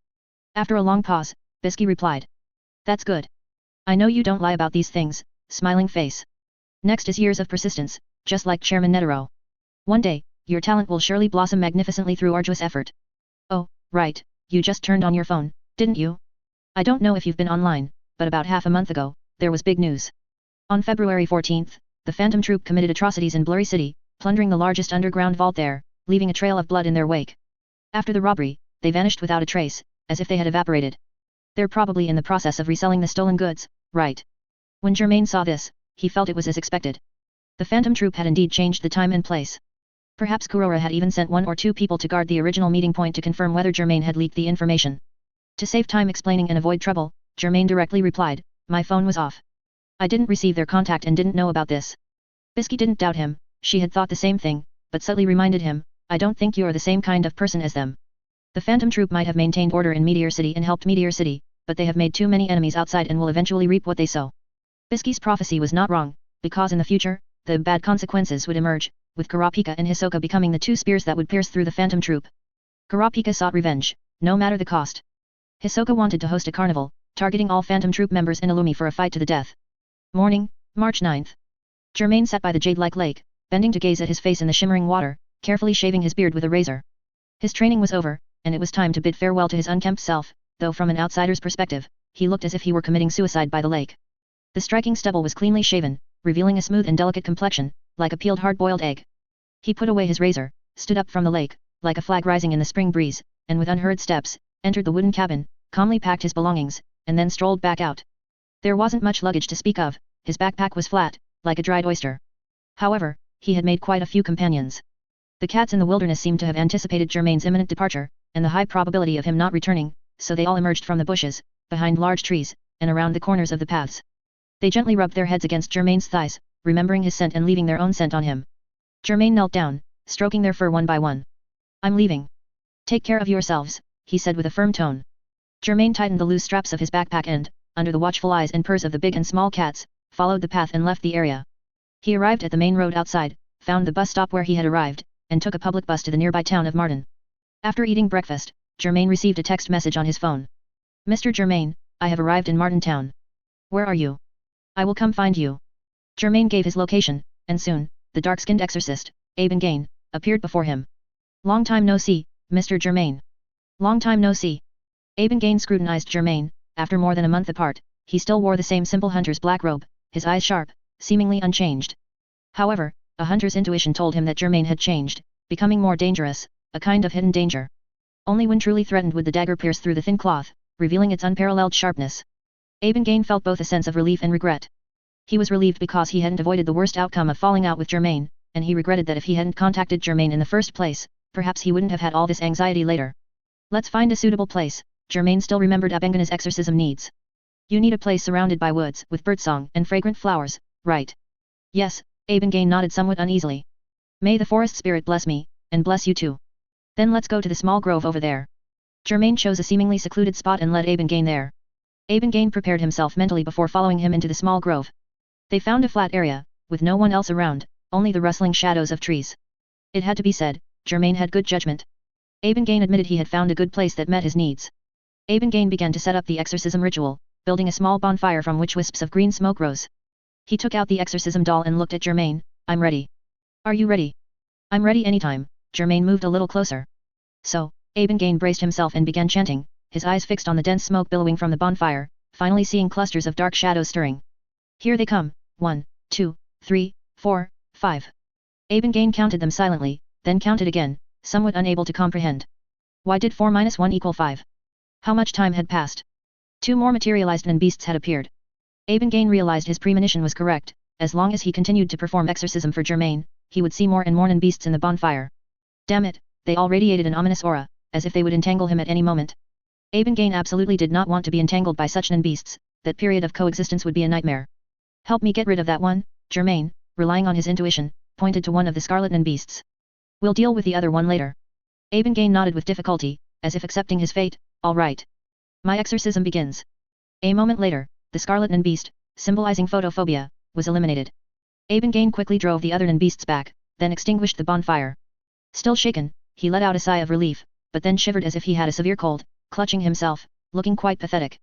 After a long pause, Bisky replied. That's good. I know you don't lie about these things, smiling face. Next is years of persistence, just like Chairman Netero. One day, your talent will surely blossom magnificently through arduous effort. Oh, right, you just turned on your phone, didn't you? I don't know if you've been online, but about half a month ago, there was big news. On February 14th, the Phantom Troop committed atrocities in Blurry City, plundering the largest underground vault there, leaving a trail of blood in their wake. After the robbery, they vanished without a trace, as if they had evaporated. They're probably in the process of reselling the stolen goods, right? When Germain saw this, he felt it was as expected. The phantom troop had indeed changed the time and place. Perhaps Kurora had even sent 1 or 2 people to guard the original meeting point to confirm whether Germain had leaked the information. To save time explaining and avoid trouble, Germain directly replied, "My phone was off. I didn't receive their contact and didn't know about this." Bisky didn't doubt him, she had thought the same thing, but subtly reminded him, "I don't think you're the same kind of person as them. The phantom troop might have maintained order in Meteor City and helped Meteor City, but they have made too many enemies outside and will eventually reap what they sow." Bisky's prophecy was not wrong, because in the future, the bad consequences would emerge, with Kurapika and Hisoka becoming the 2 spears that would pierce through the phantom troop. Kurapika sought revenge, no matter the cost. Hisoka wanted to host a carnival, targeting all phantom troop members in Illumi for a fight to the death. Morning, March 9th. Germain sat by the jade-like lake, bending to gaze at his face in the shimmering water, carefully shaving his beard with a razor. His training was over, and it was time to bid farewell to his unkempt self, though from an outsider's perspective, he looked as if he were committing suicide by the lake. The striking stubble was cleanly shaven, revealing a smooth and delicate complexion, like a peeled hard-boiled egg. He put away his razor, stood up from the lake, like a flag rising in the spring breeze, and with unhurried steps, entered the wooden cabin, calmly packed his belongings, and then strolled back out. There wasn't much luggage to speak of, his backpack was flat, like a dried oyster. However, he had made quite a few companions. The cats in the wilderness seemed to have anticipated Germain's imminent departure, and the high probability of him not returning, so they all emerged from the bushes, behind large trees, and around the corners of the paths. They gently rubbed their heads against Germain's thighs, remembering his scent and leaving their own scent on him. Germain knelt down, stroking their fur one by one. "I'm leaving. Take care of yourselves," he said with a firm tone. Germain tightened the loose straps of his backpack and, under the watchful eyes and purrs of the big and small cats, followed the path and left the area. He arrived at the main road outside, found the bus stop where he had arrived, and took a public bus to the nearby town of Martin. After eating breakfast, Germain received a text message on his phone. "Mr. Germain, I have arrived in Martin town. Where are you? I will come find you." Germain gave his location, and soon, the dark-skinned exorcist, Gain, appeared before him. "Long time no see, Mr. Germain. Long time no see." Gain scrutinized Germain. After more than a month apart, he still wore the same simple hunter's black robe, his eyes sharp, seemingly unchanged. However, a hunter's intuition told him that Germain had changed, becoming more dangerous, a kind of hidden danger. Only when truly threatened would the dagger pierce through the thin cloth, revealing its unparalleled sharpness. Gain felt both a sense of relief and regret. He was relieved because he hadn't avoided the worst outcome of falling out with Germain, and he regretted that if he hadn't contacted Germain in the first place, perhaps he wouldn't have had all this anxiety later. "Let's find a suitable place." Germain still remembered Abengana's exorcism needs. "You need a place surrounded by woods with birdsong and fragrant flowers, right?" "Yes," Gain nodded somewhat uneasily. "May the forest spirit bless me, and bless you too. Then let's go to the small grove over there." Germain chose a seemingly secluded spot and led Gain there. Gain prepared himself mentally before following him into the small grove. They found a flat area, with no one else around, only the rustling shadows of trees. It had to be said, Germain had good judgment. Gain admitted he had found a good place that met his needs. Gain began to set up the exorcism ritual, building a small bonfire from which wisps of green smoke rose. He took out the exorcism doll and looked at Germain. "I'm ready. Are you ready?" "I'm ready anytime." Germain moved a little closer. So, Gain braced himself and began chanting, his eyes fixed on the dense smoke billowing from the bonfire, finally seeing clusters of dark shadows stirring. "Here they come, 1, 2, 3, 4, 5. Gain counted them silently, then counted again, somewhat unable to comprehend. Why did 4 minus 1 equal 5? How much time had passed? 2 more materialized beasts had appeared. Gain realized his premonition was correct. As long as he continued to perform exorcism for Germain, he would see more and more beasts in the bonfire. Damn it, they all radiated an ominous aura, as if they would entangle him at any moment. Gain absolutely did not want to be entangled by such beasts. That period of coexistence would be a nightmare. "Help me get rid of that one." Germain, relying on his intuition, pointed to one of the scarlet beasts. "We'll deal with the other one later." Gain nodded with difficulty, as if accepting his fate. "All right. My exorcism begins." A moment later, the scarlet beast, symbolizing photophobia, was eliminated. Gain quickly drove the other beasts back, then extinguished the bonfire. Still shaken, he let out a sigh of relief, but then shivered as if he had a severe cold, clutching himself, looking quite pathetic.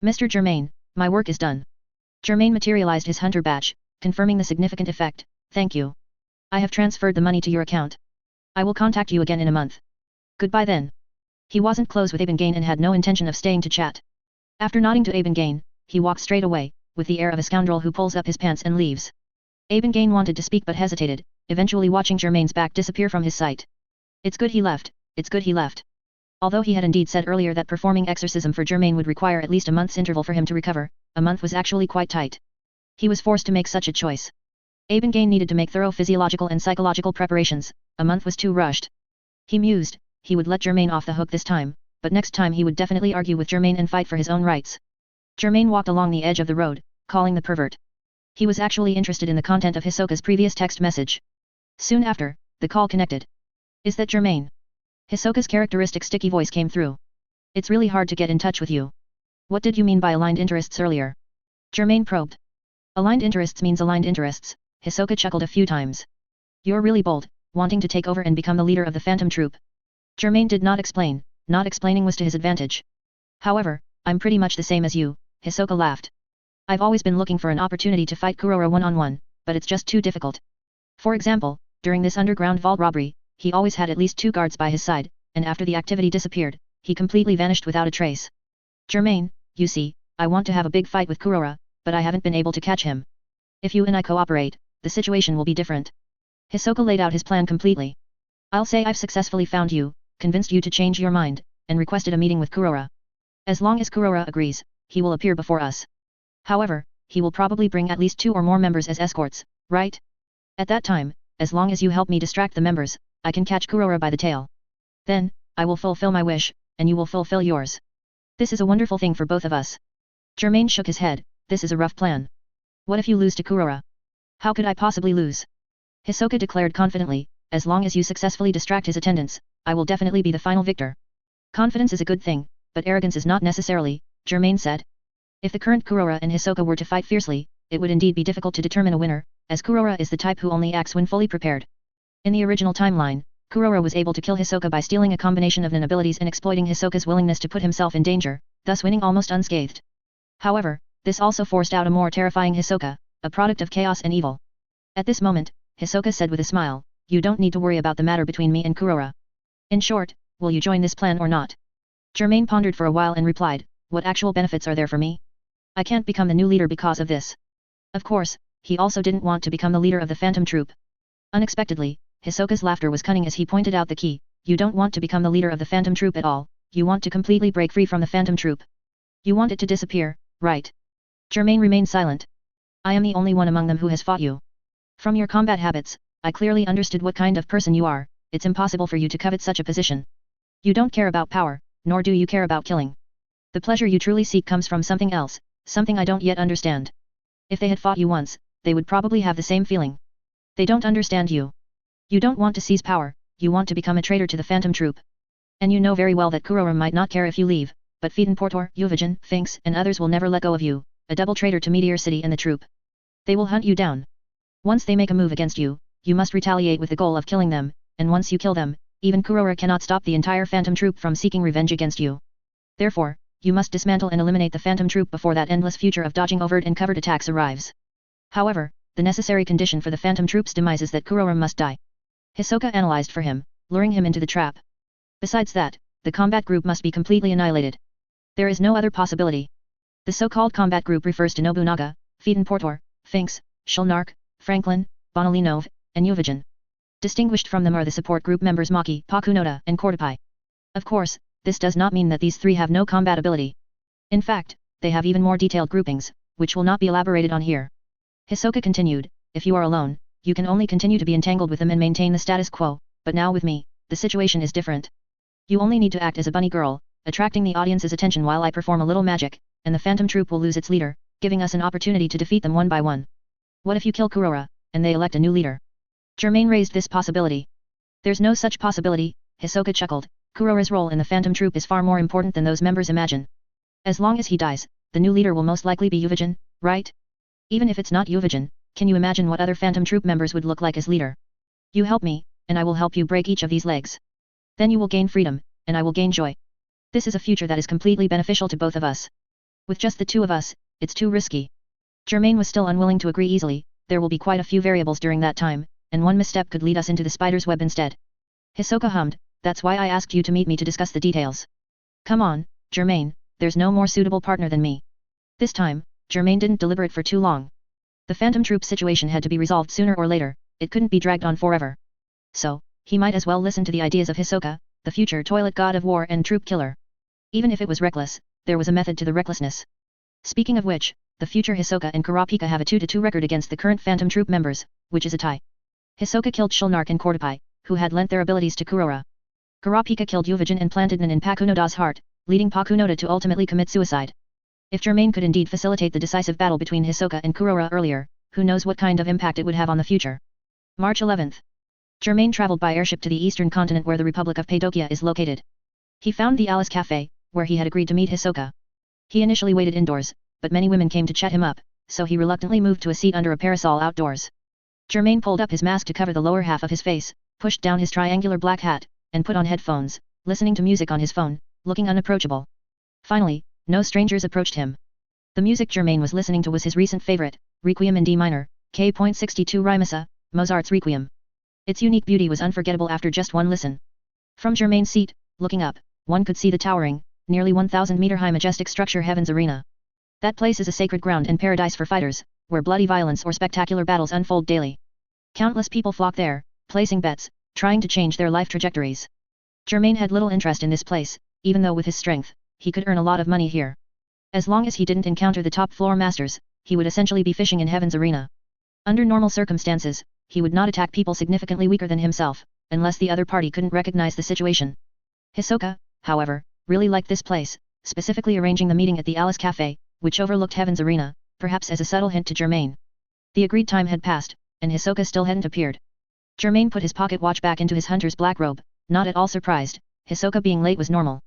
"Mr. Germain, my work is done." Germain materialized his hunter badge, confirming the significant effect. "Thank you. I have transferred the money to your account. I will contact you again in a month. Goodbye then." He wasn't close with Gain and had no intention of staying to chat. After nodding to Gain, he walked straight away, with the air of a scoundrel who pulls up his pants and leaves. Gain wanted to speak but hesitated, eventually watching Germain's back disappear from his sight. It's good he left, it's good he left. Although he had indeed said earlier that performing exorcism for Germain would require at least a month's interval for him to recover, a month was actually quite tight. He was forced to make such a choice. Abengain needed to make thorough physiological and psychological preparations, a month was too rushed. He mused, he would let Germain off the hook this time, but next time he would definitely argue with Germain and fight for his own rights. Germain walked along the edge of the road, calling the pervert. He was actually interested in the content of Hisoka's previous text message. Soon after, the call connected. Is that Germain? Hisoka's characteristic sticky voice came through. It's really hard to get in touch with you. What did you mean by aligned interests earlier? Germain probed. Aligned interests means aligned interests, Hisoka chuckled a few times. You're really bold, wanting to take over and become the leader of the Phantom Troop. Germain did not explain, not explaining was to his advantage. However, I'm pretty much the same as you, Hisoka laughed. I've always been looking for an opportunity to fight Kurora one-on-one, but it's just too difficult. For example, during this underground vault robbery, he always had at least 2 guards by his side, and after the activity disappeared, he completely vanished without a trace. Germain, you see, I want to have a big fight with Kurora, but I haven't been able to catch him. If you and I cooperate, the situation will be different. Hisoka laid out his plan completely. I'll say I've successfully found you, convinced you to change your mind, and requested a meeting with Kurora. As long as Kurora agrees, he will appear before us. However, he will probably bring at least 2 or more members as escorts, right? At that time, as long as you help me distract the members, I can catch Kurora by the tail. Then, I will fulfill my wish, and you will fulfill yours. This is a wonderful thing for both of us. Germain shook his head, this is a rough plan. What if you lose to Kurora? How could I possibly lose? Hisoka declared confidently, as long as you successfully distract his attendants, I will definitely be the final victor. Confidence is a good thing, but arrogance is not necessarily, Germain said. If the current Kurora and Hisoka were to fight fiercely, it would indeed be difficult to determine a winner, as Kurora is the type who only acts when fully prepared. In the original timeline, Kurora was able to kill Hisoka by stealing a combination of nin abilities and exploiting Hisoka's willingness to put himself in danger, thus winning almost unscathed. However, this also forced out a more terrifying Hisoka, a product of chaos and evil. At this moment, Hisoka said with a smile, you don't need to worry about the matter between me and Kurora. In short, will you join this plan or not? Germain pondered for a while and replied, what actual benefits are there for me? I can't become the new leader because of this. Of course, he also didn't want to become the leader of the Phantom Troop. Unexpectedly, Hisoka's laughter was cunning as he pointed out the key, you don't want to become the leader of the Phantom Troop at all, you want to completely break free from the Phantom Troop. You want it to disappear, right? Germain remained silent. I am the only one among them who has fought you. From your combat habits, I clearly understood what kind of person you are, it's impossible for you to covet such a position. You don't care about power, nor do you care about killing. The pleasure you truly seek comes from something else, something I don't yet understand. If they had fought you once, they would probably have the same feeling. They don't understand you. You don't want to seize power, you want to become a traitor to the Phantom Troop. And you know very well that Kurora might not care if you leave, but Fieden Portor, Uvigen, Finks and others will never let go of you, a double traitor to Meteor City and the troop. They will hunt you down. Once they make a move against you, you must retaliate with the goal of killing them, and once you kill them, even Kurora cannot stop the entire Phantom Troop from seeking revenge against you. Therefore, you must dismantle and eliminate the Phantom Troop before that endless future of dodging overt and covered attacks arrives. However, the necessary condition for the Phantom Troop's demise is that Kurora must die. Hisoka analyzed for him, luring him into the trap. Besides that, the combat group must be completely annihilated. There is no other possibility. The so-called combat group refers to Nobunaga, Fieden Portor, Finks, Shulnark, Franklin, Bonolinov, and Uvigen. Distinguished from them are the support group members Maki, Pakunoda, and Kordapai. Of course, this does not mean that these 3 have no combat ability. In fact, they have even more detailed groupings, which will not be elaborated on here. Hisoka continued, if you are alone, you can only continue to be entangled with them and maintain the status quo, but now with me, the situation is different. You only need to act as a bunny girl, attracting the audience's attention while I perform a little magic, and the Phantom Troop will lose its leader, giving us an opportunity to defeat them one by one. What if you kill Kurora, and they elect a new leader? Germain raised this possibility. There's no such possibility, Hisoka chuckled, Kurora's role in the Phantom Troop is far more important than those members imagine. As long as he dies, the new leader will most likely be Uvigen, right? Even if it's not Uvigen, can you imagine what other Phantom Troop members would look like as leader? You help me, and I will help you break each of these legs. Then you will gain freedom, and I will gain joy. This is a future that is completely beneficial to both of us. With just the 2 of us, it's too risky. Germain was still unwilling to agree easily, there will be quite a few variables during that time, and one misstep could lead us into the spider's web instead. Hisoka hummed, that's why I asked you to meet me to discuss the details. Come on, Germain, there's no more suitable partner than me. This time, Germain didn't deliberate for too long. The Phantom Troop situation had to be resolved sooner or later, it couldn't be dragged on forever. So, he might as well listen to the ideas of Hisoka, the future toilet god of war and troop killer. Even if it was reckless, there was a method to the recklessness. Speaking of which, the future Hisoka and Kurapika have a 2-2 record against the current Phantom Troop members, which is a tie. Hisoka killed Shulnark and Kordapai, who had lent their abilities to Kurora. Kurapika killed Yuvajin and planted Nin in Pakunoda's heart, leading Pakunoda to ultimately commit suicide. If Germain could indeed facilitate the decisive battle between Hisoka and Kurora earlier, who knows what kind of impact it would have on the future. March 11th. Germain traveled by airship to the eastern continent where the Republic of Padokia is located. He found the Alice Cafe, where he had agreed to meet Hisoka. He initially waited indoors, but many women came to chat him up, so he reluctantly moved to a seat under a parasol outdoors. Germain pulled up his mask to cover the lower half of his face, pushed down his triangular black hat, and put on headphones, listening to music on his phone, looking unapproachable. Finally, no strangers approached him. The music Germain was listening to was his recent favorite, Requiem in D minor, K.62 Rimasa, Mozart's Requiem. Its unique beauty was unforgettable after just one listen. From Germain's seat, looking up, one could see the towering, nearly 1,000-meter-high majestic structure Heaven's Arena. That place is a sacred ground and paradise for fighters, where bloody violence or spectacular battles unfold daily. Countless people flock there, placing bets, trying to change their life trajectories. Germain had little interest in this place, even though with his strength, he could earn a lot of money here. As long as he didn't encounter the top floor masters, he would essentially be fishing in Heaven's Arena. Under normal circumstances, he would not attack people significantly weaker than himself, unless the other party couldn't recognize the situation. Hisoka, however, really liked this place, specifically arranging the meeting at the Alice Cafe, which overlooked Heaven's Arena, perhaps as a subtle hint to Germain. The agreed time had passed, and Hisoka still hadn't appeared. Germain put his pocket watch back into his hunter's black robe, not at all surprised. Hisoka being late was normal.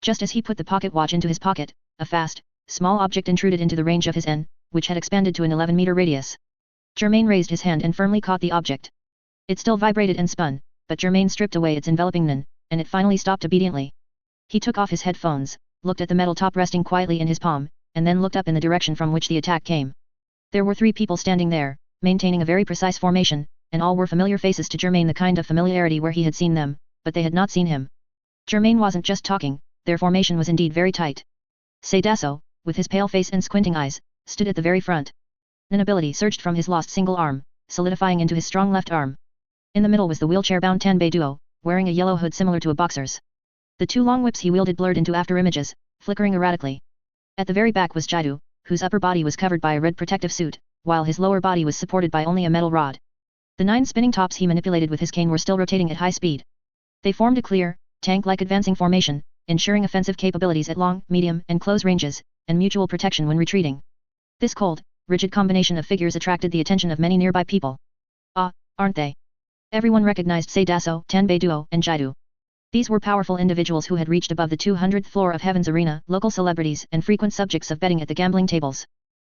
Just as he put the pocket watch into his pocket, a fast, small object intruded into the range of his N, which had expanded to an 11-meter radius. Germain raised his hand and firmly caught the object. It still vibrated and spun, but Germain stripped away its enveloping Nin, and it finally stopped obediently. He took off his headphones, looked at the metal top resting quietly in his palm, and then looked up in the direction from which the attack came. There were 3 people standing there, maintaining a very precise formation, and all were familiar faces to Germain, the kind of familiarity where he had seen them, but they had not seen him. Germain wasn't just talking, their formation was indeed very tight. Seidaso, with his pale face and squinting eyes, stood at the very front. An ability surged from his lost single arm, solidifying into his strong left arm. In the middle was the wheelchair-bound Tanbei duo, wearing a yellow hood similar to a boxer's. The 2 long whips he wielded blurred into after-images, flickering erratically. At the very back was Jaidu, whose upper body was covered by a red protective suit, while his lower body was supported by only a metal rod. The 9 spinning tops he manipulated with his cane were still rotating at high speed. They formed a clear, tank-like advancing formation, ensuring offensive capabilities at long, medium, and close ranges, and mutual protection when retreating. This cold, rigid combination of figures attracted the attention of many nearby people. Ah, aren't they? Everyone recognized Seidaso, Tanbei Duo, and Jaidu. These were powerful individuals who had reached above the 200th floor of Heaven's Arena, local celebrities and frequent subjects of betting at the gambling tables.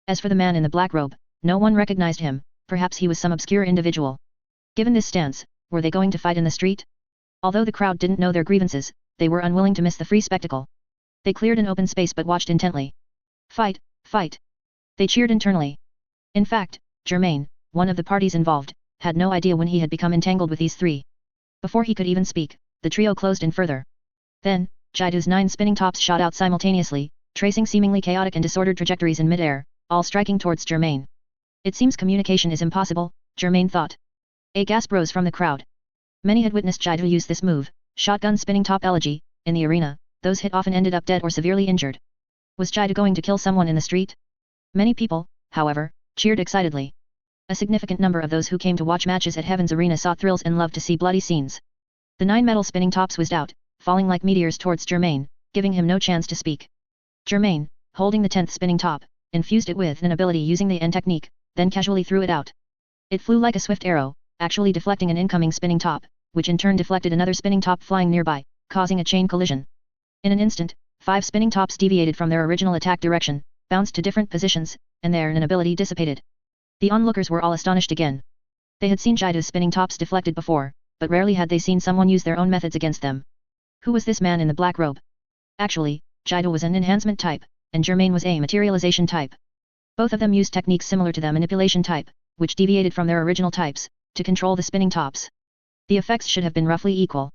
As for the man in the black robe, no one recognized him, perhaps he was some obscure individual. Given this stance, were they going to fight in the street? Although the crowd didn't know their grievances, they were unwilling to miss the free spectacle. They cleared an open space but watched intently. Fight, fight! They cheered internally. In fact, Germain, one of the parties involved, had no idea when he had become entangled with these 3. Before he could even speak, the trio closed in further. Then, Jaidu's 9 spinning tops shot out simultaneously, tracing seemingly chaotic and disordered trajectories in mid-air, all striking towards Germain. It seems communication is impossible, Germain thought. A gasp rose from the crowd. Many had witnessed Jaidu use this move, shotgun spinning top elegy, in the arena. Those hit often ended up dead or severely injured. Was Jaidu going to kill someone in the street? Many people, however, cheered excitedly. A significant number of those who came to watch matches at Heaven's Arena saw thrills and loved to see bloody scenes. The 9 metal spinning tops whizzed out, falling like meteors towards Germain, giving him no chance to speak. Germain, holding the 10th spinning top, infused it with an ability using the N technique, then casually threw it out. It flew like a swift arrow, actually deflecting an incoming spinning top, which in turn deflected another spinning top flying nearby, causing a chain collision. In an instant, 5 spinning tops deviated from their original attack direction, bounced to different positions, and their N ability dissipated. The onlookers were all astonished again. They had seen Jaidu's spinning tops deflected before, but rarely had they seen someone use their own methods against them. Who was this man in the black robe? Actually, Jaidu was an enhancement type, and Germain was a materialization type. Both of them used techniques similar to the manipulation type, which deviated from their original types, to control the spinning tops. The effects should have been roughly equal.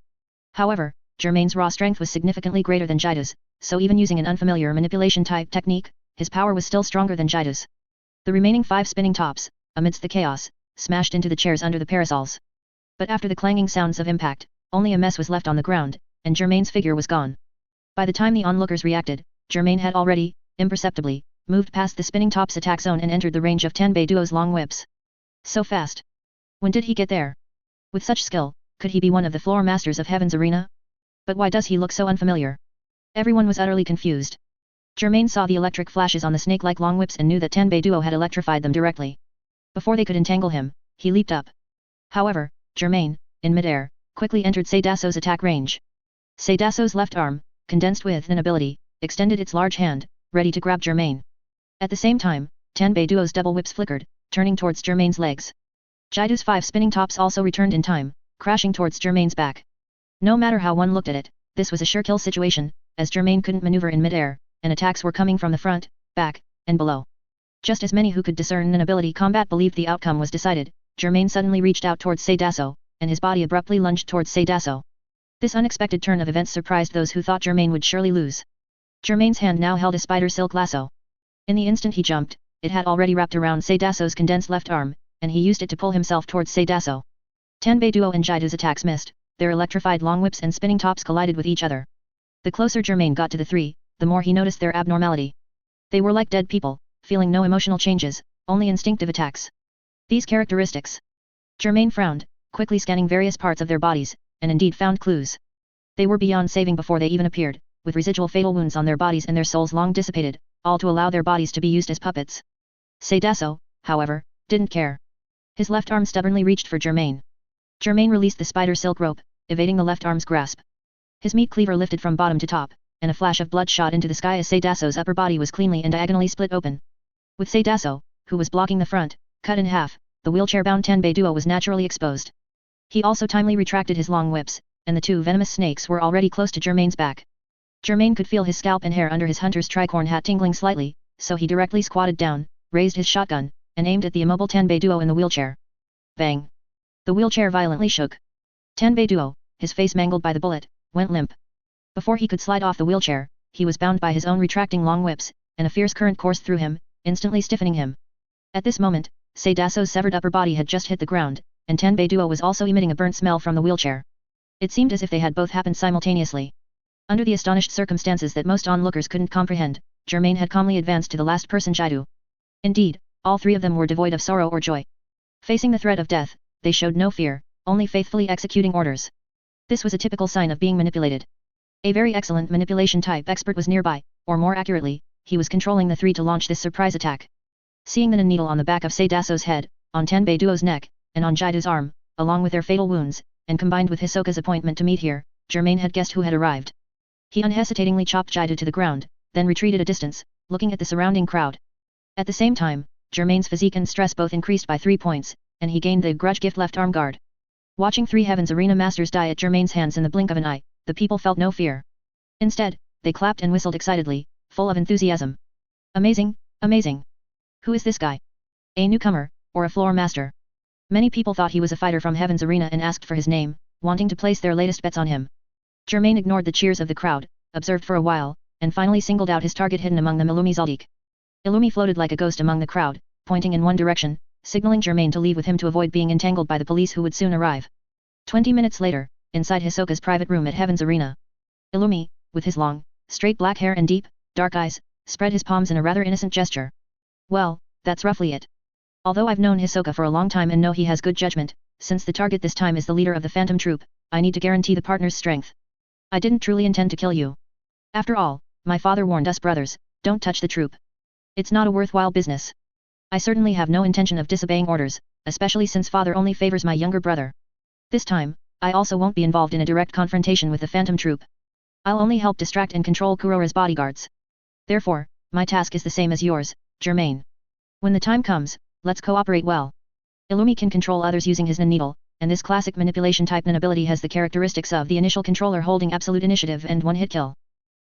However, Germain's raw strength was significantly greater than Jaidu's, so even using an unfamiliar manipulation type technique, his power was still stronger than Jaidu's. The remaining 5 spinning tops, amidst the chaos, smashed into the chairs under the parasols. But after the clanging sounds of impact, only a mess was left on the ground, and Germain's figure was gone. By the time the onlookers reacted, Germain had already, imperceptibly, moved past the spinning top's attack zone and entered the range of Tenbei Duo's long whips. So fast. When did he get there? With such skill, could he be one of the floor masters of Heaven's Arena? But why does he look so unfamiliar? Everyone was utterly confused. Germain saw the electric flashes on the snake-like long whips and knew that Tenbei Duo had electrified them directly. Before they could entangle him, he leaped up. However, Germain, in midair, quickly entered Seidaso's attack range. Seidaso's left arm, condensed with an ability, extended its large hand, ready to grab Germain. At the same time, Tenbei Duo's double whips flickered, turning towards Germain's legs. Jaidu's 5 spinning tops also returned in time, crashing towards Germain's back. No matter how one looked at it, this was a sure kill situation, as Germain couldn't maneuver in midair, and attacks were coming from the front, back, and below. Just as many who could discern an ability combat believed the outcome was decided, Germain suddenly reached out towards Seidaso, and his body abruptly lunged towards Seidaso. This unexpected turn of events surprised those who thought Germain would surely lose. Germain's hand now held a spider silk lasso. In the instant he jumped, it had already wrapped around Seidaso's condensed left arm, and he used it to pull himself towards Seidaso. Tenbei Duo and Jaidu's attacks missed, their electrified long whips and spinning tops collided with each other. The closer Germain got to the three, the more he noticed their abnormality. They were like dead people, feeling no emotional changes, only instinctive attacks. These characteristics. Germain frowned, quickly scanning various parts of their bodies, and indeed found clues. They were beyond saving before they even appeared, with residual fatal wounds on their bodies and their souls long dissipated, all to allow their bodies to be used as puppets. Seidaso, however, didn't care. His left arm stubbornly reached for Germain. Germain released the spider silk rope, evading the left arm's grasp. His meat cleaver lifted from bottom to top, and a flash of blood shot into the sky as Seidaso's upper body was cleanly and diagonally split open. With Seidaso, who was blocking the front, cut in half, the wheelchair-bound Tenbei Duo was naturally exposed. He also timely retracted his long whips, and the 2 venomous snakes were already close to Germain's back. Germain could feel his scalp and hair under his hunter's tricorn hat tingling slightly, so he directly squatted down, raised his shotgun, and aimed at the immobile Tenbei Duo in the wheelchair. Bang! The wheelchair violently shook. Tenbei Duo, his face mangled by the bullet, went limp. Before he could slide off the wheelchair, he was bound by his own retracting long whips, and a fierce current coursed through him, instantly stiffening him. At this moment, Seidaso's severed upper body had just hit the ground, and Tenbei Duo was also emitting a burnt smell from the wheelchair. It seemed as if they had both happened simultaneously. Under the astonished circumstances that most onlookers couldn't comprehend, Germain had calmly advanced to the last person Jaidu. Indeed, all 3 of them were devoid of sorrow or joy. Facing the threat of death, they showed no fear, only faithfully executing orders. This was a typical sign of being manipulated. A very excellent manipulation type expert was nearby, or more accurately, he was controlling the 3 to launch this surprise attack. Seeing the needle on the back of Seidaso's head, on Tenbei Duo's neck, and on Jaidu's arm, along with their fatal wounds, and combined with Hisoka's appointment to meet here, Germain had guessed who had arrived. He unhesitatingly chopped Jaidu to the ground, then retreated a distance, looking at the surrounding crowd. At the same time, Germain's physique and stress both increased by 3 points, and he gained the grudge gift left arm guard. Watching 3 Heaven's Arena masters die at Germain's hands in the blink of an eye, the people felt no fear. Instead, they clapped and whistled excitedly, full of enthusiasm. Amazing, amazing. Who is this guy? A newcomer, or a floor master? Many people thought he was a fighter from Heaven's Arena and asked for his name, wanting to place their latest bets on him. Germain ignored the cheers of the crowd, observed for a while, and finally singled out his target hidden among them, Illumi Zaldik. Illumi floated like a ghost among the crowd, pointing in one direction, signaling Germain to leave with him to avoid being entangled by the police who would soon arrive. 20 minutes later, inside Hisoka's private room at Heaven's Arena, Illumi, with his long, straight black hair and deep, dark eyes, spread his palms in a rather innocent gesture. Well, that's roughly it. Although I've known Hisoka for a long time and know he has good judgment, since the target this time is the leader of the Phantom Troop, I need to guarantee the partner's strength. I didn't truly intend to kill you. After all, my father warned us brothers, don't touch the troop. It's not a worthwhile business. I certainly have no intention of disobeying orders, especially since father only favors my younger brother. This time, I also won't be involved in a direct confrontation with the Phantom Troop. I'll only help distract and control Kurora's bodyguards. Therefore, my task is the same as yours, Germain. When the time comes, let's cooperate well. Illumi can control others using his Nen needle, and this classic manipulation type Nen ability has the characteristics of the initial controller holding absolute initiative and one-hit kill.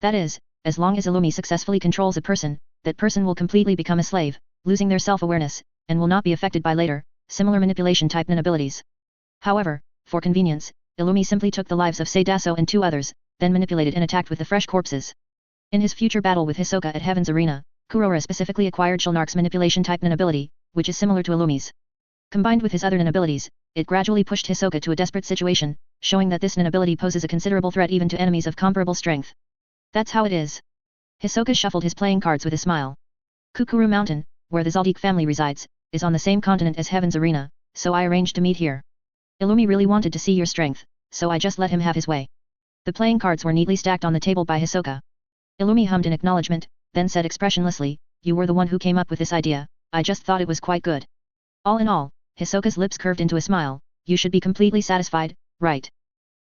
That is, as long as Illumi successfully controls a person, that person will completely become a slave, losing their self-awareness, and will not be affected by later, similar manipulation type Nen abilities. However, for convenience, Illumi simply took the lives of Seidaso and 2 others, then manipulated and attacked with the fresh corpses. In his future battle with Hisoka at Heaven's Arena, Kurora specifically acquired Shulnark's manipulation type Nen ability, which is similar to Illumi's. Combined with his other Nen abilities, it gradually pushed Hisoka to a desperate situation, showing that this ability poses a considerable threat even to enemies of comparable strength. That's how it is. Hisoka shuffled his playing cards with a smile. Kukuru Mountain, where the Zaldik family resides, is on the same continent as Heaven's Arena, so I arranged to meet here. Illumi really wanted to see your strength, so I just let him have his way. The playing cards were neatly stacked on the table by Hisoka. Illumi hummed in acknowledgement, then said expressionlessly, you were the one who came up with this idea, I just thought it was quite good. All in all, Hisoka's lips curved into a smile, you should be completely satisfied, right?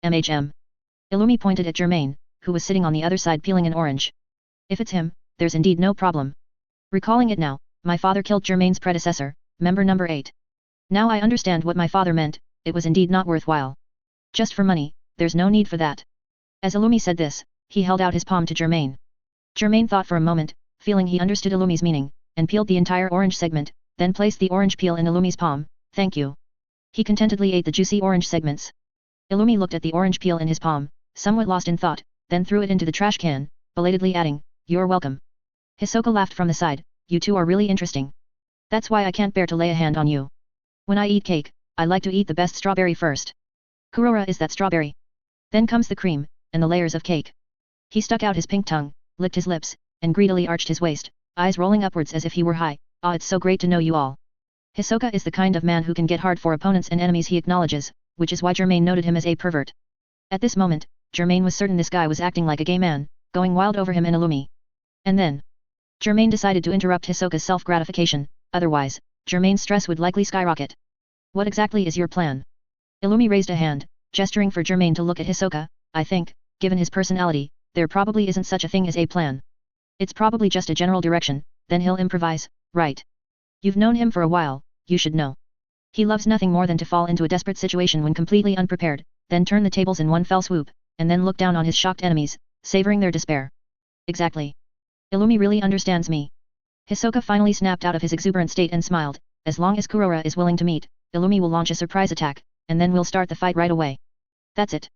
Illumi pointed at Germain, who was sitting on the other side peeling an orange. If it's him, there's indeed no problem. Recalling it now, my father killed Germain's predecessor, member number 8. Now I understand what my father meant, it was indeed not worthwhile. Just for money, there's no need for that. As Illumi said this, he held out his palm to Germain. Germain thought for a moment, feeling he understood Illumi's meaning, and peeled the entire orange segment, then placed the orange peel in Illumi's palm, thank you. He contentedly ate the juicy orange segments. Illumi looked at the orange peel in his palm, somewhat lost in thought, then threw it into the trash can, belatedly adding, you're welcome. Hisoka laughed from the side, you two are really interesting. That's why I can't bear to lay a hand on you. When I eat cake, I like to eat the best strawberry first. Kurora is that strawberry. Then comes the cream, and the layers of cake. He stuck out his pink tongue, licked his lips, and greedily arched his waist, eyes rolling upwards as if he were high, ah it's so great to know you all. Hisoka is the kind of man who can get hard for opponents and enemies he acknowledges, which is why Germain noted him as a pervert. At this moment, Germain was certain this guy was acting like a gay man, going wild over him and Illumi. And then, Germain decided to interrupt Hisoka's self-gratification, otherwise, Germain's stress would likely skyrocket. What exactly is your plan? Illumi raised a hand, gesturing for Germain to look at Hisoka, I think, given his personality, there probably isn't such a thing as a plan. It's probably just a general direction, then he'll improvise, right? You've known him for a while, you should know. He loves nothing more than to fall into a desperate situation when completely unprepared, then turn the tables in one fell swoop, and then look down on his shocked enemies, savoring their despair. Exactly. Illumi really understands me. Hisoka finally snapped out of his exuberant state and smiled, as long as Kurora is willing to meet, Illumi will launch a surprise attack, and then we'll start the fight right away. That's it.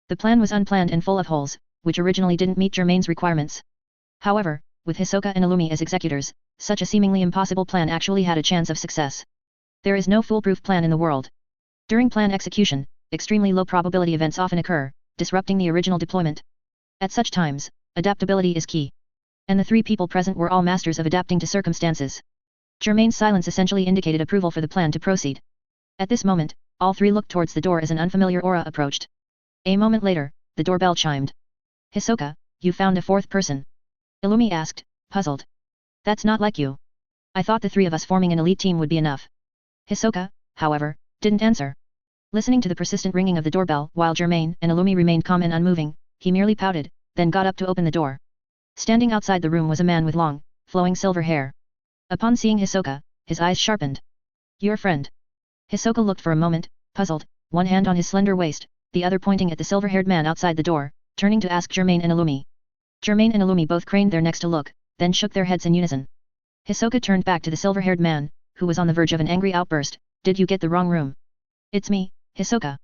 The plan was unplanned and full of holes, which originally didn't meet Germain's requirements. However, with Hisoka and Illumi as executors, such a seemingly impossible plan actually had a chance of success. There is no foolproof plan in the world. During plan execution, extremely low probability events often occur, disrupting the original deployment. At such times, adaptability is key. And the three people present were all masters of adapting to circumstances. Germain's silence essentially indicated approval for the plan to proceed. At this moment, all three looked towards the door as an unfamiliar aura approached. A moment later, the doorbell chimed. Hisoka, you found a fourth person? Illumi asked, puzzled. That's not like you. I thought the three of us forming an elite team would be enough. Hisoka, however, didn't answer. Listening to the persistent ringing of the doorbell while Germain and Illumi remained calm and unmoving, he merely pouted, then got up to open the door. Standing outside the room was a man with long, flowing silver hair. Upon seeing Hisoka, his eyes sharpened. Your friend. Hisoka looked for a moment, puzzled, one hand on his slender waist, the other pointing at the silver-haired man outside the door, turning to ask Germain and Illumi. Germain and Illumi both craned their necks to look, then shook their heads in unison. Hisoka turned back to the silver-haired man, who was on the verge of an angry outburst, did you get the wrong room? It's me, Hisoka.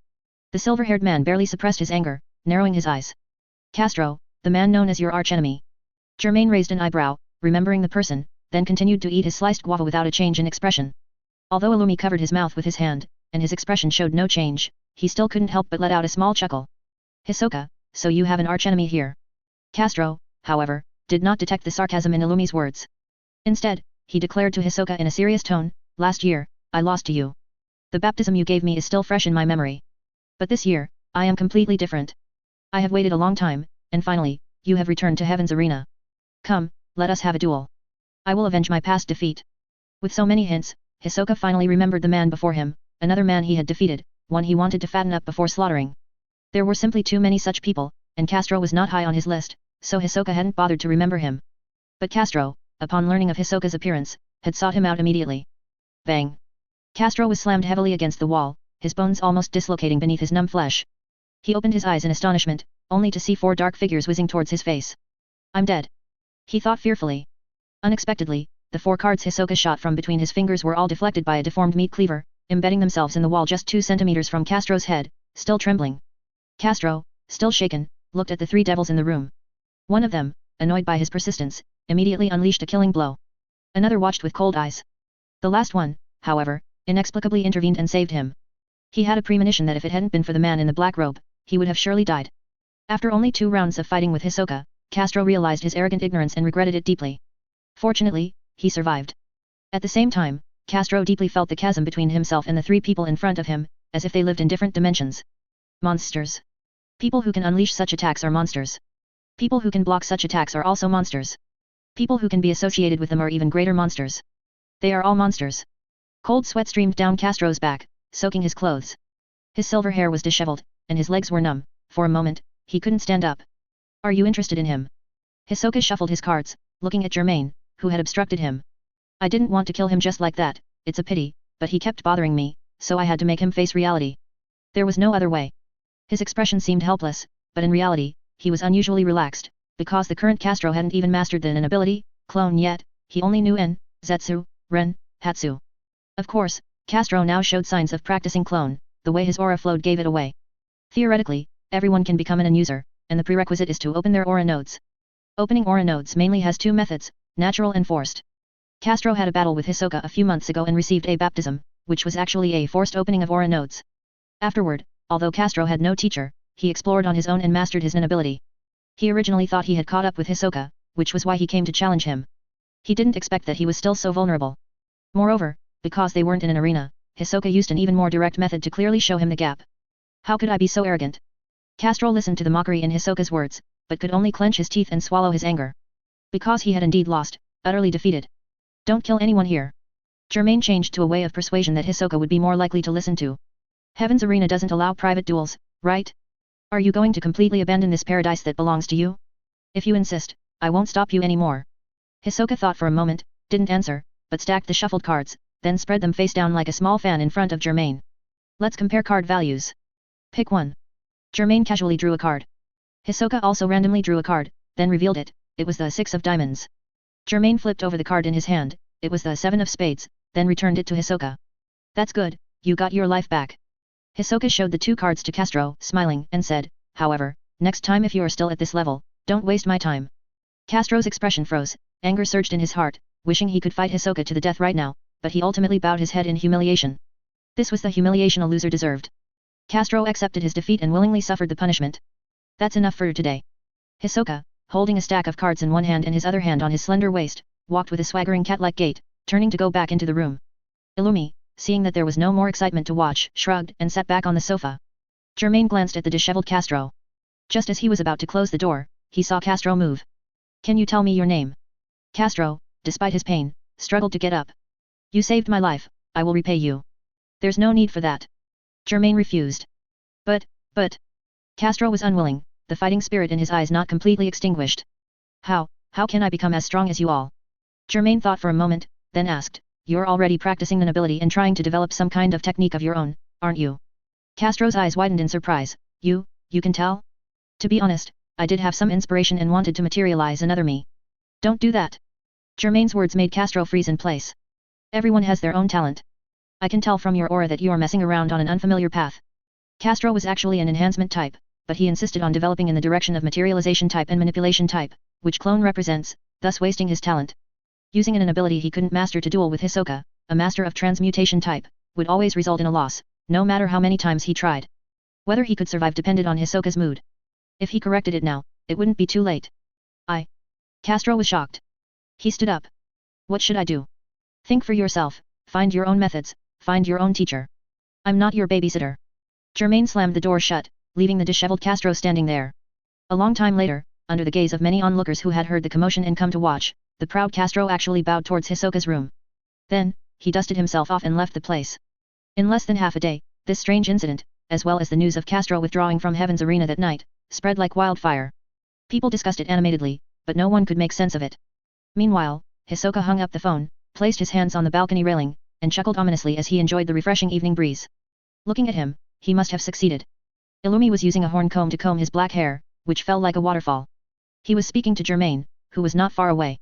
The silver-haired man barely suppressed his anger, narrowing his eyes. Castro, the man known as your archenemy. Germain raised an eyebrow, remembering the person, then continued to eat his sliced guava without a change in expression. Although Illumi covered his mouth with his hand, and his expression showed no change, he still couldn't help but let out a small chuckle. Hisoka, so you have an archenemy here. Castro, however, did not detect the sarcasm in Illumi's words. Instead, he declared to Hisoka in a serious tone, last year, I lost to you. The baptism you gave me is still fresh in my memory. But this year, I am completely different. I have waited a long time, and finally, you have returned to Heaven's Arena. Come, let us have a duel. I will avenge my past defeat. With so many hints, Hisoka finally remembered the man before him, another man he had defeated, one he wanted to fatten up before slaughtering. There were simply too many such people, and Castro was not high on his list, so Hisoka hadn't bothered to remember him. But Castro, upon learning of Hisoka's appearance, had sought him out immediately. Bang! Castro was slammed heavily against the wall, his bones almost dislocating beneath his numb flesh. He opened his eyes in astonishment, only to see 4 dark figures whizzing towards his face. I'm dead. He thought fearfully. Unexpectedly, the 4 cards Hisoka shot from between his fingers were all deflected by a deformed meat cleaver, embedding themselves in the wall just 2 centimeters from Castro's head, still trembling. Castro, still shaken, looked at the 3 devils in the room. One of them, annoyed by his persistence, immediately unleashed a killing blow. Another watched with cold eyes. The last one, however, inexplicably intervened and saved him. He had a premonition that if it hadn't been for the man in the black robe, he would have surely died. After only 2 rounds of fighting with Hisoka, Castro realized his arrogant ignorance and regretted it deeply. Fortunately, he survived. At the same time, Castro deeply felt the chasm between himself and the 3 people in front of him, as if they lived in different dimensions. Monsters. People who can unleash such attacks are monsters. People who can block such attacks are also monsters. People who can be associated with them are even greater monsters. They are all monsters. Cold sweat streamed down Castro's back, soaking his clothes. His silver hair was disheveled, and his legs were numb. For a moment, he couldn't stand up. Are you interested in him? Hisoka shuffled his cards, looking at Germain, who had obstructed him. I didn't want to kill him just like that, it's a pity, but he kept bothering me, so I had to make him face reality. There was no other way. His expression seemed helpless, but in reality, he was unusually relaxed, because the current Castro hadn't even mastered the Nen ability, clone yet, he only knew En, Zetsu, Ren, Hatsu. Of course, Castro now showed signs of practicing clone, the way his aura flowed gave it away. Theoretically, everyone can become an Nen user, and the prerequisite is to open their aura nodes. Opening aura nodes mainly has 2 methods, natural and forced. Castro had a battle with Hisoka a few months ago and received a baptism, which was actually a forced opening of aura nodes. Afterward, although Castro had no teacher, he explored on his own and mastered his Nen ability. He originally thought he had caught up with Hisoka, which was why he came to challenge him. He didn't expect that he was still so vulnerable. Moreover, because they weren't in an arena, Hisoka used an even more direct method to clearly show him the gap. How could I be so arrogant? Castro listened to the mockery in Hisoka's words, but could only clench his teeth and swallow his anger. Because he had indeed lost, utterly defeated. Don't kill anyone here. Germain changed to a way of persuasion that Hisoka would be more likely to listen to. Heaven's arena doesn't allow private duels, right? Are you going to completely abandon this paradise that belongs to you? If you insist, I won't stop you anymore. Hisoka thought for a moment, didn't answer, but stacked the shuffled cards, then spread them face down like a small fan in front of Germain. Let's compare card values. Pick one. Germain casually drew a card. Hisoka also randomly drew a card, then revealed it. It was the 6 of diamonds. Germain flipped over the card in his hand. It was the 7 of spades, then returned it to Hisoka. That's good, you got your life back. Hisoka showed the 2 cards to Castro, smiling, and said, however, next time if you are still at this level, don't waste my time. Castro's expression froze, anger surged in his heart, wishing he could fight Hisoka to the death right now, but he ultimately bowed his head in humiliation. This was the humiliation a loser deserved. Castro accepted his defeat and willingly suffered the punishment. That's enough for today. Hisoka, holding a stack of cards in one hand and his other hand on his slender waist, walked with a swaggering cat-like gait, turning to go back into the room. Illumi, seeing that there was no more excitement to watch, shrugged and sat back on the sofa. Germain glanced at the disheveled Castro. Just as he was about to close the door, he saw Castro move. Can you tell me your name? Castro, despite his pain, struggled to get up. You saved my life, I will repay you. There's no need for that. Germain refused. But. Castro was unwilling, the fighting spirit in his eyes not completely extinguished. How can I become as strong as you all? Germain thought for a moment, then asked, you're already practicing an ability and trying to develop some kind of technique of your own, aren't you? Castro's eyes widened in surprise. You can tell? To be honest, I did have some inspiration and wanted to materialize another me. Don't do that. Germain's words made Castro freeze in place. Everyone has their own talent. I can tell from your aura that you are messing around on an unfamiliar path. Castro was actually an enhancement type, but he insisted on developing in the direction of materialization type and manipulation type, which clone represents, thus wasting his talent. Using an ability he couldn't master to duel with Hisoka, a master of transmutation type, would always result in a loss, no matter how many times he tried. Whether he could survive depended on Hisoka's mood. If he corrected it now, it wouldn't be too late. Castro was shocked. He stood up. What should I do? Think for yourself, find your own methods, find your own teacher. I'm not your babysitter. Germain slammed the door shut, leaving the disheveled Castro standing there. A long time later, under the gaze of many onlookers who had heard the commotion and come to watch, the proud Castro actually bowed towards Hisoka's room. Then, he dusted himself off and left the place. In less than half a day, this strange incident, as well as the news of Castro withdrawing from Heaven's arena that night, spread like wildfire. People discussed it animatedly, but no one could make sense of it. Meanwhile, Hisoka hung up the phone, placed his hands on the balcony railing, and chuckled ominously as he enjoyed the refreshing evening breeze. Looking at him, he must have succeeded. Illumi was using a horn comb to comb his black hair, which fell like a waterfall. He was speaking to Germain, who was not far away.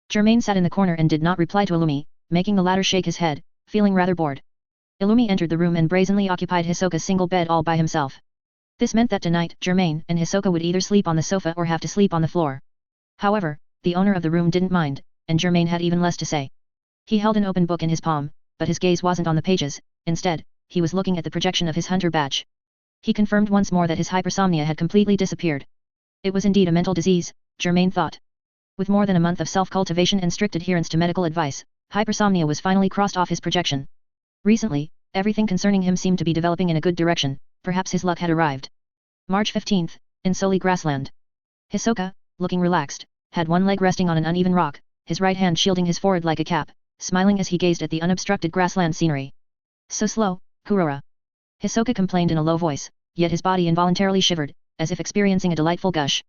Germain sat in the corner and did not reply to Illumi, making the latter shake his head, feeling rather bored. Illumi entered the room and brazenly occupied Hisoka's single bed all by himself. This meant that tonight Germain and Hisoka would either sleep on the sofa or have to sleep on the floor. However, the owner of the room didn't mind, and Germain had even less to say. He held an open book in his palm, but his gaze wasn't on the pages. Instead, he was looking at the projection of his hunter badge. He confirmed once more that his hypersomnia had completely disappeared. It was indeed a mental disease, Germain thought. With more than a month of self-cultivation and strict adherence to medical advice, hypersomnia was finally crossed off his projection. Recently, everything concerning him seemed to be developing in a good direction, perhaps his luck had arrived. March 15th, in Soli Grassland. Hisoka, looking relaxed, had one leg resting on an uneven rock, his right hand shielding his forehead like a cap, smiling as he gazed at the unobstructed grassland scenery. So slow, Kurora. Hisoka complained in a low voice, yet his body involuntarily shivered, as if experiencing a delightful gush.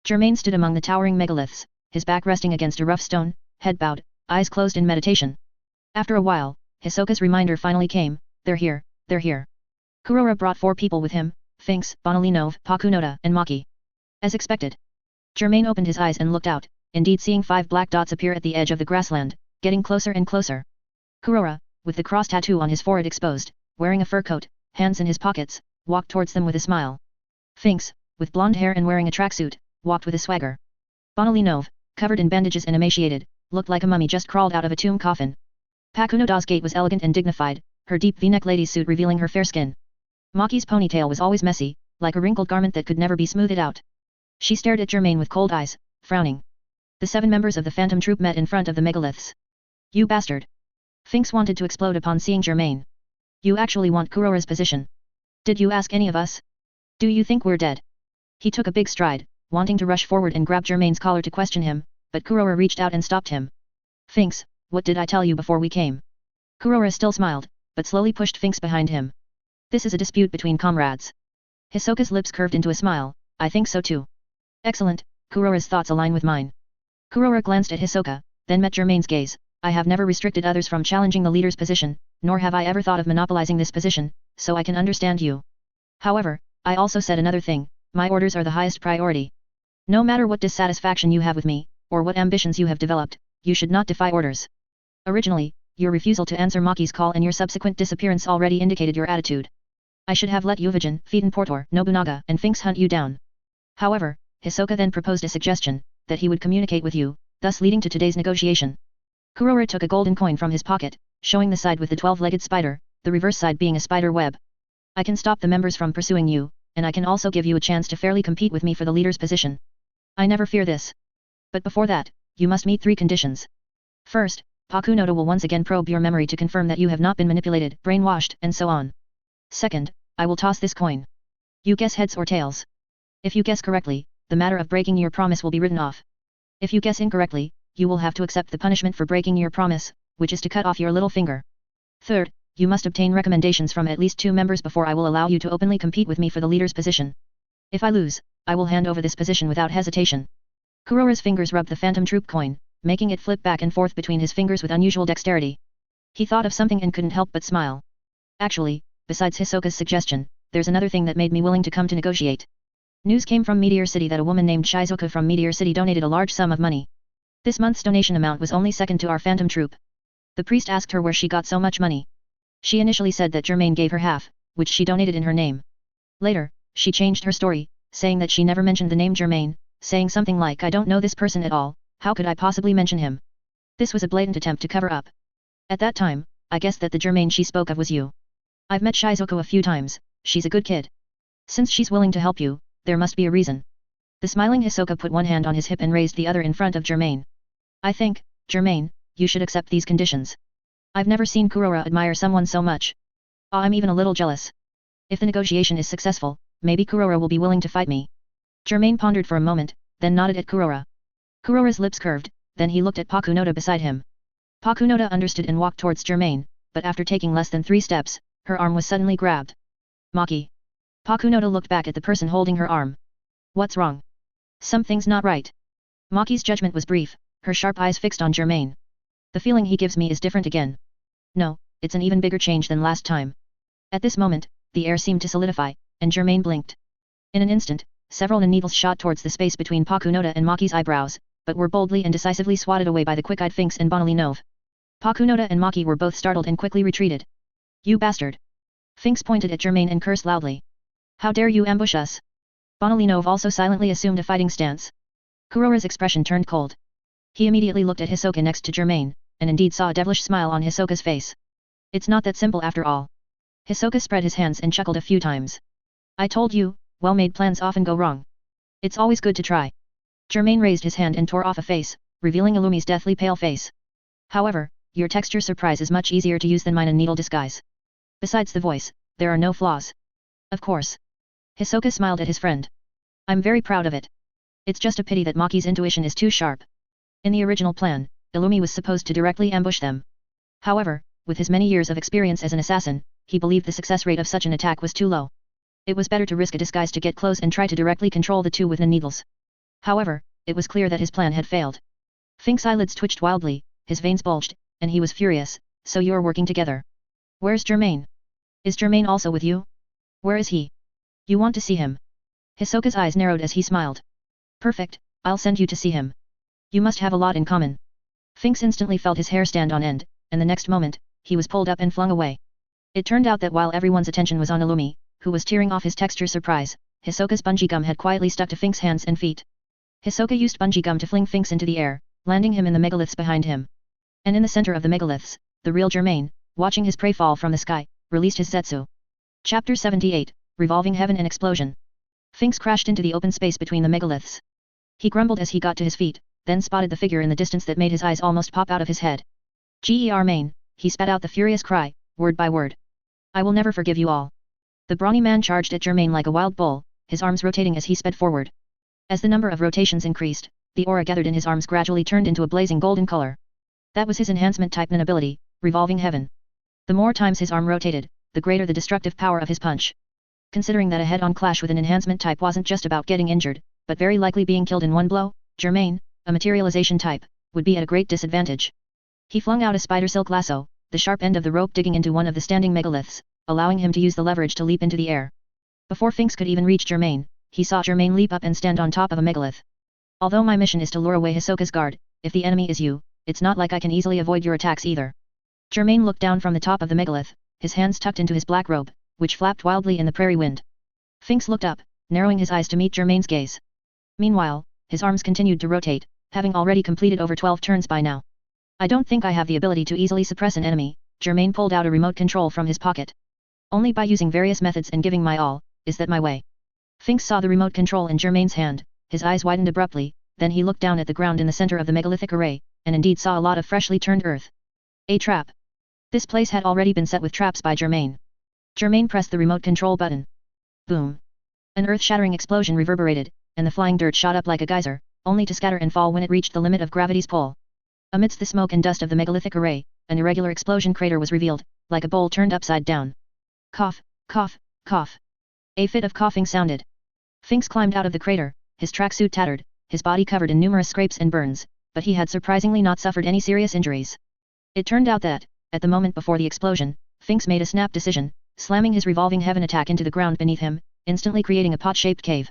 Germain stood among the towering megaliths, his back resting against a rough stone, head bowed, eyes closed in meditation. After a while, Hisoka's reminder finally came, they're here, they're here. Kurora brought 4 people with him, Finks, Bonolinov, Pakunoda, and Maki. As expected. Germain opened his eyes and looked out, indeed seeing 5 black dots appear at the edge of the grassland, getting closer and closer. Kurora, with the cross tattoo on his forehead exposed, wearing a fur coat, hands in his pockets, walked towards them with a smile. Finks, with blonde hair and wearing a tracksuit, walked with a swagger. Bonolinov, covered in bandages and emaciated, looked like a mummy just crawled out of a tomb coffin. Pakunoda's gait was elegant and dignified, her deep V-neck lady's suit revealing her fair skin. Maki's ponytail was always messy, like a wrinkled garment that could never be smoothed out. She stared at Germain with cold eyes, frowning. The 7 members of the phantom troop met in front of the megaliths. You bastard! Finks wanted to explode upon seeing Germain. You actually want Kurora's position? Did you ask any of us? Do you think we're dead? He took a big stride, wanting to rush forward and grab Germain's collar to question him, but Kurora reached out and stopped him. Finks, what did I tell you before we came? Kurora still smiled, but slowly pushed Finks behind him. This is a dispute between comrades. Hisoka's lips curved into a smile, I think so too. Excellent, Kurora's thoughts align with mine. Kurora glanced at Hisoka, then met Germain's gaze. I have never restricted others from challenging the leader's position, nor have I ever thought of monopolizing this position, so I can understand you. However, I also said another thing, my orders are the highest priority. No matter what dissatisfaction you have with me, or what ambitions you have developed, you should not defy orders. Originally, your refusal to answer Maki's call and your subsequent disappearance already indicated your attitude. I should have let Uvijin, Phaeton Portor, Nobunaga, and Finks hunt you down. However, Hisoka then proposed a suggestion, that he would communicate with you, thus leading to today's negotiation. Kurora took a golden coin from his pocket, showing the side with the 12-legged spider, the reverse side being a spider web. I can stop the members from pursuing you, and I can also give you a chance to fairly compete with me for the leader's position. I never fear this. But before that, you must meet 3 conditions. First, Pakunoda will once again probe your memory to confirm that you have not been manipulated, brainwashed, and so on. Second, I will toss this coin. You guess heads or tails. If you guess correctly, the matter of breaking your promise will be written off. If you guess incorrectly, you will have to accept the punishment for breaking your promise, which is to cut off your little finger. Third, you must obtain recommendations from at least 2 members before I will allow you to openly compete with me for the leader's position. If I lose, I will hand over this position without hesitation. Kurora's fingers rubbed the phantom troop coin, making it flip back and forth between his fingers with unusual dexterity. He thought of something and couldn't help but smile. Actually, besides Hisoka's suggestion, there's another thing that made me willing to come to negotiate. News came from Meteor City that a woman named Shizuka from Meteor City donated a large sum of money. This month's donation amount was only second to our phantom troop. The priest asked her where she got so much money. She initially said that Germain gave her half, which she donated in her name. Later, she changed her story, saying that she never mentioned the name Germain, saying something like I don't know this person at all, how could I possibly mention him? This was a blatant attempt to cover up. At that time, I guessed that the Germain she spoke of was you. I've met Shizuko a few times, she's a good kid. Since she's willing to help you, there must be a reason. The smiling Hisoka put one hand on his hip and raised the other in front of Germain. I think, Germain, you should accept these conditions. I've never seen Kurora admire someone so much. I'm even a little jealous. If the negotiation is successful, maybe Kurora will be willing to fight me. Germain pondered for a moment, then nodded at Kurora. Kurora's lips curved, then he looked at Pakunoda beside him. Pakunoda understood and walked towards Germain, but after taking less than 3 steps, her arm was suddenly grabbed. Maki. Pakunoda looked back at the person holding her arm. What's wrong? Something's not right. Maki's judgment was brief, her sharp eyes fixed on Germain. The feeling he gives me is different again. No, it's an even bigger change than last time. At this moment, the air seemed to solidify, and Germain blinked. In an instant, several needles shot towards the space between Pakunoda and Maki's eyebrows, but were boldly and decisively swatted away by the quick-eyed Finks and Bonolinov. Pakunoda and Maki were both startled and quickly retreated. You bastard! Finks pointed at Germain and cursed loudly. How dare you ambush us? Bonolinov also silently assumed a fighting stance. Kurora's expression turned cold. He immediately looked at Hisoka next to Germain, and indeed saw a devilish smile on Hisoka's face. It's not that simple after all. Hisoka spread his hands and chuckled a few times. I told you, well-made plans often go wrong. It's always good to try. Germain raised his hand and tore off a face, revealing Illumi's deathly pale face. However, your texture surprise is much easier to use than mine and needle disguise. Besides the voice, there are no flaws. Of course. Hisoka smiled at his friend. I'm very proud of it. It's just a pity that Maki's intuition is too sharp. In the original plan, Illumi was supposed to directly ambush them. However, with his many years of experience as an assassin, he believed the success rate of such an attack was too low. It was better to risk a disguise to get close and try to directly control the two with the needles. However, it was clear that his plan had failed. Fink's eyelids twitched wildly, his veins bulged, and he was furious. So you're working together. Where's Germain? Is Germain also with you? Where is he? You want to see him? Hisoka's eyes narrowed as he smiled. Perfect, I'll send you to see him. You must have a lot in common. Finks instantly felt his hair stand on end, and the next moment, he was pulled up and flung away. It turned out that while everyone's attention was on Illumi, who was tearing off his texture surprise, Hisoka's bungee gum had quietly stuck to Fink's hands and feet. Hisoka used bungee gum to fling Finks into the air, landing him in the megaliths behind him. And in the center of the megaliths, the real Germain, watching his prey fall from the sky, released his Zetsu. Chapter 78, Revolving Heaven and Explosion. Finks crashed into the open space between the megaliths. He grumbled as he got to his feet, then spotted the figure in the distance that made his eyes almost pop out of his head. Germain, he spat out the furious cry, word by word. I will never forgive you all. The brawny man charged at Germain like a wild bull, his arms rotating as he sped forward. As the number of rotations increased, the aura gathered in his arms gradually turned into a blazing golden color. That was his enhancement type Nin ability, Revolving Heaven. The more times his arm rotated, the greater the destructive power of his punch. Considering that a head-on clash with an enhancement type wasn't just about getting injured, but very likely being killed in one blow, Germain, a materialization type, would be at a great disadvantage. He flung out a spider silk lasso, the sharp end of the rope digging into one of the standing megaliths, allowing him to use the leverage to leap into the air. Before Finks could even reach Germain, he saw Germain leap up and stand on top of a megalith. Although my mission is to lure away Hisoka's guard, if the enemy is you, it's not like I can easily avoid your attacks either. Germain looked down from the top of the megalith, his hands tucked into his black robe, which flapped wildly in the prairie wind. Finks looked up, narrowing his eyes to meet Germain's gaze. Meanwhile, his arms continued to rotate, having already completed over 12 turns by now. I don't think I have the ability to easily suppress an enemy. Germain pulled out a remote control from his pocket. Only by using various methods and giving my all, is that my way. Finks saw the remote control in Germain's hand, his eyes widened abruptly, then he looked down at the ground in the center of the megalithic array, and indeed saw a lot of freshly turned earth. A trap. This place had already been set with traps by Germain. Germain pressed the remote control button. Boom. An earth-shattering explosion reverberated, and the flying dirt shot up like a geyser, only to scatter and fall when it reached the limit of gravity's pull. Amidst the smoke and dust of the megalithic array, an irregular explosion crater was revealed, like a bowl turned upside down. Cough, cough, cough. A fit of coughing sounded. Finks climbed out of the crater, his tracksuit tattered, his body covered in numerous scrapes and burns, but he had surprisingly not suffered any serious injuries. It turned out that, at the moment before the explosion, Finks made a snap decision, slamming his Revolving Heaven attack into the ground beneath him, instantly creating a pot-shaped cave.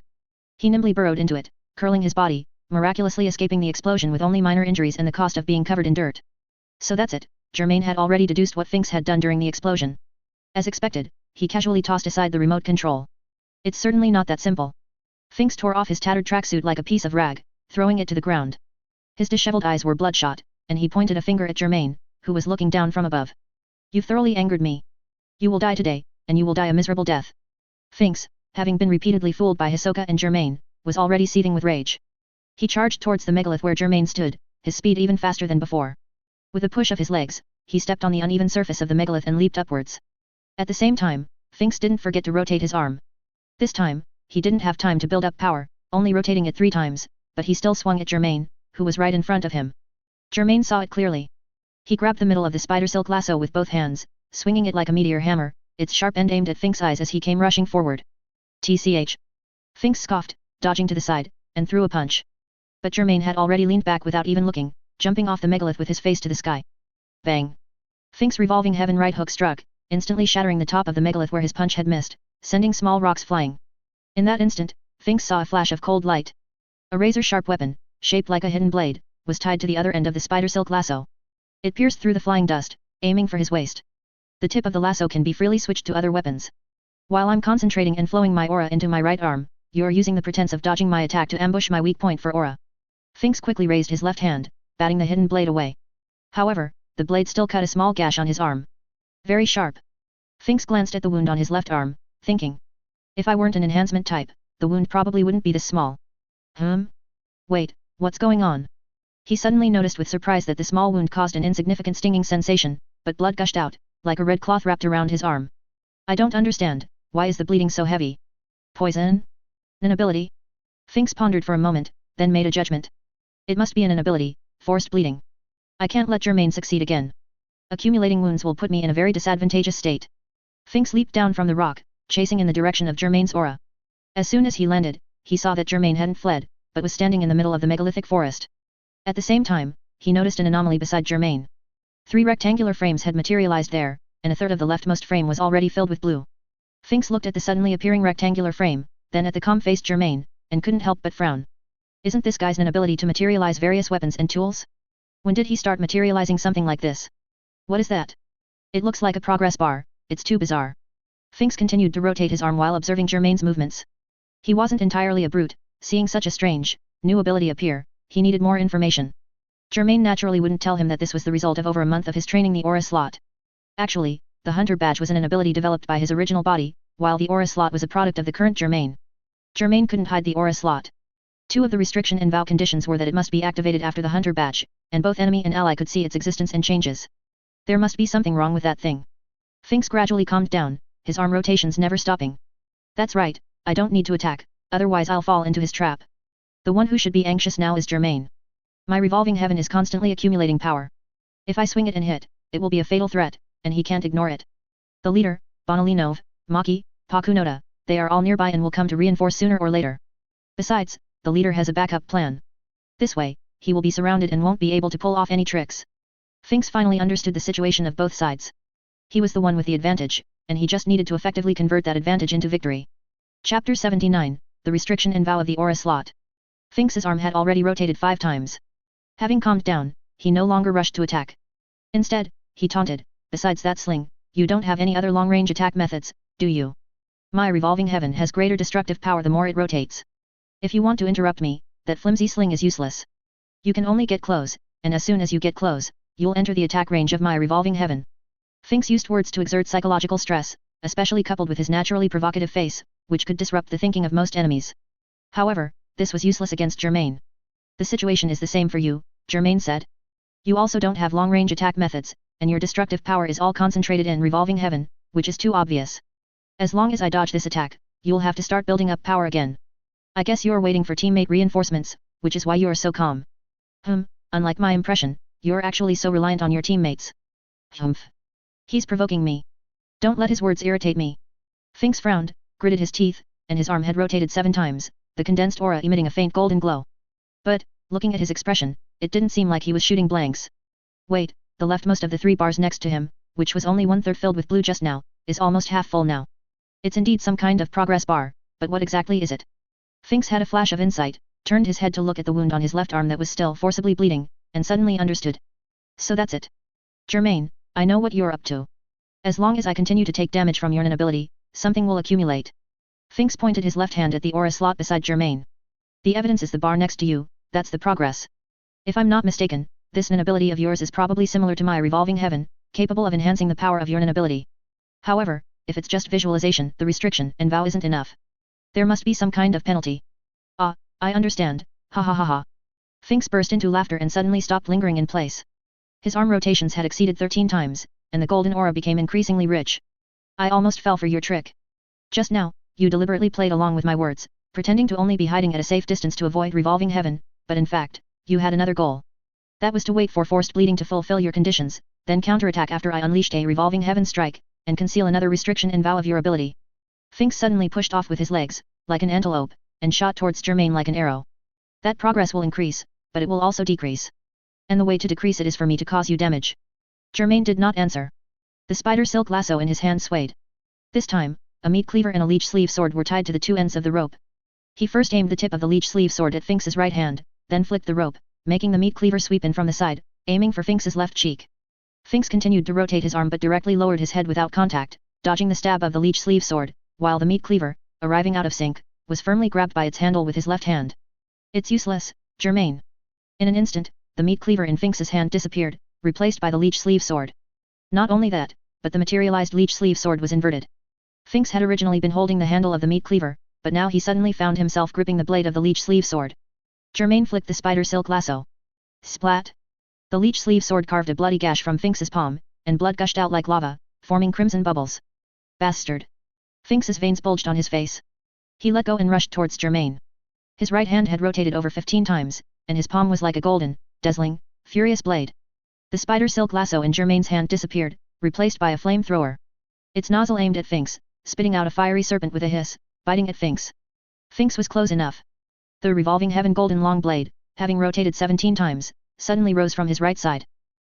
He nimbly burrowed into it, curling his body, miraculously escaping the explosion with only minor injuries and the cost of being covered in dirt. So that's it, Germain had already deduced what Finks had done during the explosion. As expected, he casually tossed aside the remote control. It's certainly not that simple. Finks tore off his tattered tracksuit like a piece of rag, throwing it to the ground. His disheveled eyes were bloodshot, and he pointed a finger at Germain, who was looking down from above. You've thoroughly angered me. You will die today, and you will die a miserable death. Finks, having been repeatedly fooled by Hisoka and Germain, was already seething with rage. He charged towards the megalith where Germain stood, his speed even faster than before. With a push of his legs, he stepped on the uneven surface of the megalith and leaped upwards. At the same time, Finks didn't forget to rotate his arm. This time, he didn't have time to build up power, only rotating it 3 times, but he still swung at Germain, who was right in front of him. Germain saw it clearly. He grabbed the middle of the spider silk lasso with both hands, swinging it like a meteor hammer, its sharp end aimed at Finks' eyes as he came rushing forward. TCH. Finks scoffed, dodging to the side, and threw a punch. But Germain had already leaned back without even looking, jumping off the megalith with his face to the sky. Bang! Finks' Revolving Heaven right hook struck, instantly shattering the top of the megalith where his punch had missed, sending small rocks flying. In that instant, Finks saw a flash of cold light. A razor-sharp weapon, shaped like a hidden blade, was tied to the other end of the spider silk lasso. It pierced through the flying dust, aiming for his waist. The tip of the lasso can be freely switched to other weapons. While I'm concentrating and flowing my aura into my right arm, you're using the pretense of dodging my attack to ambush my weak point for aura. Finks quickly raised his left hand, batting the hidden blade away. However, the blade still cut a small gash on his arm. Very sharp. Finks glanced at the wound on his left arm, thinking. If I weren't an enhancement type, the wound probably wouldn't be this small. Wait, what's going on? He suddenly noticed with surprise that the small wound caused an insignificant stinging sensation, but blood gushed out, like a red cloth wrapped around his arm. I don't understand, why is the bleeding so heavy? Poison? An ability? Finks pondered for a moment, then made a judgment. It must be an ability, forced bleeding. I can't let Germain succeed again. Accumulating wounds will put me in a very disadvantageous state. Finks leaped down from the rock, chasing in the direction of Germain's aura. As soon as he landed, he saw that Germain hadn't fled, but was standing in the middle of the megalithic forest. At the same time, he noticed an anomaly beside Germain. 3 rectangular frames had materialized there, and a third of the leftmost frame was already filled with blue. Finks looked at the suddenly appearing rectangular frame, then at the calm-faced Germain, and couldn't help but frown. Isn't this guy's ability to materialize various weapons and tools? When did he start materializing something like this? What is that? It looks like a progress bar, it's too bizarre. Finks continued to rotate his arm while observing Germain's movements. He wasn't entirely a brute, seeing such a strange, new ability appear, he needed more information. Germain naturally wouldn't tell him that this was the result of over a month of his training the aura slot. Actually, the hunter badge was an ability developed by his original body, while the aura slot was a product of the current Germain. Germain couldn't hide the aura slot. 2 of the restriction and vow conditions were that it must be activated after the hunter badge, and both enemy and ally could see its existence and changes. There must be something wrong with that thing. Finks gradually calmed down, his arm rotations never stopping. That's right, I don't need to attack, otherwise I'll fall into his trap. The one who should be anxious now is Germain. My revolving heaven is constantly accumulating power. If I swing it and hit, it will be a fatal threat, and he can't ignore it. The leader, Bonalinov, Maki, Pakunoda, they are all nearby and will come to reinforce sooner or later. Besides, the leader has a backup plan. This way, he will be surrounded and won't be able to pull off any tricks. Finks finally understood the situation of both sides. He was the one with the advantage, and he just needed to effectively convert that advantage into victory. Chapter 79, The Restriction and Vow of the Aura Slot. Finks's arm had already rotated 5 times. Having calmed down, he no longer rushed to attack. Instead, he taunted, besides that sling, you don't have any other long-range attack methods, do you? My revolving heaven has greater destructive power the more it rotates. If you want to interrupt me, that flimsy sling is useless. You can only get close, and as soon as you get close, you'll enter the attack range of my revolving heaven. Finks used words to exert psychological stress, especially coupled with his naturally provocative face, which could disrupt the thinking of most enemies. However, this was useless against Germain. The situation is the same for you, Germain said. You also don't have long-range attack methods, and your destructive power is all concentrated in revolving heaven, which is too obvious. As long as I dodge this attack, you'll have to start building up power again. I guess you're waiting for teammate reinforcements, which is why you're so calm. Unlike my impression, you're actually so reliant on your teammates. He's provoking me. Don't let his words irritate me. Finks frowned, gritted his teeth, and his arm had rotated 7 times, the condensed aura emitting a faint golden glow. But, looking at his expression, it didn't seem like he was shooting blanks. Wait, the leftmost of the 3 bars next to him, which was only 1/3 filled with blue just now, is almost half full now. It's indeed some kind of progress bar, but what exactly is it? Finks had a flash of insight, turned his head to look at the wound on his left arm that was still forcibly bleeding, and suddenly understood. So that's it. Germain, I know what you're up to. As long as I continue to take damage from your inability, something will accumulate. Finks pointed his left hand at the aura slot beside Germain. The evidence is the bar next to you, that's the progress. If I'm not mistaken, this inability of yours is probably similar to my revolving heaven, capable of enhancing the power of your inability. However, if it's just visualization, the restriction and vow isn't enough. There must be some kind of penalty. Ah, I understand, ha ha ha ha. Finks burst into laughter and suddenly stopped lingering in place. His arm rotations had exceeded 13 times, and the golden aura became increasingly rich. I almost fell for your trick. Just now, you deliberately played along with my words, pretending to only be hiding at a safe distance to avoid revolving heaven, but in fact, you had another goal. That was to wait for forced bleeding to fulfill your conditions, then counterattack after I unleashed a revolving heaven strike, and conceal another restriction and vow of your ability. Finks suddenly pushed off with his legs, like an antelope, and shot towards Germain like an arrow. That progress will increase, but it will also decrease. And the way to decrease it is for me to cause you damage. Germain did not answer. The spider silk lasso in his hand swayed. This time, a meat cleaver and a leech sleeve sword were tied to the 2 ends of the rope. He first aimed the tip of the leech sleeve sword at Finks's right hand, then flicked the rope, making the meat cleaver sweep in from the side, aiming for Finks's left cheek. Finks continued to rotate his arm but directly lowered his head without contact, dodging the stab of the leech sleeve sword, while the meat cleaver, arriving out of sync, was firmly grabbed by its handle with his left hand. It's useless, Germain. In an instant, the meat cleaver in Finks's hand disappeared, replaced by the leech sleeve sword. Not only that, but the materialized leech sleeve sword was inverted. Finks had originally been holding the handle of the meat cleaver, but now he suddenly found himself gripping the blade of the leech sleeve sword. Germain flicked the spider silk lasso. Splat! The leech sleeve sword carved a bloody gash from Finks's palm, and blood gushed out like lava, forming crimson bubbles. Bastard! Finks's veins bulged on his face. He let go and rushed towards Germain. His right hand had rotated over 15 times, and his palm was like a golden, dazzling, furious blade. The spider silk lasso in Germain's hand disappeared, replaced by a flamethrower. Its nozzle aimed at Finks, spitting out a fiery serpent with a hiss, biting at Finks. Finks was close enough. The revolving heaven golden long blade, having rotated 17 times, suddenly rose from his right side.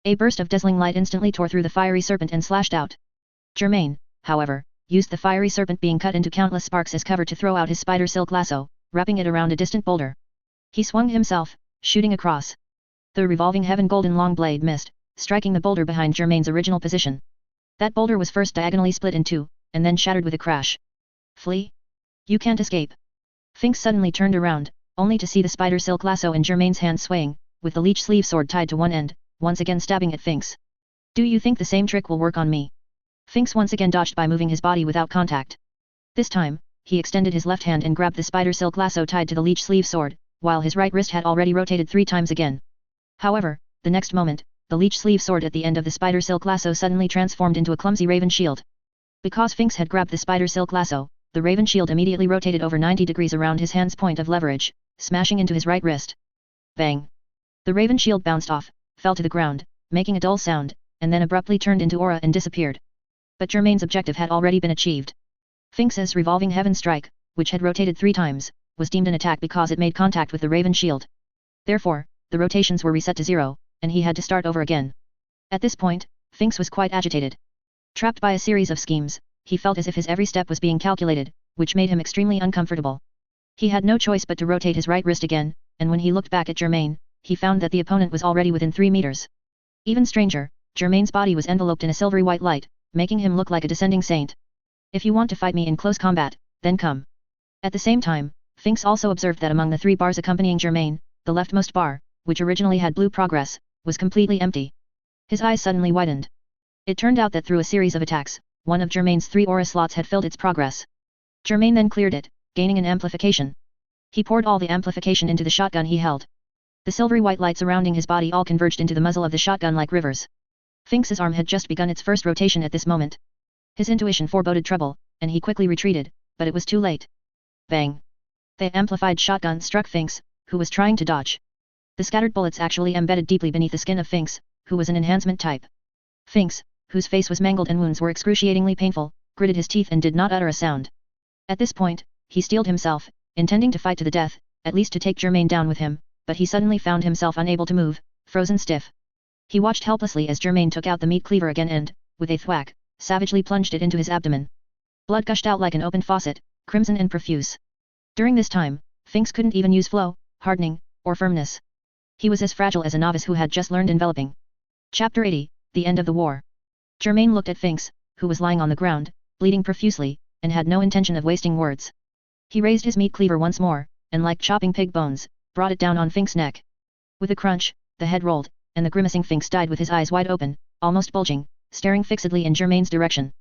A burst of dazzling light instantly tore through the fiery serpent and slashed out. Germain, however, used the fiery serpent being cut into countless sparks as cover to throw out his spider silk lasso, wrapping it around a distant boulder. He swung himself, shooting across. The revolving heaven golden long blade missed, striking the boulder behind Germain's original position. That boulder was first diagonally split in two, and then shattered with a crash. Flee? You can't escape. Finks suddenly turned around, only to see the spider silk lasso in Germain's hand swaying, with the leech sleeve sword tied to one end, once again stabbing at Finks. Do you think the same trick will work on me? Finks once again dodged by moving his body without contact. This time, he extended his left hand and grabbed the spider silk lasso tied to the leech sleeve sword, while his right wrist had already rotated 3 times again. However, the next moment, the leech sleeve sword at the end of the spider silk lasso suddenly transformed into a clumsy raven shield. Because Finks had grabbed the spider silk lasso, the raven shield immediately rotated over 90 degrees around his hand's point of leverage, smashing into his right wrist. Bang! The raven shield bounced off, fell to the ground, making a dull sound, and then abruptly turned into aura and disappeared. But Germain's objective had already been achieved. Finks's revolving heaven strike, which had rotated 3 times, was deemed an attack because it made contact with the raven shield. Therefore, the rotations were reset to 0, and he had to start over again. At this point, Finks was quite agitated. Trapped by a series of schemes, he felt as if his every step was being calculated, which made him extremely uncomfortable. He had no choice but to rotate his right wrist again, and when he looked back at Germain, he found that the opponent was already within 3 meters. Even stranger, Germain's body was enveloped in a silvery white light, making him look like a descending saint. If you want to fight me in close combat, then come. At the same time, Finks also observed that among the 3 bars accompanying Germain, the leftmost bar, which originally had blue progress, was completely empty. His eyes suddenly widened. It turned out that through a series of attacks, one of Germain's 3 aura slots had filled its progress. Germain then cleared it, gaining an amplification. He poured all the amplification into the shotgun he held. The silvery white light surrounding his body all converged into the muzzle of the shotgun like rivers. Finks's arm had just begun its first rotation at this moment. His intuition foreboded trouble, and he quickly retreated, but it was too late. Bang! The amplified shotgun struck Finks, who was trying to dodge. The scattered bullets actually embedded deeply beneath the skin of Finks, who was an enhancement type. Finks, whose face was mangled and wounds were excruciatingly painful, gritted his teeth and did not utter a sound. At this point, he steeled himself, intending to fight to the death, at least to take Germain down with him, but he suddenly found himself unable to move, frozen stiff. He watched helplessly as Germain took out the meat cleaver again and, with a thwack, savagely plunged it into his abdomen. Blood gushed out like an open faucet, crimson and profuse. During this time, Finks couldn't even use flow, hardening, or firmness. He was as fragile as a novice who had just learned enveloping. Chapter 80, The End of the War. Germain looked at Finks, who was lying on the ground, bleeding profusely, and had no intention of wasting words. He raised his meat cleaver once more, and like chopping pig bones, brought it down on Finks' neck. With a crunch, the head rolled, and the grimacing Finks died with his eyes wide open, almost bulging, staring fixedly in Germain's direction.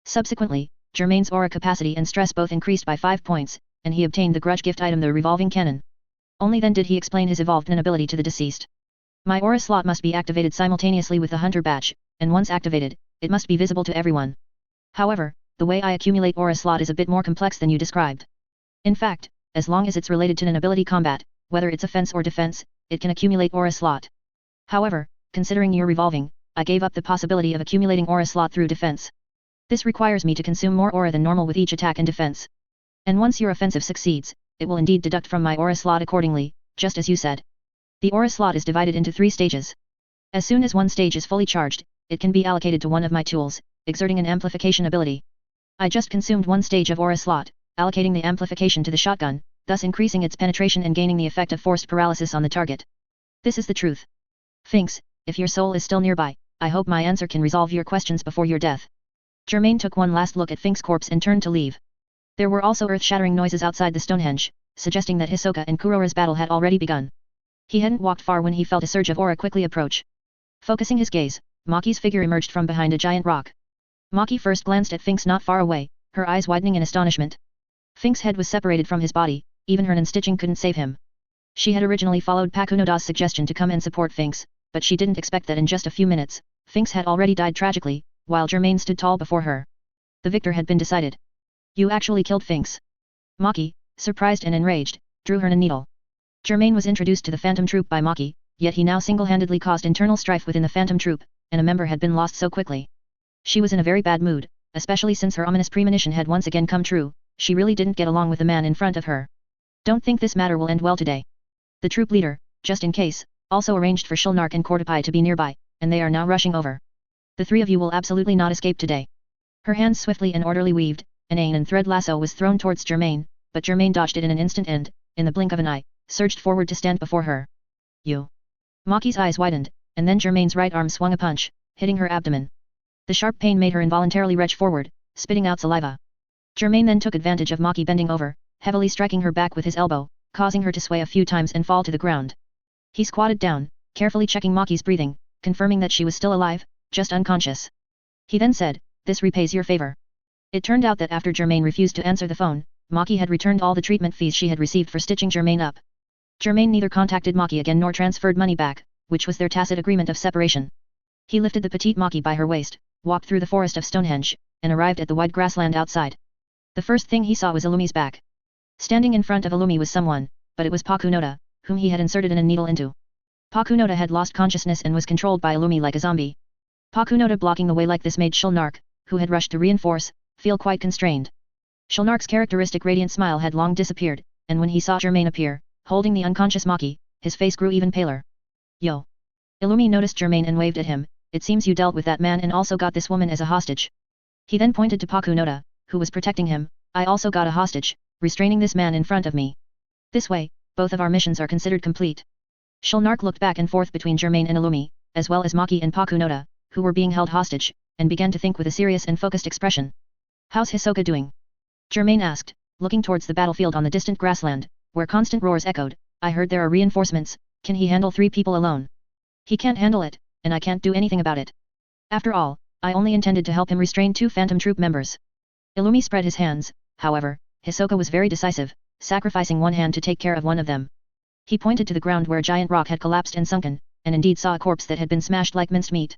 Subsequently, Germain's aura capacity and stress both increased by 5 points, and he obtained the grudge gift item, the revolving cannon. Only then did he explain his evolved ability to the deceased. My aura slot must be activated simultaneously with the hunter badge, and once activated, it must be visible to everyone. However, the way I accumulate aura slot is a bit more complex than you described. In fact, as long as it's related to an ability combat, whether it's offense or defense, it can accumulate aura slot. However, considering you're revolving, I gave up the possibility of accumulating aura slot through defense. This requires me to consume more aura than normal with each attack and defense. And once your offensive succeeds, it will indeed deduct from my aura slot accordingly, just as you said. The aura slot is divided into 3 stages. As soon as one stage is fully charged, it can be allocated to one of my tools, exerting an amplification ability. I just consumed 1 stage of aura slot, allocating the amplification to the shotgun, thus increasing its penetration and gaining the effect of forced paralysis on the target. This is the truth. Finks, if your soul is still nearby, I hope my answer can resolve your questions before your death. Germain took one last look at Finks' corpse and turned to leave. There were also earth-shattering noises outside the Stonehenge, suggesting that Hisoka and Kurora's battle had already begun. He hadn't walked far when he felt a surge of aura quickly approach. Focusing his gaze, Maki's figure emerged from behind a giant rock. Maki first glanced at Fink's not far away, her eyes widening in astonishment. Fink's head was separated from his body, even her non-stitching couldn't save him. She had originally followed Pakunoda's suggestion to come and support Fink's, but she didn't expect that in just a few minutes, Fink's had already died tragically, while Germain stood tall before her. The victor had been decided. You actually killed Fink's. Maki, surprised and enraged, drew her a needle. Germain was introduced to the Phantom Troop by Maki, yet he now single-handedly caused internal strife within the Phantom Troop, and a member had been lost so quickly. She was in a very bad mood, especially since her ominous premonition had once again come true. She really didn't get along with the man in front of her. Don't think this matter will end well today. The troop leader, just in case, also arranged for Shulnark and Kordapai to be nearby, and they are now rushing over. The three of you will absolutely not escape today. Her hands swiftly and orderly weaved, an ain and thread lasso was thrown towards Germain, but Germain dodged it in an instant and, in the blink of an eye, surged forward to stand before her. You. Maki's eyes widened, and then Germain's right arm swung a punch, hitting her abdomen. The sharp pain made her involuntarily retch forward, spitting out saliva. Germain then took advantage of Maki bending over, heavily striking her back with his elbow, causing her to sway a few times and fall to the ground. He squatted down, carefully checking Maki's breathing, confirming that she was still alive, just unconscious. He then said, "This repays your favor." It turned out that after Germain refused to answer the phone, Maki had returned all the treatment fees she had received for stitching Germain up. Germain neither contacted Maki again nor transferred money back, which was their tacit agreement of separation. He lifted the petite Maki by her waist, walked through the forest of Stonehenge, and arrived at the wide grassland outside. The first thing he saw was Illumi's back. Standing in front of Illumi was someone, but it was Pakunoda, whom he had inserted a needle into. Pakunoda had lost consciousness and was controlled by Illumi like a zombie. Pakunoda blocking the way like this made Shulnark, who had rushed to reinforce, feel quite constrained. Shulnark's characteristic radiant smile had long disappeared, and when he saw Germain appear, holding the unconscious Maki, his face grew even paler. Yo! Illumi noticed Germain and waved at him. It seems you dealt with that man and also got this woman as a hostage. He then pointed to Pakunoda, who was protecting him. I also got a hostage, restraining this man in front of me. This way, both of our missions are considered complete. Shulnark looked back and forth between Germain and Illumi, as well as Maki and Pakunoda, who were being held hostage, and began to think with a serious and focused expression. How's Hisoka doing? Germain asked, looking towards the battlefield on the distant grassland, where constant roars echoed. I heard there are reinforcements. Can he handle 3 people alone? He can't handle it, and I can't do anything about it. After all, I only intended to help him restrain 2 Phantom Troop members. Illumi spread his hands. However, Hisoka was very decisive, sacrificing one hand to take care of one of them. He pointed to the ground where a giant rock had collapsed and sunken, and indeed saw a corpse that had been smashed like minced meat.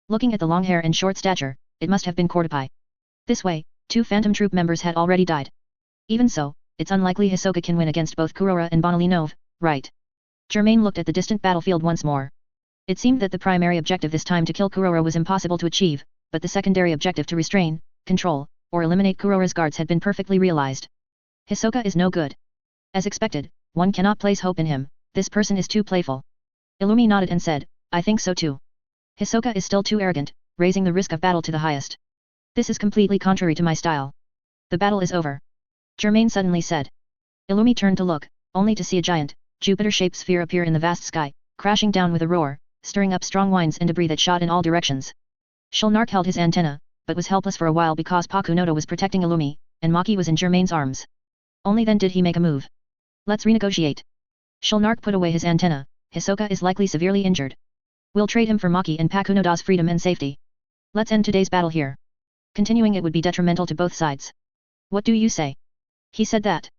Looking at the long hair and short stature, it must have been Kordapai. This way, 2 Phantom Troop members had already died. Even so, it's unlikely Hisoka can win against both Kurora and Bonalinov, right? Germain looked at the distant battlefield once more. It seemed that the primary objective this time to kill Kurora was impossible to achieve, but the secondary objective to restrain, control, or eliminate Kurora's guards had been perfectly realized. Hisoka is no good. As expected, one cannot place hope in him. This person is too playful. Illumi nodded and said, I think so too. Hisoka is still too arrogant, raising the risk of battle to the highest. This is completely contrary to my style. The battle is over. Germain suddenly said. Illumi turned to look, only to see a giant, Jupiter-shaped sphere appear in the vast sky, crashing down with a roar, stirring up strong winds and debris that shot in all directions. Shulnark held his antenna, but was helpless for a while because Pakunoda was protecting Illumi, and Maki was in Germain's arms. Only then did he make a move. Let's renegotiate. Shulnark put away his antenna. Hisoka is likely severely injured. We'll trade him for Maki and Pakunoda's freedom and safety. Let's end today's battle here. Continuing it would be detrimental to both sides. What do you say? He said that.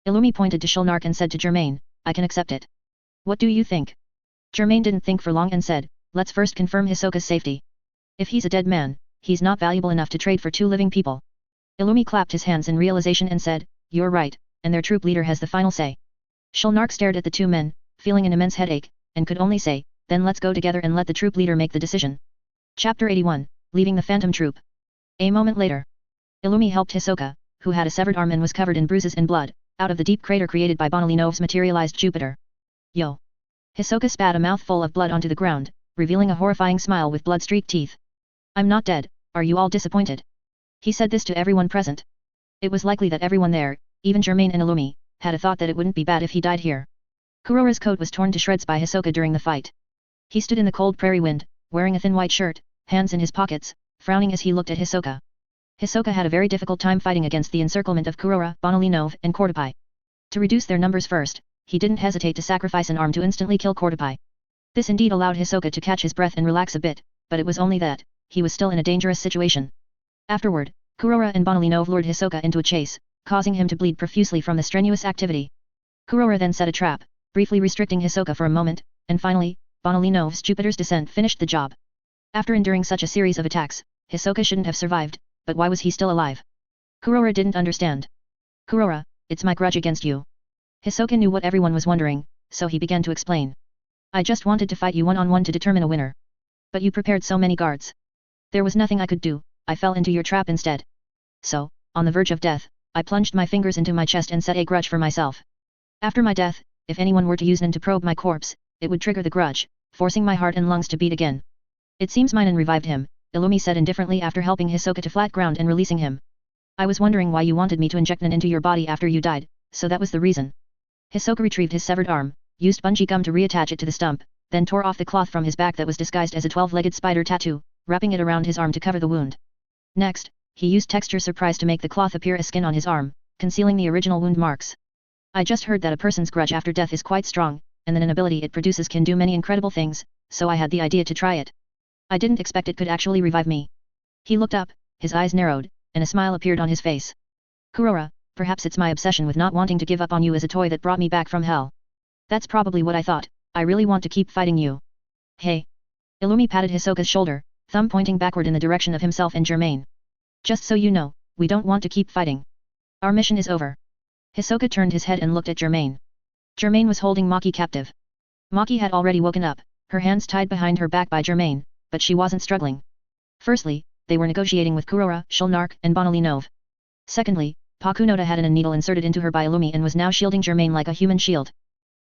Illumi pointed to Shulnark and said to Germain, I can accept it. What do you think? Germain didn't think for long and said, let's first confirm Hisoka's safety. If he's a dead man, he's not valuable enough to trade for 2 living people. Illumi clapped his hands in realization and said, you're right, and their troop leader has the final say. Shulnark stared at the 2 men, feeling an immense headache, and could only say, then let's go together and let the troop leader make the decision. Chapter 81, Leaving the Phantom Troop. A moment later. Illumi helped Hisoka, who had a severed arm and was covered in bruises and blood, out of the deep crater created by Bonalinov's materialized Jupiter. Yo! Hisoka spat a mouthful of blood onto the ground, revealing a horrifying smile with blood-streaked teeth. I'm not dead, are you all disappointed? He said this to everyone present. It was likely that everyone there, even Germain and Illumi, had a thought that it wouldn't be bad if he died here. Kurora's coat was torn to shreds by Hisoka during the fight. He stood in the cold prairie wind, wearing a thin white shirt, hands in his pockets, frowning as he looked at Hisoka. Hisoka had a very difficult time fighting against the encirclement of Kurora, Bonalinov, and Kordapai. To reduce their numbers first, he didn't hesitate to sacrifice an arm to instantly kill Kordapai. This indeed allowed Hisoka to catch his breath and relax a bit, but it was only that, he was still in a dangerous situation. Afterward, Kurora and Bonilino lured Hisoka into a chase, causing him to bleed profusely from the strenuous activity. Kurora then set a trap, briefly restricting Hisoka for a moment, and finally, Bonilinov's Jupiter's descent finished the job. After enduring such a series of attacks, Hisoka shouldn't have survived, but why was he still alive? Kurora didn't understand. Kurora, it's my grudge against you. Hisoka knew what everyone was wondering, so he began to explain. I just wanted to fight you one-on-one to determine a winner. But you prepared so many guards. There was nothing I could do, I fell into your trap instead. So, on the verge of death, I plunged my fingers into my chest and set a grudge for myself. After my death, if anyone were to use Nen to probe my corpse, it would trigger the grudge, forcing my heart and lungs to beat again. It seems Nen revived him, Illumi said indifferently after helping Hisoka to flat ground and releasing him. I was wondering why you wanted me to inject Nen into your body after you died, so that was the reason. Hisoka retrieved his severed arm, used bungee gum to reattach it to the stump, then tore off the cloth from his back that was disguised as a 12-legged spider tattoo, wrapping it around his arm to cover the wound. Next, he used texture surprise to make the cloth appear as skin on his arm, concealing the original wound marks. I just heard that a person's grudge after death is quite strong, and that an ability it produces can do many incredible things, so I had the idea to try it. I didn't expect it could actually revive me. He looked up, his eyes narrowed, and a smile appeared on his face. Kurora, perhaps it's my obsession with not wanting to give up on you as a toy that brought me back from hell. That's probably what I thought, I really want to keep fighting you. Hey. Illumi patted Hisoka's shoulder, thumb pointing backward in the direction of himself and Germain. Just so you know, we don't want to keep fighting. Our mission is over. Hisoka turned his head and looked at Germain. Germain was holding Maki captive. Maki had already woken up, her hands tied behind her back by Germain, but she wasn't struggling. Firstly, they were negotiating with Kurora, Shulnark, and Bonilinov. Secondly, Pakunoda had a needle inserted into her by Illumi and was now shielding Germain like a human shield.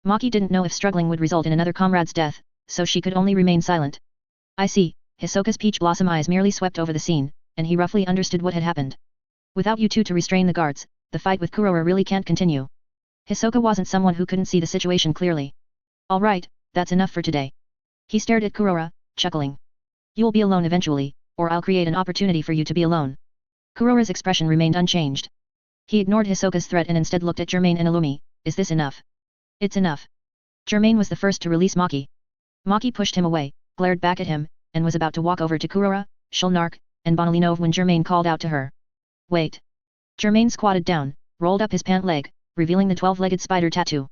Maki didn't know if struggling would result in another comrade's death, so she could only remain silent. I see, Hisoka's peach blossom eyes merely swept over the scene, and he roughly understood what had happened. Without you two to restrain the guards, the fight with Kurora really can't continue. Hisoka wasn't someone who couldn't see the situation clearly. Alright, that's enough for today. He stared at Kurora, chuckling. You'll be alone eventually, or I'll create an opportunity for you to be alone. Kurora's expression remained unchanged. He ignored Hisoka's threat and instead looked at Germain and Illumi. Is this enough? It's enough. Germain was the first to release Maki. Maki pushed him away, glared back at him, and was about to walk over to Kurora, Shulnark, and Bonilinov when Germain called out to her. Wait. Germain squatted down, rolled up his pant leg, revealing the 12-legged spider tattoo.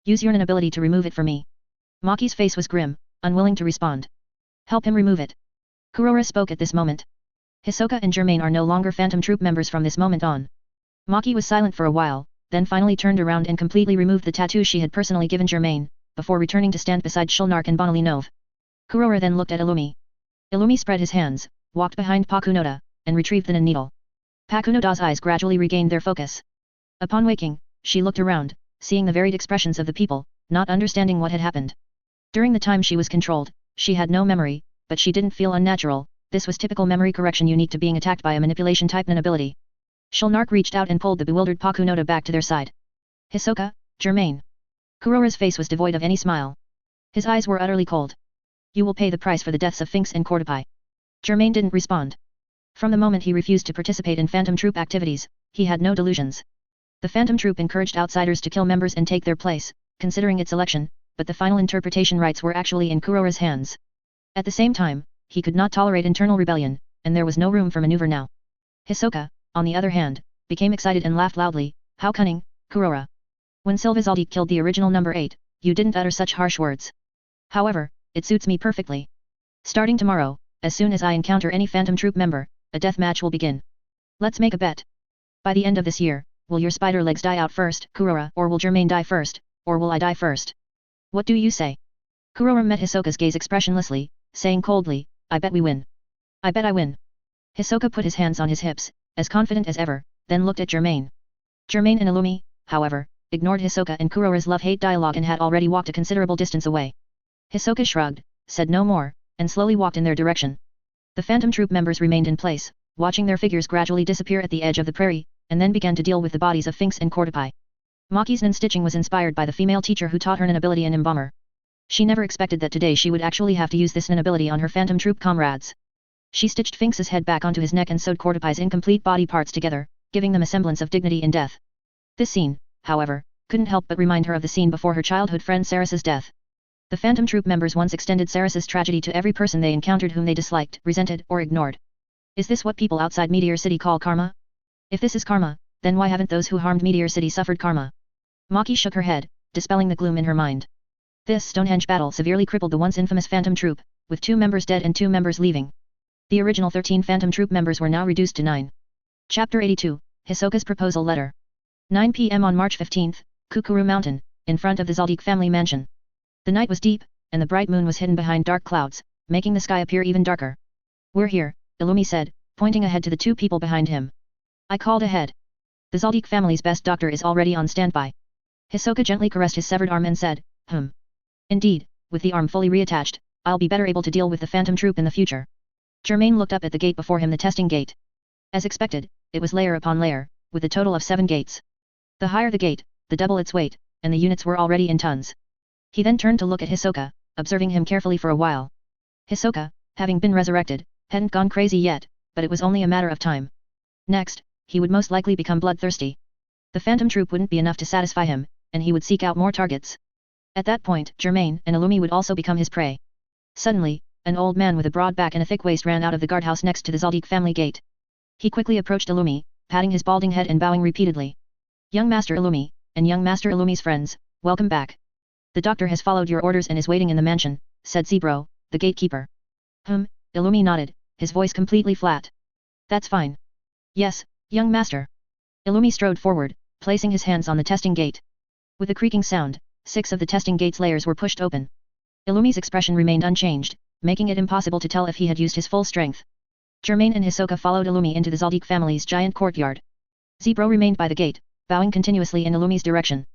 Use your ability to remove it for me. Maki's face was grim, unwilling to respond. Help him remove it. Kurora spoke at this moment. Hisoka and Germain are no longer Phantom Troop members from this moment on. Maki was silent for a while, then finally turned around and completely removed the tattoo she had personally given Germain, before returning to stand beside Shulnark and Bonilinov. Kurora then looked at Illumi. Illumi spread his hands, walked behind Pakunoda, and retrieved the needle. Pakunoda's eyes gradually regained their focus. Upon waking, she looked around, seeing the varied expressions of the people, not understanding what had happened. During the time she was controlled, she had no memory, but she didn't feel unnatural. This was typical memory correction unique to being attacked by a manipulation-type Nen ability. Shulnark reached out and pulled the bewildered Pakunoda back to their side. Hisoka, Germain. Kurora's face was devoid of any smile. His eyes were utterly cold. You will pay the price for the deaths of Finks and Cordopi. Germain didn't respond. From the moment he refused to participate in Phantom Troop activities, he had no delusions. The Phantom Troop encouraged outsiders to kill members and take their place, considering its election, but the final interpretation rights were actually in Kurora's hands. At the same time, he could not tolerate internal rebellion, and there was no room for maneuver now. Hisoka, on the other hand, became excited and laughed loudly. How cunning, Kurora. When Silvazaldi killed the original number 8, you didn't utter such harsh words. However, it suits me perfectly. Starting tomorrow, as soon as I encounter any Phantom Troop member, a death match will begin. Let's make a bet. By the end of this year, will your spider legs die out first, Kurora, or will Germain die first, or will I die first? What do you say? Kurora met Hisoka's gaze expressionlessly, saying coldly, I bet we win. I bet I win. Hisoka put his hands on his hips, as confident as ever, then looked at Germain. Germain and Illumi, however, ignored Hisoka and Kurora's love-hate dialogue and had already walked a considerable distance away. Hisoka shrugged, said no more, and slowly walked in their direction. The Phantom Troop members remained in place, watching their figures gradually disappear at the edge of the prairie, and then began to deal with the bodies of Finks and Cordopi. Maki's Nen stitching was inspired by the female teacher who taught her Nen ability in Embalmer. She never expected that today she would actually have to use this Nen ability on her Phantom Troop comrades. She stitched Finks's head back onto his neck and sewed Cordopi's incomplete body parts together, giving them a semblance of dignity in death. This scene, however, couldn't help but remind her of the scene before her childhood friend Saris's death. The Phantom Troop members once extended Saris's tragedy to every person they encountered whom they disliked, resented, or ignored. Is this what people outside Meteor City call karma? If this is karma, then why haven't those who harmed Meteor City suffered karma? Maki shook her head, dispelling the gloom in her mind. This Stonehenge battle severely crippled the once infamous Phantom Troop, with 2 members dead and 2 members leaving. The original 13 Phantom Troop members were now reduced to 9. Chapter 82, Hisoka's Proposal Letter. 9 p.m. on March 15, Kukuru Mountain, in front of the Zaldik family mansion. The night was deep, and the bright moon was hidden behind dark clouds, making the sky appear even darker. We're here, Illumi said, pointing ahead to the 2 people behind him. I called ahead. The Zaldik family's best doctor is already on standby. Hisoka gently caressed his severed arm and said, Indeed, with the arm fully reattached, I'll be better able to deal with the Phantom Troop in the future. Germain looked up at the gate before him, the testing gate. As expected, it was layer upon layer, with a total of 7 gates. The higher the gate, the double its weight, and the units were already in tons. He then turned to look at Hisoka, observing him carefully for a while. Hisoka, having been resurrected, hadn't gone crazy yet, but it was only a matter of time. Next, he would most likely become bloodthirsty. The Phantom Troop wouldn't be enough to satisfy him, and he would seek out more targets. At that point, Germain and Illumi would also become his prey. Suddenly, an old man with a broad back and a thick waist ran out of the guardhouse next to the Zaldik family gate. He quickly approached Illumi, patting his balding head and bowing repeatedly. Young Master Illumi, and young Master Illumi's friends, welcome back. The doctor has followed your orders and is waiting in the mansion, said Zebro, the gatekeeper. Illumi nodded, his voice completely flat. That's fine. Yes, young master. Illumi strode forward, placing his hands on the testing gate. With a creaking sound, 6 of the testing gate's layers were pushed open. Illumi's expression remained unchanged, making it impossible to tell if he had used his full strength. Germain and Hisoka followed Illumi into the Zaldik family's giant courtyard. Zebro remained by the gate, bowing continuously in Illumi's direction.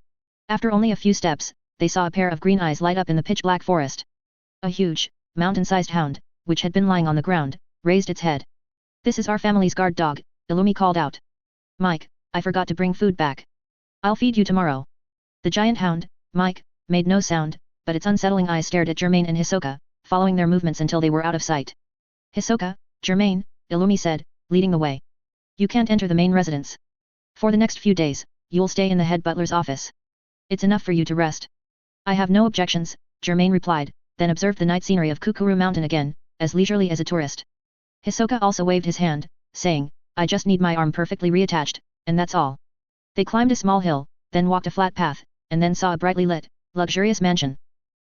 After only a few steps, they saw a pair of green eyes light up in the pitch-black forest. A huge, mountain-sized hound, which had been lying on the ground, raised its head. This is our family's guard dog, Illumi called out. Mike, I forgot to bring food back. I'll feed you tomorrow. The giant hound, Mike, made no sound, but its unsettling eyes stared at Germain and Hisoka, following their movements until they were out of sight. Hisoka, Germain, Illumi said, leading the way. You can't enter the main residence. For the next few days, you'll stay in the head butler's office. It's enough for you to rest. I have no objections, Germain replied, then observed the night scenery of Kukuru Mountain again, as leisurely as a tourist. Hisoka also waved his hand, saying, I just need my arm perfectly reattached, and that's all. They climbed a small hill, then walked a flat path, and then saw a brightly lit, luxurious mansion.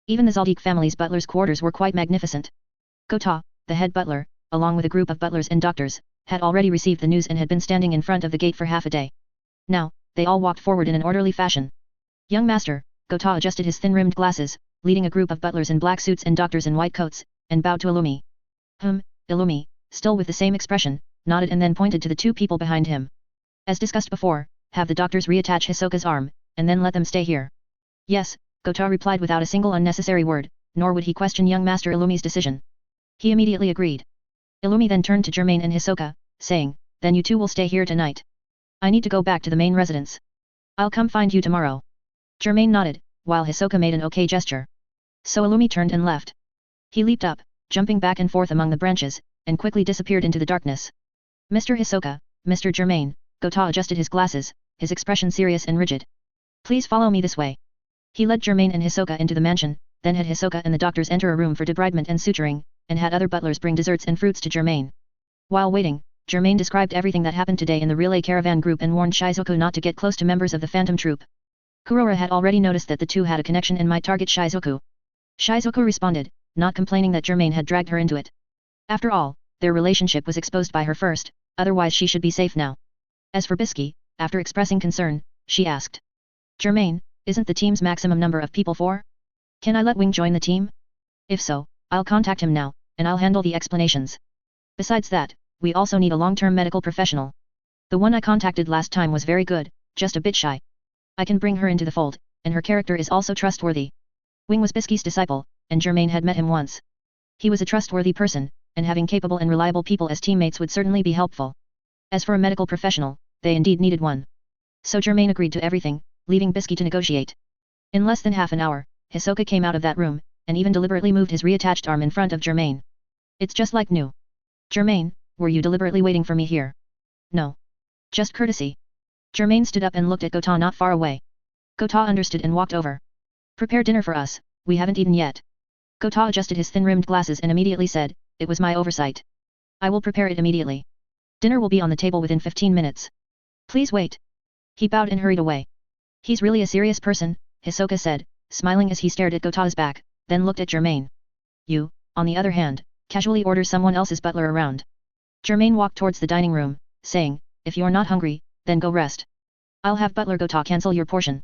Even the Zaldik family's butler's quarters were quite magnificent. Kota, the head butler, along with a group of butlers and doctors, had already received the news and had been standing in front of the gate for half a day. Now, they all walked forward in an orderly fashion. Young master, Kota adjusted his thin-rimmed glasses, leading a group of butlers in black suits and doctors in white coats, and bowed to Illumi. Illumi, still with the same expression, nodded and then pointed to the 2 people behind him. As discussed before, have the doctors reattach Hisoka's arm, and then let them stay here. Yes, Kota replied without a single unnecessary word, nor would he question young Master Illumi's decision. He immediately agreed. Illumi then turned to Germain and Hisoka, saying, then you 2 will stay here tonight. I need to go back to the main residence. I'll come find you tomorrow. Germain nodded, while Hisoka made an okay gesture. So Illumi turned and left. He leaped up, jumping back and forth among the branches, and quickly disappeared into the darkness. Mr. Hisoka, Mr. Germain, Kota adjusted his glasses, his expression serious and rigid. Please follow me this way. He led Germain and Hisoka into the mansion, then had Hisoka and the doctors enter a room for debridement and suturing, and had other butlers bring desserts and fruits to Germain. While waiting, Germain described everything that happened today in the relay caravan group and warned Shizuku not to get close to members of the Phantom Troop. Kurora had already noticed that the 2 had a connection and might target Shizuku. Shizuku responded, not complaining that Germain had dragged her into it. After all, their relationship was exposed by her first, otherwise she should be safe now. As for Bisky, after expressing concern, she asked. Germain, isn't the team's maximum number of people 4? Can I let Wing join the team? If so, I'll contact him now, and I'll handle the explanations. Besides that, we also need a long-term medical professional. The one I contacted last time was very good, just a bit shy. I can bring her into the fold, and her character is also trustworthy. Wing was Bisky's disciple, and Germain had met him once. He was a trustworthy person, and having capable and reliable people as teammates would certainly be helpful. As for a medical professional, they indeed needed one. So Germain agreed to everything, leaving Bisky to negotiate. In less than half an hour, Hisoka came out of that room, and even deliberately moved his reattached arm in front of Germain. It's just like new. Germain, were you deliberately waiting for me here? No. Just courtesy. Germain stood up and looked at Kota not far away. Kota understood and walked over. Prepare dinner for us, we haven't eaten yet. Kota adjusted his thin-rimmed glasses and immediately said, it was my oversight. I will prepare it immediately. Dinner will be on the table within 15 minutes. Please wait. He bowed and hurried away. He's really a serious person, Hisoka said, smiling as he stared at Gota's back, then looked at Germain. You, on the other hand, casually order someone else's butler around. Germain walked towards the dining room, saying, if you're not hungry, then go rest. I'll have butler Gota cancel your portion.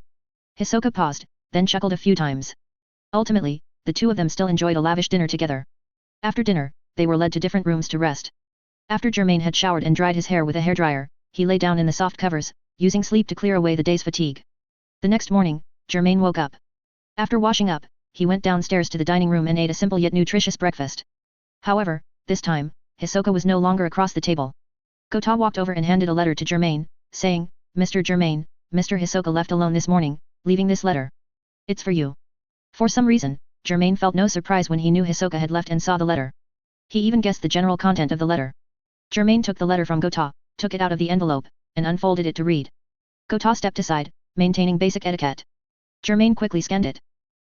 Hisoka paused, then chuckled a few times. Ultimately, the two of them still enjoyed a lavish dinner together. After dinner, they were led to different rooms to rest. After Germain had showered and dried his hair with a hairdryer, he lay down in the soft covers, using sleep to clear away the day's fatigue. The next morning, Germain woke up. After washing up, he went downstairs to the dining room and ate a simple yet nutritious breakfast. However, this time, Hisoka was no longer across the table. Gota walked over and handed a letter to Germain, saying, Mr. Germain, Mr. Hisoka left alone this morning, leaving this letter. It's for you. For some reason, Germain felt no surprise when he knew Hisoka had left and saw the letter. He even guessed the general content of the letter. Germain took the letter from Gota, took it out of the envelope, and unfolded it to read. Gota stepped aside, maintaining basic etiquette. Germain quickly scanned it.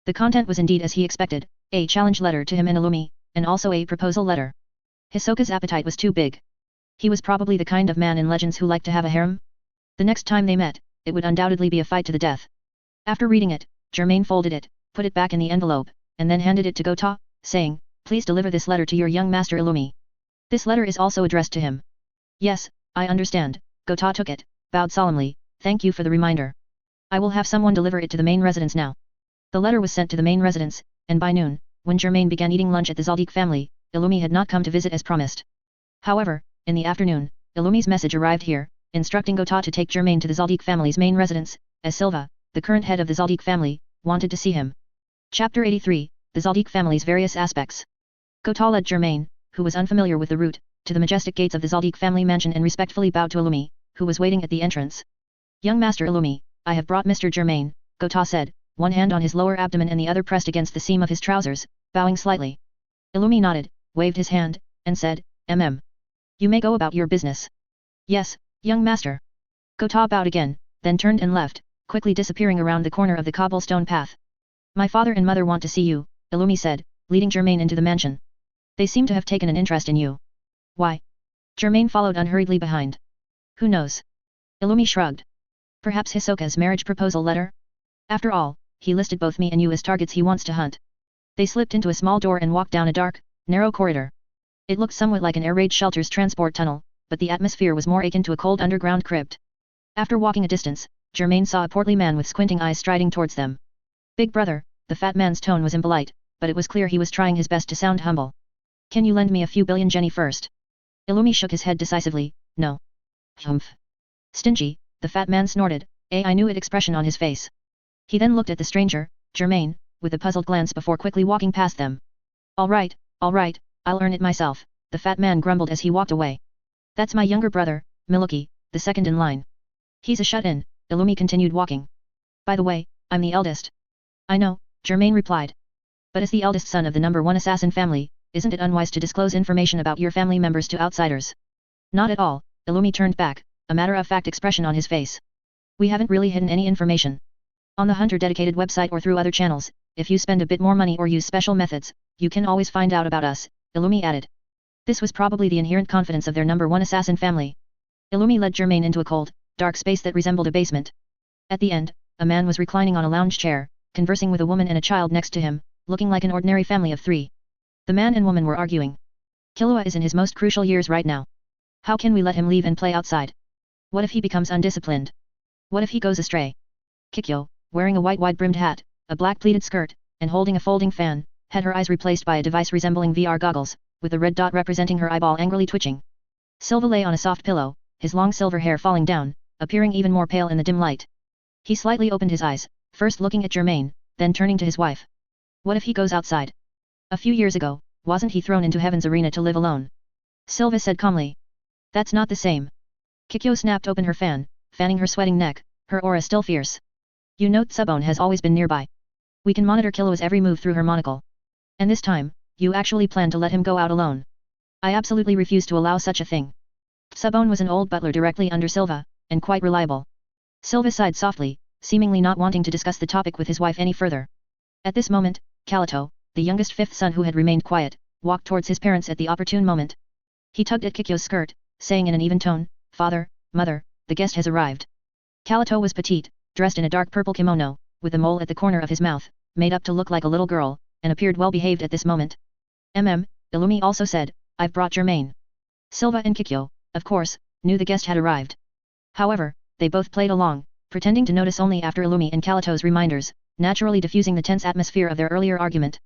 The content was indeed as he expected, a challenge letter to him and Illumi, and also a proposal letter. Hisoka's appetite was too big. He was probably the kind of man in legends who liked to have a harem. The next time they met, it would undoubtedly be a fight to the death. After reading it, Germain folded it, put it back in the envelope, and then handed it to Gota, saying, please deliver this letter to your young master Illumi. This letter is also addressed to him. Yes, I understand. Gota took it, bowed solemnly, thank you for the reminder. I will have someone deliver it to the main residence now. The letter was sent to the main residence, and by noon, when Germain began eating lunch at the Zaldik family, Illumi had not come to visit as promised. However, in the afternoon, Illumi's message arrived here, instructing Gota to take Germain to the Zaldik family's main residence, as Silva, the current head of the Zaldik family, wanted to see him. Chapter 83, The Zaldik family's various aspects. Gota led Germain, who was unfamiliar with the route, to the majestic gates of the Zaldik family mansion and respectfully bowed to Illumi, who was waiting at the entrance. Young Master Illumi, I have brought Mr. Germain, Gota said, one hand on his lower abdomen and the other pressed against the seam of his trousers, bowing slightly. Illumi nodded, waved his hand, and said, You may go about your business. Yes, young master. Gota bowed again, then turned and left, quickly disappearing around the corner of the cobblestone path. My father and mother want to see you, Illumi said, leading Germain into the mansion. They seem to have taken an interest in you. Why? Germain followed unhurriedly behind. Who knows? Illumi shrugged. Perhaps Hisoka's marriage proposal letter? After all, he listed both me and you as targets he wants to hunt. They slipped into a small door and walked down a dark, narrow corridor. It looked somewhat like an air raid shelter's transport tunnel, but the atmosphere was more akin to a cold underground crypt. After walking a distance, Germain saw a portly man with squinting eyes striding towards them. Big brother, the fat man's tone was impolite, but it was clear he was trying his best to sound humble. Can you lend me a few billion jenny first? Illumi shook his head decisively, no. Humph. Stingy, the fat man snorted, I knew it expression on his face. He then looked at the stranger, Germain, with a puzzled glance before quickly walking past them. All right, I'll earn it myself, the fat man grumbled as he walked away. That's my younger brother, Miluki, the second in line. He's a shut-in, Illumi continued walking. By the way, I'm the eldest. I know, Germain replied. But as the eldest son of the number one assassin family, isn't it unwise to disclose information about your family members to outsiders? Not at all, Illumi turned back, a matter-of-fact expression on his face. We haven't really hidden any information. On the Hunter-dedicated website or through other channels, if you spend a bit more money or use special methods, you can always find out about us, Illumi added. This was probably the inherent confidence of their number one assassin family. Illumi led Germain into a cold, dark space that resembled a basement. At the end, a man was reclining on a lounge chair, conversing with a woman and a child next to him, looking like an ordinary family of three. The man and woman were arguing. Killua is in his most crucial years right now. How can we let him leave and play outside? What if he becomes undisciplined? What if he goes astray? Kikyo, wearing a white wide-brimmed hat, a black pleated skirt, and holding a folding fan, had her eyes replaced by a device resembling VR goggles, with a red dot representing her eyeball angrily twitching. Silva lay on a soft pillow, his long silver hair falling down, appearing even more pale in the dim light. He slightly opened his eyes, first looking at Germain, then turning to his wife. What if he goes outside? A few years ago, wasn't he thrown into Heaven's arena to live alone? Silva said calmly. That's not the same. Kikyo snapped open her fan, fanning her sweating neck, her aura still fierce. You know Tsubone has always been nearby. We can monitor Killua's every move through her monocle. And this time, you actually plan to let him go out alone. I absolutely refuse to allow such a thing. Tsubone was an old butler directly under Silva, and quite reliable. Silva sighed softly, seemingly not wanting to discuss the topic with his wife any further. At this moment, Kalito, the youngest fifth son who had remained quiet, walked towards his parents at the opportune moment. He tugged at Kikyo's skirt, saying in an even tone, "Father, Mother, the guest has arrived." Kalito was petite, dressed in a dark purple kimono, with a mole at the corner of his mouth, made up to look like a little girl, and appeared well behaved at this moment. Illumi also said, "I've brought Germain." Silva and Kikyo, of course, knew the guest had arrived. However, they both played along, pretending to notice only after Illumi and Kalito's reminders, naturally diffusing the tense atmosphere of their earlier argument.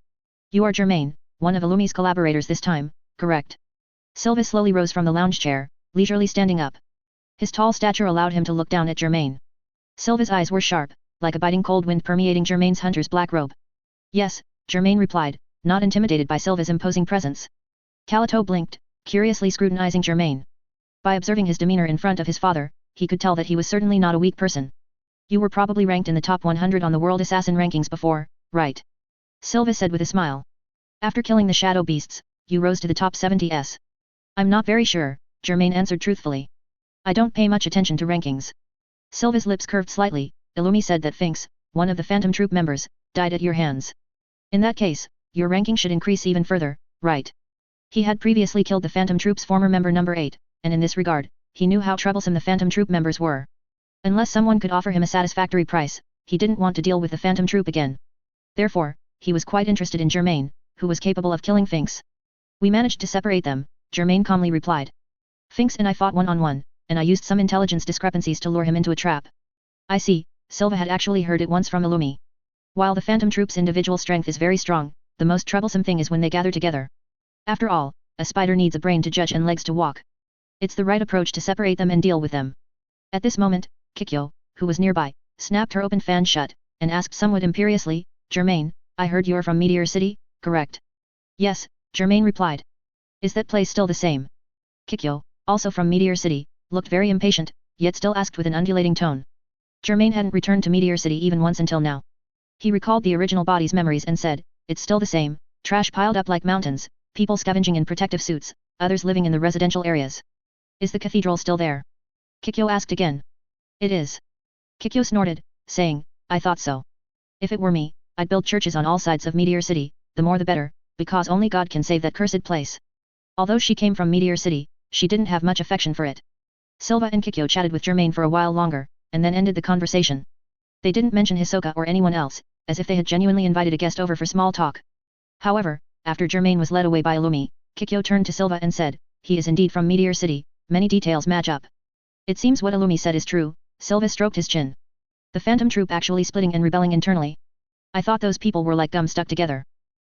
"You are Germain, one of Illumi's collaborators this time, correct?" Silva slowly rose from the lounge chair, leisurely standing up. His tall stature allowed him to look down at Germain. Silva's eyes were sharp, like a biting cold wind permeating Germain's hunter's black robe. "Yes," Germain replied, not intimidated by Silva's imposing presence. Kalito blinked, curiously scrutinizing Germain. By observing his demeanor in front of his father, he could tell that he was certainly not a weak person. "You were probably ranked in the top 100 on the world assassin rankings before, right?" Silva said with a smile. "After killing the shadow beasts, you rose to the top 70s. "I'm not very sure," Germain answered truthfully. "I don't pay much attention to rankings." Silva's lips curved slightly. "Illumi said that Finks, one of the Phantom Troop members, died at your hands. In that case, your ranking should increase even further, right?" He had previously killed the Phantom Troop's former member number 8, and in this regard, he knew how troublesome the Phantom Troop members were. Unless someone could offer him a satisfactory price, he didn't want to deal with the Phantom Troop again. Therefore, he was quite interested in Germain, who was capable of killing Finks. "We managed to separate them," Germain calmly replied. "Finks and I fought one-on-one, and I used some intelligence discrepancies to lure him into a trap." "I see," Silva had actually heard it once from Illumi. "While the Phantom Troop's individual strength is very strong, the most troublesome thing is when they gather together. After all, a spider needs a brain to judge and legs to walk. It's the right approach to separate them and deal with them." At this moment, Kikyo, who was nearby, snapped her open fan shut, and asked somewhat imperiously, "Germain, I heard you're from Meteor City, correct?" "Yes," Germain replied. "Is that place still the same?" Kikyo, also from Meteor City, looked very impatient, yet still asked with an undulating tone. Germain hadn't returned to Meteor City even once until now. He recalled the original body's memories and said, "It's still the same, trash piled up like mountains, people scavenging in protective suits, others living in the residential areas." "Is the cathedral still there?" Kikyo asked again. "It is." Kikyo snorted, saying, "I thought so. If it were me, I'd build churches on all sides of Meteor City, the more the better, because only God can save that cursed place." Although she came from Meteor City, she didn't have much affection for it. Silva and Kikyo chatted with Germain for a while longer, and then ended the conversation. They didn't mention Hisoka or anyone else, as if they had genuinely invited a guest over for small talk. However, after Germain was led away by Illumi, Kikyo turned to Silva and said, "He is indeed from Meteor City, many details match up." "It seems what Illumi said is true," Silva stroked his chin. "The Phantom Troop actually splitting and rebelling internally. I thought those people were like gum stuck together."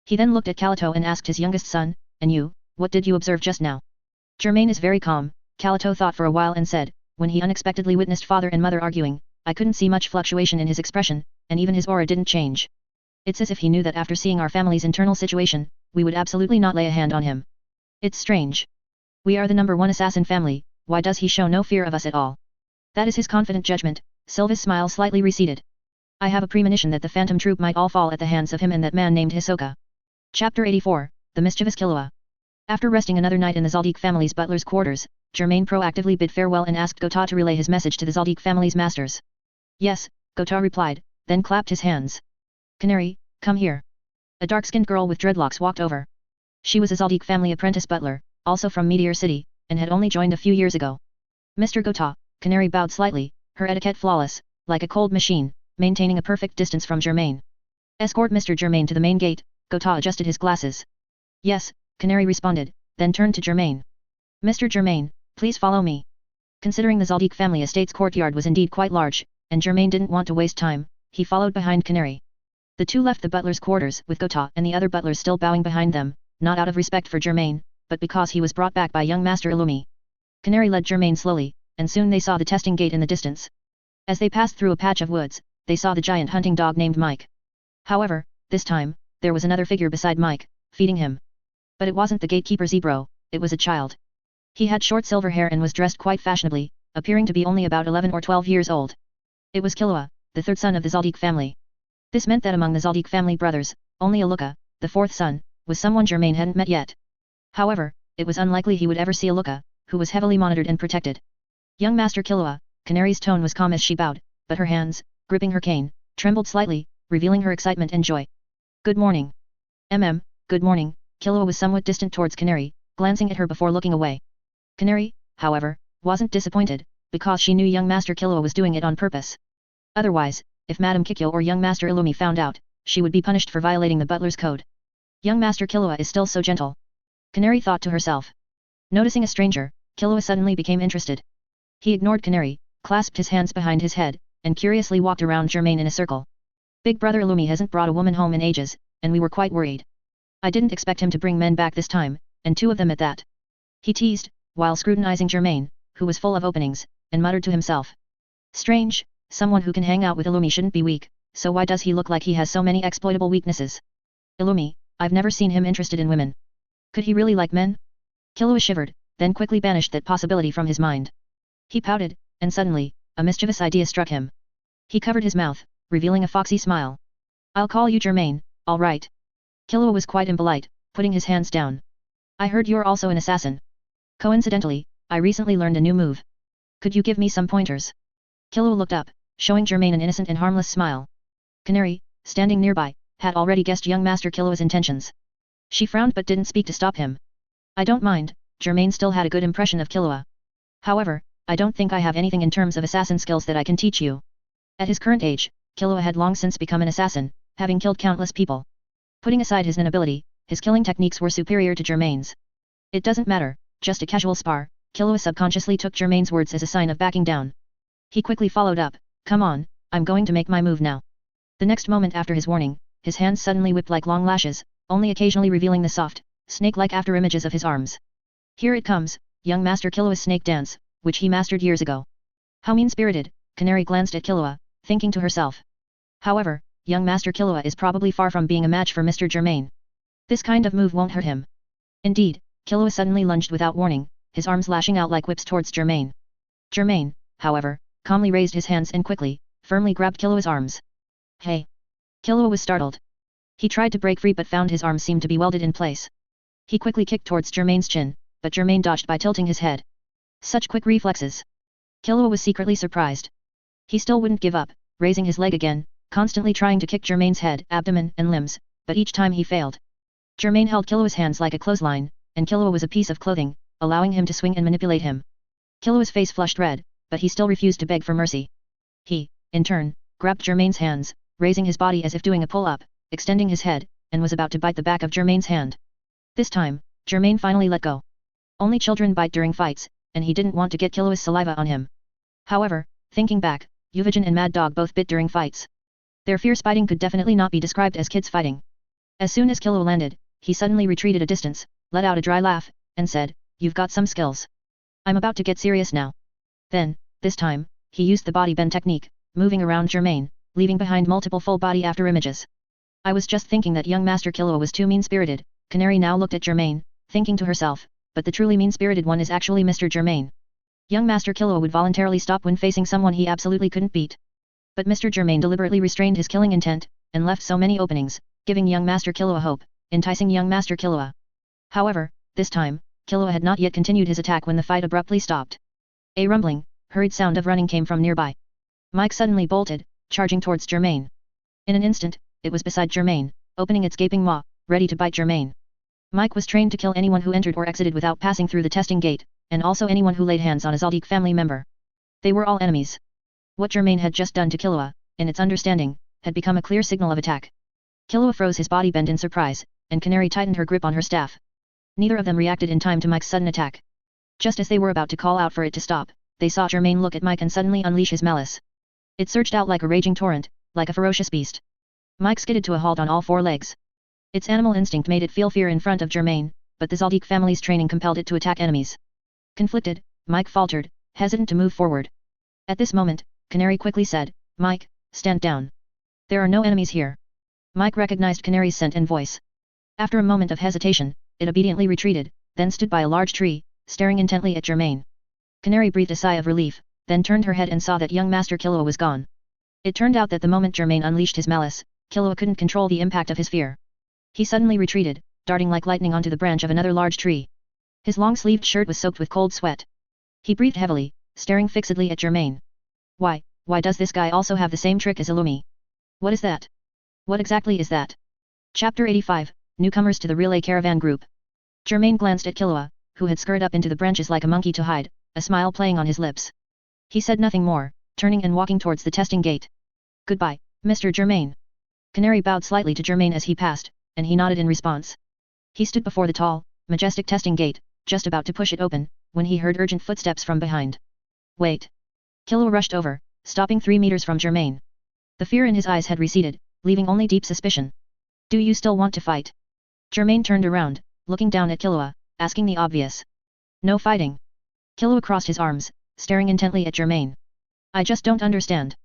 He then looked at Kalito and asked his youngest son, "And you, what did you observe just now?" Germain is very calm, Kalito thought for a while and said, "When he unexpectedly witnessed father and mother arguing, I couldn't see much fluctuation in his expression, and even his aura didn't change. It's as if he knew that after seeing our family's internal situation, we would absolutely not lay a hand on him. It's strange. We are the #1 assassin family, why does he show no fear of us at all?" "That is his confident judgment." Silva's smile slightly receded. "I have a premonition that the Phantom Troop might all fall at the hands of him and that man named Hisoka." Chapter 84, The Mischievous Killua. After resting another night in the Zaldik family's butler's quarters, Germain proactively bid farewell and asked Gota to relay his message to the Zaldik family's masters. "Yes," Gota replied, then clapped his hands. "Canary, come here." A dark-skinned girl with dreadlocks walked over. She was a Zaldik family apprentice butler, also from Meteor City, and had only joined a few years ago. "Mr. Gota," Canary bowed slightly, her etiquette flawless, like a cold machine, maintaining a perfect distance from Germain. "Escort Mr. Germain to the main gate." Gota adjusted his glasses. "Yes," Canary responded, then turned to Germain. "Mr. Germain, please follow me." Considering the Zaldik family estate's courtyard was indeed quite large, and Germain didn't want to waste time, he followed behind Canary. The two left the butler's quarters with Gota and the other butlers still bowing behind them, not out of respect for Germain, but because he was brought back by young Master Illumi. Canary led Germain slowly, and soon they saw the testing gate in the distance. As they passed through a patch of woods, they saw the giant hunting dog named Mike. However, this time, there was another figure beside Mike, feeding him. But it wasn't the gatekeeper Zebro, it was a child. He had short silver hair and was dressed quite fashionably, appearing to be only about 11 or 12 years old. It was Killua, the third son of the Zaldik family. This meant that among the Zaldik family brothers, only Aluka, the fourth son, was someone Germain hadn't met yet. However, it was unlikely he would ever see Aluka, who was heavily monitored and protected. "Young Master Killua," Canary's tone was calm as she bowed, but her hands, gripping her cane, trembled slightly, revealing her excitement and joy. "Good morning." Good morning." Killua was somewhat distant towards Canary, glancing at her before looking away. Canary, however, wasn't disappointed, because she knew young Master Killua was doing it on purpose. Otherwise, if Madame Kikyo or young Master Illumi found out, she would be punished for violating the butler's code. Young Master Killua is still so gentle. Canary thought to herself. Noticing a stranger, Killua suddenly became interested. He ignored Canary, clasped his hands behind his head, and curiously walked around Germain in a circle. Big brother Illumi hasn't brought a woman home in ages, and we were quite worried. I didn't expect him to bring men back this time, and 2 of them at that. He teased, while scrutinizing Germain, who was full of openings, and muttered to himself. Strange, someone who can hang out with Illumi shouldn't be weak, so why does he look like he has so many exploitable weaknesses? Illumi, I've never seen him interested in women. Could he really like men? Killua shivered, then quickly banished that possibility from his mind. He pouted, and suddenly, a mischievous idea struck him. He covered his mouth, revealing a foxy smile. I'll call you Germain, all right. Killua was quite impolite, putting his hands down. I heard you're also an assassin. Coincidentally, I recently learned a new move. Could you give me some pointers? Killua looked up, showing Germain an innocent and harmless smile. Canary, standing nearby, had already guessed young Master Killua's intentions. She frowned but didn't speak to stop him. I don't mind, Germain still had a good impression of Killua. However, I don't think I have anything in terms of assassin skills that I can teach you. At his current age, Killua had long since become an assassin, having killed countless people. Putting aside his inability, his killing techniques were superior to Germain's. It doesn't matter, just a casual spar. Killua subconsciously took Germain's words as a sign of backing down. He quickly followed up, come on, I'm going to make my move now. The next moment after his warning, his hands suddenly whipped like long lashes, only occasionally revealing the soft, snake-like afterimages of his arms. Here it comes, young Master Killua's snake dance, which he mastered years ago. How mean-spirited, Canary glanced at Killua, thinking to herself. However, young Master Killua is probably far from being a match for Mr. Germain. This kind of move won't hurt him. Indeed, Killua suddenly lunged without warning, his arms lashing out like whips towards Germain. Germain, however, calmly raised his hands and quickly, firmly grabbed Killua's arms. Hey! Killua was startled. He tried to break free but found his arms seemed to be welded in place. He quickly kicked towards Germain's chin, but Germain dodged by tilting his head. Such quick reflexes! Killua was secretly surprised. He still wouldn't give up, raising his leg again, constantly trying to kick Germain's head, abdomen, and limbs, but each time he failed. Germain held Killua's hands like a clothesline, and Killua was a piece of clothing, allowing him to swing and manipulate him. Killua's face flushed red, but he still refused to beg for mercy. He, in turn, grabbed Germain's hands, raising his body as if doing a pull-up, extending his head, and was about to bite the back of Germain's hand. This time, Germain finally let go. Only children bite during fights, and he didn't want to get Killua's saliva on him. However, thinking back, Yuvajin and Mad Dog both bit during fights. Their fierce biting could definitely not be described as kids fighting. As soon as Killua landed, he suddenly retreated a distance, let out a dry laugh, and said, "You've got some skills. I'm about to get serious now." Then, this time, he used the body bend technique, moving around Germain, leaving behind multiple full body afterimages. I was just thinking that young Master Killua was too mean-spirited. Canary now looked at Germain, thinking to herself, but the truly mean-spirited one is actually Mr. Germain. Young Master Killua would voluntarily stop when facing someone he absolutely couldn't beat. But Mr. Germain deliberately restrained his killing intent, and left so many openings, giving young Master Killua hope, enticing young Master Killua. However, this time, Killua had not yet continued his attack when the fight abruptly stopped. A rumbling, hurried sound of running came from nearby. Mike suddenly bolted, charging towards Germain. In an instant, it was beside Germain, opening its gaping maw, ready to bite Germain. Mike was trained to kill anyone who entered or exited without passing through the testing gate, and also anyone who laid hands on a Zaldik family member. They were all enemies. What Germain had just done to Killua, in its understanding, had become a clear signal of attack. Killua froze his body bend in surprise, and Canary tightened her grip on her staff. Neither of them reacted in time to Mike's sudden attack. Just as they were about to call out for it to stop, they saw Germain look at Mike and suddenly unleash his malice. It surged out like a raging torrent, like a ferocious beast. Mike skidded to a halt on all four legs. Its animal instinct made it feel fear in front of Germain, but the Zaldik family's training compelled it to attack enemies. Conflicted, Mike faltered, hesitant to move forward. At this moment, Canary quickly said, "Mike, stand down. There are no enemies here." Mike recognized Canary's scent and voice. After a moment of hesitation, it obediently retreated, then stood by a large tree, staring intently at Germain. Canary breathed a sigh of relief, then turned her head and saw that young Master Killua was gone. It turned out that the moment Germain unleashed his malice, Killua couldn't control the impact of his fear. He suddenly retreated, darting like lightning onto the branch of another large tree. His long-sleeved shirt was soaked with cold sweat. He breathed heavily, staring fixedly at Germain. Why does this guy also have the same trick as Illumi? What is that? What exactly is that? Chapter 85, Newcomers to the Relay Caravan Group. Germain glanced at Killua, who had scurried up into the branches like a monkey to hide, a smile playing on his lips. He said nothing more, turning and walking towards the testing gate. Goodbye, Mr. Germain. Canary bowed slightly to Germain as he passed, and he nodded in response. He stood before the tall, majestic testing gate, just about to push it open, when he heard urgent footsteps from behind. Wait. Killua rushed over, stopping 3 meters from Germain. The fear in his eyes had receded, leaving only deep suspicion. Do you still want to fight? Germain turned around, looking down at Killua, asking the obvious. No fighting. Killua crossed his arms, staring intently at Germain. I just don't understand.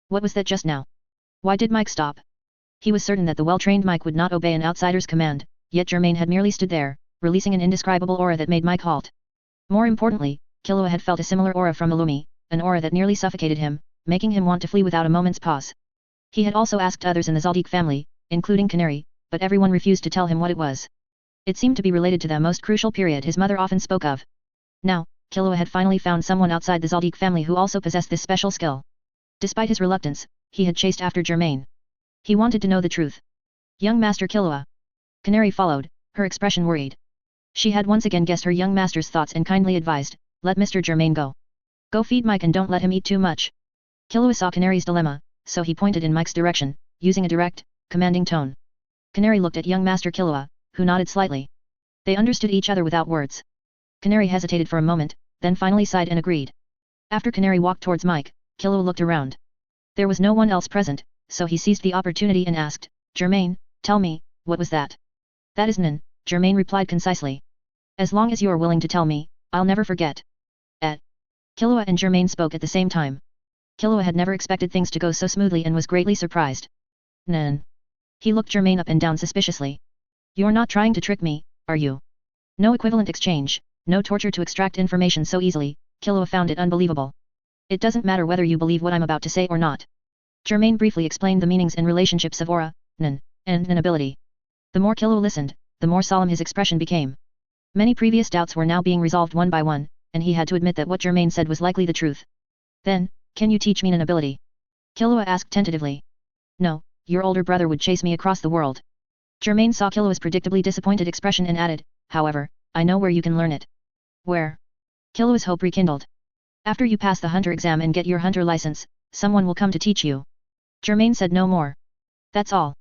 What was that just now? Why did Mike stop? He was certain that the well-trained Mike would not obey an outsider's command, yet Germain had merely stood there, releasing an indescribable aura that made Mike halt. More importantly, Killua had felt a similar aura from Illumi, an aura that nearly suffocated him, making him want to flee without a moment's pause. He had also asked others in the Zaldik family, including Canary, but everyone refused to tell him what it was. It seemed to be related to the most crucial period his mother often spoke of. Now, Killua had finally found someone outside the Zaldik family who also possessed this special skill. Despite his reluctance, he had chased after Germain. He wanted to know the truth. Young Master Killua. Canary followed, her expression worried. She had once again guessed her young master's thoughts and kindly advised, let Mr. Germain go. Go feed Mike and don't let him eat too much. Killua saw Canary's dilemma, so he pointed in Mike's direction, using a direct, commanding tone. Canary looked at young Master Killua, who nodded slightly. They understood each other without words. Canary hesitated for a moment, then finally sighed and agreed. After Canary walked towards Mike, Killua looked around. There was no one else present, so he seized the opportunity and asked, Germain, tell me, what was that? That is none, Germain replied concisely. As long as you are willing to tell me, I'll never forget. Killua and Germain spoke at the same time. Killua had never expected things to go so smoothly and was greatly surprised. None. He looked Germain up and down suspiciously. You're not trying to trick me, are you? No equivalent exchange, no torture to extract information so easily, Killua found it unbelievable. It doesn't matter whether you believe what I'm about to say or not. Germain briefly explained the meanings and relationships of aura, nan, and an ability. The more Killua listened, the more solemn his expression became. Many previous doubts were now being resolved one by one, and he had to admit that what Germain said was likely the truth. Then, can you teach me an ability? Killua asked tentatively. No, your older brother would chase me across the world. Germain saw Killua's predictably disappointed expression and added, however, I know where you can learn it. Where? Killua's hope rekindled. After you pass the hunter exam and get your hunter license, someone will come to teach you. Germain said no more. That's all.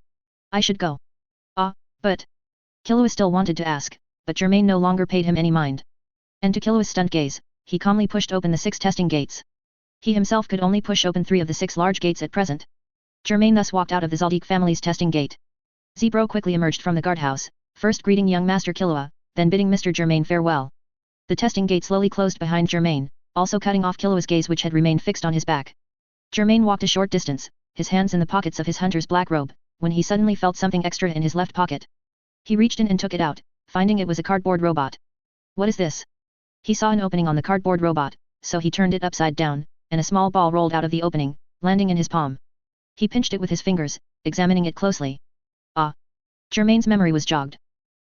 I should go. But... Killua still wanted to ask, but Germain no longer paid him any mind. And to Killua's stunned gaze, he calmly pushed open the 6 testing gates. He himself could only push open 3 of the 6 large gates at present. Germain thus walked out of the Zaldik family's testing gate. Zebro quickly emerged from the guardhouse, first greeting young Master Killua, then bidding Mr. Germain farewell. The testing gate slowly closed behind Germain, also cutting off Killua's gaze which had remained fixed on his back. Germain walked a short distance, his hands in the pockets of his hunter's black robe, when he suddenly felt something extra in his left pocket. He reached in and took it out, finding it was a cardboard robot. What is this? He saw an opening on the cardboard robot, so he turned it upside down, and a small ball rolled out of the opening, landing in his palm. He pinched it with his fingers, examining it closely. Germain's memory was jogged.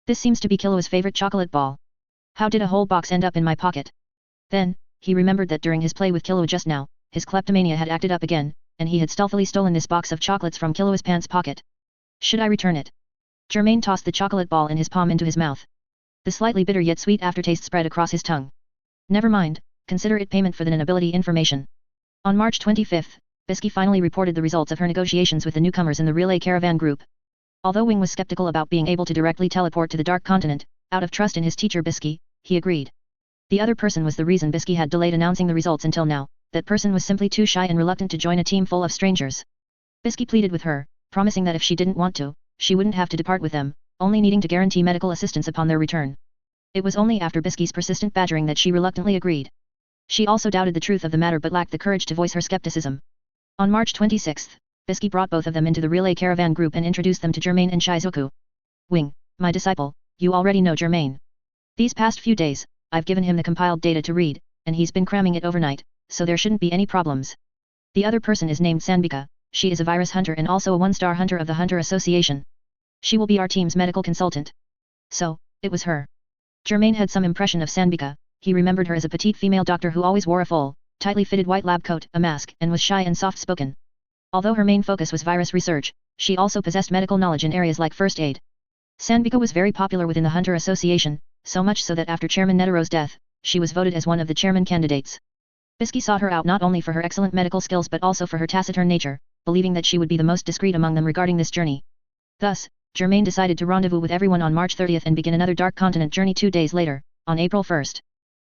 This seems to be Killua's favorite chocolate ball. How did a whole box end up in my pocket? Then, he remembered that during his play with Killua just now, his kleptomania had acted up again, and he had stealthily stolen this box of chocolates from Killua's pants pocket. Should I return it? Germain tossed the chocolate ball in his palm into his mouth. The slightly bitter yet sweet aftertaste spread across his tongue. Never mind, consider it payment for the ability information. On March 25th, Bisky finally reported the results of her negotiations with the newcomers in the relay caravan group. Although Wing was skeptical about being able to directly teleport to the Dark Continent, out of trust in his teacher Bisky, he agreed. The other person was the reason Bisky had delayed announcing the results until now. That person was simply too shy and reluctant to join a team full of strangers. Bisky pleaded with her, promising that if she didn't want to, she wouldn't have to depart with them, only needing to guarantee medical assistance upon their return. It was only after Bisky's persistent badgering that she reluctantly agreed. She also doubted the truth of the matter but lacked the courage to voice her skepticism. On March 26th, Bisky brought both of them into the relay caravan group and introduced them to Germain and Shizuku. Wing, my disciple, you already know Germain. These past few days, I've given him the compiled data to read, and he's been cramming it overnight, so there shouldn't be any problems. The other person is named Sanbika, she is a virus hunter and also a 1-star hunter of the Hunter Association. She will be our team's medical consultant. So, it was her. Germain had some impression of Sanbika, he remembered her as a petite female doctor who always wore a full, tightly fitted white lab coat, a mask, and was shy and soft-spoken. Although her main focus was virus research, she also possessed medical knowledge in areas like first aid. Sanbika was very popular within the Hunter Association, so much so that after Chairman Netaro's death, she was voted as one of the chairman candidates. Bisky sought her out not only for her excellent medical skills but also for her taciturn nature, believing that she would be the most discreet among them regarding this journey. Thus, Germain decided to rendezvous with everyone on March 30th and begin another Dark Continent journey 2 days later, on April 1st.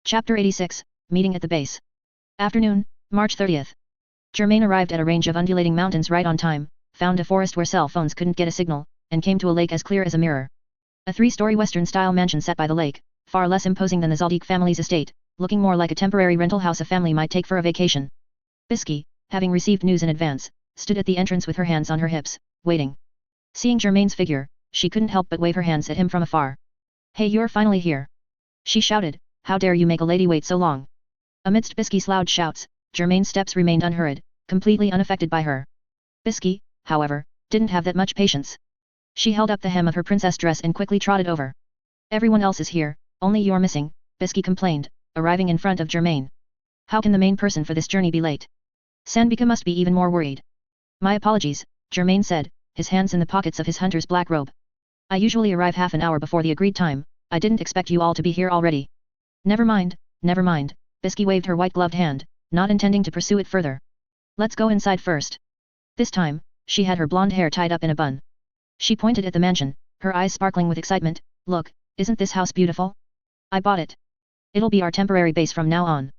Chapter 86, Meeting at the Base. Afternoon, March 30th. Germain arrived at a range of undulating mountains right on time, found a forest where cell phones couldn't get a signal, and came to a lake as clear as a mirror. A 3-story Western-style mansion sat by the lake, far less imposing than the Zaldik family's estate, looking more like a temporary rental house a family might take for a vacation. Bisky, having received news in advance, stood at the entrance with her hands on her hips, waiting. Seeing Germain's figure, she couldn't help but wave her hands at him from afar. "Hey, you're finally here!" she shouted. "How dare you make a lady wait so long?" Amidst Bisky's loud shouts, Germain's steps remained unhurried, completely unaffected by her. Bisky, however, didn't have that much patience. She held up the hem of her princess dress and quickly trotted over. "Everyone else is here, only you're missing," Bisky complained, arriving in front of Germain. "How can the main person for this journey be late?" Sanbika must be even more worried. "My apologies," Germain said, his hands in the pockets of his hunter's black robe. "I usually arrive half an hour before the agreed time, I didn't expect you all to be here already." Never mind," Bisky waved her white-gloved hand, not intending to pursue it further. "Let's go inside first." This time, she had her blonde hair tied up in a bun. She pointed at the mansion, her eyes sparkling with excitement. "Look, isn't this house beautiful? I bought it. It'll be our temporary base from now on."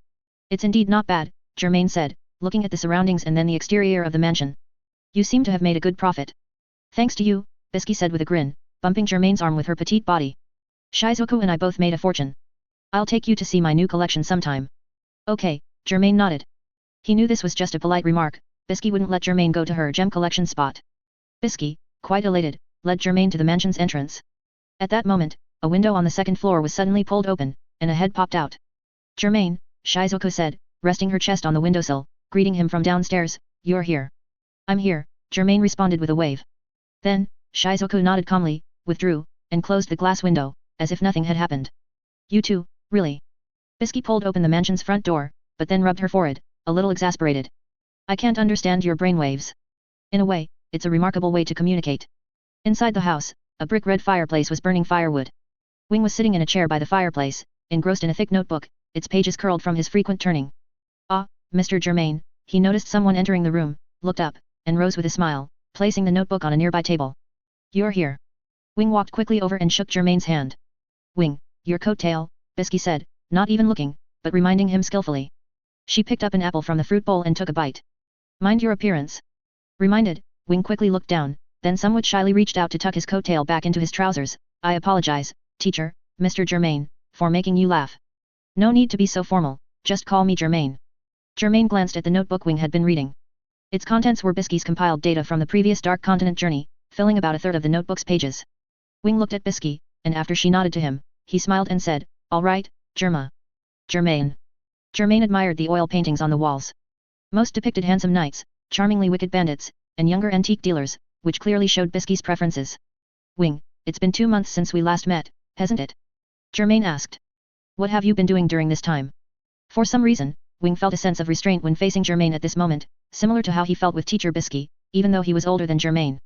"It's indeed not bad," Germain said, looking at the surroundings and then the exterior of the mansion. "You seem to have made a good profit." "Thanks to you," Bisky said with a grin, bumping Germain's arm with her petite body. "Shizuku and I both made a fortune. I'll take you to see my new collection sometime." "Okay," Germain nodded. He knew this was just a polite remark, Bisky wouldn't let Germain go to her gem collection spot. Bisky, quite elated, led Germain to the mansion's entrance. At that moment, a window on the second floor was suddenly pulled open, and a head popped out. "Germain," Shizuku said, resting her chest on the windowsill, greeting him from downstairs. "You're here." "I'm here," Germain responded with a wave. Then, Shizuku nodded calmly, withdrew, and closed the glass window, as if nothing had happened. "You two, really?" Bisky pulled open the mansion's front door, but then rubbed her forehead, a little exasperated. "I can't understand your brainwaves. In a way, it's a remarkable way to communicate." Inside the house, a brick red fireplace was burning firewood. Wing was sitting in a chair by the fireplace, engrossed in a thick notebook, its pages curled from his frequent turning. "Ah, Mr. Germain," he noticed someone entering the room, looked up, and rose with a smile, placing the notebook on a nearby table. "You're here." Wing walked quickly over and shook Germain's hand. "Wing, your coattail," Bisky said, not even looking, but reminding him skillfully. She picked up an apple from the fruit bowl and took a bite. "Mind your appearance." Reminded, Wing quickly looked down, then somewhat shyly reached out to tuck his coattail back into his trousers. "I apologize, teacher, Mr. Germain, for making you laugh." "No need to be so formal, just call me Germain." Germain glanced at the notebook Wing had been reading. Its contents were Bisky's compiled data from the previous Dark Continent journey, filling about a third of the notebook's pages. Wing looked at Bisky, and after she nodded to him, he smiled and said, "All right, Germain." Germain admired the oil paintings on the walls. Most depicted handsome knights, charmingly wicked bandits, and younger antique dealers, which clearly showed Bisky's preferences. "Wing, it's been 2 months since we last met, hasn't it?" Germain asked. "What have you been doing during this time?" For some reason, Wing felt a sense of restraint when facing Germain at this moment, similar to how he felt with teacher Bisky, even though he was older than Germain.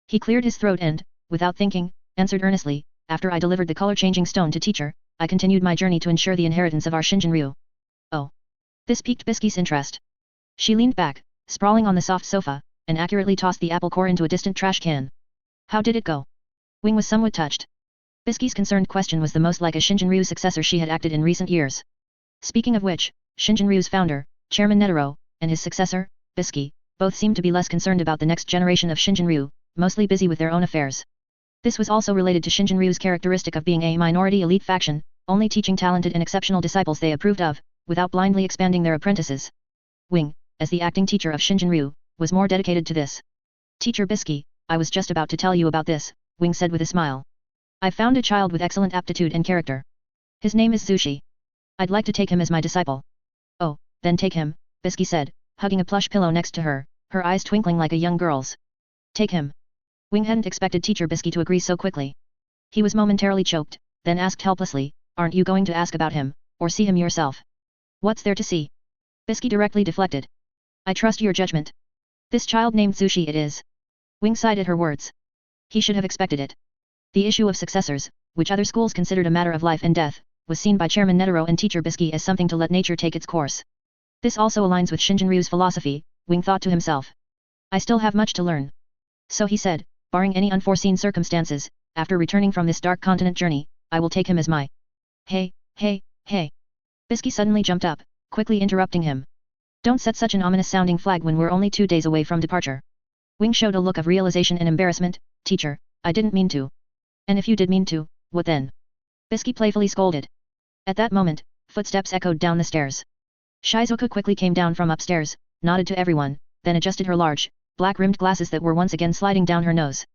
He cleared his throat and, without thinking, answered earnestly, "After I delivered the color-changing stone to teacher, I continued my journey to ensure the inheritance of our Shinjin-ryu." "Oh." This piqued Bisky's interest. She leaned back, sprawling on the soft sofa, and accurately tossed the apple core into a distant trash can. "How did it go?" Wing was somewhat touched. Bisky's concerned question was the most like a Shinjin-ryu successor she had acted in recent years. Speaking of which, Shinjin-ryu's founder, Chairman Netaro, and his successor, Bisky, both seemed to be less concerned about the next generation of Shinjin-ryu, mostly busy with their own affairs. This was also related to Shinjin-ryu's characteristic of being a minority elite faction, only teaching talented and exceptional disciples they approved of, without blindly expanding their apprentices. Wing, as the acting teacher of Shinjin-ryu, was more dedicated to this. "Teacher Bisky, I was just about to tell you about this," Wing said with a smile. "I've found a child with excellent aptitude and character. His name is Zushi. I'd like to take him as my disciple." "Oh, then take him," Bisky said, hugging a plush pillow next to her, her eyes twinkling like a young girl's. "Take him." Wing hadn't expected teacher Bisky to agree so quickly. He was momentarily choked, then asked helplessly, "Aren't you going to ask about him, or see him yourself?" "What's there to see?" Bisky directly deflected. "I trust your judgment. This child named Zushi it is." Wing sighed at her words. He should have expected it. The issue of successors, which other schools considered a matter of life and death, was seen by Chairman Netero and Teacher Bisky as something to let nature take its course. This also aligns with Shinjin-ryu's philosophy, Wing thought to himself. I still have much to learn. So he said, barring any unforeseen circumstances, after returning from this dark continent journey, I will take him as my... Hey. Bisky suddenly jumped up, quickly interrupting him. Don't set such an ominous-sounding flag when we're only 2 days away from departure. Wing showed a look of realization and embarrassment. Teacher, I didn't mean to. And if you did mean to, what then? Bisky playfully scolded. At that moment, footsteps echoed down the stairs. Shizuka quickly came down from upstairs, nodded to everyone, then adjusted her large, black-rimmed glasses that were once again sliding down her nose.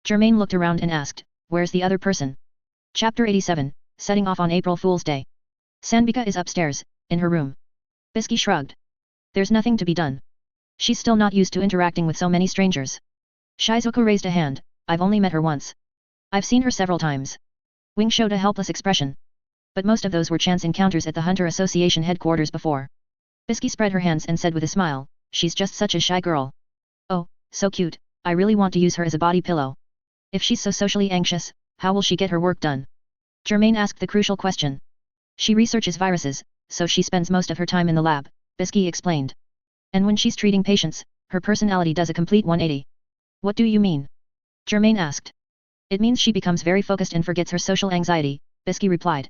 Germain looked around and asked, where's the other person? Chapter 87, setting off on April Fool's Day. Sanbika is upstairs, in her room. Bisky shrugged. There's nothing to be done. She's still not used to interacting with so many strangers. Shizuka raised a hand, I've only met her once. I've seen her several times. Wing showed a helpless expression. But most of those were chance encounters at the Hunter Association headquarters before. Bisky spread her hands and said with a smile, she's just such a shy girl. Oh, so cute, I really want to use her as a body pillow. If she's so socially anxious, how will she get her work done? Germain asked the crucial question. She researches viruses, so she spends most of her time in the lab, Bisky explained. And when she's treating patients, her personality does a complete 180. What do you mean? Germain asked. It means she becomes very focused and forgets her social anxiety, Bisky replied.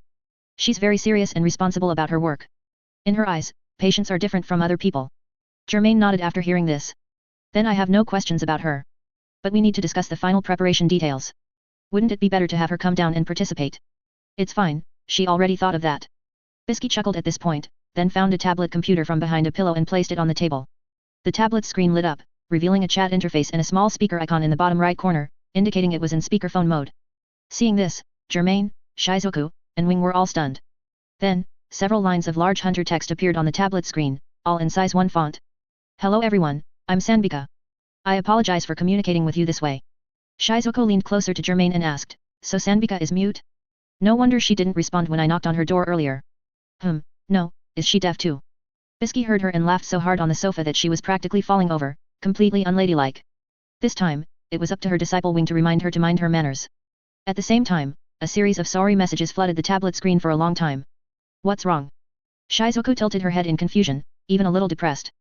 She's very serious and responsible about her work. In her eyes, patients are different from other people. Germain nodded after hearing this. Then I have no questions about her. But we need to discuss the final preparation details. Wouldn't it be better to have her come down and participate? It's fine, she already thought of that. Bisky chuckled at this point, then found a tablet computer from behind a pillow and placed it on the table. The tablet's screen lit up, revealing a chat interface and a small speaker icon in the bottom right corner, indicating it was in speakerphone mode. Seeing this, Germain, Shizuku, and Wing were all stunned. Then, several lines of large hunter text appeared on the tablet screen, all in size 1 font. Hello everyone, I'm Sanbika. I apologize for communicating with you this way. Shizuku leaned closer to Germain and asked, so Sanbika is mute? No wonder she didn't respond when I knocked on her door earlier. No, is she deaf too? Bisky heard her and laughed so hard on the sofa that she was practically falling over, completely unladylike. This time, it was up to her disciple Wing to remind her to mind her manners. At the same time, a series of sorry messages flooded the tablet screen for a long time. What's wrong? Shizuku tilted her head in confusion, even a little depressed.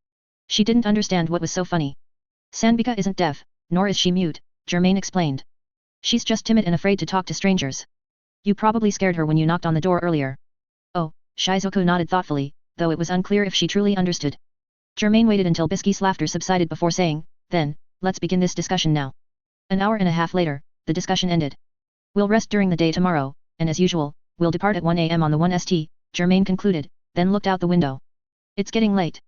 She didn't understand what was so funny. Sanbika isn't deaf, nor is she mute, Germain explained. She's just timid and afraid to talk to strangers. You probably scared her when you knocked on the door earlier. Oh, Shizuku nodded thoughtfully, though it was unclear if she truly understood. Germain waited until Bisky's laughter subsided before saying, then, let's begin this discussion now. An hour and a half later, the discussion ended. We'll rest during the day tomorrow, and as usual, we'll depart at 1 AM on the 1ST, Germain concluded, then looked out the window. It's getting late.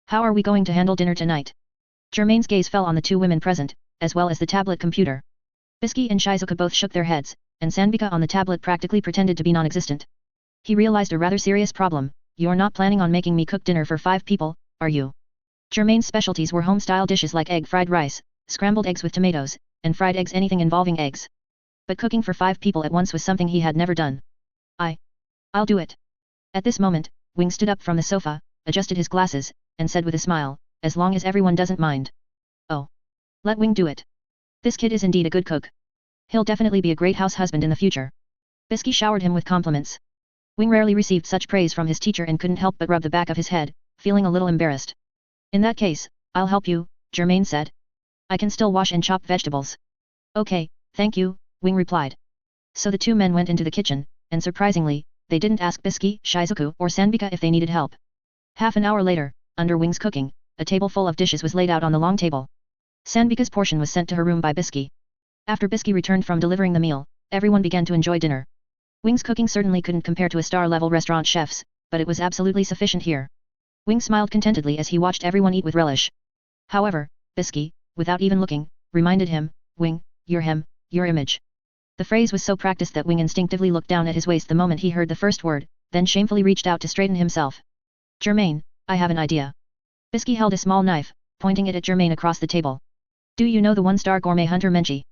How are we going to handle dinner tonight? Germain's gaze fell on the two women present, as well as the tablet computer. Bisky and Shizuka both shook their heads, and Sanbika on the tablet practically pretended to be non-existent. He realized a rather serious problem. You're not planning on making me cook dinner for 5 people, are you? Germain's specialties were home-style dishes like egg fried rice, scrambled eggs with tomatoes, and fried eggs, anything involving eggs. But cooking for 5 people at once was something he had never done. I'll do it. At this moment, Wing stood up from the sofa, adjusted his glasses, and said with a smile, as long as everyone doesn't mind. Oh. Let Wing do it. This kid is indeed a good cook. He'll definitely be a great house husband in the future. Bisky showered him with compliments. Wing rarely received such praise from his teacher and couldn't help but rub the back of his head, feeling a little embarrassed. In that case, I'll help you, Germain said. I can still wash and chop vegetables. Okay, thank you, Wing replied. So the two men went into the kitchen, and surprisingly, they didn't ask Bisky, Shizuku, or Sanbika if they needed help. Half an hour later, under Wing's cooking, a table full of dishes was laid out on the long table. Sanbika's portion was sent to her room by Bisky. After Bisky returned from delivering the meal, everyone began to enjoy dinner. Wing's cooking certainly couldn't compare to a star-level restaurant chef's, but it was absolutely sufficient here. Wing smiled contentedly as he watched everyone eat with relish. However, Bisky, without even looking, reminded him, Wing, you're him, your image. The phrase was so practiced that Wing instinctively looked down at his waist the moment he heard the first word, then shamefully reached out to straighten himself. Germain, I have an idea. Bisky held a small knife, pointing it at Germain across the table. Do you know the one-star gourmet hunter Menchi?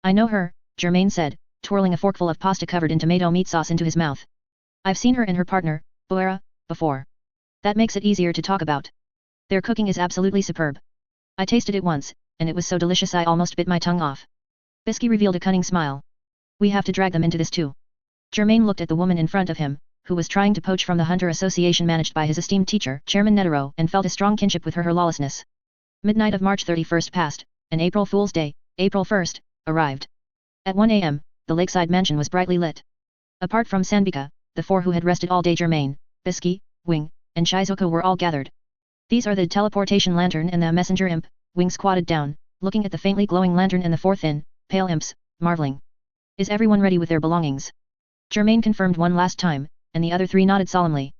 I know her, Germain said, twirling a forkful of pasta covered in tomato meat sauce into his mouth. I've seen her and her partner, Boera, before. That makes it easier to talk about. Their cooking is absolutely superb. I tasted it once, and it was so delicious I almost bit my tongue off. Bisky revealed a cunning smile. We have to drag them into this too. Germain looked at the woman in front of him, who was trying to poach from the Hunter Association managed by his esteemed teacher, Chairman Netero, and felt a strong kinship with her lawlessness. Midnight of March 31st passed, and April Fool's Day, April 1st, arrived. At 1 a.m., the lakeside mansion was brightly lit. Apart from Sanbika, the four who had rested all day Germain, Bisky, Wing, and Shizuko were all gathered. These are the teleportation lantern and the messenger imp. Wing squatted down, looking at the faintly glowing lantern and the four thin, pale imps, marveling. Is everyone ready with their belongings? Germain confirmed one last time, and the other three nodded solemnly.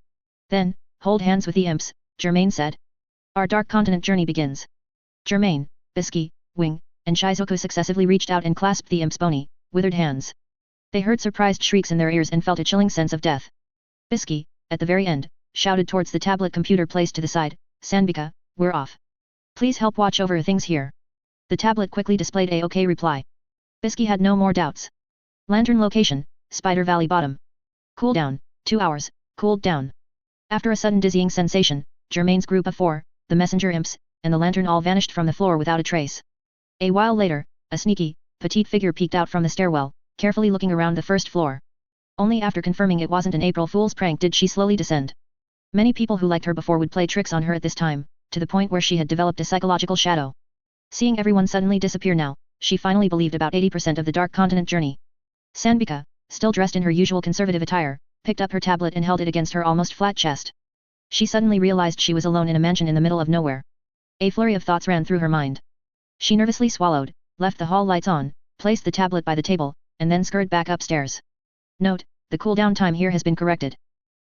Then, hold hands with the imps, Germain said. Our Dark Continent journey begins. Germain, Bisky, Wing, and Shizuko successively reached out and clasped the imps' bony, withered hands. They heard surprised shrieks in their ears and felt a chilling sense of death. Bisky, at the very end, shouted towards the tablet computer placed to the side, Sanbika, we're off. Please help watch over things here. The tablet quickly displayed a OK reply. Bisky had no more doubts. Lantern location, Spider Valley bottom. Cooldown, 2 hours, cooled down. After a sudden dizzying sensation, Germain's group of four, the messenger imps, and the lantern all vanished from the floor without a trace. A while later, a sneaky, petite figure peeked out from the stairwell, carefully looking around the first floor. Only after confirming it wasn't an April Fool's prank did she slowly descend. Many people who liked her before would play tricks on her at this time, to the point where she had developed a psychological shadow. Seeing everyone suddenly disappear now, she finally believed about 80% of the Dark Continent journey. Sanbika, still dressed in her usual conservative attire, picked up her tablet and held it against her almost flat chest. She suddenly realized she was alone in a mansion in the middle of nowhere. A flurry of thoughts ran through her mind. She nervously swallowed, left the hall lights on, placed the tablet by the table, and then scurried back upstairs. Note, the cooldown time here has been corrected.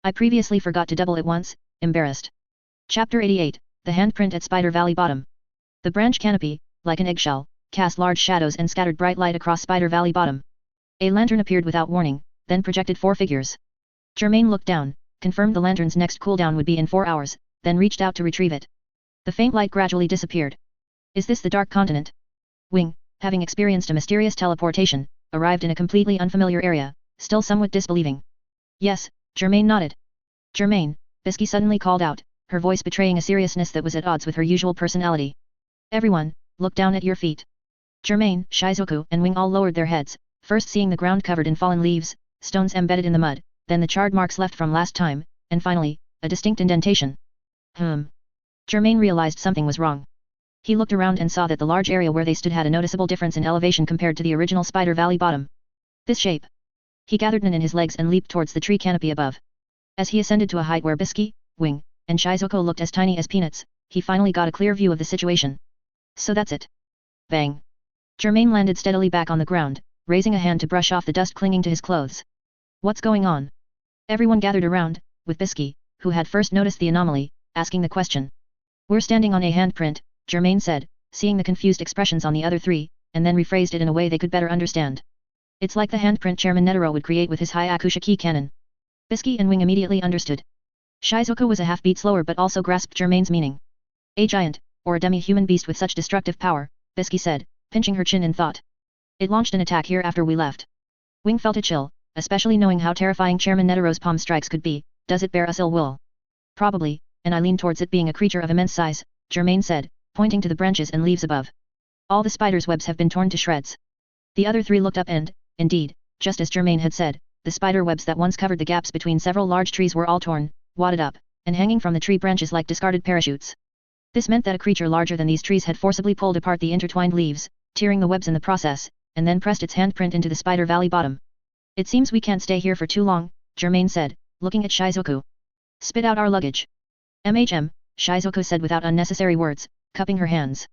I previously forgot to double it once, embarrassed. Chapter 88, The Handprint at Spider Valley Bottom. The branch canopy, like an eggshell, cast large shadows and scattered bright light across Spider Valley Bottom. A lantern appeared without warning, then projected 4 figures. Germain looked down, confirmed the lantern's next cooldown would be in 4 hours, then reached out to retrieve it. The faint light gradually disappeared. Is this the Dark Continent? Wing, having experienced a mysterious teleportation, arrived in a completely unfamiliar area, still somewhat disbelieving. Yes, Germain nodded. Germain, Bisky suddenly called out, her voice betraying a seriousness that was at odds with her usual personality. Everyone, look down at your feet. Germain, Shizuko, and Wing all lowered their heads, first seeing the ground covered in fallen leaves, stones embedded in the mud, then the charred marks left from last time, and finally, a distinct indentation. Germain realized something was wrong. He looked around and saw that the large area where they stood had a noticeable difference in elevation compared to the original Spider Valley bottom. This shape. He gathered Nen in his legs and leaped towards the tree canopy above. As he ascended to a height where Bisky, Wing, and Shizuko looked as tiny as peanuts, he finally got a clear view of the situation. So that's it. Bang. Germain landed steadily back on the ground, raising a hand to brush off the dust clinging to his clothes. What's going on? Everyone gathered around, with Bisky, who had first noticed the anomaly, asking the question. We're standing on a handprint, Germain said, seeing the confused expressions on the other three, and then rephrased it in a way they could better understand. It's like the handprint Chairman Netero would create with his HxH key cannon. Bisky and Wing immediately understood. Shizuko was a half-beat slower but also grasped Germain's meaning. A giant, or a demi-human beast with such destructive power, Bisky said, pinching her chin in thought. It launched an attack here after we left. Wing felt a chill, especially knowing how terrifying Chairman Netero's palm strikes could be. Does it bear us ill will? Probably, and I lean towards it being a creature of immense size, Germain said, pointing to the branches and leaves above. All the spider's webs have been torn to shreds. The other three looked up and, indeed, just as Germain had said, the spider webs that once covered the gaps between several large trees were all torn, wadded up, and hanging from the tree branches like discarded parachutes. This meant that a creature larger than these trees had forcibly pulled apart the intertwined leaves, tearing the webs in the process, and then pressed its handprint into the Spider Valley bottom. It seems we can't stay here for too long, Germain said, looking at Shizuko. Spit out our luggage. Shizuko said without unnecessary words, cupping her hands.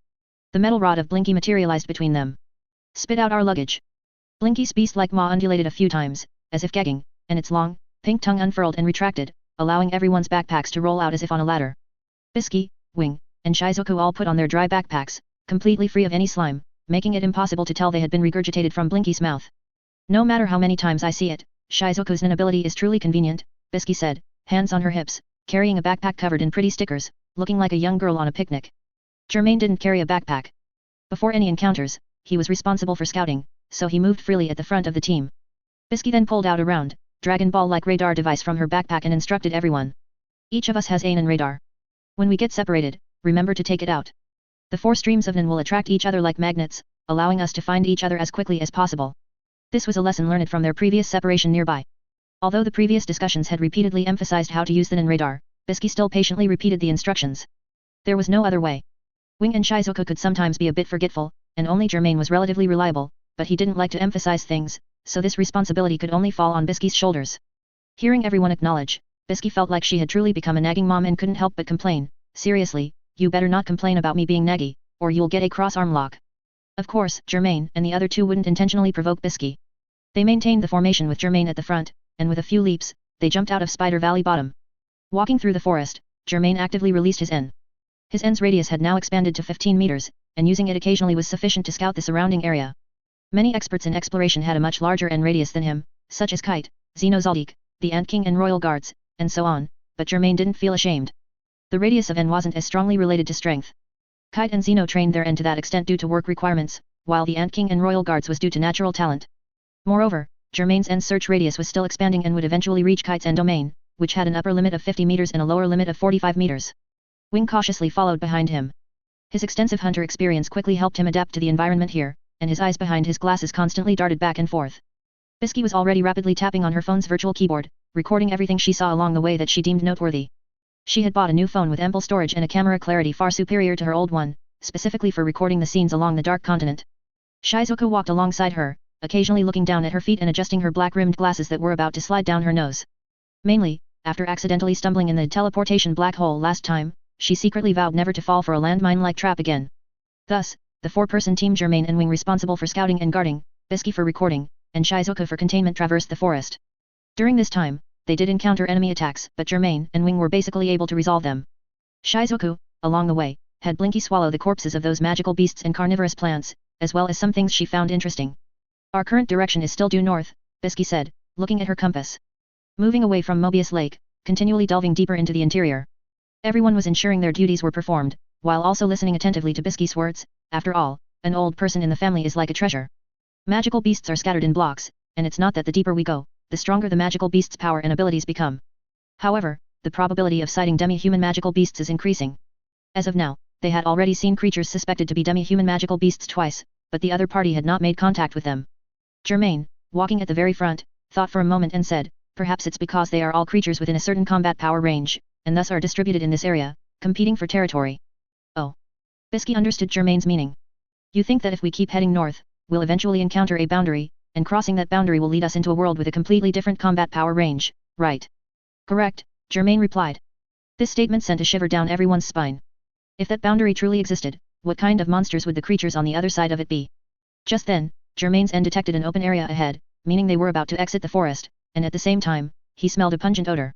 The metal rod of Blinky materialized between them. Spit out our luggage. Blinky's beast-like maw undulated a few times, as if gagging, and its long, pink tongue unfurled and retracted, allowing everyone's backpacks to roll out as if on a ladder. Bisky, Wing, and Shizuko all put on their dry backpacks, completely free of any slime, making it impossible to tell they had been regurgitated from Blinky's mouth. No matter how many times I see it, Shizuko's ability is truly convenient, Bisky said, hands on her hips, carrying a backpack covered in pretty stickers, looking like a young girl on a picnic. Germain didn't carry a backpack. Before any encounters, he was responsible for scouting, so he moved freely at the front of the team. Bisky then pulled out a round, Dragon Ball-like radar device from her backpack and instructed everyone. Each of us has a Nen radar. When we get separated, remember to take it out. The 4 streams of Nen will attract each other like magnets, allowing us to find each other as quickly as possible. This was a lesson learned from their previous separation nearby. Although the previous discussions had repeatedly emphasized how to use the NAN radar, Bisky still patiently repeated the instructions. There was no other way. Wing and Shizuku could sometimes be a bit forgetful, and only Germain was relatively reliable, but he didn't like to emphasize things, so this responsibility could only fall on Bisky's shoulders. Hearing everyone acknowledge, Bisky felt like she had truly become a nagging mom and couldn't help but complain, "Seriously, you better not complain about me being naggy, or you'll get a cross-arm lock." Of course, Germain and the other two wouldn't intentionally provoke Bisky. They maintained the formation with Germain at the front, and with a few leaps, they jumped out of Spider Valley bottom. Walking through the forest, Germain actively released his N. His N's radius had now expanded to 15 meters, and using it occasionally was sufficient to scout the surrounding area. Many experts in exploration had a much larger N radius than him, such as Kite, Xenozaldik, the Ant King and Royal Guards, and so on, but Germain didn't feel ashamed. The radius of N wasn't as strongly related to strength. Kite and Xeno trained their N to that extent due to work requirements, while the Ant King and Royal Guards was due to natural talent. Moreover, Germain's N search radius was still expanding and would eventually reach Kite's N domain, which had an upper limit of 50 meters and a lower limit of 45 meters. Wing cautiously followed behind him. His extensive hunter experience quickly helped him adapt to the environment here, and his eyes behind his glasses constantly darted back and forth. Bisky was already rapidly tapping on her phone's virtual keyboard, recording everything she saw along the way that she deemed noteworthy. She had bought a new phone with ample storage and a camera clarity far superior to her old one, specifically for recording the scenes along the Dark Continent. Shizuku walked alongside her, occasionally looking down at her feet and adjusting her black-rimmed glasses that were about to slide down her nose. Mainly, after accidentally stumbling in the teleportation black hole last time, she secretly vowed never to fall for a landmine-like trap again. Thus, the four-person team Germain and Wing responsible for scouting and guarding, Bisky for recording, and Shizuku for containment traversed the forest. During this time, they did encounter enemy attacks, but Germain and Wing were basically able to resolve them. Shizuku, along the way, had Blinky swallow the corpses of those magical beasts and carnivorous plants, as well as some things she found interesting. "Our current direction is still due north," Bisky said, looking at her compass. Moving away from Mobius Lake, continually delving deeper into the interior. Everyone was ensuring their duties were performed, while also listening attentively to Bisky's words. After all, an old person in the family is like a treasure. Magical beasts are scattered in blocks, and it's not that the deeper we go, the stronger the magical beast's power and abilities become. However, the probability of sighting demi-human magical beasts is increasing. As of now, they had already seen creatures suspected to be demi-human magical beasts twice, but the other party had not made contact with them. Germain, walking at the very front, thought for a moment and said, "Perhaps it's because they are all creatures within a certain combat power range, and thus are distributed in this area, competing for territory." Oh. Bisky understood Germain's meaning. "You think that if we keep heading north, we'll eventually encounter a boundary, and crossing that boundary will lead us into a world with a completely different combat power range, right?" "Correct," Germain replied. This statement sent a shiver down everyone's spine. If that boundary truly existed, what kind of monsters would the creatures on the other side of it be? Just then, Germain's N detected an open area ahead, meaning they were about to exit the forest, and at the same time, he smelled a pungent odor.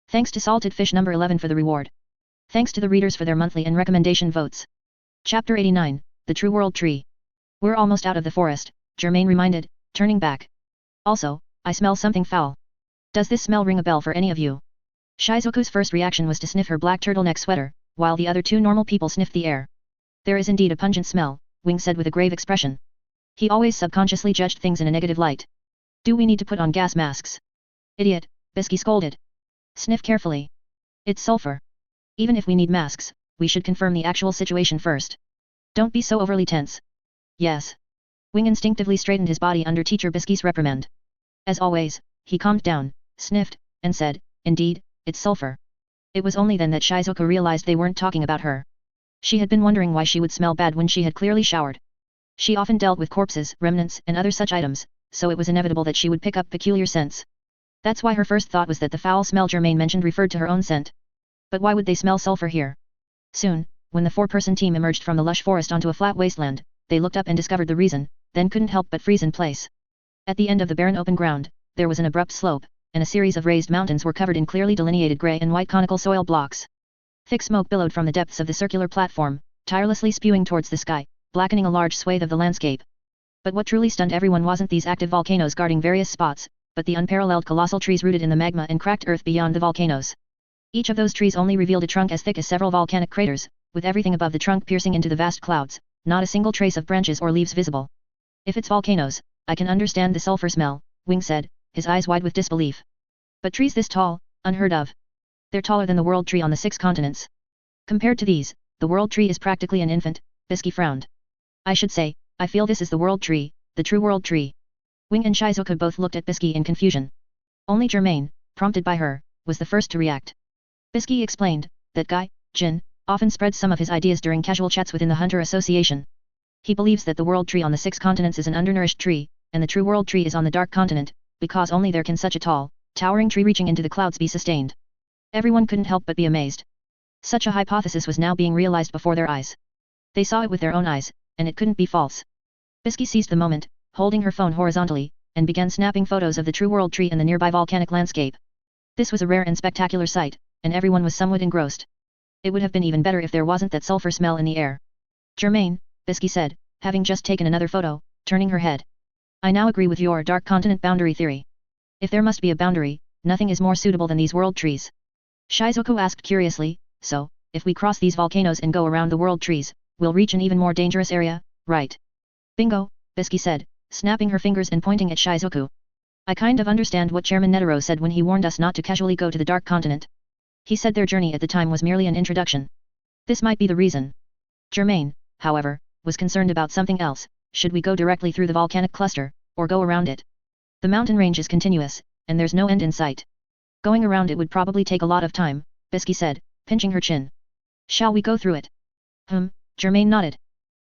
Thanks to Salted Fish number 11 for the reward. Thanks to the readers for their monthly and recommendation votes. Chapter 89, The True World Tree. "We're almost out of the forest," Germain reminded, turning back. "Also, I smell something foul. Does this smell ring a bell for any of you?" Shizuku's first reaction was to sniff her black turtleneck sweater, while the other two normal people sniffed the air. "There is indeed a pungent smell," Wing said with a grave expression. He always subconsciously judged things in a negative light. "Do we need to put on gas masks?" "Idiot," Bisky scolded. "Sniff carefully. It's sulfur. Even if we need masks, we should confirm the actual situation first. Don't be so overly tense." "Yes." Wing instinctively straightened his body under Teacher Bisky's reprimand. As always, he calmed down, sniffed, and said, "Indeed, it's sulfur." It was only then that Shizuku realized they weren't talking about her. She had been wondering why she would smell bad when she had clearly showered. She often dealt with corpses, remnants, and other such items, so it was inevitable that she would pick up peculiar scents. That's why her first thought was that the foul smell Germain mentioned referred to her own scent. But why would they smell sulfur here? Soon, when the four-person team emerged from the lush forest onto a flat wasteland, they looked up and discovered the reason, then couldn't help but freeze in place. At the end of the barren open ground, there was an abrupt slope, and a series of raised mountains were covered in clearly delineated grey and white conical soil blocks. Thick smoke billowed from the depths of the circular platform, tirelessly spewing towards the sky, blackening a large swathe of the landscape. But what truly stunned everyone wasn't these active volcanoes guarding various spots, but the unparalleled colossal trees rooted in the magma and cracked earth beyond the volcanoes. Each of those trees only revealed a trunk as thick as several volcanic craters, with everything above the trunk piercing into the vast clouds, not a single trace of branches or leaves visible. "If it's volcanoes, I can understand the sulfur smell," Wing said, his eyes wide with disbelief. "But trees this tall, unheard of. They're taller than the world tree on the 6 continents. Compared to these, the world tree is practically an infant," Bisky frowned. "I should say, I feel this is the world tree, the true world tree." Wing and Shizuku both looked at Bisky in confusion. Only Germain, prompted by her, was the first to react. Bisky explained that Guy, Jin, often spreads some of his ideas during casual chats within the Hunter Association. He believes that the world tree on the 6 continents is an undernourished tree, and the true world tree is on the dark continent, because only there can such a tall, towering tree reaching into the clouds be sustained. Everyone couldn't help but be amazed. Such a hypothesis was now being realized before their eyes. They saw it with their own eyes, and it couldn't be false. Bisky seized the moment, holding her phone horizontally, and began snapping photos of the true world tree and the nearby volcanic landscape. This was a rare and spectacular sight, and everyone was somewhat engrossed. It would have been even better if there wasn't that sulfur smell in the air. Germain, Bisky said, having just taken another photo, turning her head. I now agree with your dark continent boundary theory. If there must be a boundary, nothing is more suitable than these world trees. Shizuku asked curiously, so, if we cross these volcanoes and go around the world trees, we'll reach an even more dangerous area, right? Bingo, Bisky said, snapping her fingers and pointing at Shizuku. I kind of understand what Chairman Netero said when he warned us not to casually go to the dark continent. He said their journey at the time was merely an introduction. This might be the reason. Germain, however, was concerned about something else. Should we go directly through the volcanic cluster, or go around it? The mountain range is continuous, and there's no end in sight. Going around it would probably take a lot of time, Bisky said, pinching her chin. Shall we go through it? Germain nodded.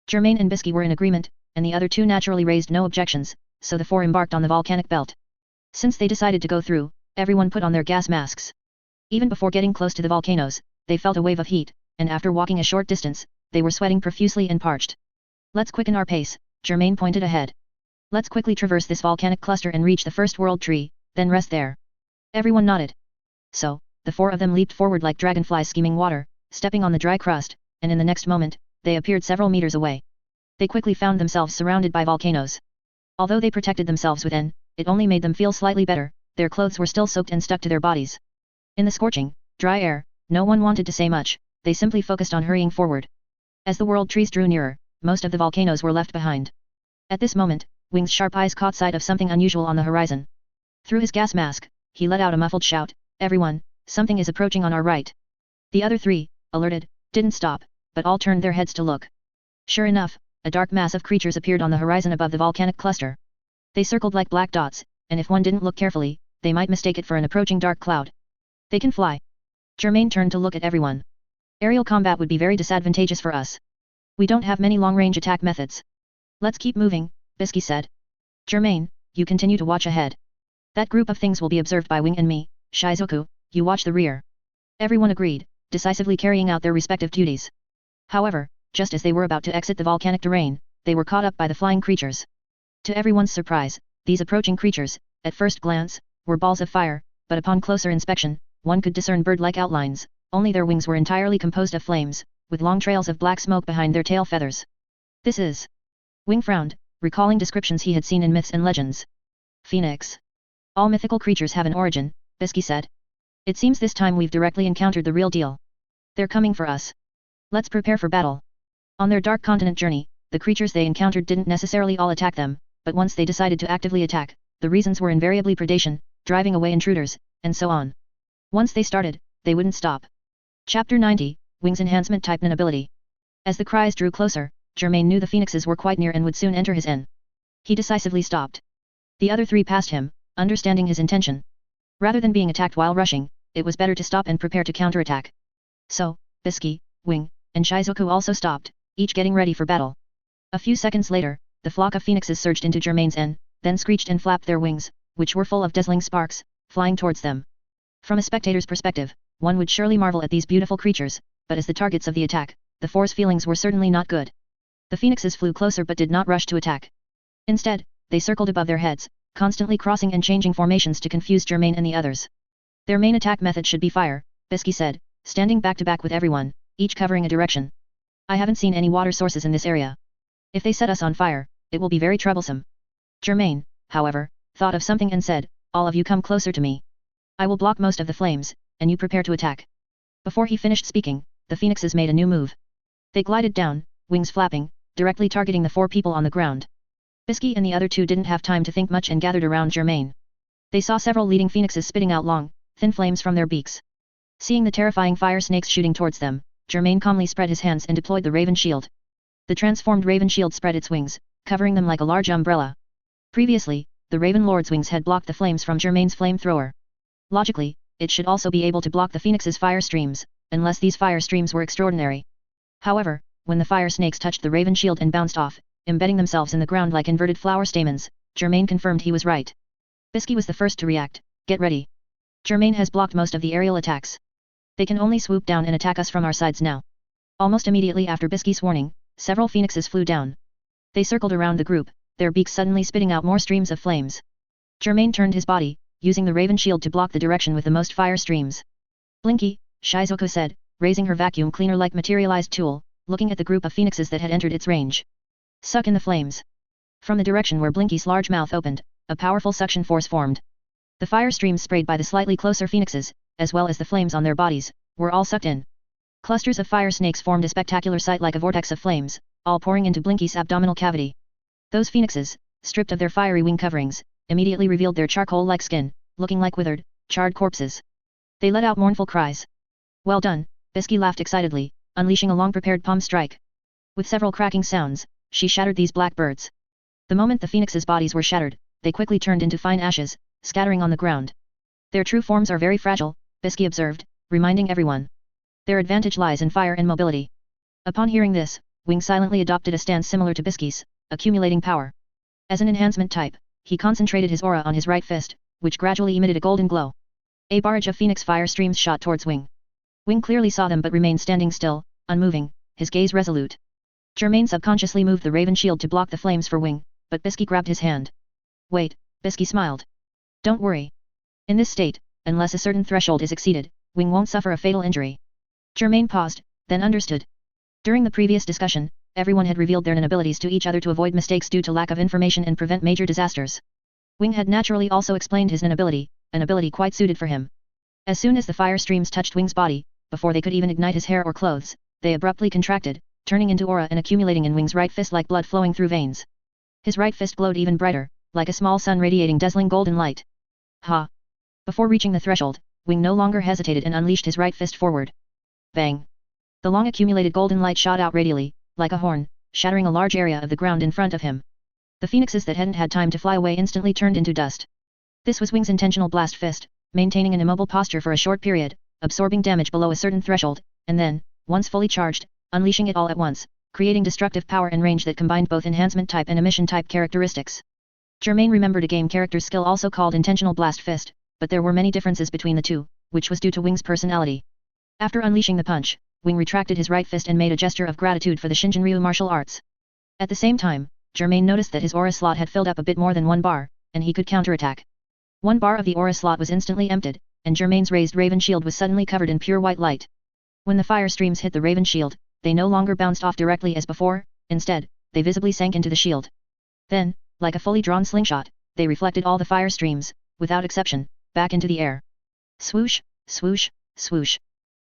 Germain and Bisky were in agreement, and the other two naturally raised no objections, so the four embarked on the volcanic belt. Since they decided to go through, everyone put on their gas masks. Even before getting close to the volcanoes, they felt a wave of heat, and after walking a short distance, they were sweating profusely and parched. Let's quicken our pace, Germain pointed ahead. Let's quickly traverse this volcanic cluster and reach the first world tree, then rest there. Everyone nodded. So, the four of them leaped forward like dragonflies skimming water, stepping on the dry crust, and in the next moment, they appeared several meters away. They quickly found themselves surrounded by volcanoes. Although they protected themselves within, it only made them feel slightly better, their clothes were still soaked and stuck to their bodies. In the scorching, dry air, no one wanted to say much, they simply focused on hurrying forward. As the world trees drew nearer, most of the volcanoes were left behind. At this moment, Wing's sharp eyes caught sight of something unusual on the horizon. Through his gas mask, he let out a muffled shout, "Everyone, something is approaching on our right." The other three, alerted, didn't stop, but all turned their heads to look. Sure enough, a dark mass of creatures appeared on the horizon above the volcanic cluster. They circled like black dots, and if one didn't look carefully, they might mistake it for an approaching dark cloud. They can fly. Germain turned to look at everyone. Aerial combat would be very disadvantageous for us. We don't have many long-range attack methods. Let's keep moving, Bisky said. Germain, you continue to watch ahead. That group of things will be observed by Wing and me. Shizuku, you watch the rear. Everyone agreed, decisively carrying out their respective duties. However, just as they were about to exit the volcanic terrain, they were caught up by the flying creatures. To everyone's surprise, these approaching creatures, at first glance, were balls of fire, but upon closer inspection, one could discern bird-like outlines, only their wings were entirely composed of flames, with long trails of black smoke behind their tail feathers. This is... Wing frowned, recalling descriptions he had seen in myths and legends. Phoenix. All mythical creatures have an origin, Bisky said. It seems this time we've directly encountered the real deal. They're coming for us. Let's prepare for battle. On their dark continent journey, the creatures they encountered didn't necessarily all attack them, but once they decided to actively attack, the reasons were invariably predation, driving away intruders, and so on. Once they started, they wouldn't stop. Chapter 90, Wings Enhancement Type Nin Ability. As the cries drew closer, Germain knew the phoenixes were quite near and would soon enter his inn. He decisively stopped. The other three passed him, understanding his intention. Rather than being attacked while rushing, it was better to stop and prepare to counterattack. So, Bisky, Wing, and Shizuku also stopped, each getting ready for battle. A few seconds later, the flock of phoenixes surged into Germain's inn, then screeched and flapped their wings, which were full of dazzling sparks, flying towards them. From a spectator's perspective, one would surely marvel at these beautiful creatures, but as the targets of the attack, the four's feelings were certainly not good. The phoenixes flew closer but did not rush to attack. Instead, they circled above their heads, constantly crossing and changing formations to confuse Germain and the others. Their main attack method should be fire, Bisky said, standing back to back with everyone, each covering a direction. I haven't seen any water sources in this area. If they set us on fire, it will be very troublesome. Germain, however, thought of something and said, all of you come closer to me. I will block most of the flames, and you prepare to attack. Before he finished speaking, the phoenixes made a new move. They glided down, wings flapping, directly targeting the four people on the ground. Bisky and the other two didn't have time to think much and gathered around Germain. They saw several leading phoenixes spitting out long, thin flames from their beaks. Seeing the terrifying fire snakes shooting towards them, Germain calmly spread his hands and deployed the Raven Shield. The transformed Raven Shield spread its wings, covering them like a large umbrella. Previously, the Raven Lord's wings had blocked the flames from Germain's flamethrower. Logically, it should also be able to block the Phoenix's fire streams, unless these fire streams were extraordinary. However, when the fire snakes touched the Raven shield and bounced off, embedding themselves in the ground like inverted flower stamens, Germain confirmed he was right. Bisky was the first to react. Get ready. Germain has blocked most of the aerial attacks. They can only swoop down and attack us from our sides now. Almost immediately after Bisky's warning, several phoenixes flew down. They circled around the group, their beaks suddenly spitting out more streams of flames. Germain turned his body, using the Raven shield to block the direction with the most fire streams. Blinky, Shizuko said, raising her vacuum cleaner-like materialized tool, looking at the group of phoenixes that had entered its range. Suck in the flames. From the direction where Blinky's large mouth opened, a powerful suction force formed. The fire streams sprayed by the slightly closer phoenixes, as well as the flames on their bodies, were all sucked in. Clusters of fire snakes formed a spectacular sight like a vortex of flames, all pouring into Blinky's abdominal cavity. Those phoenixes, stripped of their fiery wing coverings, immediately revealed their charcoal-like skin, looking like withered, charred corpses. They let out mournful cries. Well done, Bisky laughed excitedly, unleashing a long-prepared palm strike. With several cracking sounds, she shattered these black birds. The moment the phoenixes' bodies were shattered, they quickly turned into fine ashes, scattering on the ground. Their true forms are very fragile, Bisky observed, reminding everyone. Their advantage lies in fire and mobility. Upon hearing this, Wing silently adopted a stance similar to Bisky's, accumulating power. As an enhancement type, he concentrated his aura on his right fist, which gradually emitted a golden glow. A barrage of phoenix fire streams shot towards Wing. Wing clearly saw them but remained standing still, unmoving, his gaze resolute. Germain subconsciously moved the Raven shield to block the flames for Wing, but Bisky grabbed his hand. Wait, Bisky smiled. Don't worry. In this state, unless a certain threshold is exceeded, Wing won't suffer a fatal injury. Germain paused, then understood. During the previous discussion, everyone had revealed their inabilities to each other to avoid mistakes due to lack of information and prevent major disasters. Wing had naturally also explained his inability, an ability quite suited for him. As soon as the fire streams touched Wing's body, before they could even ignite his hair or clothes, they abruptly contracted, turning into aura and accumulating in Wing's right fist like blood flowing through veins. His right fist glowed even brighter, like a small sun radiating dazzling golden light. Ha! Before reaching the threshold, Wing no longer hesitated and unleashed his right fist forward. Bang! The long accumulated golden light shot out radially, like a horn, shattering a large area of the ground in front of him. The phoenixes that hadn't had time to fly away instantly turned into dust. This was Wing's intentional blast fist, maintaining an immobile posture for a short period, absorbing damage below a certain threshold, and then, once fully charged, unleashing it all at once, creating destructive power and range that combined both enhancement type and emission type characteristics. Germain remembered a game character's skill also called intentional blast fist, but there were many differences between the two, which was due to Wing's personality. After unleashing the punch, Wing retracted his right fist and made a gesture of gratitude for the Shinjinryu martial arts. At the same time, Germain noticed that his aura slot had filled up a bit more than one bar, and he could counterattack. One bar of the aura slot was instantly emptied, and Germain's raised Raven shield was suddenly covered in pure white light. When the fire streams hit the Raven shield, they no longer bounced off directly as before, instead, they visibly sank into the shield. Then, like a fully drawn slingshot, they reflected all the fire streams, without exception, back into the air. Swoosh, swoosh, swoosh.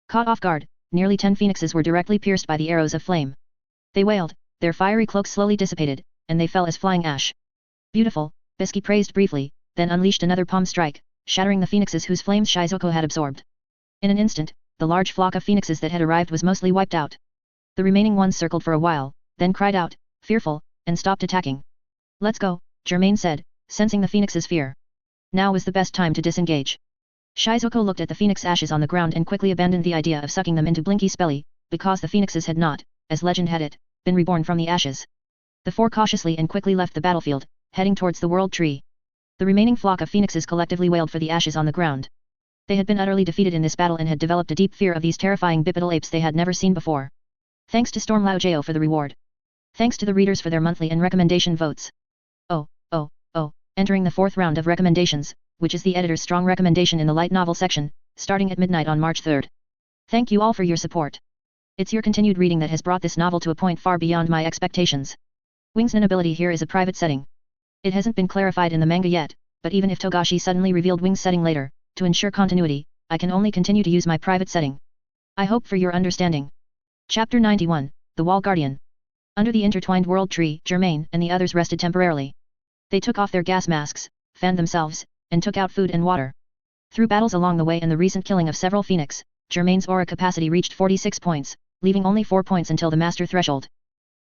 Caught off guard, nearly 10 phoenixes were directly pierced by the arrows of flame. They wailed, their fiery cloaks slowly dissipated, and they fell as flying ash. Beautiful, Bisky praised briefly, then unleashed another palm strike, shattering the phoenixes whose flames Shizuko had absorbed. In an instant, the large flock of phoenixes that had arrived was mostly wiped out. The remaining ones circled for a while, then cried out, fearful, and stopped attacking. Let's go, Germain said, sensing the phoenix's fear. Now was the best time to disengage. Shizuko looked at the phoenix ashes on the ground and quickly abandoned the idea of sucking them into Blinky's belly, because the phoenixes had not, as legend had it, been reborn from the ashes. The four cautiously and quickly left the battlefield, heading towards the world tree. The remaining flock of phoenixes collectively wailed for the ashes on the ground. They had been utterly defeated in this battle and had developed a deep fear of these terrifying bipedal apes they had never seen before. Thanks to Storm Laojao for the reward. Thanks to the readers for their monthly and recommendation votes. Entering the 4th round of recommendations, which is the editor's strong recommendation in the light novel section, starting at midnight on March 3rd. Thank you all for your support. It's your continued reading that has brought this novel to a point far beyond my expectations. Wing's ability here is a private setting. It hasn't been clarified in the manga yet, but even if Togashi suddenly revealed Wing's setting later, to ensure continuity, I can only continue to use my private setting. I hope for your understanding. Chapter 91, The Wall Guardian. Under the intertwined world tree, Germain and the others rested temporarily. They took off their gas masks, fanned themselves, and took out food and water. Through battles along the way and the recent killing of several phoenix, Germain's aura capacity reached 46 points, leaving only 4 points until the master threshold.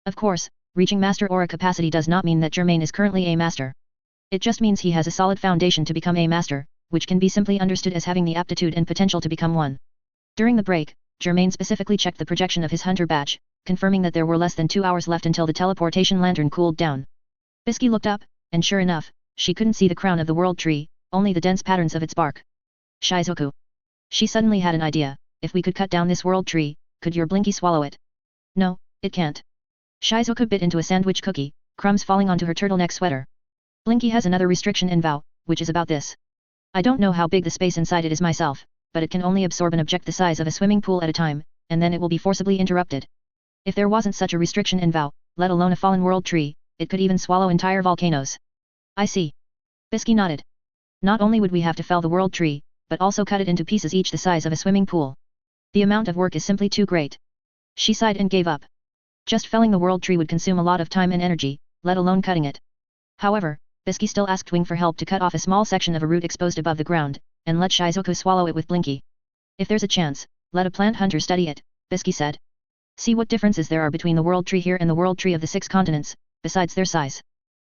Of course, reaching master aura capacity does not mean that Germain is currently a master. It just means he has a solid foundation to become a master, which can be simply understood as having the aptitude and potential to become one. During the break, Germain specifically checked the projection of his hunter badge, confirming that there were less than 2 hours left until the teleportation lantern cooled down. Bisky looked up, and sure enough, she couldn't see the crown of the world tree, only the dense patterns of its bark. Shizuku. She suddenly had an idea. If we could cut down this world tree, could your Blinky swallow it? No, it can't. Shizuku bit into a sandwich cookie, crumbs falling onto her turtleneck sweater. Blinky has another restriction in vow, which is about this. I don't know how big the space inside it is myself, but it can only absorb an object the size of a swimming pool at a time, and then it will be forcibly interrupted. If there wasn't such a restriction in vow, let alone a fallen world tree, it could even swallow entire volcanoes. I see. Bisky nodded. Not only would we have to fell the world tree, but also cut it into pieces each the size of a swimming pool. The amount of work is simply too great. She sighed and gave up. Just felling the world tree would consume a lot of time and energy, let alone cutting it. However, Bisky still asked Wing for help to cut off a small section of a root exposed above the ground, and let Shizuku swallow it with Blinky. If there's a chance, let a plant hunter study it, Bisky said. See what differences there are between the world tree here and the world tree of the 6 continents, besides their size.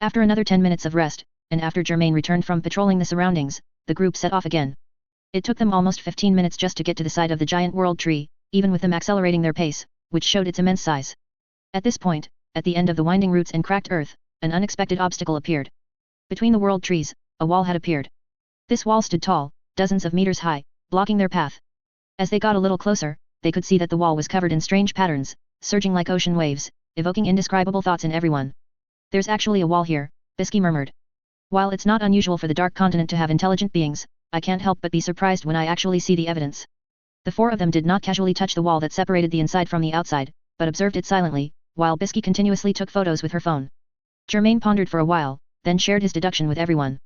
After another 10 minutes of rest, and after Germain returned from patrolling the surroundings, the group set off again. It took them almost 15 minutes just to get to the side of the giant world tree, even with them accelerating their pace, which showed its immense size. At this point, at the end of the winding roots and cracked earth, an unexpected obstacle appeared. Between the world trees, a wall had appeared. This wall stood tall, dozens of meters high, blocking their path. As they got a little closer, they could see that the wall was covered in strange patterns, surging like ocean waves, evoking indescribable thoughts in everyone. There's actually a wall here, Bisky murmured. While it's not unusual for the Dark Continent to have intelligent beings, I can't help but be surprised when I actually see the evidence. The 4 of them did not casually touch the wall that separated the inside from the outside, but observed it silently, while Bisky continuously took photos with her phone. Germain pondered for a while, then shared his deduction with everyone.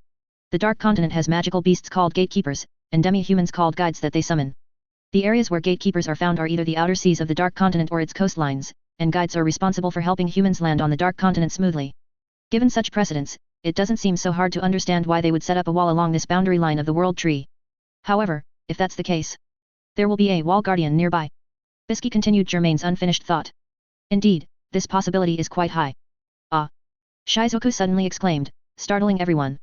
The Dark Continent has magical beasts called gatekeepers, and demi-humans called guides that they summon. The areas where gatekeepers are found are either the outer seas of the Dark Continent or its coastlines, and guides are responsible for helping humans land on the Dark Continent smoothly. Given such precedents, it doesn't seem so hard to understand why they would set up a wall along this boundary line of the world tree. However, if that's the case, there will be a wall guardian nearby. Bisky continued Germain's unfinished thought. Indeed, this possibility is quite high. Ah! Shizuku suddenly exclaimed, startling everyone.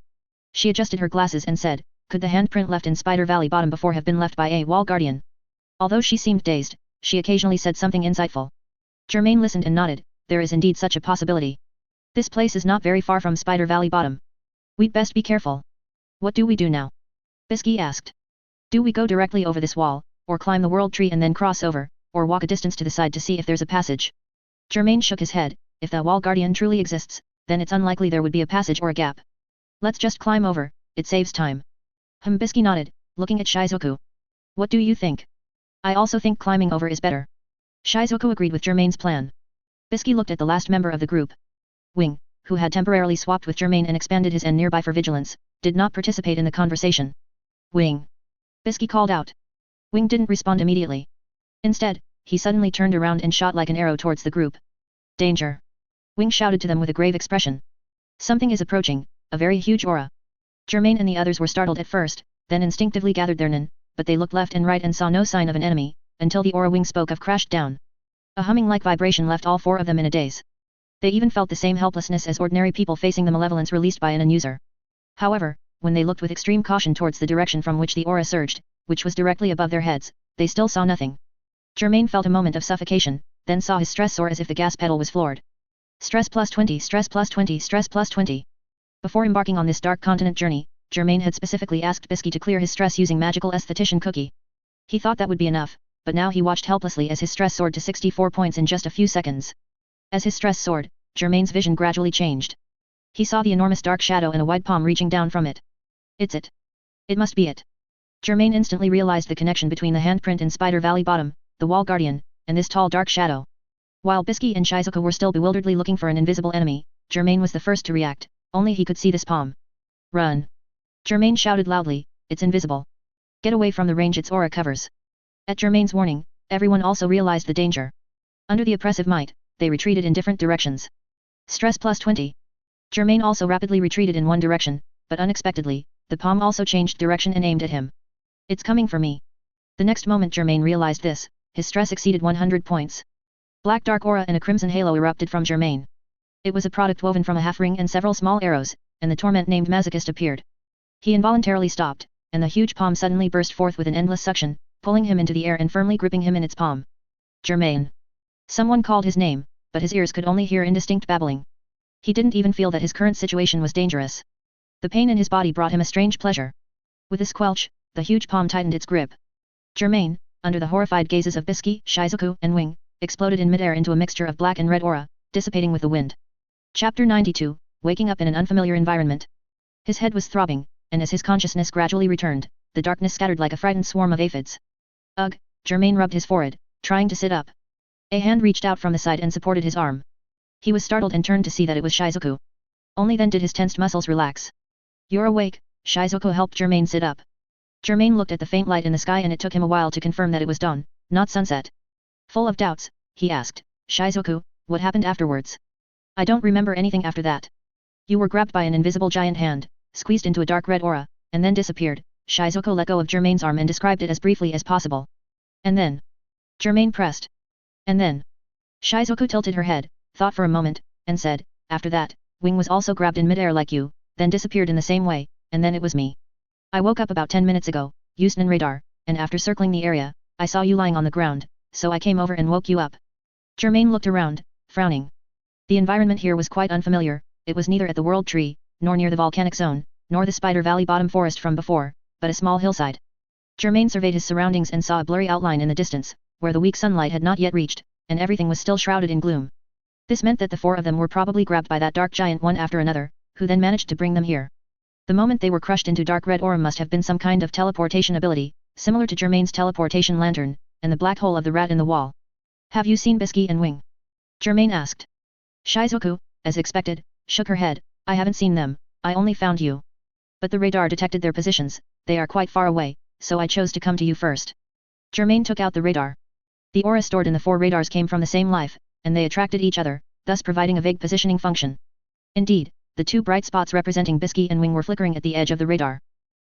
She adjusted her glasses and said, could the handprint left in Spider Valley bottom before have been left by a wall guardian? Although she seemed dazed, she occasionally said something insightful. Germain listened and nodded, there is indeed such a possibility. This place is not very far from Spider Valley bottom. We'd best be careful. What do we do now? Bisky asked. Do we go directly over this wall, or climb the world tree and then cross over, or walk a distance to the side to see if there's a passage? Germain shook his head. If the wall guardian truly exists, then it's unlikely there would be a passage or a gap. Let's just climb over, it saves time. Bisky nodded, looking at Shizuku. What do you think? I also think climbing over is better. Shizuku agreed with Germain's plan. Bisky looked at the last member of the group. Wing, who had temporarily swapped with Germain and expanded his N nearby for vigilance, did not participate in the conversation. Wing! Bisky called out. Wing didn't respond immediately. Instead, he suddenly turned around and shot like an arrow towards the group. Danger! Wing shouted to them with a grave expression. Something is approaching, a very huge aura. Germain and the others were startled at first, then instinctively gathered their Nen, but they looked left and right and saw no sign of an enemy, until the aura Wing spoke of crashed down. A humming-like vibration left all 4 of them in a daze. They even felt the same helplessness as ordinary people facing the malevolence released by an user. However, when they looked with extreme caution towards the direction from which the aura surged, which was directly above their heads, they still saw nothing. Germain felt a moment of suffocation, then saw his stress soar as if the gas pedal was floored. Stress plus 20, stress plus 20, stress plus 20. Before embarking on this Dark Continent journey, Germain had specifically asked Bisky to clear his stress using magical esthetician cookie. He thought that would be enough, but now he watched helplessly as his stress soared to 64 points in just a few seconds. As his stress soared, Germain's vision gradually changed. He saw the enormous dark shadow and a wide palm reaching down from it. It's it. It must be it. Germain instantly realized the connection between the handprint in Spider Valley bottom, the wall guardian, and this tall dark shadow. While Bisky and Shizuku were still bewilderedly looking for an invisible enemy, Germain was the first to react, only he could see this palm. Run! Germain shouted loudly, it's invisible. Get away from the range its aura covers. At Germain's warning, everyone also realized the danger. Under the oppressive might, they retreated in different directions. Stress plus 20. Germain also rapidly retreated in one direction, but unexpectedly, the palm also changed direction and aimed at him. It's coming for me. The next moment Germain realized this, his stress exceeded 100 points. Black dark aura and a crimson halo erupted from Germain. It was a product woven from a half ring and several small arrows, and the torment named masochist appeared. He involuntarily stopped, and the huge palm suddenly burst forth with an endless suction, pulling him into the air and firmly gripping him in its palm. Germain. Someone called his name, but his ears could only hear indistinct babbling. He didn't even feel that his current situation was dangerous. The pain in his body brought him a strange pleasure. With a squelch, the huge palm tightened its grip. Germain, under the horrified gazes of Bisky, Shizuku, and Wing, exploded in midair into a mixture of black and red aura, dissipating with the wind. Chapter 92, Waking up in an unfamiliar environment. His head was throbbing, and as his consciousness gradually returned, the darkness scattered like a frightened swarm of aphids. Ugh, Germain rubbed his forehead, trying to sit up. A hand reached out from the side and supported his arm. He was startled and turned to see that it was Shizuku. Only then did his tensed muscles relax. You're awake, Shizuku helped Germain sit up. Germain looked at the faint light in the sky and it took him a while to confirm that it was dawn, not sunset. Full of doubts, he asked, Shizuku, what happened afterwards? I don't remember anything after that. You were grabbed by an invisible giant hand, squeezed into a dark red aura, and then disappeared. Shizuku let go of Germain's arm and described it as briefly as possible. And then? Germain pressed. And then? Shizuku tilted her head, thought for a moment, and said, after that, Wing was also grabbed in midair like you, then disappeared in the same way, and then it was me. I woke up about 10 minutes ago, used an radar, and after circling the area, I saw you lying on the ground, so I came over and woke you up. Germain looked around, frowning. The environment here was quite unfamiliar. It was neither at the World Tree, nor near the volcanic zone, nor the Spider Valley bottom forest from before, but a small hillside. Germain surveyed his surroundings and saw a blurry outline in the distance, where the weak sunlight had not yet reached, and everything was still shrouded in gloom. This meant that the 4 of them were probably grabbed by that dark giant one after another, who then managed to bring them here. The moment they were crushed into dark red aura must have been some kind of teleportation ability, similar to Germain's teleportation lantern, and the black hole of the rat in the wall. Have you seen Bisky and Wing? Germain asked. Shizuku, as expected, shook her head. I haven't seen them, I only found you. But the radar detected their positions, they are quite far away, so I chose to come to you first. Germain took out the radar. The aura stored in the 4 radars came from the same life, and they attracted each other, thus providing a vague positioning function. Indeed, the 2 bright spots representing Bisky and Wing were flickering at the edge of the radar.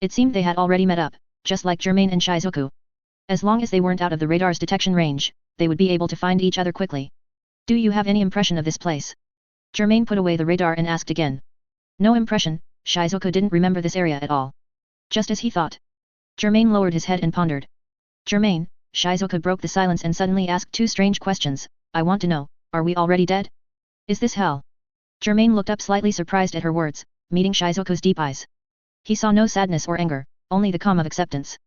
It seemed they had already met up, just like Germain and Shizuku. As long as they weren't out of the radar's detection range, they would be able to find each other quickly. Do you have any impression of this place? Germain put away the radar and asked again. No impression, Shizuku didn't remember this area at all. Just as he thought. Germain lowered his head and pondered. Germain, Shizuku broke the silence and suddenly asked 2 strange questions. I want to know, are we already dead? Is this hell? Germain looked up slightly surprised at her words, meeting Shizuku's deep eyes. He saw no sadness or anger, only the calm of acceptance.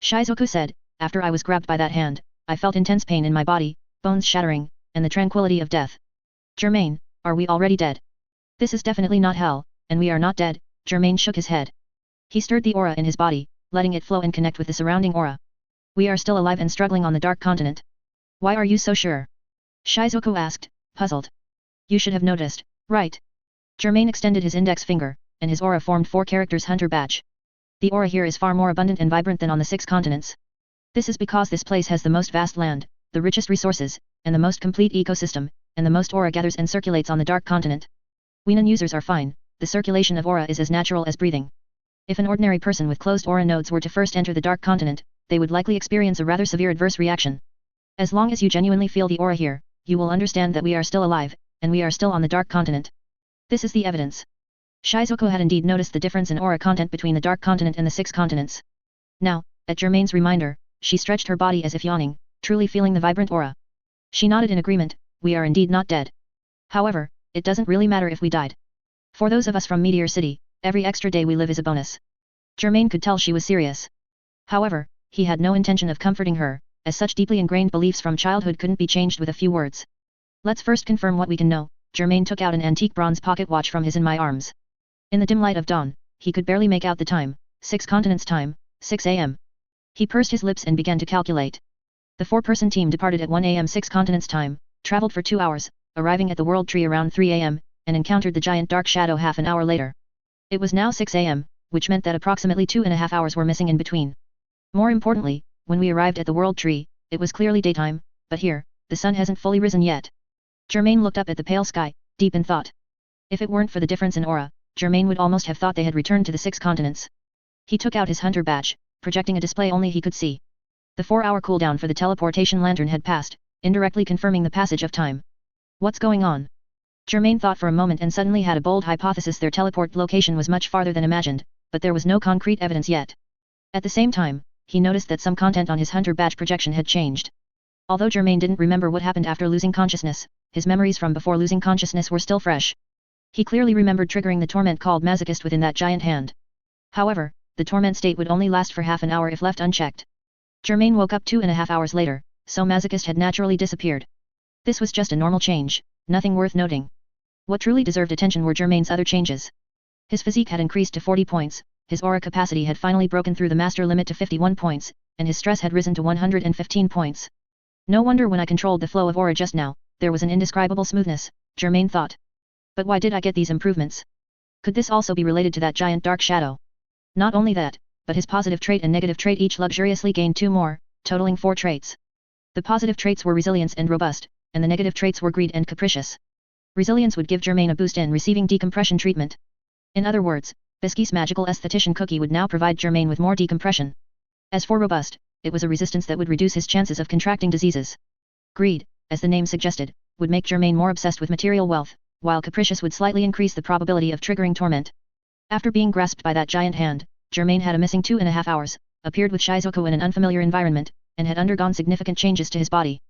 Shizuku said, after I was grabbed by that hand, I felt intense pain in my body, bones shattering, and the tranquility of death. Germain, are we already dead? This is definitely not hell, and we are not dead, Germain shook his head. He stirred the aura in his body, letting it flow and connect with the surrounding aura. We are still alive and struggling on the dark continent. Why are you so sure? Shizuku asked, puzzled. You should have noticed, right? Germain extended his index finger, and his aura formed 4 characters Hunter badge. The aura here is far more abundant and vibrant than on the 6 continents. This is because this place has the most vast land, the richest resources, and the most complete ecosystem, and the most aura gathers and circulates on the dark continent. We non-users are fine, the circulation of aura is as natural as breathing. If an ordinary person with closed aura nodes were to first enter the dark continent, they would likely experience a rather severe adverse reaction. As long as you genuinely feel the aura here, you will understand that we are still alive, and we are still on the dark continent. This is the evidence. Shizuku had indeed noticed the difference in aura content between the dark continent and the 6 continents. Now, at Germain's reminder, she stretched her body as if yawning, truly feeling the vibrant aura. She nodded in agreement, we are indeed not dead. However, it doesn't really matter if we died. For those of us from Meteor City, every extra day we live is a bonus. Germain could tell she was serious. However, he had no intention of comforting her, as such deeply ingrained beliefs from childhood couldn't be changed with a few words. Let's first confirm what we can know. Germain took out an antique bronze pocket watch from his in my arms. In the dim light of dawn, he could barely make out the time, 6 continents time, 6 a.m. He pursed his lips and began to calculate. The 4-person team departed at 1 a.m. 6 continents time, traveled for 2 hours, arriving at the World Tree around 3 a.m., and encountered the giant dark shadow half an hour later. It was now 6 a.m., which meant that approximately 2.5 hours were missing in between. More importantly, when we arrived at the World Tree, it was clearly daytime, but here, the sun hasn't fully risen yet. Germain looked up at the pale sky, deep in thought. If it weren't for the difference in aura, Germain would almost have thought they had returned to the 6 continents. He took out his hunter badge, projecting a display only he could see. The 4-hour cooldown for the teleportation lantern had passed, indirectly confirming the passage of time. What's going on? Germain thought for a moment and suddenly had a bold hypothesis: their teleport location was much farther than imagined, but there was no concrete evidence yet. At the same time, he noticed that some content on his hunter badge projection had changed. Although Germain didn't remember what happened after losing consciousness, his memories from before losing consciousness were still fresh. He clearly remembered triggering the torment called masochist within that giant hand. However, the torment state would only last for half an hour if left unchecked. Germain woke up 2.5 hours later, so masochist had naturally disappeared. This was just a normal change, nothing worth noting. What truly deserved attention were Germain's other changes. His physique had increased to 40 points, his aura capacity had finally broken through the master limit to 51 points, and his stress had risen to 115 points. No wonder when I controlled the flow of aura just now, there was an indescribable smoothness, Germain thought. But why did I get these improvements? Could this also be related to that giant dark shadow? Not only that, but his positive trait and negative trait each luxuriously gained 2 more, totaling 4 traits. The positive traits were resilience and robust, and the negative traits were greed and capricious. Resilience would give Germain a boost in receiving decompression treatment. In other words, Bisky's magical esthetician cookie would now provide Germain with more decompression. As for robust, it was a resistance that would reduce his chances of contracting diseases. Greed, as the name suggested, would make Germain more obsessed with material wealth, while capricious would slightly increase the probability of triggering torment. After being grasped by that giant hand, Germain had a missing 2.5 hours, appeared with Shizuku in an unfamiliar environment, and had undergone significant changes to his body.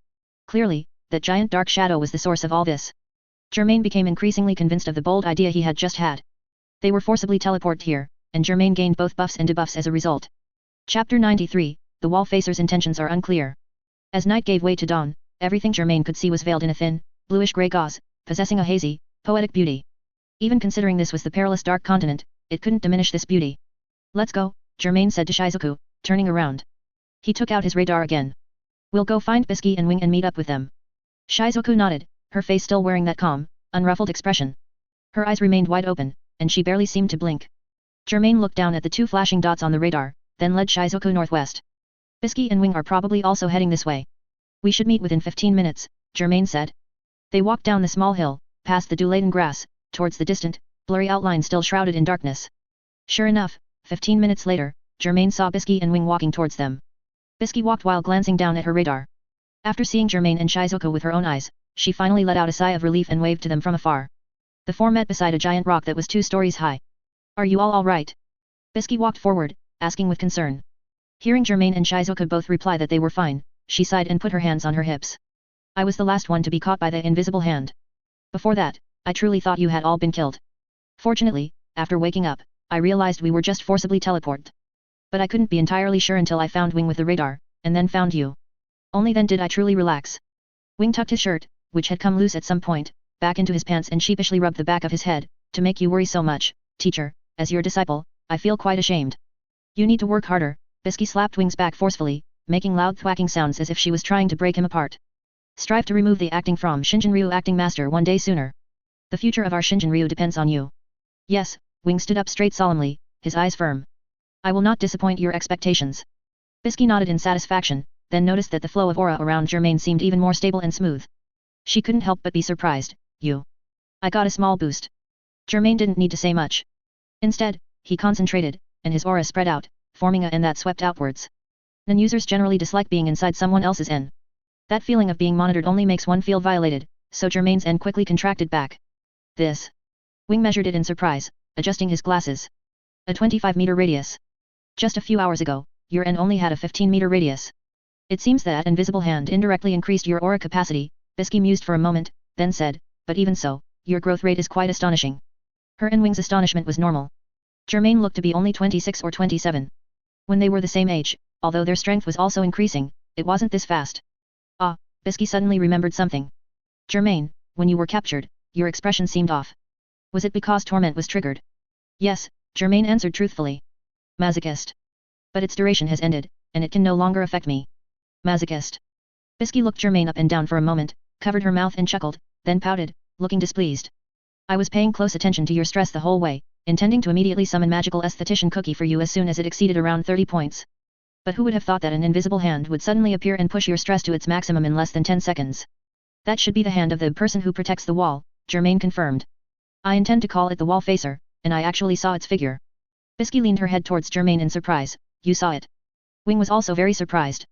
Clearly, that giant dark shadow was the source of all this. Germain became increasingly convinced of the bold idea he had just had. They were forcibly teleported here, and Germain gained both buffs and debuffs as a result. Chapter 93, The Wall Facer's intentions are unclear. As night gave way to dawn, everything Germain could see was veiled in a thin, bluish-grey gauze, possessing a hazy, poetic beauty. Even considering this was the perilous dark continent, it couldn't diminish this beauty. Let's go, Germain said to Shizuku, turning around. He took out his radar again. We'll go find Bisky and Wing and meet up with them. Shizuku nodded, her face still wearing that calm, unruffled expression. Her eyes remained wide open, and she barely seemed to blink. Germain looked down at the 2 flashing dots on the radar, then led Shizuku northwest. Bisky and Wing are probably also heading this way. We should meet within 15 minutes, Germain said. They walked down the small hill, past the dew-laden grass, towards the distant, blurry outline still shrouded in darkness. Sure enough, 15 minutes later, Germain saw Bisky and Wing walking towards them. Bisky walked while glancing down at her radar. After seeing Germain and Shizuku with her own eyes, she finally let out a sigh of relief and waved to them from afar. The 4 met beside a giant rock that was 2 stories high. Are you all right? Bisky walked forward, asking with concern. Hearing Germain and Shizuku both reply that they were fine, she sighed and put her hands on her hips. I was the last one to be caught by the invisible hand. Before that, I truly thought you had all been killed. Fortunately, after waking up, I realized we were just forcibly teleported. But I couldn't be entirely sure until I found Wing with the radar, and then found you. Only then did I truly relax. Wing tucked his shirt, which had come loose at some point, back into his pants and sheepishly rubbed the back of his head. To make you worry so much, teacher, as your disciple, I feel quite ashamed. You need to work harder. Bisky slapped Wing's back forcefully, making loud thwacking sounds as if she was trying to break him apart. Strive to remove the acting from Shinjin-ryu acting master one day sooner. The future of our Shinjin-ryu depends on you. Yes, Wing stood up straight solemnly, his eyes firm. I will not disappoint your expectations. Bisky nodded in satisfaction, then noticed that the flow of aura around Germain seemed even more stable and smooth. She couldn't help but be surprised. I got a small boost. Germain didn't need to say much. Instead, he concentrated, and his aura spread out, forming a N that swept outwards. Non-users generally dislike being inside someone else's N. That feeling of being monitored only makes one feel violated, so Germain's N quickly contracted back. This. Wing measured it in surprise, adjusting his glasses. A 25-meter radius. Just a few hours ago, your N only had a 15-meter radius. It seems that invisible hand indirectly increased your aura capacity, Bisky mused for a moment, then said, but even so, your growth rate is quite astonishing. Her and Wing's astonishment was normal. Germain looked to be only 26 or 27. When they were the same age, although their strength was also increasing, it wasn't this fast. Ah, Bisky suddenly remembered something. Germain, when you were captured, your expression seemed off. Was it because torment was triggered? Yes, Germain answered truthfully. Masochist. But its duration has ended, and it can no longer affect me. Masochist. Bisky looked Germain up and down for a moment, covered her mouth and chuckled, then pouted, looking displeased. I was paying close attention to your stress the whole way, intending to immediately summon magical esthetician cookie for you as soon as it exceeded around 30 points. But who would have thought that an invisible hand would suddenly appear and push your stress to its maximum in less than 10 seconds? That should be the hand of the person who protects the wall, Germain confirmed. I intend to call it the wall facer, and I actually saw its figure. Bisky leaned her head towards Germain in surprise. You saw it? Wing was also very surprised.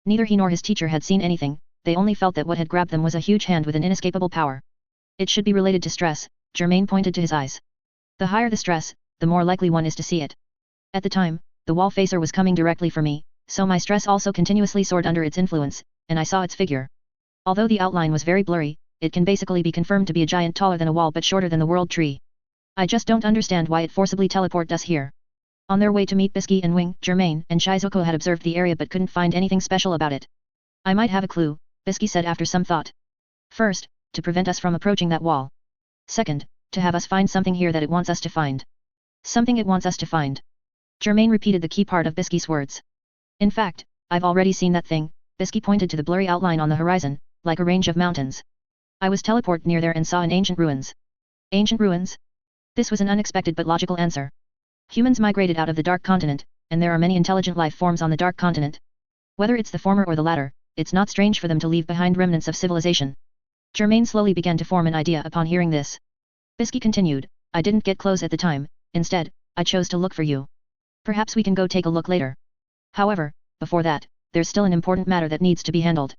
Neither he nor his teacher had seen anything, they only felt that what had grabbed them was a huge hand with an inescapable power. It should be related to stress, Germain pointed to his eyes. The higher the stress, the more likely one is to see it. At the time, the wall facer was coming directly for me, so my stress also continuously soared under its influence, and I saw its figure. Although the outline was very blurry, it can basically be confirmed to be a giant taller than a wall but shorter than the world tree. I just don't understand why it forcibly teleported us here. On their way to meet Bisky and Wing, Germain and Shizuko had observed the area but couldn't find anything special about it. I might have a clue, Bisky said after some thought. First, to prevent us from approaching that wall. Second, to have us find something here that it wants us to find. Something it wants us to find. Germain repeated the key part of Bisky's words. In fact, I've already seen that thing, Bisky pointed to the blurry outline on the horizon, like a range of mountains. I was teleported near there and saw an ancient ruins. Ancient ruins? This was an unexpected but logical answer. Humans migrated out of the Dark Continent, and there are many intelligent life forms on the Dark Continent. Whether it's the former or the latter, it's not strange for them to leave behind remnants of civilization. Germain slowly began to form an idea upon hearing this. Bisky continued, I didn't get close at the time, instead, I chose to look for you. Perhaps we can go take a look later. However, before that, there's still an important matter that needs to be handled.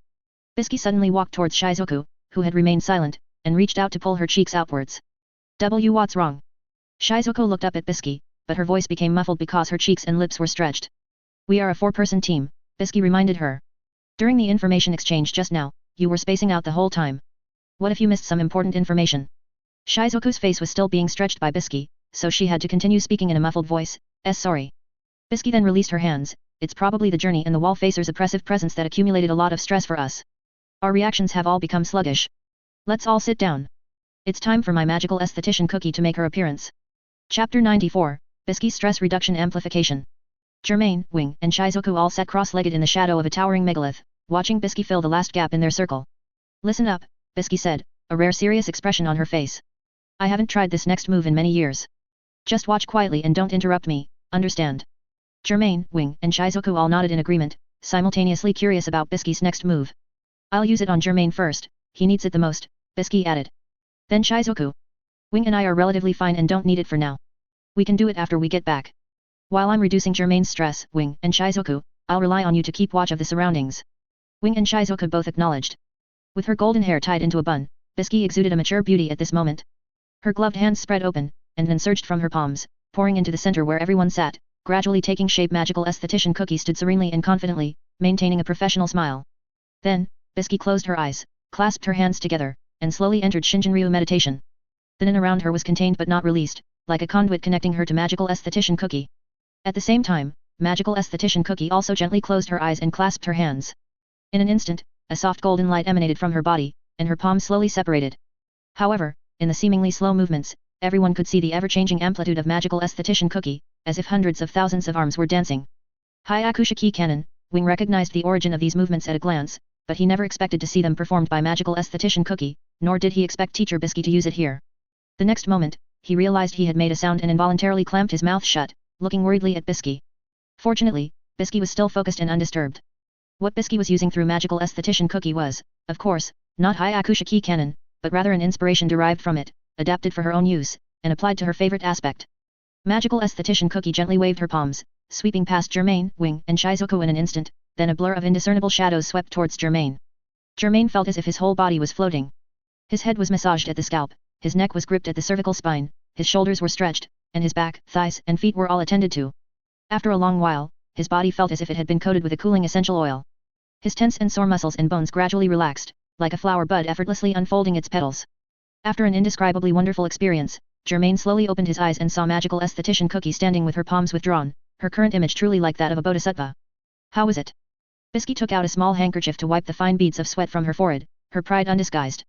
Bisky suddenly walked towards Shizuko, who had remained silent, and reached out to pull her cheeks outwards. What's wrong? Shizuko looked up at Bisky, but her voice became muffled because her cheeks and lips were stretched. We are a 4-person team, Bisky reminded her. During the information exchange just now, you were spacing out the whole time. What if you missed some important information? Shizuko's face was still being stretched by Bisky, so she had to continue speaking in a muffled voice, sorry. Bisky then released her hands, it's probably the journey and the wall facer's oppressive presence that accumulated a lot of stress for us. Our reactions have all become sluggish. Let's all sit down. It's time for my magical esthetician cookie to make her appearance. Chapter 94, Bisky's Stress Reduction Amplification. Germain, Wing, and Shizuko all sat cross-legged in the shadow of a towering megalith, watching Bisky fill the last gap in their circle. Listen up, Bisky said, a rare serious expression on her face. I haven't tried this next move in many years. Just watch quietly and don't interrupt me, understand? Germain, Wing, and Shizuko all nodded in agreement, simultaneously curious about Bisky's next move. I'll use it on Germain first, he needs it the most, Bisky added. Then Shizuko. Wing and I are relatively fine and don't need it for now. We can do it after we get back. While I'm reducing Germain's stress, Wing and Shizuko, I'll rely on you to keep watch of the surroundings. Wing and Shizuko both acknowledged. With her golden hair tied into a bun, Bisky exuded a mature beauty at this moment. Her gloved hands spread open, and then surged from her palms, pouring into the center where everyone sat, gradually taking shape. Magical esthetician Cookie stood serenely and confidently, maintaining a professional smile. Then, Bisky closed her eyes, clasped her hands together, and slowly entered Shinjinryu meditation. The nin around her was contained but not released, like a conduit connecting her to Magical Esthetician Cookie. At the same time, Magical Esthetician Cookie also gently closed her eyes and clasped her hands. In an instant, a soft golden light emanated from her body, and her palms slowly separated. However, in the seemingly slow movements, everyone could see the ever-changing amplitude of Magical Esthetician Cookie, as if hundreds of thousands of arms were dancing. HxH Canon, Wing recognized the origin of these movements at a glance, but he never expected to see them performed by Magical Esthetician Cookie, nor did he expect Teacher Bisky to use it here. The next moment, he realized he had made a sound and involuntarily clamped his mouth shut, looking worriedly at Bisky. Fortunately, Bisky was still focused and undisturbed. What Bisky was using through Magical Esthetician Cookie was, of course, not HxH Canon, but rather an inspiration derived from it, adapted for her own use, and applied to her favorite aspect. Magical Esthetician Cookie gently waved her palms, sweeping past Germain, Wing, and Shizuko in an instant, then a blur of indiscernible shadows swept towards Germain. Germain felt as if his whole body was floating. His head was massaged at the scalp, his neck was gripped at the cervical spine, his shoulders were stretched, and his back, thighs, and feet were all attended to. After a long while, his body felt as if it had been coated with a cooling essential oil. His tense and sore muscles and bones gradually relaxed, like a flower bud effortlessly unfolding its petals. After an indescribably wonderful experience, Germain slowly opened his eyes and saw Magical Esthetician Cookie standing with her palms withdrawn, her current image truly like that of a bodhisattva. How was it? Bisky took out a small handkerchief to wipe the fine beads of sweat from her forehead, her pride undisguised.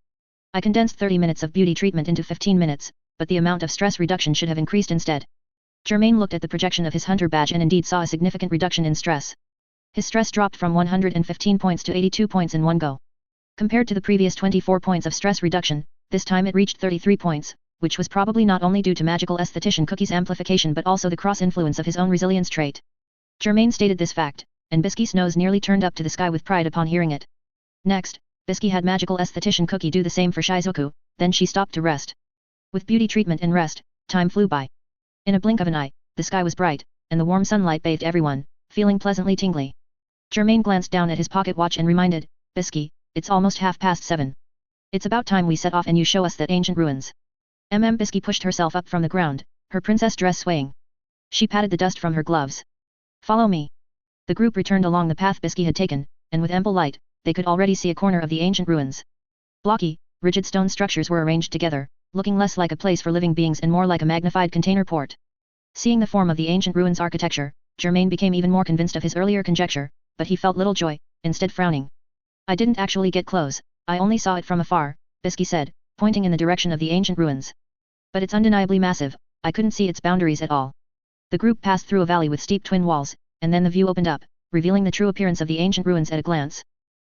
I condensed 30 minutes of beauty treatment into 15 minutes, but the amount of stress reduction should have increased instead. Germain looked at the projection of his hunter badge and indeed saw a significant reduction in stress. His stress dropped from 115 points to 82 points in one go. Compared to the previous 24 points of stress reduction, this time it reached 33 points, which was probably not only due to Magical Esthetician Cookie's amplification but also the cross-influence of his own resilience trait. Germain stated this fact, and Bisky's nose nearly turned up to the sky with pride upon hearing it. Next, Bisky had Magical Esthetician Cookie do the same for Shizuko, then she stopped to rest. With beauty treatment and rest, time flew by. In a blink of an eye, the sky was bright, and the warm sunlight bathed everyone, feeling pleasantly tingly. Germain glanced down at his pocket watch and reminded, Bisky, it's almost 7:30. It's about time we set off and you show us that ancient ruins. Bisky pushed herself up from the ground, her princess dress swaying. She patted the dust from her gloves. Follow me. The group returned along the path Bisky had taken, and with ample light, they could already see a corner of the ancient ruins. Blocky, rigid stone structures were arranged together, looking less like a place for living beings and more like a magnified container port. Seeing the form of the ancient ruins architecture, Germain became even more convinced of his earlier conjecture, but he felt little joy, instead frowning. I didn't actually get close, I only saw it from afar, Bisky said, pointing in the direction of the ancient ruins. But it's undeniably massive, I couldn't see its boundaries at all. The group passed through a valley with steep twin walls, and then the view opened up, revealing the true appearance of the ancient ruins at a glance.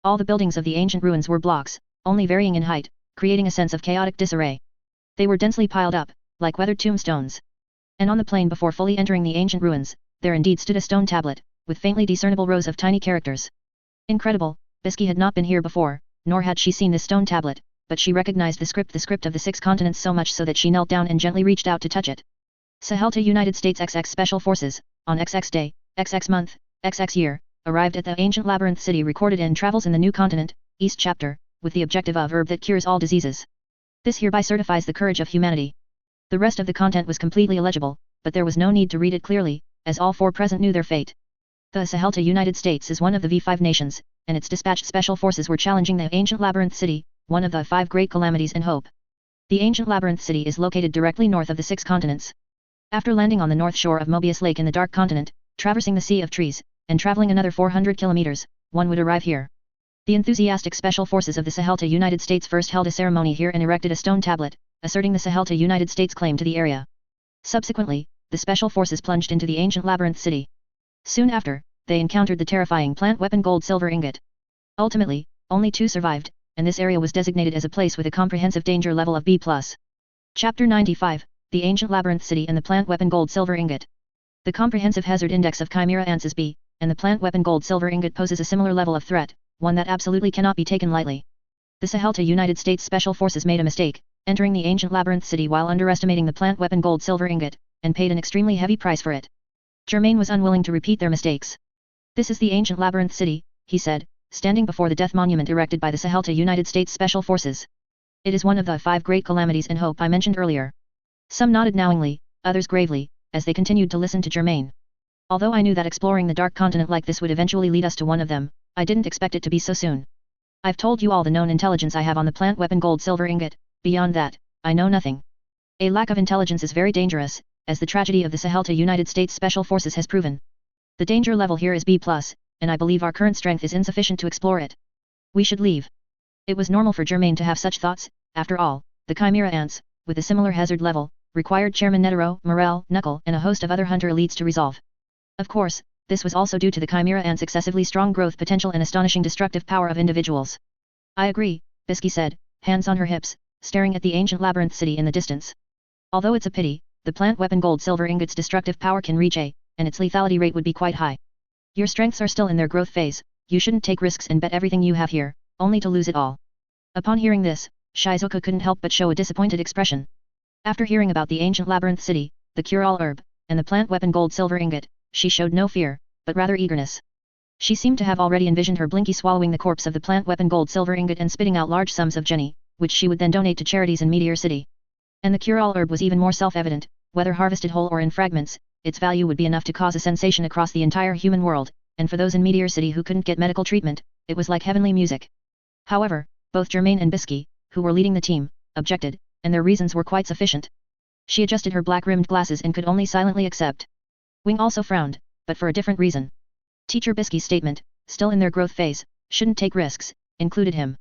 All the buildings of the ancient ruins were blocks, only varying in height, creating a sense of chaotic disarray. They were densely piled up, like weathered tombstones. And on the plain before fully entering the ancient ruins, there indeed stood a stone tablet, with faintly discernible rows of tiny characters. Incredible, Bisky had not been here before, nor had she seen this stone tablet, but she recognized the script of the 6 continents so much so that she knelt down and gently reached out to touch it. Sahelta United States XX Special Forces, on XX Day, XX Month, XX Year, arrived at the ancient labyrinth city recorded in Travels in the New Continent, East Chapter, with the objective of herb that cures all diseases. This hereby certifies the courage of humanity. The rest of the content was completely illegible, but there was no need to read it clearly, as all 4 present knew their fate. The Sahelta United States is one of the V5 nations, and its dispatched special forces were challenging the ancient labyrinth city, one of the 5 great calamities in hope. The ancient labyrinth city is located directly north of the 6 continents. After landing on the north shore of Mobius Lake in the Dark Continent, traversing the Sea of Trees, and traveling another 400 kilometers, one would arrive here. The enthusiastic special forces of the Sahelta United States first held a ceremony here and erected a stone tablet, asserting the Sahelta United States claim to the area. Subsequently, the special forces plunged into the ancient labyrinth city. Soon after, they encountered the terrifying plant weapon gold-silver ingot. Ultimately, only 2 survived, and this area was designated as a place with a comprehensive danger level of B+. Chapter 95, The Ancient Labyrinth City and the Plant Weapon Gold-Silver Ingot. The comprehensive hazard index of Chimera ants is B, and the plant weapon gold-silver ingot poses a similar level of threat, one that absolutely cannot be taken lightly. The Sahelta United States Special Forces made a mistake, entering the ancient labyrinth city while underestimating the plant weapon gold-silver ingot, and paid an extremely heavy price for it. Germain was unwilling to repeat their mistakes. This is the ancient labyrinth city, he said, standing before the death monument erected by the Sahelta United States Special Forces. It is one of the 5 great calamities in hope I mentioned earlier. Some nodded knowingly, others gravely, as they continued to listen to Germain. Although I knew that exploring the Dark Continent like this would eventually lead us to one of them, I didn't expect it to be so soon. I've told you all the known intelligence I have on the plant weapon gold-silver ingot, beyond that, I know nothing. A lack of intelligence is very dangerous, as the tragedy of the Sahelta United States Special Forces has proven. The danger level here is B+, and I believe our current strength is insufficient to explore it. We should leave. It was normal for Germain to have such thoughts, after all, the Chimera ants, with a similar hazard level, required Chairman Netero, Morel, Knuckle and a host of other hunter elites to resolve. Of course, this was also due to the Chimera ants' excessively strong growth potential and astonishing destructive power of individuals. I agree, Bisky said, hands on her hips, staring at the ancient labyrinth city in the distance. Although it's a pity, the plant weapon gold-silver ingot's destructive power can reach A, and its lethality rate would be quite high. Your strengths are still in their growth phase, you shouldn't take risks and bet everything you have here, only to lose it all. Upon hearing this, Shizuka couldn't help but show a disappointed expression. After hearing about the ancient labyrinth city, the cure-all herb, and the plant weapon gold-silver ingot, she showed no fear, but rather eagerness. She seemed to have already envisioned her Blinky swallowing the corpse of the plant weapon gold-silver ingot and spitting out large sums of Jenny, which she would then donate to charities in Meteor City. And the cure-all herb was even more self-evident, whether harvested whole or in fragments, its value would be enough to cause a sensation across the entire human world, and for those in Meteor City who couldn't get medical treatment, it was like heavenly music. However, both Germain and Bisky, who were leading the team, objected, and their reasons were quite sufficient. She adjusted her black-rimmed glasses and could only silently accept. Wing also frowned, but for a different reason. Teacher Bisky's statement, still in their growth phase, shouldn't take risks, included him.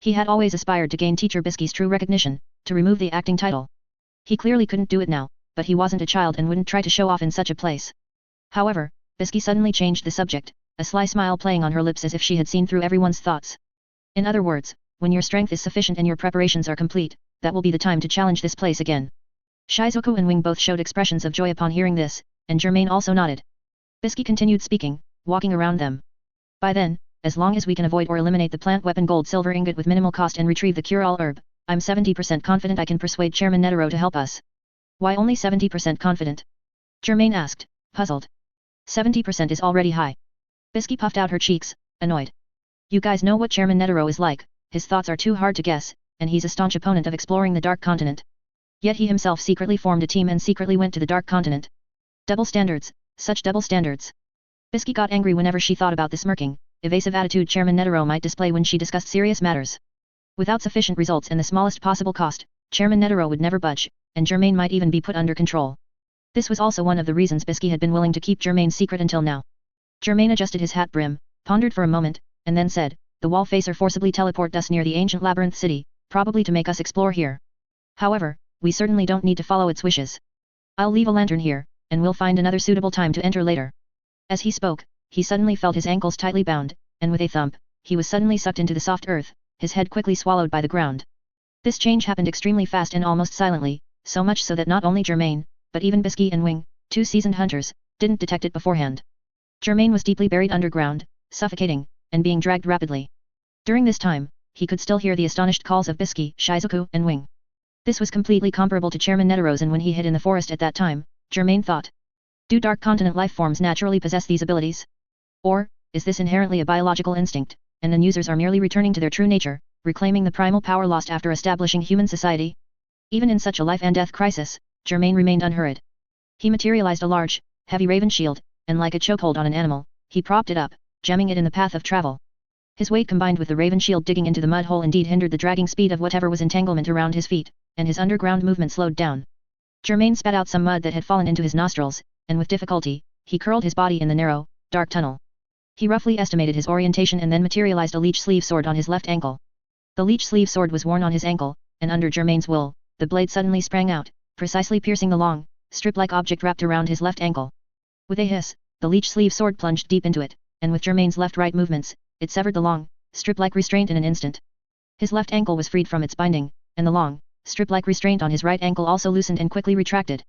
He had always aspired to gain Teacher Bisky's true recognition, to remove the acting title. He clearly couldn't do it now, but he wasn't a child and wouldn't try to show off in such a place. However, Bisky suddenly changed the subject, a sly smile playing on her lips as if she had seen through everyone's thoughts. In other words, when your strength is sufficient and your preparations are complete, that will be the time to challenge this place again. Shizuku and Wing both showed expressions of joy upon hearing this, and Germain also nodded. Bisky continued speaking, walking around them. By then, as long as we can avoid or eliminate the plant weapon gold-silver ingot with minimal cost and retrieve the cure-all herb, I'm 70% confident I can persuade Chairman Netero to help us. Why only 70% confident? Germain asked, puzzled. 70% is already high. Bisky puffed out her cheeks, annoyed. You guys know what Chairman Netero is like, his thoughts are too hard to guess, and he's a staunch opponent of exploring the Dark Continent. Yet he himself secretly formed a team and secretly went to the Dark Continent. Double standards, such double standards. Bisky got angry whenever she thought about the smirking, evasive attitude Chairman Netero might display when she discussed serious matters. Without sufficient results and the smallest possible cost, Chairman Netero would never budge, and Germain might even be put under control. This was also one of the reasons Bisky had been willing to keep Germain's secret until now. Germain adjusted his hat brim, pondered for a moment, and then said, "The wall facer forcibly teleported us near the ancient labyrinth city, probably to make us explore here. However, we certainly don't need to follow its wishes. I'll leave a lantern here, and we'll find another suitable time to enter later." As he spoke, he suddenly felt his ankles tightly bound, and with a thump, he was suddenly sucked into the soft earth, his head quickly swallowed by the ground. This change happened extremely fast and almost silently, so much so that not only Germain, but even Bisky and Wing, two seasoned hunters, didn't detect it beforehand. Germain was deeply buried underground, suffocating, and being dragged rapidly. During this time, he could still hear the astonished calls of Bisky, Shizuku, and Wing. This was completely comparable to Chairman Netero's, and when he hid in the forest at that time, Germain thought, do Dark Continent life forms naturally possess these abilities? Or, is this inherently a biological instinct, and then users are merely returning to their true nature, reclaiming the primal power lost after establishing human society? Even in such a life and death crisis, Germain remained unhurried. He materialized a large, heavy raven shield, and like a chokehold on an animal, he propped it up, jamming it in the path of travel. His weight combined with the raven shield digging into the mud hole indeed hindered the dragging speed of whatever was entanglement around his feet, and his underground movement slowed down. Germain spat out some mud that had fallen into his nostrils, and with difficulty, he curled his body in the narrow, dark tunnel. He roughly estimated his orientation and then materialized a leech sleeve sword on his left ankle. The leech sleeve sword was worn on his ankle, and under Germain's will, the blade suddenly sprang out, precisely piercing the long, strip-like object wrapped around his left ankle. With a hiss, the leech sleeve sword plunged deep into it, and with Germain's left-right movements, it severed the long, strip-like restraint in an instant. His left ankle was freed from its binding, and the long, strip-like restraint on his right ankle also loosened and quickly retracted.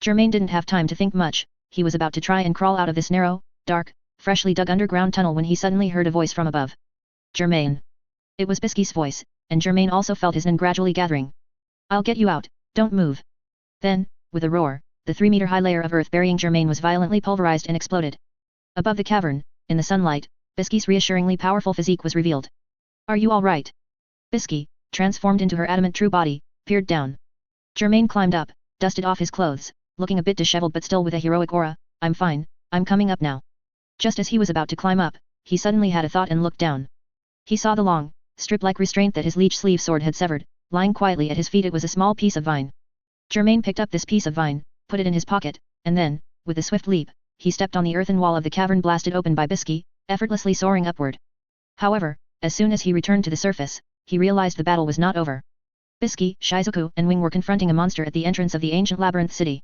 Germain didn't have time to think much, he was about to try and crawl out of this narrow, dark, freshly dug underground tunnel when he suddenly heard a voice from above. Germain. It was Bisky's voice, and Germain also felt his nen gradually gathering. I'll get you out, don't move. Then, with a roar, the 3-meter-high layer of earth burying Germain was violently pulverized and exploded. Above the cavern, in the sunlight, Bisky's reassuringly powerful physique was revealed. Are you all right? Bisky, transformed into her adamant true body, peered down. Germain climbed up, dusted off his clothes, looking a bit disheveled but still with a heroic aura. I'm fine, I'm coming up now. Just as he was about to climb up, he suddenly had a thought and looked down. He saw the long, strip-like restraint that his leech sleeve sword had severed, lying quietly at his feet. It was a small piece of vine. Germain picked up this piece of vine, put it in his pocket, and then, with a swift leap, he stepped on the earthen wall of the cavern blasted open by Bisky, effortlessly soaring upward. However, as soon as he returned to the surface, he realized the battle was not over. Bisky, Shizuku, and Wing were confronting a monster at the entrance of the ancient labyrinth city.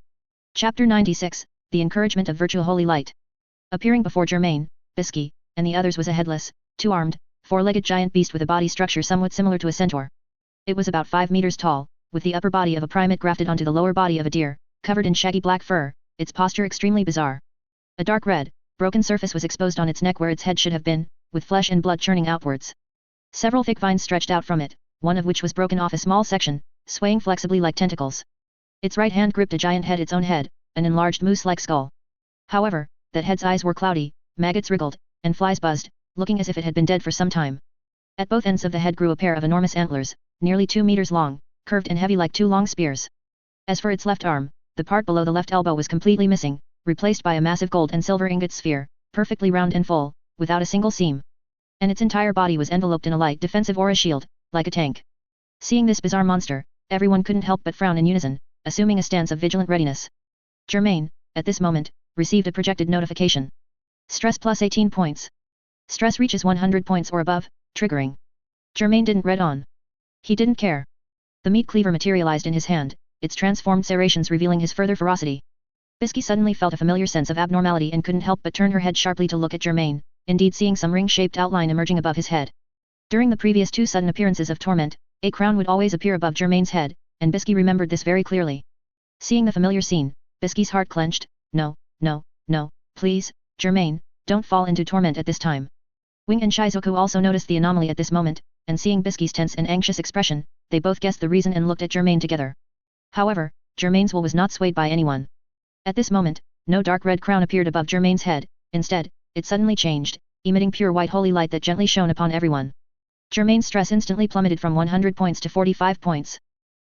Chapter 96, The Encouragement of Virtual Holy Light. Appearing before Germain, Bisky, and the others was a headless, two-armed, four-legged giant beast with a body structure somewhat similar to a centaur. It was about 5 meters tall, with the upper body of a primate grafted onto the lower body of a deer, covered in shaggy black fur, its posture extremely bizarre. A dark red, broken surface was exposed on its neck where its head should have been, with flesh and blood churning outwards. Several thick vines stretched out from it, one of which was broken off a small section, swaying flexibly like tentacles. Its right hand gripped a giant head, its own head, an enlarged moose-like skull. However, that head's eyes were cloudy, maggots wriggled, and flies buzzed, looking as if it had been dead for some time. At both ends of the head grew a pair of enormous antlers, nearly 2 meters long, curved and heavy like 2 long spears. As for its left arm, the part below the left elbow was completely missing, replaced by a massive gold and silver ingot sphere, perfectly round and full, without a single seam. And its entire body was enveloped in a light defensive aura shield, like a tank. Seeing this bizarre monster, everyone couldn't help but frown in unison, assuming a stance of vigilant readiness. Germain, at this moment, received a projected notification. Stress plus 18 points. Stress reaches 100 points or above, triggering. Germain didn't read on. He didn't care. The meat cleaver materialized in his hand, its transformed serrations revealing his further ferocity. Bisky suddenly felt a familiar sense of abnormality and couldn't help but turn her head sharply to look at Germain, indeed seeing some ring-shaped outline emerging above his head. During the previous 2 sudden appearances of torment, a crown would always appear above Germain's head, and Bisky remembered this very clearly. Seeing the familiar scene, Bisky's heart clenched. No, no, no, please, Germain, don't fall into torment at this time. Wing and Shizuku also noticed the anomaly at this moment, and seeing Bisky's tense and anxious expression, they both guessed the reason and looked at Germain together. However, Germain's will was not swayed by anyone. At this moment, no dark red crown appeared above Germain's head, instead, it suddenly changed, emitting pure white holy light that gently shone upon everyone. Germain's stress instantly plummeted from 100 points to 45 points.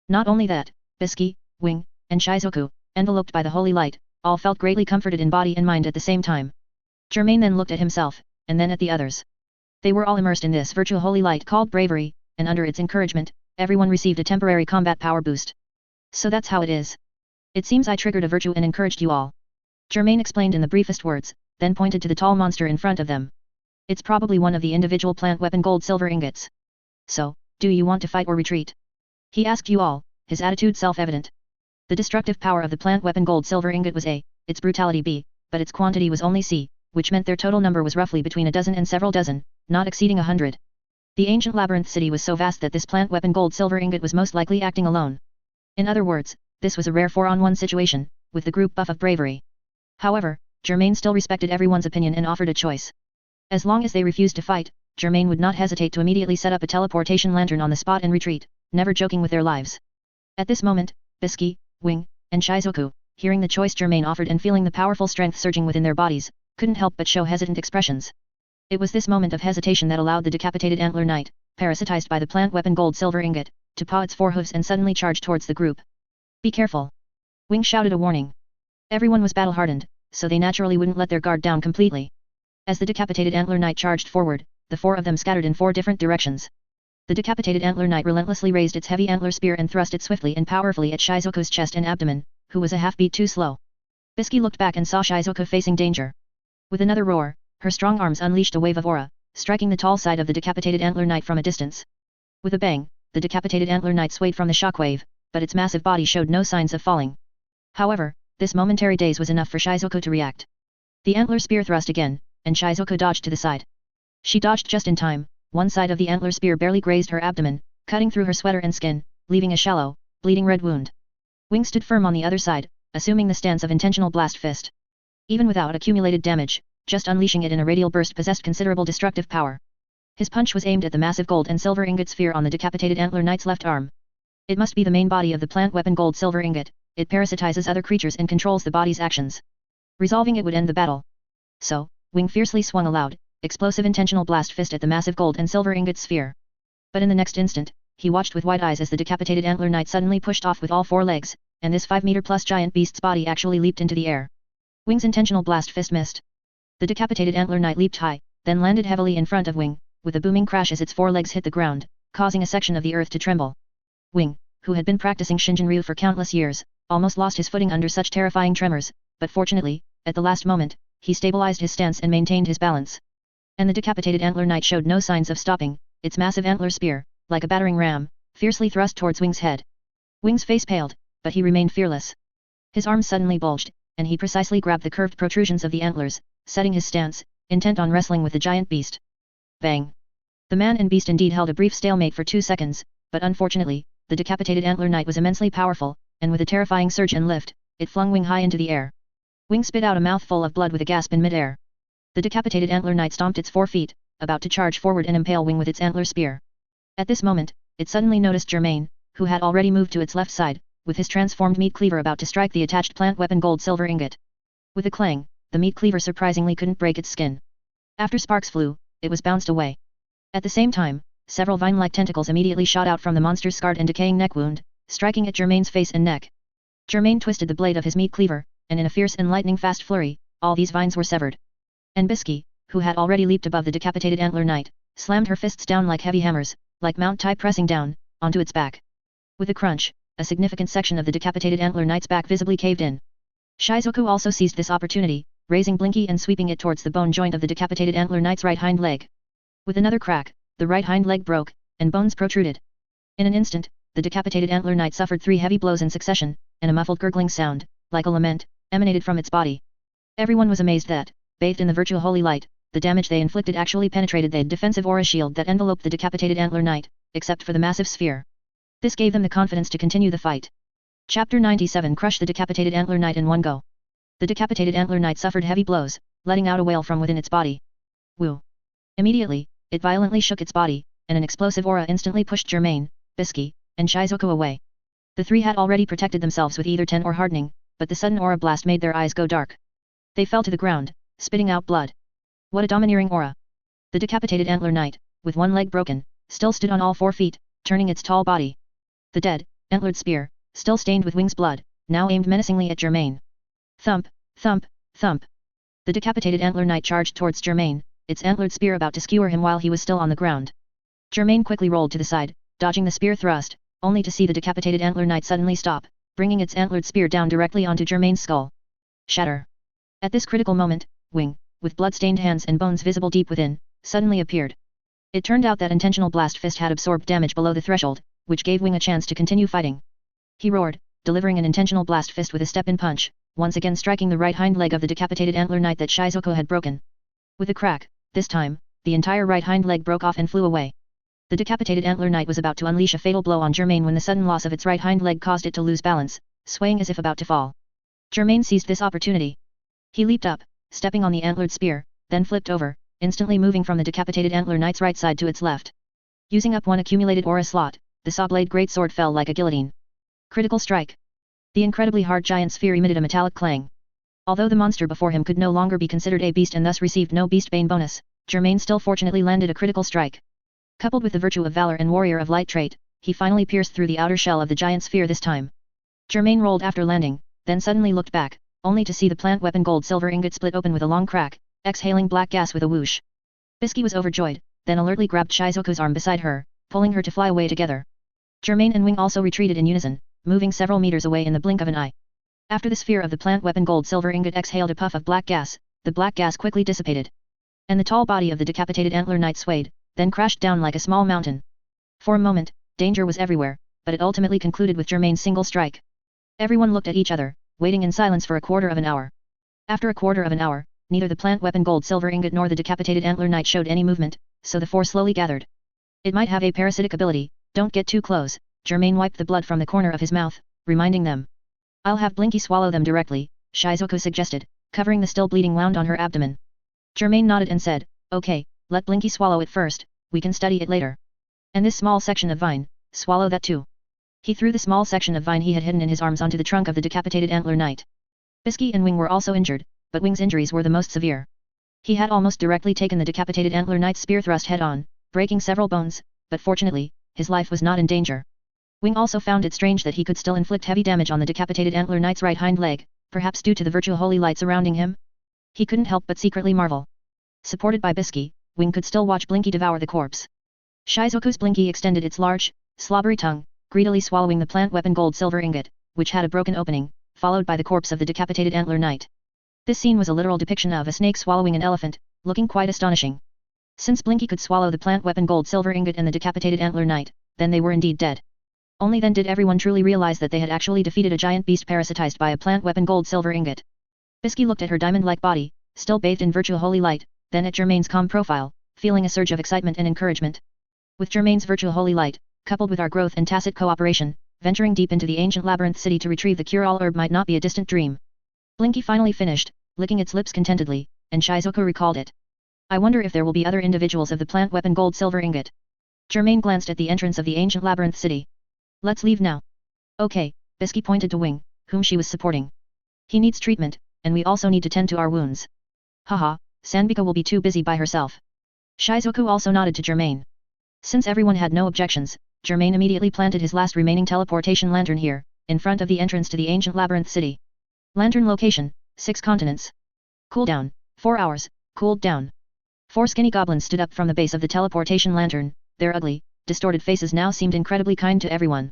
Not only that, Bisky, Wing, and Shizuku, enveloped by the holy light, all felt greatly comforted in body and mind at the same time. Germain then looked at himself, and then at the others. They were all immersed in this virtual holy light called bravery, and under its encouragement, everyone received a temporary combat power boost. So that's how it is. It seems I triggered a virtue and encouraged you all. Germain explained in the briefest words, then pointed to the tall monster in front of them. It's probably one of the individual plant weapon gold-silver ingots. So, do you want to fight or retreat? He asked you all, his attitude self-evident. The destructive power of the plant weapon gold-silver ingot was A, its brutality B, but its quantity was only C, which meant their total number was roughly between a dozen and several dozen, not exceeding 100. The ancient labyrinth city was so vast that this plant weapon gold-silver ingot was most likely acting alone. In other words, this was a rare 4-on-1 situation, with the group buff of bravery. However, Germain still respected everyone's opinion and offered a choice. As long as they refused to fight, Germain would not hesitate to immediately set up a teleportation lantern on the spot and retreat, never joking with their lives. At this moment, Bisky, Wing, and Shizuku, hearing the choice Germain offered and feeling the powerful strength surging within their bodies, couldn't help but show hesitant expressions. It was this moment of hesitation that allowed the decapitated antler knight, parasitized by the plant weapon gold-silver ingot, to paw its forehooves and suddenly charge towards the group. Be careful! Wing shouted a warning. Everyone was battle-hardened, so they naturally wouldn't let their guard down completely. As the decapitated antler knight charged forward, the four of them scattered in 4 different directions. The decapitated antler knight relentlessly raised its heavy antler spear and thrust it swiftly and powerfully at Shizuku's chest and abdomen, who was a half-beat too slow. Bisky looked back and saw Shizuku facing danger. With another roar, her strong arms unleashed a wave of aura, striking the tall side of the decapitated antler knight from a distance. With a bang, the decapitated antler knight swayed from the shockwave, but its massive body showed no signs of falling. However, this momentary daze was enough for Shizuku to react. The antler spear thrust again, and Shizuku dodged to the side. She dodged just in time. One side of the antler spear barely grazed her abdomen, cutting through her sweater and skin, leaving a shallow, bleeding red wound. Wing stood firm on the other side, assuming the stance of intentional blast fist. Even without accumulated damage, just unleashing it in a radial burst possessed considerable destructive power. His punch was aimed at the massive gold and silver ingot sphere on the decapitated antler knight's left arm. It must be the main body of the plant weapon gold-silver ingot. It parasitizes other creatures and controls the body's actions. Resolving it would end the battle. So, Wing fiercely swung a loud, explosive intentional blast fist at the massive gold and silver ingot sphere. But in the next instant, he watched with wide eyes as the decapitated antler knight suddenly pushed off with all 4 legs, and this 5-meter-plus giant beast's body actually leaped into the air. Wing's intentional blast fist missed. The decapitated antler knight leaped high, then landed heavily in front of Wing, with a booming crash as its 4 legs hit the ground, causing a section of the earth to tremble. Wing, who had been practicing Shinjin-ryu for countless years, almost lost his footing under such terrifying tremors, but fortunately, at the last moment, he stabilized his stance and maintained his balance. And the decapitated antler knight showed no signs of stopping, its massive antler spear, like a battering ram, fiercely thrust towards Wing's head. Wing's face paled, but he remained fearless. His arms suddenly bulged, and he precisely grabbed the curved protrusions of the antlers, setting his stance, intent on wrestling with the giant beast. Bang! The man and beast indeed held a brief stalemate for 2 seconds, but unfortunately, the decapitated antler knight was immensely powerful, and with a terrifying surge and lift, it flung Wing high into the air. Wing spit out a mouthful of blood with a gasp in midair. The decapitated antler knight stomped its 4 feet, about to charge forward and impale Wing with its antler spear. At this moment, it suddenly noticed Germain, who had already moved to its left side, with his transformed meat cleaver about to strike the attached plant weapon gold-silver ingot. With a clang, the meat cleaver surprisingly couldn't break its skin. After sparks flew, it was bounced away. At the same time, several vine-like tentacles immediately shot out from the monster's scarred and decaying neck wound, striking at Germain's face and neck. Germain twisted the blade of his meat cleaver, and in a fierce and lightning-fast flurry, all these vines were severed. And Bisky, who had already leaped above the decapitated antler knight, slammed her fists down like heavy hammers, like Mount Tai pressing down, onto its back. With a crunch, a significant section of the decapitated antler knight's back visibly caved in. Shizuku also seized this opportunity, raising Blinky and sweeping it towards the bone joint of the decapitated antler knight's right hind leg. With another crack, the right hind leg broke, and bones protruded. In an instant, the decapitated antler knight suffered 3 heavy blows in succession, and a muffled gurgling sound, like a lament, emanated from its body. Everyone was amazed that, bathed in the virtual holy light, the damage they inflicted actually penetrated the defensive aura shield that enveloped the decapitated antler knight, except for the massive sphere. This gave them the confidence to continue the fight. Chapter 97 Crush the decapitated antler knight in one go. The decapitated antler knight suffered heavy blows, letting out a wail from within its body. Woo! Immediately, it violently shook its body, and an explosive aura instantly pushed Germain, Bisky, and Shizuku away. The 3 had already protected themselves with either 10 or hardening, but the sudden aura blast made their eyes go dark. They fell to the ground, spitting out blood. What a domineering aura! The decapitated antler knight, with one leg broken, still stood on all 4 feet, turning its tall body. The dead, antlered spear, still stained with Wing's blood, now aimed menacingly at Germain. Thump, thump, thump. The decapitated antler knight charged towards Germain, its antlered spear about to skewer him while he was still on the ground. Germain quickly rolled to the side, dodging the spear thrust, only to see the decapitated antler knight suddenly stop, bringing its antlered spear down directly onto Germain's skull. Shatter. At this critical moment, Wing, with blood-stained hands and bones visible deep within, suddenly appeared. It turned out that intentional blast fist had absorbed damage below the threshold, which gave Wing a chance to continue fighting. He roared, delivering an intentional blast fist with a step-in punch, once again striking the right hind leg of the decapitated antler knight that Shizuko had broken. With a crack, this time, the entire right hind leg broke off and flew away. The decapitated antler knight was about to unleash a fatal blow on Germain when the sudden loss of its right hind leg caused it to lose balance, swaying as if about to fall. Germain seized this opportunity. He leaped up, stepping on the antlered spear, then flipped over, instantly moving from the decapitated antler knight's right side to its left. Using up one accumulated aura slot, the saw-blade greatsword fell like a guillotine. Critical strike. The incredibly hard giant sphere emitted a metallic clang. Although the monster before him could no longer be considered a beast and thus received no beast bane bonus, Germain still fortunately landed a critical strike. Coupled with the virtue of valor and warrior of light trait, he finally pierced through the outer shell of the giant sphere this time. Germain rolled after landing, then suddenly looked back, only to see the plant weapon gold-silver ingot split open with a long crack, exhaling black gas with a whoosh. Bisky was overjoyed, then alertly grabbed Shizuko's arm beside her, pulling her to fly away together. Germain and Wing also retreated in unison, moving several meters away in the blink of an eye. After the sphere of the plant weapon gold-silver ingot exhaled a puff of black gas, the black gas quickly dissipated. And the tall body of the decapitated antler knight swayed, then crashed down like a small mountain. For a moment, danger was everywhere, but it ultimately concluded with Germain's single strike. Everyone looked at each other, waiting in silence for a quarter of an hour. After a quarter of an hour, neither the plant weapon gold-silver ingot nor the decapitated antler knight showed any movement, so the four slowly gathered. It might have a parasitic ability, don't get too close. Germain wiped the blood from the corner of his mouth, reminding them. I'll have Blinky swallow them directly, Shizuko suggested, covering the still bleeding wound on her abdomen. Germain nodded and said, okay, let Blinky swallow it first, we can study it later. And this small section of vine, swallow that too. He threw the small section of vine he had hidden in his arms onto the trunk of the decapitated antler knight. Bisky and Wing were also injured, but Wing's injuries were the most severe. He had almost directly taken the decapitated antler knight's spear thrust head-on, breaking several bones, but fortunately, his life was not in danger. Wing also found it strange that he could still inflict heavy damage on the decapitated antler knight's right hind leg, perhaps due to the virtual holy light surrounding him. He couldn't help but secretly marvel. Supported by Bisky, Wing could still watch Blinky devour the corpse. Shizuko's Blinky extended its large, slobbery tongue, greedily swallowing the plant weapon gold-silver ingot, which had a broken opening, followed by the corpse of the decapitated antler knight. This scene was a literal depiction of a snake swallowing an elephant, looking quite astonishing. Since Blinky could swallow the plant weapon gold-silver ingot and the decapitated antler knight, then they were indeed dead. Only then did everyone truly realize that they had actually defeated a giant beast parasitized by a plant weapon gold-silver ingot. Bisky looked at her diamond-like body, still bathed in virtual holy light, then at Germain's calm profile, feeling a surge of excitement and encouragement. With Germain's virtual holy light, coupled with our growth and tacit cooperation, venturing deep into the ancient labyrinth city to retrieve the cure-all herb might not be a distant dream. Blinky finally finished, licking its lips contentedly, and Shizuko recalled it. I wonder if there will be other individuals of the plant weapon gold-silver ingot. Germain glanced at the entrance of the ancient labyrinth city. Let's leave now. Okay, Bisky pointed to Wing, whom she was supporting. He needs treatment, and we also need to tend to our wounds. Haha, Sanbika will be too busy by herself. Shizuko also nodded to Germain. Since everyone had no objections, Germain immediately planted his last remaining teleportation lantern here, in front of the entrance to the ancient labyrinth city. Lantern location, 6 continents. Cooldown, 4 hours, cooled down. 4 skinny goblins stood up from the base of the teleportation lantern, their ugly, distorted faces now seemed incredibly kind to everyone.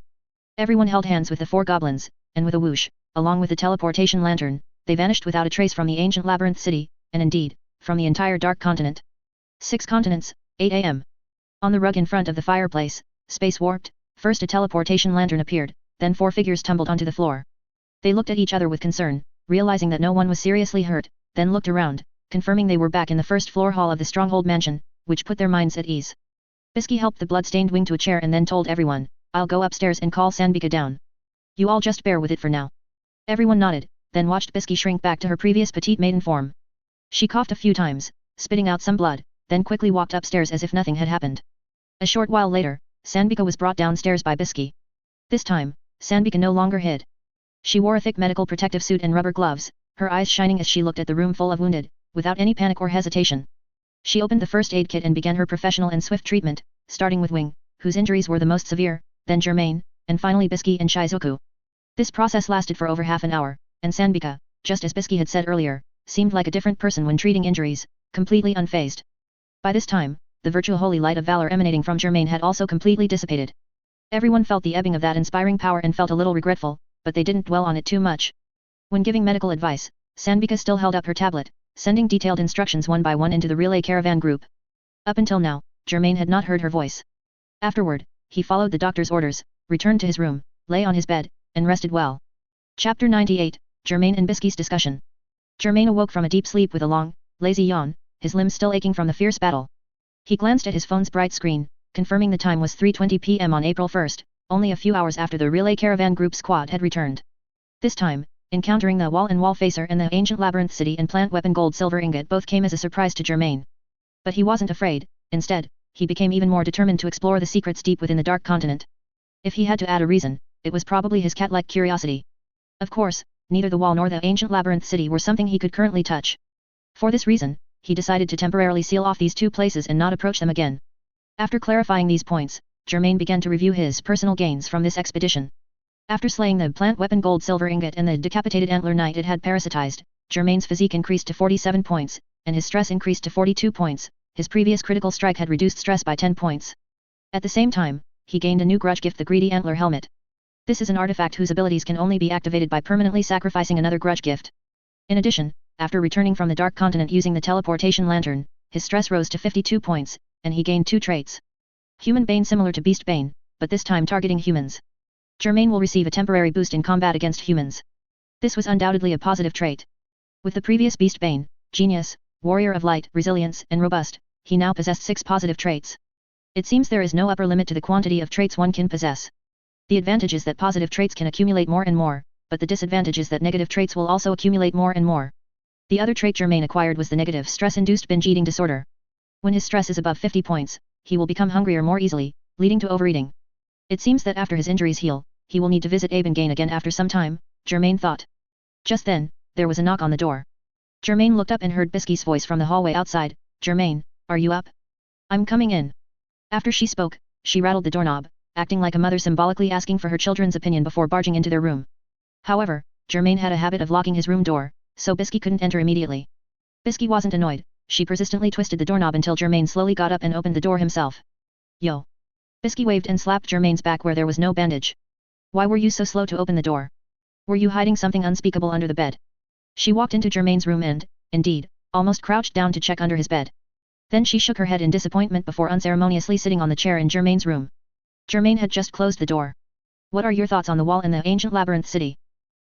Everyone held hands with the 4 goblins, and with a whoosh, along with the teleportation lantern, they vanished without a trace from the ancient labyrinth city, and indeed, from the entire dark continent. 6 continents, 8 AM. On the rug in front of the fireplace, space warped, first a teleportation lantern appeared, then 4 figures tumbled onto the floor. They looked at each other with concern, realizing that no one was seriously hurt, then looked around, confirming they were back in the first floor hall of the stronghold mansion, which put their minds at ease. Bisky helped the blood-stained Wing to a chair and then told everyone, I'll go upstairs and call Sanbika down. You all just bear with it for now. Everyone nodded, then watched Bisky shrink back to her previous petite maiden form. She coughed a few times, spitting out some blood, then quickly walked upstairs as if nothing had happened. A short while later, Sanbika was brought downstairs by Bisky. This time, Sanbika no longer hid. She wore a thick medical protective suit and rubber gloves, her eyes shining as she looked at the room full of wounded, without any panic or hesitation. She opened the first aid kit and began her professional and swift treatment, starting with Wing, whose injuries were the most severe, then Germain, and finally Bisky and Shizuku. This process lasted for over half an hour, and Sanbika, just as Bisky had said earlier, seemed like a different person when treating injuries, completely unfazed. By this time, the virtual holy light of valor emanating from Germain had also completely dissipated. Everyone felt the ebbing of that inspiring power and felt a little regretful, but they didn't dwell on it too much. When giving medical advice, Sanbika still held up her tablet, sending detailed instructions one by one into the relay caravan group. Up until now, Germain had not heard her voice. Afterward, he followed the doctor's orders, returned to his room, lay on his bed, and rested well. Chapter 98, Germain and Bisky's discussion. Germain awoke from a deep sleep with a long, lazy yawn, his limbs still aching from the fierce battle. He glanced at his phone's bright screen, confirming the time was 3:20 p.m. on April 1st, only a few hours after the relay caravan group squad had returned. This time, encountering the wall facer and the ancient labyrinth city and plant weapon gold silver ingot both came as a surprise to Germain. But he wasn't afraid, instead, he became even more determined to explore the secrets deep within the dark continent. If he had to add a reason, it was probably his cat-like curiosity. Of course, neither the wall nor the ancient labyrinth city were something he could currently touch. For this reason, he decided to temporarily seal off these two places and not approach them again. After clarifying these points, Germain began to review his personal gains from this expedition. After slaying the plant weapon gold silver ingot and the decapitated antler knight it had parasitized, Germain's physique increased to 47 points, and his stress increased to 42 points, his previous critical strike had reduced stress by 10 points. At the same time, he gained a new grudge gift, the greedy antler helmet. This is an artifact whose abilities can only be activated by permanently sacrificing another grudge gift. In addition, after returning from the dark continent using the teleportation lantern, his stress rose to 52 points, and he gained two traits. Human Bane similar to Beast Bane, but this time targeting humans. Germain will receive a temporary boost in combat against humans. This was undoubtedly a positive trait. With the previous Beast Bane, Genius, Warrior of Light, Resilience, and Robust, he now possessed 6 positive traits. It seems there is no upper limit to the quantity of traits one can possess. The advantage is that positive traits can accumulate more and more, but the disadvantage is that negative traits will also accumulate more and more. The other trait Germain acquired was the negative stress-induced binge eating disorder. When his stress is above 50 points, he will become hungrier more easily, leading to overeating. It seems that after his injuries heal, he will need to visit Abengain again after some time, Germain thought. Just then, there was a knock on the door. Germain looked up and heard Bisky's voice from the hallway outside. Germain, are you up? I'm coming in. After she spoke, she rattled the doorknob, acting like a mother symbolically asking for her children's opinion before barging into their room. However, Germain had a habit of locking his room door, so Bisky couldn't enter immediately. Bisky wasn't annoyed, she persistently twisted the doorknob until Germain slowly got up and opened the door himself. Yo! Bisky waved and slapped Germain's back where there was no bandage. Why were you so slow to open the door? Were you hiding something unspeakable under the bed? She walked into Germain's room and, indeed, almost crouched down to check under his bed. Then she shook her head in disappointment before unceremoniously sitting on the chair in Germain's room. Germain had just closed the door. What are your thoughts on the wall in the ancient labyrinth city?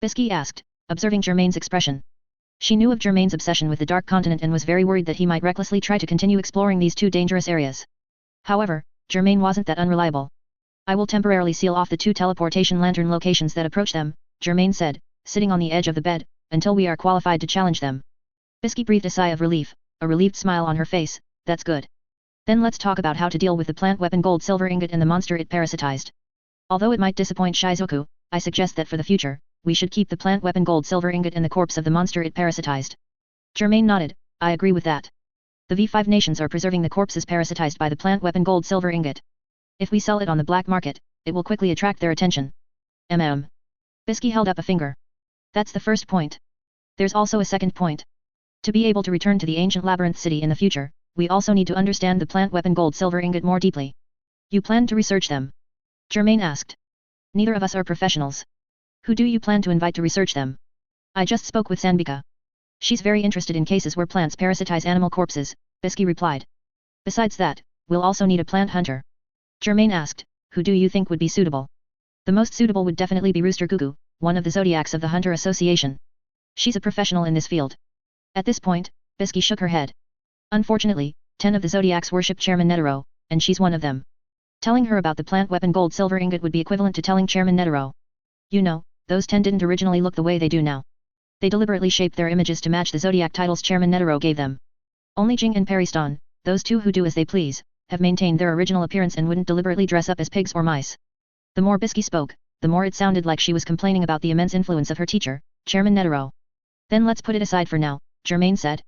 Bisky asked, observing Germain's expression. She knew of Germain's obsession with the Dark Continent and was very worried that he might recklessly try to continue exploring these two dangerous areas. However, Germain wasn't that unreliable. I will temporarily seal off the 2 teleportation lantern locations that approach them, Germain said, sitting on the edge of the bed, until we are qualified to challenge them. Bisky breathed a sigh of relief, a relieved smile on her face. That's good. Then let's talk about how to deal with the plant weapon gold silver ingot and the monster it parasitized. Although it might disappoint Shizuku, I suggest that for the future, we should keep the plant weapon gold silver ingot and the corpse of the monster it parasitized. Germain nodded. I agree with that. The V5 nations are preserving the corpses parasitized by the plant weapon gold silver ingot. If we sell it on the black market, it will quickly attract their attention. Bisky held up a finger. That's the first point. There's also a second point. To be able to return to the ancient labyrinth city in the future, we also need to understand the plant weapon gold silver ingot more deeply. You plan to research them? Germain asked. Neither of us are professionals. Who do you plan to invite to research them? I just spoke with Sanbika. She's very interested in cases where plants parasitize animal corpses, Bisky replied. Besides that, we'll also need a plant hunter. Germain asked, who do you think would be suitable? The most suitable would definitely be Rooster Gugu, one of the zodiacs of the Hunter Association. She's a professional in this field. At this point, Bisky shook her head. Unfortunately, 10 of the zodiacs worship Chairman Netero, and she's one of them. Telling her about the plant weapon gold silver ingot would be equivalent to telling Chairman Netero. You know, those 10 didn't originally look the way they do now. They deliberately shaped their images to match the zodiac titles Chairman Netero gave them. Only Jing and Periston, those two who do as they please, have maintained their original appearance and wouldn't deliberately dress up as pigs or mice. The more Bisky spoke, the more it sounded like she was complaining about the immense influence of her teacher, Chairman Netero. Then let's put it aside for now, Germain said.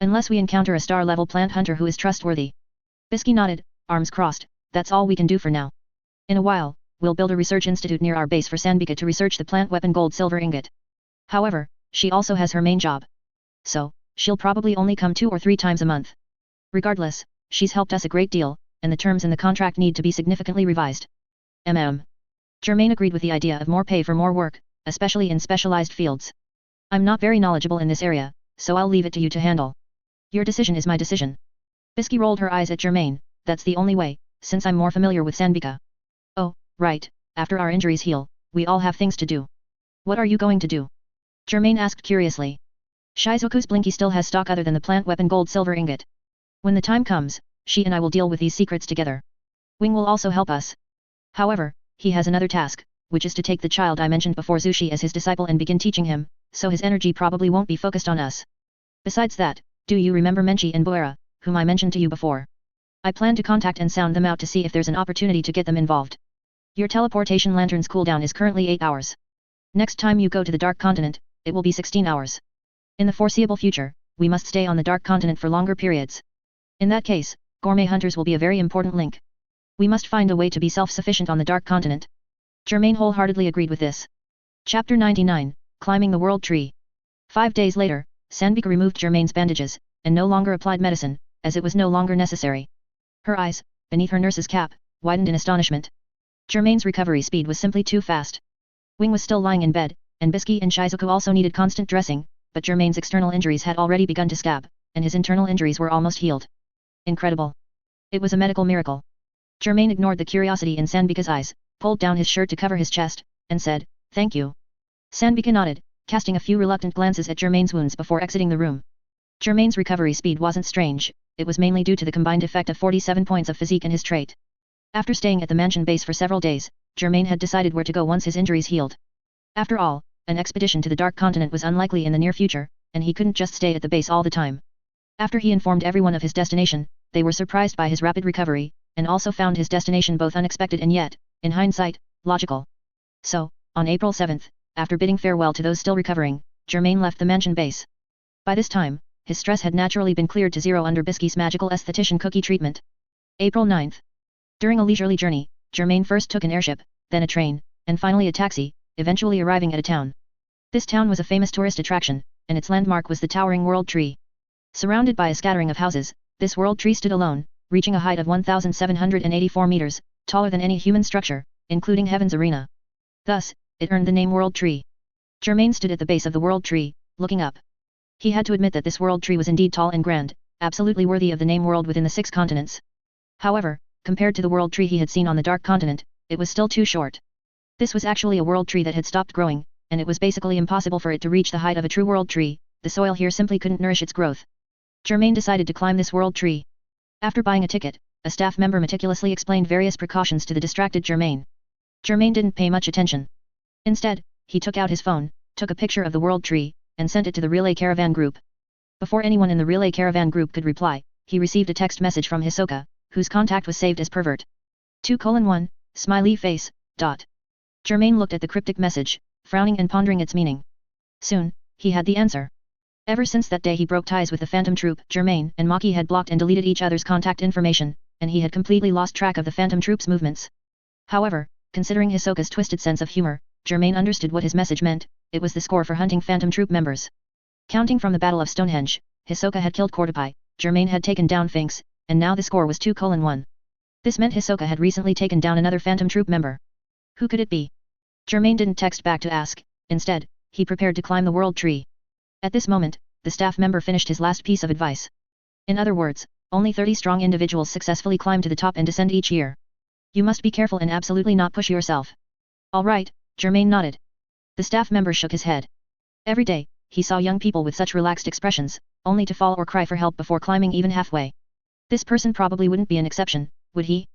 Unless we encounter a star-level plant hunter who is trustworthy. Bisky nodded, arms crossed, that's all we can do for now. In a while, we'll build a research institute near our base for Sanbika to research the plant weapon gold silver ingot. However, she also has her main job. So, she'll probably only come 2 or 3 times a month. Regardless, she's helped us a great deal, and the terms in the contract need to be significantly revised. Germain agreed with the idea of more pay for more work, especially in specialized fields. I'm not very knowledgeable in this area, so I'll leave it to you to handle. Your decision is my decision. Bisky rolled her eyes at Germain. That's the only way, since I'm more familiar with Sanbika. Oh, right, after our injuries heal, we all have things to do. What are you going to do? Germain asked curiously. Shizuku's Blinky still has stock other than the plant weapon gold silver ingot. When the time comes, she and I will deal with these secrets together. Wing will also help us. However, he has another task, which is to take the child I mentioned before Zushi as his disciple and begin teaching him, so his energy probably won't be focused on us. Besides that, do you remember Menchi and Boera, whom I mentioned to you before? I plan to contact and sound them out to see if there's an opportunity to get them involved. Your teleportation lantern's cooldown is currently 8 hours. Next time you go to the Dark Continent, it will be 16 hours. In the foreseeable future, we must stay on the Dark Continent for longer periods. In that case, gourmet hunters will be a very important link. We must find a way to be self-sufficient on the Dark Continent. Germain wholeheartedly agreed with this. Chapter 99, Climbing the World Tree. 5 days later, Sanbika removed Germain's bandages, and no longer applied medicine, as it was no longer necessary. Her eyes, beneath her nurse's cap, widened in astonishment. Germain's recovery speed was simply too fast. Wing was still lying in bed, and Bisky and Shizuku also needed constant dressing, but Germain's external injuries had already begun to scab, and his internal injuries were almost healed. Incredible. It was a medical miracle. Germain ignored the curiosity in Sanbika's eyes, pulled down his shirt to cover his chest, and said, "Thank you." Sanbika nodded, casting a few reluctant glances at Germain's wounds before exiting the room. Germain's recovery speed wasn't strange, it was mainly due to the combined effect of 47 points of physique and his trait. After staying at the mansion base for several days, Germain had decided where to go once his injuries healed. After all, an expedition to the Dark Continent was unlikely in the near future, and he couldn't just stay at the base all the time. After he informed everyone of his destination, they were surprised by his rapid recovery, and also found his destination both unexpected and yet, in hindsight, logical. So, on April 7th, after bidding farewell to those still recovering, Germain left the mansion base. By this time, his stress had naturally been cleared to 0 under Bisky's magical aesthetician cookie treatment. April 9th. During a leisurely journey, Germain first took an airship, then a train, and finally a taxi, eventually arriving at a town. This town was a famous tourist attraction, and its landmark was the towering World Tree. Surrounded by a scattering of houses, this World Tree stood alone, reaching a height of 1,784 meters, taller than any human structure, including Heaven's Arena. Thus, it earned the name World Tree. Germain stood at the base of the World Tree, looking up. He had to admit that this World Tree was indeed tall and grand, absolutely worthy of the name World within the 6 continents. However, compared to the World Tree he had seen on the Dark Continent, it was still too short. This was actually a World Tree that had stopped growing, and it was basically impossible for it to reach the height of a true World Tree. The soil here simply couldn't nourish its growth. Germain decided to climb this World Tree. After buying a ticket, a staff member meticulously explained various precautions to the distracted Germain. Germain didn't pay much attention. Instead, he took out his phone, took a picture of the World Tree, and sent it to the Relay Caravan group. Before anyone in the Relay Caravan group could reply, he received a text message from Hisoka, whose contact was saved as pervert. 2:1, smiley face, ... Germain looked at the cryptic message, frowning and pondering its meaning. Soon, he had the answer. Ever since that day he broke ties with the Phantom Troop, Germain and Maki had blocked and deleted each other's contact information, and he had completely lost track of the Phantom Troop's movements. However, considering Hisoka's twisted sense of humor, Germain understood what his message meant. It was the score for hunting Phantom Troop members. Counting from the Battle of Stonehenge, Hisoka had killed Cordopai, Germain had taken down Finks, and now the score was 2:1. This meant Hisoka had recently taken down another Phantom Troop member. Who could it be? Germain didn't text back to ask, instead, he prepared to climb the World Tree. At this moment, the staff member finished his last piece of advice. In other words, only 30 strong individuals successfully climb to the top and descend each year. You must be careful and absolutely not push yourself. All right, Germain nodded. The staff member shook his head. Every day, he saw young people with such relaxed expressions, only to fall or cry for help before climbing even halfway. This person probably wouldn't be an exception, would he?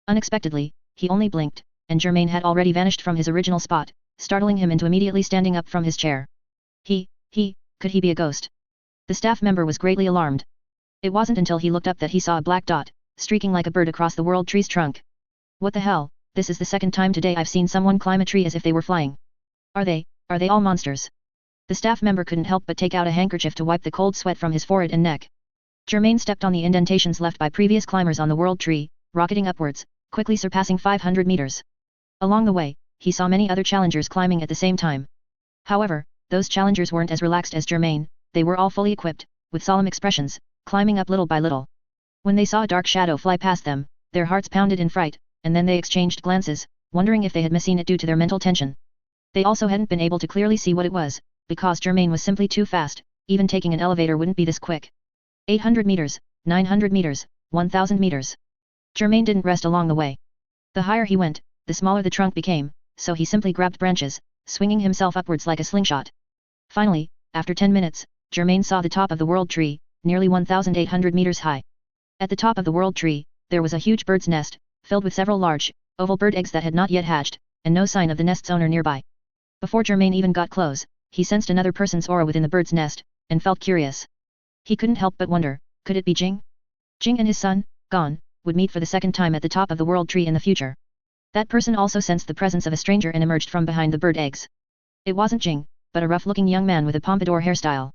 Unexpectedly, he only blinked, and Germain had already vanished from his original spot, startling him into immediately standing up from his chair. Could he be a ghost? The staff member was greatly alarmed. It wasn't until he looked up that he saw a black dot, streaking like a bird across the World Tree's trunk. What the hell, this is the second time today I've seen someone climb a tree as if they were flying. Are they all monsters? The staff member couldn't help but take out a handkerchief to wipe the cold sweat from his forehead and neck. Germain stepped on the indentations left by previous climbers on the World Tree, rocketing upwards, quickly surpassing 500 meters. Along the way, he saw many other challengers climbing at the same time. However, those challengers weren't as relaxed as Germain, they were all fully equipped, with solemn expressions, climbing up little by little. When they saw a dark shadow fly past them, their hearts pounded in fright, and then they exchanged glances, wondering if they had misseen it due to their mental tension. They also hadn't been able to clearly see what it was, because Germain was simply too fast, even taking an elevator wouldn't be this quick. 800 meters, 900 meters, 1000 meters. Germain didn't rest along the way. The higher he went, the smaller the trunk became, so he simply grabbed branches, swinging himself upwards like a slingshot. Finally, after 10 minutes, Germain saw the top of the world tree, nearly 1800 meters high. At the top of the world tree, there was a huge bird's nest, filled with several large, oval bird eggs that had not yet hatched, and no sign of the nest's owner nearby. Before Germain even got close, he sensed another person's aura within the bird's nest, and felt curious. He couldn't help but wonder, could it be Jing? Jing and his son, Quan, would meet for the second time at the top of the world tree in the future. That person also sensed the presence of a stranger and emerged from behind the bird eggs. It wasn't Jing, but a rough-looking young man with a pompadour hairstyle.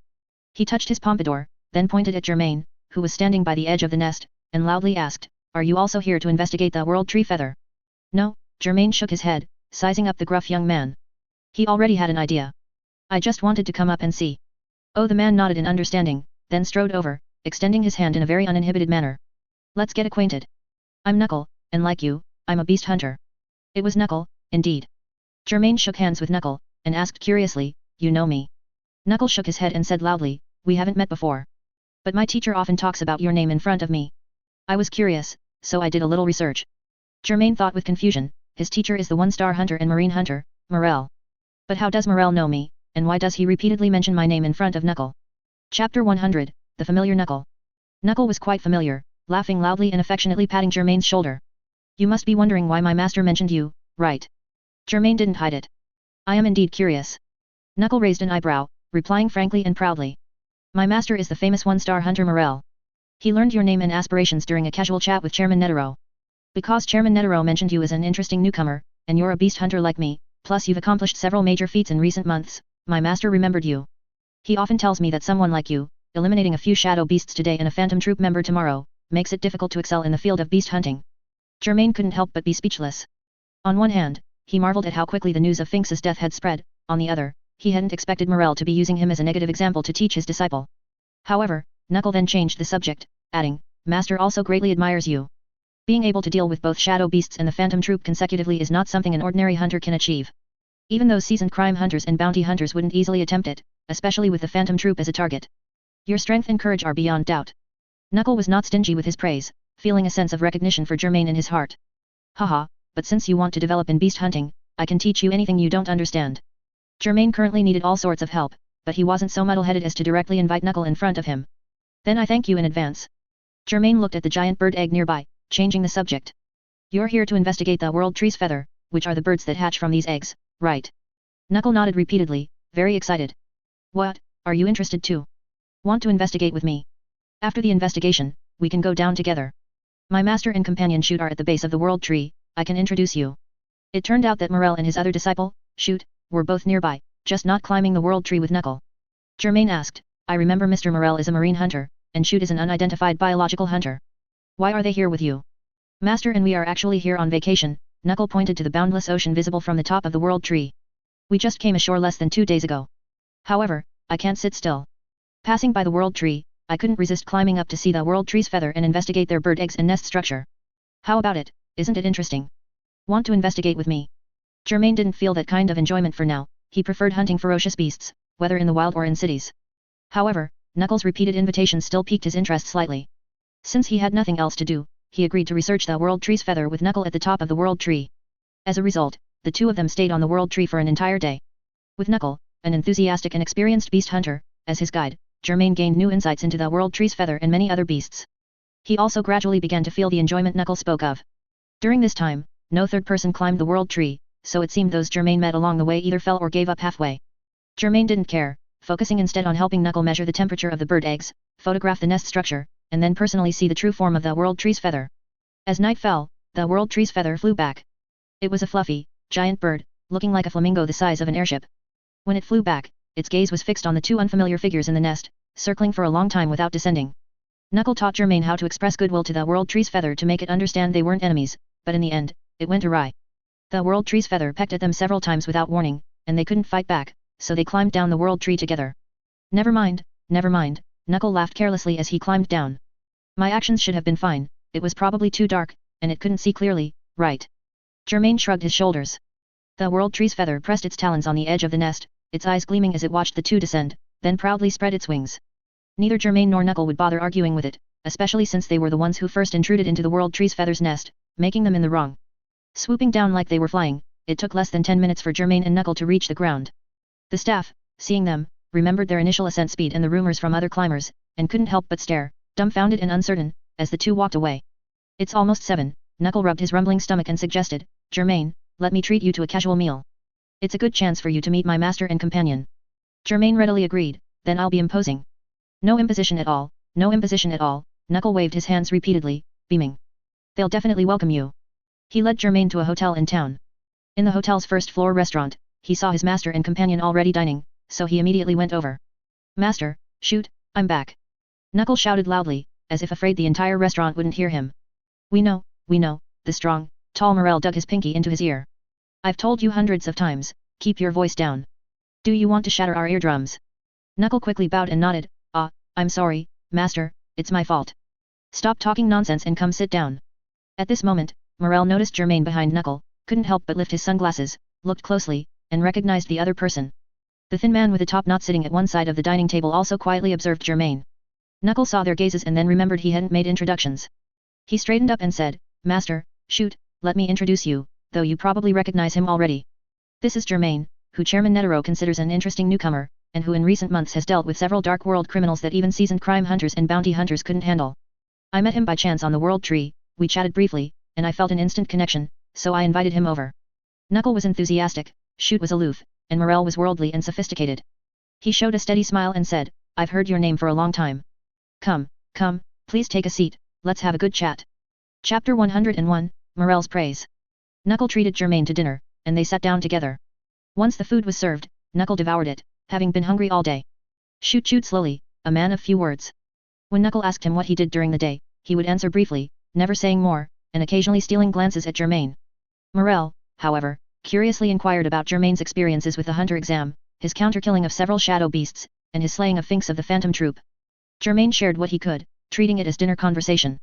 He touched his pompadour, then pointed at Germain, who was standing by the edge of the nest, and loudly asked, "Are you also here to investigate the world tree feather?" "No," Germain shook his head, sizing up the gruff young man. He already had an idea. "I just wanted to come up and see." Oh, the man nodded in understanding, then strode over, extending his hand in a very uninhibited manner. "Let's get acquainted. I'm Knuckle, and like you, I'm a beast hunter." It was Knuckle, indeed. Germain shook hands with Knuckle, and asked curiously, "You know me?" Knuckle shook his head and said loudly, "We haven't met before. But my teacher often talks about your name in front of me. I was curious, so I did a little research." Germain thought with confusion, his teacher is the one-star hunter and marine hunter, Morel. But how does Morel know me, and why does he repeatedly mention my name in front of Knuckle? Chapter 100, The Familiar Knuckle. Knuckle was quite familiar, laughing loudly and affectionately patting Germain's shoulder. "You must be wondering why my master mentioned you, right?" Germain didn't hide it. "I am indeed curious." Knuckle raised an eyebrow, replying frankly and proudly. "My master is the famous one-star hunter Morel. He learned your name and aspirations during a casual chat with Chairman Netero. Because Chairman Netero mentioned you as an interesting newcomer, and you're a beast hunter like me, plus you've accomplished several major feats in recent months, my master remembered you. He often tells me that someone like you, eliminating a few shadow beasts today and a phantom troop member tomorrow, makes it difficult to excel in the field of beast hunting." Germain couldn't help but be speechless. On one hand, he marveled at how quickly the news of Finks's death had spread, on the other, he hadn't expected Morel to be using him as a negative example to teach his disciple. However, Knuckle then changed the subject, adding, "Master also greatly admires you. Being able to deal with both shadow beasts and the phantom troop consecutively is not something an ordinary hunter can achieve. Even though seasoned crime hunters and bounty hunters wouldn't easily attempt it, especially with the phantom troop as a target. Your strength and courage are beyond doubt." Knuckle was not stingy with his praise, feeling a sense of recognition for Germain in his heart. "Haha, but since you want to develop in beast hunting, I can teach you anything you don't understand." Germain currently needed all sorts of help, but he wasn't so muddle-headed as to directly invite Knuckle in front of him. "Then I thank you in advance." Germain looked at the giant bird egg nearby, changing the subject. "You're here to investigate the world tree's feather, which are the birds that hatch from these eggs, right?" Knuckle nodded repeatedly, very excited. "What, are you interested too? Want to investigate with me? After the investigation, we can go down together. My master and companion Shoot are at the base of the world tree, I can introduce you." It turned out that Morel and his other disciple, Shoot, were both nearby, just not climbing the world tree with Knuckle. Germain asked, "I remember Mr. Morel is a marine hunter, and Shoot is an unidentified biological hunter. Why are they here with you?" "Master and we are actually here on vacation," Knuckle pointed to the boundless ocean visible from the top of the world tree. "We just came ashore less than 2 days ago. However, I can't sit still. Passing by the world tree, I couldn't resist climbing up to see the world tree's feather and investigate their bird eggs and nest structure. How about it, isn't it interesting? Want to investigate with me?" Germain didn't feel that kind of enjoyment for now, he preferred hunting ferocious beasts, whether in the wild or in cities. However, Knuckle's repeated invitation still piqued his interest slightly. Since he had nothing else to do, he agreed to research the world tree's feather with Knuckle at the top of the world tree. As a result, the two of them stayed on the world tree for an entire day. With Knuckle, an enthusiastic and experienced beast hunter, as his guide, Germain gained new insights into the world tree's feather and many other beasts. He also gradually began to feel the enjoyment Knuckle spoke of. During this time, no third person climbed the world tree, so it seemed those Germain met along the way either fell or gave up halfway. Germain didn't care, focusing instead on helping Knuckle measure the temperature of the bird eggs, photograph the nest structure, and then personally see the true form of the world tree's feather. As night fell, the world tree's feather flew back. It was a fluffy, giant bird, looking like a flamingo the size of an airship. When it flew back, its gaze was fixed on the two unfamiliar figures in the nest, circling for a long time without descending. Knuckle taught Germain how to express goodwill to the world tree's feather to make it understand they weren't enemies, but in the end, it went awry. The world tree's feather pecked at them several times without warning, and they couldn't fight back, so they climbed down the world tree together. Never mind, Knuckle laughed carelessly as he climbed down. My actions should have been fine, it was probably too dark, and it couldn't see clearly, right? Germain shrugged his shoulders. The world tree's feather pressed its talons on the edge of the nest, its eyes gleaming as it watched the two descend, then proudly spread its wings. Neither Germain nor Knuckle would bother arguing with it, especially since they were the ones who first intruded into the world tree's feathers nest, making them in the wrong. Swooping down like they were flying, it took less than 10 minutes for Germain and Knuckle to reach the ground. The staff, seeing them, remembered their initial ascent speed and the rumors from other climbers, and couldn't help but stare, dumbfounded and uncertain, as the two walked away. It's almost 7, Knuckle rubbed his rumbling stomach and suggested, Germain, let me treat you to a casual meal. It's a good chance for you to meet my master and companion. Germain readily agreed, then I'll be imposing. No imposition at all, Knuckle waved his hands repeatedly, beaming. They'll definitely welcome you. He led Germain to a hotel in town. In the hotel's first-floor restaurant, he saw his master and companion already dining, so he immediately went over. Master, shoot, I'm back. Knuckle shouted loudly, as if afraid the entire restaurant wouldn't hear him. We know, the strong, tall Morel dug his pinky into his ear. I've told you hundreds of times, keep your voice down. Do you want to shatter our eardrums? Knuckle quickly bowed and nodded, I'm sorry, master, it's my fault. Stop talking nonsense and come sit down. At this moment, Morel noticed Germain behind Knuckle, couldn't help but lift his sunglasses, looked closely, and recognized the other person. The thin man with the top knot sitting at one side of the dining table also quietly observed Germain. Knuckle saw their gazes and then remembered he hadn't made introductions. He straightened up and said, Master, shoot, let me introduce you, though you probably recognize him already. This is Germain, who Chairman Netero considers an interesting newcomer, and who in recent months has dealt with several dark world criminals that even seasoned crime hunters and bounty hunters couldn't handle. I met him by chance on the world tree, we chatted briefly, and I felt an instant connection, so I invited him over. Knuckle was enthusiastic, Shoot was aloof, and Morel was worldly and sophisticated. He showed a steady smile and said, I've heard your name for a long time. Come, please take a seat, let's have a good chat. Chapter 101, Morel's Praise. Knuckle treated Germain to dinner, and they sat down together. Once the food was served, Knuckle devoured it, having been hungry all day. Shoot chewed slowly, a man of few words. When Knuckle asked him what he did during the day, he would answer briefly, never saying more, and occasionally stealing glances at Germain. Morel, however, curiously inquired about Germain's experiences with the hunter exam, his counter-killing of several shadow beasts, and his slaying of Finks of the Phantom Troop. Germain shared what he could, treating it as dinner conversation.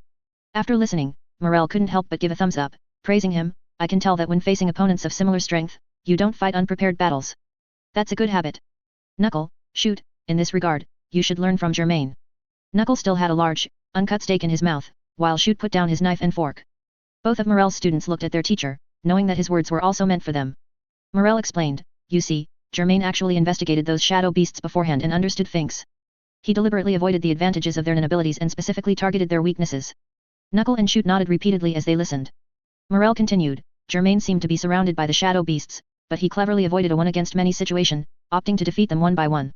After listening, Morel couldn't help but give a thumbs up, praising him, I can tell that when facing opponents of similar strength, you don't fight unprepared battles. That's a good habit. Knuckle, Shoot, in this regard, you should learn from Germain. Knuckle still had a large, uncut steak in his mouth, while Shoot put down his knife and fork. Both of Morel's students looked at their teacher, knowing that his words were also meant for them. Morel explained, you see, Germain actually investigated those shadow beasts beforehand and understood Finks. He deliberately avoided the advantages of their abilities and specifically targeted their weaknesses. Knuckle and Shoot nodded repeatedly as they listened. Morel continued, Germain seemed to be surrounded by the shadow beasts, but he cleverly avoided a one-against-many situation, opting to defeat them one by one.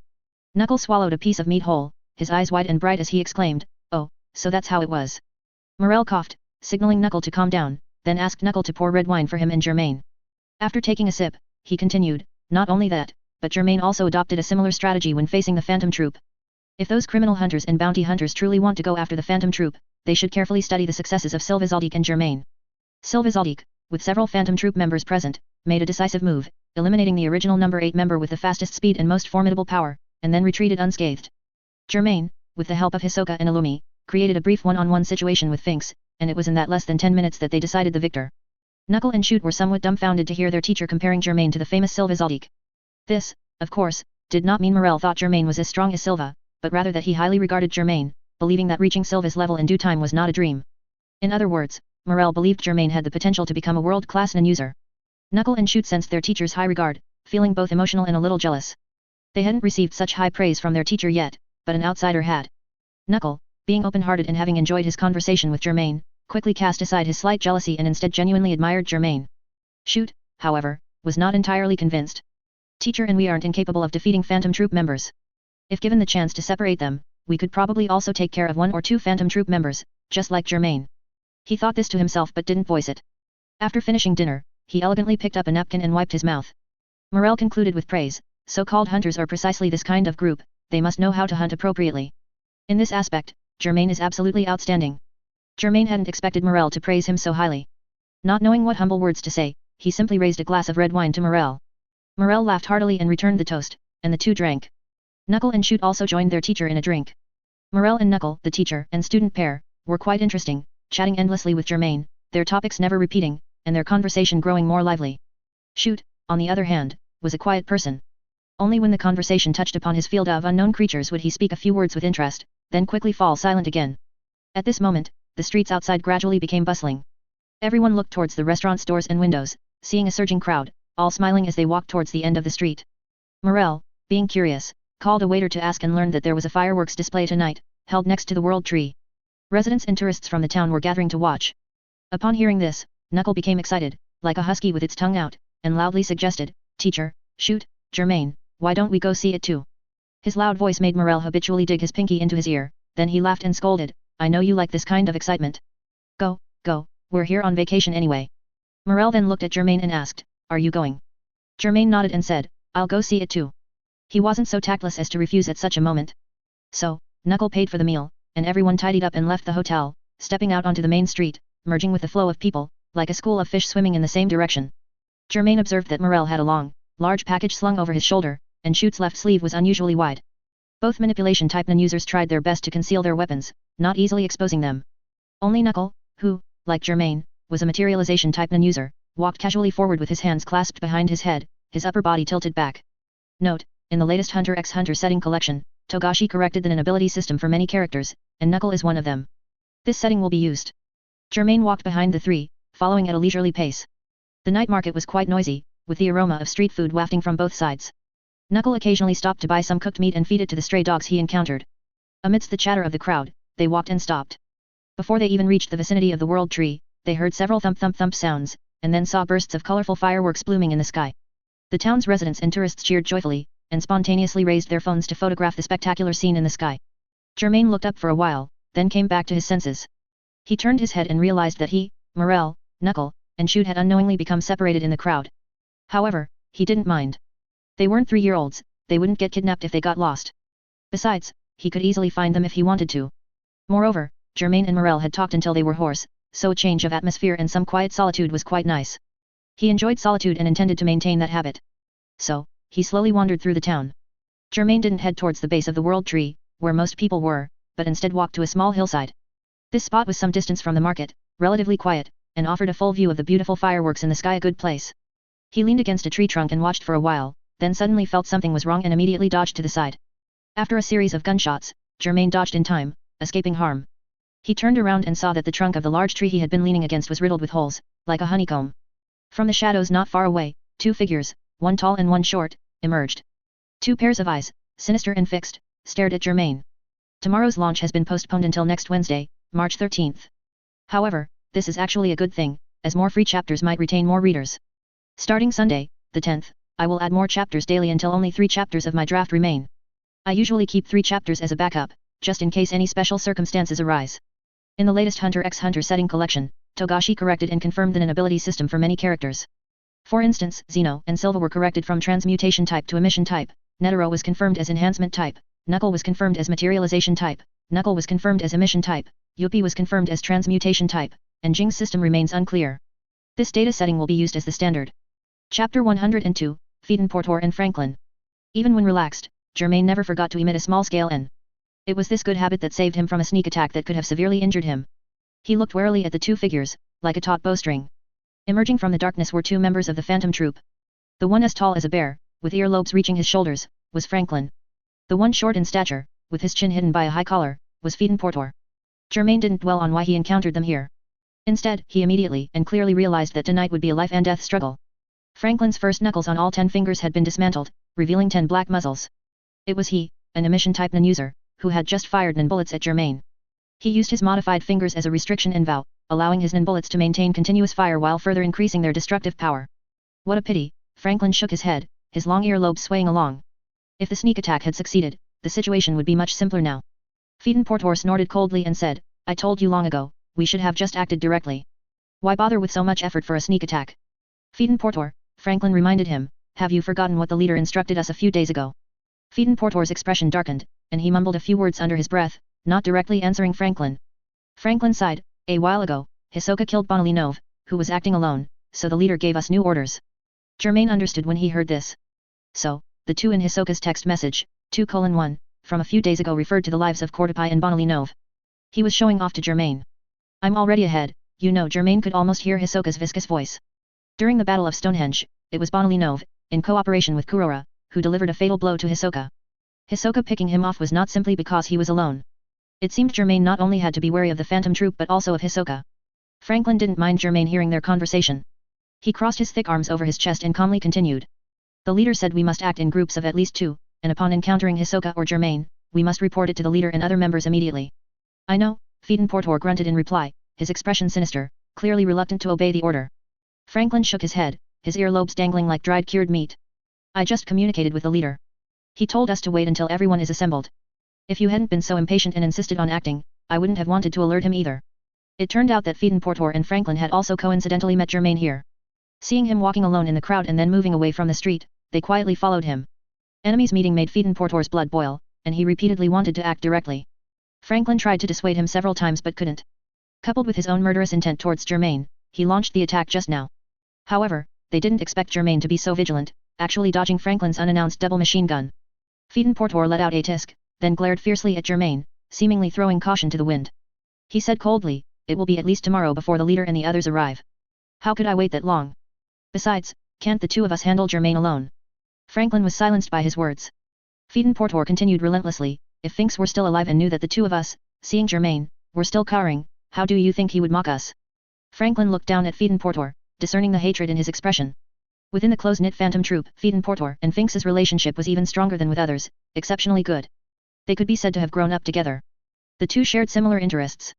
Knuckle swallowed a piece of meat whole, his eyes wide and bright as he exclaimed, oh, so that's how it was. Morel coughed, signaling Knuckle to calm down, then asked Knuckle to pour red wine for him and Germain. After taking a sip, he continued, not only that, but Germain also adopted a similar strategy when facing the Phantom Troop. If those criminal hunters and bounty hunters truly want to go after the Phantom Troop, they should carefully study the successes of Silvazaldik and Germain. Silvazaldik, with several Phantom Troop members present, made a decisive move, eliminating the original number 8 member with the fastest speed and most formidable power, and then retreated unscathed. Germain, with the help of Hisoka and Illumi, created a brief one-on-one situation with Finks, and it was in that less than 10 minutes that they decided the victor. Knuckle and Shoot were somewhat dumbfounded to hear their teacher comparing Germain to the famous Silvazaldik. This, of course, did not mean Morel thought Germain was as strong as Silva, but rather that he highly regarded Germain, believing that reaching Silva's level in due time was not a dream. In other words, Morel believed Germain had the potential to become a world-class nin user. Knuckle and Shoot sensed their teacher's high regard, feeling both emotional and a little jealous. They hadn't received such high praise from their teacher yet, but an outsider had. Knuckle, being open-hearted and having enjoyed his conversation with Germain, quickly cast aside his slight jealousy and instead genuinely admired Germain. Shoot, however, was not entirely convinced. Teacher and we aren't incapable of defeating Phantom Troop members. If given the chance to separate them, we could probably also take care of 1 or 2 Phantom Troop members, just like Germain. He thought this to himself but didn't voice it. After finishing dinner, he elegantly picked up a napkin and wiped his mouth. Morel concluded with praise, so-called hunters are precisely this kind of group, they must know how to hunt appropriately. In this aspect, Germain is absolutely outstanding. Germain hadn't expected Morel to praise him so highly. Not knowing what humble words to say, he simply raised a glass of red wine to Morel. Morel laughed heartily and returned the toast, and the two drank. Knuckle and Shoot also joined their teacher in a drink. Morel and Knuckle, the teacher and student pair, were quite interesting, chatting endlessly with Germain, their topics never repeating, and their conversation growing more lively. Shoot, on the other hand, was a quiet person. Only when the conversation touched upon his field of unknown creatures would he speak a few words with interest, then quickly fall silent again. At this moment, the streets outside gradually became bustling. Everyone looked towards the restaurant's doors and windows, seeing a surging crowd, all smiling as they walked towards the end of the street. Morel, being curious, called a waiter to ask and learned that there was a fireworks display tonight, held next to the World Tree. Residents and tourists from the town were gathering to watch. Upon hearing this, Knuckle became excited, like a husky with its tongue out, and loudly suggested, "Teacher, Shoot, Germain, why don't we go see it too?" His loud voice made Morel habitually dig his pinky into his ear, then he laughed and scolded, "I know you like this kind of excitement. Go, go, we're here on vacation anyway." Morel then looked at Germain and asked, "Are you going?" Germain nodded and said, "I'll go see it too." He wasn't so tactless as to refuse at such a moment. So, Knuckle paid for the meal, and everyone tidied up and left the hotel, stepping out onto the main street, merging with the flow of people, like a school of fish swimming in the same direction. Germain observed that Morel had a long, large package slung over his shoulder, and Shoot's left sleeve was unusually wide. Both manipulation-type non-users tried their best to conceal their weapons, not easily exposing them. Only Knuckle, who, like Germain, was a materialization-type non-user, walked casually forward with his hands clasped behind his head, his upper body tilted back. Note: in the latest HxH Hunter setting collection, Togashi corrected the non-ability system for many characters, and Knuckle is one of them. This setting will be used. Germain walked behind the three, following at a leisurely pace. The night market was quite noisy, with the aroma of street food wafting from both sides. Knuckle occasionally stopped to buy some cooked meat and feed it to the stray dogs he encountered. Amidst the chatter of the crowd, they walked and stopped. Before they even reached the vicinity of the World Tree, they heard several thump-thump-thump sounds, and then saw bursts of colorful fireworks blooming in the sky. The town's residents and tourists cheered joyfully, and spontaneously raised their phones to photograph the spectacular scene in the sky. Germain looked up for a while, then came back to his senses. He turned his head and realized that he, Morel, Knuckle, and Shoot had unknowingly become separated in the crowd. However, he didn't mind. They weren't 3-year-olds, they wouldn't get kidnapped if they got lost. Besides, he could easily find them if he wanted to. Moreover, Germain and Morel had talked until they were hoarse, so a change of atmosphere and some quiet solitude was quite nice. He enjoyed solitude and intended to maintain that habit. So, he slowly wandered through the town. Germain didn't head towards the base of the World Tree, where most people were, but instead walked to a small hillside. This spot was some distance from the market, relatively quiet, and offered a full view of the beautiful fireworks in the sky, a good place. He leaned against a tree trunk and watched for a while, then suddenly felt something was wrong and immediately dodged to the side. After a series of gunshots, Germain dodged in time, escaping harm. He turned around and saw that the trunk of the large tree he had been leaning against was riddled with holes, like a honeycomb. From the shadows not far away, two figures, one tall and one short, emerged. Two pairs of eyes, sinister and fixed, stared at Germain. Tomorrow's launch has been postponed until next Wednesday, March 13th. However, this is actually a good thing, as more free chapters might retain more readers. Starting Sunday, the 10th, I will add more chapters daily until only 3 chapters of my draft remain. I usually keep 3 chapters as a backup, just in case any special circumstances arise. In the latest HxH Hunter setting collection, Togashi corrected and confirmed the non-ability system for many characters. For instance, Zeno and Silva were corrected from transmutation type to emission type, Netero was confirmed as enhancement type, Knuckle was confirmed as materialization type, Knuckle was confirmed as emission type, Yuppie was confirmed as transmutation type, and Jing's system remains unclear. This data setting will be used as the standard. Chapter 102, Portor and Franklin. Even when relaxed, Germain never forgot to emit a small-scale N. It was this good habit that saved him from a sneak attack that could have severely injured him. He looked warily at the two figures, like a taut bowstring. Emerging from the darkness were 2 members of the Phantom Troop. The one as tall as a bear, with earlobes reaching his shoulders, was Franklin. The one short in stature, with his chin hidden by a high collar, was Portor. Germain didn't dwell on why he encountered them here. Instead, he immediately and clearly realized that tonight would be a life-and-death struggle. Franklin's first knuckles on all 10 fingers had been dismantled, revealing 10 black muzzles. It was he, an emission-type non-user, who had just fired non-bullets at Germain. He used his modified fingers as a restriction and vow, allowing his non-bullets to maintain continuous fire while further increasing their destructive power. What a pity, Franklin shook his head, his long earlobes swaying along. If the sneak attack had succeeded, the situation would be much simpler now. Portor snorted coldly and said, "I told you long ago, we should have just acted directly. Why bother with so much effort for a sneak attack?" Portor, Franklin reminded him, "Have you forgotten what the leader instructed us a few days ago?" Portor's expression darkened, and he mumbled a few words under his breath, not directly answering Franklin. Franklin sighed, "A while ago, Hisoka killed Bonilynov, who was acting alone, so the leader gave us new orders. Germain understood when he heard this. So, the 2 in Hisoka's text message, 2:1, from a few days ago referred to the lives of Kortapai and Bonilynov. He was showing off to Germain. I'm already ahead, you know. Germain could almost hear Hisoka's viscous voice. During the Battle of Stonehenge, it was Bonilynov, in cooperation with Kurora, who delivered a fatal blow to Hisoka. Hisoka picking him off was not simply because he was alone. It seemed Germain not only had to be wary of the phantom troop but also of Hisoka. Franklin didn't mind Germain hearing their conversation. He crossed his thick arms over his chest and calmly continued. The leader said we must act in groups of at least 2, and upon encountering Hisoka or Germain, we must report it to the leader and other members immediately. I know, Phaeton Portor grunted in reply, his expression sinister, clearly reluctant to obey the order. Franklin shook his head, his earlobes dangling like dried cured meat. I just communicated with the leader. He told us to wait until everyone is assembled. If you hadn't been so impatient and insisted on acting, I wouldn't have wanted to alert him either. It turned out that Phaeton Portor and Franklin had also coincidentally met Germain here. Seeing him walking alone in the crowd and then moving away from the street, they quietly followed him. Enemies meeting made Phaeton Portor's blood boil, and he repeatedly wanted to act directly. Franklin tried to dissuade him several times but couldn't. Coupled with his own murderous intent towards Germain, he launched the attack just now. However, they didn't expect Germain to be so vigilant, actually dodging Franklin's unannounced double machine gun. Phaeton Portor let out a tisk, then glared fiercely at Germain, seemingly throwing caution to the wind. He said coldly, it will be at least tomorrow before the leader and the others arrive. How could I wait that long? Besides, can't the 2 of us handle Germain alone? Franklin was silenced by his words. Phaeton Portor continued relentlessly, if Finks were still alive and knew that the 2 of us, seeing Germain, were still cowering, how do you think he would mock us? Franklin looked down at Phaeton Portor, discerning the hatred in his expression. Within the close-knit phantom troop, Phaeton Portor and Finks's relationship was even stronger than with others, exceptionally good. They could be said to have grown up together. The 2 shared similar interests.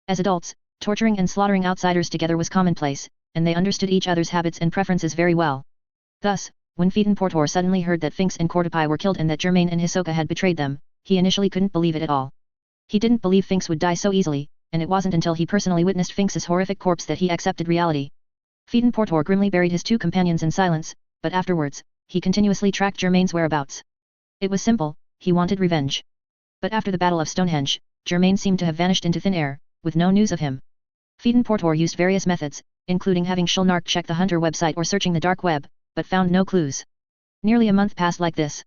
As adults, torturing and slaughtering outsiders together was commonplace, and they understood each other's habits and preferences very well. Thus, when Phaeton Portor suddenly heard that Finks and Kortapai were killed and that Germain and Hisoka had betrayed them, he initially couldn't believe it at all. He didn't believe Finks would die so easily, and it wasn't until he personally witnessed Finks's horrific corpse that he accepted reality. Phaeton Portor grimly buried his 2 companions in silence, but afterwards, he continuously tracked Germain's whereabouts. It was simple, he wanted revenge. But after the Battle of Stonehenge, Germain seemed to have vanished into thin air, with no news of him. Phaeton Portor used various methods, including having Shulnark check the Hunter website or searching the dark web, but found no clues. Nearly a month passed like this.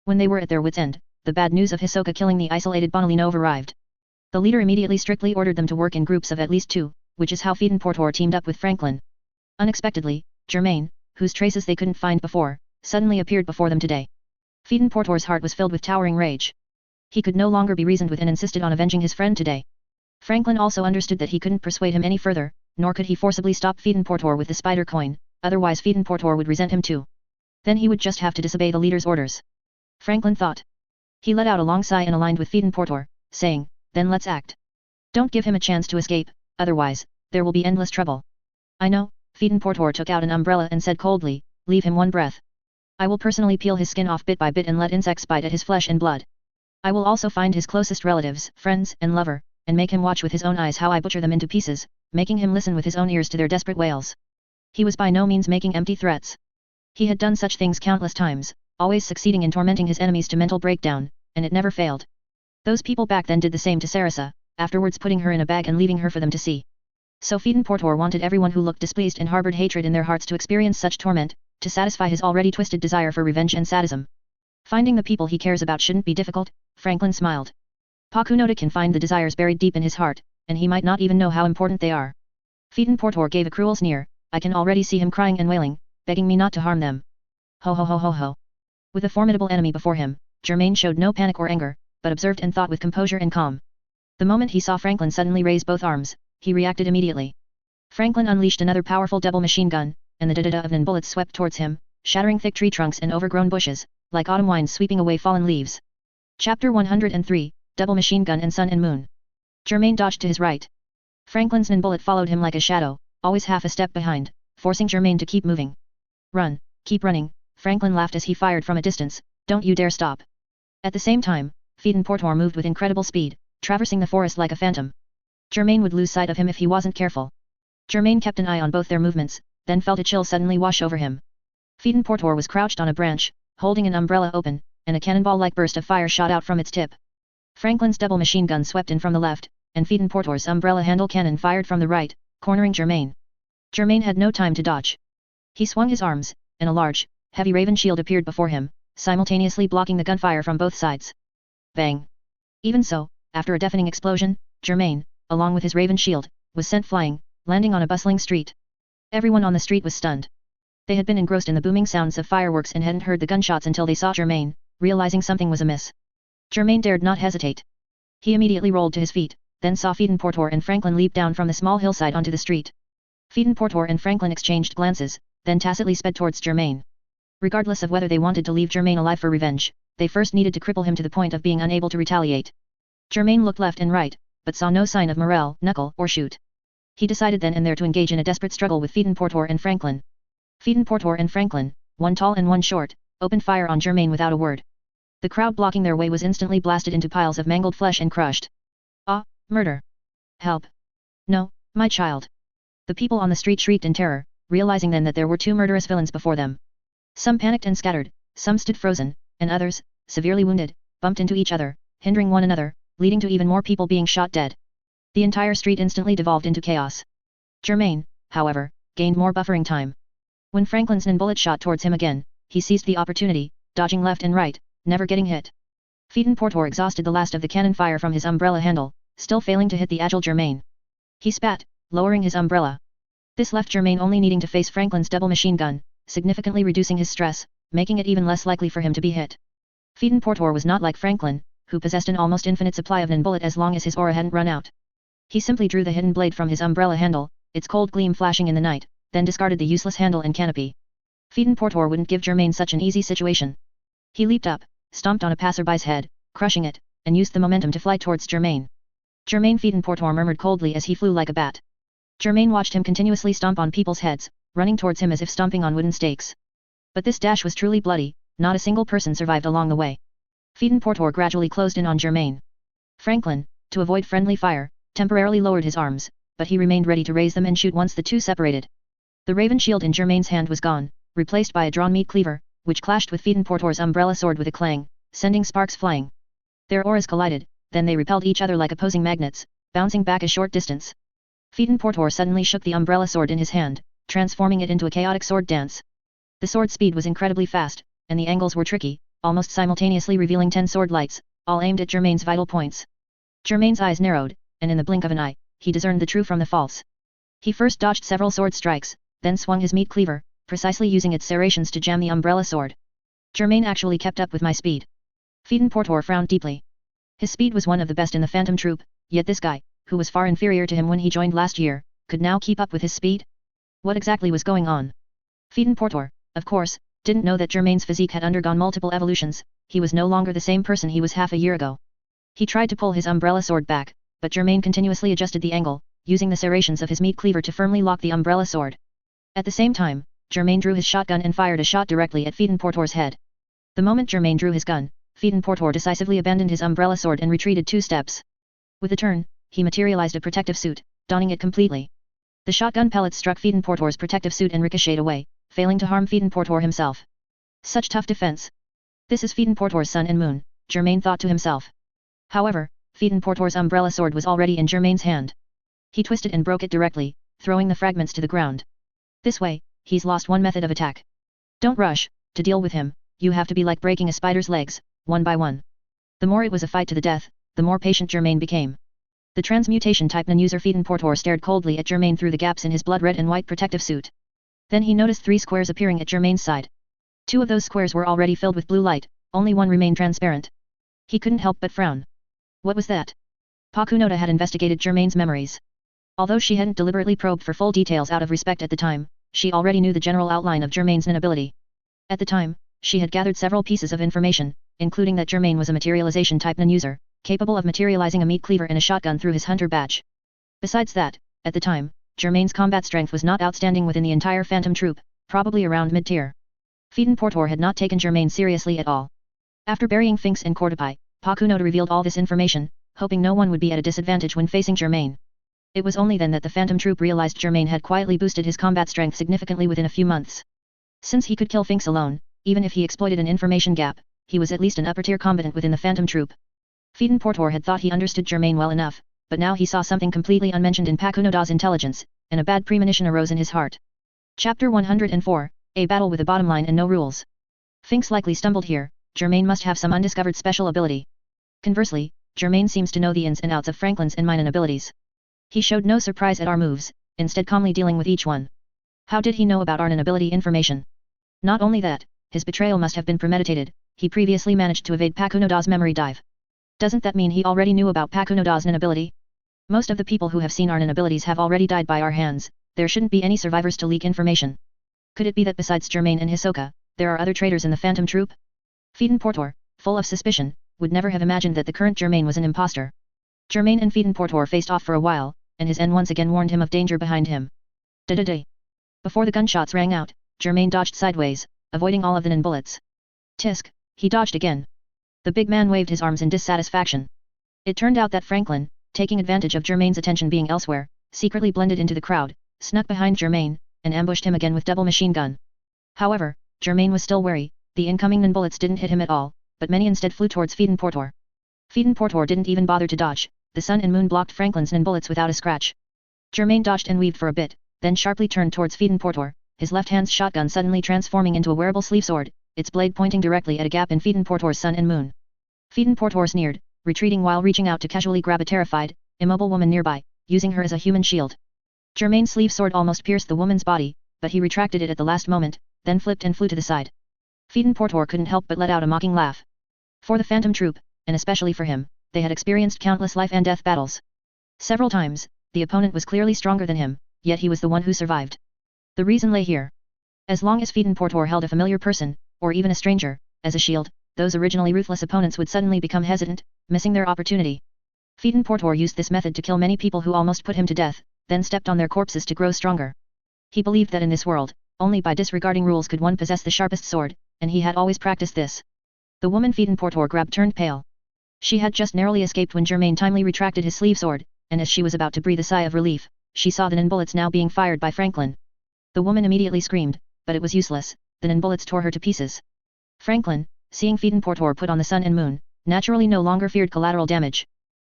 When they were at their wits' end, the bad news of Hisoka killing the isolated Bonilynov arrived. The leader immediately strictly ordered them to work in groups of at least 2, which is how Phaeton Portor teamed up with Franklin. Unexpectedly, Germain, whose traces they couldn't find before, suddenly appeared before them today. Phaeton Portor's heart was filled with towering rage. He could no longer be reasoned with and insisted on avenging his friend today. Franklin also understood that he couldn't persuade him any further, nor could he forcibly stop Phaeton Portor with the spider coin, otherwise Phaeton Portor would resent him too. Then he would just have to disobey the leader's orders. Franklin thought. He let out a long sigh and aligned with Phaeton Portor, saying, then let's act. Don't give him a chance to escape, otherwise, there will be endless trouble. I know, Phaeton Portor took out an umbrella and said coldly, leave him one breath. I will personally peel his skin off bit by bit and let insects bite at his flesh and blood. I will also find his closest relatives, friends, and lover, and make him watch with his own eyes how I butcher them into pieces, making him listen with his own ears to their desperate wails. He was by no means making empty threats. He had done such things countless times, always succeeding in tormenting his enemies to mental breakdown, and it never failed. Those people back then did the same to Sarasa, afterwards putting her in a bag and leaving her for them to see. So Phaeton Portor wanted everyone who looked displeased and harbored hatred in their hearts to experience such torment, to satisfy his already twisted desire for revenge and sadism. Finding the people he cares about shouldn't be difficult, Franklin smiled. Pakunoda can find the desires buried deep in his heart, and he might not even know how important they are. Phaeton Portor gave a cruel sneer, I can already see him crying and wailing, begging me not to harm them. Ho ho ho ho ho. With a formidable enemy before him, Germain showed no panic or anger, but observed and thought with composure and calm. The moment he saw Franklin suddenly raise both arms, he reacted immediately. Franklin unleashed another powerful double machine gun, and the da-da-da of bullets swept towards him, shattering thick tree trunks and overgrown bushes, like autumn winds sweeping away fallen leaves. Chapter 103, Double Machine Gun and Sun and Moon. Germain dodged to his right. Franklin's bullet followed him like a shadow, always half a step behind, forcing Germain to keep moving. Run, keep running, Franklin laughed as he fired from a distance, don't you dare stop. At the same time, Phaeton Portor moved with incredible speed, traversing the forest like a phantom. Germain would lose sight of him if he wasn't careful. Germain kept an eye on both their movements, then felt a chill suddenly wash over him. Phaeton Portor was crouched on a branch, holding an umbrella open, and a cannonball-like burst of fire shot out from its tip. Franklin's double machine gun swept in from the left, and Phaeton Portor's umbrella handle cannon fired from the right, cornering Germain. Germain had no time to dodge. He swung his arms, and a large, heavy raven shield appeared before him, simultaneously blocking the gunfire from both sides. Bang! Even so, after a deafening explosion, Germain, along with his raven shield, was sent flying, landing on a bustling street. Everyone on the street was stunned. They had been engrossed in the booming sounds of fireworks and hadn't heard the gunshots until they saw Germain, realizing something was amiss. Germain dared not hesitate. He immediately rolled to his feet, then saw Portor and Franklin leap down from the small hillside onto the street. Portor and Franklin exchanged glances, then tacitly sped towards Germain. Regardless of whether they wanted to leave Germain alive for revenge, they first needed to cripple him to the point of being unable to retaliate. Germain looked left and right, but saw no sign of Morel, knuckle, or shoot. He decided then and there to engage in a desperate struggle with Portor and Franklin. Portor and Franklin, one tall and one short, opened fire on Germain without a word. The crowd blocking their way was instantly blasted into piles of mangled flesh and crushed. Ah, murder! Help! No, my child! The people on the street shrieked in terror, realizing then that there were two murderous villains before them. Some panicked and scattered, some stood frozen, and others, severely wounded, bumped into each other, hindering one another, leading to even more people being shot dead. The entire street instantly devolved into chaos. Germain, however, gained more buffering time. When Franklin's bullet shot towards him again, he seized the opportunity, dodging left and right, never getting hit. Portor exhausted the last of the cannon fire from his umbrella handle, still failing to hit the agile Germain. He spat, lowering his umbrella. This left Germain only needing to face Franklin's double machine gun, significantly reducing his stress, making it even less likely for him to be hit. Portor was not like Franklin, who possessed an almost infinite supply of bullet as long as his aura hadn't run out. He simply drew the hidden blade from his umbrella handle, its cold gleam flashing in the night, then discarded the useless handle and canopy. Portor wouldn't give Germain such an easy situation. He leaped up, stomped on a passerby's head, crushing it, and used the momentum to fly towards Germain. Germain Portor murmured coldly as he flew like a bat. Germain watched him continuously stomp on people's heads, running towards him as if stomping on wooden stakes. But this dash was truly bloody, not a single person survived along the way. Portor gradually closed in on Germain. Franklin, to avoid friendly fire, temporarily lowered his arms, but he remained ready to raise them and shoot once the two separated. The raven shield in Germain's hand was gone, replaced by a drawn meat cleaver, which clashed with Portor's umbrella sword with a clang, sending sparks flying. Their auras collided, then they repelled each other like opposing magnets, bouncing back a short distance. Portor suddenly shook the umbrella sword in his hand, transforming it into a chaotic sword dance. The sword speed was incredibly fast, and the angles were tricky, almost simultaneously revealing 10 sword lights, all aimed at Germain's vital points. Germain's eyes narrowed, and in the blink of an eye, he discerned the true from the false. He first dodged several sword strikes, then swung his meat cleaver, precisely using its serrations to jam the umbrella sword. Germain actually kept up with my speed. Portor frowned deeply. His speed was one of the best in the Phantom Troop, yet this guy, who was far inferior to him when he joined last year, could now keep up with his speed? What exactly was going on? Portor, of course, didn't know that Germain's physique had undergone multiple evolutions. He was no longer the same person he was half a year ago. He tried to pull his umbrella sword back, but Germain continuously adjusted the angle, using the serrations of his meat cleaver to firmly lock the umbrella sword. At the same time, Germain drew his shotgun and fired a shot directly at Portor's head. The moment Germain drew his gun, Portor decisively abandoned his umbrella sword and retreated 2 steps. With a turn, he materialized a protective suit, donning it completely. The shotgun pellets struck Portor's protective suit and ricocheted away, failing to harm Portor himself. Such tough defense. This is Portor's sun and moon, Germain thought to himself. However, Portor's umbrella sword was already in Germain's hand. He twisted and broke it directly, throwing the fragments to the ground. This way, he's lost one method of attack. Don't rush. To deal with him, you have to be like breaking a spider's legs, one by one. The more it was a fight to the death, the more patient Germain became. The transmutation type non-user Portor stared coldly at Germain through the gaps in his blood red and white protective suit. Then he noticed 3 squares appearing at Germain's side. 2 of those squares were already filled with blue light, only one remained transparent. He couldn't help but frown. What was that? Pakunoda had investigated Germain's memories. Although she hadn't deliberately probed for full details out of respect at the time, she already knew the general outline of Germain's ability. At the time, she had gathered several pieces of information, including that Germain was a materialization type non-user, capable of materializing a meat cleaver and a shotgun through his hunter badge. Besides that, at the time, Germain's combat strength was not outstanding within the entire Phantom Troop, probably around mid-tier. Portor had not taken Germain seriously at all. After burying Finks and Cordopai, Pakunoda revealed all this information, hoping no one would be at a disadvantage when facing Germain. It was only then that the Phantom Troop realized Germain had quietly boosted his combat strength significantly within a few months. Since he could kill Finks alone, even if he exploited an information gap, he was at least an upper-tier combatant within the Phantom Troop. Portor had thought he understood Germain well enough, but now he saw something completely unmentioned in Pakunoda's intelligence. and a bad premonition arose in his heart. Chapter 104, A Battle with a Bottom Line and No Rules. Finks likely stumbled here, Germain must have some undiscovered special ability. Conversely, Germain seems to know the ins and outs of Franklin's and mine abilities. He showed no surprise at our moves, instead calmly dealing with each one. How did he know about our ability information? Not only that, his betrayal must have been premeditated, he previously managed to evade Pakunoda's memory dive. Doesn't that mean he already knew about Pakunoda's ability? Most of the people who have seen our abilities have already died by our hands, there shouldn't be any survivors to leak information. Could it be that besides Germain and Hisoka, there are other traitors in the Phantom Troop? Phaeton Portor, full of suspicion, would never have imagined that the current Germain was an imposter. Germain and Phaeton Portor faced off for a while, and his N once again warned him of danger behind him. Da-da-da. Before the gunshots rang out, Germain dodged sideways, avoiding all of the bullets. Tisk, he dodged again. The big man waved his arms in dissatisfaction. It turned out that Franklin, taking advantage of Germain's attention being elsewhere, secretly blended into the crowd, snuck behind Germain, and ambushed him again with double machine gun. However, Germain was still wary, the incoming bullets didn't hit him at all, but many instead flew towards Phaeton Portor. Phaeton Portor didn't even bother to dodge, the sun and moon blocked Franklin's bullets without a scratch. Germain dodged and weaved for a bit, then sharply turned towards Phaeton Portor, his left hand's shotgun suddenly transforming into a wearable sleeve sword, its blade pointing directly at a gap in Phaeton Portor's sun and moon. Phaeton Portor sneered, retreating while reaching out to casually grab a terrified, immobile woman nearby, using her as a human shield. Germain's sleeve sword almost pierced the woman's body, but he retracted it at the last moment, then flipped and flew to the side. Phaeton Portor couldn't help but let out a mocking laugh. For the Phantom Troop, and especially for him, they had experienced countless life and death battles. Several times, the opponent was clearly stronger than him, yet he was the one who survived. The reason lay here. As long as Phaeton Portor held a familiar person, or even a stranger, as a shield, those originally ruthless opponents would suddenly become hesitant, missing their opportunity. Phaeton Portor used this method to kill many people who almost put him to death, then stepped on their corpses to grow stronger. He believed that in this world, only by disregarding rules could one possess the sharpest sword, and he had always practiced this. The woman Phaeton Portor grabbed turned pale. She had just narrowly escaped when Germain timely retracted his sleeve sword, and as she was about to breathe a sigh of relief, she saw the bullets now being fired by Franklin. The woman immediately screamed, but it was useless, the bullets tore her to pieces. Franklin, seeing Phaeton Portor put on the sun and moon, naturally no longer feared collateral damage.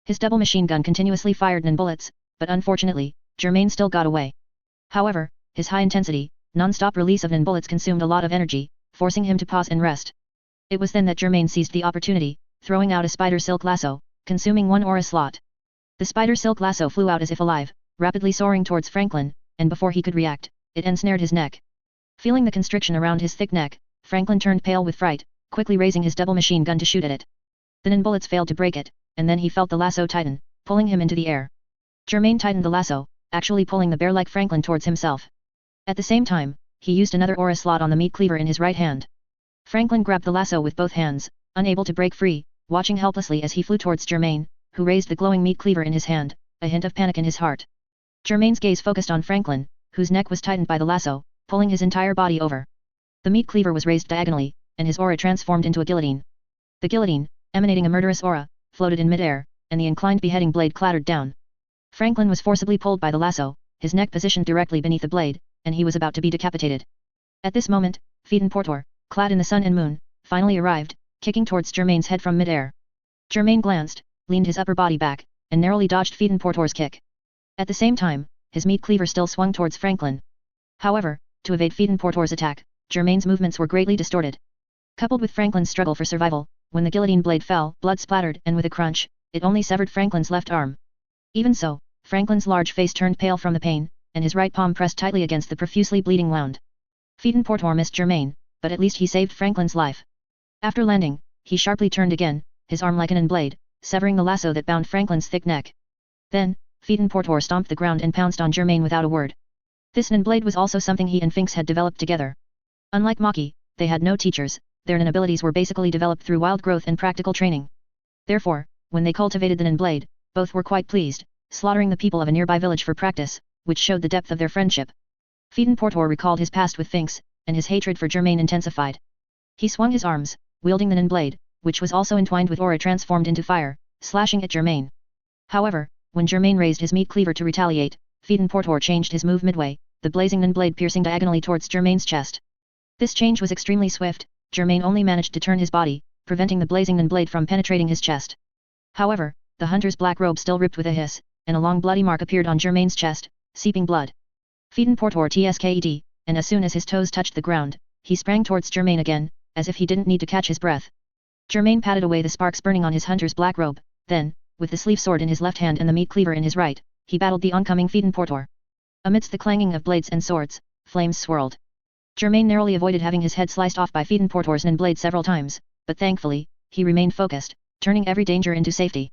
His double machine gun continuously fired bullets, but unfortunately, Germain still got away. However, his high-intensity, non-stop release of bullets consumed a lot of energy, forcing him to pause and rest. It was then that Germain seized the opportunity, throwing out a spider silk lasso, consuming one aura slot. The spider silk lasso flew out as if alive, rapidly soaring towards Franklin, and before he could react, it ensnared his neck. Feeling the constriction around his thick neck, Franklin turned pale with fright, quickly raising his double machine gun to shoot at it. The bullets failed to break it, and then he felt the lasso tighten, pulling him into the air. Germain tightened the lasso, actually pulling the bear-like Franklin towards himself. At the same time, he used another aura slot on the meat cleaver in his right hand. Franklin grabbed the lasso with both hands, unable to break free, watching helplessly as he flew towards Germain, who raised the glowing meat cleaver in his hand, a hint of panic in his heart. Germain's gaze focused on Franklin, whose neck was tightened by the lasso, pulling his entire body over. The meat cleaver was raised diagonally, and his aura transformed into a guillotine. The guillotine, emanating a murderous aura, floated in midair, and the inclined beheading blade clattered down. Franklin was forcibly pulled by the lasso, his neck positioned directly beneath the blade, and he was about to be decapitated. At this moment, Phaeton Portor, clad in the sun and moon, finally arrived, kicking towards Germain's head from midair. Germain glanced, leaned his upper body back, and narrowly dodged Phaeton Portor's kick. At the same time, his meat cleaver still swung towards Franklin. However, to evade Phaeton Portor's attack, Germain's movements were greatly distorted. Coupled with Franklin's struggle for survival, when the guillotine blade fell, blood splattered, and with a crunch, it only severed Franklin's left arm. Even so, Franklin's large face turned pale from the pain, and his right palm pressed tightly against the profusely bleeding wound. Phaeton Portor missed Germain, but at least he saved Franklin's life. After landing, he sharply turned again, his arm like an blade, severing the lasso that bound Franklin's thick neck. Then, Phaeton Portor stomped the ground and pounced on Germain without a word. This blade was also something he and Finks had developed together. Unlike Maki, they had no teachers, their abilities were basically developed through wild growth and practical training. Therefore, when they cultivated the blade, both were quite pleased, slaughtering the people of a nearby village for practice, which showed the depth of their friendship. Phaeton Portor recalled his past with Finks, and his hatred for Germain intensified. He swung his arms, wielding the blade, which was also entwined with aura transformed into fire, slashing at Germain. However, when Germain raised his meat cleaver to retaliate, Phaeton Portor changed his move midway, the blazing blade piercing diagonally towards Germain's chest. This change was extremely swift, Germain only managed to turn his body, preventing the blazing blade from penetrating his chest. However, the hunter's black robe still ripped with a hiss, and a long bloody mark appeared on Germain's chest, seeping blood. Feeden portor tsked, and as soon as his toes touched the ground, he sprang towards Germain again, as if he didn't need to catch his breath. Germain patted away the sparks burning on his hunter's black robe, then, with the sleeve sword in his left hand and the meat cleaver in his right, he battled the oncoming Feeden portor. Amidst the clanging of blades and swords, flames swirled. Germain narrowly avoided having his head sliced off by Feeden portor's nin blade several times, but thankfully, he remained focused, turning every danger into safety.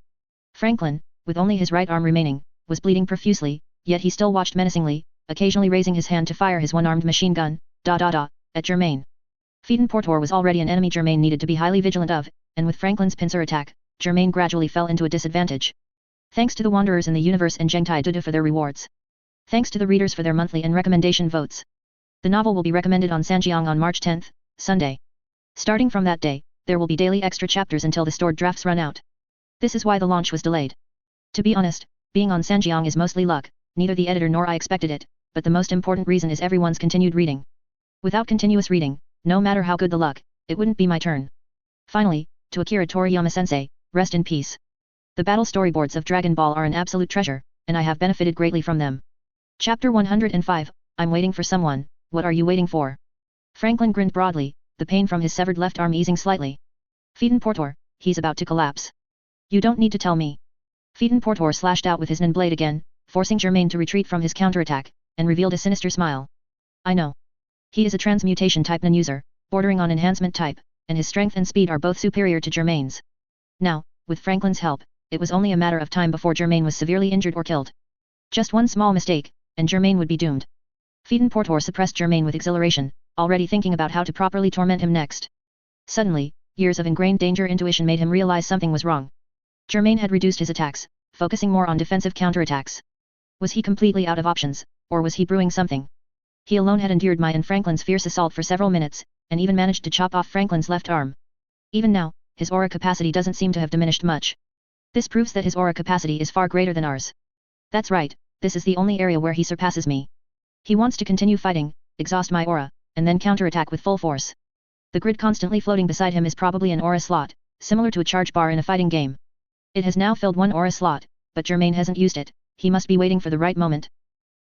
Franklin, with only his right arm remaining, was bleeding profusely, yet he still watched menacingly, occasionally raising his hand to fire his one-armed machine gun, at Germain. Feeden portor was already an enemy Germain needed to be highly vigilant of, and with Franklin's pincer attack, Germain gradually fell into a disadvantage. Thanks to the Wanderers in the Universe and Zhengtai Dudu for their rewards. Thanks to the readers for their monthly and recommendation votes. The novel will be recommended on Sanjiang on March 10th, Sunday. Starting from that day, there will be daily extra chapters until the stored drafts run out. This is why the launch was delayed. To be honest, being on Sanjiang is mostly luck, neither the editor nor I expected it, but the most important reason is everyone's continued reading. Without continuous reading, no matter how good the luck, it wouldn't be my turn. Finally, to Akira Toriyama-sensei, rest in peace. The battle storyboards of Dragon Ball are an absolute treasure, and I have benefited greatly from them. Chapter 105, I'm waiting for someone, what are you waiting for? Franklin grinned broadly, the pain from his severed left arm easing slightly. Feeden portor, he's about to collapse. You don't need to tell me. Feeden portor slashed out with his nin blade again, forcing Germain to retreat from his counterattack, and revealed a sinister smile. I know. He is a transmutation type nin user, bordering on enhancement type, and his strength and speed are both superior to Germain's. Now, with Franklin's help, it was only a matter of time before Germain was severely injured or killed. Just one small mistake, and Germain would be doomed. Feeden portor suppressed Germain with exhilaration, already thinking about how to properly torment him next. Suddenly, years of ingrained danger intuition made him realize something was wrong. Germain had reduced his attacks, focusing more on defensive counterattacks. Was he completely out of options, or was he brewing something? He alone had endured my and Franklin's fierce assault for several minutes, and even managed to chop off Franklin's left arm. Even now, his aura capacity doesn't seem to have diminished much. This proves that his aura capacity is far greater than ours. That's right, this is the only area where he surpasses me. He wants to continue fighting, exhaust my aura, and then counterattack with full force. The grid constantly floating beside him is probably an aura slot, similar to a charge bar in a fighting game. It has now filled one aura slot, but Germain hasn't used it, he must be waiting for the right moment.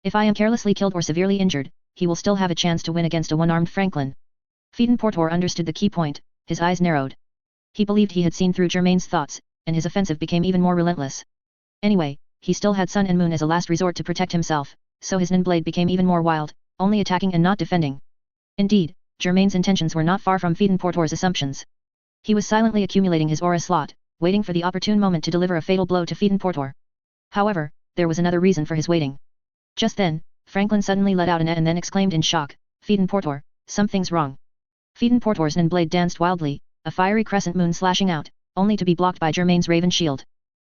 If I am carelessly killed or severely injured, he will still have a chance to win against a one-armed Franklin. Feeden portor understood the key point, his eyes narrowed. He believed he had seen through Germain's thoughts, and his offensive became even more relentless. Anyway, he still had Sun and Moon as a last resort to protect himself, so his nin blade became even more wild, only attacking and not defending. Indeed, Germain's intentions were not far from Feeden portor's assumptions. He was silently accumulating his aura slot, waiting for the opportune moment to deliver a fatal blow to Feeden portor. However, there was another reason for his waiting. Just then, Franklin suddenly let out an and then exclaimed in shock, Feeden portor, something's wrong. Feeden portor's nin blade danced wildly, a fiery crescent moon slashing out, only to be blocked by Germain's raven shield.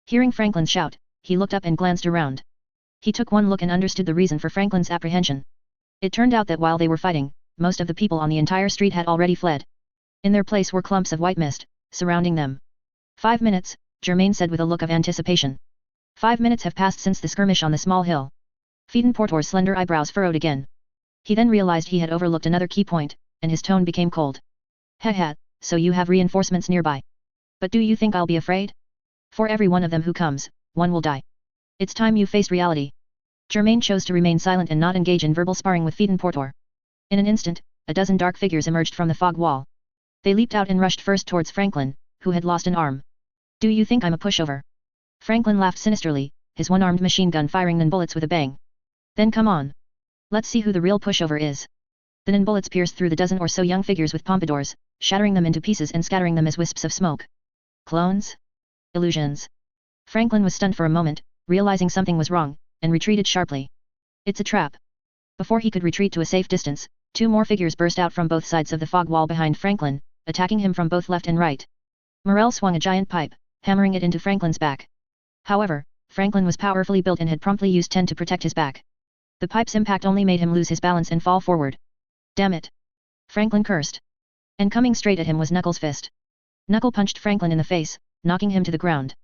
Hearing Franklin's shout, he looked up and glanced around. He took one look and understood the reason for Franklin's apprehension. It turned out that while they were fighting, most of the people on the entire street had already fled. In their place were clumps of white mist, surrounding them. 5 minutes, Germain said with a look of anticipation. 5 minutes have passed since the skirmish on the small hill. Feeden portor's slender eyebrows furrowed again. He then realized he had overlooked another key point, and his tone became cold. Heh, so you have reinforcements nearby. But do you think I'll be afraid? For every one of them who comes, one will die. It's time you faced reality. Germain chose to remain silent and not engage in verbal sparring with Feeden portor. In an instant, a dozen dark figures emerged from the fog wall. They leaped out and rushed first towards Franklin, who had lost an arm. Do you think I'm a pushover? Franklin laughed sinisterly, his one-armed machine gun firing nin bullets with a bang. Then come on. Let's see who the real pushover is. The nin bullets pierced through the dozen or so young figures with pompadours, shattering them into pieces and scattering them as wisps of smoke. Clones? Illusions. Franklin was stunned for a moment, realizing something was wrong, and retreated sharply. It's a trap. Before he could retreat to a safe distance, 2 more figures burst out from both sides of the fog wall behind Franklin, attacking him from both left and right. Morel swung a giant pipe, hammering it into Franklin's back. However, Franklin was powerfully built and had promptly used 10 to protect his back. The pipe's impact only made him lose his balance and fall forward. Damn it! Franklin cursed. And coming straight at him was Knuckles' fist. Knuckle punched Franklin in the face, knocking him to the ground.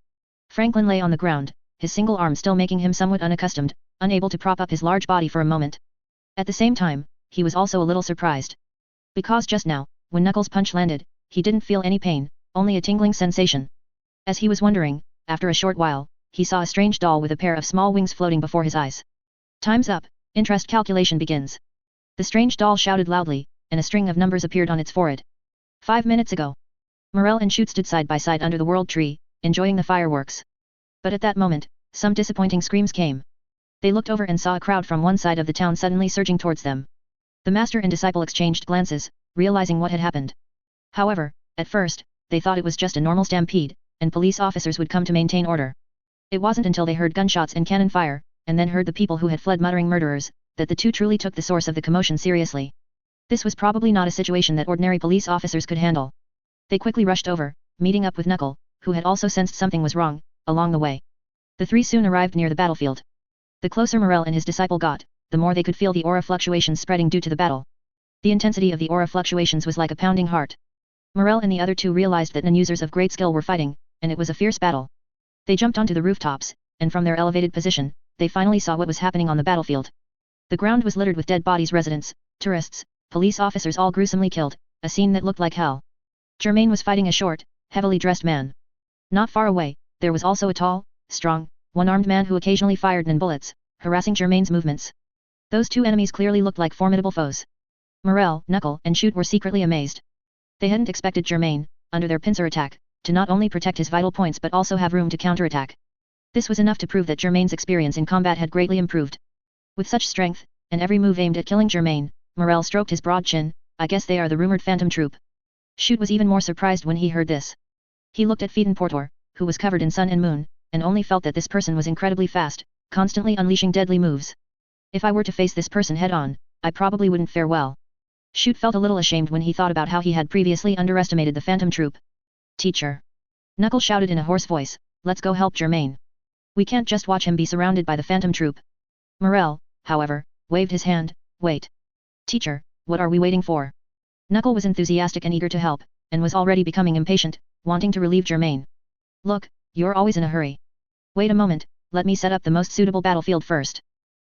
Franklin lay on the ground, his single arm still making him somewhat unaccustomed, unable to prop up his large body for a moment. At the same time, he was also a little surprised. Because just now, when Knuckles' punch landed, he didn't feel any pain, only a tingling sensation. As he was wondering, after a short while, he saw a strange doll with a pair of small wings floating before his eyes. Time's up, Interest calculation begins. The strange doll shouted loudly, and a string of numbers appeared on its forehead. 5 minutes ago. Morel and Shoot stood side by side under the world tree, enjoying the fireworks. But at that moment, some disappointing screams came. They looked over and saw a crowd from one side of the town suddenly surging towards them. The master and disciple exchanged glances, realizing what had happened. However, at first, they thought it was just a normal stampede, and police officers would come to maintain order. It wasn't until they heard gunshots and cannon fire, and then heard the people who had fled muttering murderers, that the two truly took the source of the commotion seriously. This was probably not a situation that ordinary police officers could handle. They quickly rushed over, meeting up with Knuckle, who had also sensed something was wrong, along the way. The three soon arrived near the battlefield. The closer Morel and his disciple got, the more they could feel the aura fluctuations spreading due to the battle. The intensity of the aura fluctuations was like a pounding heart. Morel and the other two realized that non-users of great skill were fighting, and it was a fierce battle. They jumped onto the rooftops, and from their elevated position, they finally saw what was happening on the battlefield. The ground was littered with dead bodies, residents, tourists, police officers, all gruesomely killed, a scene that looked like hell. Germain was fighting a short, heavily dressed man. Not far away, there was also a tall, strong, one-armed man who occasionally fired bullets, harassing Germain's movements. Those two enemies clearly looked like formidable foes. Morel, Knuckle, and Shoot were secretly amazed. They hadn't expected Germain, under their pincer attack, to not only protect his vital points but also have room to counterattack. This was enough to prove that Germain's experience in combat had greatly improved. With such strength, and every move aimed at killing Germain, Morel stroked his broad chin. I guess they are the rumored phantom troop. Shoot was even more surprised when he heard this. He looked at Portor, who was covered in sun and moon, and only felt that this person was incredibly fast, constantly unleashing deadly moves. If I were to face this person head-on, I probably wouldn't fare well. Shoot felt a little ashamed when he thought about how he had previously underestimated the phantom troop. Teacher! Knuckle shouted in a hoarse voice, let's go help Germain. We can't just watch him be surrounded by the phantom troop. Morel, however, waved his hand, wait. Teacher, what are we waiting for? Knuckle was enthusiastic and eager to help, and was already becoming impatient, wanting to relieve Germain. Look, you're always in a hurry. Wait a moment, let me set up the most suitable battlefield first.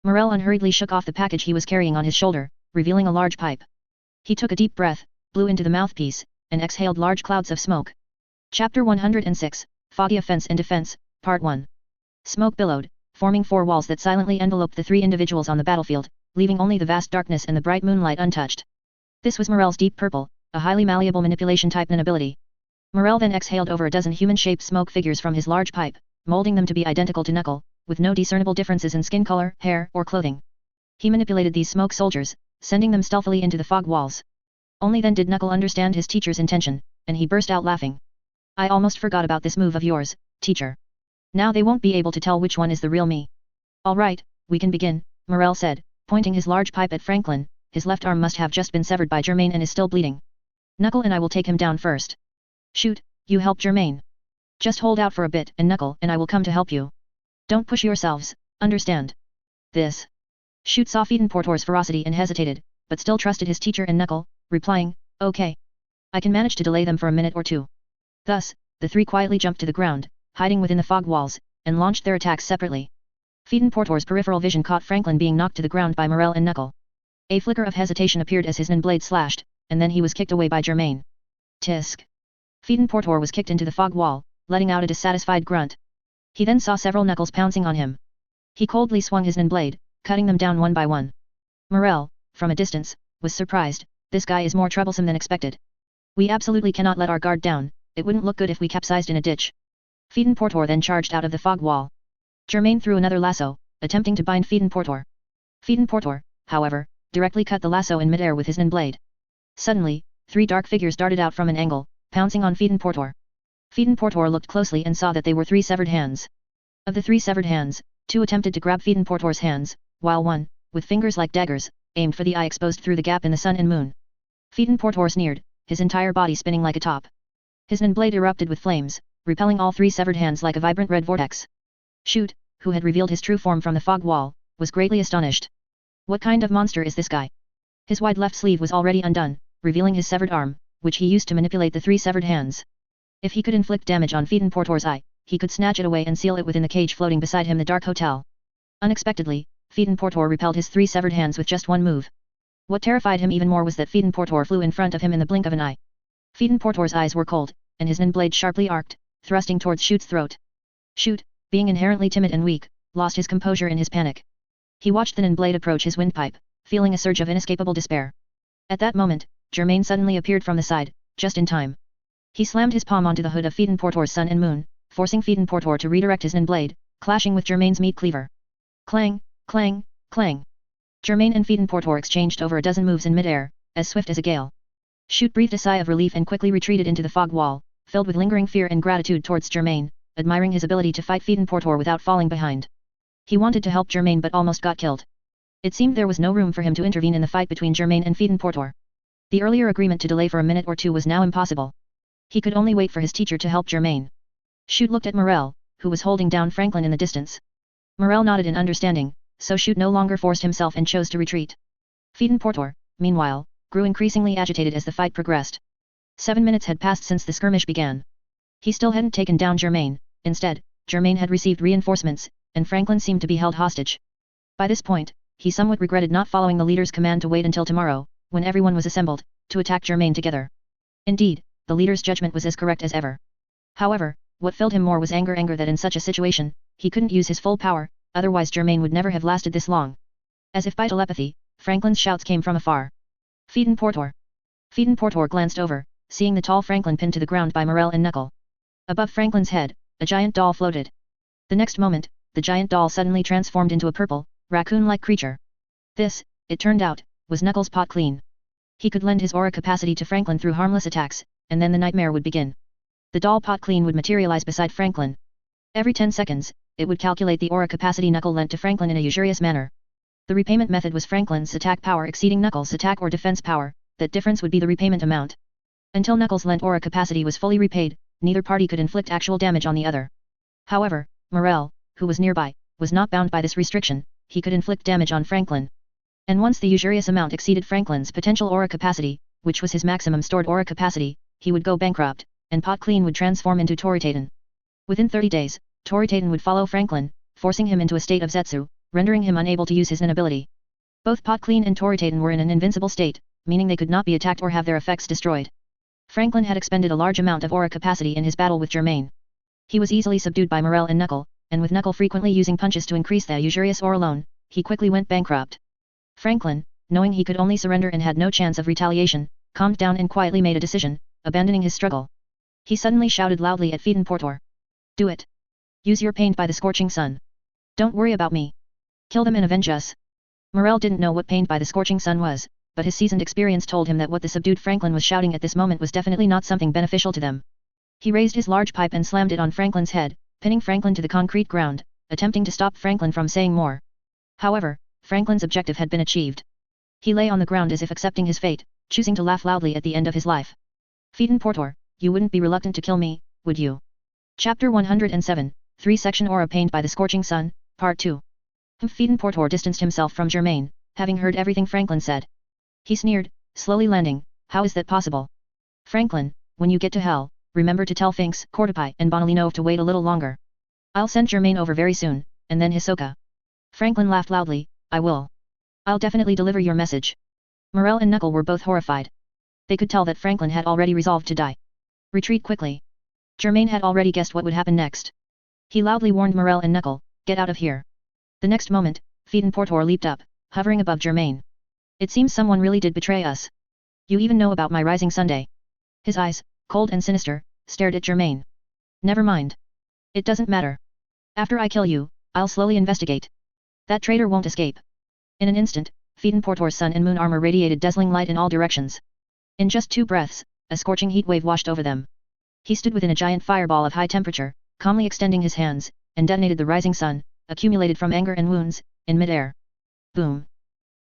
Morel unhurriedly shook off the package he was carrying on his shoulder, revealing a large pipe. He took a deep breath, blew into the mouthpiece, and exhaled large clouds of smoke. Chapter 106, Foggy Offense and Defense, Part 1. Smoke billowed, forming four walls that silently enveloped the three individuals on the battlefield, leaving only the vast darkness and the bright moonlight untouched. This was Morel's deep purple, a highly malleable manipulation type ability. Morel then exhaled over a dozen human-shaped smoke figures from his large pipe, molding them to be identical to Knuckle, with no discernible differences in skin color, hair, or clothing. He manipulated these smoke soldiers, sending them stealthily into the fog walls. Only then did Knuckle understand his teacher's intention, and he burst out laughing. I almost forgot about this move of yours, teacher. Now they won't be able to tell which one is the real me. All right, we can begin, Morel said, pointing his large pipe at Franklin. His left arm must have just been severed by Germain and is still bleeding. Knuckle and I will take him down first. Shoot, you help Germain. Just hold out for a bit, and Knuckle and I will come to help you. Don't push yourselves, understand? This. Shoot saw Portor's ferocity and hesitated, but still trusted his teacher and Knuckle, replying, okay. I can manage to delay them for a minute or two. Thus, the three quietly jumped to the ground, hiding within the fog walls, and launched their attacks separately. Portor's peripheral vision caught Franklin being knocked to the ground by Morel and Knuckle. A flicker of hesitation appeared as his blade slashed, and then he was kicked away by Germain. Tisk. Portor was kicked into the fog wall, letting out a dissatisfied grunt. He then saw several Knuckles pouncing on him. He coldly swung his blade, cutting them down one by one. Morel, from a distance, was surprised. This guy is more troublesome than expected. We absolutely cannot let our guard down. It wouldn't look good if we capsized in a ditch. Portor then charged out of the fog wall. Germain threw another lasso, attempting to bind Portor. Portor, however, directly cut the lasso in midair with his blade. Suddenly, three dark figures darted out from an angle, pouncing on Portor. Portor looked closely and saw that they were three severed hands. Of the three severed hands, two attempted to grab Portor's hands, while one, with fingers like daggers, aimed for the eye exposed through the gap in the sun and moon. Portor sneered, his entire body spinning like a top. His blade erupted with flames, repelling all three severed hands like a vibrant red vortex. Shoot, who had revealed his true form from the fog wall, was greatly astonished. What kind of monster is this guy? His wide left sleeve was already undone, revealing his severed arm, which he used to manipulate the three severed hands. If he could inflict damage on Portor's eye, he could snatch it away and seal it within the cage floating beside him, the dark hotel. Unexpectedly, Portor repelled his three severed hands with just one move. What terrified him even more was that Portor flew in front of him in the blink of an eye. Portor's eyes were cold, and his blade sharply arced, thrusting towards Shoot's throat. Shoot, being inherently timid and weak, lost his composure in his panic. He watched the blade approach his windpipe, feeling a surge of inescapable despair. At that moment, Germain suddenly appeared from the side, just in time. He slammed his palm onto the hood of Portor's sun and moon, forcing Portor to redirect his blade, clashing with Germain's meat cleaver. Clang, clang, clang. Germain and Portor exchanged over a dozen moves in midair, as swift as a gale. Shoot breathed a sigh of relief and quickly retreated into the fog wall, filled with lingering fear and gratitude towards Germain, admiring his ability to fight Portor without falling behind. He wanted to help Germain but almost got killed. It seemed there was no room for him to intervene in the fight between Germain and Portor. The earlier agreement to delay for a minute or two was now impossible. He could only wait for his teacher to help Germain. Shoot looked at Morel, who was holding down Franklin in the distance. Morel nodded in understanding, so Shoot no longer forced himself and chose to retreat. Portor, meanwhile, grew increasingly agitated as the fight progressed. 7 minutes had passed since the skirmish began. He still hadn't taken down Germain. Instead, Germain had received reinforcements, and Franklin seemed to be held hostage. By this point, he somewhat regretted not following the leader's command to wait until tomorrow, when everyone was assembled, to attack Germain together. Indeed, the leader's judgment was as correct as ever. However, what filled him more was anger that in such a situation, he couldn't use his full power, otherwise Germain would never have lasted this long. As if by telepathy, Franklin's shouts came from afar. Portor. Portor glanced over, seeing the tall Franklin pinned to the ground by Morel and Knuckle. Above Franklin's head, a giant doll floated. The next moment, the giant doll suddenly transformed into a purple, raccoon-like creature. This, it turned out, was Knuckles' pot clean. He could lend his aura capacity to Franklin through harmless attacks, and then the nightmare would begin. The doll pot clean would materialize beside Franklin. Every 10 seconds, it would calculate the aura capacity Knuckle lent to Franklin in a usurious manner. The repayment method was Franklin's attack power exceeding Knuckles' attack or defense power, that difference would be the repayment amount. Until Knuckles' lent aura capacity was fully repaid, neither party could inflict actual damage on the other. However, Morel, who was nearby, was not bound by this restriction. He could inflict damage on Franklin. And once the usurious amount exceeded Franklin's potential aura capacity, which was his maximum stored aura capacity, he would go bankrupt, and Pot Clean would transform into Toritaten. Within 30 days, Toritaten would follow Franklin, forcing him into a state of Zetsu, rendering him unable to use his Nin ability. Both Pot Clean and Toritaten were in an invincible state, meaning they could not be attacked or have their effects destroyed. Franklin had expended a large amount of aura capacity in his battle with Germain. He was easily subdued by Morel and Knuckle, and with Knuckle frequently using punches to increase the usurious aura alone, he quickly went bankrupt. Franklin, knowing he could only surrender and had no chance of retaliation, calmed down and quietly made a decision, abandoning his struggle. He suddenly shouted loudly at Portor. Do it. Use your paint by the scorching sun. Don't worry about me. Kill them and avenge us. Morel didn't know what paint by the scorching sun was, but his seasoned experience told him that what the subdued Franklin was shouting at this moment was definitely not something beneficial to them. He raised his large pipe and slammed it on Franklin's head, pinning Franklin to the concrete ground, attempting to stop Franklin from saying more. However, Franklin's objective had been achieved. He lay on the ground as if accepting his fate, choosing to laugh loudly at the end of his life. Portor, you wouldn't be reluctant to kill me, would you? Chapter 107, 3-Section Aura Pained by the Scorching Sun, Part 2. Portor distanced himself from Germain, having heard everything Franklin said. He sneered, slowly landing, how is that possible? Franklin, when you get to hell, remember to tell Finks, Cordopai and Bonalino to wait a little longer. I'll send Germain over very soon, and then Hisoka. Franklin laughed loudly, I will. I'll definitely deliver your message. Morel and Knuckle were both horrified. They could tell that Franklin had already resolved to die. Retreat quickly. Germain had already guessed what would happen next. He loudly warned Morel and Knuckle, get out of here. The next moment, Portor leaped up, hovering above Germain. It seems someone really did betray us. You even know about my rising Sunday. His eyes, cold and sinister, stared at Germain. Never mind. It doesn't matter. After I kill you, I'll slowly investigate. That traitor won't escape. In an instant, Portor's sun and moon armor radiated dazzling light in all directions. In just 2 breaths, a scorching heat wave washed over them. He stood within a giant fireball of high temperature, calmly extending his hands, and detonated the rising sun, accumulated from anger and wounds, in midair. Boom.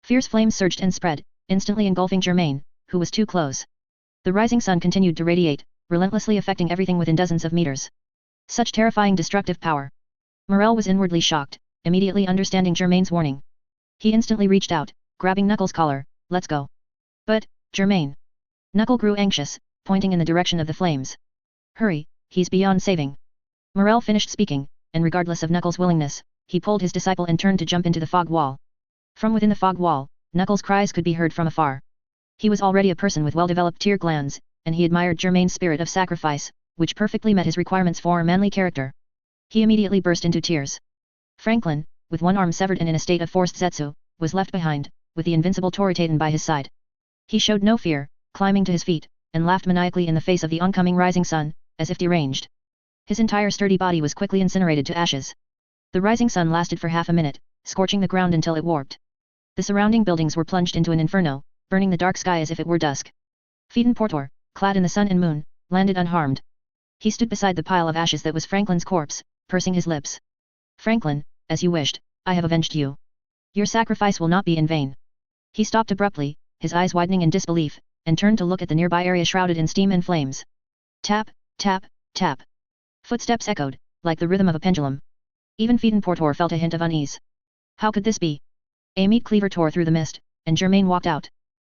Fierce flames surged and spread, instantly engulfing Germain, who was too close. The rising sun continued to radiate, relentlessly affecting everything within dozens of meters. Such terrifying destructive power. Morel was inwardly shocked, immediately understanding Germain's warning. He instantly reached out, grabbing Knuckle's collar, let's go. But, Germain. Knuckle grew anxious, pointing in the direction of the flames. Hurry, he's beyond saving. Morel finished speaking, and regardless of Knuckle's willingness, he pulled his disciple and turned to jump into the fog wall. From within the fog wall, Knuckle's cries could be heard from afar. He was already a person with well-developed tear glands, and he admired Germain's spirit of sacrifice, which perfectly met his requirements for a manly character. He immediately burst into tears. Franklin, with one arm severed and in a state of forced zetsu, was left behind, with the invincible Toritaten by his side. He showed no fear, climbing to his feet, and laughed maniacally in the face of the oncoming rising sun, as if deranged. His entire sturdy body was quickly incinerated to ashes. The rising sun lasted for half a minute, scorching the ground until it warped. The surrounding buildings were plunged into an inferno, burning the dark sky as if it were dusk. Phaeton Portor, clad in the sun and moon, landed unharmed. He stood beside the pile of ashes that was Franklin's corpse, pursing his lips. Franklin, as you wished, I have avenged you. Your sacrifice will not be in vain. He stopped abruptly, his eyes widening in disbelief, and turned to look at the nearby area shrouded in steam and flames. Tap, tap, tap. Footsteps echoed, like the rhythm of a pendulum. Even Phaeton Portor felt a hint of unease. How could this be? A meat cleaver tore through the mist, and Germain walked out.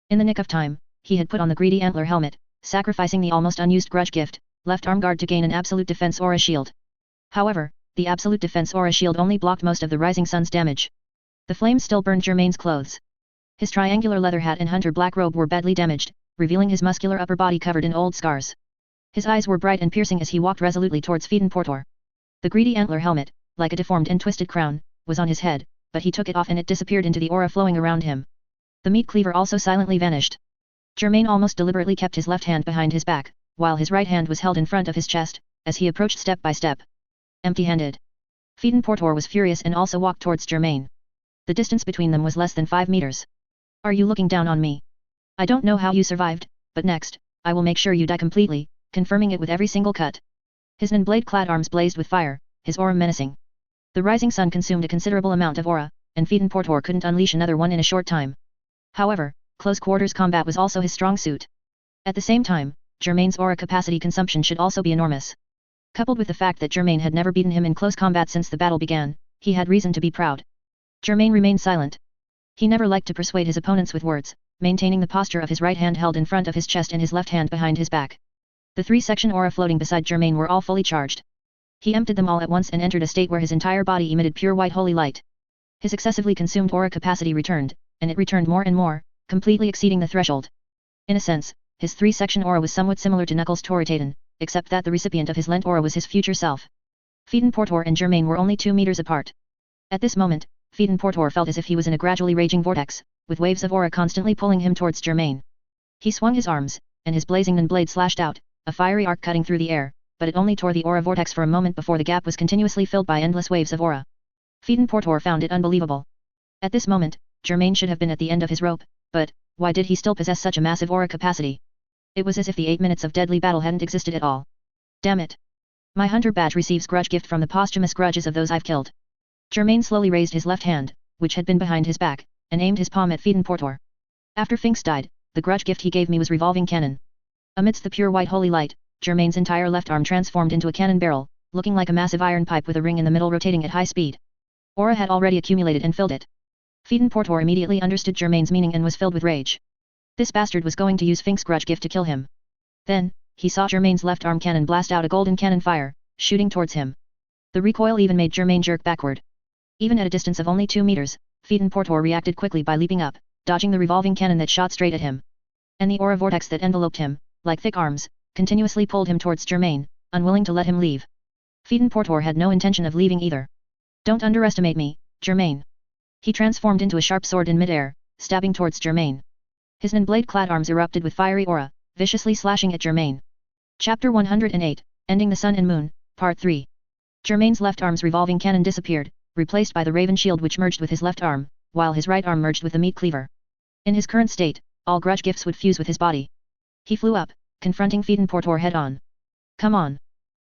In the nick of time, he had put on the greedy antler helmet, sacrificing the almost unused grudge gift, left arm guard to gain an absolute defense aura shield. However, the absolute defense aura shield only blocked most of the rising sun's damage. The flames still burned Germain's clothes. His triangular leather hat and hunter black robe were badly damaged, revealing his muscular upper body covered in old scars. His eyes were bright and piercing as he walked resolutely towards Phaeton Portor. The greedy antler helmet, like a deformed and twisted crown, was on his head, but he took it off and it disappeared into the aura flowing around him. The meat cleaver also silently vanished. Germain almost deliberately kept his left hand behind his back, while his right hand was held in front of his chest, as he approached step by step. Empty-handed. Phaeton Portor was furious and also walked towards Germain. The distance between them was less than 5 meters. Are you looking down on me? I don't know how you survived, but next, I will make sure you die completely, confirming it with every single cut. His blade-clad arms blazed with fire, his aura menacing. The rising sun consumed a considerable amount of aura, and Phaeton Portor couldn't unleash another one in a short time. However, close-quarters combat was also his strong suit. At the same time, Germain's aura capacity consumption should also be enormous. Coupled with the fact that Germain had never beaten him in close combat since the battle began, he had reason to be proud. Germain remained silent. He never liked to persuade his opponents with words, maintaining the posture of his right hand held in front of his chest and his left hand behind his back. The 3-section aura floating beside Germain were all fully charged. He emptied them all at once and entered a state where his entire body emitted pure white holy light. His excessively consumed aura capacity returned, and it returned more and more, completely exceeding the threshold. In a sense, his 3-section aura was somewhat similar to Knuckles' Toritaten, except that the recipient of his lent aura was his future self. Phaeton Portor and Germain were only 2 meters apart. At this moment, Phaeton Portor felt as if he was in a gradually raging vortex, with waves of aura constantly pulling him towards Germain. He swung his arms, and his blazing blade slashed out, a fiery arc cutting through the air, but it only tore the aura vortex for a moment before the gap was continuously filled by endless waves of aura. Phaeton Portor found it unbelievable. At this moment, Germain should have been at the end of his rope, but why did he still possess such a massive aura capacity? It was as if the 8 minutes of deadly battle hadn't existed at all. Damn it! My hunter badge receives grudge gift from the posthumous grudges of those I've killed. Germain slowly raised his left hand, which had been behind his back, and aimed his palm at Phaeton Portor. After Finks died, the grudge gift he gave me was revolving cannon. Amidst the pure white holy light, Germain's entire left arm transformed into a cannon barrel, looking like a massive iron pipe with a ring in the middle rotating at high speed. Aura had already accumulated and filled it. Phaeton Portor immediately understood Germain's meaning and was filled with rage. This bastard was going to use Finks' grudge gift to kill him. Then, he saw Germain's left arm cannon blast out a golden cannon fire, shooting towards him. The recoil even made Germain jerk backward. Even at a distance of only 2 meters, Phaeton Portor reacted quickly by leaping up, dodging the revolving cannon that shot straight at him. And the aura vortex that enveloped him, like thick arms, continuously pulled him towards Germain, unwilling to let him leave. Phaeton Portor had no intention of leaving either. Don't underestimate me, Germain. He transformed into a sharp sword in midair, stabbing towards Germain. His blade-clad arms erupted with fiery aura, viciously slashing at Germain. Chapter 108, Ending the Sun and Moon, Part 3. Germain's left arm's revolving cannon disappeared, replaced by the raven shield which merged with his left arm, while his right arm merged with the meat cleaver. In his current state, all grudge gifts would fuse with his body. He flew up, confronting Phaeton Portor head-on. Come on!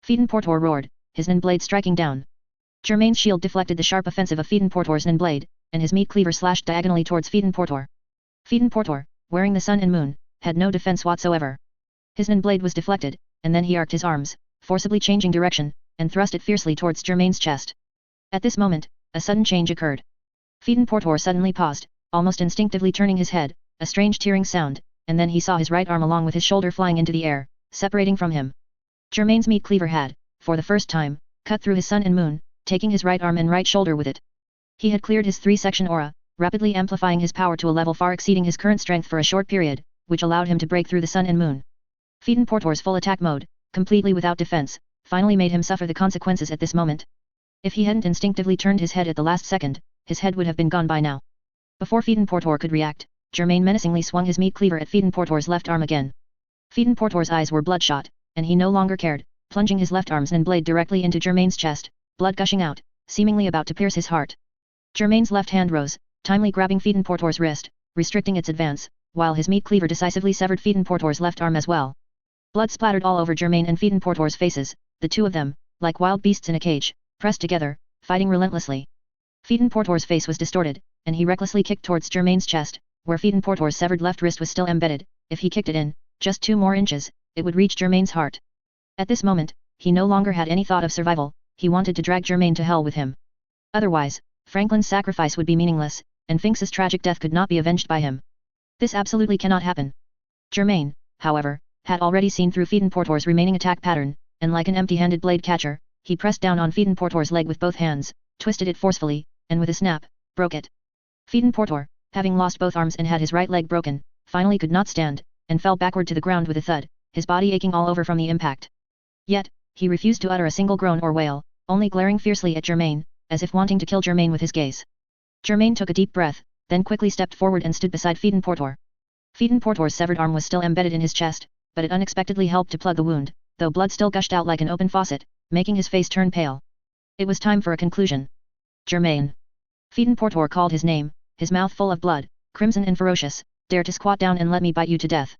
Phaeton Portor roared, his blade striking down. Germain's shield deflected the sharp offensive of Phaeton Portor's blade, and his meat cleaver slashed diagonally towards Phaeton Portor. Phaeton Portor, wearing the sun and moon, had no defense whatsoever. His blade was deflected, and then he arced his arms, forcibly changing direction, and thrust it fiercely towards Germain's chest. At this moment, a sudden change occurred. Phaeton Portor suddenly paused, almost instinctively turning his head, a strange tearing sound, and then he saw his right arm along with his shoulder flying into the air, separating from him. Germain's meat cleaver had, for the first time, cut through his sun and moon, taking his right arm and right shoulder with it. He had cleared his 3-section aura, rapidly amplifying his power to a level far exceeding his current strength for a short period, which allowed him to break through the sun and moon. Phaeton Portor's full attack mode, completely without defense, finally made him suffer the consequences at this moment. If he hadn't instinctively turned his head at the last second, his head would have been gone by now. Before Fiedenportor could react, Germain menacingly swung his meat cleaver at Fiedenportor's left arm again. Fiedenportor's eyes were bloodshot, and he no longer cared, plunging his left arm's blade directly into Germain's chest, blood gushing out, seemingly about to pierce his heart. Germain's left hand rose, timely grabbing Fiedenportor's wrist, restricting its advance, while his meat cleaver decisively severed Fiedenportor's left arm as well. Blood splattered all over Germain and Fiedenportor's faces, the two of them, like wild beasts in a cage, pressed together, fighting relentlessly. Fiedenportor's face was distorted, and he recklessly kicked towards Germain's chest, where Fiedenportor's severed left wrist was still embedded. If he kicked it in, just 2 more inches, it would reach Germain's heart. At this moment, he no longer had any thought of survival, he wanted to drag Germain to hell with him. Otherwise, Franklin's sacrifice would be meaningless, and Finks's tragic death could not be avenged by him. This absolutely cannot happen. Germain, however, had already seen through Fiedenportor's remaining attack pattern, and like an empty-handed blade catcher, he pressed down on Fiedenportor's leg with both hands, twisted it forcefully, and with a snap, broke it. Fiedenportor, having lost both arms and had his right leg broken, finally could not stand, and fell backward to the ground with a thud, his body aching all over from the impact. Yet, he refused to utter a single groan or wail, only glaring fiercely at Germain, as if wanting to kill Germain with his gaze. Germain took a deep breath, then quickly stepped forward and stood beside Fiedenportor. Fiedenportor's severed arm was still embedded in his chest, but it unexpectedly helped to plug the wound, though blood still gushed out like an open faucet, making his face turn pale. It was time for a conclusion. Germain. Fiedenportor called his name, his mouth full of blood, crimson and ferocious. Dare to squat down and let me bite you to death.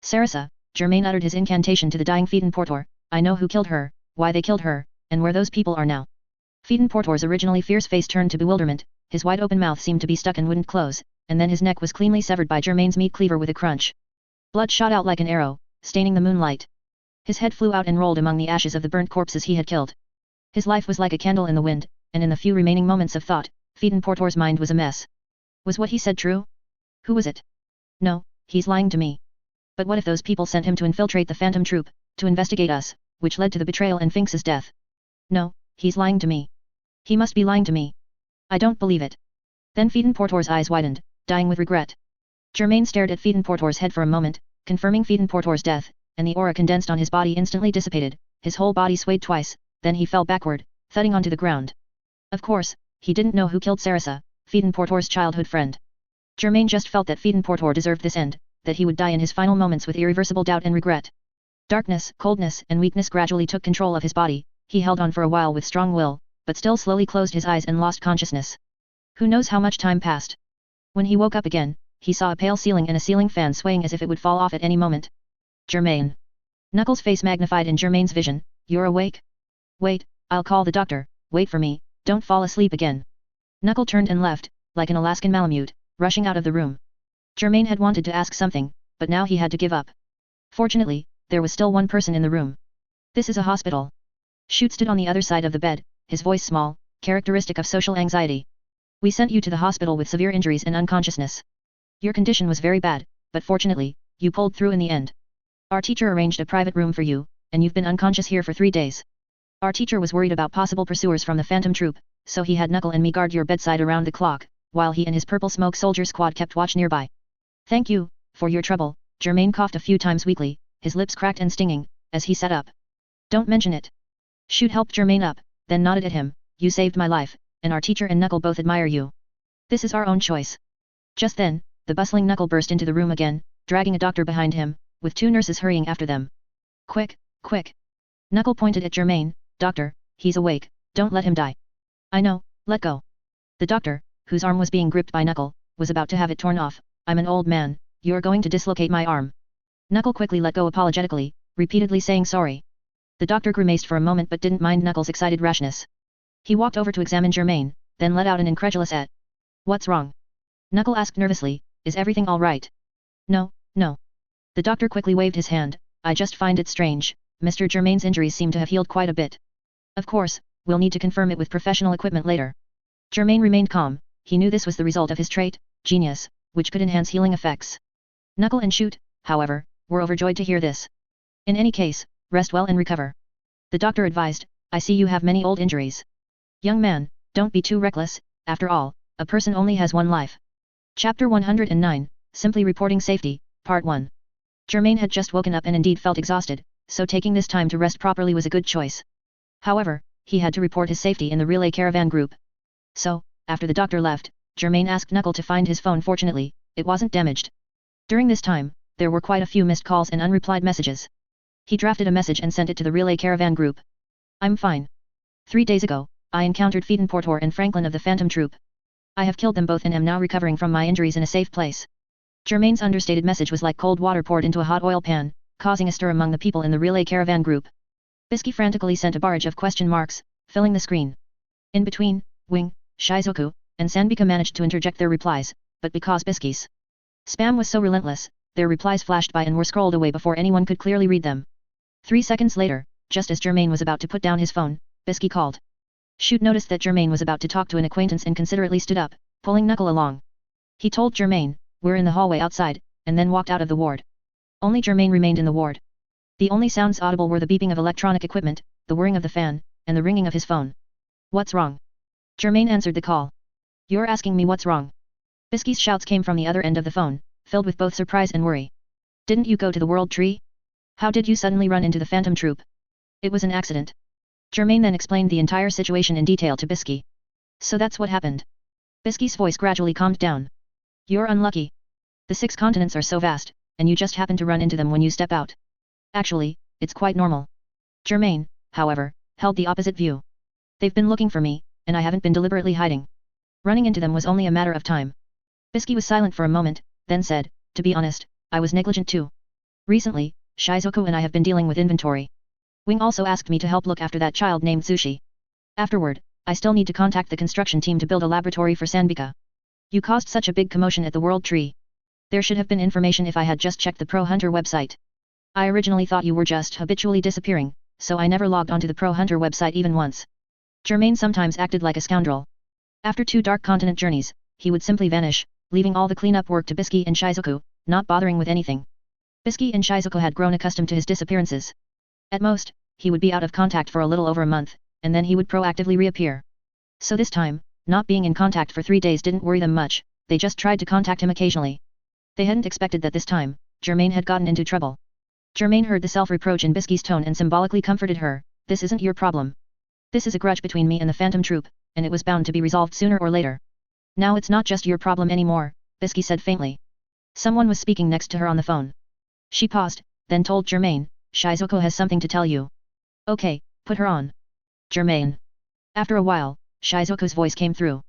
Sarasa, Germain uttered his incantation to the dying Fiedenportor. I know who killed her, why they killed her, and where those people are now. Fiedenportor's originally fierce face turned to bewilderment, his wide-open mouth seemed to be stuck and wouldn't close, and then his neck was cleanly severed by Germain's meat cleaver with a crunch. Blood shot out like an arrow, staining the moonlight. His head flew out and rolled among the ashes of the burnt corpses he had killed. His life was like a candle in the wind, and in the few remaining moments of thought, Fiedenportor's mind was a mess. Was what he said true? Who was it? No, he's lying to me. But what if those people sent him to infiltrate the Phantom Troop, to investigate us, which led to the betrayal and Finks's death? No, he's lying to me. He must be lying to me. I don't believe it. Then Fiedenportor's eyes widened, dying with regret. Germain stared at Fiedenportor's head for a moment, confirming Fiedenportor's death, and the aura condensed on his body instantly dissipated, his whole body swayed twice, then he fell backward, thudding onto the ground. Of course, he didn't know who killed Sarasa, Fiedenportor's childhood friend. Germain just felt that Fiedenportor deserved this end, that he would die in his final moments with irreversible doubt and regret. Darkness, coldness and weakness gradually took control of his body, he held on for a while with strong will, but still slowly closed his eyes and lost consciousness. Who knows how much time passed? When he woke up again, he saw a pale ceiling and a ceiling fan swaying as if it would fall off at any moment. Germain. Knuckles' face magnified in Germain's vision. You're awake? Wait, I'll call the doctor, wait for me, don't fall asleep again. Knuckle turned and left, like an Alaskan Malamute, rushing out of the room. Germain had wanted to ask something, but now he had to give up. Fortunately, there was still one person in the room. This is a hospital. Chute stood on the other side of the bed, his voice small, characteristic of social anxiety. We sent you to the hospital with severe injuries and unconsciousness. Your condition was very bad, but fortunately, you pulled through in the end. Our teacher arranged a private room for you, and you've been unconscious here for 3 days. Our teacher was worried about possible pursuers from the Phantom Troop, so he had Knuckle and me guard your bedside around the clock, while he and his Purple Smoke Soldier Squad kept watch nearby. Thank you, for your trouble. Germain coughed a few times weakly, his lips cracked and stinging, as he sat up. Don't mention it. Chute helped Germain up, then nodded at him. You saved my life, and our teacher and Knuckle both admire you. This is our own choice. Just then, the bustling Knuckle burst into the room again, dragging a doctor behind him, with 2 nurses hurrying after them. Quick, quick. Knuckle pointed at Germain. Doctor, he's awake, don't let him die. I know, let go. The doctor, whose arm was being gripped by Knuckle, was about to have it torn off. I'm an old man, you're going to dislocate my arm. Knuckle quickly let go apologetically, repeatedly saying sorry. The doctor grimaced for a moment but didn't mind Knuckle's excited rashness. He walked over to examine Germain, then let out an incredulous "Eh? What's wrong?" Knuckle asked nervously, is everything all right? No, no. The doctor quickly waved his hand. I just find it strange, Mr. Germain's injuries seem to have healed quite a bit. Of course, we'll need to confirm it with professional equipment later. Germain remained calm, he knew this was the result of his trait, genius, which could enhance healing effects. Knuckle and Chute, however, were overjoyed to hear this. In any case, rest well and recover. The doctor advised, I see you have many old injuries. Young man, don't be too reckless, after all, a person only has one life. Chapter 109, Simply Reporting Safety, Part 1. Germain had just woken up and indeed felt exhausted, so taking this time to rest properly was a good choice. However, he had to report his safety in the relay caravan group. So, after the doctor left, Germain asked Knuckle to find his phone. Fortunately, it wasn't damaged. During this time, there were quite a few missed calls and unreplied messages. He drafted a message and sent it to the relay caravan group. I'm fine. 3 days ago, I encountered Phaeton Portor and Franklin of the Phantom Troop. I have killed them both and am now recovering from my injuries in a safe place. Germain's understated message was like cold water poured into a hot oil pan, causing a stir among the people in the relay caravan group. Bisky frantically sent a barrage of question marks, filling the screen. In between, Wing, Shizuku, and Sanbika managed to interject their replies, but because Bisky's spam was so relentless, their replies flashed by and were scrolled away before anyone could clearly read them. 3 seconds later, just as Germain was about to put down his phone, Bisky called. Shoot noticed that Germain was about to talk to an acquaintance and considerately stood up, pulling Knuckle along. He told Germain, "We're in the hallway outside," and then walked out of the ward. Only Germain remained in the ward. The only sounds audible were the beeping of electronic equipment, the whirring of the fan, and the ringing of his phone. What's wrong? Germain answered the call. You're asking me what's wrong? Bisky's shouts came from the other end of the phone, filled with both surprise and worry. Didn't you go to the World Tree? How did you suddenly run into the Phantom Troop? It was an accident. Germain then explained the entire situation in detail to Bisky. So that's what happened. Bisky's voice gradually calmed down. You're unlucky. The 6 continents are so vast, and you just happen to run into them when you step out. Actually, it's quite normal. Germain, however, held the opposite view. They've been looking for me, and I haven't been deliberately hiding. Running into them was only a matter of time. Bisky was silent for a moment, then said, to be honest, I was negligent too. Recently, Shizuku and I have been dealing with inventory. Wing also asked me to help look after that child named Sushi. Afterward, I still need to contact the construction team to build a laboratory for Sanbika. You caused such a big commotion at the World Tree. There should have been information if I had just checked the Pro Hunter website. I originally thought you were just habitually disappearing, so I never logged onto the Pro Hunter website even once. Germain sometimes acted like a scoundrel. After 2 dark continent journeys, he would simply vanish, leaving all the cleanup work to Bisky and Shizuku, not bothering with anything. Bisky and Shizuku had grown accustomed to his disappearances. At most, he would be out of contact for a little over a month, and then he would proactively reappear. So this time, not being in contact for 3 days didn't worry them much, they just tried to contact him occasionally. They hadn't expected that this time, Germain had gotten into trouble. Germain heard the self-reproach in Bisky's tone and symbolically comforted her, this isn't your problem. This is a grudge between me and the Phantom Troop, and it was bound to be resolved sooner or later. Now it's not just your problem anymore, Bisky said faintly. Someone was speaking next to her on the phone. She paused, then told Germain, Shizuku has something to tell you. Okay, put her on. Germain. After a while, Shizuku's voice came through.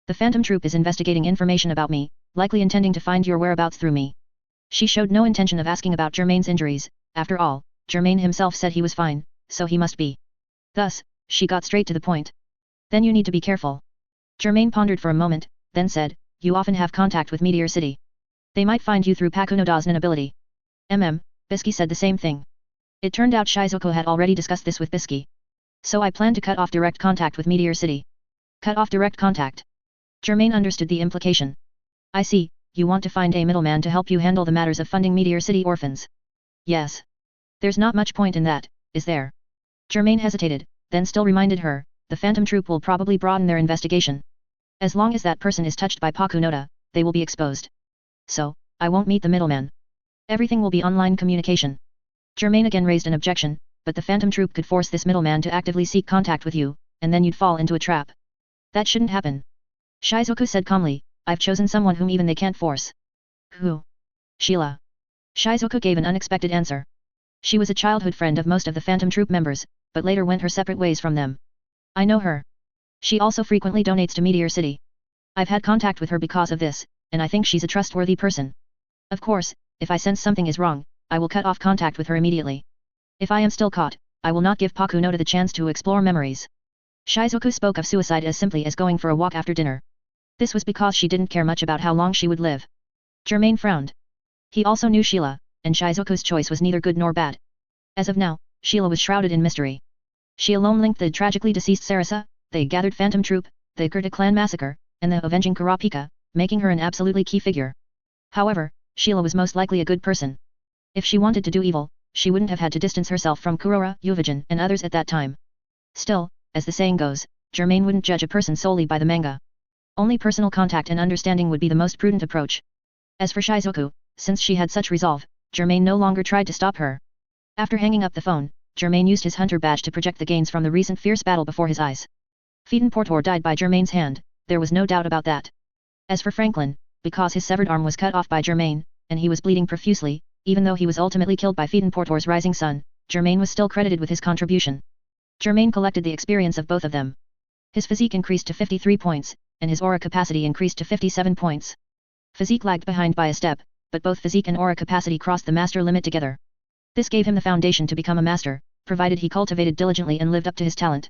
The Phantom Troop is investigating information about me, likely intending to find your whereabouts through me. She showed no intention of asking about Germain's injuries, after all, Germain himself said he was fine, so he must be. Thus, she got straight to the point. Then you need to be careful. Germain pondered for a moment, then said, you often have contact with Meteor City. They might find you through Pakunoda's ability. Bisky said the same thing. It turned out Shizuku had already discussed this with Bisky. So I plan to cut off direct contact with Meteor City. Cut off direct contact. Germain understood the implication. I see, you want to find a middleman to help you handle the matters of funding Meteor City orphans. Yes. There's not much point in that, is there? Germain hesitated, then still reminded her, the Phantom Troop will probably broaden their investigation. As long as that person is touched by Pakunoda, they will be exposed. So, I won't meet the middleman. Everything will be online communication. Germain again raised an objection, but the Phantom Troop could force this middleman to actively seek contact with you, and then you'd fall into a trap. That shouldn't happen. Shizuku said calmly, I've chosen someone whom even they can't force. Who? Sheila. Shizuku gave an unexpected answer. She was a childhood friend of most of the Phantom Troop members, but later went her separate ways from them. I know her. She also frequently donates to Meteor City. I've had contact with her because of this, and I think she's a trustworthy person. Of course, if I sense something is wrong, I will cut off contact with her immediately. If I am still caught, I will not give Pakunoda the chance to explore memories. Shizuku spoke of suicide as simply as going for a walk after dinner. This was because she didn't care much about how long she would live. Germain frowned. He also knew Sheila, and Shizuku's choice was neither good nor bad. As of now, Sheila was shrouded in mystery. She alone linked the tragically deceased Sarasa, the gathered Phantom Troop, the Kurta clan massacre, and the avenging Kurapika, making her an absolutely key figure. However, Sheila was most likely a good person. If she wanted to do evil, she wouldn't have had to distance herself from Kurora, Yuvajin, and others at that time. Still, as the saying goes, Germain wouldn't judge a person solely by the manga. Only personal contact and understanding would be the most prudent approach. As for Shizuku, since she had such resolve, Germain no longer tried to stop her. After hanging up the phone, Germain used his hunter badge to project the gains from the recent fierce battle before his eyes. Portor died by Germain's hand, there was no doubt about that. As for Franklin, because his severed arm was cut off by Germain, and he was bleeding profusely, even though he was ultimately killed by Portor's rising sun, Germain was still credited with his contribution. Germain collected the experience of both of them. His physique increased to 53 points, and his aura capacity increased to 57 points. Physique lagged behind by a step, but both physique and aura capacity crossed the master limit together. This gave him the foundation to become a master, provided he cultivated diligently and lived up to his talent.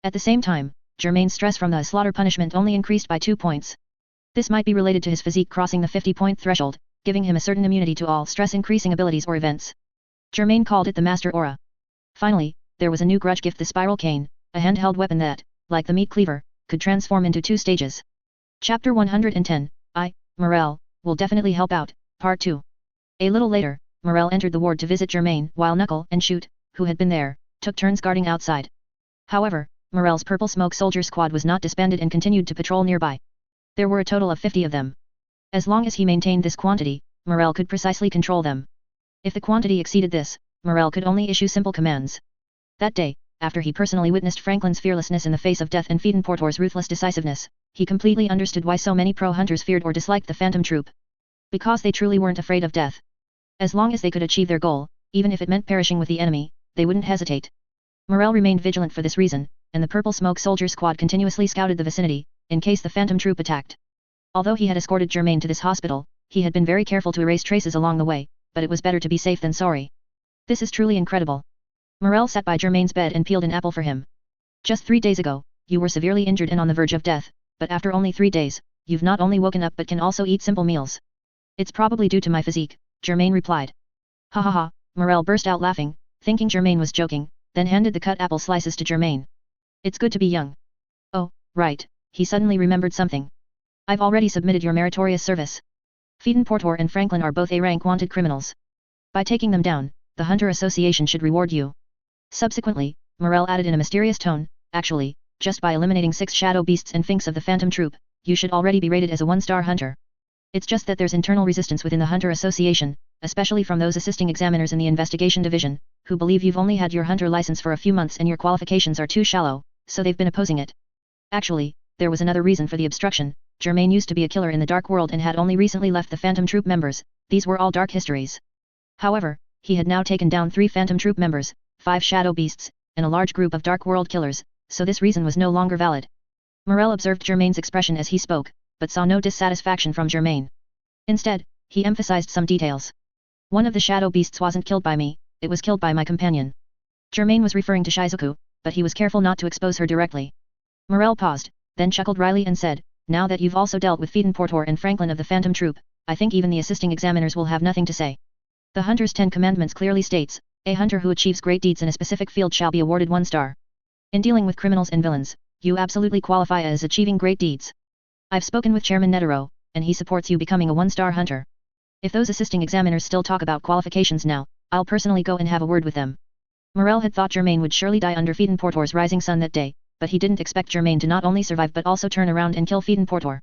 At the same time, Germain's stress from the slaughter punishment only increased by 2 points. This might be related to his physique crossing the 50-point threshold, giving him a certain immunity to all stress-increasing abilities or events. Germain called it the Master Aura. Finally, there was a new grudge gift, the Spiral Cane, a handheld weapon that, like the meat cleaver, could transform into 2 stages. Chapter 110, Morel, will definitely help out, Part 2. A little later, Morel entered the ward to visit Germain, while Knuckle and Shoot, who had been there, took turns guarding outside. However, Morel's Purple Smoke Soldier Squad was not disbanded and continued to patrol nearby. There were a total of 50 of them. As long as he maintained this quantity, Morel could precisely control them. If the quantity exceeded this, Morel could only issue simple commands. That day, after he personally witnessed Franklin's fearlessness in the face of death and Portor's ruthless decisiveness, he completely understood why so many pro-hunters feared or disliked the Phantom Troop. Because they truly weren't afraid of death. As long as they could achieve their goal, even if it meant perishing with the enemy, they wouldn't hesitate. Morel remained vigilant for this reason, and the Purple Smoke Soldier Squad continuously scouted the vicinity, in case the Phantom Troop attacked. Although he had escorted Germain to this hospital, he had been very careful to erase traces along the way, but it was better to be safe than sorry. This is truly incredible. Morel sat by Germain's bed and peeled an apple for him. Just 3 days ago, you were severely injured and on the verge of death, but after only 3 days, you've not only woken up but can also eat simple meals. It's probably due to my physique, Germain replied. Ha ha ha, Morel burst out laughing, thinking Germain was joking, then handed the cut apple slices to Germain. It's good to be young. Oh, right, he suddenly remembered something. I've already submitted your meritorious service. Portor and Franklin are both A-rank wanted criminals. By taking them down, the Hunter Association should reward you. Subsequently, Morel added in a mysterious tone, actually, just by eliminating 6 shadow beasts and finks of the Phantom Troop, you should already be rated as a 1-star hunter. It's just that there's internal resistance within the Hunter Association, especially from those assisting examiners in the investigation division, who believe you've only had your hunter license for a few months and your qualifications are too shallow, so they've been opposing it. Actually, there was another reason for the obstruction. Germain used to be a killer in the dark world and had only recently left the Phantom Troop members, these were all dark histories. However, he had now taken down 3 Phantom Troop members, 5 shadow beasts, and a large group of dark world killers, so this reason was no longer valid. Morel observed Germain's expression as he spoke, but saw no dissatisfaction from Germain. Instead, he emphasized some details. One of the shadow beasts wasn't killed by me, it was killed by my companion. Germain was referring to Shizuku, but he was careful not to expose her directly. Morel paused, then chuckled wryly and said, now that you've also dealt with Portor and Franklin of the Phantom Troop, I think even the assisting examiners will have nothing to say. The Hunter's 10 Commandments clearly states, a hunter who achieves great deeds in a specific field shall be awarded 1 star. In dealing with criminals and villains, you absolutely qualify as achieving great deeds. I've spoken with Chairman Netero, and he supports you becoming a 1-star hunter. If those assisting examiners still talk about qualifications now, I'll personally go and have a word with them. Morel had thought Germain would surely die under Portor's rising sun that day, but he didn't expect Germain to not only survive but also turn around and kill Portor.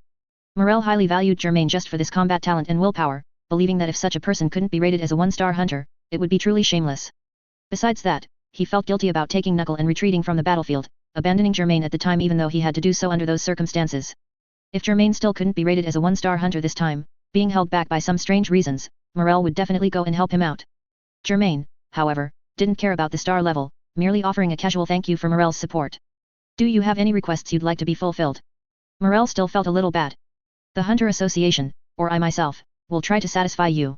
Morel highly valued Germain just for this combat talent and willpower, believing that if such a person couldn't be rated as a 1-star hunter, it would be truly shameless. Besides that, he felt guilty about taking Knuckle and retreating from the battlefield, abandoning Germain at the time even though he had to do so under those circumstances. If Germain still couldn't be rated as a 1-star hunter this time, being held back by some strange reasons, Morel would definitely go and help him out. Germain, however, didn't care about the star level, merely offering a casual thank you for Morel's support. Do you have any requests you'd like to be fulfilled? Morel still felt a little bad. The Hunter Association, or I myself, will try to satisfy you.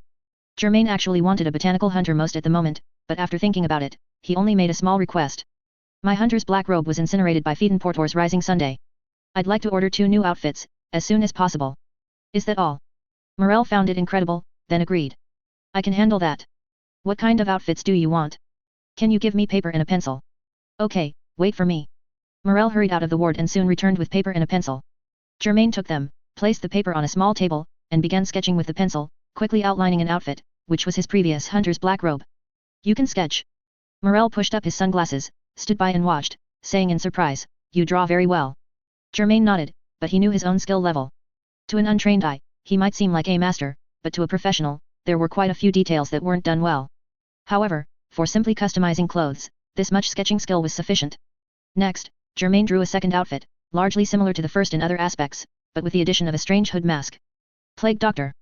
Germain actually wanted a botanical hunter most at the moment, but after thinking about it, he only made a small request. My hunter's black robe was incinerated by Portor's rising Sunday. I'd like to order 2 new outfits, as soon as possible. Is that all? Morel found it incredible, then agreed. I can handle that. What kind of outfits do you want? Can you give me paper and a pencil? Okay, wait for me. Morel hurried out of the ward and soon returned with paper and a pencil. Germain took them, placed the paper on a small table, and began sketching with the pencil, quickly outlining an outfit, which was his previous hunter's black robe. You can sketch. Morel pushed up his sunglasses, stood by and watched, saying in surprise, you draw very well. Germain nodded, but he knew his own skill level. To an untrained eye, he might seem like a master, but to a professional, there were quite a few details that weren't done well. However, for simply customizing clothes, this much sketching skill was sufficient. Next, Germain drew a second outfit, largely similar to the first in other aspects, but with the addition of a strange hood mask. Plague Doctor.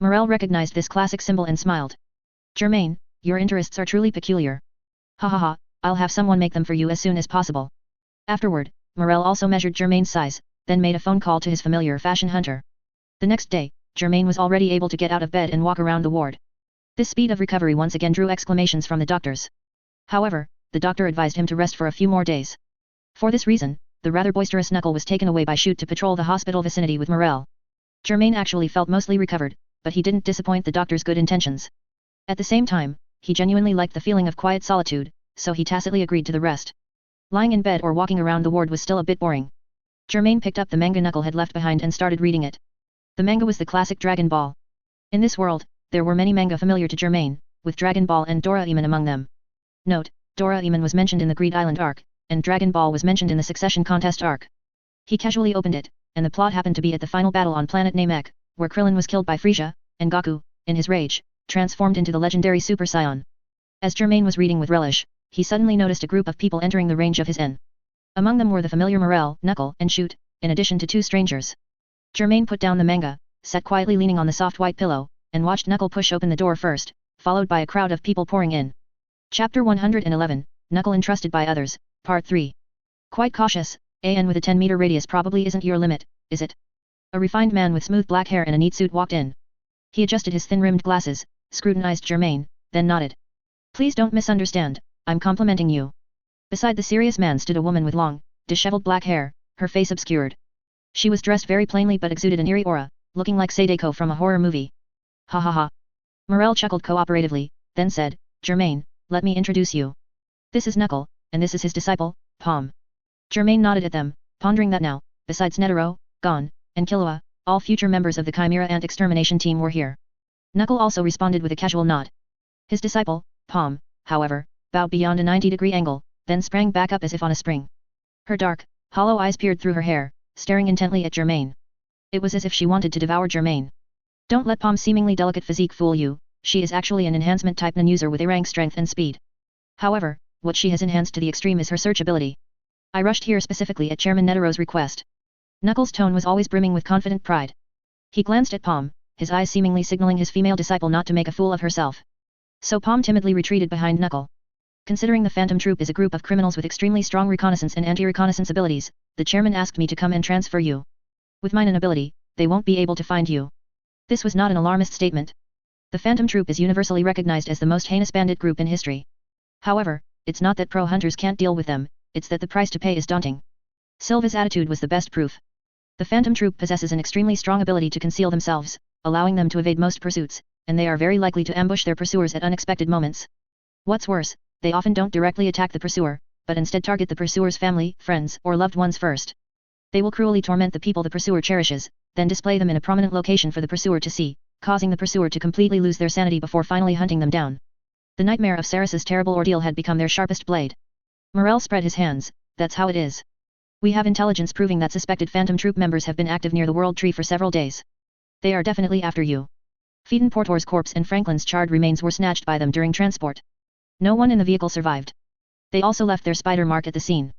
Morel recognized this classic symbol and smiled. Germain, your interests are truly peculiar. Ha ha ha, I'll have someone make them for you as soon as possible. Afterward, Morel also measured Germain's size, then made a phone call to his familiar fashion hunter. The next day, Germain was already able to get out of bed and walk around the ward. This speed of recovery once again drew exclamations from the doctors. However, the doctor advised him to rest for a few more days. For this reason, the rather boisterous Knuckle was taken away by Shoot to patrol the hospital vicinity with Morel. Germain actually felt mostly recovered, but he didn't disappoint the doctor's good intentions. At the same time, he genuinely liked the feeling of quiet solitude, so he tacitly agreed to the rest. Lying in bed or walking around the ward was still a bit boring. Germain picked up the manga Knuckle had left behind and started reading it. The manga was the classic Dragon Ball. In this world, there were many manga familiar to Germain, with Dragon Ball and Doraemon among them. Note, Doraemon was mentioned in the Greed Island arc, and Dragon Ball was mentioned in the Succession Contest arc. He casually opened it, and the plot happened to be at the final battle on planet Namek, where Krillin was killed by Frieza, and Goku, in his rage, transformed into the legendary Super Saiyan. As Germain was reading with relish, he suddenly noticed a group of people entering the range of his N. Among them were the familiar Morel, Knuckle, and Shoot, in addition to two strangers. Germain put down the manga, sat quietly leaning on the soft white pillow, and watched Knuckle push open the door first, followed by a crowd of people pouring in. Chapter 111, Knuckle Entrusted by Others, Part 3. Quite cautious, AN with a 10-meter radius probably isn't your limit, is it? A refined man with smooth black hair and a neat suit walked in. He adjusted his thin-rimmed glasses, scrutinized Germain, then nodded. Please don't misunderstand, I'm complimenting you. Beside the serious man stood a woman with long, disheveled black hair, her face obscured. She was dressed very plainly but exuded an eerie aura, looking like Sadeko from a horror movie. Ha ha ha. Morel chuckled cooperatively, then said, Germain, let me introduce you. This is Knuckle, and this is his disciple, Palm. Germain nodded at them, pondering that now, besides Netero, Gon, and Killua, all future members of the Chimera Ant extermination team were here. Knuckle also responded with a casual nod. His disciple, Palm, however, bowed beyond a 90-degree angle, then sprang back up as if on a spring. Her dark, hollow eyes peered through her hair, staring intently at Germain. It was as if she wanted to devour Germain. Don't let Palm's seemingly delicate physique fool you, she is actually an enhancement type non-user with A-rank strength and speed. However, what she has enhanced to the extreme is her search ability. I rushed here specifically at Chairman Netero's request. Knuckles' tone was always brimming with confident pride. He glanced at Palm, his eyes seemingly signaling his female disciple not to make a fool of herself. So Palm timidly retreated behind Knuckle. Considering the Phantom Troop is a group of criminals with extremely strong reconnaissance and anti-reconnaissance abilities, the chairman asked me to come and transfer you. With mine ability, they won't be able to find you. This was not an alarmist statement. The Phantom Troop is universally recognized as the most heinous bandit group in history. However, it's not that pro-hunters can't deal with them, it's that the price to pay is daunting. Silva's attitude was the best proof. The Phantom Troop possesses an extremely strong ability to conceal themselves, allowing them to evade most pursuits, and they are very likely to ambush their pursuers at unexpected moments. What's worse, they often don't directly attack the pursuer, but instead target the pursuer's family, friends, or loved ones first. They will cruelly torment the people the pursuer cherishes, then display them in a prominent location for the pursuer to see, causing the pursuer to completely lose their sanity before finally hunting them down. The nightmare of Saris's terrible ordeal had become their sharpest blade. Morel spread his hands, that's how it is. We have intelligence proving that suspected Phantom Troop members have been active near the World Tree for several days. They are definitely after you. Phaeton Portor's corpse and Franklin's charred remains were snatched by them during transport. No one in the vehicle survived. They also left their spider mark at the scene.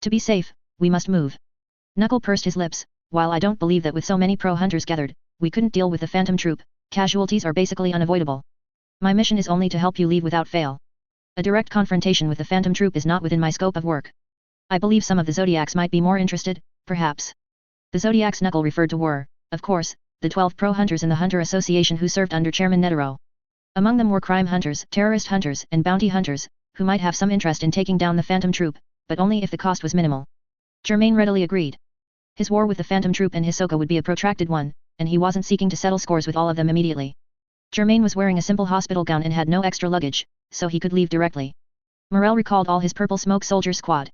To be safe, we must move. Knuckle pursed his lips. While I don't believe that with so many pro-hunters gathered, we couldn't deal with the Phantom Troop, casualties are basically unavoidable. My mission is only to help you leave without fail. A direct confrontation with the Phantom Troop is not within my scope of work. I believe some of the Zodiacs might be more interested, perhaps. The Zodiacs Knuckle referred to were, of course, the 12 pro-hunters in the Hunter Association who served under Chairman Netero. Among them were crime hunters, terrorist hunters, and bounty hunters, who might have some interest in taking down the Phantom Troop, but only if the cost was minimal. Germain readily agreed. His war with the Phantom Troop and Hisoka would be a protracted one, and he wasn't seeking to settle scores with all of them immediately. Germain was wearing a simple hospital gown and had no extra luggage, so he could leave directly. Morel recalled all his Purple Smoke Soldier squad.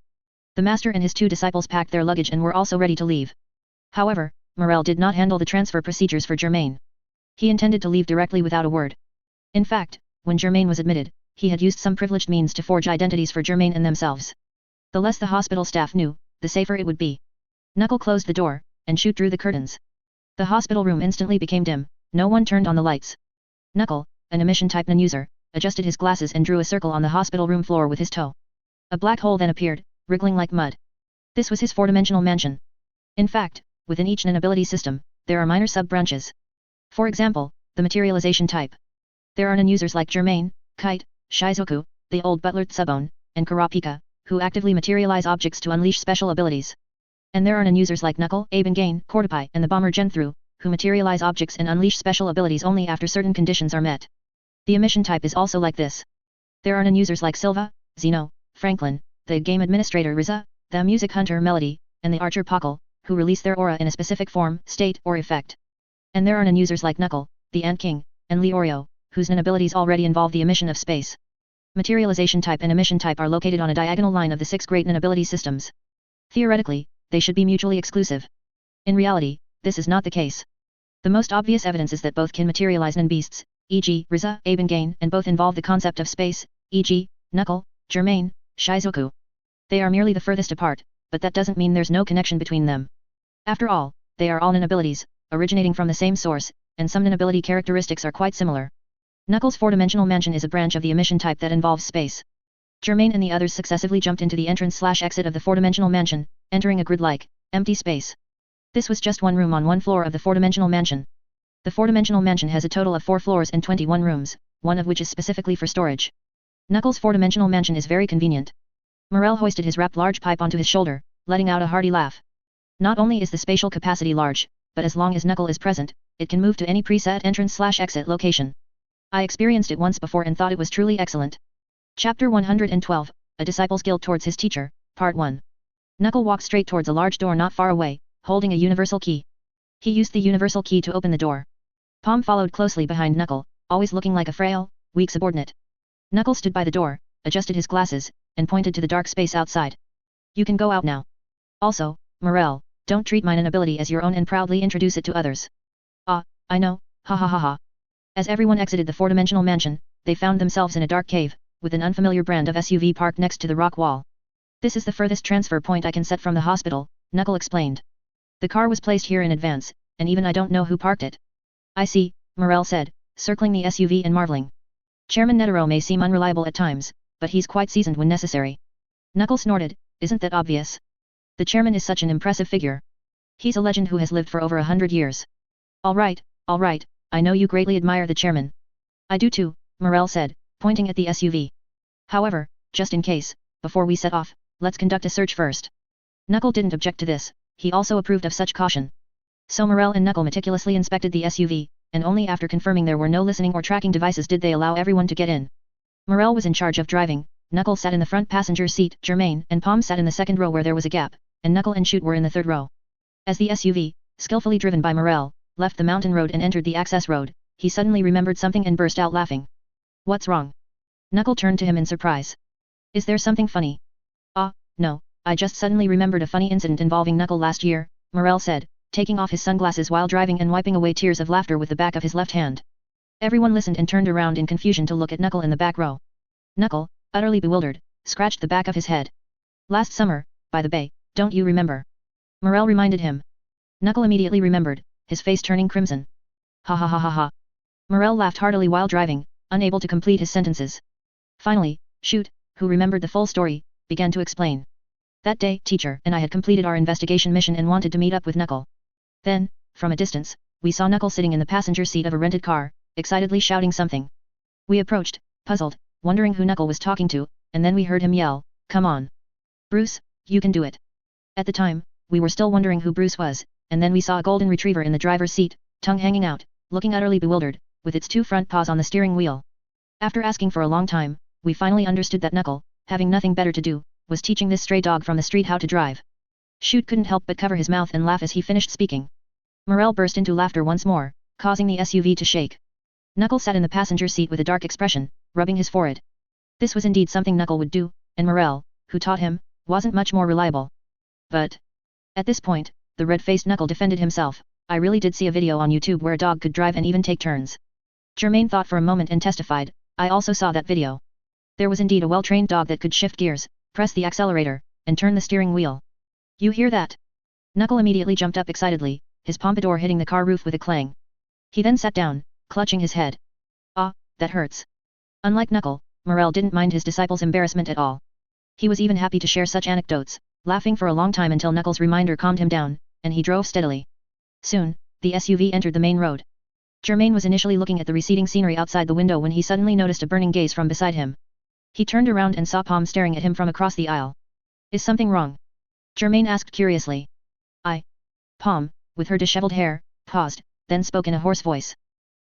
The master and his two disciples packed their luggage and were also ready to leave. However, Morel did not handle the transfer procedures for Germain. He intended to leave directly without a word. In fact, when Germain was admitted, he had used some privileged means to forge identities for Germain and themselves. The less the hospital staff knew, the safer it would be. Knuckle closed the door, and Shoot drew the curtains. The hospital room instantly became dim, no one turned on the lights. Knuckle, an emission-type non-user, adjusted his glasses and drew a circle on the hospital room floor with his toe. A black hole then appeared, wriggling like mud. This was his four-dimensional mansion. In fact, within each NAN ability system, there are minor sub-branches. For example, the materialization type. There are NAN users like Germain, Kite, Shizuku, the old butler Tsubone, and Kurapika, who actively materialize objects to unleash special abilities. And there are NAN users like Knuckle, Abe and Gain, Cordopai, and the bomber Genthru, who materialize objects and unleash special abilities only after certain conditions are met. The emission type is also like this. There are NAN users like Silva, Zeno, Franklin, the game administrator Riza, the music hunter Melody, and the archer Pockle, who release their aura in a specific form, state, or effect. And there are NAN users like Knuckle, the Ant King, and Leorio, whose NAN abilities already involve the emission of space. Materialization type and emission type are located on a diagonal line of the 6 great NAN ability systems. Theoretically, they should be mutually exclusive. In reality, this is not the case. The most obvious evidence is that both can materialize NAN beasts, e.g., Riza, Abe and Gain, and both involve the concept of space, e.g., Knuckle, Germain, Shizuku. They are merely the furthest apart, but that doesn't mean there's no connection between them. After all, they are all NAN abilities, originating from the same source, and some NAN ability characteristics are quite similar. Knuckles' four-dimensional mansion is a branch of the emission type that involves space. Germain and the others successively jumped into the entrance/exit of the four-dimensional mansion, entering a grid-like, empty space. This was just one room on one floor of the four-dimensional mansion. The four-dimensional mansion has a total of 4 floors and 21 rooms, one of which is specifically for storage. Knuckles' four-dimensional mansion is very convenient. Morel hoisted his wrapped large pipe onto his shoulder, letting out a hearty laugh. Not only is the spatial capacity large, but as long as Knuckle is present, it can move to any preset entrance/exit location. I experienced it once before and thought it was truly excellent. Chapter 112, A Disciple's Guilt Towards His Teacher, Part 1. Knuckle walked straight towards a large door not far away, holding a universal key. He used the universal key to open the door. Palm followed closely behind Knuckle, always looking like a frail, weak subordinate. Knuckle stood by the door, adjusted his glasses, and pointed to the dark space outside. You can go out now. Also, Morel, don't treat my NAN ability as your own and proudly introduce it to others. Ah, I know, ha ha ha ha. As everyone exited the four-dimensional mansion, they found themselves in a dark cave, with an unfamiliar brand of SUV parked next to the rock wall. This is the furthest transfer point I can set from the hospital, Knuckle explained. The car was placed here in advance, and even I don't know who parked it. I see, Morel said, circling the SUV and marveling. Chairman Netero may seem unreliable at times, but he's quite seasoned when necessary. Knuckle snorted, isn't that obvious? The chairman is such an impressive figure. He's a legend who has lived for over 100 years. All right, I know you greatly admire the chairman. I do too, Morel said, pointing at the SUV. However, just in case, before we set off, let's conduct a search first. Knuckle didn't object to this, he also approved of such caution. So Morel and Knuckle meticulously inspected the SUV, and only after confirming there were no listening or tracking devices did they allow everyone to get in. Morel was in charge of driving, Knuckle sat in the front passenger seat, Germain and Palm sat in the second row where there was a gap, and Knuckle and Shoot were in the third row. As the SUV, skillfully driven by Morel, left the mountain road and entered the access road, he suddenly remembered something and burst out laughing. What's wrong? Knuckle turned to him in surprise. Is there something funny? Ah, no, I just suddenly remembered a funny incident involving Knuckle last year, Morel said, taking off his sunglasses while driving and wiping away tears of laughter with the back of his left hand. Everyone listened and turned around in confusion to look at Knuckle in the back row. Knuckle, utterly bewildered, scratched the back of his head. Last summer, by the bay, don't you remember? Morel reminded him. Knuckle immediately remembered, his face turning crimson. Ha ha ha ha ha. Morel laughed heartily while driving, unable to complete his sentences. Finally, Shoot, who remembered the full story, began to explain. That day, teacher and I had completed our investigation mission and wanted to meet up with Knuckle. Then, from a distance, we saw Knuckle sitting in the passenger seat of a rented car, excitedly shouting something. We approached, puzzled, wondering who Knuckle was talking to, and then we heard him yell, "Come on. Bruce, you can do it." At the time, we were still wondering who Bruce was, and then we saw a golden retriever in the driver's seat, tongue hanging out, looking utterly bewildered, with its 2 front paws on the steering wheel. After asking for a long time, we finally understood that Knuckle, having nothing better to do, was teaching this stray dog from the street how to drive. Shoot couldn't help but cover his mouth and laugh as he finished speaking. Morel burst into laughter once more, causing the SUV to shake. Knuckle sat in the passenger seat with a dark expression, rubbing his forehead. This was indeed something Knuckle would do, and Morel, who taught him, wasn't much more reliable. But at this point, the red-faced Knuckle defended himself. I really did see a video on YouTube where a dog could drive and even take turns. Germain thought for a moment and testified, I also saw that video. There was indeed a well-trained dog that could shift gears, press the accelerator, and turn the steering wheel. You hear that? Knuckle immediately jumped up excitedly, his pompadour hitting the car roof with a clang. He then sat down, clutching his head. Ah, that hurts. Unlike Knuckle, Morel didn't mind his disciple's embarrassment at all. He was even happy to share such anecdotes, laughing for a long time until Knuckles' reminder calmed him down, and he drove steadily. Soon, the SUV entered the main road. Germain was initially looking at the receding scenery outside the window when he suddenly noticed a burning gaze from beside him. He turned around and saw Palm staring at him from across the aisle. Is something wrong? Germain asked curiously. Palm, with her disheveled hair, paused, then spoke in a hoarse voice.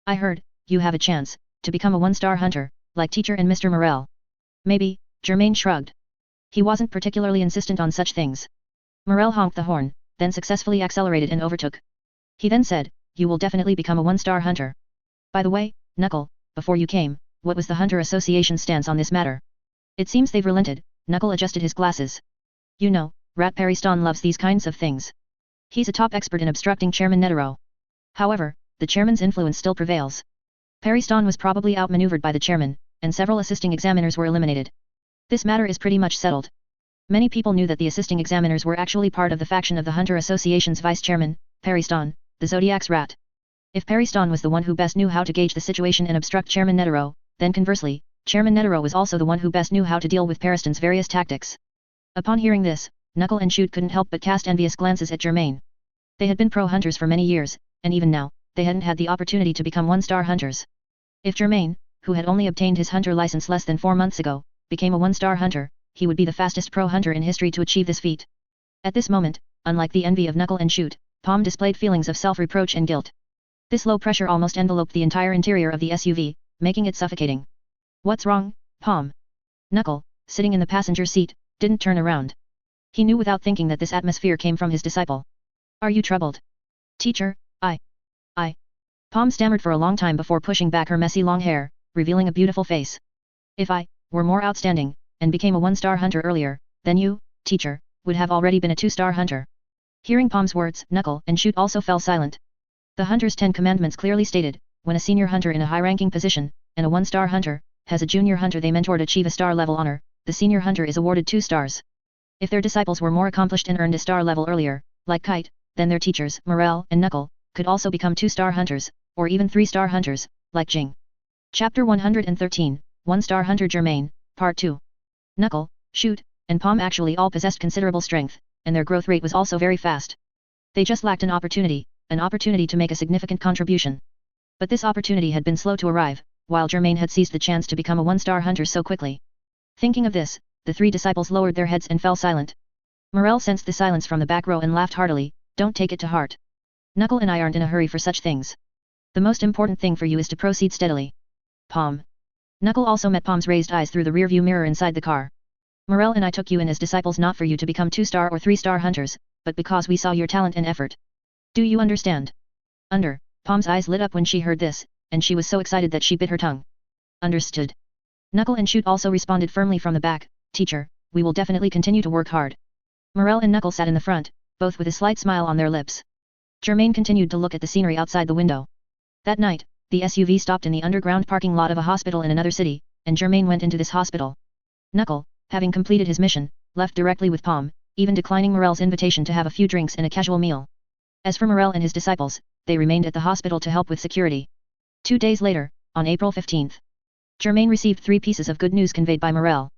I heard, you have a chance, to become a one-star hunter, like teacher and Mr. Morel. Maybe, Germain shrugged. He wasn't particularly insistent on such things. Morel honked the horn, then successfully accelerated and overtook. He then said, you will definitely become a one-star hunter. By the way, Knuckle, before you came, what was the Hunter Association's stance on this matter? It seems they've relented. Knuckle adjusted his glasses. You know, Rat Pariston loves these kinds of things. He's a top expert in obstructing Chairman Netero. However, the chairman's influence still prevails. Pariston was probably outmaneuvered by the chairman, and several assisting examiners were eliminated. This matter is pretty much settled. Many people knew that the assisting examiners were actually part of the faction of the Hunter Association's vice-chairman, Pariston, the Zodiac's rat. If Pariston was the one who best knew how to gauge the situation and obstruct Chairman Netero, then conversely, Chairman Netero was also the one who best knew how to deal with Pariston's various tactics. Upon hearing this, Knuckle and Shoot couldn't help but cast envious glances at Germain. They had been pro-hunters for many years, and even now, they hadn't had the opportunity to become one-star hunters. If Germain, who had only obtained his hunter license less than 4 months ago, became a one-star hunter, he would be the fastest pro-hunter in history to achieve this feat. At this moment, unlike the envy of Knuckle and Shoot, Palm displayed feelings of self-reproach and guilt. This low pressure almost enveloped the entire interior of the SUV, making it suffocating. What's wrong, Palm? Knuckle, sitting in the passenger seat, didn't turn around. He knew without thinking that this atmosphere came from his disciple. Are you troubled? Teacher, I. Palm stammered for a long time before pushing back her messy long hair, revealing a beautiful face. If I were more outstanding, and became a one-star hunter earlier, then you, teacher, would have already been a 2-star hunter. Hearing Palm's words, Knuckle and Shoot also fell silent. The Hunter's 10 Commandments clearly stated, when a senior hunter in a high-ranking position, and a 1-star hunter, has a junior hunter they mentored achieve a star-level honor, the senior hunter is awarded 2 stars. If their disciples were more accomplished and earned a star level earlier, like Kite, then their teachers, Morel and Knuckle, could also become 2-star hunters, or even 3-star hunters, like Jing. Chapter 113, 1-Star Hunter Germain, Part 2. Knuckle, Shoot, and Palm actually all possessed considerable strength, and their growth rate was also very fast. They just lacked an opportunity to make a significant contribution. But this opportunity had been slow to arrive, while Germain had seized the chance to become a 1-star hunter so quickly. Thinking of this, the 3 disciples lowered their heads and fell silent. Morel sensed the silence from the back row and laughed heartily. Don't take it to heart. Knuckle and I aren't in a hurry for such things. The most important thing for you is to proceed steadily. Palm. Knuckle also met Palm's raised eyes through the rearview mirror inside the car. Morel and I took you in as disciples not for you to become 2-star or 3-star hunters, but because we saw your talent and effort. Do you understand? Palm's eyes lit up when she heard this, and she was so excited that she bit her tongue. Understood. Knuckle and Shoot also responded firmly from the back, Teacher, we will definitely continue to work hard. Morel and Knuckle sat in the front, both with a slight smile on their lips. Germain continued to look at the scenery outside the window. That night, the SUV stopped in the underground parking lot of a hospital in another city, and Germain went into this hospital. Knuckle, having completed his mission, left directly with Palm, even declining Morel's invitation to have a few drinks and a casual meal. As for Morel and his disciples, they remained at the hospital to help with security. 2 days later, on April 15th, Germain received 3 pieces of good news conveyed by Morel.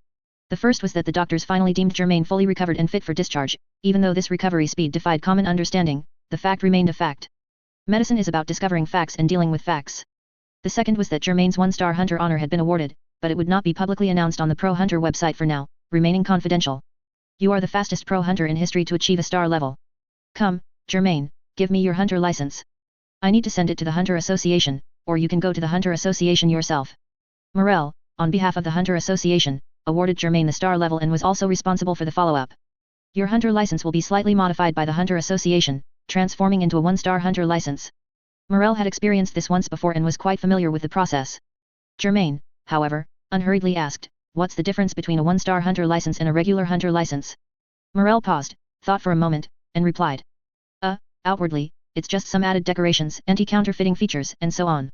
The first was that the doctors finally deemed Germain fully recovered and fit for discharge. Even though this recovery speed defied common understanding, the fact remained a fact. Medicine is about discovering facts and dealing with facts. The second was that Germain's 1-star hunter honor had been awarded, but it would not be publicly announced on the Pro Hunter website for now, remaining confidential. You are the fastest Pro Hunter in history to achieve a star level. Come, Germain, give me your hunter license. I need to send it to the Hunter Association, or you can go to the Hunter Association yourself. Morel, on behalf of the Hunter Association, awarded Germain the star level and was also responsible for the follow-up. Your hunter license will be slightly modified by the Hunter Association, transforming into a 1-star hunter license. Morel had experienced this once before and was quite familiar with the process. Germain, however, unhurriedly asked, what's the difference between a 1-star hunter license and a regular hunter license? Morel paused, thought for a moment, and replied. Outwardly, it's just some added decorations, anti-counterfeiting features, and so on.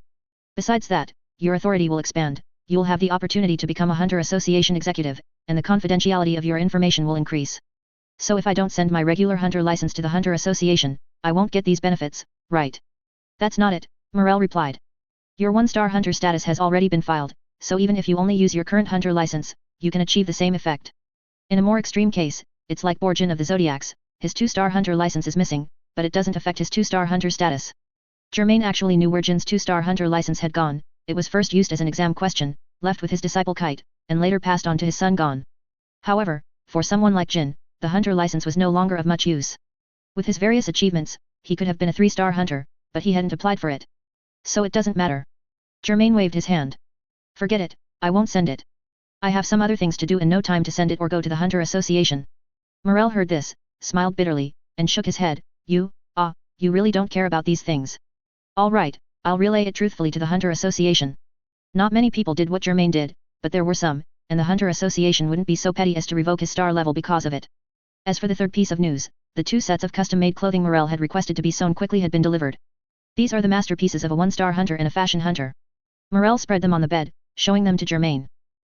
Besides that, your authority will expand, you'll have the opportunity to become a Hunter Association executive, and the confidentiality of your information will increase. So if I don't send my regular hunter license to the Hunter Association, I won't get these benefits, right? That's not it, Morel replied. Your 1-star hunter status has already been filed, so even if you only use your current hunter license, you can achieve the same effect. In a more extreme case, it's like Borjin of the Zodiacs, his 2-star hunter license is missing, but it doesn't affect his 2-star hunter status. Germain actually knew where Jin's 2-star hunter license had gone. It was first used as an exam question, left with his disciple Kite, and later passed on to his son Gon. However, for someone like Jin, the hunter license was no longer of much use. With his various achievements, he could have been a 3-star hunter, but he hadn't applied for it. So it doesn't matter. Germain waved his hand. Forget it, I won't send it. I have some other things to do and no time to send it or go to the Hunter Association. Morel heard this, smiled bitterly, and shook his head. You really don't care about these things. All right, I'll relay it truthfully to the Hunter Association. Not many people did what Germain did, but there were some, and the Hunter Association wouldn't be so petty as to revoke his star level because of it. As for the third piece of news, the 2 sets of custom-made clothing Morel had requested to be sewn quickly had been delivered. These are the masterpieces of a 1-star hunter and a fashion hunter. Morel spread them on the bed, showing them to Germain.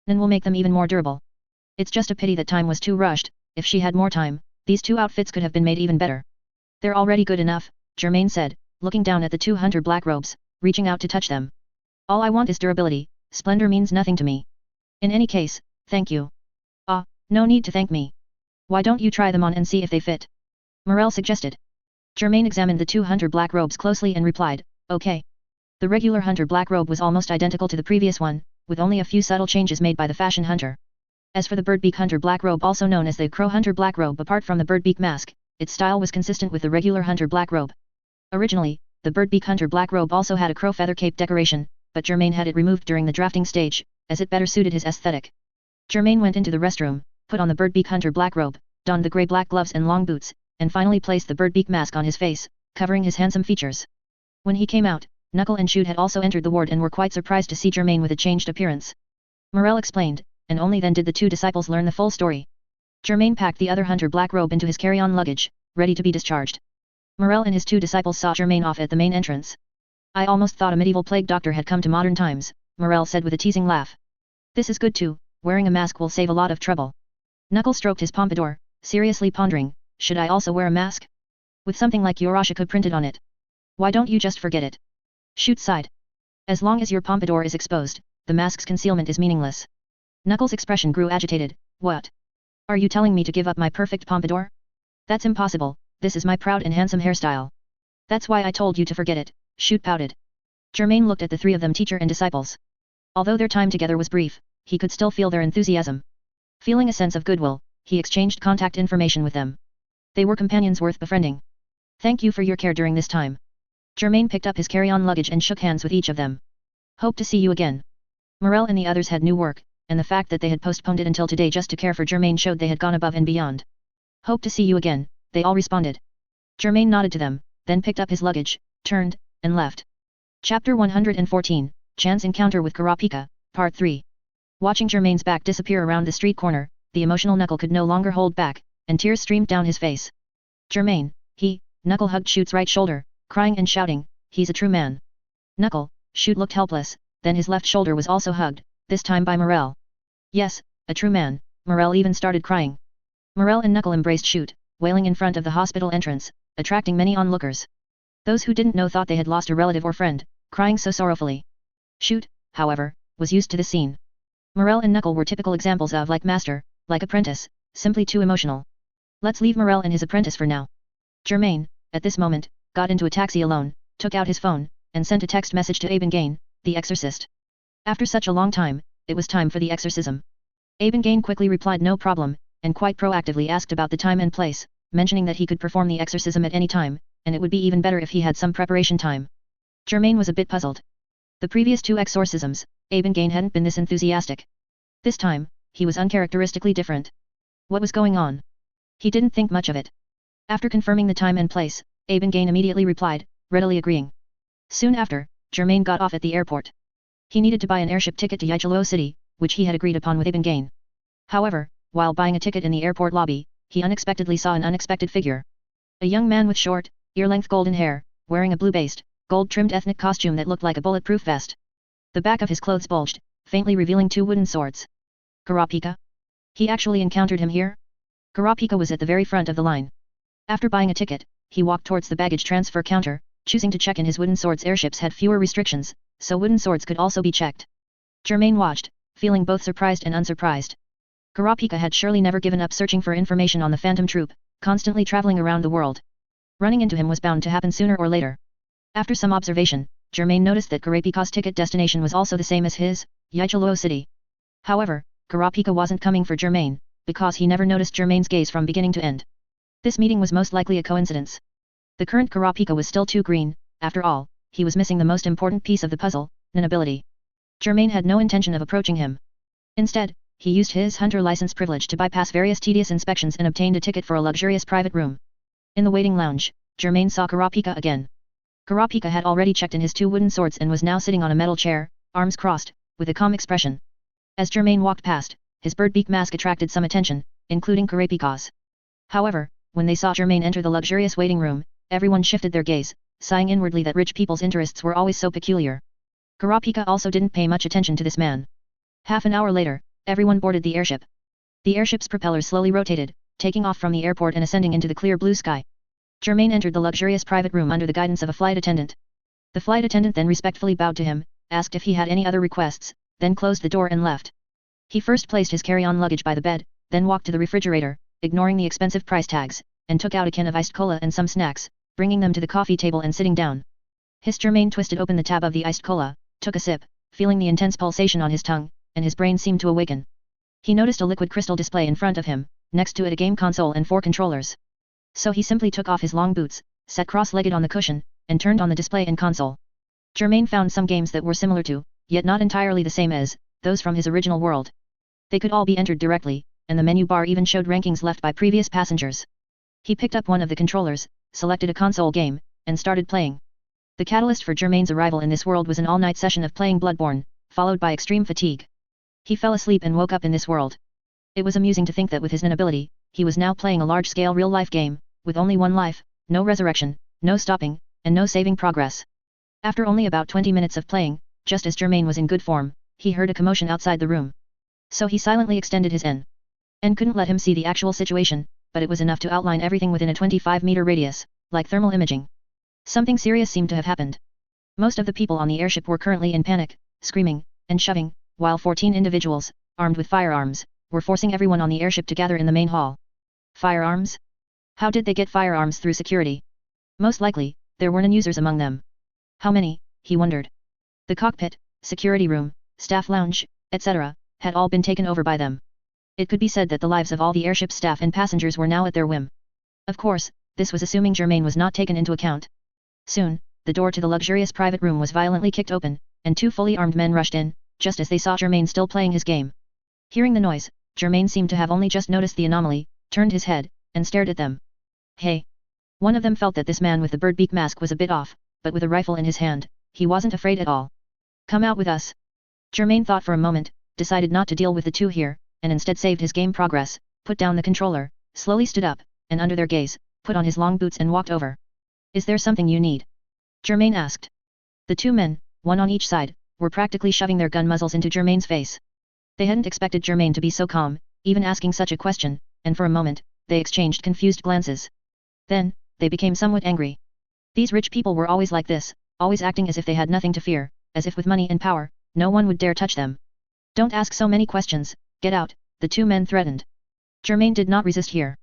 Then we'll make them even more durable. It's just a pity that time was too rushed. If she had more time, these 2 outfits could have been made even better. They're already good enough, Germain said, looking down at the 2 hunter black robes, reaching out to touch them. All I want is durability, splendor means nothing to me. In any case, thank you. No need to thank me. Why don't you try them on and see if they fit? Morel suggested. Germain examined the 2 hunter black robes closely and replied, okay. The regular hunter black robe was almost identical to the previous one, with only a few subtle changes made by the fashion hunter. As for the birdbeak hunter black robe, also known as the crow hunter black robe, apart from the birdbeak mask, its style was consistent with the regular hunter black robe. Originally, the birdbeak hunter black robe also had a crow feather cape decoration, but Germain had it removed during the drafting stage, as it better suited his aesthetic. Germain went into the restroom, put on the birdbeak hunter black robe, donned the grey-black gloves and long boots, and finally placed the birdbeak mask on his face, covering his handsome features. When he came out, Knuckle and Shoot had also entered the ward and were quite surprised to see Germain with a changed appearance. Morel explained, and only then did the 2 disciples learn the full story. Germain packed the other hunter black robe into his carry-on luggage, ready to be discharged. Morel and his 2 disciples saw Germain off at the main entrance. I almost thought a medieval plague doctor had come to modern times, Morel said with a teasing laugh. This is good too, wearing a mask will save a lot of trouble. Knuckle stroked his pompadour, seriously pondering, should I also wear a mask? With something like Yoroshiku printed on it. Why don't you just forget it? Shoot sighed. As long as your pompadour is exposed, the mask's concealment is meaningless. Knuckles' expression grew agitated. What? Are you telling me to give up my perfect pompadour? That's impossible, this is my proud and handsome hairstyle. That's why I told you to forget it, Shoot pouted. Germain looked at the 3 of them, teacher and disciples. Although their time together was brief, he could still feel their enthusiasm. Feeling a sense of goodwill, he exchanged contact information with them. They were companions worth befriending. Thank you for your care during this time. Germain picked up his carry-on luggage and shook hands with each of them. Hope to see you again. Morel and the others had new work, and the fact that they had postponed it until today just to care for Germain showed they had gone above and beyond. Hope to see you again, they all responded. Germain nodded to them, then picked up his luggage, turned, and left. Chapter 114, Chan's Encounter with Kurapika, Part 3. Watching Germain's back disappear around the street corner, the emotional Knuckle could no longer hold back, and tears streamed down his face. Germain, Knuckle hugged Shoot's right shoulder, crying and shouting, he's a true man. Knuckle, Shoot looked helpless, then his left shoulder was also hugged, this time by Morel. Yes, a true man, Morel even started crying. Morel and Knuckle embraced Shoot, wailing in front of the hospital entrance, attracting many onlookers. Those who didn't know thought they had lost a relative or friend, crying so sorrowfully. Shoot, however, was used to the scene. Morel and Knuckle were typical examples of like master, like apprentice, simply too emotional. Let's leave Morel and his apprentice for now. Germain, at this moment, got into a taxi alone, took out his phone, and sent a text message to Abengane, the exorcist. After such a long time, it was time for the exorcism. Abengane quickly replied no problem, and quite proactively asked about the time and place, mentioning that he could perform the exorcism at any time, and it would be even better if he had some preparation time. Germain was a bit puzzled. The previous 2 exorcisms, Abengane hadn't been this enthusiastic. This time, he was uncharacteristically different. What was going on? He didn't think much of it. After confirming the time and place, Abengane immediately replied, readily agreeing. Soon after, Germain got off at the airport. He needed to buy an airship ticket to Yichilou City, which he had agreed upon with Abengane. However, while buying a ticket in the airport lobby, he unexpectedly saw an unexpected figure. A young man with short, ear-length golden hair, wearing a blue-based, gold-trimmed ethnic costume that looked like a bulletproof vest. The back of his clothes bulged, faintly revealing 2 wooden swords. Kurapika? He actually encountered him here? Kurapika was at the very front of the line. After buying a ticket, he walked towards the baggage transfer counter, choosing to check in his wooden swords. Airships had fewer restrictions, so wooden swords could also be checked. Germain watched, feeling both surprised and unsurprised. Kurapika had surely never given up searching for information on the phantom troop, constantly traveling around the world. Running into him was bound to happen sooner or later. After some observation, Germain noticed that Kurapika's ticket destination was also the same as his, Yichuluo City. However, Kurapika wasn't coming for Germain, because he never noticed Germain's gaze from beginning to end. This meeting was most likely a coincidence. The current Kurapika was still too green, after all, he was missing the most important piece of the puzzle, an ability. Germain had no intention of approaching him. Instead, he used his hunter license privilege to bypass various tedious inspections and obtained a ticket for a luxurious private room. In the waiting lounge, Germain saw Kurapika again. Kurapika had already checked in his 2 wooden swords and was now sitting on a metal chair, arms crossed, with a calm expression. As Germain walked past, his bird-beak mask attracted some attention, including Kurapika's. However, when they saw Germain enter the luxurious waiting room, everyone shifted their gaze, sighing inwardly that rich people's interests were always so peculiar. Kurapika also didn't pay much attention to this man. Half an hour later, everyone boarded the airship. The airship's propellers slowly rotated, taking off from the airport and ascending into the clear blue sky. Germain entered the luxurious private room under the guidance of a flight attendant. The flight attendant then respectfully bowed to him, asked if he had any other requests, then closed the door and left. He first placed his carry-on luggage by the bed, then walked to the refrigerator, ignoring the expensive price tags, and took out a can of iced cola and some snacks, bringing them to the coffee table and sitting down. Germain twisted open the tab of the iced cola, took a sip, feeling the intense pulsation on his tongue, and his brain seemed to awaken. He noticed a liquid crystal display in front of him, next to it a game console and 4 controllers. So he simply took off his long boots, sat cross-legged on the cushion, and turned on the display and console. Germain found some games that were similar to, yet not entirely the same as, those from his original world. They could all be entered directly, and the menu bar even showed rankings left by previous passengers. He picked up one of the controllers, selected a console game, and started playing. The catalyst for Germain's arrival in this world was an all-night session of playing Bloodborne, followed by extreme fatigue. He fell asleep and woke up in this world. It was amusing to think that with his inability, he was now playing a large-scale real-life game, with only 1 life, no resurrection, no stopping, and no saving progress. After only about 20 minutes of playing, just as Germain was in good form, he heard a commotion outside the room. So he silently extended his N. N couldn't let him see the actual situation, but it was enough to outline everything within a 25-meter radius, like thermal imaging. Something serious seemed to have happened. Most of the people on the airship were currently in panic, screaming, and shoving, while 14 individuals, armed with firearms, were forcing everyone on the airship to gather in the main hall. Firearms? How did they get firearms through security? Most likely, there were non-users among them. How many, he wondered. The cockpit, security room, staff lounge, etc., had all been taken over by them. It could be said that the lives of all the airship's staff and passengers were now at their whim. Of course, this was assuming Germain was not taken into account. Soon, the door to the luxurious private room was violently kicked open, and 2 fully armed men rushed in, just as they saw Germain still playing his game. Hearing the noise, Germain seemed to have only just noticed the anomaly, turned his head, and stared at them. Hey! One of them felt that this man with the bird-beak mask was a bit off, but with a rifle in his hand, he wasn't afraid at all. Come out with us. Germain thought for a moment, decided not to deal with the 2 here, and instead saved his game progress, put down the controller, slowly stood up, and under their gaze, put on his long boots and walked over. Is there something you need? Germain asked. The 2 men, one on each side, were practically shoving their gun muzzles into Germain's face. They hadn't expected Germain to be so calm, even asking such a question, and for a moment, they exchanged confused glances. Then, they became somewhat angry. These rich people were always like this, always acting as if they had nothing to fear, as if with money and power, no one would dare touch them. Don't ask so many questions, get out, the 2 men threatened. Germain did not resist here.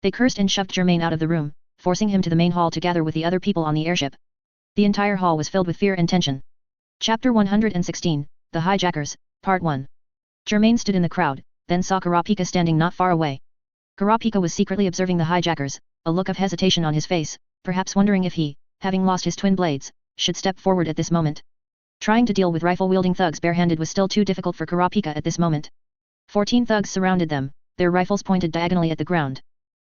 They cursed and shoved Germain out of the room, forcing him to the main hall to gather with the other people on the airship. The entire hall was filled with fear and tension. Chapter 116, The Hijackers, Part 1. Germain stood in the crowd, then saw Kurapika standing not far away. Kurapika was secretly observing the hijackers, a look of hesitation on his face, perhaps wondering if he, having lost his twin blades, should step forward at this moment. Trying to deal with rifle-wielding thugs barehanded was still too difficult for Kurapika at this moment. 14 thugs surrounded them, their rifles pointed diagonally at the ground.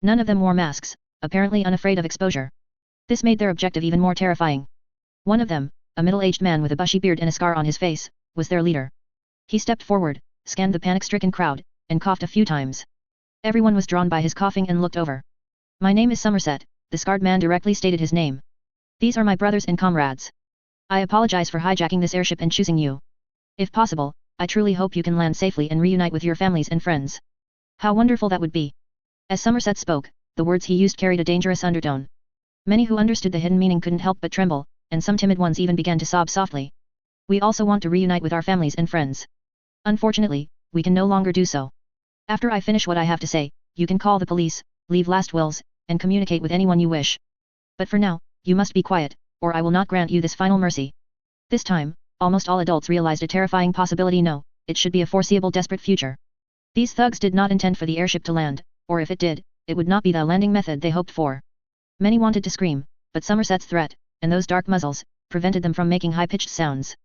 None of them wore masks, apparently unafraid of exposure. This made their objective even more terrifying. One of them, a middle-aged man with a bushy beard and a scar on his face, was their leader. He stepped forward, scanned the panic-stricken crowd, and coughed a few times. Everyone was drawn by his coughing and looked over. My name is Somerset, the scarred man directly stated his name. These are my brothers and comrades. I apologize for hijacking this airship and choosing you. If possible, I truly hope you can land safely and reunite with your families and friends. How wonderful that would be. As Somerset spoke, the words he used carried a dangerous undertone. Many who understood the hidden meaning couldn't help but tremble, and some timid ones even began to sob softly. We also want to reunite with our families and friends. Unfortunately, we can no longer do so. After I finish what I have to say, you can call the police, leave last wills, and communicate with anyone you wish. But for now, you must be quiet, or I will not grant you this final mercy. This time, almost all adults realized a terrifying possibility. No, it should be a foreseeable desperate future. These thugs did not intend for the airship to land, or if it did, it would not be the landing method they hoped for. Many wanted to scream, but Somerset's threat, and those dark muzzles, prevented them from making high-pitched sounds.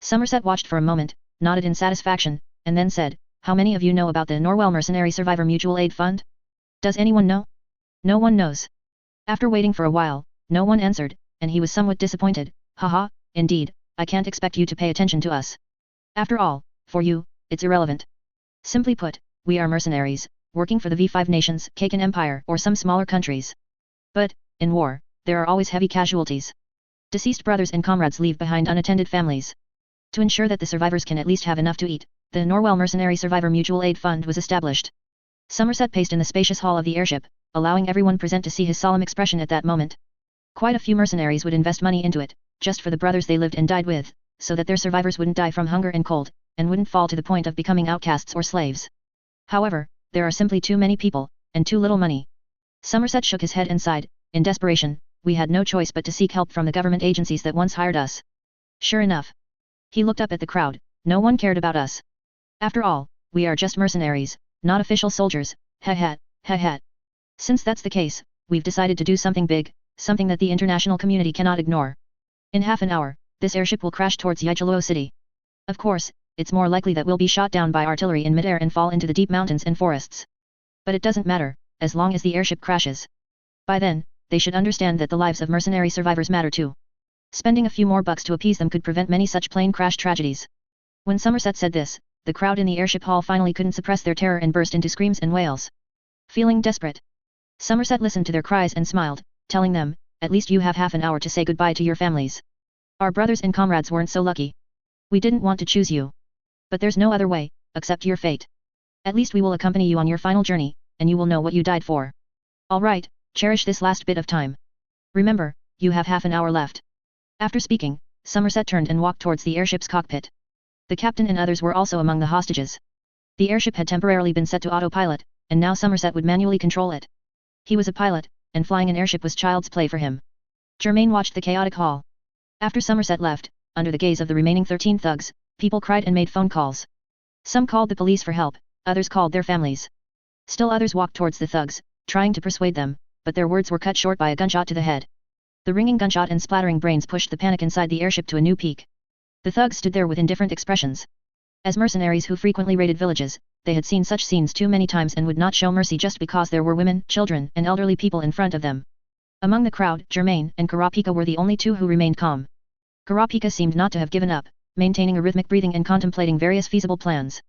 Somerset watched for a moment, nodded in satisfaction, and then said, "How many of you know about the Norwell Mercenary Survivor Mutual Aid Fund? Does anyone know?" No one knows. After waiting for a while, no one answered, and he was somewhat disappointed. Haha, indeed, I can't expect you to pay attention to us. After all, for you, it's irrelevant. Simply put, we are mercenaries, working for the V5 nations, Kakan Empire, or some smaller countries. But, in war, there are always heavy casualties. Deceased brothers and comrades leave behind unattended families. To ensure that the survivors can at least have enough to eat, the Norwell Mercenary Survivor Mutual Aid Fund was established. Somerset paced in the spacious hall of the airship, allowing everyone present to see his solemn expression at that moment. Quite a few mercenaries would invest money into it, just for the brothers they lived and died with, so that their survivors wouldn't die from hunger and cold, and wouldn't fall to the point of becoming outcasts or slaves. However, there are simply too many people, and too little money. Somerset shook his head and sighed. In desperation, we had no choice but to seek help from the government agencies that once hired us. Sure enough. He looked up at the crowd. No one cared about us. After all, we are just mercenaries, not official soldiers. Ha. Since that's the case, we've decided to do something big, something that the international community cannot ignore. In half an hour, this airship will crash towards Yichuluo City. Of course, it's more likely that we'll be shot down by artillery in midair and fall into the deep mountains and forests. But it doesn't matter, as long as the airship crashes. By then, they should understand that the lives of mercenary survivors matter too. Spending a few more bucks to appease them could prevent many such plane crash tragedies. When Somerset said this, the crowd in the airship hall finally couldn't suppress their terror and burst into screams and wails. Feeling desperate, Somerset listened to their cries and smiled, telling them, "At least you have half an hour to say goodbye to your families. Our brothers and comrades weren't so lucky. We didn't want to choose you. But there's no other way, accept your fate. At least we will accompany you on your final journey, and you will know what you died for. All right, cherish this last bit of time. Remember, you have half an hour left." After speaking, Somerset turned and walked towards the airship's cockpit. The captain and others were also among the hostages. The airship had temporarily been set to autopilot, and now Somerset would manually control it. He was a pilot, and flying an airship was child's play for him. Germain watched the chaotic hall. After Somerset left, under the gaze of the remaining 13 thugs, people cried and made phone calls. Some called the police for help, others called their families. Still others walked towards the thugs, trying to persuade them, but their words were cut short by a gunshot to the head. The ringing gunshot and splattering brains pushed the panic inside the airship to a new peak. The thugs stood there with indifferent expressions. As mercenaries who frequently raided villages, they had seen such scenes too many times and would not show mercy just because there were women, children, and elderly people in front of them. Among the crowd, Germain and Karapika were the only two who remained calm. Karapika seemed not to have given up, maintaining a rhythmic breathing and contemplating various feasible plans.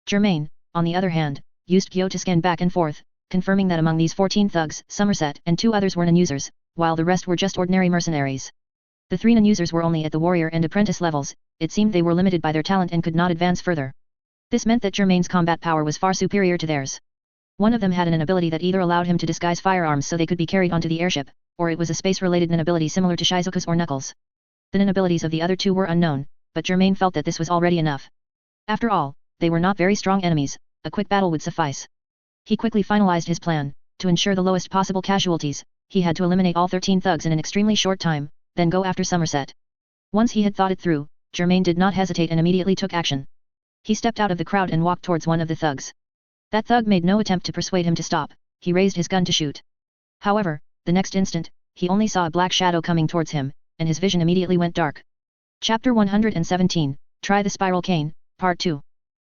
Germain, on the other hand, used Gyo to scan back and forth, confirming that among these 14 thugs, Somerset and 2 others were non-users, while the rest were just ordinary mercenaries. The 3 non-users were only at the warrior and apprentice levels. It seemed they were limited by their talent and could not advance further. This meant that Germain's combat power was far superior to theirs. One of them had an ability that either allowed him to disguise firearms so they could be carried onto the airship, or it was a space-related ability similar to Shizuka's or Knuckles. The abilities of the other 2 were unknown, but Germain felt that this was already enough. After all, they were not very strong enemies, a quick battle would suffice. He quickly finalized his plan. To ensure the lowest possible casualties, he had to eliminate all 13 thugs in an extremely short time, then go after Somerset. Once he had thought it through, Germain did not hesitate and immediately took action. He stepped out of the crowd and walked towards one of the thugs. That thug made no attempt to persuade him to stop. He raised his gun to shoot. However, the next instant, he only saw a black shadow coming towards him, and his vision immediately went dark. Chapter 117, Try the Spiral Cane, Part 2.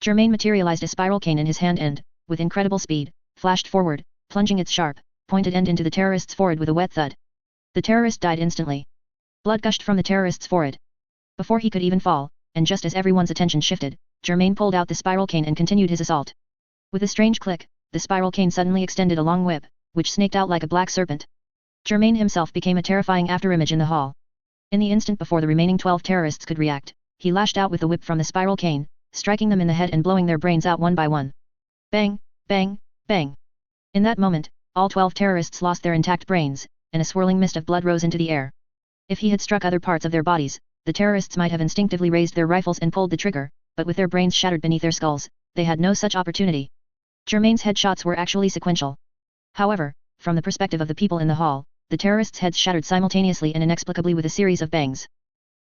Germain materialized a spiral cane in his hand and, with incredible speed, flashed forward, plunging its sharp, pointed end into the terrorist's forehead with a wet thud. The terrorist died instantly. Blood gushed from the terrorist's forehead. Before he could even fall, and just as everyone's attention shifted, Germain pulled out the spiral cane and continued his assault. With a strange click, the spiral cane suddenly extended a long whip, which snaked out like a black serpent. Germain himself became a terrifying afterimage in the hall. In the instant before the remaining 12 terrorists could react, he lashed out with the whip from the spiral cane, striking them in the head and blowing their brains out one by one. Bang, bang, bang. In that moment, all 12 terrorists lost their intact brains, and a swirling mist of blood rose into the air. If he had struck other parts of their bodies, the terrorists might have instinctively raised their rifles and pulled the trigger, but with their brains shattered beneath their skulls, they had no such opportunity. Germain's headshots were actually sequential. However, from the perspective of the people in the hall, the terrorists' heads shattered simultaneously and inexplicably with a series of bangs.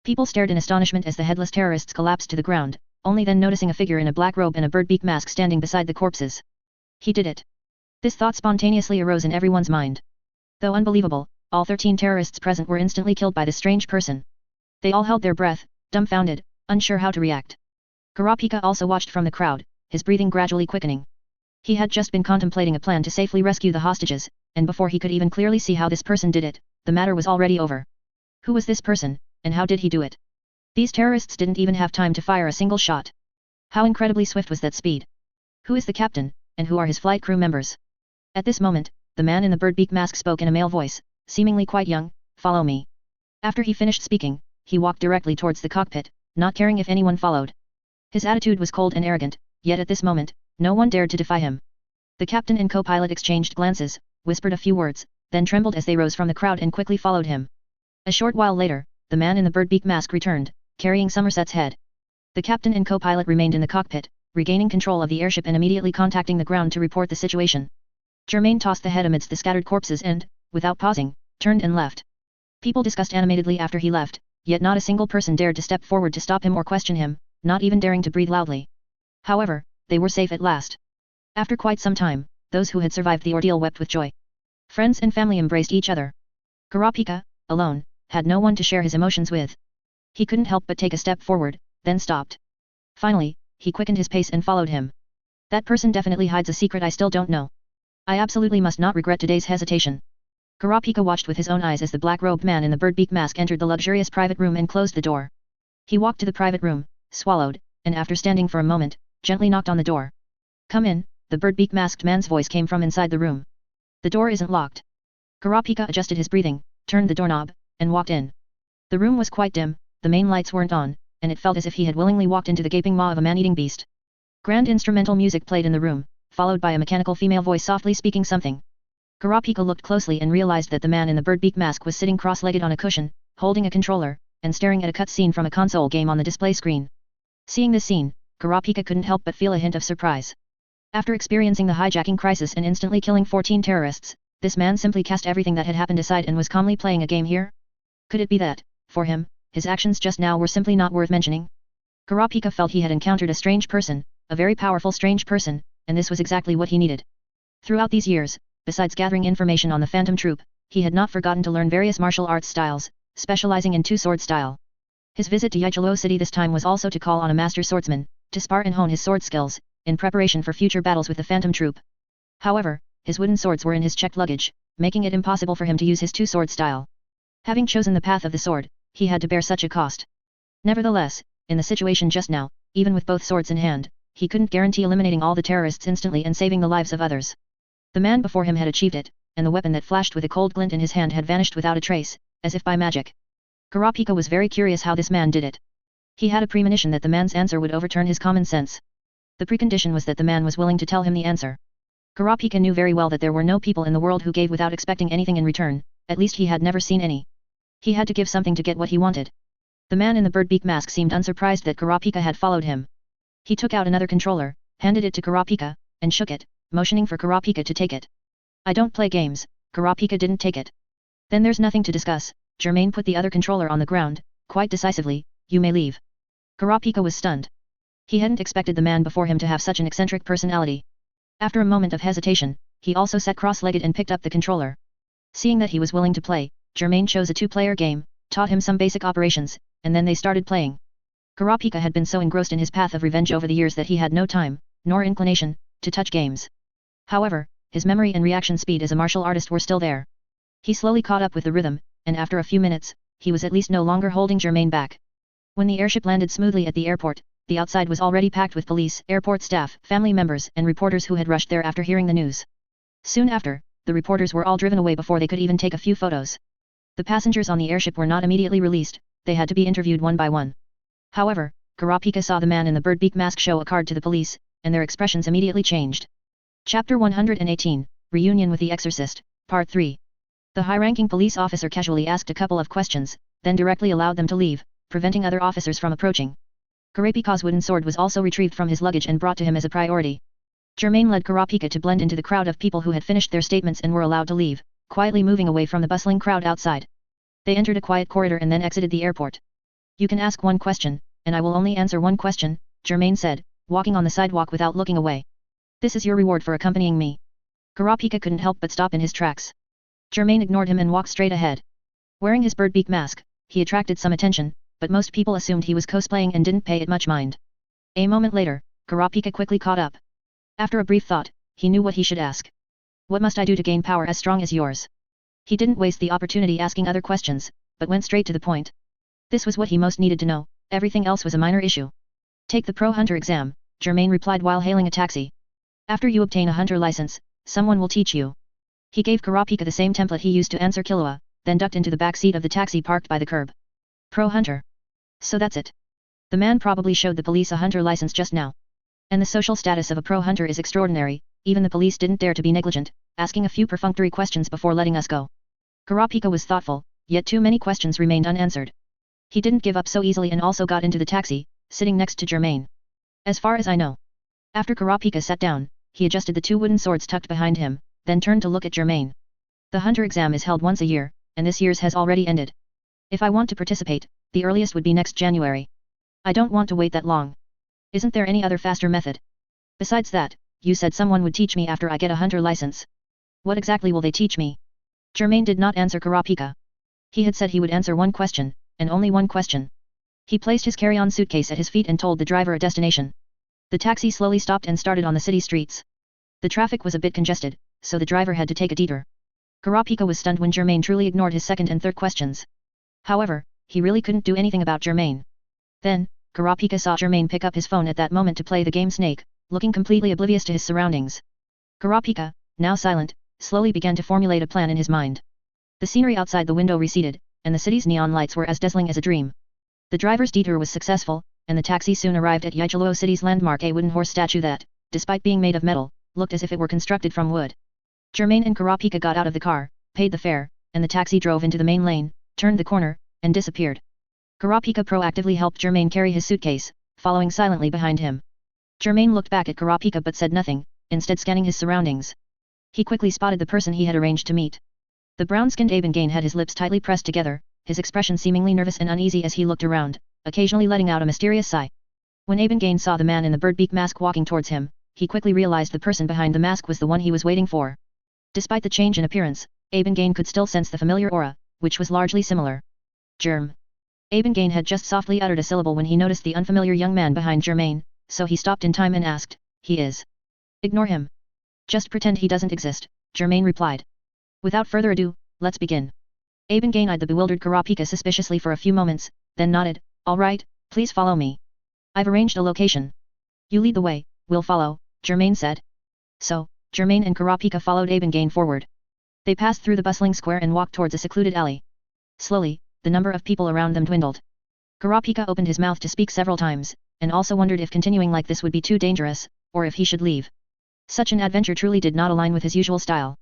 People stared in astonishment as the headless terrorists collapsed to the ground, only then noticing a figure in a black robe and a bird beak mask standing beside the corpses. He did it. This thought spontaneously arose in everyone's mind. Though unbelievable, all 13 terrorists present were instantly killed by the strange person. They all held their breath, dumbfounded, unsure how to react. Kurapika also watched from the crowd, his breathing gradually quickening. He had just been contemplating a plan to safely rescue the hostages, and before he could even clearly see how this person did it, the matter was already over. Who was this person, and how did he do it? These terrorists didn't even have time to fire a single shot. How incredibly swift was that speed? Who is the captain, and who are his flight crew members? At this moment, the man in the bird beak mask spoke in a male voice, seemingly quite young. Follow me. After he finished speaking, he walked directly towards the cockpit, not caring if anyone followed. His attitude was cold and arrogant, yet at this moment, no one dared to defy him. The captain and co-pilot exchanged glances, whispered a few words, then trembled as they rose from the crowd and quickly followed him. A short while later, the man in the bird beak mask returned, carrying Somerset's head. The captain and co-pilot remained in the cockpit, regaining control of the airship and immediately contacting the ground to report the situation. Germain tossed the head amidst the scattered corpses and, without pausing, turned and left. People discussed animatedly after he left, yet not a single person dared to step forward to stop him or question him, not even daring to breathe loudly. However, they were safe at last. After quite some time, those who had survived the ordeal wept with joy. Friends and family embraced each other. Kurapika, alone, had no one to share his emotions with. He couldn't help but take a step forward, then stopped. Finally, he quickened his pace and followed him. That person definitely hides a secret I still don't know. I absolutely must not regret today's hesitation. Kurapika watched with his own eyes as the black-robed man in the bird beak mask entered the luxurious private room and closed the door. He walked to the private room, swallowed, and after standing for a moment, gently knocked on the door. Come in, the bird beak masked man's voice came from inside the room. The door isn't locked. Kurapika adjusted his breathing, turned the doorknob, and walked in. The room was quite dim, the main lights weren't on, and it felt as if he had willingly walked into the gaping maw of a man-eating beast. Grand instrumental music played in the room, followed by a mechanical female voice softly speaking something. Kurapika looked closely and realized that the man in the bird beak mask was sitting cross-legged on a cushion, holding a controller, and staring at a cutscene from a console game on the display screen. Seeing this scene, Kurapika couldn't help but feel a hint of surprise. After experiencing the hijacking crisis and instantly killing 14 terrorists, this man simply cast everything that had happened aside and was calmly playing a game here? Could it be that, for him, his actions just now were simply not worth mentioning? Kurapika felt he had encountered a strange person, a very powerful strange person, and this was exactly what he needed. Throughout these years, besides gathering information on the Phantom Troop, he had not forgotten to learn various martial arts styles, specializing in two-sword style. His visit to Yichilo City this time was also to call on a master swordsman, to spar and hone his sword skills, in preparation for future battles with the Phantom Troop. However, his wooden swords were in his checked luggage, making it impossible for him to use his two-sword style. Having chosen the path of the sword, he had to bear such a cost. Nevertheless, in the situation just now, even with both swords in hand, he couldn't guarantee eliminating all the terrorists instantly and saving the lives of others. The man before him had achieved it, and the weapon that flashed with a cold glint in his hand had vanished without a trace, as if by magic. Kurapika was very curious how this man did it. He had a premonition that the man's answer would overturn his common sense. The precondition was that the man was willing to tell him the answer. Kurapika knew very well that there were no people in the world who gave without expecting anything in return, at least he had never seen any. He had to give something to get what he wanted. The man in the bird beak mask seemed unsurprised that Kurapika had followed him. He took out another controller, handed it to Kurapika, and shook it, motioning for Kurapika to take it. I don't play games. Kurapika didn't take it. Then there's nothing to discuss. Germain put the other controller on the ground, quite decisively. You may leave. Kurapika was stunned. He hadn't expected the man before him to have such an eccentric personality. After a moment of hesitation, he also sat cross-legged and picked up the controller. Seeing that he was willing to play, Germain chose a two-player game, taught him some basic operations, and then they started playing. Kurapika had been so engrossed in his path of revenge over the years that he had no time, nor inclination, to touch games. However, his memory and reaction speed as a martial artist were still there. He slowly caught up with the rhythm, and after a few minutes, he was at least no longer holding Germain back. When the airship landed smoothly at the airport, the outside was already packed with police, airport staff, family members and reporters who had rushed there after hearing the news. Soon after, the reporters were all driven away before they could even take a few photos. The passengers on the airship were not immediately released, they had to be interviewed one by one. However, Kurapika saw the man in the bird beak mask show a card to the police, and their expressions immediately changed. Chapter 118, Reunion with the Exorcist, Part 3. The high-ranking police officer casually asked a couple of questions, then directly allowed them to leave, preventing other officers from approaching. Kurapika's wooden sword was also retrieved from his luggage and brought to him as a priority. Germain led Kurapika to blend into the crowd of people who had finished their statements and were allowed to leave, quietly moving away from the bustling crowd outside. They entered a quiet corridor and then exited the airport. You can ask one question, and I will only answer one question, Germain said, walking on the sidewalk without looking away. This is your reward for accompanying me. Kurapika couldn't help but stop in his tracks. Germain ignored him and walked straight ahead. Wearing his birdbeak mask, he attracted some attention, but most people assumed he was cosplaying and didn't pay it much mind. A moment later, Kurapika quickly caught up. After a brief thought, he knew what he should ask. What must I do to gain power as strong as yours? He didn't waste the opportunity asking other questions, but went straight to the point. This was what he most needed to know, everything else was a minor issue. Take the Pro Hunter exam, Germain replied while hailing a taxi. After you obtain a hunter license, someone will teach you. He gave Kurapika the same template he used to answer Killua, then ducked into the back seat of the taxi parked by the curb. Pro Hunter. So that's it. The man probably showed the police a hunter license just now. And the social status of a pro hunter is extraordinary, even the police didn't dare to be negligent, asking a few perfunctory questions before letting us go. Kurapika was thoughtful, yet too many questions remained unanswered. He didn't give up so easily and also got into the taxi, sitting next to Germain. As far as I know. After Kurapika sat down, he adjusted the two wooden swords tucked behind him, then turned to look at Germain. The hunter exam is held once a year, and this year's has already ended. If I want to participate, the earliest would be next January. I don't want to wait that long. Isn't there any other faster method? Besides that, you said someone would teach me after I get a hunter license. What exactly will they teach me? Germain did not answer Kurapika. He had said he would answer one question, and only one question. He placed his carry-on suitcase at his feet and told the driver a destination. The taxi slowly stopped and started on the city streets. The traffic was a bit congested, so the driver had to take a detour. Kurapika was stunned when Germain truly ignored his second and third questions. However, he really couldn't do anything about Germain. Then, Kurapika saw Germain pick up his phone at that moment to play the game Snake, looking completely oblivious to his surroundings. Kurapika, now silent, slowly began to formulate a plan in his mind. The scenery outside the window receded, and the city's neon lights were as dazzling as a dream. The driver's detour was successful, and the taxi soon arrived at Yichuluo City's landmark, a wooden horse statue that, despite being made of metal, looked as if it were constructed from wood. Germain and Kurapika got out of the car, paid the fare, and the taxi drove into the main lane, turned the corner, and disappeared. Kurapika proactively helped Germain carry his suitcase, following silently behind him. Germain looked back at Kurapika but said nothing, instead scanning his surroundings. He quickly spotted the person he had arranged to meet. The brown-skinned Abengain had his lips tightly pressed together, his expression seemingly nervous and uneasy as he looked around, occasionally letting out a mysterious sigh. When Abengain saw the man in the birdbeak mask walking towards him, he quickly realized the person behind the mask was the one he was waiting for. Despite the change in appearance, Abengain could still sense the familiar aura, which was largely similar. Germ. Abengain had just softly uttered a syllable when he noticed the unfamiliar young man behind Germain, so he stopped in time and asked, "He is?" "Ignore him. Just pretend he doesn't exist," Germain replied. "Without further ado, let's begin." Abengain eyed the bewildered Kurapika suspiciously for a few moments, then nodded, "All right, please follow me. I've arranged a location." "You lead the way, we'll follow," Germain said. So, Germain and Kurapika followed Abengain forward. They passed through the bustling square and walked towards a secluded alley. Slowly, the number of people around them dwindled. Kurapika opened his mouth to speak several times, and also wondered if continuing like this would be too dangerous, or if he should leave. Such an adventure truly did not align with his usual style.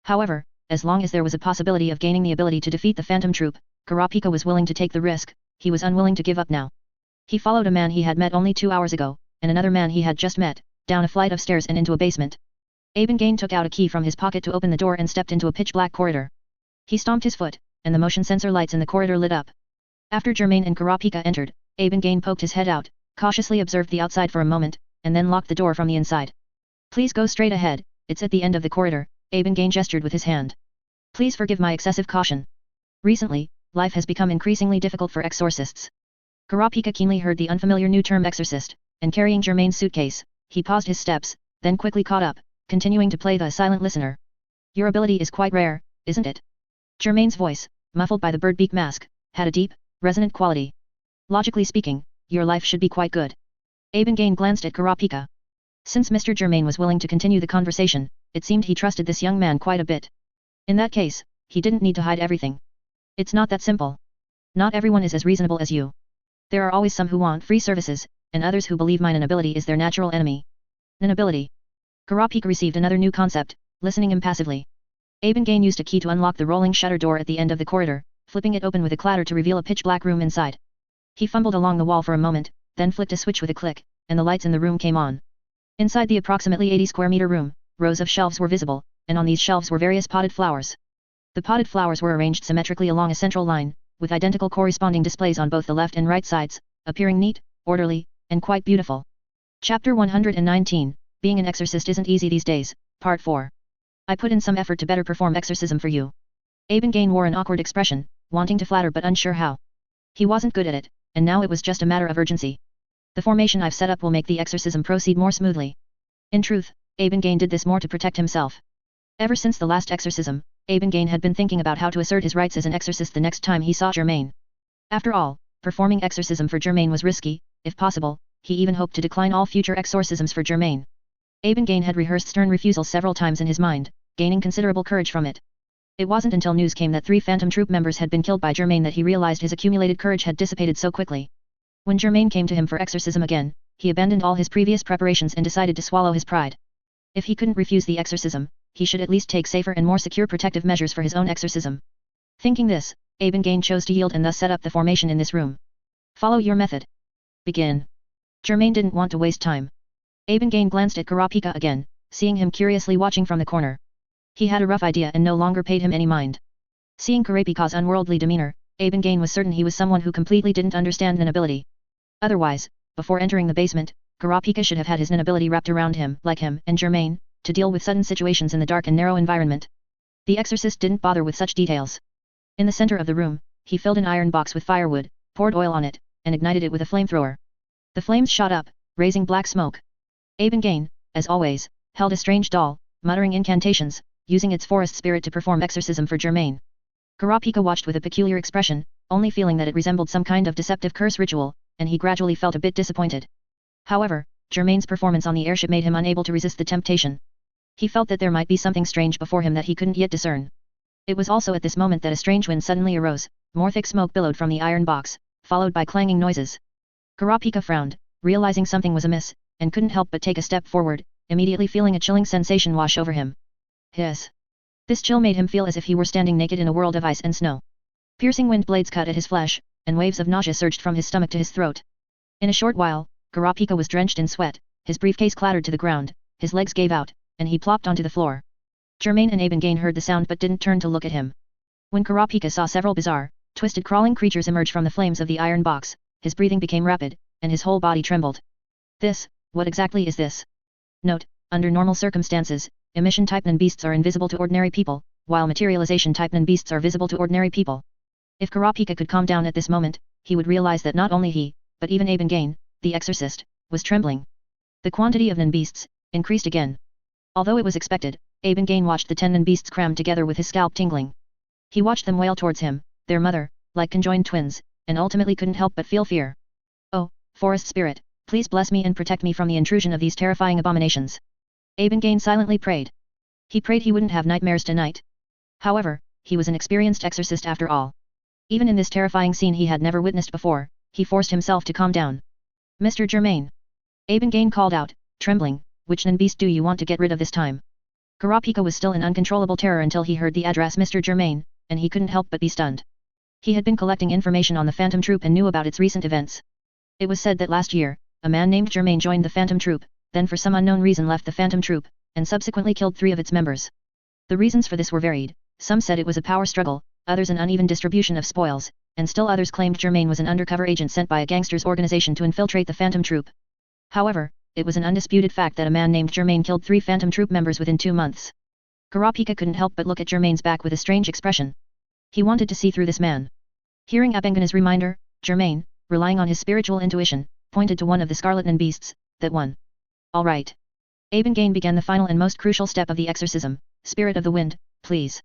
However, as long as there was a possibility of gaining the ability to defeat the phantom troop, Kurapika was willing to take the risk. He was unwilling to give up now. He followed a man he had met only 2 hours ago, and another man he had just met, down a flight of stairs and into a basement. Abengain took out a key from his pocket to open the door and stepped into a pitch-black corridor. He stomped his foot, and the motion sensor lights in the corridor lit up. After Germain and Kurapika entered, Abengain poked his head out, cautiously observed the outside for a moment, and then locked the door from the inside. "Please go straight ahead, it's at the end of the corridor," Abengain gestured with his hand. "Please forgive my excessive caution. Recently, life has become increasingly difficult for exorcists." Kurapika keenly heard the unfamiliar new term exorcist, and carrying Germain's suitcase, he paused his steps, then quickly caught up, continuing to play the silent listener. "Your ability is quite rare, isn't it?" Germain's voice, muffled by the birdbeak mask, had a deep, resonant quality. "Logically speaking, your life should be quite good." Abengain glanced at Kurapika. Since Mr. Germain was willing to continue the conversation, it seemed he trusted this young man quite a bit. In that case, he didn't need to hide everything. "It's not that simple. Not everyone is as reasonable as you. There are always some who want free services, and others who believe mine inability is their natural enemy." Inability. Kurapika received another new concept, listening impassively. Abengain used a key to unlock the rolling shutter door at the end of the corridor, flipping it open with a clatter to reveal a pitch-black room inside. He fumbled along the wall for a moment, then flicked a switch with a click, and the lights in the room came on. Inside the approximately 80 square meter room, rows of shelves were visible, and on these shelves were various potted flowers. The potted flowers were arranged symmetrically along a central line, with identical corresponding displays on both the left and right sides, appearing neat, orderly, and quite beautiful. Chapter 119, Being an exorcist isn't easy these days, Part 4. I put in some effort to better perform exorcism for you. Germain wore an awkward expression, wanting to flatter but unsure how. He wasn't good at it, and now it was just a matter of urgency. The formation I've set up will make the exorcism proceed more smoothly. In truth, Germain did this more to protect himself. Ever since the last exorcism, Germain had been thinking about how to assert his rights as an exorcist the next time he saw Germain. After all, performing exorcism for Germain was risky. If possible, he even hoped to decline all future exorcisms for Germain. Germain had rehearsed stern refusals several times in his mind, gaining considerable courage from it. It wasn't until news came that 3 Phantom Troop members had been killed by Germain that he realized his accumulated courage had dissipated so quickly. When Germain came to him for exorcism again, he abandoned all his previous preparations and decided to swallow his pride. If he couldn't refuse the exorcism, he should at least take safer and more secure protective measures for his own exorcism. Thinking this, Germain chose to yield and thus set up the formation in this room. Follow your method. Begin. Germain didn't want to waste time. Germain glanced at Kurapika again, seeing him curiously watching from the corner. He had a rough idea and no longer paid him any mind. Seeing Kurapika's unworldly demeanor, Germain was certain he was someone who completely didn't understand Nin ability. Otherwise, before entering the basement, Kurapika should have had his Nin ability wrapped around him, like him and Germain, to deal with sudden situations in the dark and narrow environment. The exorcist didn't bother with such details. In the center of the room, he filled an iron box with firewood, poured oil on it, and ignited it with a flamethrower. The flames shot up, raising black smoke. Germain, as always, held a strange doll, muttering incantations, using its forest spirit to perform exorcism for Germain. Kurapika watched with a peculiar expression, only feeling that it resembled some kind of deceptive curse ritual, and he gradually felt a bit disappointed. However, Germain's performance on the airship made him unable to resist the temptation. He felt that there might be something strange before him that he couldn't yet discern. It was also at this moment that a strange wind suddenly arose, more thick smoke billowed from the iron box, followed by clanging noises. Kurapika frowned, realizing something was amiss, and couldn't help but take a step forward, immediately feeling a chilling sensation wash over him. Hiss. This chill made him feel as if he were standing naked in a world of ice and snow. Piercing wind blades cut at his flesh, and waves of nausea surged from his stomach to his throat. In a short while, Kurapika was drenched in sweat, his briefcase clattered to the ground, his legs gave out, and he plopped onto the floor. Germain and Germain heard the sound but didn't turn to look at him. When Kurapika saw several bizarre, twisted crawling creatures emerge from the flames of the iron box, his breathing became rapid, and his whole body trembled. What exactly is this? Note, under normal circumstances, emission-type Nin beasts are invisible to ordinary people, while materialization-type Nin beasts are visible to ordinary people. If Kurapika could calm down at this moment, he would realize that not only he, but even Germain, the exorcist, was trembling. The quantity of Nin beasts increased again. Although it was expected, Germain watched the 10 Nin beasts crammed together with his scalp tingling. He watched them wail towards him, their mother, like conjoined twins, and ultimately couldn't help but feel fear. Oh, forest spirit, please bless me and protect me from the intrusion of these terrifying abominations. Germain silently prayed. He prayed he wouldn't have nightmares tonight. However, he was an experienced exorcist after all. Even in this terrifying scene he had never witnessed before, he forced himself to calm down. Mr. Germain. Germain called out, trembling, which Nin beast do you want to get rid of this time? Kurapika was still in uncontrollable terror until he heard the address Mr. Germain, and he couldn't help but be stunned. He had been collecting information on the Phantom Troop and knew about its recent events. It was said that last year, a man named Germain joined the Phantom Troop, then for some unknown reason left the Phantom Troop, and subsequently killed 3 of its members. The reasons for this were varied, some said it was a power struggle, others an uneven distribution of spoils, and still others claimed Germain was an undercover agent sent by a gangsters organization to infiltrate the Phantom Troop. However, it was an undisputed fact that a man named Germain killed 3 Phantom Troop members within 2 months. Kurapika couldn't help but look at Germain's back with a strange expression. He wanted to see through this man. Hearing Abengana's reminder, Germain, relying on his spiritual intuition, pointed to one of the scarlet Nin beasts, that one. All right. Germain began the final and most crucial step of the exorcism, Spirit of the Wind, please.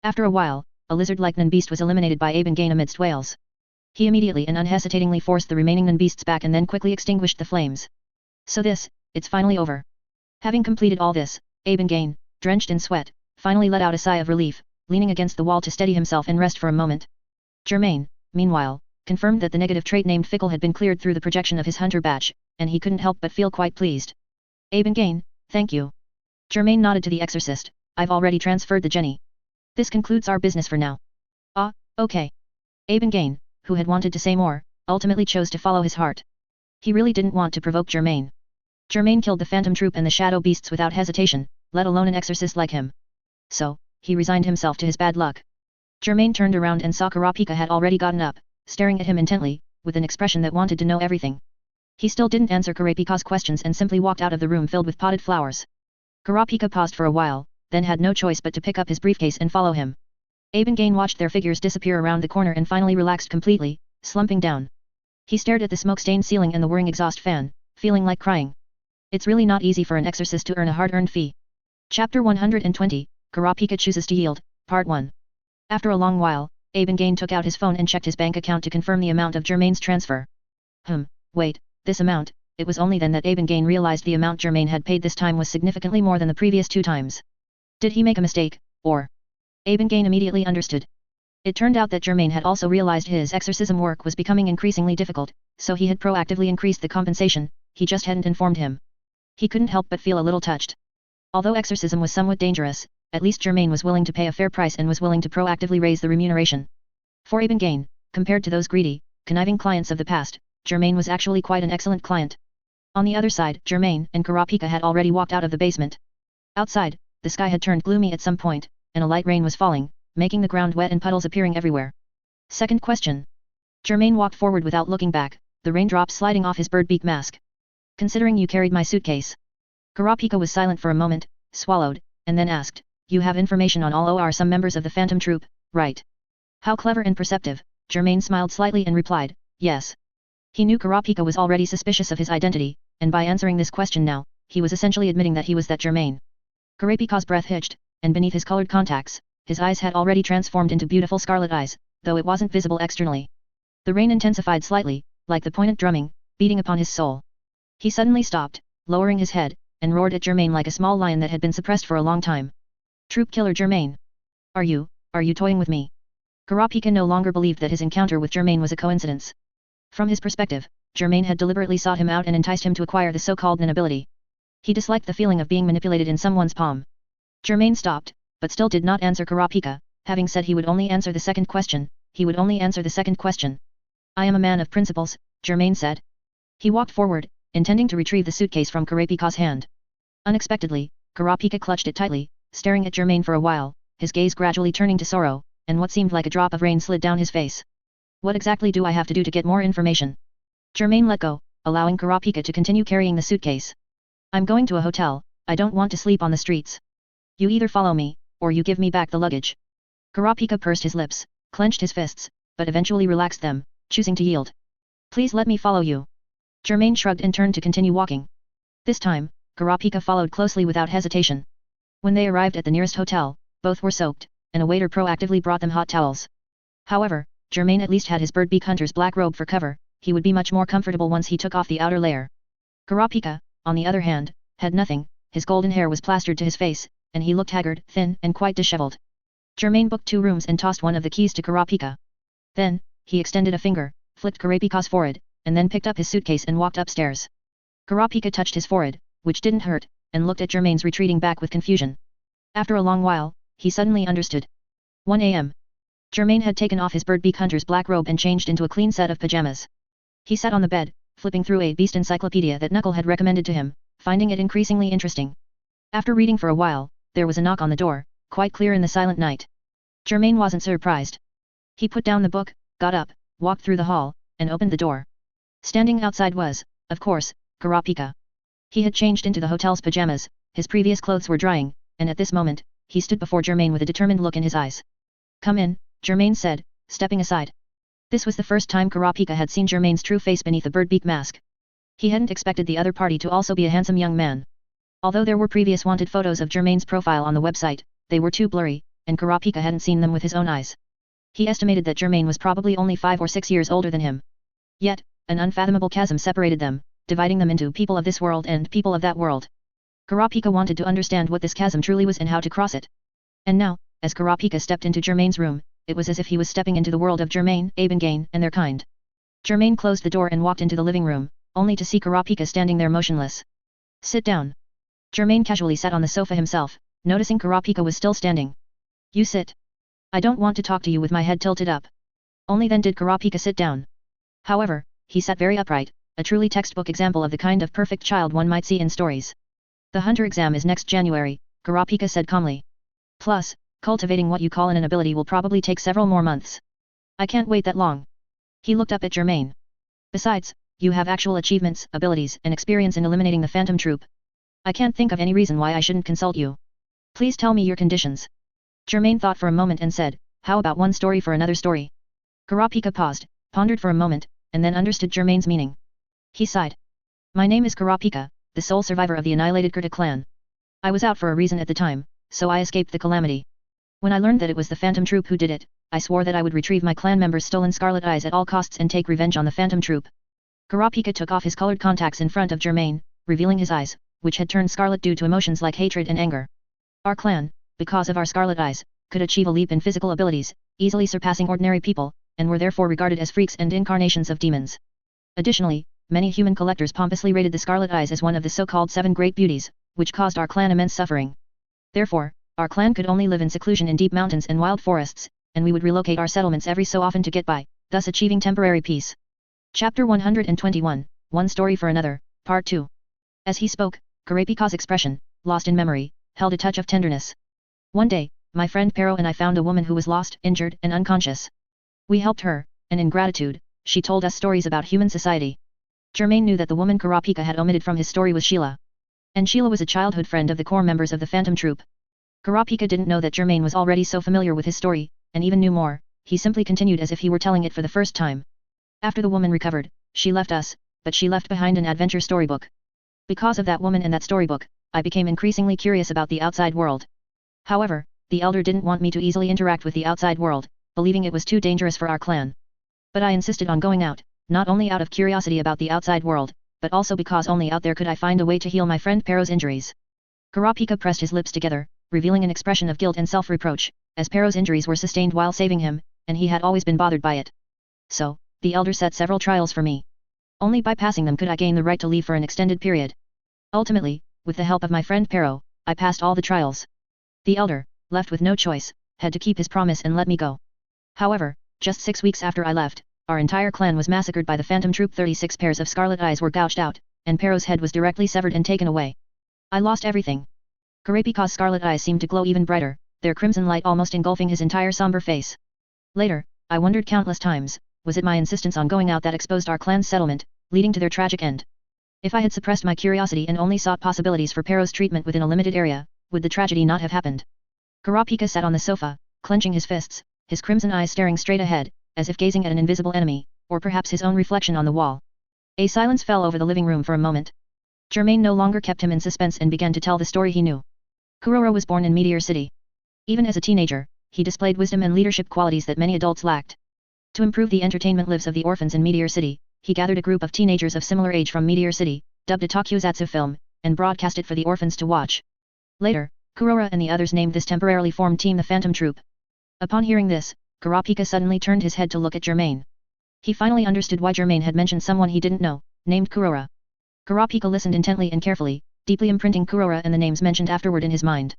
After a while, a lizard-like Nin beast was eliminated by Germain amidst wails. He immediately and unhesitatingly forced the remaining Nin beasts back and then quickly extinguished the flames. So it's finally over. Having completed all this, Germain, drenched in sweat, finally let out a sigh of relief, leaning against the wall to steady himself and rest for a moment. Germain, meanwhile, confirmed that the negative trait named Fickle had been cleared through the projection of his hunter badge, and he couldn't help but feel quite pleased. Germain, thank you. Germain nodded to the exorcist, I've already transferred the Jenny. This concludes our business for now. Ah, okay. Germain, who had wanted to say more, ultimately chose to follow his heart. He really didn't want to provoke Germain. Germain killed the phantom troop and the shadow beasts without hesitation, let alone an exorcist like him. So, he resigned himself to his bad luck. Germain turned around and saw Kurapika had already gotten up, staring at him intently, with an expression that wanted to know everything. He still didn't answer Kurapika's questions and simply walked out of the room filled with potted flowers. Kurapika paused for a while, then had no choice but to pick up his briefcase and follow him. Abengain watched their figures disappear around the corner and finally relaxed completely, slumping down. He stared at the smoke-stained ceiling and the whirring exhaust fan, feeling like crying. It's really not easy for an exorcist to earn a hard-earned fee. Chapter 120, Kurapika chooses to yield, Part 1. After a long while, Abengain took out his phone and checked his bank account to confirm the amount of Germain's transfer. Wait, this amount. It was only then that Abengain realized the amount Germain had paid this time was significantly more than the previous 2 times. Did he make a mistake, or? Abengain immediately understood. It turned out that Germain had also realized his exorcism work was becoming increasingly difficult, so he had proactively increased the compensation, he just hadn't informed him. He couldn't help but feel a little touched. Although exorcism was somewhat dangerous, at least Germain was willing to pay a fair price and was willing to proactively raise the remuneration. For Abengain, compared to those greedy, conniving clients of the past, Germain was actually quite an excellent client. On the other side, Germain and Kurapika had already walked out of the basement. Outside, the sky had turned gloomy at some point, and a light rain was falling, making the ground wet and puddles appearing everywhere. Second question. Germain walked forward without looking back, the raindrops sliding off his bird beak mask. Considering you carried my suitcase. Kurapika was silent for a moment, swallowed, and then asked, you have information on all or some members of the phantom troop, right? How clever and perceptive. Germain smiled slightly and replied, yes. He knew Kurapika was already suspicious of his identity, and by answering this question now, he was essentially admitting that he was that Germain. Kurapika's breath hitched, and beneath his colored contacts, his eyes had already transformed into beautiful scarlet eyes, though it wasn't visible externally. The rain intensified slightly, like the poignant drumming, beating upon his soul. He suddenly stopped, lowering his head, and roared at Germain like a small lion that had been suppressed for a long time. Troop killer Germain. Are you toying with me? Kurapika no longer believed that his encounter with Germain was a coincidence. From his perspective, Germain had deliberately sought him out and enticed him to acquire the so-called Nin ability. He disliked the feeling of being manipulated in someone's palm. Germain stopped, but still did not answer Kurapika, having said he would only answer the second question, I am a man of principles, Germain said. He walked forward, intending to retrieve the suitcase from Kurapika's hand. Unexpectedly, Kurapika clutched it tightly, staring at Germain for a while, his gaze gradually turning to sorrow, and what seemed like a drop of rain slid down his face. What exactly do I have to do to get more information? Germain let go, allowing Kurapika to continue carrying the suitcase. I'm going to a hotel, I don't want to sleep on the streets. You either follow me, or you give me back the luggage. Kurapika pursed his lips, clenched his fists, but eventually relaxed them, choosing to yield. Please let me follow you. Germain shrugged and turned to continue walking. This time, Kurapika followed closely without hesitation. When they arrived at the nearest hotel, both were soaked, and a waiter proactively brought them hot towels. However, Germain at least had his bird beak hunter's black robe for cover, he would be much more comfortable once he took off the outer layer. Kurapika, on the other hand, had nothing, his golden hair was plastered to his face, and he looked haggard, thin, and quite disheveled. Germain booked 2 rooms and tossed one of the keys to Kurapika. Then, he extended a finger, flicked Kurapika's forehead, and then picked up his suitcase and walked upstairs. Kurapika touched his forehead, which didn't hurt, and looked at Germain's retreating back with confusion. After a long while, he suddenly understood. 1 a.m. Germain had taken off his bird beak hunter's black robe and changed into a clean set of pajamas. He sat on the bed, flipping through a beast encyclopedia that Knuckle had recommended to him, finding it increasingly interesting. After reading for a while, there was a knock on the door, quite clear in the silent night. Germain wasn't surprised. He put down the book, got up, walked through the hall, and opened the door. Standing outside was, of course, Kurapika. He had changed into the hotel's pajamas, his previous clothes were drying, and at this moment, he stood before Germain with a determined look in his eyes. Come in, Germain said, stepping aside. This was the first time Kurapika had seen Germain's true face beneath the bird beak mask. He hadn't expected the other party to also be a handsome young man. Although there were previous wanted photos of Germain's profile on the website, they were too blurry, and Kurapika hadn't seen them with his own eyes. He estimated that Germain was probably only 5 or 6 years older than him. Yet, an unfathomable chasm separated them, dividing them into people of this world and people of that world. Kurapika wanted to understand what this chasm truly was and how to cross it. And now, as Kurapika stepped into Germain's room, it was as if he was stepping into the world of Germain, Abengain, and their kind. Germain closed the door and walked into the living room, only to see Kurapika standing there motionless. Sit down. Germain casually sat on the sofa himself, noticing Kurapika was still standing. You sit. I don't want to talk to you with my head tilted up. Only then did Kurapika sit down. However, he sat very upright, a truly textbook example of the kind of perfect child one might see in stories. The hunter exam is next January, Kurapika said calmly. Plus, cultivating what you call an ability will probably take several more months. I can't wait that long. He looked up at Germain. Besides, you have actual achievements, abilities, and experience in eliminating the phantom troop. I can't think of any reason why I shouldn't consult you. Please tell me your conditions. Germain thought for a moment and said, how about one story for another story? Kurapika paused, pondered for a moment, and then understood Germain's meaning. He sighed. My name is Kurapika, the sole survivor of the annihilated Kurta clan. I was out for a reason at the time, so I escaped the calamity. When I learned that it was the phantom troop who did it, I swore that I would retrieve my clan members' stolen scarlet eyes at all costs and take revenge on the phantom troop. Kurapika took off his colored contacts in front of Germain, revealing his eyes, which had turned scarlet due to emotions like hatred and anger. Our clan, because of our scarlet eyes, could achieve a leap in physical abilities, easily surpassing ordinary people, and were therefore regarded as freaks and incarnations of demons. Additionally, many human collectors pompously rated the scarlet eyes as one of the so-called 7 great beauties, which caused our clan immense suffering. Therefore, our clan could only live in seclusion in deep mountains and wild forests, and we would relocate our settlements every so often to get by, thus achieving temporary peace. Chapter 121, One Story for Another, Part 2. As he spoke, Kurapika's expression, lost in memory, held a touch of tenderness. One day, my friend Pero and I found a woman who was lost, injured, and unconscious. We helped her, and in gratitude, she told us stories about human society. Germain knew that the woman Kurapika had omitted from his story was Sheila. And Sheila was a childhood friend of the core members of the Phantom Troop. Kurapika didn't know that Germain was already so familiar with his story, and even knew more, he simply continued as if he were telling it for the first time. After the woman recovered, she left us, but she left behind an adventure storybook. Because of that woman and that storybook, I became increasingly curious about the outside world. However, the elder didn't want me to easily interact with the outside world, believing it was too dangerous for our clan. But I insisted on going out, not only out of curiosity about the outside world, but also because only out there could I find a way to heal my friend Pero's injuries. Kurapika pressed his lips together, revealing an expression of guilt and self-reproach, as Pero's injuries were sustained while saving him, and he had always been bothered by it. So, the elder set several trials for me. Only by passing them could I gain the right to leave for an extended period. Ultimately, with the help of my friend Pero, I passed all the trials. The elder, left with no choice, had to keep his promise and let me go. However, just 6 weeks after I left, our entire clan was massacred by the Phantom Troop. 36 pairs of scarlet eyes were gouged out, and Pero's head was directly severed and taken away. I lost everything. Kurapika's scarlet eyes seemed to glow even brighter, their crimson light almost engulfing his entire somber face. Later, I wondered countless times, was it my insistence on going out that exposed our clan's settlement, leading to their tragic end? If I had suppressed my curiosity and only sought possibilities for Pero's treatment within a limited area, would the tragedy not have happened? Kurapika sat on the sofa, clenching his fists, his crimson eyes staring straight ahead, as if gazing at an invisible enemy, or perhaps his own reflection on the wall. A silence fell over the living room for a moment. Germain no longer kept him in suspense and began to tell the story he knew. Kurora was born in Meteor City. Even as a teenager, he displayed wisdom and leadership qualities that many adults lacked. To improve the entertainment lives of the orphans in Meteor City, he gathered a group of teenagers of similar age from Meteor City, dubbed a tokusatsu film, and broadcast it for the orphans to watch. Later, Kurora and the others named this temporarily formed team the Phantom Troop. Upon hearing this, Kurapika suddenly turned his head to look at Germain. He finally understood why Germain had mentioned someone he didn't know, named Kurora. Kurapika listened intently and carefully, deeply imprinting Kurora and the names mentioned afterward in his mind.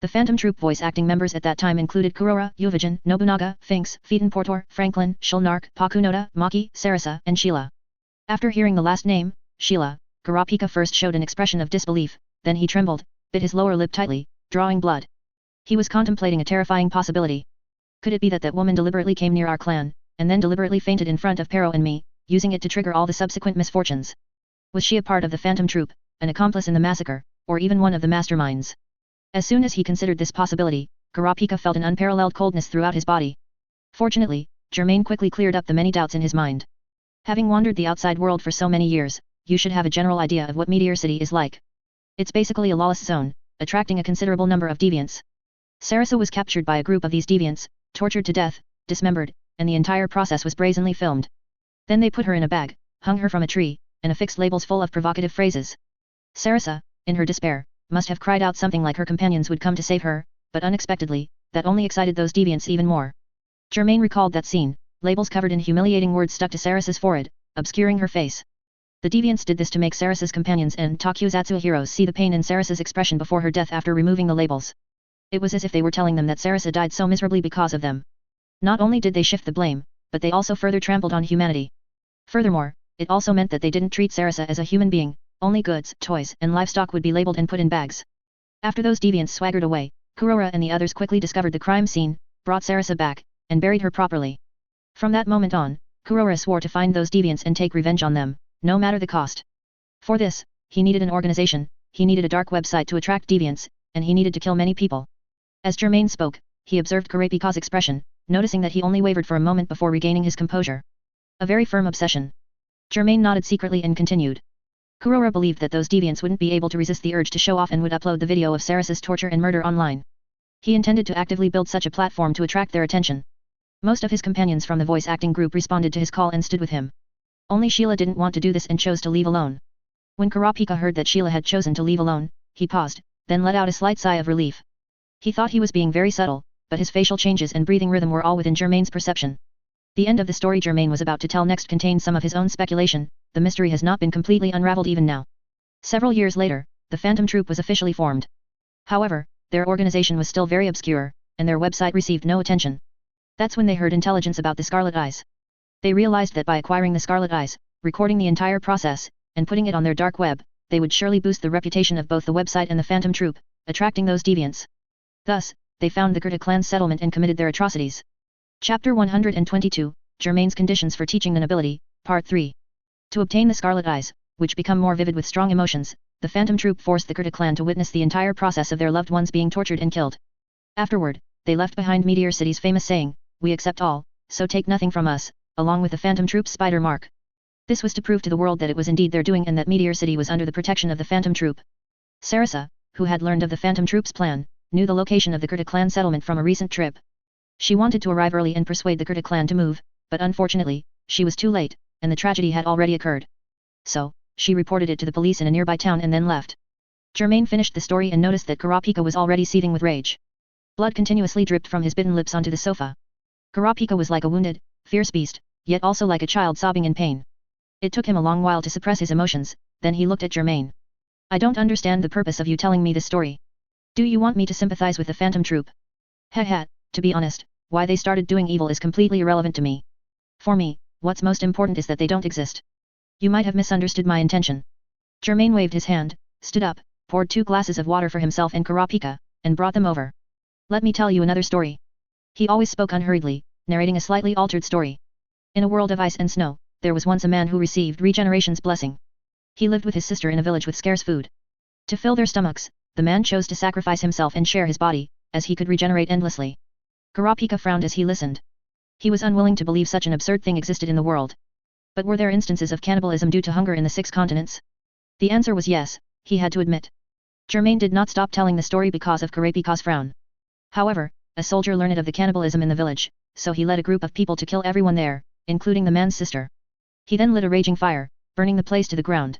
The Phantom Troop voice acting members at that time included Kurora, Yuvajin, Nobunaga, Finks, Phaeton Portor, Franklin, Shulnark, Pakunoda, Maki, Sarasa, and Sheila. After hearing the last name, Sheila, Kurapika first showed an expression of disbelief, then he trembled, bit his lower lip tightly, drawing blood. He was contemplating a terrifying possibility. Could it be that that woman deliberately came near our clan, and then deliberately fainted in front of Pero and me, using it to trigger all the subsequent misfortunes? Was she a part of the Phantom Troop, an accomplice in the massacre, or even one of the masterminds? As soon as he considered this possibility, Kurapika felt an unparalleled coldness throughout his body. Fortunately, Germain quickly cleared up the many doubts in his mind. Having wandered the outside world for so many years, you should have a general idea of what Meteor City is like. It's basically a lawless zone, attracting a considerable number of deviants. Sarasa was captured by a group of these deviants, tortured to death, dismembered, and the entire process was brazenly filmed. Then they put her in a bag, hung her from a tree, and affixed labels full of provocative phrases. Sarasa, in her despair, must have cried out something like her companions would come to save her, but unexpectedly, that only excited those deviants even more. Germain recalled that scene, labels covered in humiliating words stuck to Sarasa's forehead, obscuring her face. The deviants did this to make Sarasa's companions and tokusatsu heroes see the pain in Sarasa's expression before her death after removing the labels. It was as if they were telling them that Sarasa died so miserably because of them. Not only did they shift the blame, but they also further trampled on humanity. Furthermore, it also meant that they didn't treat Sarasa as a human being, only goods, toys, and livestock would be labeled and put in bags. After those deviants swaggered away, Kurora and the others quickly discovered the crime scene, brought Sarasa back, and buried her properly. From that moment on, Kurora swore to find those deviants and take revenge on them, no matter the cost. For this, he needed an organization, he needed a dark website to attract deviants, and he needed to kill many people. As Germain spoke, he observed Kurapika's expression, noticing that he only wavered for a moment before regaining his composure. A very firm obsession. Germain nodded secretly and continued. Kurora believed that those deviants wouldn't be able to resist the urge to show off and would upload the video of Sarasa's torture and murder online. He intended to actively build such a platform to attract their attention. Most of his companions from the voice acting group responded to his call and stood with him. Only Sheila didn't want to do this and chose to leave alone. When Kurapika heard that Sheila had chosen to leave alone, he paused, then let out a slight sigh of relief. He thought he was being very subtle, but his facial changes and breathing rhythm were all within Germain's perception. The end of the story Germain was about to tell next contained some of his own speculation. The mystery has not been completely unraveled even now. Several years later, the Phantom Troop was officially formed. However, their organization was still very obscure, and their website received no attention. That's when they heard intelligence about the Scarlet Eyes. They realized that by acquiring the Scarlet Eyes, recording the entire process, and putting it on their dark web, they would surely boost the reputation of both the website and the Phantom Troop, attracting those deviants. Thus, they found the Gurta clan's settlement and committed their atrocities. Chapter 122, Germain's Conditions for Teaching the Nobility, Part 3. To obtain the Scarlet Eyes, which become more vivid with strong emotions, the Phantom Troop forced the Gurta clan to witness the entire process of their loved ones being tortured and killed. Afterward, they left behind Meteor City's famous saying, "We accept all, so take nothing from us," along with the Phantom Troop's spider mark. This was to prove to the world that it was indeed their doing and that Meteor City was under the protection of the Phantom Troop. Sarasa, who had learned of the Phantom Troop's plan, knew the location of the Gurta clan settlement from a recent trip. She wanted to arrive early and persuade the Gurta clan to move, but unfortunately, she was too late, and the tragedy had already occurred. So, she reported it to the police in a nearby town and then left. Germain finished the story and noticed that Kurapika was already seething with rage. Blood continuously dripped from his bitten lips onto the sofa. Kurapika was like a wounded, fierce beast, yet also like a child sobbing in pain. It took him a long while to suppress his emotions, then he looked at Germain. "I don't understand the purpose of you telling me this story. Do you want me to sympathize with the Phantom Troop?" "Heh, to be honest, why they started doing evil is completely irrelevant to me. For me, what's most important is that they don't exist. You might have misunderstood my intention." Germain waved his hand, stood up, poured 2 glasses of water for himself and Kurapika, and brought them over. "Let me tell you another story." He always spoke unhurriedly, narrating a slightly altered story. In a world of ice and snow, there was once a man who received regeneration's blessing. He lived with his sister in a village with scarce food. To fill their stomachs, the man chose to sacrifice himself and share his body, as he could regenerate endlessly. Kurapika frowned as he listened. He was unwilling to believe such an absurd thing existed in the world. But were there instances of cannibalism due to hunger in the 6 continents? The answer was yes, he had to admit. Germain did not stop telling the story because of Kurapika's frown. However, a soldier learned of the cannibalism in the village, so he led a group of people to kill everyone there, including the man's sister. He then lit a raging fire, burning the place to the ground.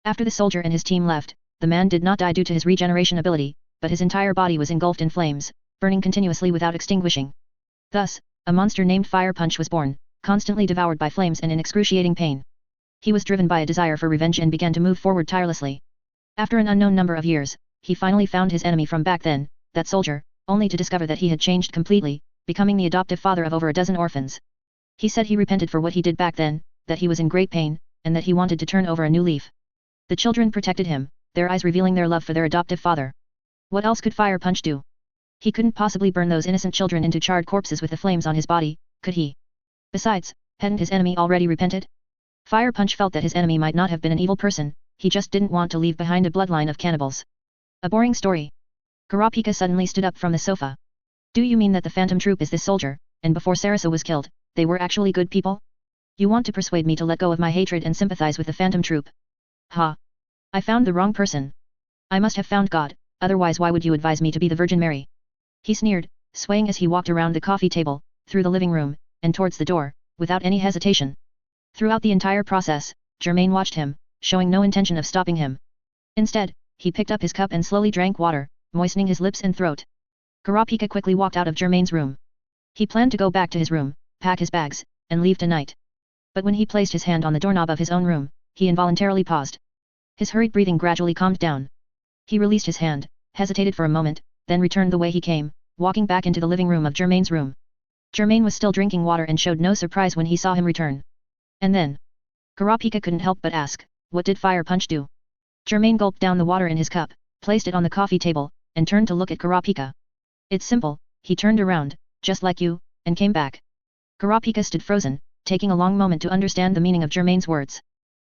After the soldier and his team left, the man did not die due to his regeneration ability, but his entire body was engulfed in flames, burning continuously without extinguishing. Thus, a monster named Fire Punch was born, constantly devoured by flames and in excruciating pain. He was driven by a desire for revenge and began to move forward tirelessly. After an unknown number of years, he finally found his enemy from back then, that soldier, only to discover that he had changed completely, becoming the adoptive father of over a dozen orphans. He said he repented for what he did back then, that he was in great pain, and that he wanted to turn over a new leaf. The children protected him, their eyes revealing their love for their adoptive father. What else could Fire Punch do? He couldn't possibly burn those innocent children into charred corpses with the flames on his body, could he? Besides, hadn't his enemy already repented? Fire Punch felt that his enemy might not have been an evil person, he just didn't want to leave behind a bloodline of cannibals. A boring story. Kurapika suddenly stood up from the sofa. "Do you mean that the Phantom Troop is this soldier, and before Sarasa was killed, they were actually good people? You want to persuade me to let go of my hatred and sympathize with the Phantom Troop?" "Ha! I found the wrong person. I must have found God, otherwise why would you advise me to be the Virgin Mary?" He sneered, swaying as he walked around the coffee table, through the living room, and towards the door, without any hesitation. Throughout the entire process, Germain watched him, showing no intention of stopping him. Instead, he picked up his cup and slowly drank water, moistening his lips and throat. Kurapika quickly walked out of Germain's room. He planned to go back to his room, pack his bags, and leave tonight. But when he placed his hand on the doorknob of his own room, he involuntarily paused. His hurried breathing gradually calmed down. He released his hand, hesitated for a moment, then returned the way he came, walking back into the living room of Germain's room. Germain was still drinking water and showed no surprise when he saw him return. And then, Kurapika couldn't help but ask, what did Fire Punch do? Germain gulped down the water in his cup, placed it on the coffee table, and turned to look at Kurapika. It's simple, he turned around, just like you, and came back. Kurapika stood frozen, taking a long moment to understand the meaning of Germain's words.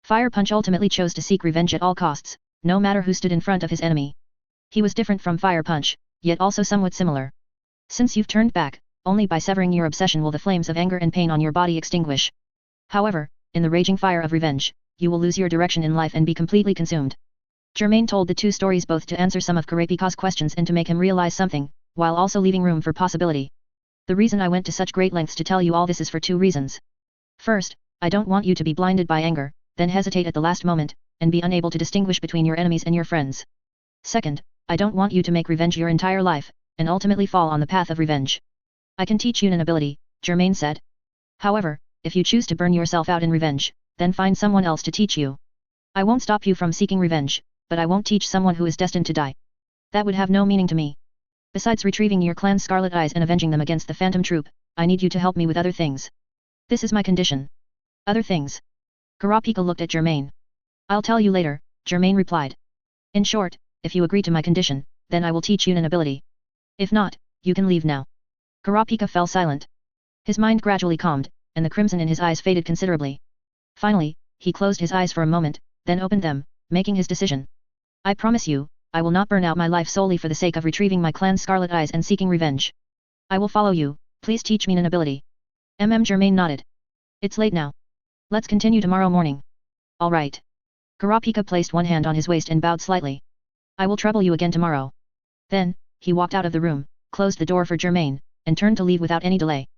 Fire Punch ultimately chose to seek revenge at all costs, no matter who stood in front of his enemy. He was different from Fire Punch, yet also somewhat similar. Since you've turned back, only by severing your obsession will the flames of anger and pain on your body extinguish. However, in the raging fire of revenge, you will lose your direction in life and be completely consumed. Germain told the two stories both to answer some of Kurapika's questions and to make him realize something, while also leaving room for possibility. The reason I went to such great lengths to tell you all this is for two reasons. First, I don't want you to be blinded by anger, then hesitate at the last moment, and be unable to distinguish between your enemies and your friends. Second, I don't want you to make revenge your entire life, and ultimately fall on the path of revenge. I can teach you an ability, Germain said. However, if you choose to burn yourself out in revenge, then find someone else to teach you. I won't stop you from seeking revenge, but I won't teach someone who is destined to die. That would have no meaning to me. Besides retrieving your clan's Scarlet Eyes and avenging them against the Phantom Troop, I need you to help me with other things. This is my condition. Other things? Kurapika looked at Germain. I'll tell you later, Germain replied. In short, if you agree to my condition, then I will teach you an ability. If not, you can leave now. Kurapika fell silent. His mind gradually calmed, and the crimson in his eyes faded considerably. Finally, he closed his eyes for a moment, then opened them, making his decision. I promise you, I will not burn out my life solely for the sake of retrieving my clan's Scarlet Eyes and seeking revenge. I will follow you, please teach me an ability. Germain nodded. It's late now. Let's continue tomorrow morning. All right. Kurapika placed one hand on his waist and bowed slightly. I will trouble you again tomorrow. Then, he walked out of the room, closed the door for Germain, and turned to leave without any delay.